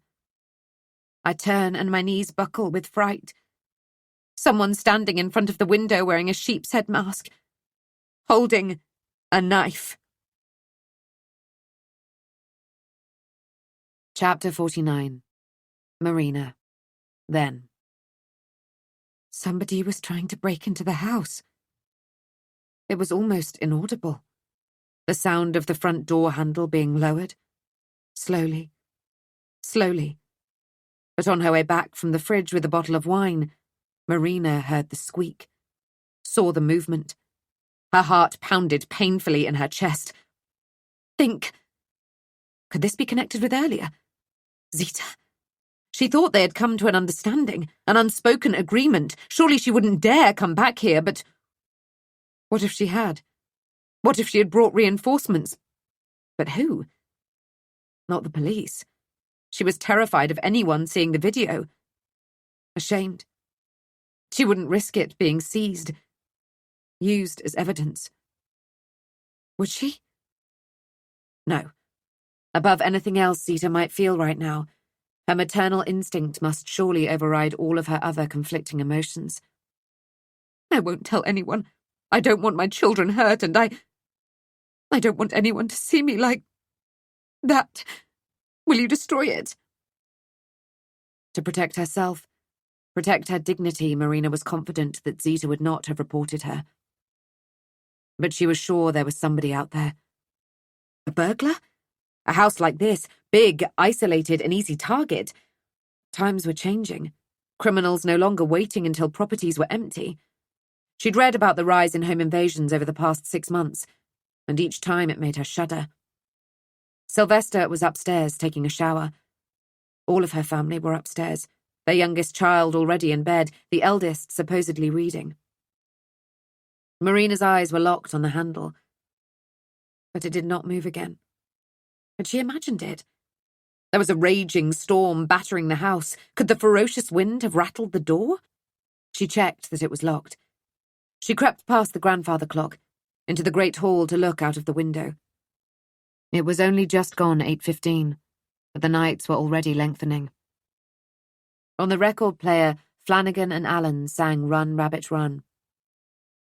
I turn and my knees buckle with fright. Someone standing in front of the window wearing a sheep's head mask, holding a knife. Chapter 49. Marina. Then. Somebody was trying to break into the house. It was almost inaudible. The sound of the front door handle being lowered. Slowly. Slowly. But on her way back from the fridge with a bottle of wine, Marina heard the squeak. Saw the movement. Her heart pounded painfully in her chest. Think. Could this be connected with earlier? Zita. She thought they had come to an understanding, an unspoken agreement. Surely she wouldn't dare come back here, but what if she had? What if she had brought reinforcements? But who? Not the police. She was terrified of anyone seeing the video. Ashamed. She wouldn't risk it being seized, used as evidence. Would she? No. Above anything else Zita might feel right now, her maternal instinct must surely override all of her other conflicting emotions. I won't tell anyone. I don't want my children hurt, and I don't want anyone to see me like that. Will you destroy it? To protect herself, protect her dignity, Marina was confident that Zita would not have reported her. But she was sure there was somebody out there. A burglar? A house like this, big, isolated, an easy target. Times were changing. Criminals no longer waiting until properties were empty. She'd read about the rise in home invasions over the past 6 months, and each time it made her shudder. Sylvester was upstairs taking a shower. All of her family were upstairs, their youngest child already in bed, the eldest supposedly reading. Marina's eyes were locked on the handle, but it did not move again. Had she imagined it? There was a raging storm battering the house. Could the ferocious wind have rattled the door? She checked that it was locked. She crept past the grandfather clock, into the great hall to look out of the window. It was only just gone 8:15, but the nights were already lengthening. On the record player, Flanagan and Allen sang Run, Rabbit, Run.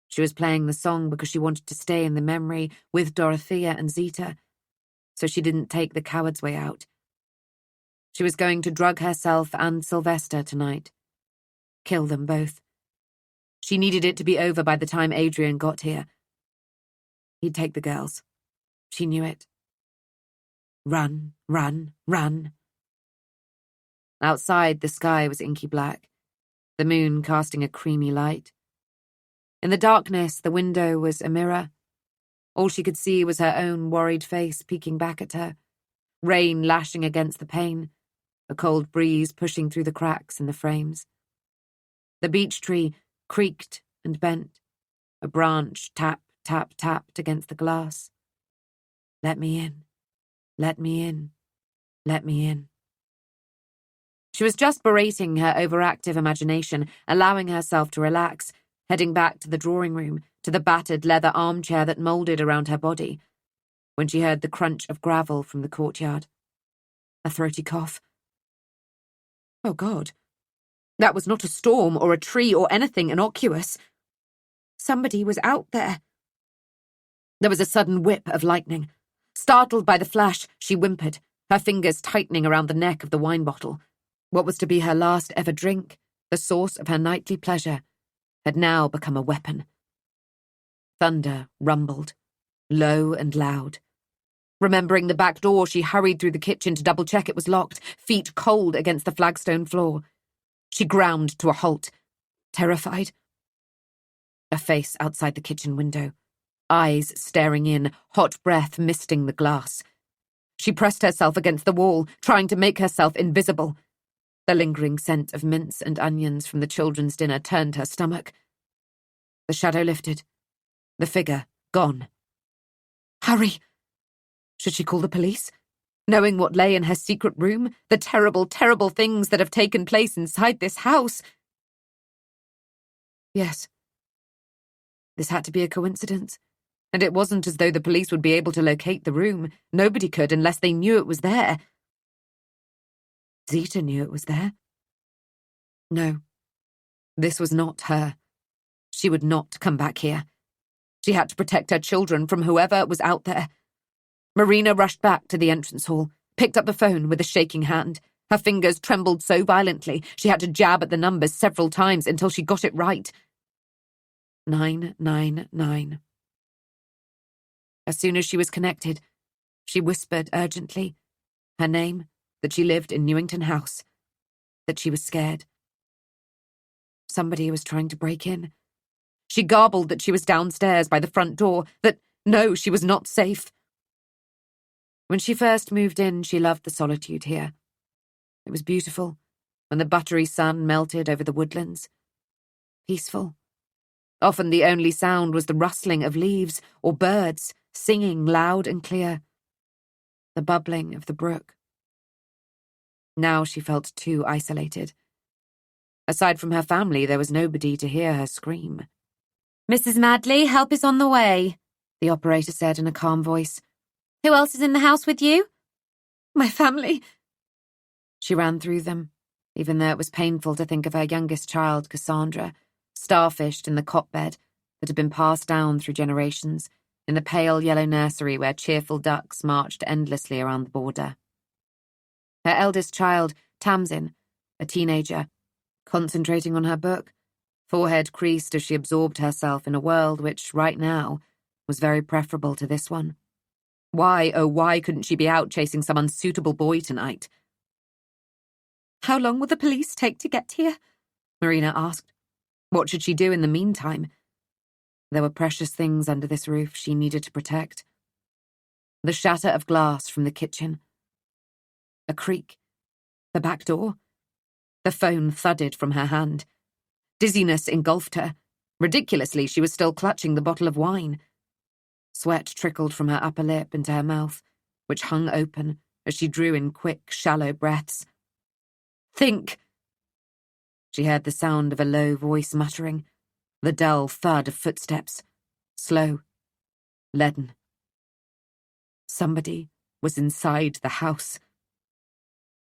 She was playing the song because she wanted to stay in the memory with Dorothea and Zita, so she didn't take the coward's way out. She was going to drug herself and Sylvester tonight. Kill them both. She needed it to be over by the time Adrian got here. He'd take the girls. She knew it. Run, run, run. Outside, the sky was inky black, the moon casting a creamy light. In the darkness, the window was a mirror. All she could see was her own worried face peeking back at her, rain lashing against the pane, a cold breeze pushing through the cracks in the frames. The beech tree creaked and bent. A branch tapped against the glass. Let me in. Let me in. Let me in. She was just berating her overactive imagination, allowing herself to relax, heading back to the drawing room, to the battered leather armchair that moulded around her body, when she heard the crunch of gravel from the courtyard. A throaty cough. Oh, God. That was not a storm or a tree or anything innocuous. Somebody was out there. There was a sudden whip of lightning. Startled by the flash, she whimpered, her fingers tightening around the neck of the wine bottle. What was to be her last ever drink, the source of her nightly pleasure, had now become a weapon. Thunder rumbled, low and loud. Remembering the back door, she hurried through the kitchen to double-check it was locked, feet cold against the flagstone floor. She ground to a halt, terrified. A face outside the kitchen window, eyes staring in, hot breath misting the glass. She pressed herself against the wall, trying to make herself invisible. The lingering scent of mince and onions from the children's dinner turned her stomach. The shadow lifted. The figure gone. Hurry! Should she call the police? Knowing what lay in her secret room, the terrible, terrible things that have taken place inside this house. Yes. This had to be a coincidence. And it wasn't as though the police would be able to locate the room. Nobody could unless they knew it was there. Zita knew it was there. No. This was not her. She would not come back here. She had to protect her children from whoever was out there. Marina rushed back to the entrance hall, picked up the phone with a shaking hand. Her fingers trembled so violently she had to jab at the numbers several times until she got it right. 999. As soon as she was connected, she whispered urgently her name, that she lived in Newington House, that she was scared. Somebody was trying to break in. She garbled that she was downstairs by the front door, that no, she was not safe. When she first moved in, she loved the solitude here. It was beautiful, when the buttery sun melted over the woodlands. Peaceful. Often the only sound was the rustling of leaves or birds singing loud and clear. The bubbling of the brook. Now she felt too isolated. Aside from her family, there was nobody to hear her scream. Mrs. Madley, help is on the way, the operator said in a calm voice. Who else is in the house with you? My family. She ran through them, even though it was painful to think of her youngest child, Cassandra, starfished in the cot bed that had been passed down through generations, in the pale yellow nursery where cheerful ducks marched endlessly around the border. Her eldest child, Tamsin, a teenager, concentrating on her book, forehead creased as she absorbed herself in a world which, right now, was very preferable to this one. Why, oh why couldn't she be out chasing some unsuitable boy tonight? How long will the police take to get here? Marina asked. What should she do in the meantime? There were precious things under this roof she needed to protect. The shatter of glass from the kitchen. A creak. The back door. The phone thudded from her hand. Dizziness engulfed her. Ridiculously, she was still clutching the bottle of wine. Sweat trickled from her upper lip into her mouth, which hung open as she drew in quick, shallow breaths. Think! She heard the sound of a low voice muttering, the dull thud of footsteps, slow, leaden. Somebody was inside the house.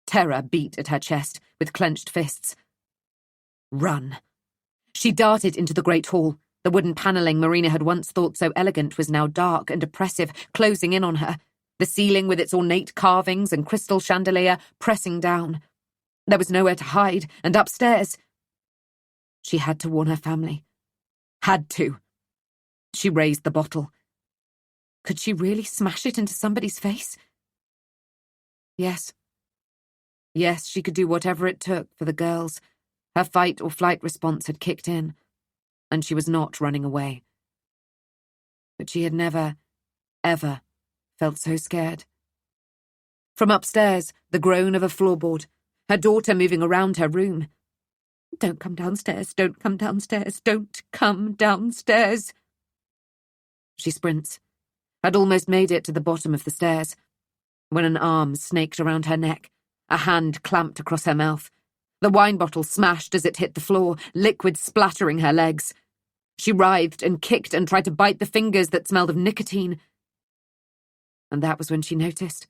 Terror beat at her chest with clenched fists. Run. She darted into the great hall. The wooden panelling Marina had once thought so elegant was now dark and oppressive, closing in on her. The ceiling with its ornate carvings and crystal chandelier pressing down. There was nowhere to hide, and upstairs. She had to warn her family. Had to. She raised the bottle. Could she really smash it into somebody's face? Yes. Yes, she could do whatever it took for the girls. Her fight or flight response had kicked in, and she was not running away. But she had never, ever felt so scared. From upstairs, the groan of a floorboard, her daughter moving around her room. Don't come downstairs, don't come downstairs, don't come downstairs. She sprints, had almost made it to the bottom of the stairs, when an arm snaked around her neck, a hand clamped across her mouth. The wine bottle smashed as it hit the floor, liquid splattering her legs. She writhed and kicked and tried to bite the fingers that smelled of nicotine. And that was when she noticed.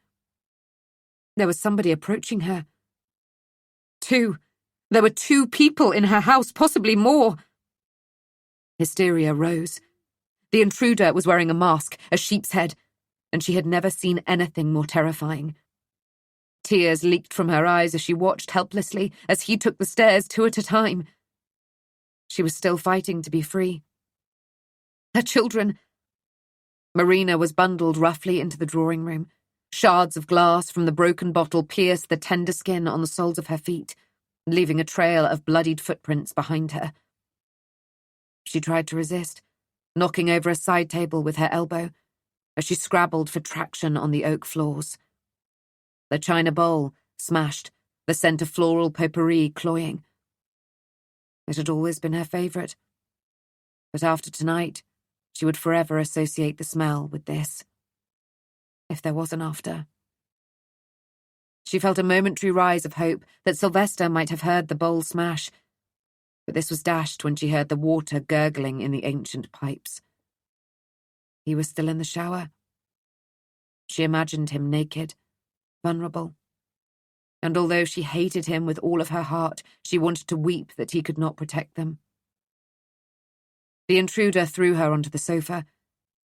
There was somebody approaching her. Two. There were 2 people in her house, possibly more. Hysteria rose. The intruder was wearing a mask, a sheep's head, and she had never seen anything more terrifying. Tears leaked from her eyes as she watched helplessly as he took the stairs 2 at a time. She was still fighting to be free. Her children. Marina was bundled roughly into the drawing room. Shards of glass from the broken bottle pierced the tender skin on the soles of her feet, leaving a trail of bloodied footprints behind her. She tried to resist, knocking over a side table with her elbow, as she scrabbled for traction on the oak floors. The china bowl smashed, the scent of floral potpourri cloying. It had always been her favourite, but after tonight, she would forever associate the smell with this. If there was an after. She felt a momentary rise of hope that Sylvester might have heard the bowl smash, but this was dashed when she heard the water gurgling in the ancient pipes. He was still in the shower. She imagined him naked, vulnerable, and although she hated him with all of her heart, she wanted to weep that he could not protect them. The intruder threw her onto the sofa.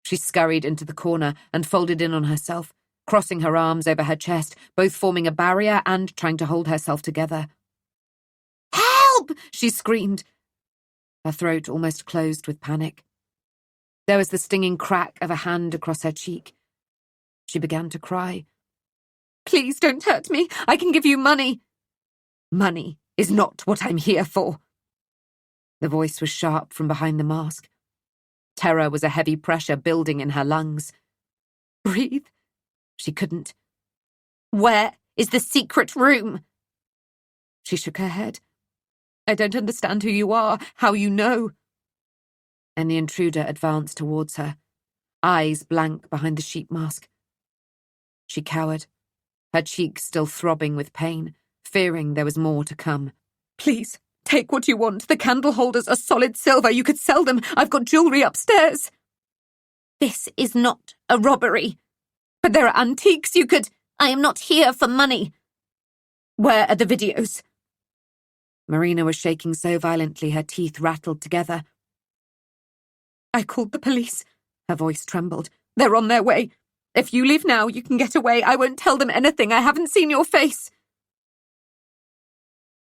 She scurried into the corner and folded in on herself, crossing her arms over her chest, both forming a barrier and trying to hold herself together. "Help!" she screamed. Her throat almost closed with panic. There was the stinging crack of a hand across her cheek. She began to cry. "Please don't hurt me. I can give you money." "Money is not what I'm here for." The voice was sharp from behind the mask. Terror was a heavy pressure building in her lungs. "Breathe." She couldn't. "Where is the secret room?" She shook her head. "I don't understand who you are, how you know." And the intruder advanced towards her, eyes blank behind the sheep mask. She cowered, her cheeks still throbbing with pain, fearing there was more to come. "Please, take what you want. The candle holders are solid silver. You could sell them. I've got jewelry upstairs." "This is not a robbery." "But there are antiques you could—" "I am not here for money." "Where are the videos?" Marina was shaking so violently her teeth rattled together. "I called the police." Her voice trembled. "They're on their way. If you leave now, you can get away. I won't tell them anything. I haven't seen your face."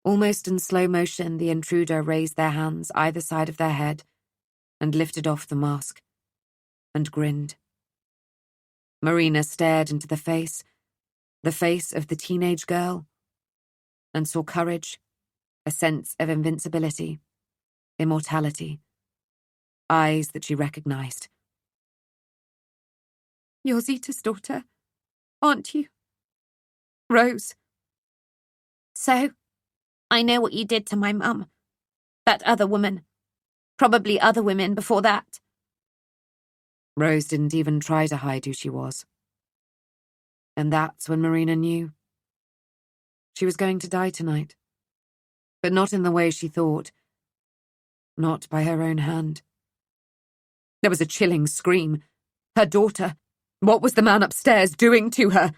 Almost in slow motion, the intruder raised their hands either side of their head and lifted off the mask and grinned. Marina stared into the face of the teenage girl, and saw courage, a sense of invincibility, immortality, eyes that she recognized. "You're Zita's daughter, aren't you? Rose." "So, I know what you did to my mum. That other woman. Probably other women before that." Rose didn't even try to hide who she was. And that's when Marina knew. She was going to die tonight. But not in the way she thought. Not by her own hand. There was a chilling scream. Her daughter. What was the man upstairs doing to her?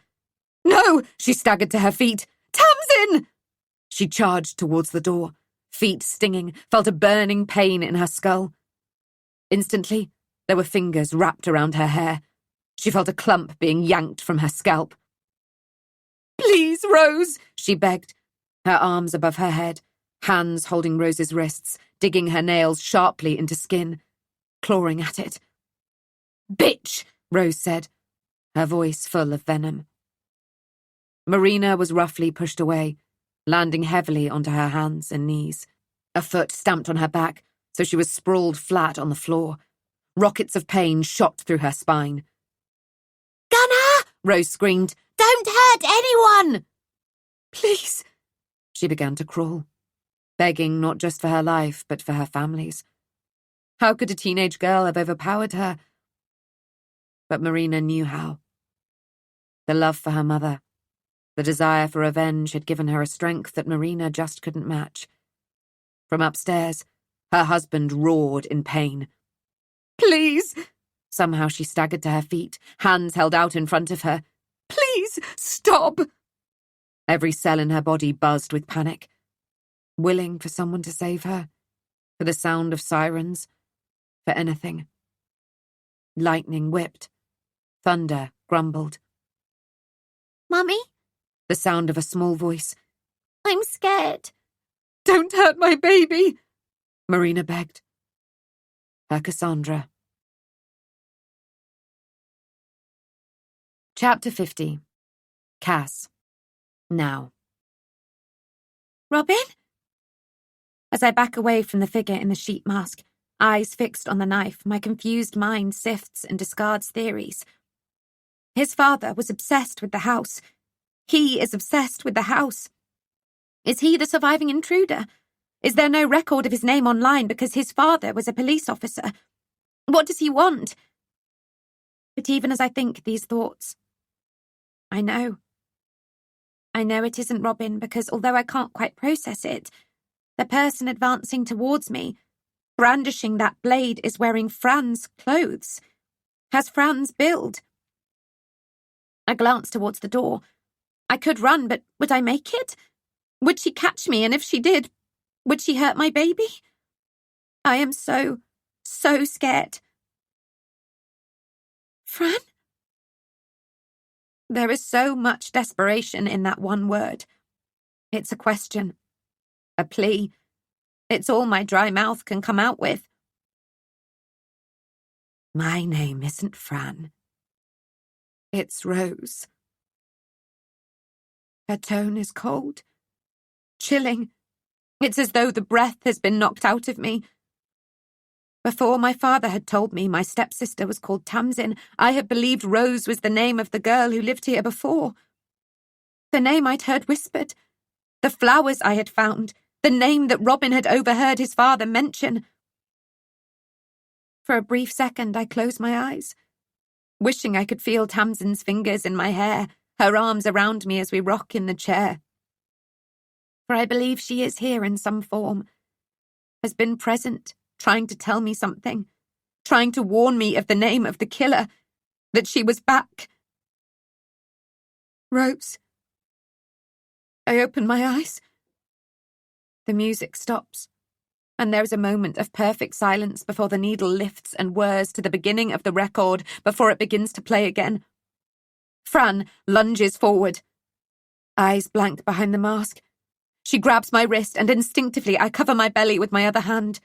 "No!" She staggered to her feet. "Tamsin!" She charged towards the door, feet stinging, felt a burning pain in her skull. Instantly, there were fingers wrapped around her hair. She felt a clump being yanked from her scalp. "Please, Rose," she begged, her arms above her head, hands holding Rose's wrists, digging her nails sharply into skin, clawing at it. "Bitch," Rose said, her voice full of venom. Marina was roughly pushed away, landing heavily onto her hands and knees. A foot stamped on her back, so she was sprawled flat on the floor. Rockets of pain shot through her spine. "Gunnar!" Rose screamed. "Don't hurt anyone!" "Please." She began to crawl. begging not just for her life, but for her family's. How could a teenage girl have overpowered her? But Marina knew how. The love for her mother, the desire for revenge had given her a strength that Marina just couldn't match. From upstairs, her husband roared in pain. "Please!" Somehow she staggered to her feet, hands held out in front of her. "Please, stop!" Every cell in her body buzzed with panic, willing for someone to save her, for the sound of sirens, for anything. Lightning whipped. Thunder grumbled. Mummy? The sound of a small voice. I'm scared. "Don't hurt my baby," Marina begged. Her Cassandra. Chapter 50. Cass. Now. Robin? As I back away from the figure in the sheet mask, eyes fixed on the knife, my confused mind sifts and discards theories. His father was obsessed with the house. He is obsessed with the house. Is he the surviving intruder? Is there no record of his name online because his father was a police officer? What does he want? But even as I think these thoughts, I know. I know it isn't Robin because although I can't quite process it, the person advancing towards me, brandishing that blade, is wearing Fran's clothes, has Fran's build. I glance towards the door. I could run, but would I make it? Would she catch me, and if she did, would she hurt my baby? I am so scared. Fran? There is so much desperation in that one word. It's a question, a plea. It's all my dry mouth can come out with. My name isn't Fran. It's Rose. Her tone is cold, chilling. It's as though the breath has been knocked out of me. Before my father had told me my stepsister was called Tamsin, I had believed Rose was the name of the girl who lived here before. The name I'd heard whispered, the flowers I had found, the name that Robin had overheard his father mention. For a brief second, I closed my eyes, wishing I could feel Tamsin's fingers in my hair, her arms around me as we rock in the chair. For I believe she is here in some form, has been present, trying to tell me something, trying to warn me of the name of the killer, that she was back. Rose. I open my eyes. The music stops, and there is a moment of perfect silence before the needle lifts and whirs to the beginning of the record before it begins to play again. Fran lunges forward. Eyes blank behind the mask. She grabs my wrist, and instinctively I cover my belly with my other hand.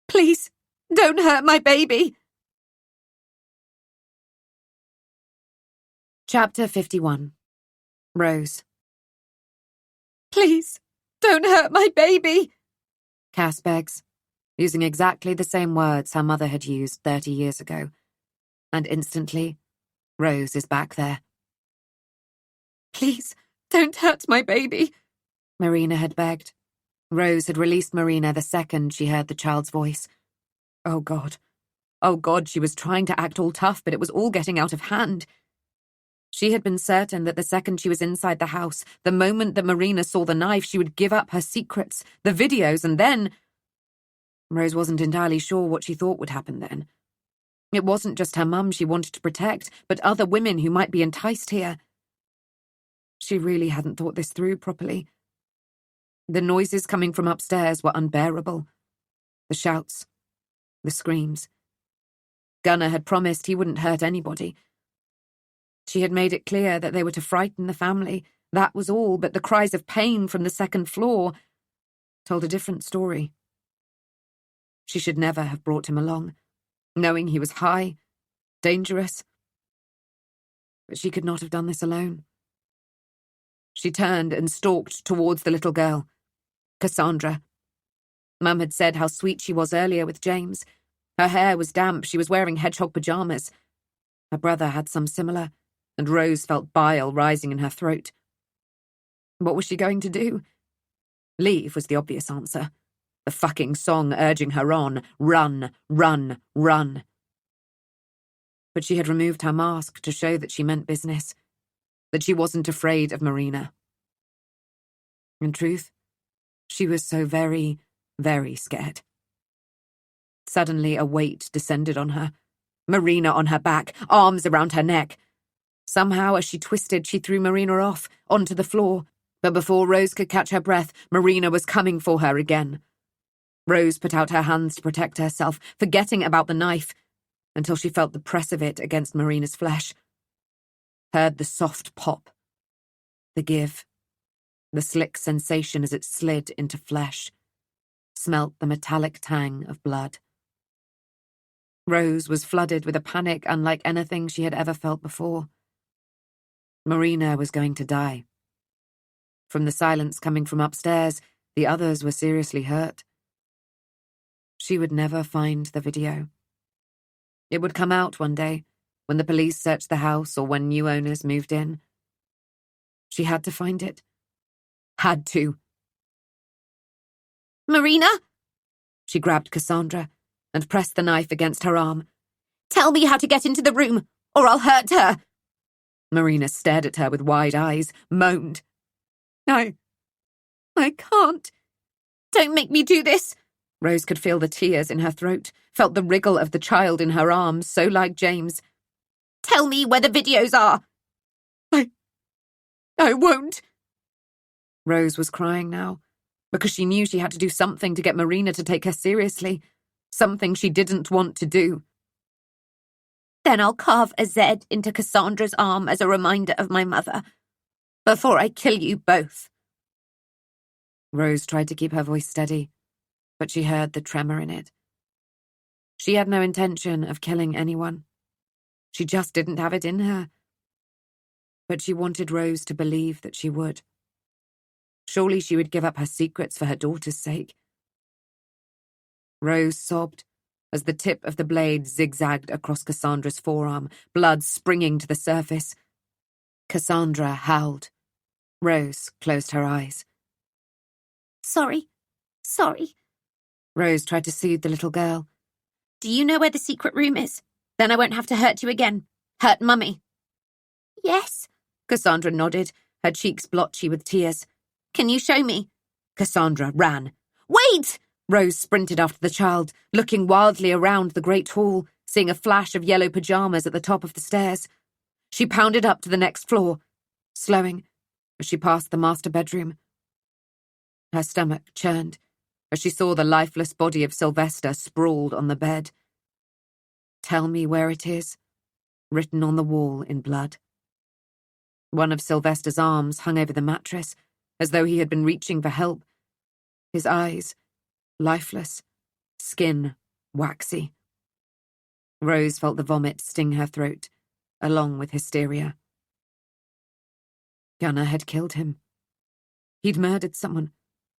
Please, don't hurt my baby. Chapter 51. Rose. Please, don't hurt my baby, Cass begs, using exactly the same words her mother had used 30 years ago. And instantly, Rose is back there. Please, don't hurt my baby, Marina had begged. Rose had released Marina the second she heard the child's voice. Oh God, she was trying to act all tough, but it was all getting out of hand. She had been certain that the second she was inside the house, the moment that Marina saw the knife, she would give up her secrets, the videos, and then... Rose wasn't entirely sure what she thought would happen then. It wasn't just her mum she wanted to protect, but other women who might be enticed here. She really hadn't thought this through properly. The noises coming from upstairs were unbearable. The shouts, the screams. Gunnar had promised he wouldn't hurt anybody. She had made it clear that they were to frighten the family. That was all, but the cries of pain from the second floor told a different story. She should never have brought him along, knowing he was high, dangerous. But she could not have done this alone. She turned and stalked towards the little girl, Cassandra. Mum had said how sweet she was earlier with James. Her hair was damp, she was wearing hedgehog pajamas. Her brother had some similar, and Rose felt bile rising in her throat. What was she going to do? Leave was the obvious answer. The fucking song urging her on. Run, run, run. But she had removed her mask to show that she meant business, that she wasn't afraid of Marina. In truth, she was so very, very scared. Suddenly a weight descended on her. Marina on her back, arms around her neck. Somehow, as she twisted, she threw Marina off, onto the floor. But before Rose could catch her breath, Marina was coming for her again. Rose put out her hands to protect herself, forgetting about the knife, until she felt the press of it against Marina's flesh. Heard the soft pop, the give, the slick sensation as it slid into flesh. Smelt the metallic tang of blood. Rose was flooded with a panic unlike anything she had ever felt before. Marina was going to die. From the silence coming from upstairs, the others were seriously hurt. She would never find the video. It would come out one day, when the police searched the house or when new owners moved in. She had to find it. Had to. Marina? She grabbed Cassandra and pressed the knife against her arm. Tell me how to get into the room, or I'll hurt her. Marina stared at her with wide eyes, moaned. No, I can't. Don't make me do this. Rose could feel the tears in her throat, felt the wriggle of the child in her arms, so like James. Tell me where the videos are. I won't. Rose was crying now, because she knew she had to do something to get Marina to take her seriously, something she didn't want to do. Then I'll carve a Z into Cassandra's arm as a reminder of my mother, before I kill you both. Rose tried to keep her voice steady, but she heard the tremor in it. She had no intention of killing anyone. She just didn't have it in her. But she wanted Rose to believe that she would. Surely she would give up her secrets for her daughter's sake. Rose sobbed as the tip of the blade zigzagged across Cassandra's forearm, blood springing to the surface. Cassandra howled. Rose closed her eyes. Sorry. Rose tried to soothe the little girl. Do you know where the secret room is? Then I won't have to hurt you again. Hurt Mummy. Yes. Cassandra nodded, her cheeks blotchy with tears. Can you show me? Cassandra ran. Wait! Rose sprinted after the child, looking wildly around the great hall, seeing a flash of yellow pajamas at the top of the stairs. She pounded up to the next floor, slowing as she passed the master bedroom. Her stomach churned as she saw the lifeless body of Sylvester sprawled on the bed. Tell me where it is, written on the wall in blood. One of Sylvester's arms hung over the mattress, as though he had been reaching for help. His eyes, lifeless, skin waxy. Rose felt the vomit sting her throat, along with hysteria. Gunnar had killed him. He'd murdered someone,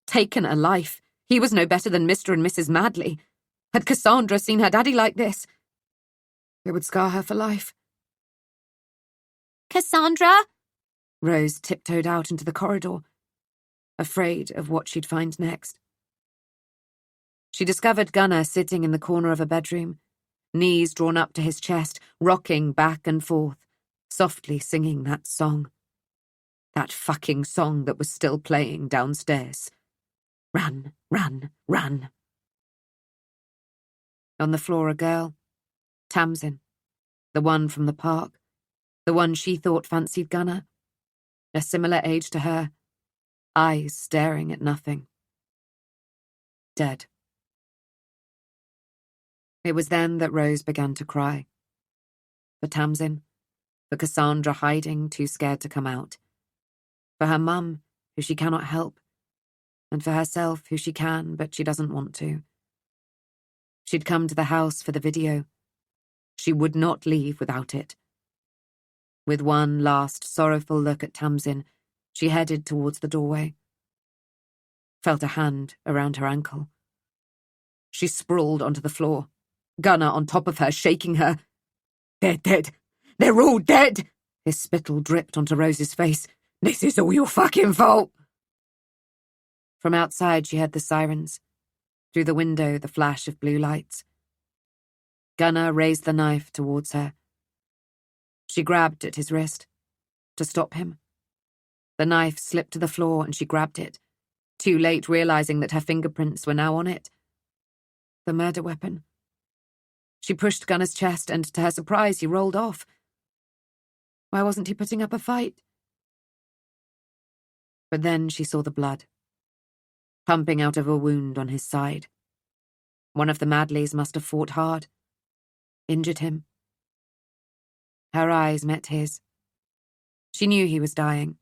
taken a life. He was no better than Mr. and Mrs. Madley. Had Cassandra seen her daddy like this? It would scar her for life. Cassandra? Rose tiptoed out into the corridor, afraid of what she'd find next. She discovered Gunnar sitting in the corner of a bedroom, knees drawn up to his chest, rocking back and forth, softly singing that song. That fucking song that was still playing downstairs. Run, run, run. On the floor a girl, Tamsin, the one from the park, the one she thought fancied Gunnar, a similar age to her, eyes staring at nothing. Dead. It was then that Rose began to cry. For Tamsin, for Cassandra hiding, too scared to come out. For her mum, who she cannot help, and for herself, who she can, but she doesn't want to. She'd come to the house for the video. She would not leave without it. With one last sorrowful look at Tamsin, she headed towards the doorway. Felt a hand around her ankle. She sprawled onto the floor, Gunnar on top of her, shaking her. They're dead. They're all dead. His spittle dripped onto Rose's face. This is all your fucking fault. From outside, she heard the sirens. Through the window, the flash of blue lights. Gunnar raised the knife towards her. She grabbed at his wrist to stop him. The knife slipped to the floor and she grabbed it, too late realizing that her fingerprints were now on it. The murder weapon. She pushed Gunnar's chest and, to her surprise, he rolled off. Why wasn't he putting up a fight? But then she saw the blood, pumping out of a wound on his side. One of the Madleys must have fought hard, injured him. Her eyes met his. She knew he was dying,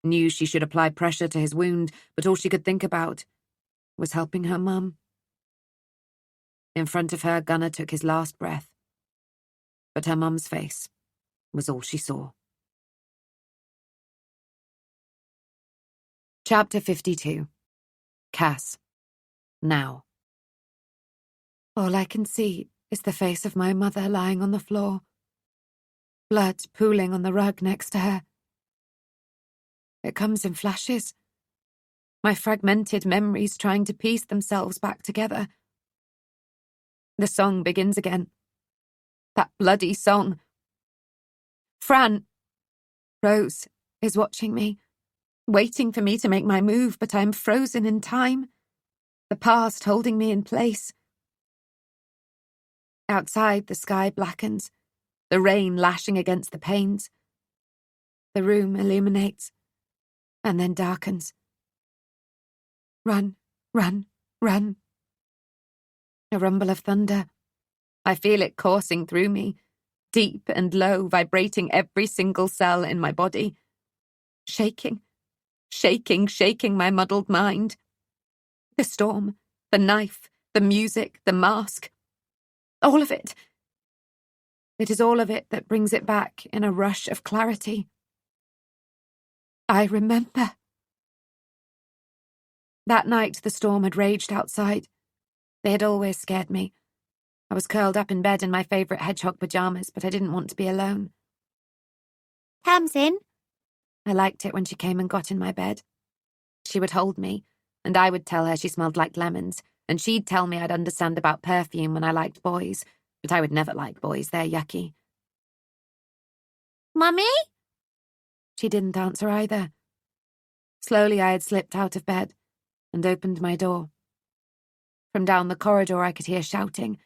knew she should apply pressure to his wound, but all she could think about was helping her mum. In front of her, Gunnar took his last breath, but her mum's face was all she saw. Chapter 52. Cass. Now. All I can see is the face of my mother lying on the floor, blood pooling on the rug next to her. It comes in flashes, my fragmented memories trying to piece themselves back together. The song begins again. That bloody song. Fran, Rose, is watching me, waiting for me to make my move, but I'm frozen in time, the past holding me in place. Outside, the sky blackens, the rain lashing against the panes. The room illuminates, and then darkens. Run, run, run. A rumble of thunder. I feel it coursing through me, deep and low, vibrating every single cell in my body. Shaking, shaking my muddled mind. The storm, the knife, the music, the mask. All of it. It is all of it that brings it back in a rush of clarity. I remember. That night the storm had raged outside. They had always scared me. I was curled up in bed in my favourite hedgehog pyjamas, but I didn't want to be alone. Tamsin? I liked it when she came and got in my bed. She would hold me, and I would tell her she smelled like lemons, and she'd tell me I'd understand about perfume when I liked boys, but I would never like boys, they're yucky. Mummy? She didn't answer either. Slowly I had slipped out of bed and opened my door. From down the corridor I could hear shouting.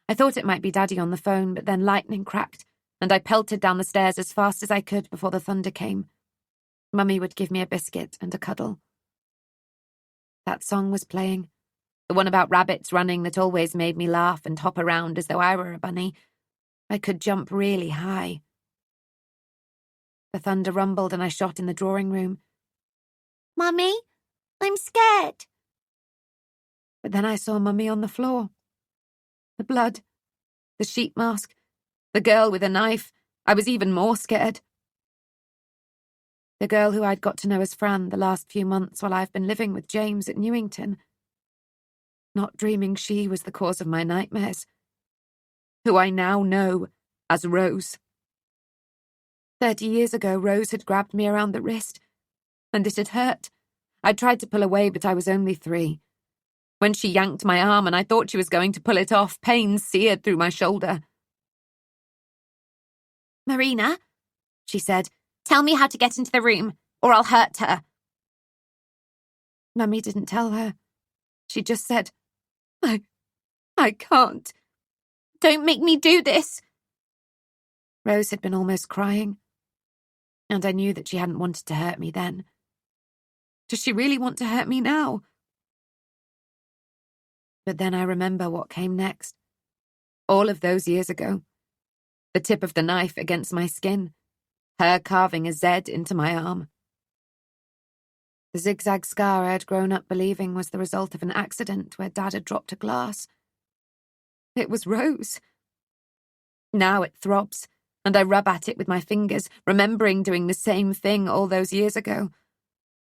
I thought it might be Daddy on the phone, but then lightning cracked, and I pelted down the stairs as fast as I could before the thunder came. Mummy would give me a biscuit and a cuddle. That song was playing, the one about rabbits running that always made me laugh and hop around as though I were a bunny. I could jump really high. The thunder rumbled and I shot in the drawing room. Mummy, I'm scared. But then I saw Mummy on the floor. The blood, the sheet mask, the girl with a knife. I was even more scared. The girl who I'd got to know as Fran the last few months while I've been living with James at Newington. Not dreaming she was the cause of my nightmares. Who I now know as Rose. 30 years ago, Rose had grabbed me around the wrist, and it had hurt. I tried to pull away, but I was only 3. When she yanked my arm and I thought she was going to pull it off, pain seared through my shoulder. Marina, she said, tell me how to get into the room, or I'll hurt her. Mummy didn't tell her. She just said, I can't. Don't make me do this. Rose had been almost crying, and I knew that she hadn't wanted to hurt me then. Does she really want to hurt me now? But then I remember what came next. All of those years ago. The tip of the knife against my skin. Her carving a Z into my arm. The zigzag scar I had grown up believing was the result of an accident where Dad had dropped a glass. It was Rose. Now it throbs, and I rub at it with my fingers, remembering doing the same thing all those years ago.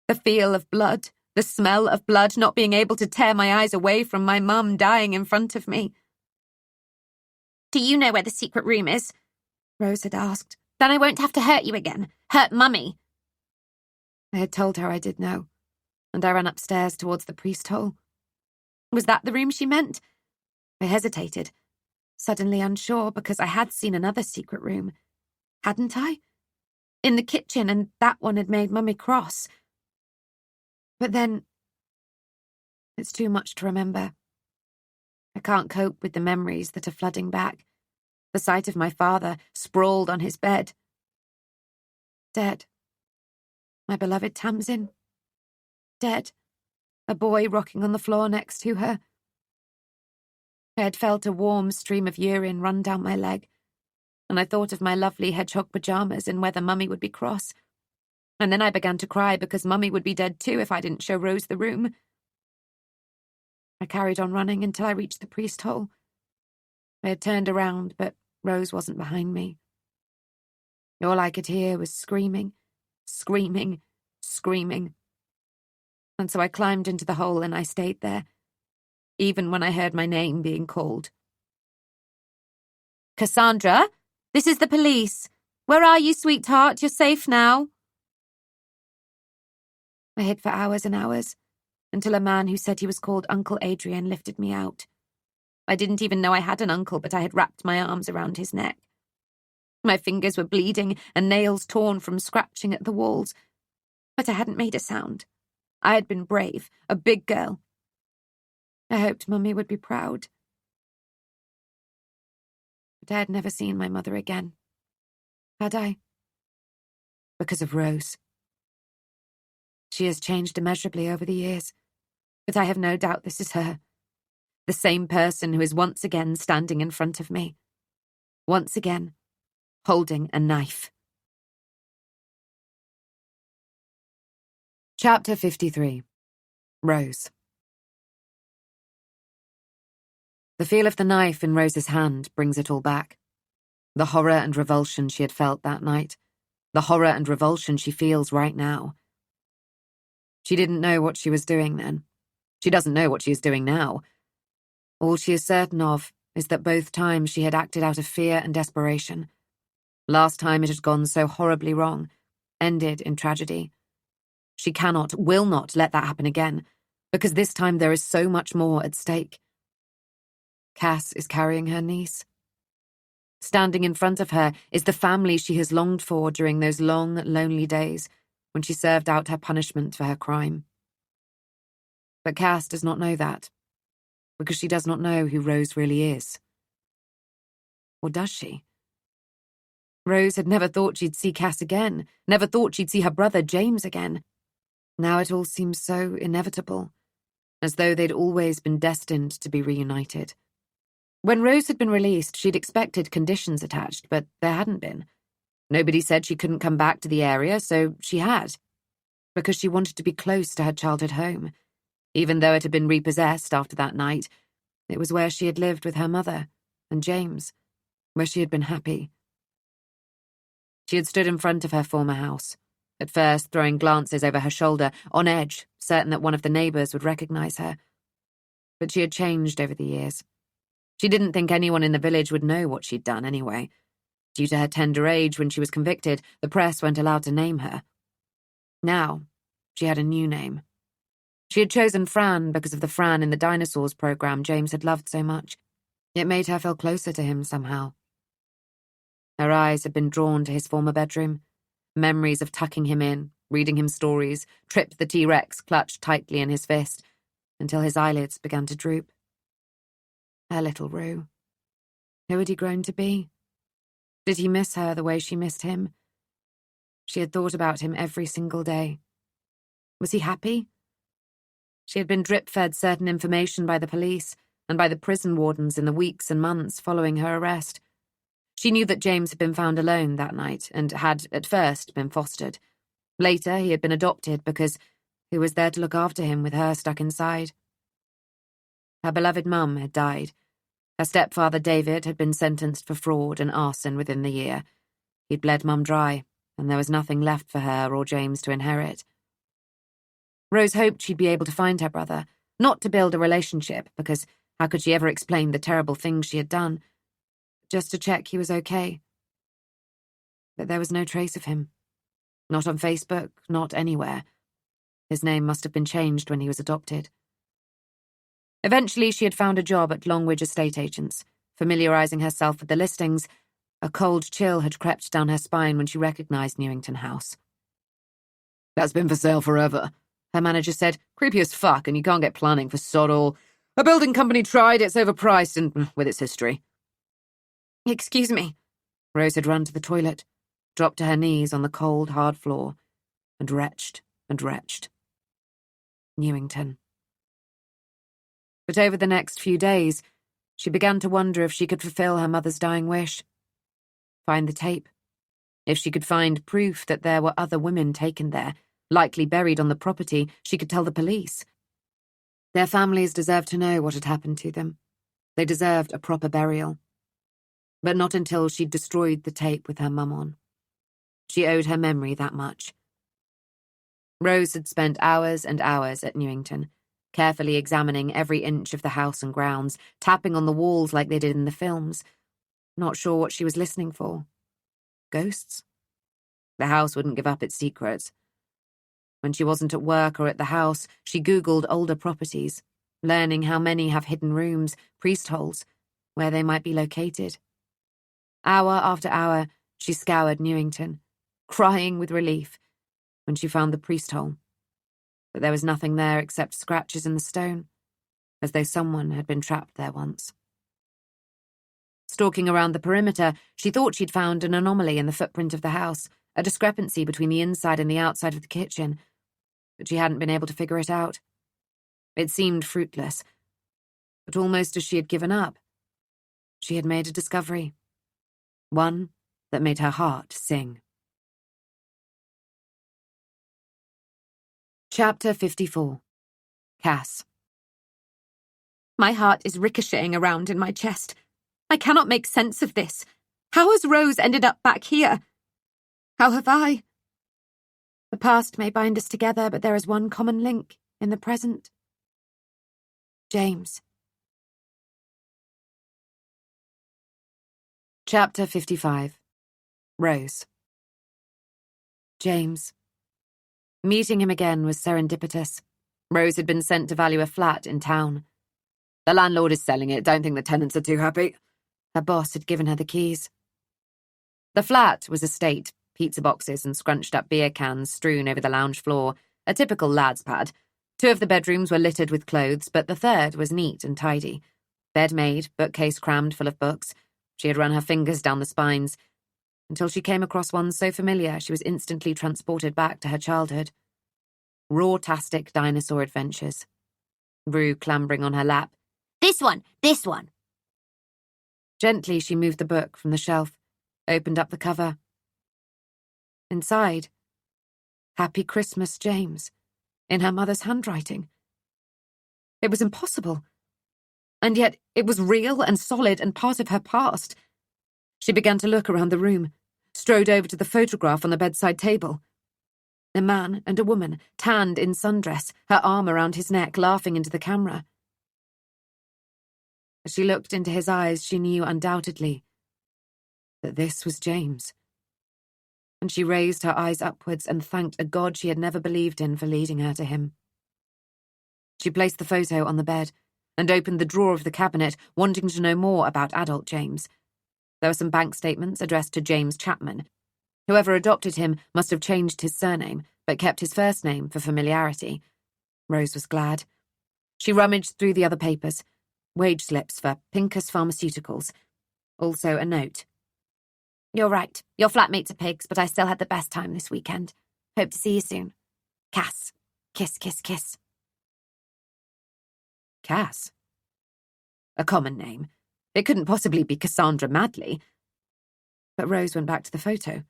The feel of blood, the smell of blood, not being able to tear my eyes away from my mum dying in front of me. Do you know where the secret room is? Rose had asked. Then I won't have to hurt you again. Hurt Mummy. I had told her I did know. and I ran upstairs towards the priest hole. Was that the room she meant? I hesitated, suddenly unsure because I had seen another secret room. Hadn't I? In the kitchen, and that one had made Mummy cross. But then, it's too much to remember. I can't cope with the memories that are flooding back. The sight of my father sprawled on his bed. Dead. My beloved Tamsin. Dead. A boy rocking on the floor next to her. I had felt a warm stream of urine run down my leg, and I thought of my lovely hedgehog pajamas and whether Mummy would be cross. And then I began to cry because Mummy would be dead too if I didn't show Rose the room. I carried on running until I reached the priest hole. I had turned around, but Rose wasn't behind me. All I could hear was screaming, screaming, screaming. And so I climbed into the hole and I stayed there, even when I heard my name being called. Cassandra, this is the police. Where are you, sweetheart? You're safe now. I hid for hours and hours, until a man who said he was called Uncle Adrian lifted me out. I didn't even know I had an uncle, but I had wrapped my arms around his neck. My fingers were bleeding and nails torn from scratching at the walls, but I hadn't made a sound. I had been brave, a big girl. I hoped Mummy would be proud. But I had never seen my mother again. Had I? Because of Rose. She has changed immeasurably over the years, but I have no doubt this is her. The same person who is once again standing in front of me. Once again, holding a knife. Chapter 53. Rose. The feel of the knife in Rose's hand brings it all back. The horror and revulsion she had felt that night. The horror and revulsion she feels right now. She didn't know what she was doing then. She doesn't know what she is doing now. All she is certain of is that both times she had acted out of fear and desperation. Last time it had gone so horribly wrong, ended in tragedy. She cannot, will not let that happen again, because this time there is so much more at stake. Cass is carrying her niece. Standing in front of her is the family she has longed for during those long, lonely days when she served out her punishment for her crime. But Cass does not know that, because she does not know who Rose really is. Or does she? Rose had never thought she'd see Cass again, never thought she'd see her brother James again. Now it all seems so inevitable, as though they'd always been destined to be reunited. When Rose had been released, she'd expected conditions attached, but there hadn't been. Nobody said she couldn't come back to the area, so she had, because she wanted to be close to her childhood home. Even though it had been repossessed after that night, it was where she had lived with her mother and James, where she had been happy. She had stood in front of her former house, at first throwing glances over her shoulder, on edge, certain that one of the neighbours would recognise her. But she had changed over the years. She didn't think anyone in the village would know what she'd done anyway. Due to her tender age when she was convicted, the press weren't allowed to name her. Now, she had a new name. She had chosen Fran because of the Fran in the Dinosaurs program James had loved so much. It made her feel closer to him somehow. Her eyes had been drawn to his former bedroom. Memories of tucking him in, reading him stories, Trip the T-Rex clutched tightly in his fist, until his eyelids began to droop. Her little Rue. Who had he grown to be? Did he miss her the way she missed him? She had thought about him every single day. Was he happy? She had been drip-fed certain information by the police and by the prison wardens in the weeks and months following her arrest. She knew that James had been found alone that night and had, at first, been fostered. Later, he had been adopted because who was there to look after him with her stuck inside? Her beloved mum had died. Her stepfather, David, had been sentenced for fraud and arson within the year. He'd bled Mum dry, and there was nothing left for her or James to inherit. Rose hoped she'd be able to find her brother, not to build a relationship, because how could she ever explain the terrible things she had done? Just to check he was okay. But there was no trace of him. Not on Facebook, not anywhere. His name must have been changed when he was adopted. Eventually, she had found a job at Longwidge estate agents. Familiarising herself with the listings, a cold chill had crept down her spine when she recognised Newington House. That's been for sale forever, her manager said. Creepy as fuck, and you can't get planning for sod all. A building company tried, it's overpriced, and with its history. Excuse me. Rose had run to the toilet, dropped to her knees on the cold, hard floor, and retched and retched. Newington. But over the next few days, she began to wonder if she could fulfill her mother's dying wish. Find the tape. If she could find proof that there were other women taken there, likely buried on the property, she could tell the police. Their families deserved to know what had happened to them. They deserved a proper burial. But not until she'd destroyed the tape with her mum on. She owed her memory that much. Rose had spent hours and hours at Newington, carefully examining every inch of the house and grounds, tapping on the walls like they did in the films. Not sure what she was listening for. Ghosts? The house wouldn't give up its secrets. When she wasn't at work or at the house, she Googled older properties, learning how many have hidden rooms, priest holes, where they might be located. Hour after hour, she scoured Newington, crying with relief when she found the priest hole. But there was nothing there except scratches in the stone, as though someone had been trapped there once. Stalking around the perimeter, she thought she'd found an anomaly in the footprint of the house, a discrepancy between the inside and the outside of the kitchen, but she hadn't been able to figure it out. It seemed fruitless, but almost as she had given up, she had made a discovery. One that made her heart sing. Chapter 54. Cass. My heart is ricocheting around in my chest. I cannot make sense of this. How has Rose ended up back here? How have I? The past may bind us together, but there is one common link in the present. James. Chapter 55. Rose. James. Meeting him again was serendipitous. Rose had been sent to value a flat in town. The landlord is selling it, don't think the tenants are too happy. Her boss had given her the keys. The flat was a state, pizza boxes and scrunched-up beer cans strewn over the lounge floor, a typical lad's pad. 2 of the bedrooms were littered with clothes, but the 3rd was neat and tidy. Bed made, bookcase crammed full of books. She had run her fingers down the spines, until she came across one so familiar she was instantly transported back to her childhood. Raw-tastic dinosaur adventures. Rue clambering on her lap. This one! Gently she moved the book from the shelf, opened up the cover. Inside, Happy Christmas, James, in her mother's handwriting. It was impossible. And yet it was real and solid and part of her past. She began to look around the room, strode over to the photograph on the bedside table. A man and a woman, tanned in sundress, her arm around his neck, laughing into the camera. As she looked into his eyes, she knew undoubtedly that this was James. And she raised her eyes upwards and thanked a God she had never believed in for leading her to him. She placed the photo on the bed and opened the drawer of the cabinet, wanting to know more about adult James. There were some bank statements addressed to James Chapman. Whoever adopted him must have changed his surname, but kept his first name for familiarity. Rose was glad. She rummaged through the other papers. Wage slips for Pincus Pharmaceuticals. Also a note. You're right. Your flatmates are pigs, but I still had the best time this weekend. Hope to see you soon. Cass. Kiss, kiss, kiss. Cass? A common name. It couldn't possibly be Cassandra Madley. But Rose went back to the photo.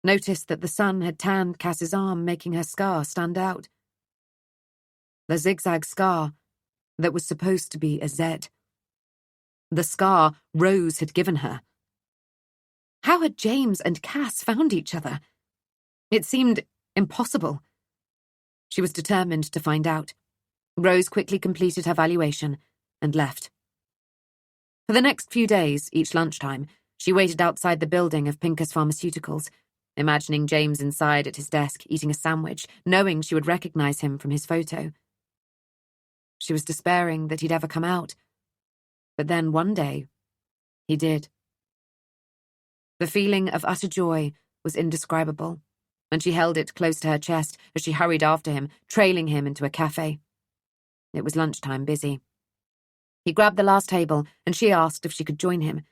Noticed that the sun had tanned Cass's arm, making her scar stand out. The zigzag scar that was supposed to be a Z. The scar Rose had given her. How had James and Cass found each other? It seemed impossible. She was determined to find out. Rose quickly completed her valuation and left. For the next few days, each lunchtime, she waited outside the building of Pincus Pharmaceuticals, imagining James inside at his desk eating a sandwich, knowing she would recognize him from his photo. She was despairing that he'd ever come out. But then one day, he did. The feeling of utter joy was indescribable, and she held it close to her chest as she hurried after him, trailing him into a cafe. It was lunchtime busy. He grabbed the last table, and she asked if she could join him.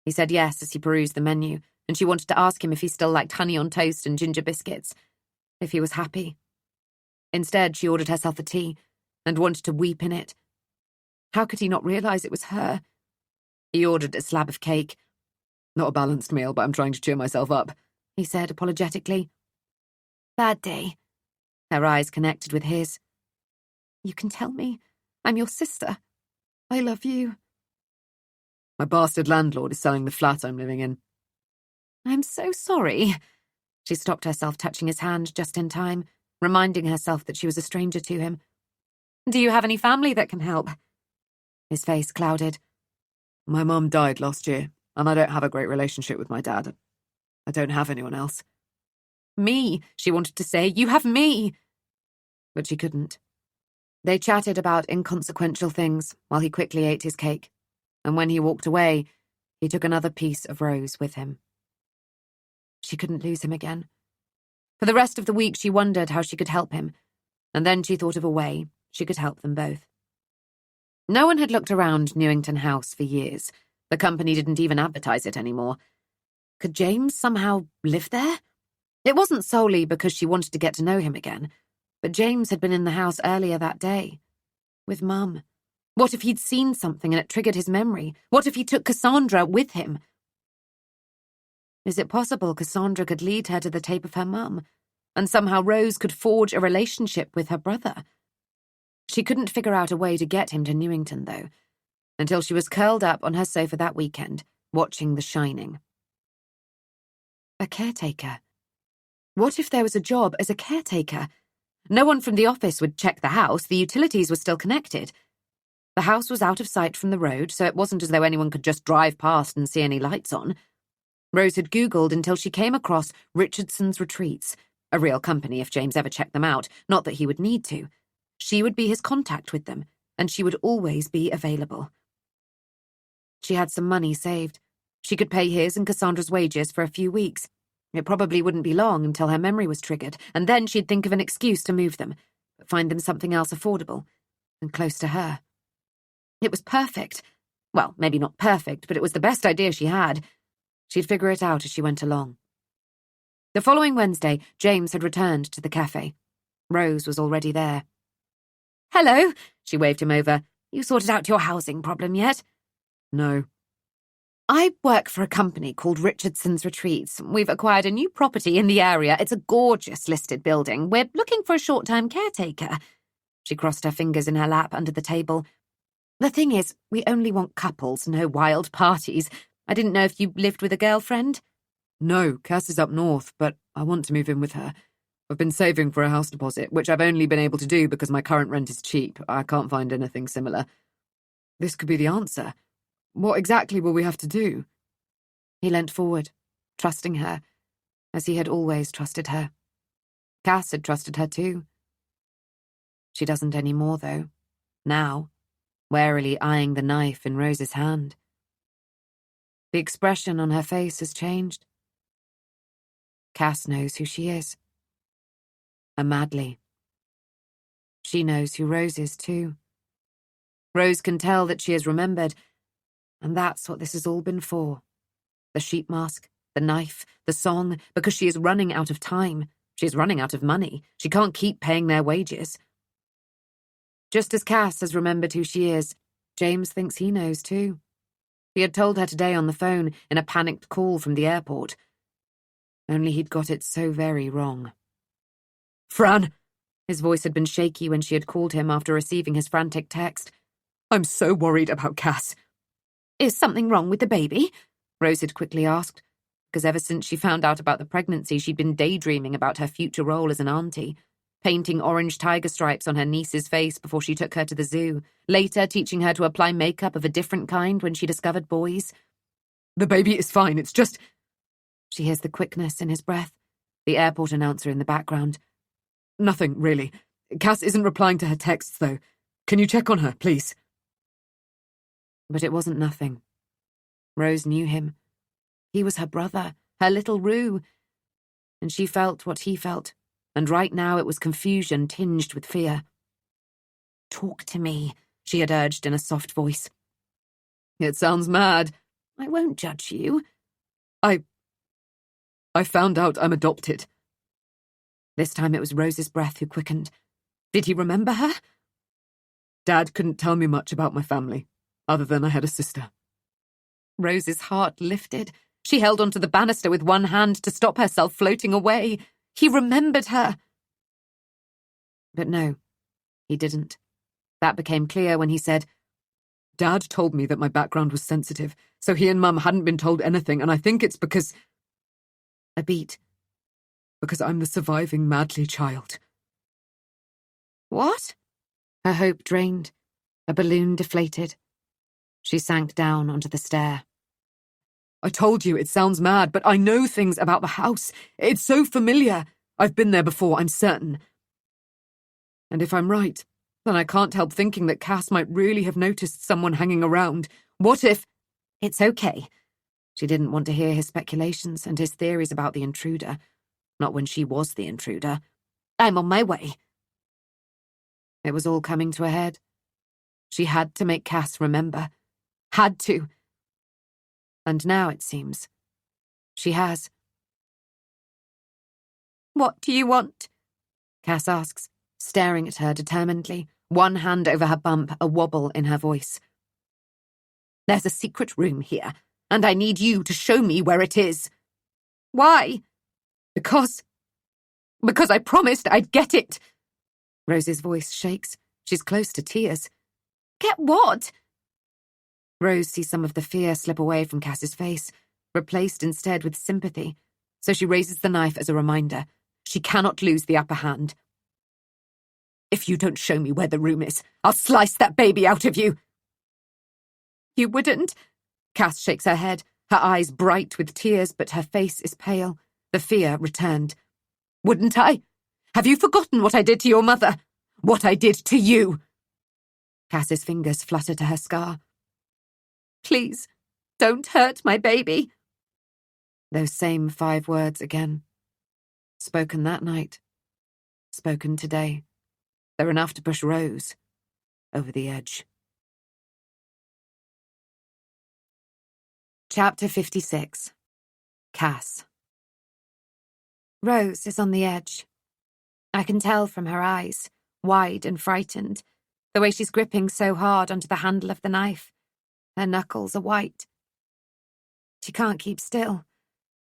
He said yes as he perused the menu, and she wanted to ask him if he still liked honey on toast and ginger biscuits, if he was happy. Instead, she ordered herself a tea, and wanted to weep in it. How could he not realize it was her? He ordered a slab of cake. Not a balanced meal, but I'm trying to cheer myself up, he said apologetically. Bad day. Her eyes connected with his. You can tell me. I'm your sister. I love you. My bastard landlord is selling the flat I'm living in. I'm so sorry. She stopped herself, touching his hand just in time, reminding herself that she was a stranger to him. Do you have any family that can help? His face clouded. My mum died last year, and I don't have a great relationship with my dad. I don't have anyone else. Me, she wanted to say. You have me. But she couldn't. They chatted about inconsequential things while he quickly ate his cake, and when he walked away, he took another piece of Rose with him. She couldn't lose him again. For the rest of the week, she wondered how she could help him, and then she thought of a way she could help them both. No one had looked around Newington House for years. The company didn't even advertise it anymore. Could James somehow live there? It wasn't solely because she wanted to get to know him again, but James had been in the house earlier that day, with Mum. What if he'd seen something and it triggered his memory? What if he took Cassandra with him? Is it possible Cassandra could lead her to the tape of her mum, and somehow Rose could forge a relationship with her brother? She couldn't figure out a way to get him to Newington, though, until she was curled up on her sofa that weekend, watching The Shining. A caretaker. What if there was a job as a caretaker? No one from the office would check the house. The utilities were still connected. The house was out of sight from the road, so it wasn't as though anyone could just drive past and see any lights on. Rose had Googled until she came across Richardson's Retreats, a real company if James ever checked them out, not that he would need to. She would be his contact with them, and she would always be available. She had some money saved. She could pay his and Cassandra's wages for a few weeks. It probably wouldn't be long until her memory was triggered, and then she'd think of an excuse to move them, but find them something else affordable and close to her. It was perfect. Well, maybe not perfect, but it was the best idea she had. She'd figure it out as she went along. The following Wednesday, James had returned to the cafe. Rose was already there. Hello, she waved him over. You sorted out your housing problem yet? No. I work for a company called Richardson's Retreats. We've acquired a new property in the area. It's a gorgeous listed building. We're looking for a short-term caretaker. She crossed her fingers in her lap under the table. The thing is, we only want couples, no wild parties. I didn't know if you lived with a girlfriend. No, Cass is up north, but I want to move in with her. I've been saving for a house deposit, which I've only been able to do because my current rent is cheap. I can't find anything similar. This could be the answer. What exactly will we have to do? He leant forward, trusting her, as he had always trusted her. Cass had trusted her too. She doesn't anymore, though. Now, warily eyeing the knife in Rose's hand. The expression on her face has changed. Cass knows who she is. And madly. She knows who Rose is, too. Rose can tell that she has remembered, and that's what this has all been for. The sheep mask, the knife, the song, because she is running out of time. She is running out of money. She can't keep paying their wages. Just as Cass has remembered who she is, James thinks he knows, too. He had told her today on the phone in a panicked call from the airport. Only he'd got it so very wrong. Fran! His voice had been shaky when she had called him after receiving his frantic text. I'm so worried about Cass. Is something wrong with the baby? Rose had quickly asked, because ever since she found out about the pregnancy, she'd been daydreaming about her future role as an auntie, painting orange tiger stripes on her niece's face before she took her to the zoo, later teaching her to apply makeup of a different kind when she discovered boys. The baby is fine, it's just... She hears the quickness in his breath, the airport announcer in the background. Nothing, really. Cass isn't replying to her texts, though. Can you check on her, please? But it wasn't nothing. Rose knew him. He was her brother, her little Rue. And she felt what he felt, and right now it was confusion tinged with fear. "Talk to me," she had urged in a soft voice. It sounds mad. "I won't judge you." I found out I'm adopted. This time it was Rose's breath who quickened. Did he remember her? Dad couldn't tell me much about my family, other than I had a sister. Rose's heart lifted. She held onto the banister with one hand to stop herself floating away. He remembered her. But no, he didn't. That became clear when he said, Dad told me that my background was sensitive, so he and Mum hadn't been told anything, and I think it's because... A beat. Because I'm the surviving Madley child. What? Her hope drained. A balloon deflated. She sank down onto the stair. I told you it sounds mad, but I know things about the house. It's so familiar. I've been there before, I'm certain. And if I'm right, then I can't help thinking that Cass might really have noticed someone hanging around. What if... It's okay. She didn't want to hear his speculations and his theories about the intruder. Not when she was the intruder. I'm on my way. It was all coming to a head. She had to make Cass remember. Had to. And now, it seems, she has. "What do you want?" Cass asks, staring at her determinedly, one hand over her bump, a wobble in her voice. "There's a secret room here, and I need you to show me where it is." "Why?" Because I promised I'd get it." Rose's voice shakes. She's close to tears. "Get what?" Rose sees some of the fear slip away from Cass's face, replaced instead with sympathy, so she raises the knife as a reminder. She cannot lose the upper hand. "If you don't show me where the room is, I'll slice that baby out of you." "You wouldn't?" Cass shakes her head, her eyes bright with tears, but her face is pale. The fear returned. "Wouldn't I? Have you forgotten what I did to your mother? What I did to you?" Cass's fingers flutter to her scar. "Please, don't hurt my baby." Those same 5 words again. Spoken that night. Spoken today. They're enough to push Rose over the edge. Chapter 56. Cass. Rose is on the edge. I can tell from her eyes, wide and frightened, the way she's gripping so hard onto the handle of the knife. Her knuckles are white. She can't keep still.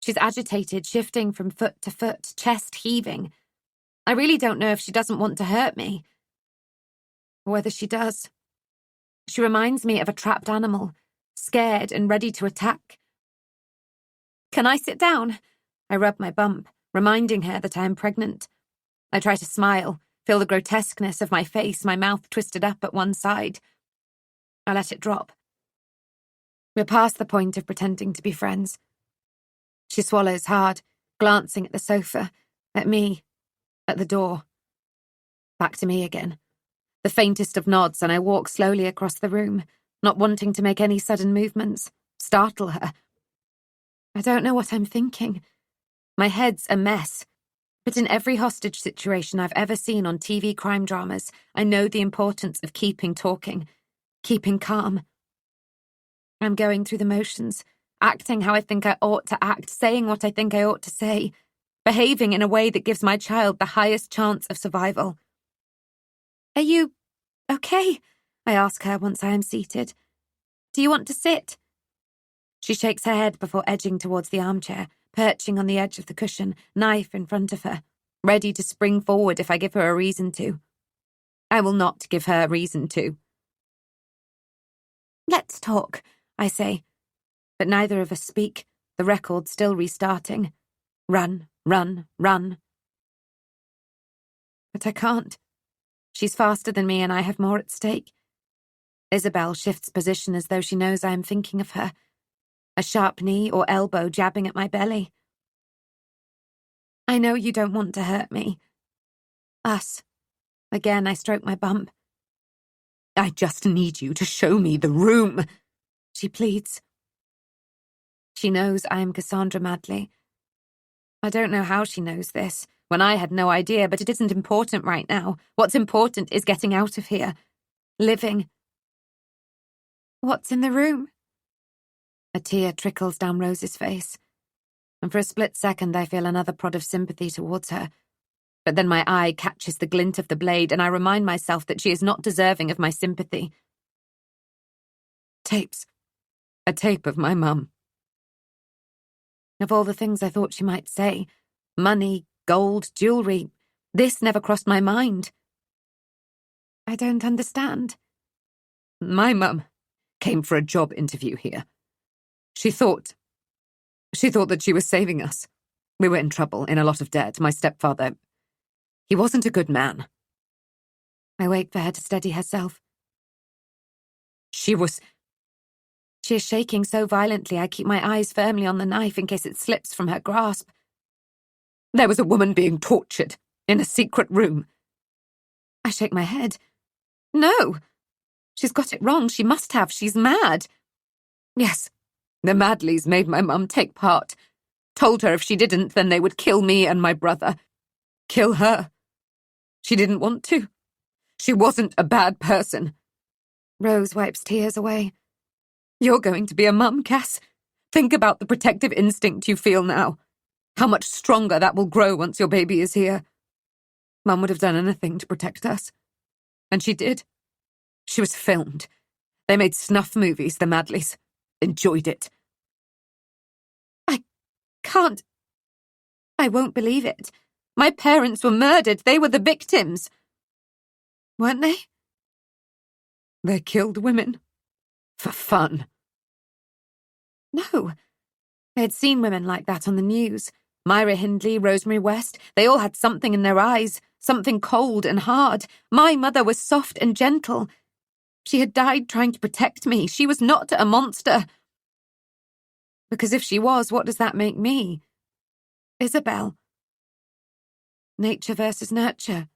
She's agitated, shifting from foot to foot, chest heaving. I really don't know if she doesn't want to hurt me, or whether she does. She reminds me of a trapped animal, scared and ready to attack. "Can I sit down?" I rub my bump, reminding her that I am pregnant. I try to smile, feel the grotesqueness of my face, my mouth twisted up at one side. I let it drop. We're past the point of pretending to be friends. She swallows hard, glancing at the sofa, at me, at the door. Back to me again. The faintest of nods, and I walk slowly across the room, not wanting to make any sudden movements, startle her. I don't know what I'm thinking. My head's a mess. But in every hostage situation I've ever seen on TV crime dramas, I know the importance of keeping talking, keeping calm. I'm going through the motions, acting how I think I ought to act, saying what I think I ought to say, behaving in a way that gives my child the highest chance of survival. "Are you okay?" I ask her once I am seated. "Do you want to sit?" She shakes her head before edging towards the armchair, perching on the edge of the cushion, knife in front of her, ready to spring forward if I give her a reason to. I will not give her a reason to. "Let's talk," I say. But neither of us speak, the record still restarting. Run, run, run. But I can't. She's faster than me and I have more at stake. Isabel shifts position as though she knows I am thinking of her. A sharp knee or elbow jabbing at my belly. I know you don't want to hurt me. Us. Again, I stroke my bump. I just need you to show me the room, she pleads. She knows I am Cassandra Madley. I don't know how she knows this, when I had no idea, but it isn't important right now. What's important is getting out of here. Living. What's in the room? A tear trickles down Rose's face, and for a split second I feel another prod of sympathy towards her. But then my eye catches the glint of the blade, and I remind myself that she is not deserving of my sympathy. Tapes. A tape of my mum. Of all the things I thought she might say, money, gold, jewellery, this never crossed my mind. I don't understand. My mum came for a job interview here. She thought that she was saving us. We were in trouble, in a lot of debt. My stepfather, he wasn't a good man. I wait for her to steady herself. She is shaking so violently I keep my eyes firmly on the knife in case it slips from her grasp. There was a woman being tortured in a secret room. I shake my head. No! She's got it wrong. She must have. She's mad. Yes, the Madleys made my mum take part. Told her if she didn't, then they would kill me and my brother. Kill her. She didn't want to. She wasn't a bad person. Rose wipes tears away. You're going to be a mum, Cass. Think about the protective instinct you feel now. How much stronger that will grow once your baby is here. Mum would have done anything to protect us. And she did. She was filmed. They made snuff movies, the Madleys. Enjoyed it. I won't believe it. My parents were murdered. They were the victims. Weren't they? They killed women. For fun. No. I had seen women like that on the news. Myra Hindley, Rosemary West. They all had something in their eyes. Something cold and hard. My mother was soft and gentle. She had died trying to protect me. She was not a monster. Because if she was, what does that make me? Isabel. Nature versus nurture.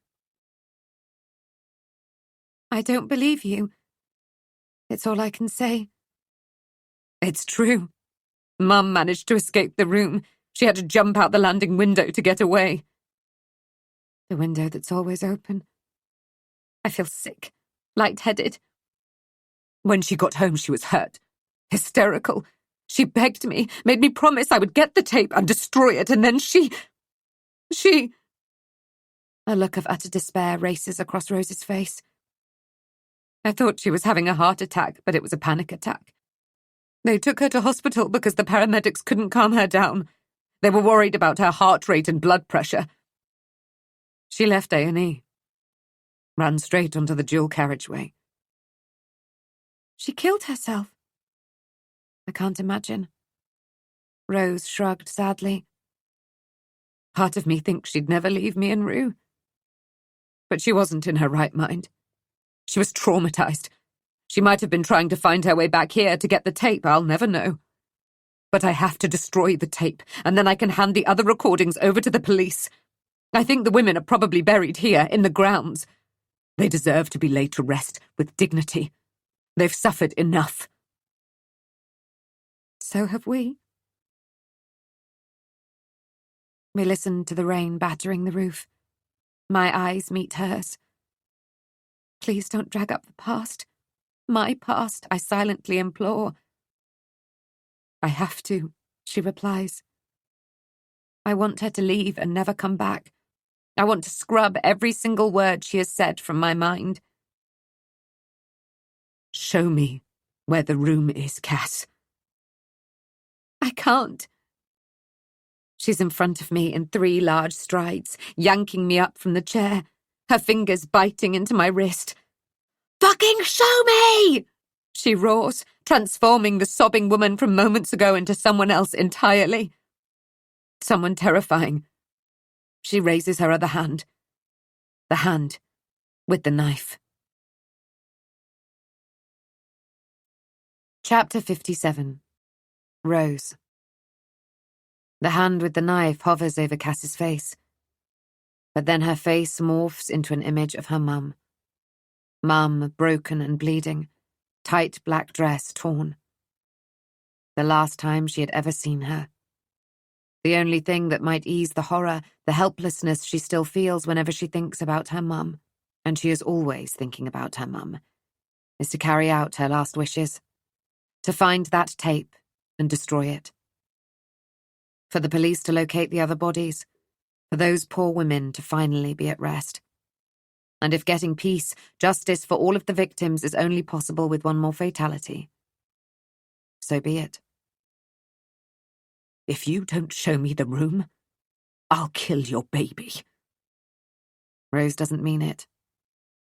I don't believe you. It's all I can say. It's true. Mum managed to escape the room. She had to jump out the landing window to get away. The window that's always open. I feel sick, lightheaded. When she got home, she was hurt. Hysterical. She begged me, made me promise I would get the tape and destroy it, and then she... A look of utter despair races across Rose's face. I thought she was having a heart attack, but it was a panic attack. They took her to hospital because the paramedics couldn't calm her down. They were worried about her heart rate and blood pressure. She left A&E. Ran straight onto the dual carriageway. She killed herself. I can't imagine. Rose shrugged sadly. Part of me thinks she'd never leave me and Rue. But she wasn't in her right mind. She was traumatized. She might have been trying to find her way back here to get the tape, I'll never know. But I have to destroy the tape, and then I can hand the other recordings over to the police. I think the women are probably buried here, in the grounds. They deserve to be laid to rest with dignity. They've suffered enough. So have we. We listened to the rain battering the roof. My eyes meet hers. Please don't drag up the past. My past, I silently implore. I have to, she replies. I want her to leave and never come back. I want to scrub every single word she has said from my mind. Show me where the room is, Cass. I can't. She's in front of me in 3 large strides, yanking me up from the chair, her fingers biting into my wrist. Fucking show me! She roars, transforming the sobbing woman from moments ago into someone else entirely. Someone terrifying. She raises her other hand. The hand with the knife. Chapter 57. Rose. The hand with the knife hovers over Cass's face. But then her face morphs into an image of her mum. Mum, broken and bleeding, tight black dress torn. The last time she had ever seen her. The only thing that might ease the horror, the helplessness she still feels whenever she thinks about her mum, and she is always thinking about her mum, is to carry out her last wishes. To find that tape and destroy it. For the police to locate the other bodies. For those poor women to finally be at rest. And if getting peace, justice for all of the victims is only possible with one more fatality, so be it. If you don't show me the room, I'll kill your baby. Rose doesn't mean it,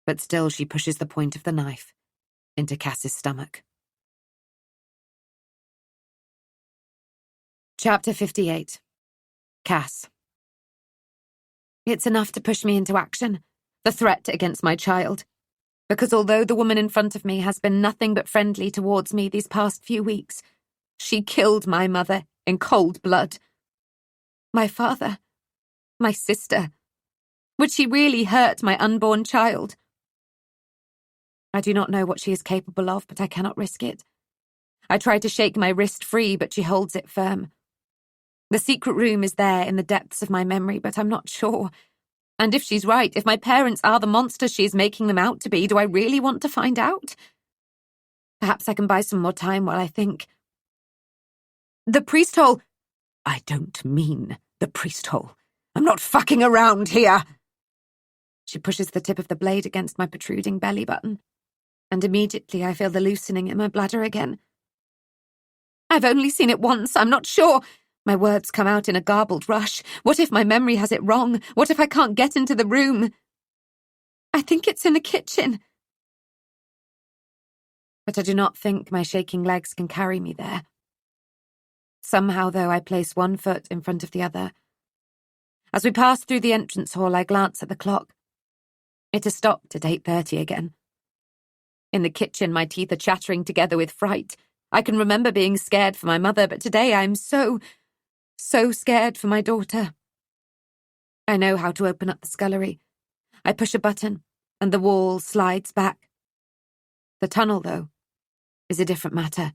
but still she pushes the point of the knife into Cass's stomach. Chapter 58. Cass. It's enough to push me into action, the threat against my child. Because although the woman in front of me has been nothing but friendly towards me these past few weeks, she killed my mother in cold blood. My father, my sister. Would she really hurt my unborn child? I do not know what she is capable of, but I cannot risk it. I try to shake my wrist free, but she holds it firm. The secret room is there in the depths of my memory, but I'm not sure. And if she's right, if my parents are the monsters she is making them out to be, do I really want to find out? Perhaps I can buy some more time while I think. The priest hole. I don't mean the priest hole. I'm not fucking around here. She pushes the tip of the blade against my protruding belly button, and immediately I feel the loosening in my bladder again. I've only seen it once, I'm not sure. My words come out in a garbled rush. What if my memory has it wrong? What if I can't get into the room? I think it's in the kitchen. But I do not think my shaking legs can carry me there. Somehow, though, I place one foot in front of the other. As we pass through the entrance hall, I glance at the clock. It has stopped at 8:30 again. In the kitchen, my teeth are chattering together with fright. I can remember being scared for my mother, but today I'm so scared for my daughter. I know how to open up the scullery. I push a button, and the wall slides back. The tunnel, though, is a different matter.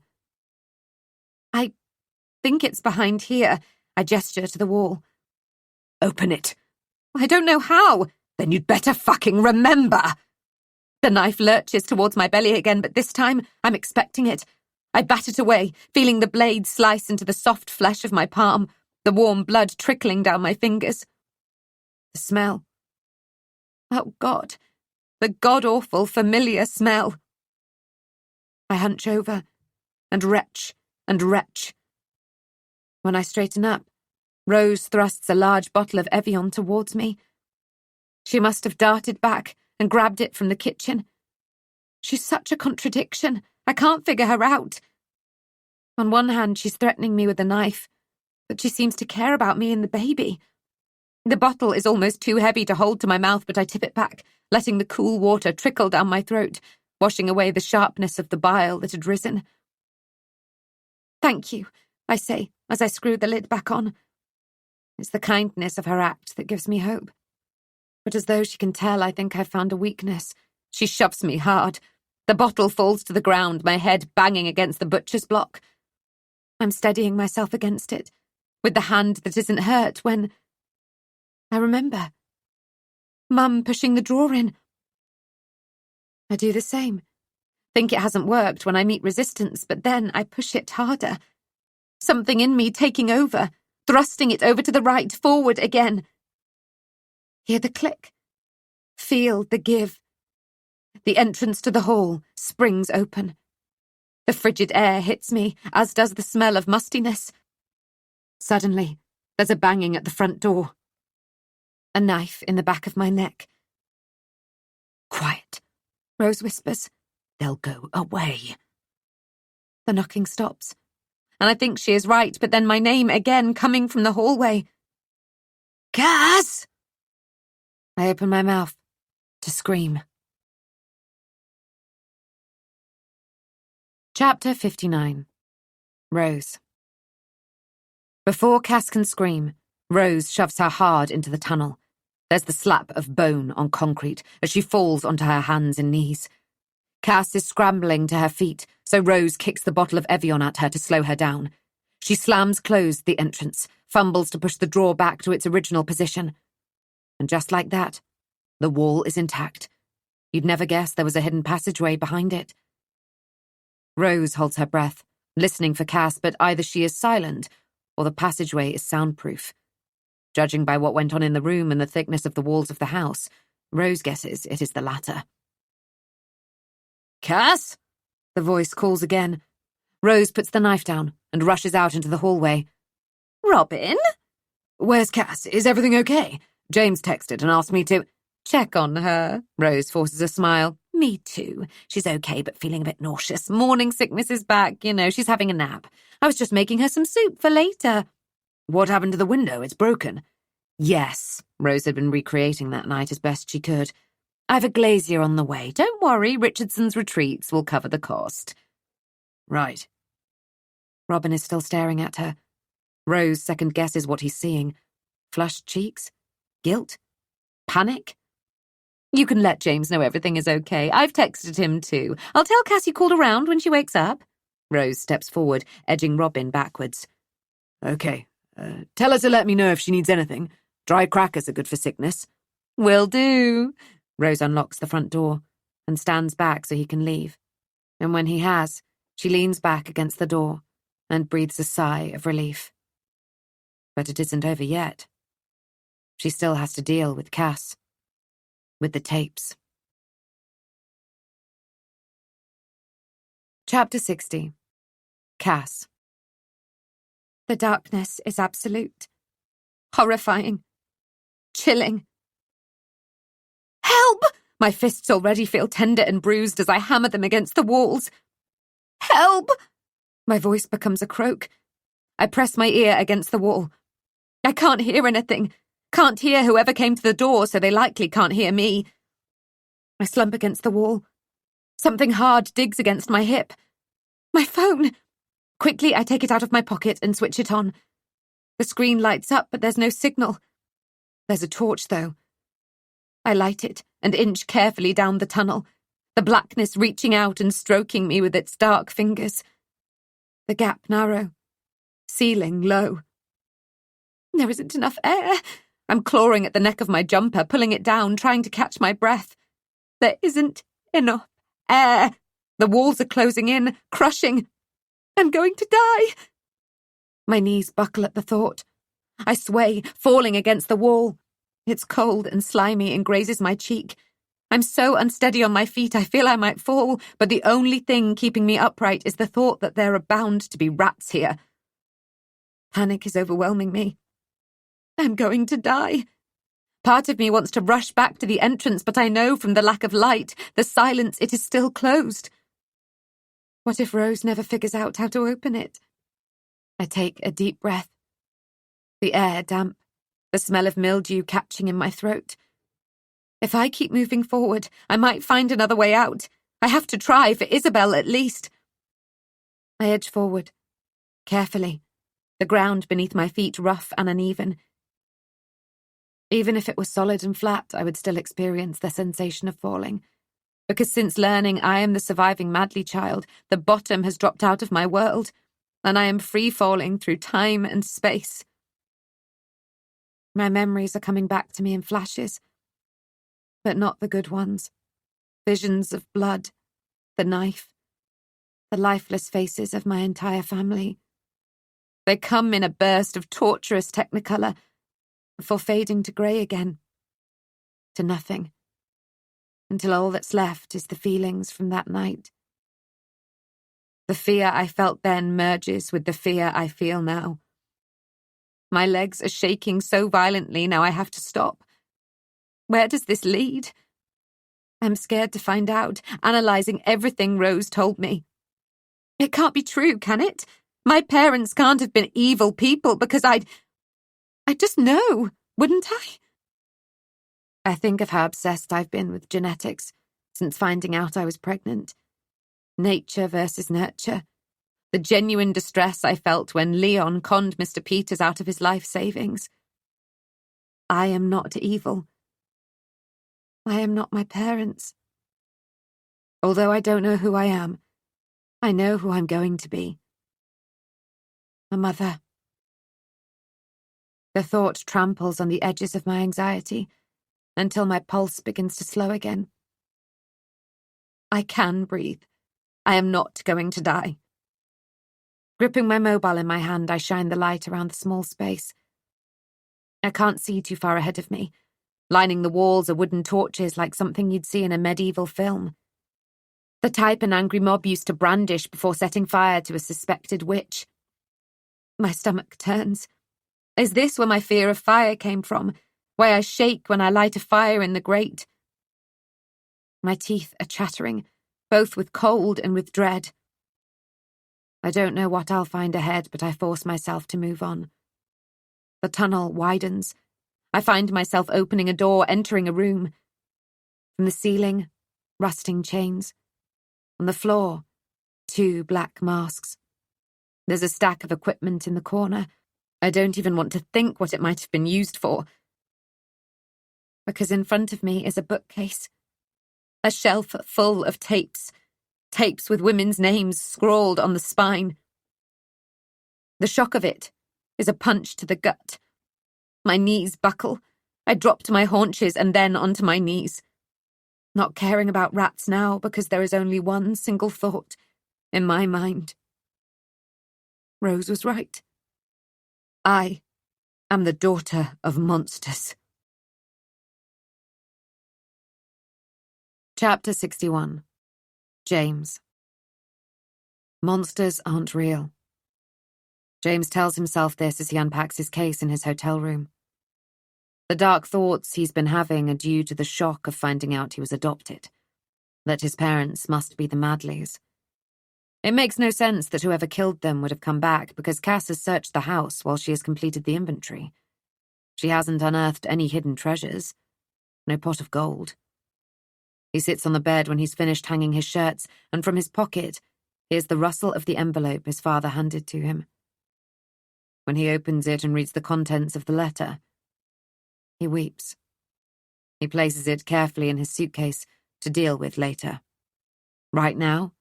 I think it's behind here. I gesture to the wall. Open it. I don't know how. Then you'd better fucking remember. The knife lurches towards my belly again, but this time I'm expecting it. I bat it away, feeling the blade slice into the soft flesh of my palm, the warm blood trickling down my fingers. The smell. Oh, God. The god-awful, familiar smell. I hunch over and retch and retch. When I straighten up, Rose thrusts a large bottle of Evian towards me. She must have darted back and grabbed it from the kitchen. She's such a contradiction. I can't figure her out. On one hand, she's threatening me with a knife, but she seems to care about me and the baby. The bottle is almost too heavy to hold to my mouth, but I tip it back, letting the cool water trickle down my throat, washing away the sharpness of the bile that had risen. Thank you, I say, as I screw the lid back on. It's the kindness of her act that gives me hope. But as though she can tell, I think I've found a weakness. She shoves me hard. The bottle falls to the ground, my head banging against the butcher's block. I'm steadying myself against it, with the hand that isn't hurt, when I remember. Mum pushing the drawer in. I do the same. Think it hasn't worked when I meet resistance, but then I push it harder. Something in me taking over, thrusting it over to the right, forward again. Hear the click. Feel the give. The entrance to the hall springs open. The frigid air hits me, as does the smell of mustiness. Suddenly, there's a banging at the front door. A knife in the back of my neck. Quiet, Rose whispers. They'll go away. The knocking stops, and I think she is right, but then my name again coming from the hallway. Cass! I open my mouth to scream. Chapter 59. Rose. Before Cass can scream, Rose shoves her hard into the tunnel. There's the slap of bone on concrete as she falls onto her hands and knees. Cass is scrambling to her feet, so Rose kicks the bottle of Evian at her to slow her down. She slams closed the entrance, fumbles to push the drawer back to its original position. And just like that, the wall is intact. You'd never guess there was a hidden passageway behind it. Rose holds her breath, listening for Cass, but either she is silent or the passageway is soundproof. Judging by what went on in the room and the thickness of the walls of the house, Rose guesses it is the latter. "Cass?" the voice calls again. Rose puts the knife down and rushes out into the hallway. Robin? "Where's Cass? Is everything okay? James texted and asked me to check on her." Rose forces a smile. Me too. She's okay, but feeling a bit nauseous. Morning sickness is back, she's having a nap. I was just making her some soup for later." "What happened to the window? It's broken." "Yes." Rose had been recreating that night as best she could. "I've a glazier on the way. Don't worry, Richardson's Retreats will cover the cost." Right. Robin is still staring at her. Rose second-guesses what he's seeing. Flushed cheeks? Guilt? Panic? "You can let James know everything is okay. I've texted him too. I'll tell Cass you called around when she wakes up." Rose steps forward, edging Robin backwards. Okay. Tell her to let me know if she needs anything. Dry crackers are good for sickness. "Will do." Rose unlocks the front door and stands back so he can leave. And when he has, she leans back against the door and breathes a sigh of relief. But it isn't over yet. She still has to deal with Cass. With the tapes. Chapter 60. Cass. The darkness is absolute. Horrifying. Chilling. "Help!" My fists already feel tender and bruised as I hammer them against the walls. "Help!" My voice becomes a croak. I press my ear against the wall. I can't hear anything. Can't hear whoever came to the door, so they likely can't hear me. I slump against the wall. Something hard digs against my hip. My phone! Quickly, I take it out of my pocket and switch it on. The screen lights up, but there's no signal. There's a torch, though. I light it and inch carefully down the tunnel, the blackness reaching out and stroking me with its dark fingers. The gap narrow. Ceiling low. There isn't enough air. I'm clawing at the neck of my jumper, pulling it down, trying to catch my breath. There isn't enough air. The walls are closing in, crushing. I'm going to die. My knees buckle at the thought. I sway, falling against the wall. It's cold and slimy and grazes my cheek. I'm so unsteady on my feet I feel I might fall, but the only thing keeping me upright is the thought that there are bound to be rats here. Panic is overwhelming me. I'm going to die. Part of me wants to rush back to the entrance, but I know from the lack of light, the silence, it is still closed. What if Rose never figures out how to open it? I take a deep breath. The air damp, the smell of mildew catching in my throat. If I keep moving forward, I might find another way out. I have to try, for Isabel at least. I edge forward, carefully, the ground beneath my feet rough and uneven. Even if it was solid and flat, I would still experience the sensation of falling. Because since learning I am the surviving Madley child, the bottom has dropped out of my world, and I am free-falling through time and space. My memories are coming back to me in flashes, but not the good ones. Visions of blood, the knife, the lifeless faces of my entire family. They come in a burst of torturous technicolor, before fading to grey again, to nothing, until all that's left is the feelings from that night. The fear I felt then merges with the fear I feel now. My legs are shaking so violently now I have to stop. Where does this lead? I'm scared to find out, analysing everything Rose told me. It can't be true, can it? My parents can't have been evil people because I'd just know, wouldn't I? I think of how obsessed I've been with genetics since finding out I was pregnant. Nature versus nurture. The genuine distress I felt when Leon conned Mr. Peters out of his life savings. I am not evil. I am not my parents. Although I don't know who I am, I know who I'm going to be. A mother. The thought tramples on the edges of my anxiety until my pulse begins to slow again. I can breathe. I am not going to die. Gripping my mobile in my hand, I shine the light around the small space. I can't see too far ahead of me. Lining the walls are wooden torches like something you'd see in a medieval film. The type an angry mob used to brandish before setting fire to a suspected witch. My stomach turns. Is this where my fear of fire came from? Why I shake when I light a fire in the grate? My teeth are chattering, both with cold and with dread. I don't know what I'll find ahead, but I force myself to move on. The tunnel widens. I find myself opening a door, entering a room. From the ceiling, rusting chains. On the floor, 2 black masks. There's a stack of equipment in the corner. I don't even want to think what it might have been used for. Because in front of me is a bookcase. A shelf full of tapes. Tapes with women's names scrawled on the spine. The shock of it is a punch to the gut. My knees buckle. I drop to my haunches and then onto my knees. Not caring about rats now because there is only one single thought in my mind. Rose was right. I am the daughter of monsters. Chapter 61. James. Monsters aren't real. James tells himself this as he unpacks his case in his hotel room. The dark thoughts he's been having are due to the shock of finding out he was adopted, that his parents must be the Madleys. It makes no sense that whoever killed them would have come back because Cass has searched the house while she has completed the inventory. She hasn't unearthed any hidden treasures, no pot of gold. He sits on the bed when he's finished hanging his shirts, and from his pocket hears the rustle of the envelope his father handed to him. When he opens it and reads the contents of the letter, he weeps. He places it carefully in his suitcase to deal with later. Right now,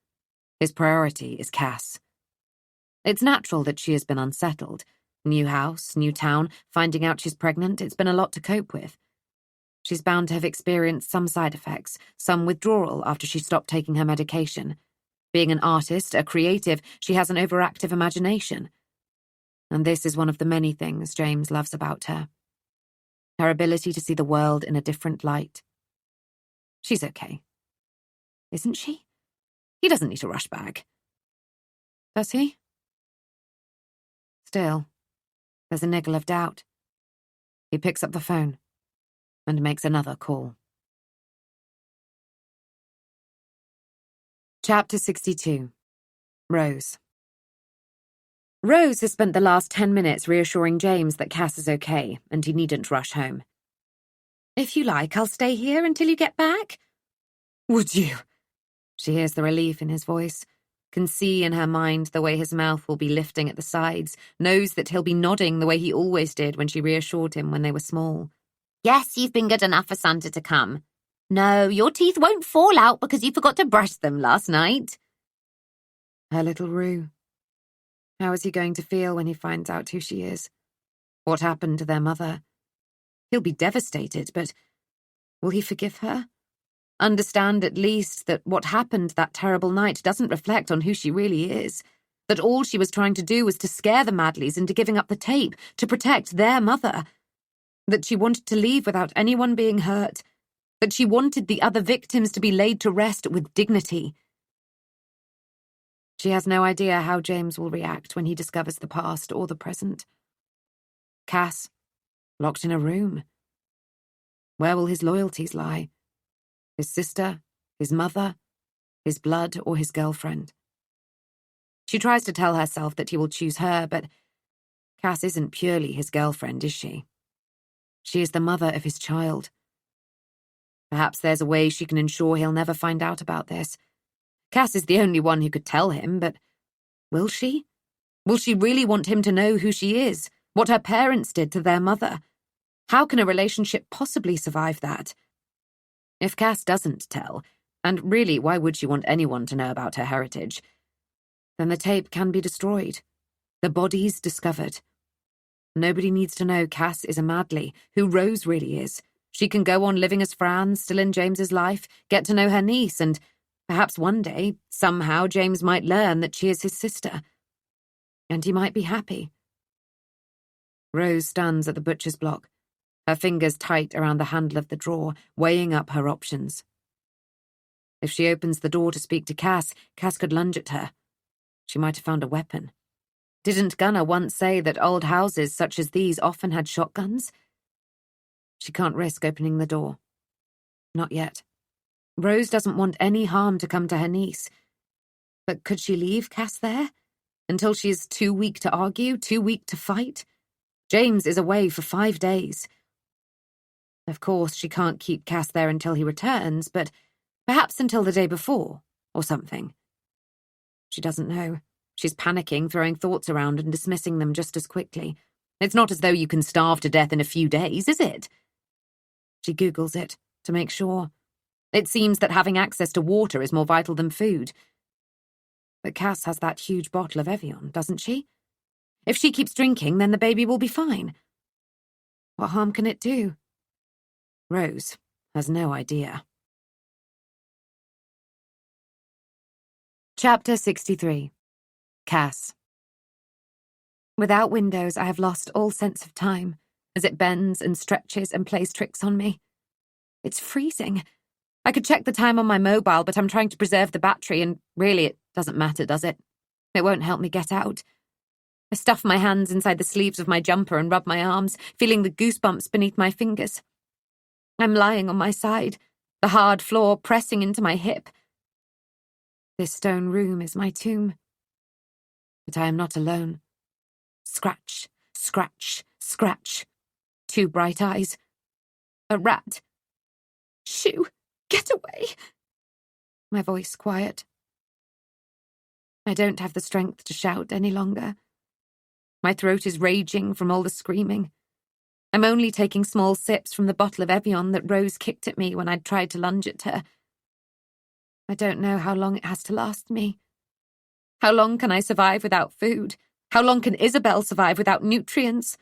his priority is Cass. It's natural that she has been unsettled. New house, new town, finding out she's pregnant, it's been a lot to cope with. She's bound to have experienced some side effects, some withdrawal after she stopped taking her medication. Being an artist, a creative, she has an overactive imagination. And this is one of the many things James loves about her. Her ability to see the world in a different light. She's okay. Isn't she? He doesn't need to rush back. Does he? Still, there's a niggle of doubt. He picks up the phone and makes another call. Chapter 62. Rose. Rose has spent the last 10 minutes reassuring James that Cass is okay and he needn't rush home. If you like, I'll stay here until you get back. Would you? She hears the relief in his voice, can see in her mind the way his mouth will be lifting at the sides, knows that he'll be nodding the way he always did when she reassured him when they were small. Yes, you've been good enough for Santa to come. No, your teeth won't fall out because you forgot to brush them last night. Her little Rue. How is he going to feel when he finds out who she is? What happened to their mother? He'll be devastated, but will he forgive her? Understand at least that what happened that terrible night doesn't reflect on who she really is. That all she was trying to do was to scare the Madleys into giving up the tape, to protect their mother. That she wanted to leave without anyone being hurt. That she wanted the other victims to be laid to rest with dignity. She has no idea how James will react when he discovers the past or the present. Cass, locked in a room. Where will his loyalties lie? His sister, his mother, his blood, or his girlfriend? She tries to tell herself that he will choose her, but Cass isn't purely his girlfriend, is she? She is the mother of his child. Perhaps there's a way she can ensure he'll never find out about this. Cass is the only one who could tell him, but Will she? Will she really want him to know who she is, what her parents did to their mother? How can a relationship possibly survive that? If Cass doesn't tell, and really, why would she want anyone to know about her heritage, then the tape can be destroyed. The bodies discovered. Nobody needs to know Cass is a Madley, who Rose really is. She can go on living as Fran, still in James's life, get to know her niece, and perhaps one day, somehow, James might learn that she is his sister. And he might be happy. Rose stands at the butcher's block, her fingers tight around the handle of the drawer, weighing up her options. If she opens the door to speak to Cass, Cass could lunge at her. She might have found a weapon. Didn't Gunnar once say that old houses such as these often had shotguns? She can't risk opening the door. Not yet. Rose doesn't want any harm to come to her niece. But could she leave Cass there? Until she is too weak to argue, too weak to fight? James is away for 5 days. Of course, she can't keep Cass there until he returns, but perhaps until the day before, or something. She doesn't know. She's panicking, throwing thoughts around and dismissing them just as quickly. It's not as though you can starve to death in a few days, is it? She Googles it, to make sure. It seems that having access to water is more vital than food. But Cass has that huge bottle of Evian, doesn't she? If she keeps drinking, then the baby will be fine. What harm can it do? Rose has no idea. Chapter 63. Cass. Without windows, I have lost all sense of time, as it bends and stretches and plays tricks on me. It's freezing. I could check the time on my mobile, but I'm trying to preserve the battery, and really it doesn't matter, does it? It won't help me get out. I stuff my hands inside the sleeves of my jumper and rub my arms, feeling the goosebumps beneath my fingers. I'm lying on my side, the hard floor pressing into my hip. This stone room is my tomb. But I am not alone. Scratch, scratch, scratch. 2 bright eyes. A rat. Shoo, get away. My voice quiet. I don't have the strength to shout any longer. My throat is raging from all the screaming. I'm only taking small sips from the bottle of Evian that Rose kicked at me when I'd tried to lunge at her. I don't know how long it has to last me. How long can I survive without food? How long can Isabel survive without nutrients?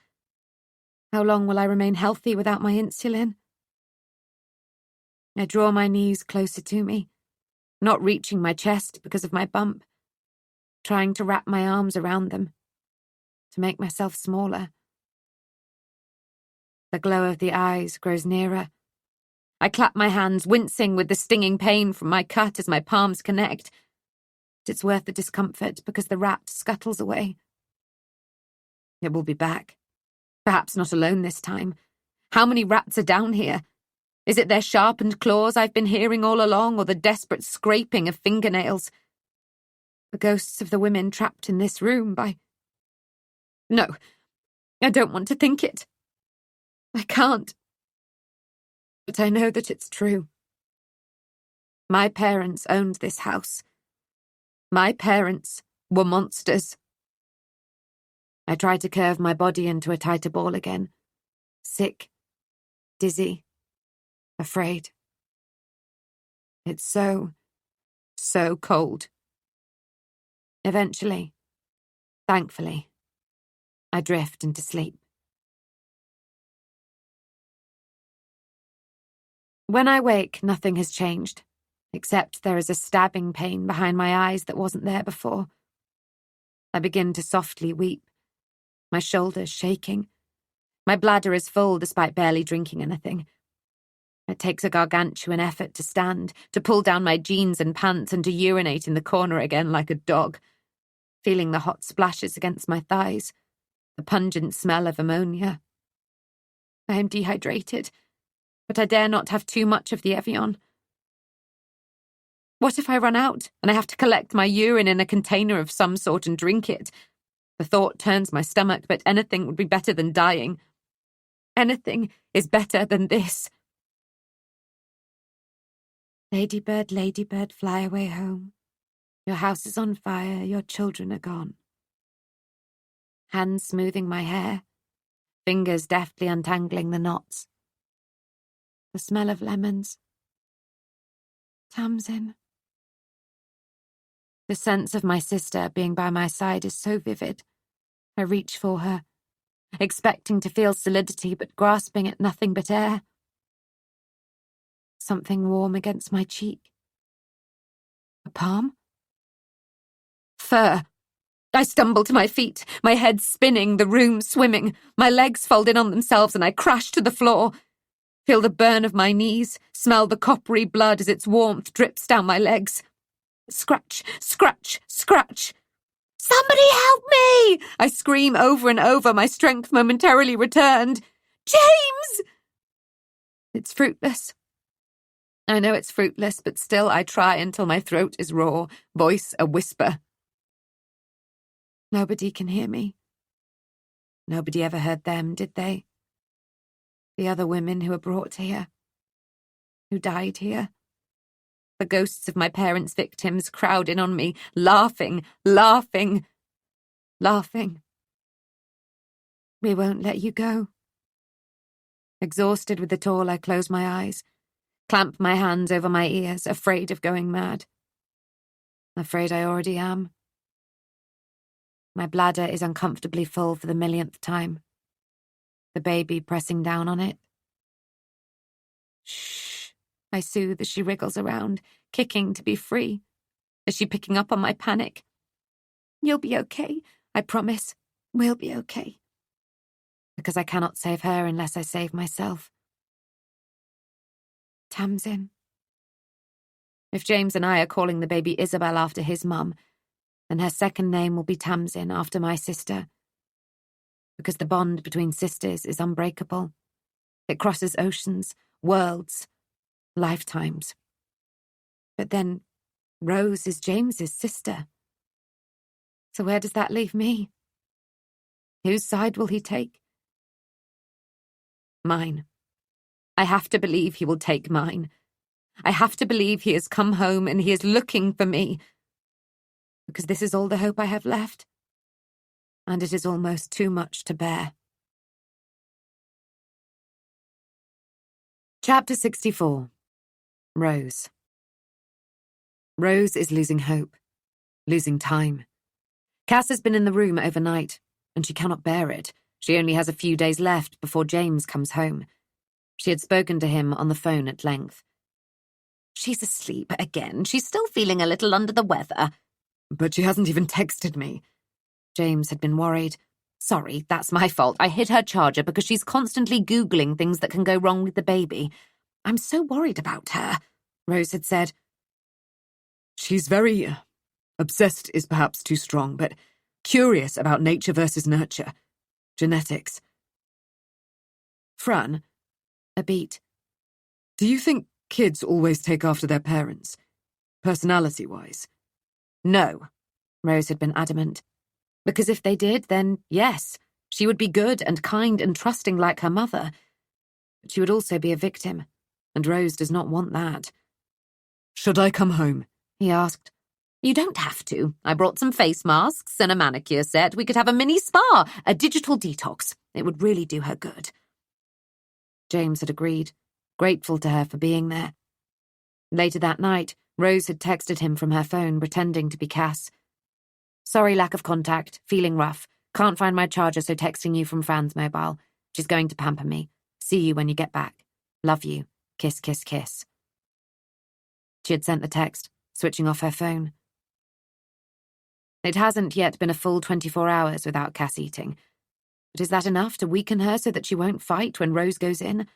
How long will I remain healthy without my insulin? I draw my knees closer to me, not reaching my chest because of my bump, trying to wrap my arms around them, to make myself smaller. The glow of the eyes grows nearer. I clap my hands, wincing with the stinging pain from my cut as my palms connect. But it's worth the discomfort because the rat scuttles away. It will be back. Perhaps not alone this time. How many rats are down here? Is it their sharpened claws I've been hearing all along, or the desperate scraping of fingernails? The ghosts of the women trapped in this room by... No, I don't want to think it. I can't. But I know that it's true. My parents owned this house. My parents were monsters. I tried to curve my body into a tighter ball again. Sick, dizzy, afraid. It's so cold. Eventually, thankfully, I drift into sleep. When I wake, nothing has changed, except there is a stabbing pain behind my eyes that wasn't there before. I begin to softly weep, my shoulders shaking. My bladder is full despite barely drinking anything. It takes a gargantuan effort to stand, to pull down my jeans and pants and to urinate in the corner again like a dog, feeling the hot splashes against my thighs, the pungent smell of ammonia. I am dehydrated, but I dare not have too much of the Evian. What if I run out and I have to collect my urine in a container of some sort and drink it? The thought turns my stomach, but anything would be better than dying. Anything is better than this. Ladybird, ladybird, fly away home. Your house is on fire, your children are gone. Hands smoothing my hair, fingers deftly untangling the knots. The smell of lemons. Tamsin. The sense of my sister being by my side is so vivid. I reach for her, expecting to feel solidity but grasping at nothing but air. Something warm against my cheek. A palm? Fur. I stumble to my feet, my head spinning, the room swimming. My legs fold in on themselves and I crash to the floor. Feel the burn of my knees, smell the coppery blood as its warmth drips down my legs. Scratch, scratch, scratch. Somebody help me! I scream over and over, my strength momentarily returned. James! It's fruitless. I know it's fruitless, but still I try until my throat is raw, voice a whisper. Nobody can hear me. Nobody ever heard them, did they? The other women who were brought here, who died here. The ghosts of my parents' victims crowd in on me, laughing, laughing, laughing. We won't let you go. Exhausted with it all, I close my eyes, clamp my hands over my ears, afraid of going mad. Afraid I already am. My bladder is uncomfortably full for the millionth time. The baby pressing down on it. Shh, I soothe as she wriggles around, kicking to be free. Is she picking up on my panic? You'll be okay, I promise. We'll be okay. Because I cannot save her unless I save myself. Tamsin. If James and I are calling the baby Isabel after his mum, then her second name will be Tamsin after my sister. Because the bond between sisters is unbreakable. It crosses oceans, worlds, lifetimes. But then Rose is James's sister. So where does that leave me? Whose side will he take? Mine. I have to believe he will take mine. I have to believe he has come home and he is looking for me. Because this is all the hope I have left. And it is almost too much to bear. Chapter 64. Rose. Rose is losing hope, losing time. Cass has been in the room overnight, and she cannot bear it. She only has a few days left before James comes home. She had spoken to him on the phone at length. She's asleep again. She's still feeling a little under the weather. But she hasn't even texted me. James had been worried. Sorry, that's my fault. I hid her charger because she's constantly Googling things that can go wrong with the baby. I'm so worried about her, Rose had said. She's very obsessed is perhaps too strong, but curious about nature versus nurture. Genetics. Fran, A beat. do you think kids always take after their parents, personality-wise? No, Rose had been adamant. Because if they did, then yes, she would be good and kind and trusting like her mother. But she would also be a victim, and Rose does not want that. Should I come home? He asked. You don't have to. I brought some face masks and a manicure set. We could have a mini spa, a digital detox. It would really do her good. James had agreed, grateful to her for being there. Later that night, Rose had texted him from her phone, pretending to be Cass. Sorry, lack of contact, feeling rough. Can't find my charger, so texting you from Fran's mobile. She's going to pamper me. See you when you get back. Love you. Kiss, kiss, kiss. She had sent the text, switching off her phone. It hasn't yet been a full 24 hours without Cass eating. But is that enough to weaken her so that she won't fight when Rose goes in?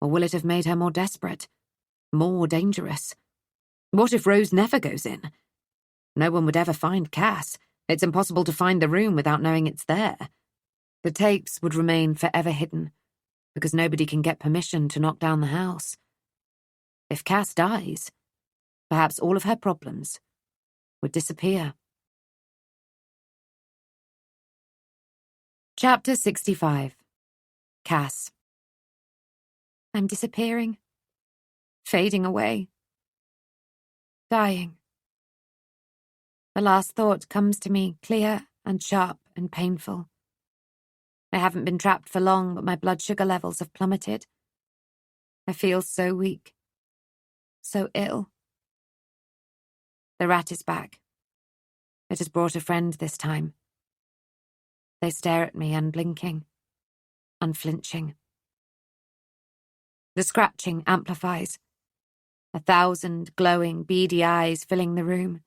Or will it have made her more desperate? More dangerous? What if Rose never goes in? No one would ever find Cass. It's impossible to find the room without knowing it's there. The tapes would remain forever hidden, because nobody can get permission to knock down the house. If Cass dies, perhaps all of her problems would disappear. Chapter 65. Cass. I'm disappearing, fading away, dying. The last thought comes to me clear and sharp and painful. I haven't been trapped for long, but my blood sugar levels have plummeted. I feel so weak, so ill. The rat is back. It has brought a friend this time. They stare at me unblinking, unflinching. The scratching amplifies. 1,000 glowing, beady eyes filling the room.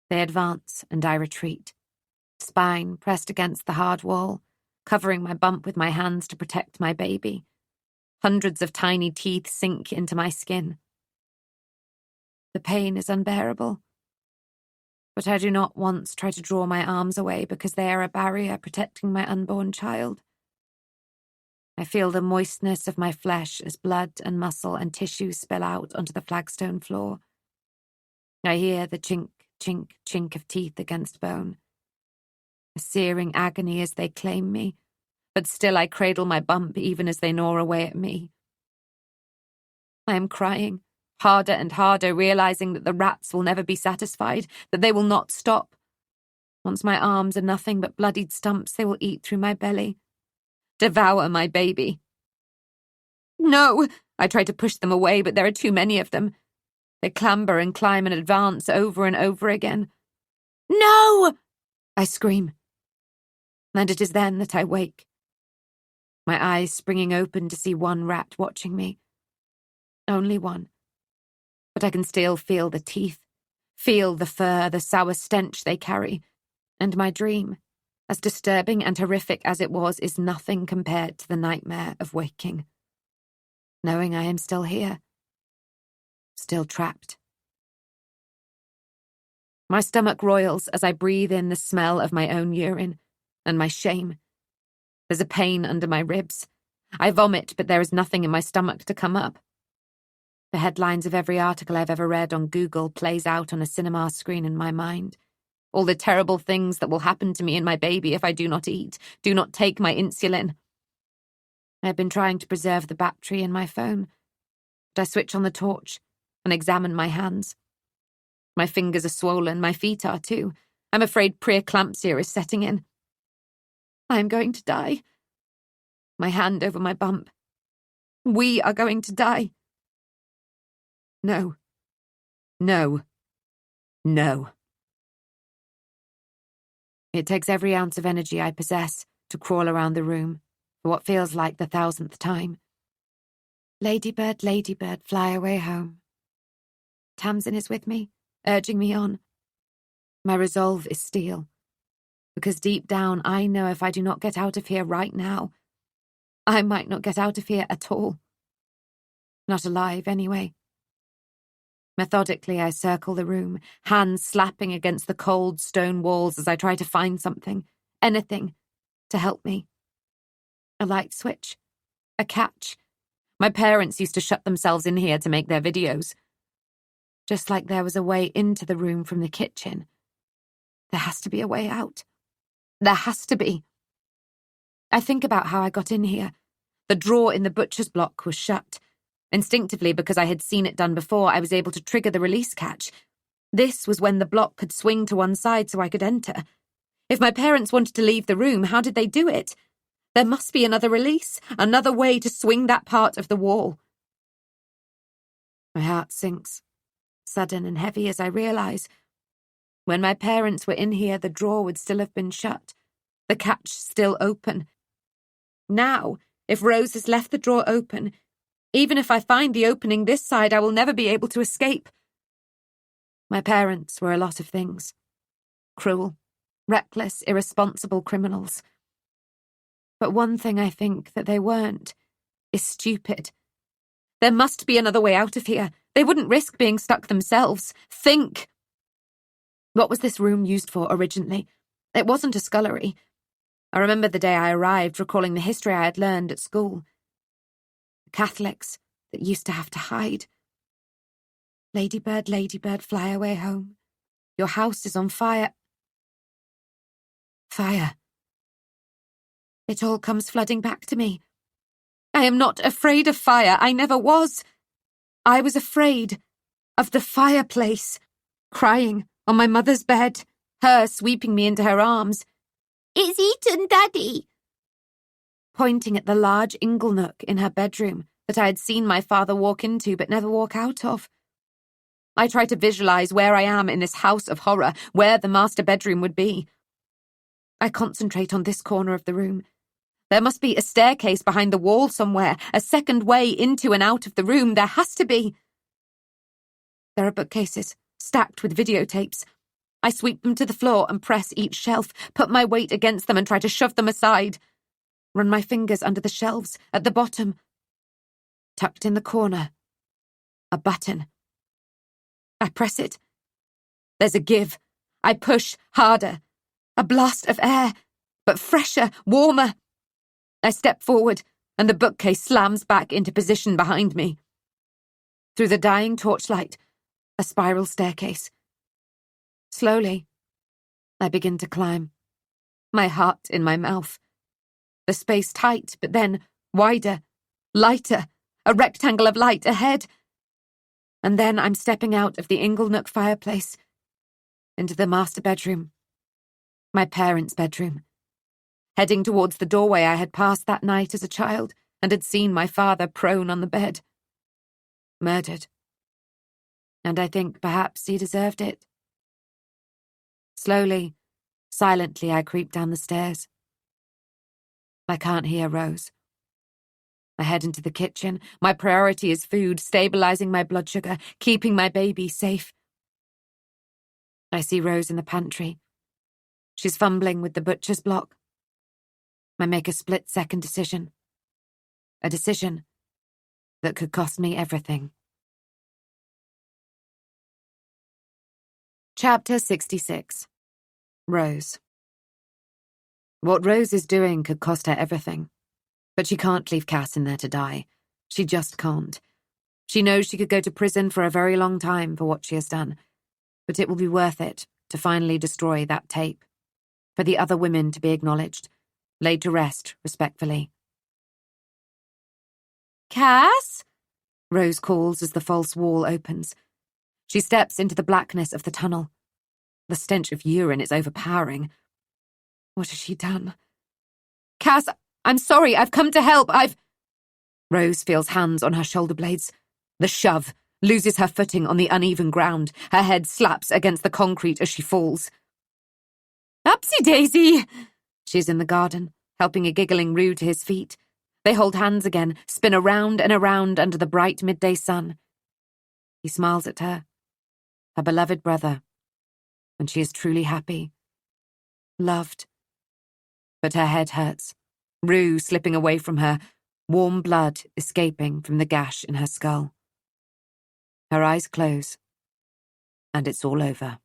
They advance and I retreat, spine pressed against the hard wall, covering my bump with my hands to protect my baby. Hundreds of tiny teeth sink into my skin. The pain is unbearable, but I do not once try to draw my arms away because they are a barrier protecting my unborn child. I feel the moistness of my flesh as blood and muscle and tissue spill out onto the flagstone floor. I hear the chink, chink, chink of teeth against bone. A searing agony as they claim me, but still I cradle my bump even as they gnaw away at me. I am crying, harder and harder, realizing that the rats will never be satisfied, that they will not stop. Once my arms are nothing but bloodied stumps, they will eat through my belly. Devour my baby. No! I try to push them away, but there are too many of them. They clamber and climb and advance over and over again. No! I scream. And it is then that I wake. My eyes springing open to see one rat watching me. Only one. But I can still feel the teeth, feel the fur, the sour stench they carry. And my dream, as disturbing and horrific as it was, is nothing compared to the nightmare of waking. Knowing I am still here. Still trapped. My stomach roils as I breathe in the smell of my own urine and my shame. There's a pain under my ribs. I vomit, but there is nothing in my stomach to come up. The headlines of every article I've ever read on Google plays out on a cinema screen in my mind. All the terrible things that will happen to me and my baby if I do not eat, do not take my insulin. I've been trying to preserve the battery in my phone, but I switch on the torch and examine my hands. My fingers are swollen, my feet are too. I'm afraid preeclampsia is setting in. I am going to die. My hand over my bump. We are going to die. No. No. No. It takes every ounce of energy I possess to crawl around the room for what feels like the 1,000th time. Ladybird, fly away home. Tamsin is with me, urging me on. My resolve is steel, because deep down I know if I do not get out of here right now, I might not get out of here at all. Not alive, anyway. Methodically, I circle the room, hands slapping against the cold stone walls as I try to find something, anything, to help me. A light switch. A catch. My parents used to shut themselves in here to make their videos. Just like there was a way into the room from the kitchen. There has to be a way out. There has to be. I think about how I got in here. The drawer in the butcher's block was shut. Instinctively, because I had seen it done before, I was able to trigger the release catch. This was when the block could swing to one side so I could enter. If my parents wanted to leave the room, how did they do it? There must be another release, another way to swing that part of the wall. My heart sinks, sudden and heavy as I realize. When my parents were in here, the drawer would still have been shut, the catch still open. Now, if Rose has left the drawer open, even if I find the opening this side, I will never be able to escape. My parents were a lot of things. Cruel, reckless, irresponsible criminals. But one thing I think that they weren't is stupid. There must be another way out of here. They wouldn't risk being stuck themselves. Think! What was this room used for originally? It wasn't a scullery. I remember the day I arrived, recalling the history I had learned at school. Catholics that used to have to hide. Ladybird, fly away home. Your house is on fire. Fire. It all comes flooding back to me. I am not afraid of fire. I never was. I was afraid of the fireplace, crying, on my mother's bed, her sweeping me into her arms. It's eaten, Daddy. Pointing at the large inglenook in her bedroom that I had seen my father walk into but never walk out of. I try to visualize where I am in this house of horror, where the master bedroom would be. I concentrate on this corner of the room. There must be a staircase behind the wall somewhere, a second way into and out of the room. There has to be. There are bookcases, stacked with videotapes. I sweep them to the floor and press each shelf, put my weight against them and try to shove them aside. Run my fingers under the shelves, at the bottom. Tucked in the corner. A button. I press it. There's a give. I push harder. A blast of air, but fresher, warmer. I step forward, and the bookcase slams back into position behind me. Through the dying torchlight, a spiral staircase. Slowly, I begin to climb. My heart in my mouth. The space tight, but then wider, lighter, a rectangle of light ahead. And then I'm stepping out of the inglenook fireplace into the master bedroom. My parents' bedroom. Heading towards the doorway I had passed that night as a child and had seen my father prone on the bed. Murdered. And I think perhaps he deserved it. Slowly, silently, I creep down the stairs. I can't hear Rose. I head into the kitchen. My priority is food, stabilizing my blood sugar, keeping my baby safe. I see Rose in the pantry. She's fumbling with the butcher's block. I make a split-second decision. A decision that could cost me everything. Chapter 66. Rose. What Rose is doing could cost her everything. But she can't leave Cass in there to die. She just can't. She knows she could go to prison for a very long time for what she has done. But it will be worth it to finally destroy that tape. For the other women to be acknowledged, laid to rest respectfully. Cass? Rose calls as the false wall opens. She steps into the blackness of the tunnel. The stench of urine is overpowering. What has she done? Cass, I'm sorry, I've come to help, Rose feels hands on her shoulder blades. The shove, loses her footing on the uneven ground. Her head slaps against the concrete as she falls. Upsy-daisy! She's in the garden, helping a giggling Rue to his feet. They hold hands again, spin around and around under the bright midday sun. He smiles at her, her beloved brother, and she is truly happy. Loved. But her head hurts. Rue slipping away from her, warm blood escaping from the gash in her skull. Her eyes close, and it's all over.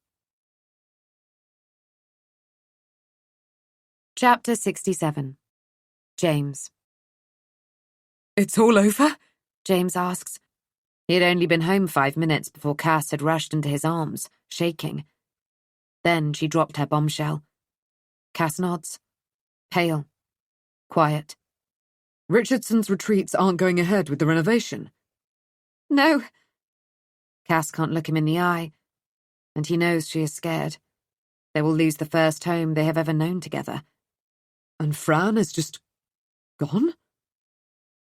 Chapter 67. James. It's all over? James asks. He had only been home 5 minutes before Cass had rushed into his arms, shaking. Then she dropped her bombshell. Cass nods. Pale. Quiet. Richardson's retreats aren't going ahead with the renovation. No. Cass can't look him in the eye, and he knows she is scared. They will lose the first home they have ever known together. And Fran is just gone?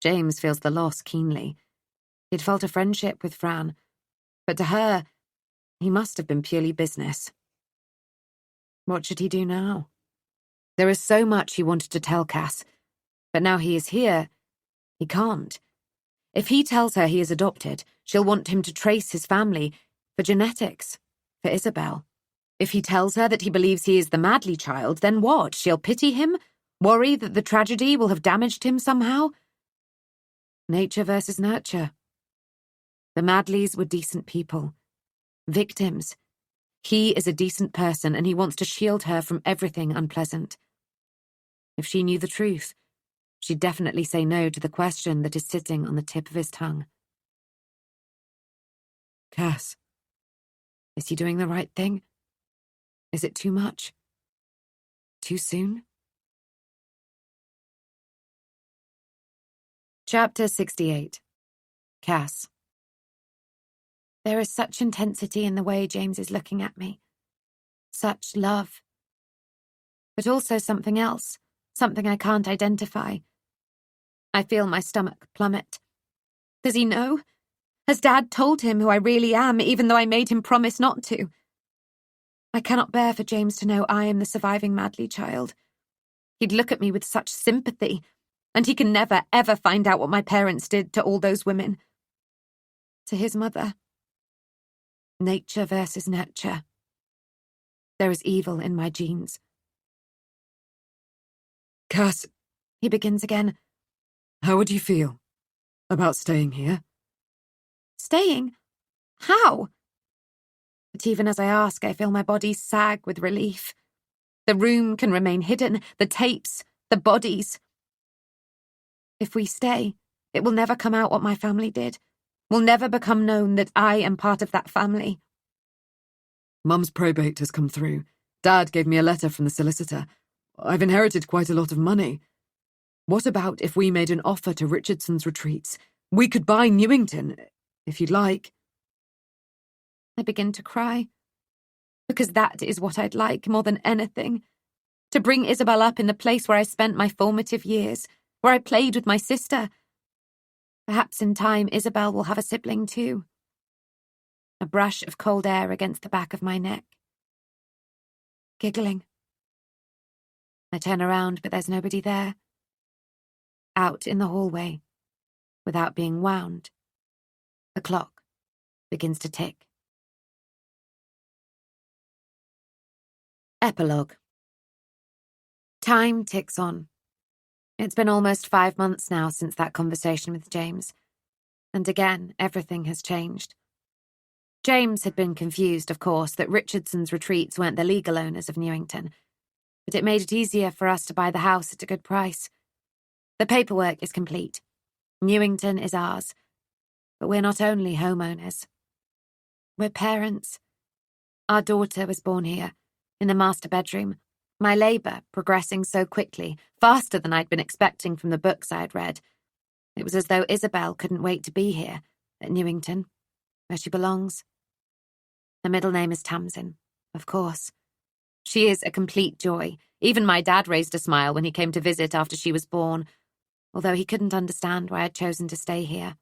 James feels the loss keenly. He'd felt a friendship with Fran, but to her, he must have been purely business. What should he do now? There is so much he wanted to tell Cass, but now he is here, he can't. If he tells her he is adopted, she'll want him to trace his family for genetics, for Isabel. If he tells her that he believes he is the Madley child, then what? She'll pity him? Worry that the tragedy will have damaged him somehow? Nature versus nurture. The Madleys were decent people. Victims. He is a decent person, and he wants to shield her from everything unpleasant. If she knew the truth, she'd definitely say no to the question that is sitting on the tip of his tongue. Cass. Is he doing the right thing? Is it too much? Too soon? Chapter 68. Cass. There is such intensity in the way James is looking at me. Such love. But also something else, something I can't identify. I feel my stomach plummet. Does he know? Has Dad told him who I really am, even though I made him promise not to? I cannot bear for James to know I am the surviving Madley child. He'd look at me with such sympathy, and he can never, ever find out what my parents did to all those women. To his mother. Nature versus nurture. There is evil in my genes. Cass, He begins again. how would you feel about staying here? Staying? How? But even as I ask, I feel my body sag with relief. The room can remain hidden, the tapes, the bodies. If we stay, it will never come out what my family did. Will never become known that I am part of that family. Mum's probate has come through. Dad gave me a letter from the solicitor. I've inherited quite a lot of money. What about if we made an offer to Richardson's retreats? We could buy Newington, if you'd like. I begin to cry. Because that is what I'd like more than anything. To bring Isabel up in the place where I spent my formative years, where I played with my sister. Perhaps in time Isabel will have a sibling too. A brush of cold air against the back of my neck. Giggling. I turn around, but there's nobody there. Out in the hallway, without being wound, the clock begins to tick. Epilogue. Time ticks on. It's been almost 5 months now since that conversation with James. And again, everything has changed. James had been confused, of course, that Richardson's retreats weren't the legal owners of Newington. But it made it easier for us to buy the house at a good price. The paperwork is complete. Newington is ours. But we're not only homeowners. We're parents. Our daughter was born here, in the master bedroom. My labour progressing so quickly, faster than I'd been expecting from the books I'd read. It was as though Isabel couldn't wait to be here, at Newington, where she belongs. Her middle name is Tamsin, of course. She is a complete joy. Even my dad raised a smile when he came to visit after she was born, although he couldn't understand why I'd chosen to stay here.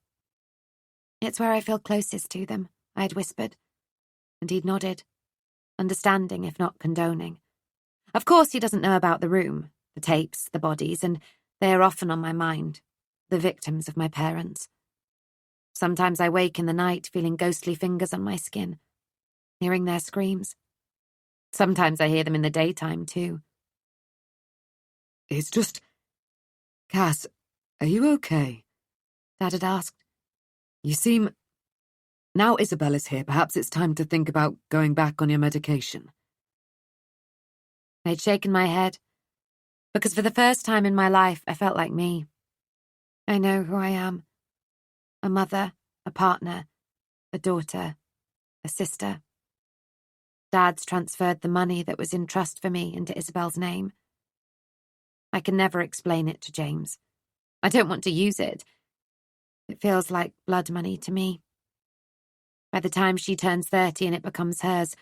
It's where I feel closest to them, I had whispered, and he'd nodded, understanding if not condoning. Of course he doesn't know about the room, the tapes, the bodies, and they are often on my mind, the victims of my parents. Sometimes I wake in the night feeling ghostly fingers on my skin, hearing their screams. Sometimes I hear them in the daytime, too. It's just... Cass, are you okay? Dad had asked. You seem... Now Isabel is here, perhaps it's time to think about going back on your medication. I'd shaken my head, because for the first time in my life I felt like me. I know who I am. A mother, a partner, a daughter, a sister. Dad's transferred the money that was in trust for me into Isabel's name. I can never explain it to James. I don't want to use it. It feels like blood money to me. By the time she turns 30 and it becomes hers,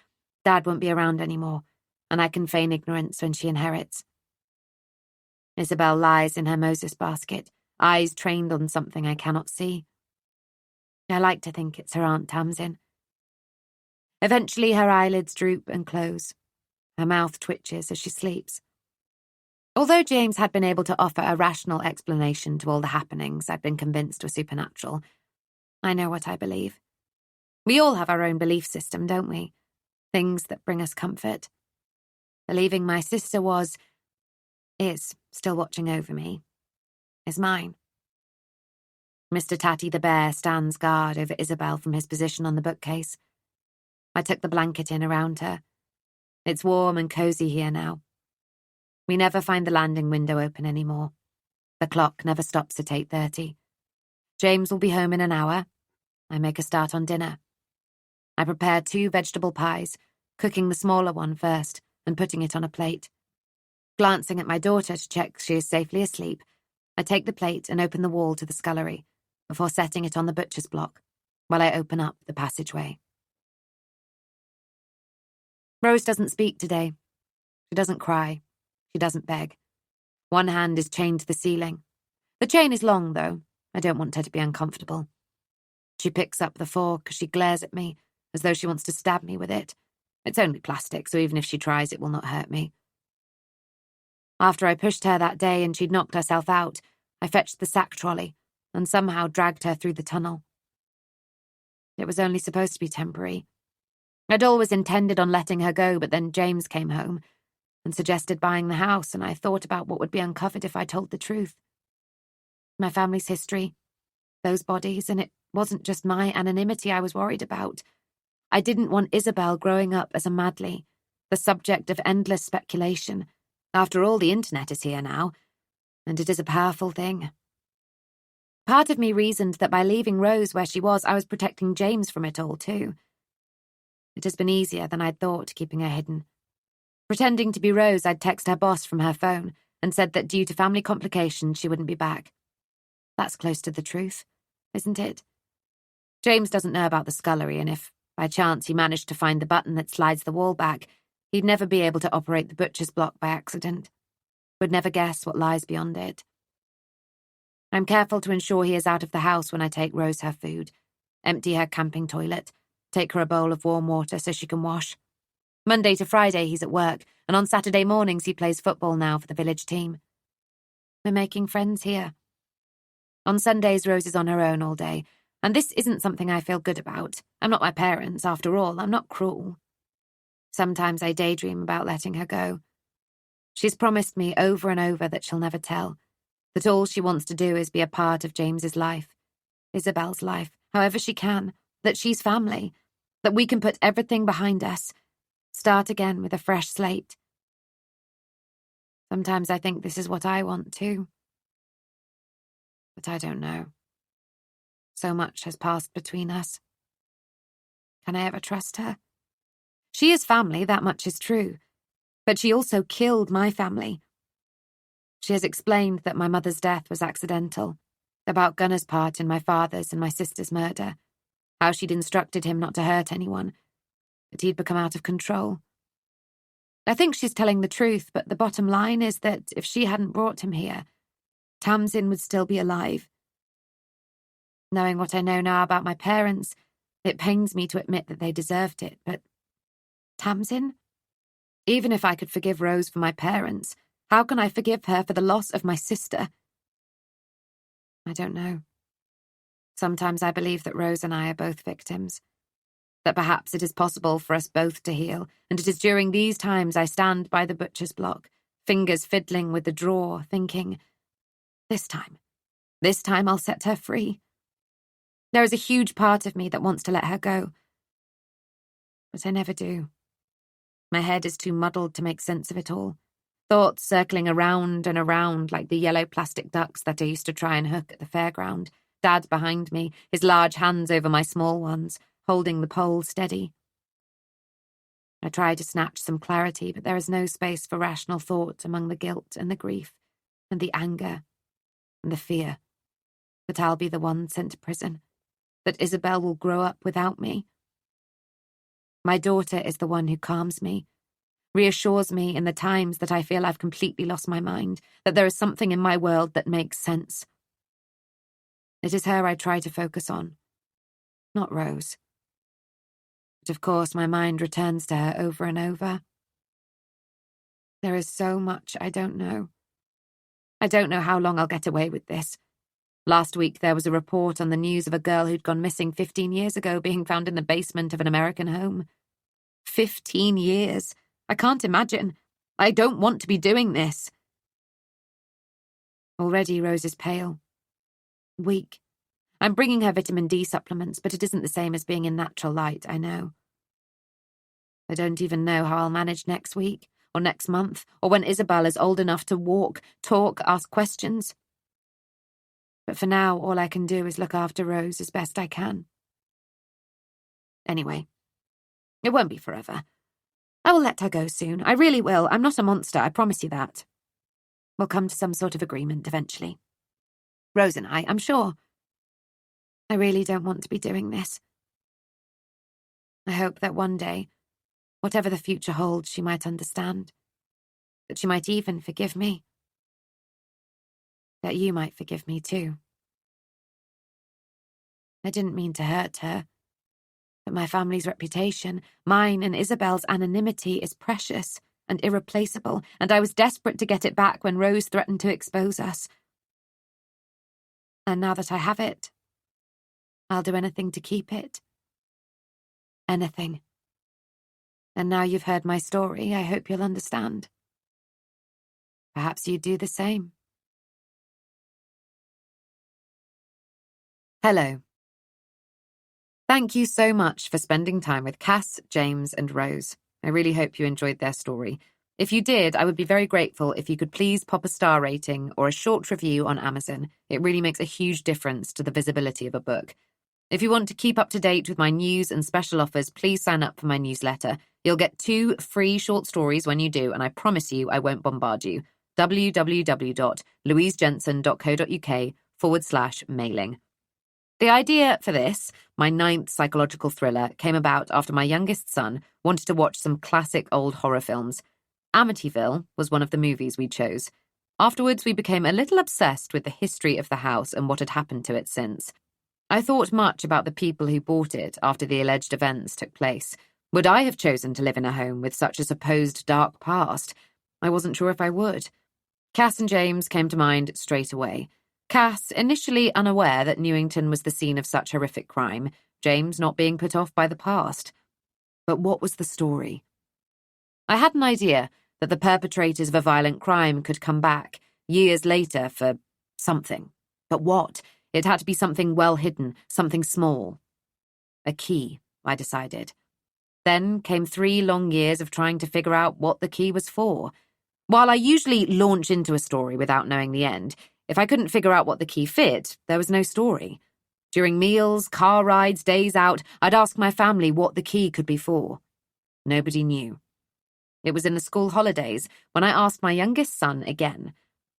Dad won't be around anymore, and I can feign ignorance when she inherits. Isabel lies in her Moses basket, eyes trained on something I cannot see. I like to think it's her Aunt Tamsin. Eventually her eyelids droop and close. Her mouth twitches as she sleeps. Although James had been able to offer a rational explanation to all the happenings I'd been convinced were supernatural, I know what I believe. We all have our own belief system, don't we? Things that bring us comfort. Believing my sister is still watching over me, is mine. Mr. Tatty the bear stands guard over Isabel from his position on the bookcase. I took the blanket in around her. It's warm and cosy here now. We never find the landing window open anymore. The clock never stops at 8:30. James will be home in an hour. I make a start on dinner. I prepare 2 vegetable pies, cooking the smaller one first and putting it on a plate. Glancing at my daughter to check she is safely asleep, I take the plate and open the wall to the scullery before setting it on the butcher's block while I open up the passageway. Rose doesn't speak today. She doesn't cry. She doesn't beg. One hand is chained to the ceiling. The chain is long, though. I don't want her to be uncomfortable. She picks up the fork as she glares at me, as though she wants to stab me with it. It's only plastic, so even if she tries, it will not hurt me. After I pushed her that day and she'd knocked herself out, I fetched the sack trolley and somehow dragged her through the tunnel. It was only supposed to be temporary. I'd always intended on letting her go, but then James came home and suggested buying the house, and I thought about what would be uncovered if I told the truth. My family's history, those bodies, and it wasn't just my anonymity I was worried about. I didn't want Isabel growing up as a Madley, the subject of endless speculation. After all, the internet is here now, and it is a powerful thing. Part of me reasoned that by leaving Rose where she was, I was protecting James from it all, too. It has been easier than I'd thought, keeping her hidden. Pretending to be Rose, I'd text her boss from her phone and said that due to family complications, she wouldn't be back. That's close to the truth, isn't it? James doesn't know about the scullery, and if, by chance, he managed to find the button that slides the wall back, he'd never be able to operate the butcher's block by accident. Would never guess what lies beyond it. I'm careful to ensure he is out of the house when I take Rose her food, empty her camping toilet, take her a bowl of warm water so she can wash. Monday to Friday he's at work, and on Saturday mornings he plays football now for the village team. We're making friends here. On Sundays Rose is on her own all day, and this isn't something I feel good about. I'm not my parents, after all. I'm not cruel. Sometimes I daydream about letting her go. She's promised me over and over that she'll never tell, that all she wants to do is be a part of James's life, Isabel's life, however she can, that she's family, that we can put everything behind us, start again with a fresh slate. Sometimes I think this is what I want too. But I don't know. So much has passed between us. Can I ever trust her? She is family, that much is true. But she also killed my family. She has explained that my mother's death was accidental, about Gunnar's part in my father's and my sister's murder, how she'd instructed him not to hurt anyone, but he'd become out of control. I think she's telling the truth, but the bottom line is that if she hadn't brought him here, Tamsin would still be alive. Knowing what I know now about my parents, it pains me to admit that they deserved it, but Tamsin? Even if I could forgive Rose for my parents, how can I forgive her for the loss of my sister? I don't know. Sometimes I believe that Rose and I are both victims, that perhaps it is possible for us both to heal, and it is during these times I stand by the butcher's block, fingers fiddling with the drawer, thinking, this time I'll set her free. There is a huge part of me that wants to let her go, but I never do. My head is too muddled to make sense of it all. Thoughts circling around and around like the yellow plastic ducks that I used to try and hook at the fairground. Dad behind me, his large hands over my small ones, holding the pole steady. I try to snatch some clarity, but there is no space for rational thought among the guilt and the grief and the anger and the fear that I'll be the one sent to prison, that Isabel will grow up without me. My daughter is the one who calms me, reassures me in the times that I feel I've completely lost my mind, that there is something in my world that makes sense. It is her I try to focus on, not Rose. But of course my mind returns to her over and over. There is so much I don't know. I don't know how long I'll get away with this. Last week there was a report on the news of a girl who'd gone missing 15 years ago being found in the basement of an American home. 15 years. I can't imagine. I don't want to be doing this. Already Rose is pale. Weak. I'm bringing her vitamin D supplements, but it isn't the same as being in natural light, I know. I don't even know how I'll manage next week, or next month, or when Isabel is old enough to walk, talk, ask questions. But for now, all I can do is look after Rose as best I can. Anyway, it won't be forever. I will let her go soon. I really will. I'm not a monster, I promise you that. We'll come to some sort of agreement eventually. Rose and I'm sure. I really don't want to be doing this. I hope that one day, Whatever the future holds, she might understand. That she might even forgive me. That you might forgive me too. I didn't mean to hurt her. But my family's reputation, mine and Isabel's anonymity, is precious and irreplaceable, and I was desperate to get it back when Rose threatened to expose us. And now that I have it, I'll do anything to keep it. Anything. And now you've heard my story, I hope you'll understand. Perhaps you'd do the same. Hello. Thank you so much for spending time with Cass, James, and Rose. I really hope you enjoyed their story. If you did, I would be very grateful if you could please pop a star rating or a short review on Amazon. It really makes a huge difference to the visibility of a book. If you want to keep up to date with my news and special offers, please sign up for my newsletter. You'll get 2 free short stories when you do, and I promise you I won't bombard you. www.louisejensen.co.uk/mailing. The idea for this, my 9th psychological thriller, came about after my youngest son wanted to watch some classic old horror films. Amityville was one of the movies we chose. Afterwards, we became a little obsessed with the history of the house and what had happened to it since. I thought much about the people who bought it after the alleged events took place. Would I have chosen to live in a home with such a supposed dark past? I wasn't sure if I would. Cass and James came to mind straight away. Cass, initially unaware that Newington was the scene of such horrific crime, James not being put off by the past. But what was the story? I had an idea that the perpetrators of a violent crime could come back, years later, for something. But what? It had to be something well hidden, something small. A key, I decided. Then came 3 long years of trying to figure out what the key was for. While I usually launch into a story without knowing the end, if I couldn't figure out what the key fit, there was no story. During meals, car rides, days out, I'd ask my family what the key could be for. Nobody knew. It was in the school holidays when I asked my youngest son again.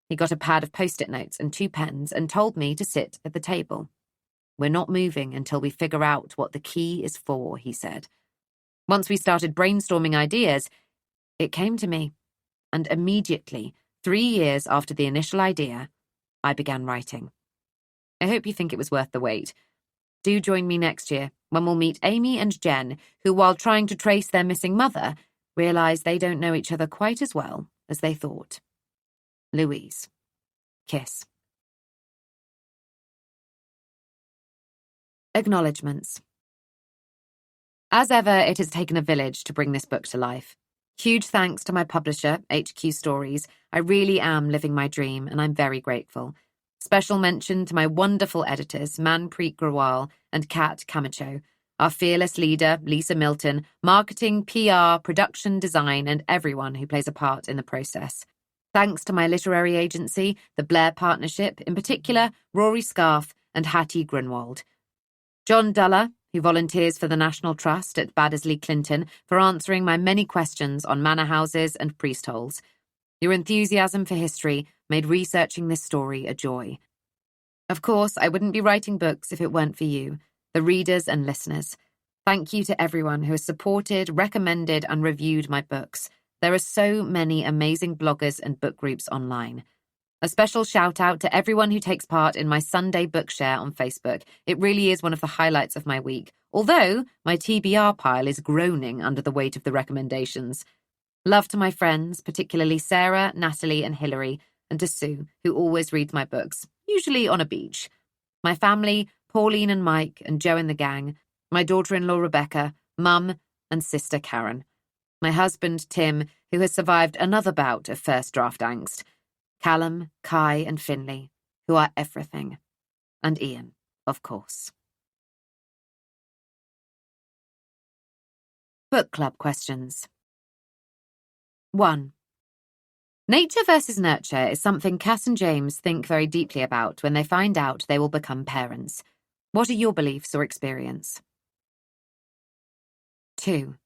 He got a pad of post-it notes and 2 pens and told me to sit at the table. "We're not moving until we figure out what the key is for," he said. Once we started brainstorming ideas, it came to me. And immediately, 3 years after the initial idea, I began writing. I hope you think it was worth the wait. Do join me next year when we'll meet Amy and Jen, who, while trying to trace their missing mother, realise they don't know each other quite as well as they thought. Louise. Kiss. Acknowledgements. As ever, it has taken a village to bring this book to life. Huge thanks to my publisher, HQ Stories. I really am living my dream, and I'm very grateful. Special mention to my wonderful editors, Manpreet Grewal and Kat Camacho, our fearless leader, Lisa Milton, marketing, PR, production, design, and everyone who plays a part in the process. Thanks to my literary agency, the Blair Partnership, in particular, Rory Scarf and Hattie Grunwald. John Duller, who volunteers for the National Trust at Baddesley Clinton, for answering my many questions on manor houses and priest holes. Your enthusiasm for history made researching this story a joy. Of course, I wouldn't be writing books if it weren't for you, the readers and listeners. Thank you to everyone who has supported, recommended, and reviewed my books. There are so many amazing bloggers and book groups online. A special shout out to everyone who takes part in my Sunday book share on Facebook. It really is one of the highlights of my week, although my TBR pile is groaning under the weight of the recommendations. Love to my friends, particularly Sarah, Natalie, and Hilary, and to Sue, who always reads my books, usually on a beach. My family, Pauline and Mike, and Joe and the gang. My daughter-in-law Rebecca, Mum, and sister Karen. My husband, Tim, who has survived another bout of first draft angst. Callum, Kai, and Finley, who are everything. And Ian, of course. Book club questions. 1. Nature versus nurture is something Cass and James think very deeply about when they find out they will become parents. What are your beliefs or experience? 2.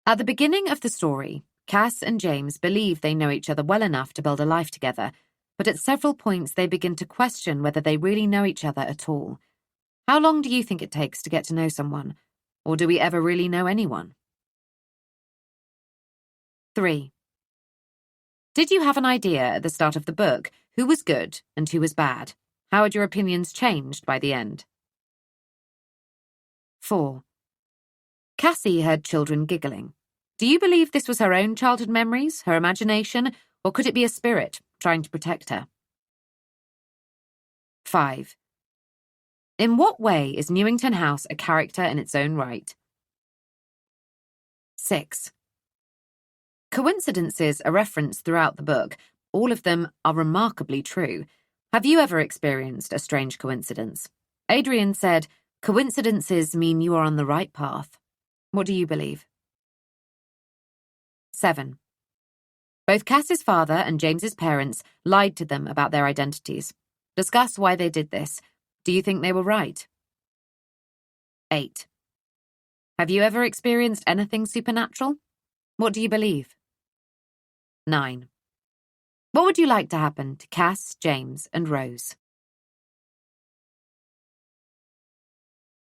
At the beginning of the story, Cass and James believe they know each other well enough to build a life together, but at several points they begin to question whether they really know each other at all. How long do you think it takes to get to know someone? Or do we ever really know anyone? 3. Did you have an idea at the start of the book who was good and who was bad? How had your opinions changed by the end? 4. Cassie heard children giggling. Do you believe this was her own childhood memories, her imagination, or could it be a spirit trying to protect her? 5. In what way is Newington House a character in its own right? 6. Coincidences are referenced throughout the book. All of them are remarkably true. Have you ever experienced a strange coincidence? Adrian said, coincidences mean you are on the right path. What do you believe? 7. Both Cass's father and James's parents lied to them about their identities. Discuss why they did this. Do you think they were right? 8. Have you ever experienced anything supernatural? What do you believe? 9. What would you like to happen to Cass, James, and Rose?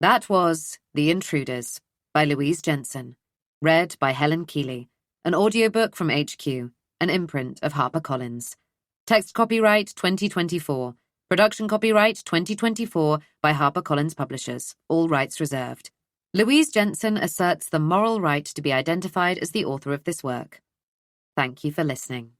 That was The Intruders by Louise Jensen, read by Helen Keeley, an audiobook from HQ, an imprint of HarperCollins. Text copyright 2024, production copyright 2024 by HarperCollins Publishers, all rights reserved. Louise Jensen asserts the moral right to be identified as the author of this work. Thank you for listening.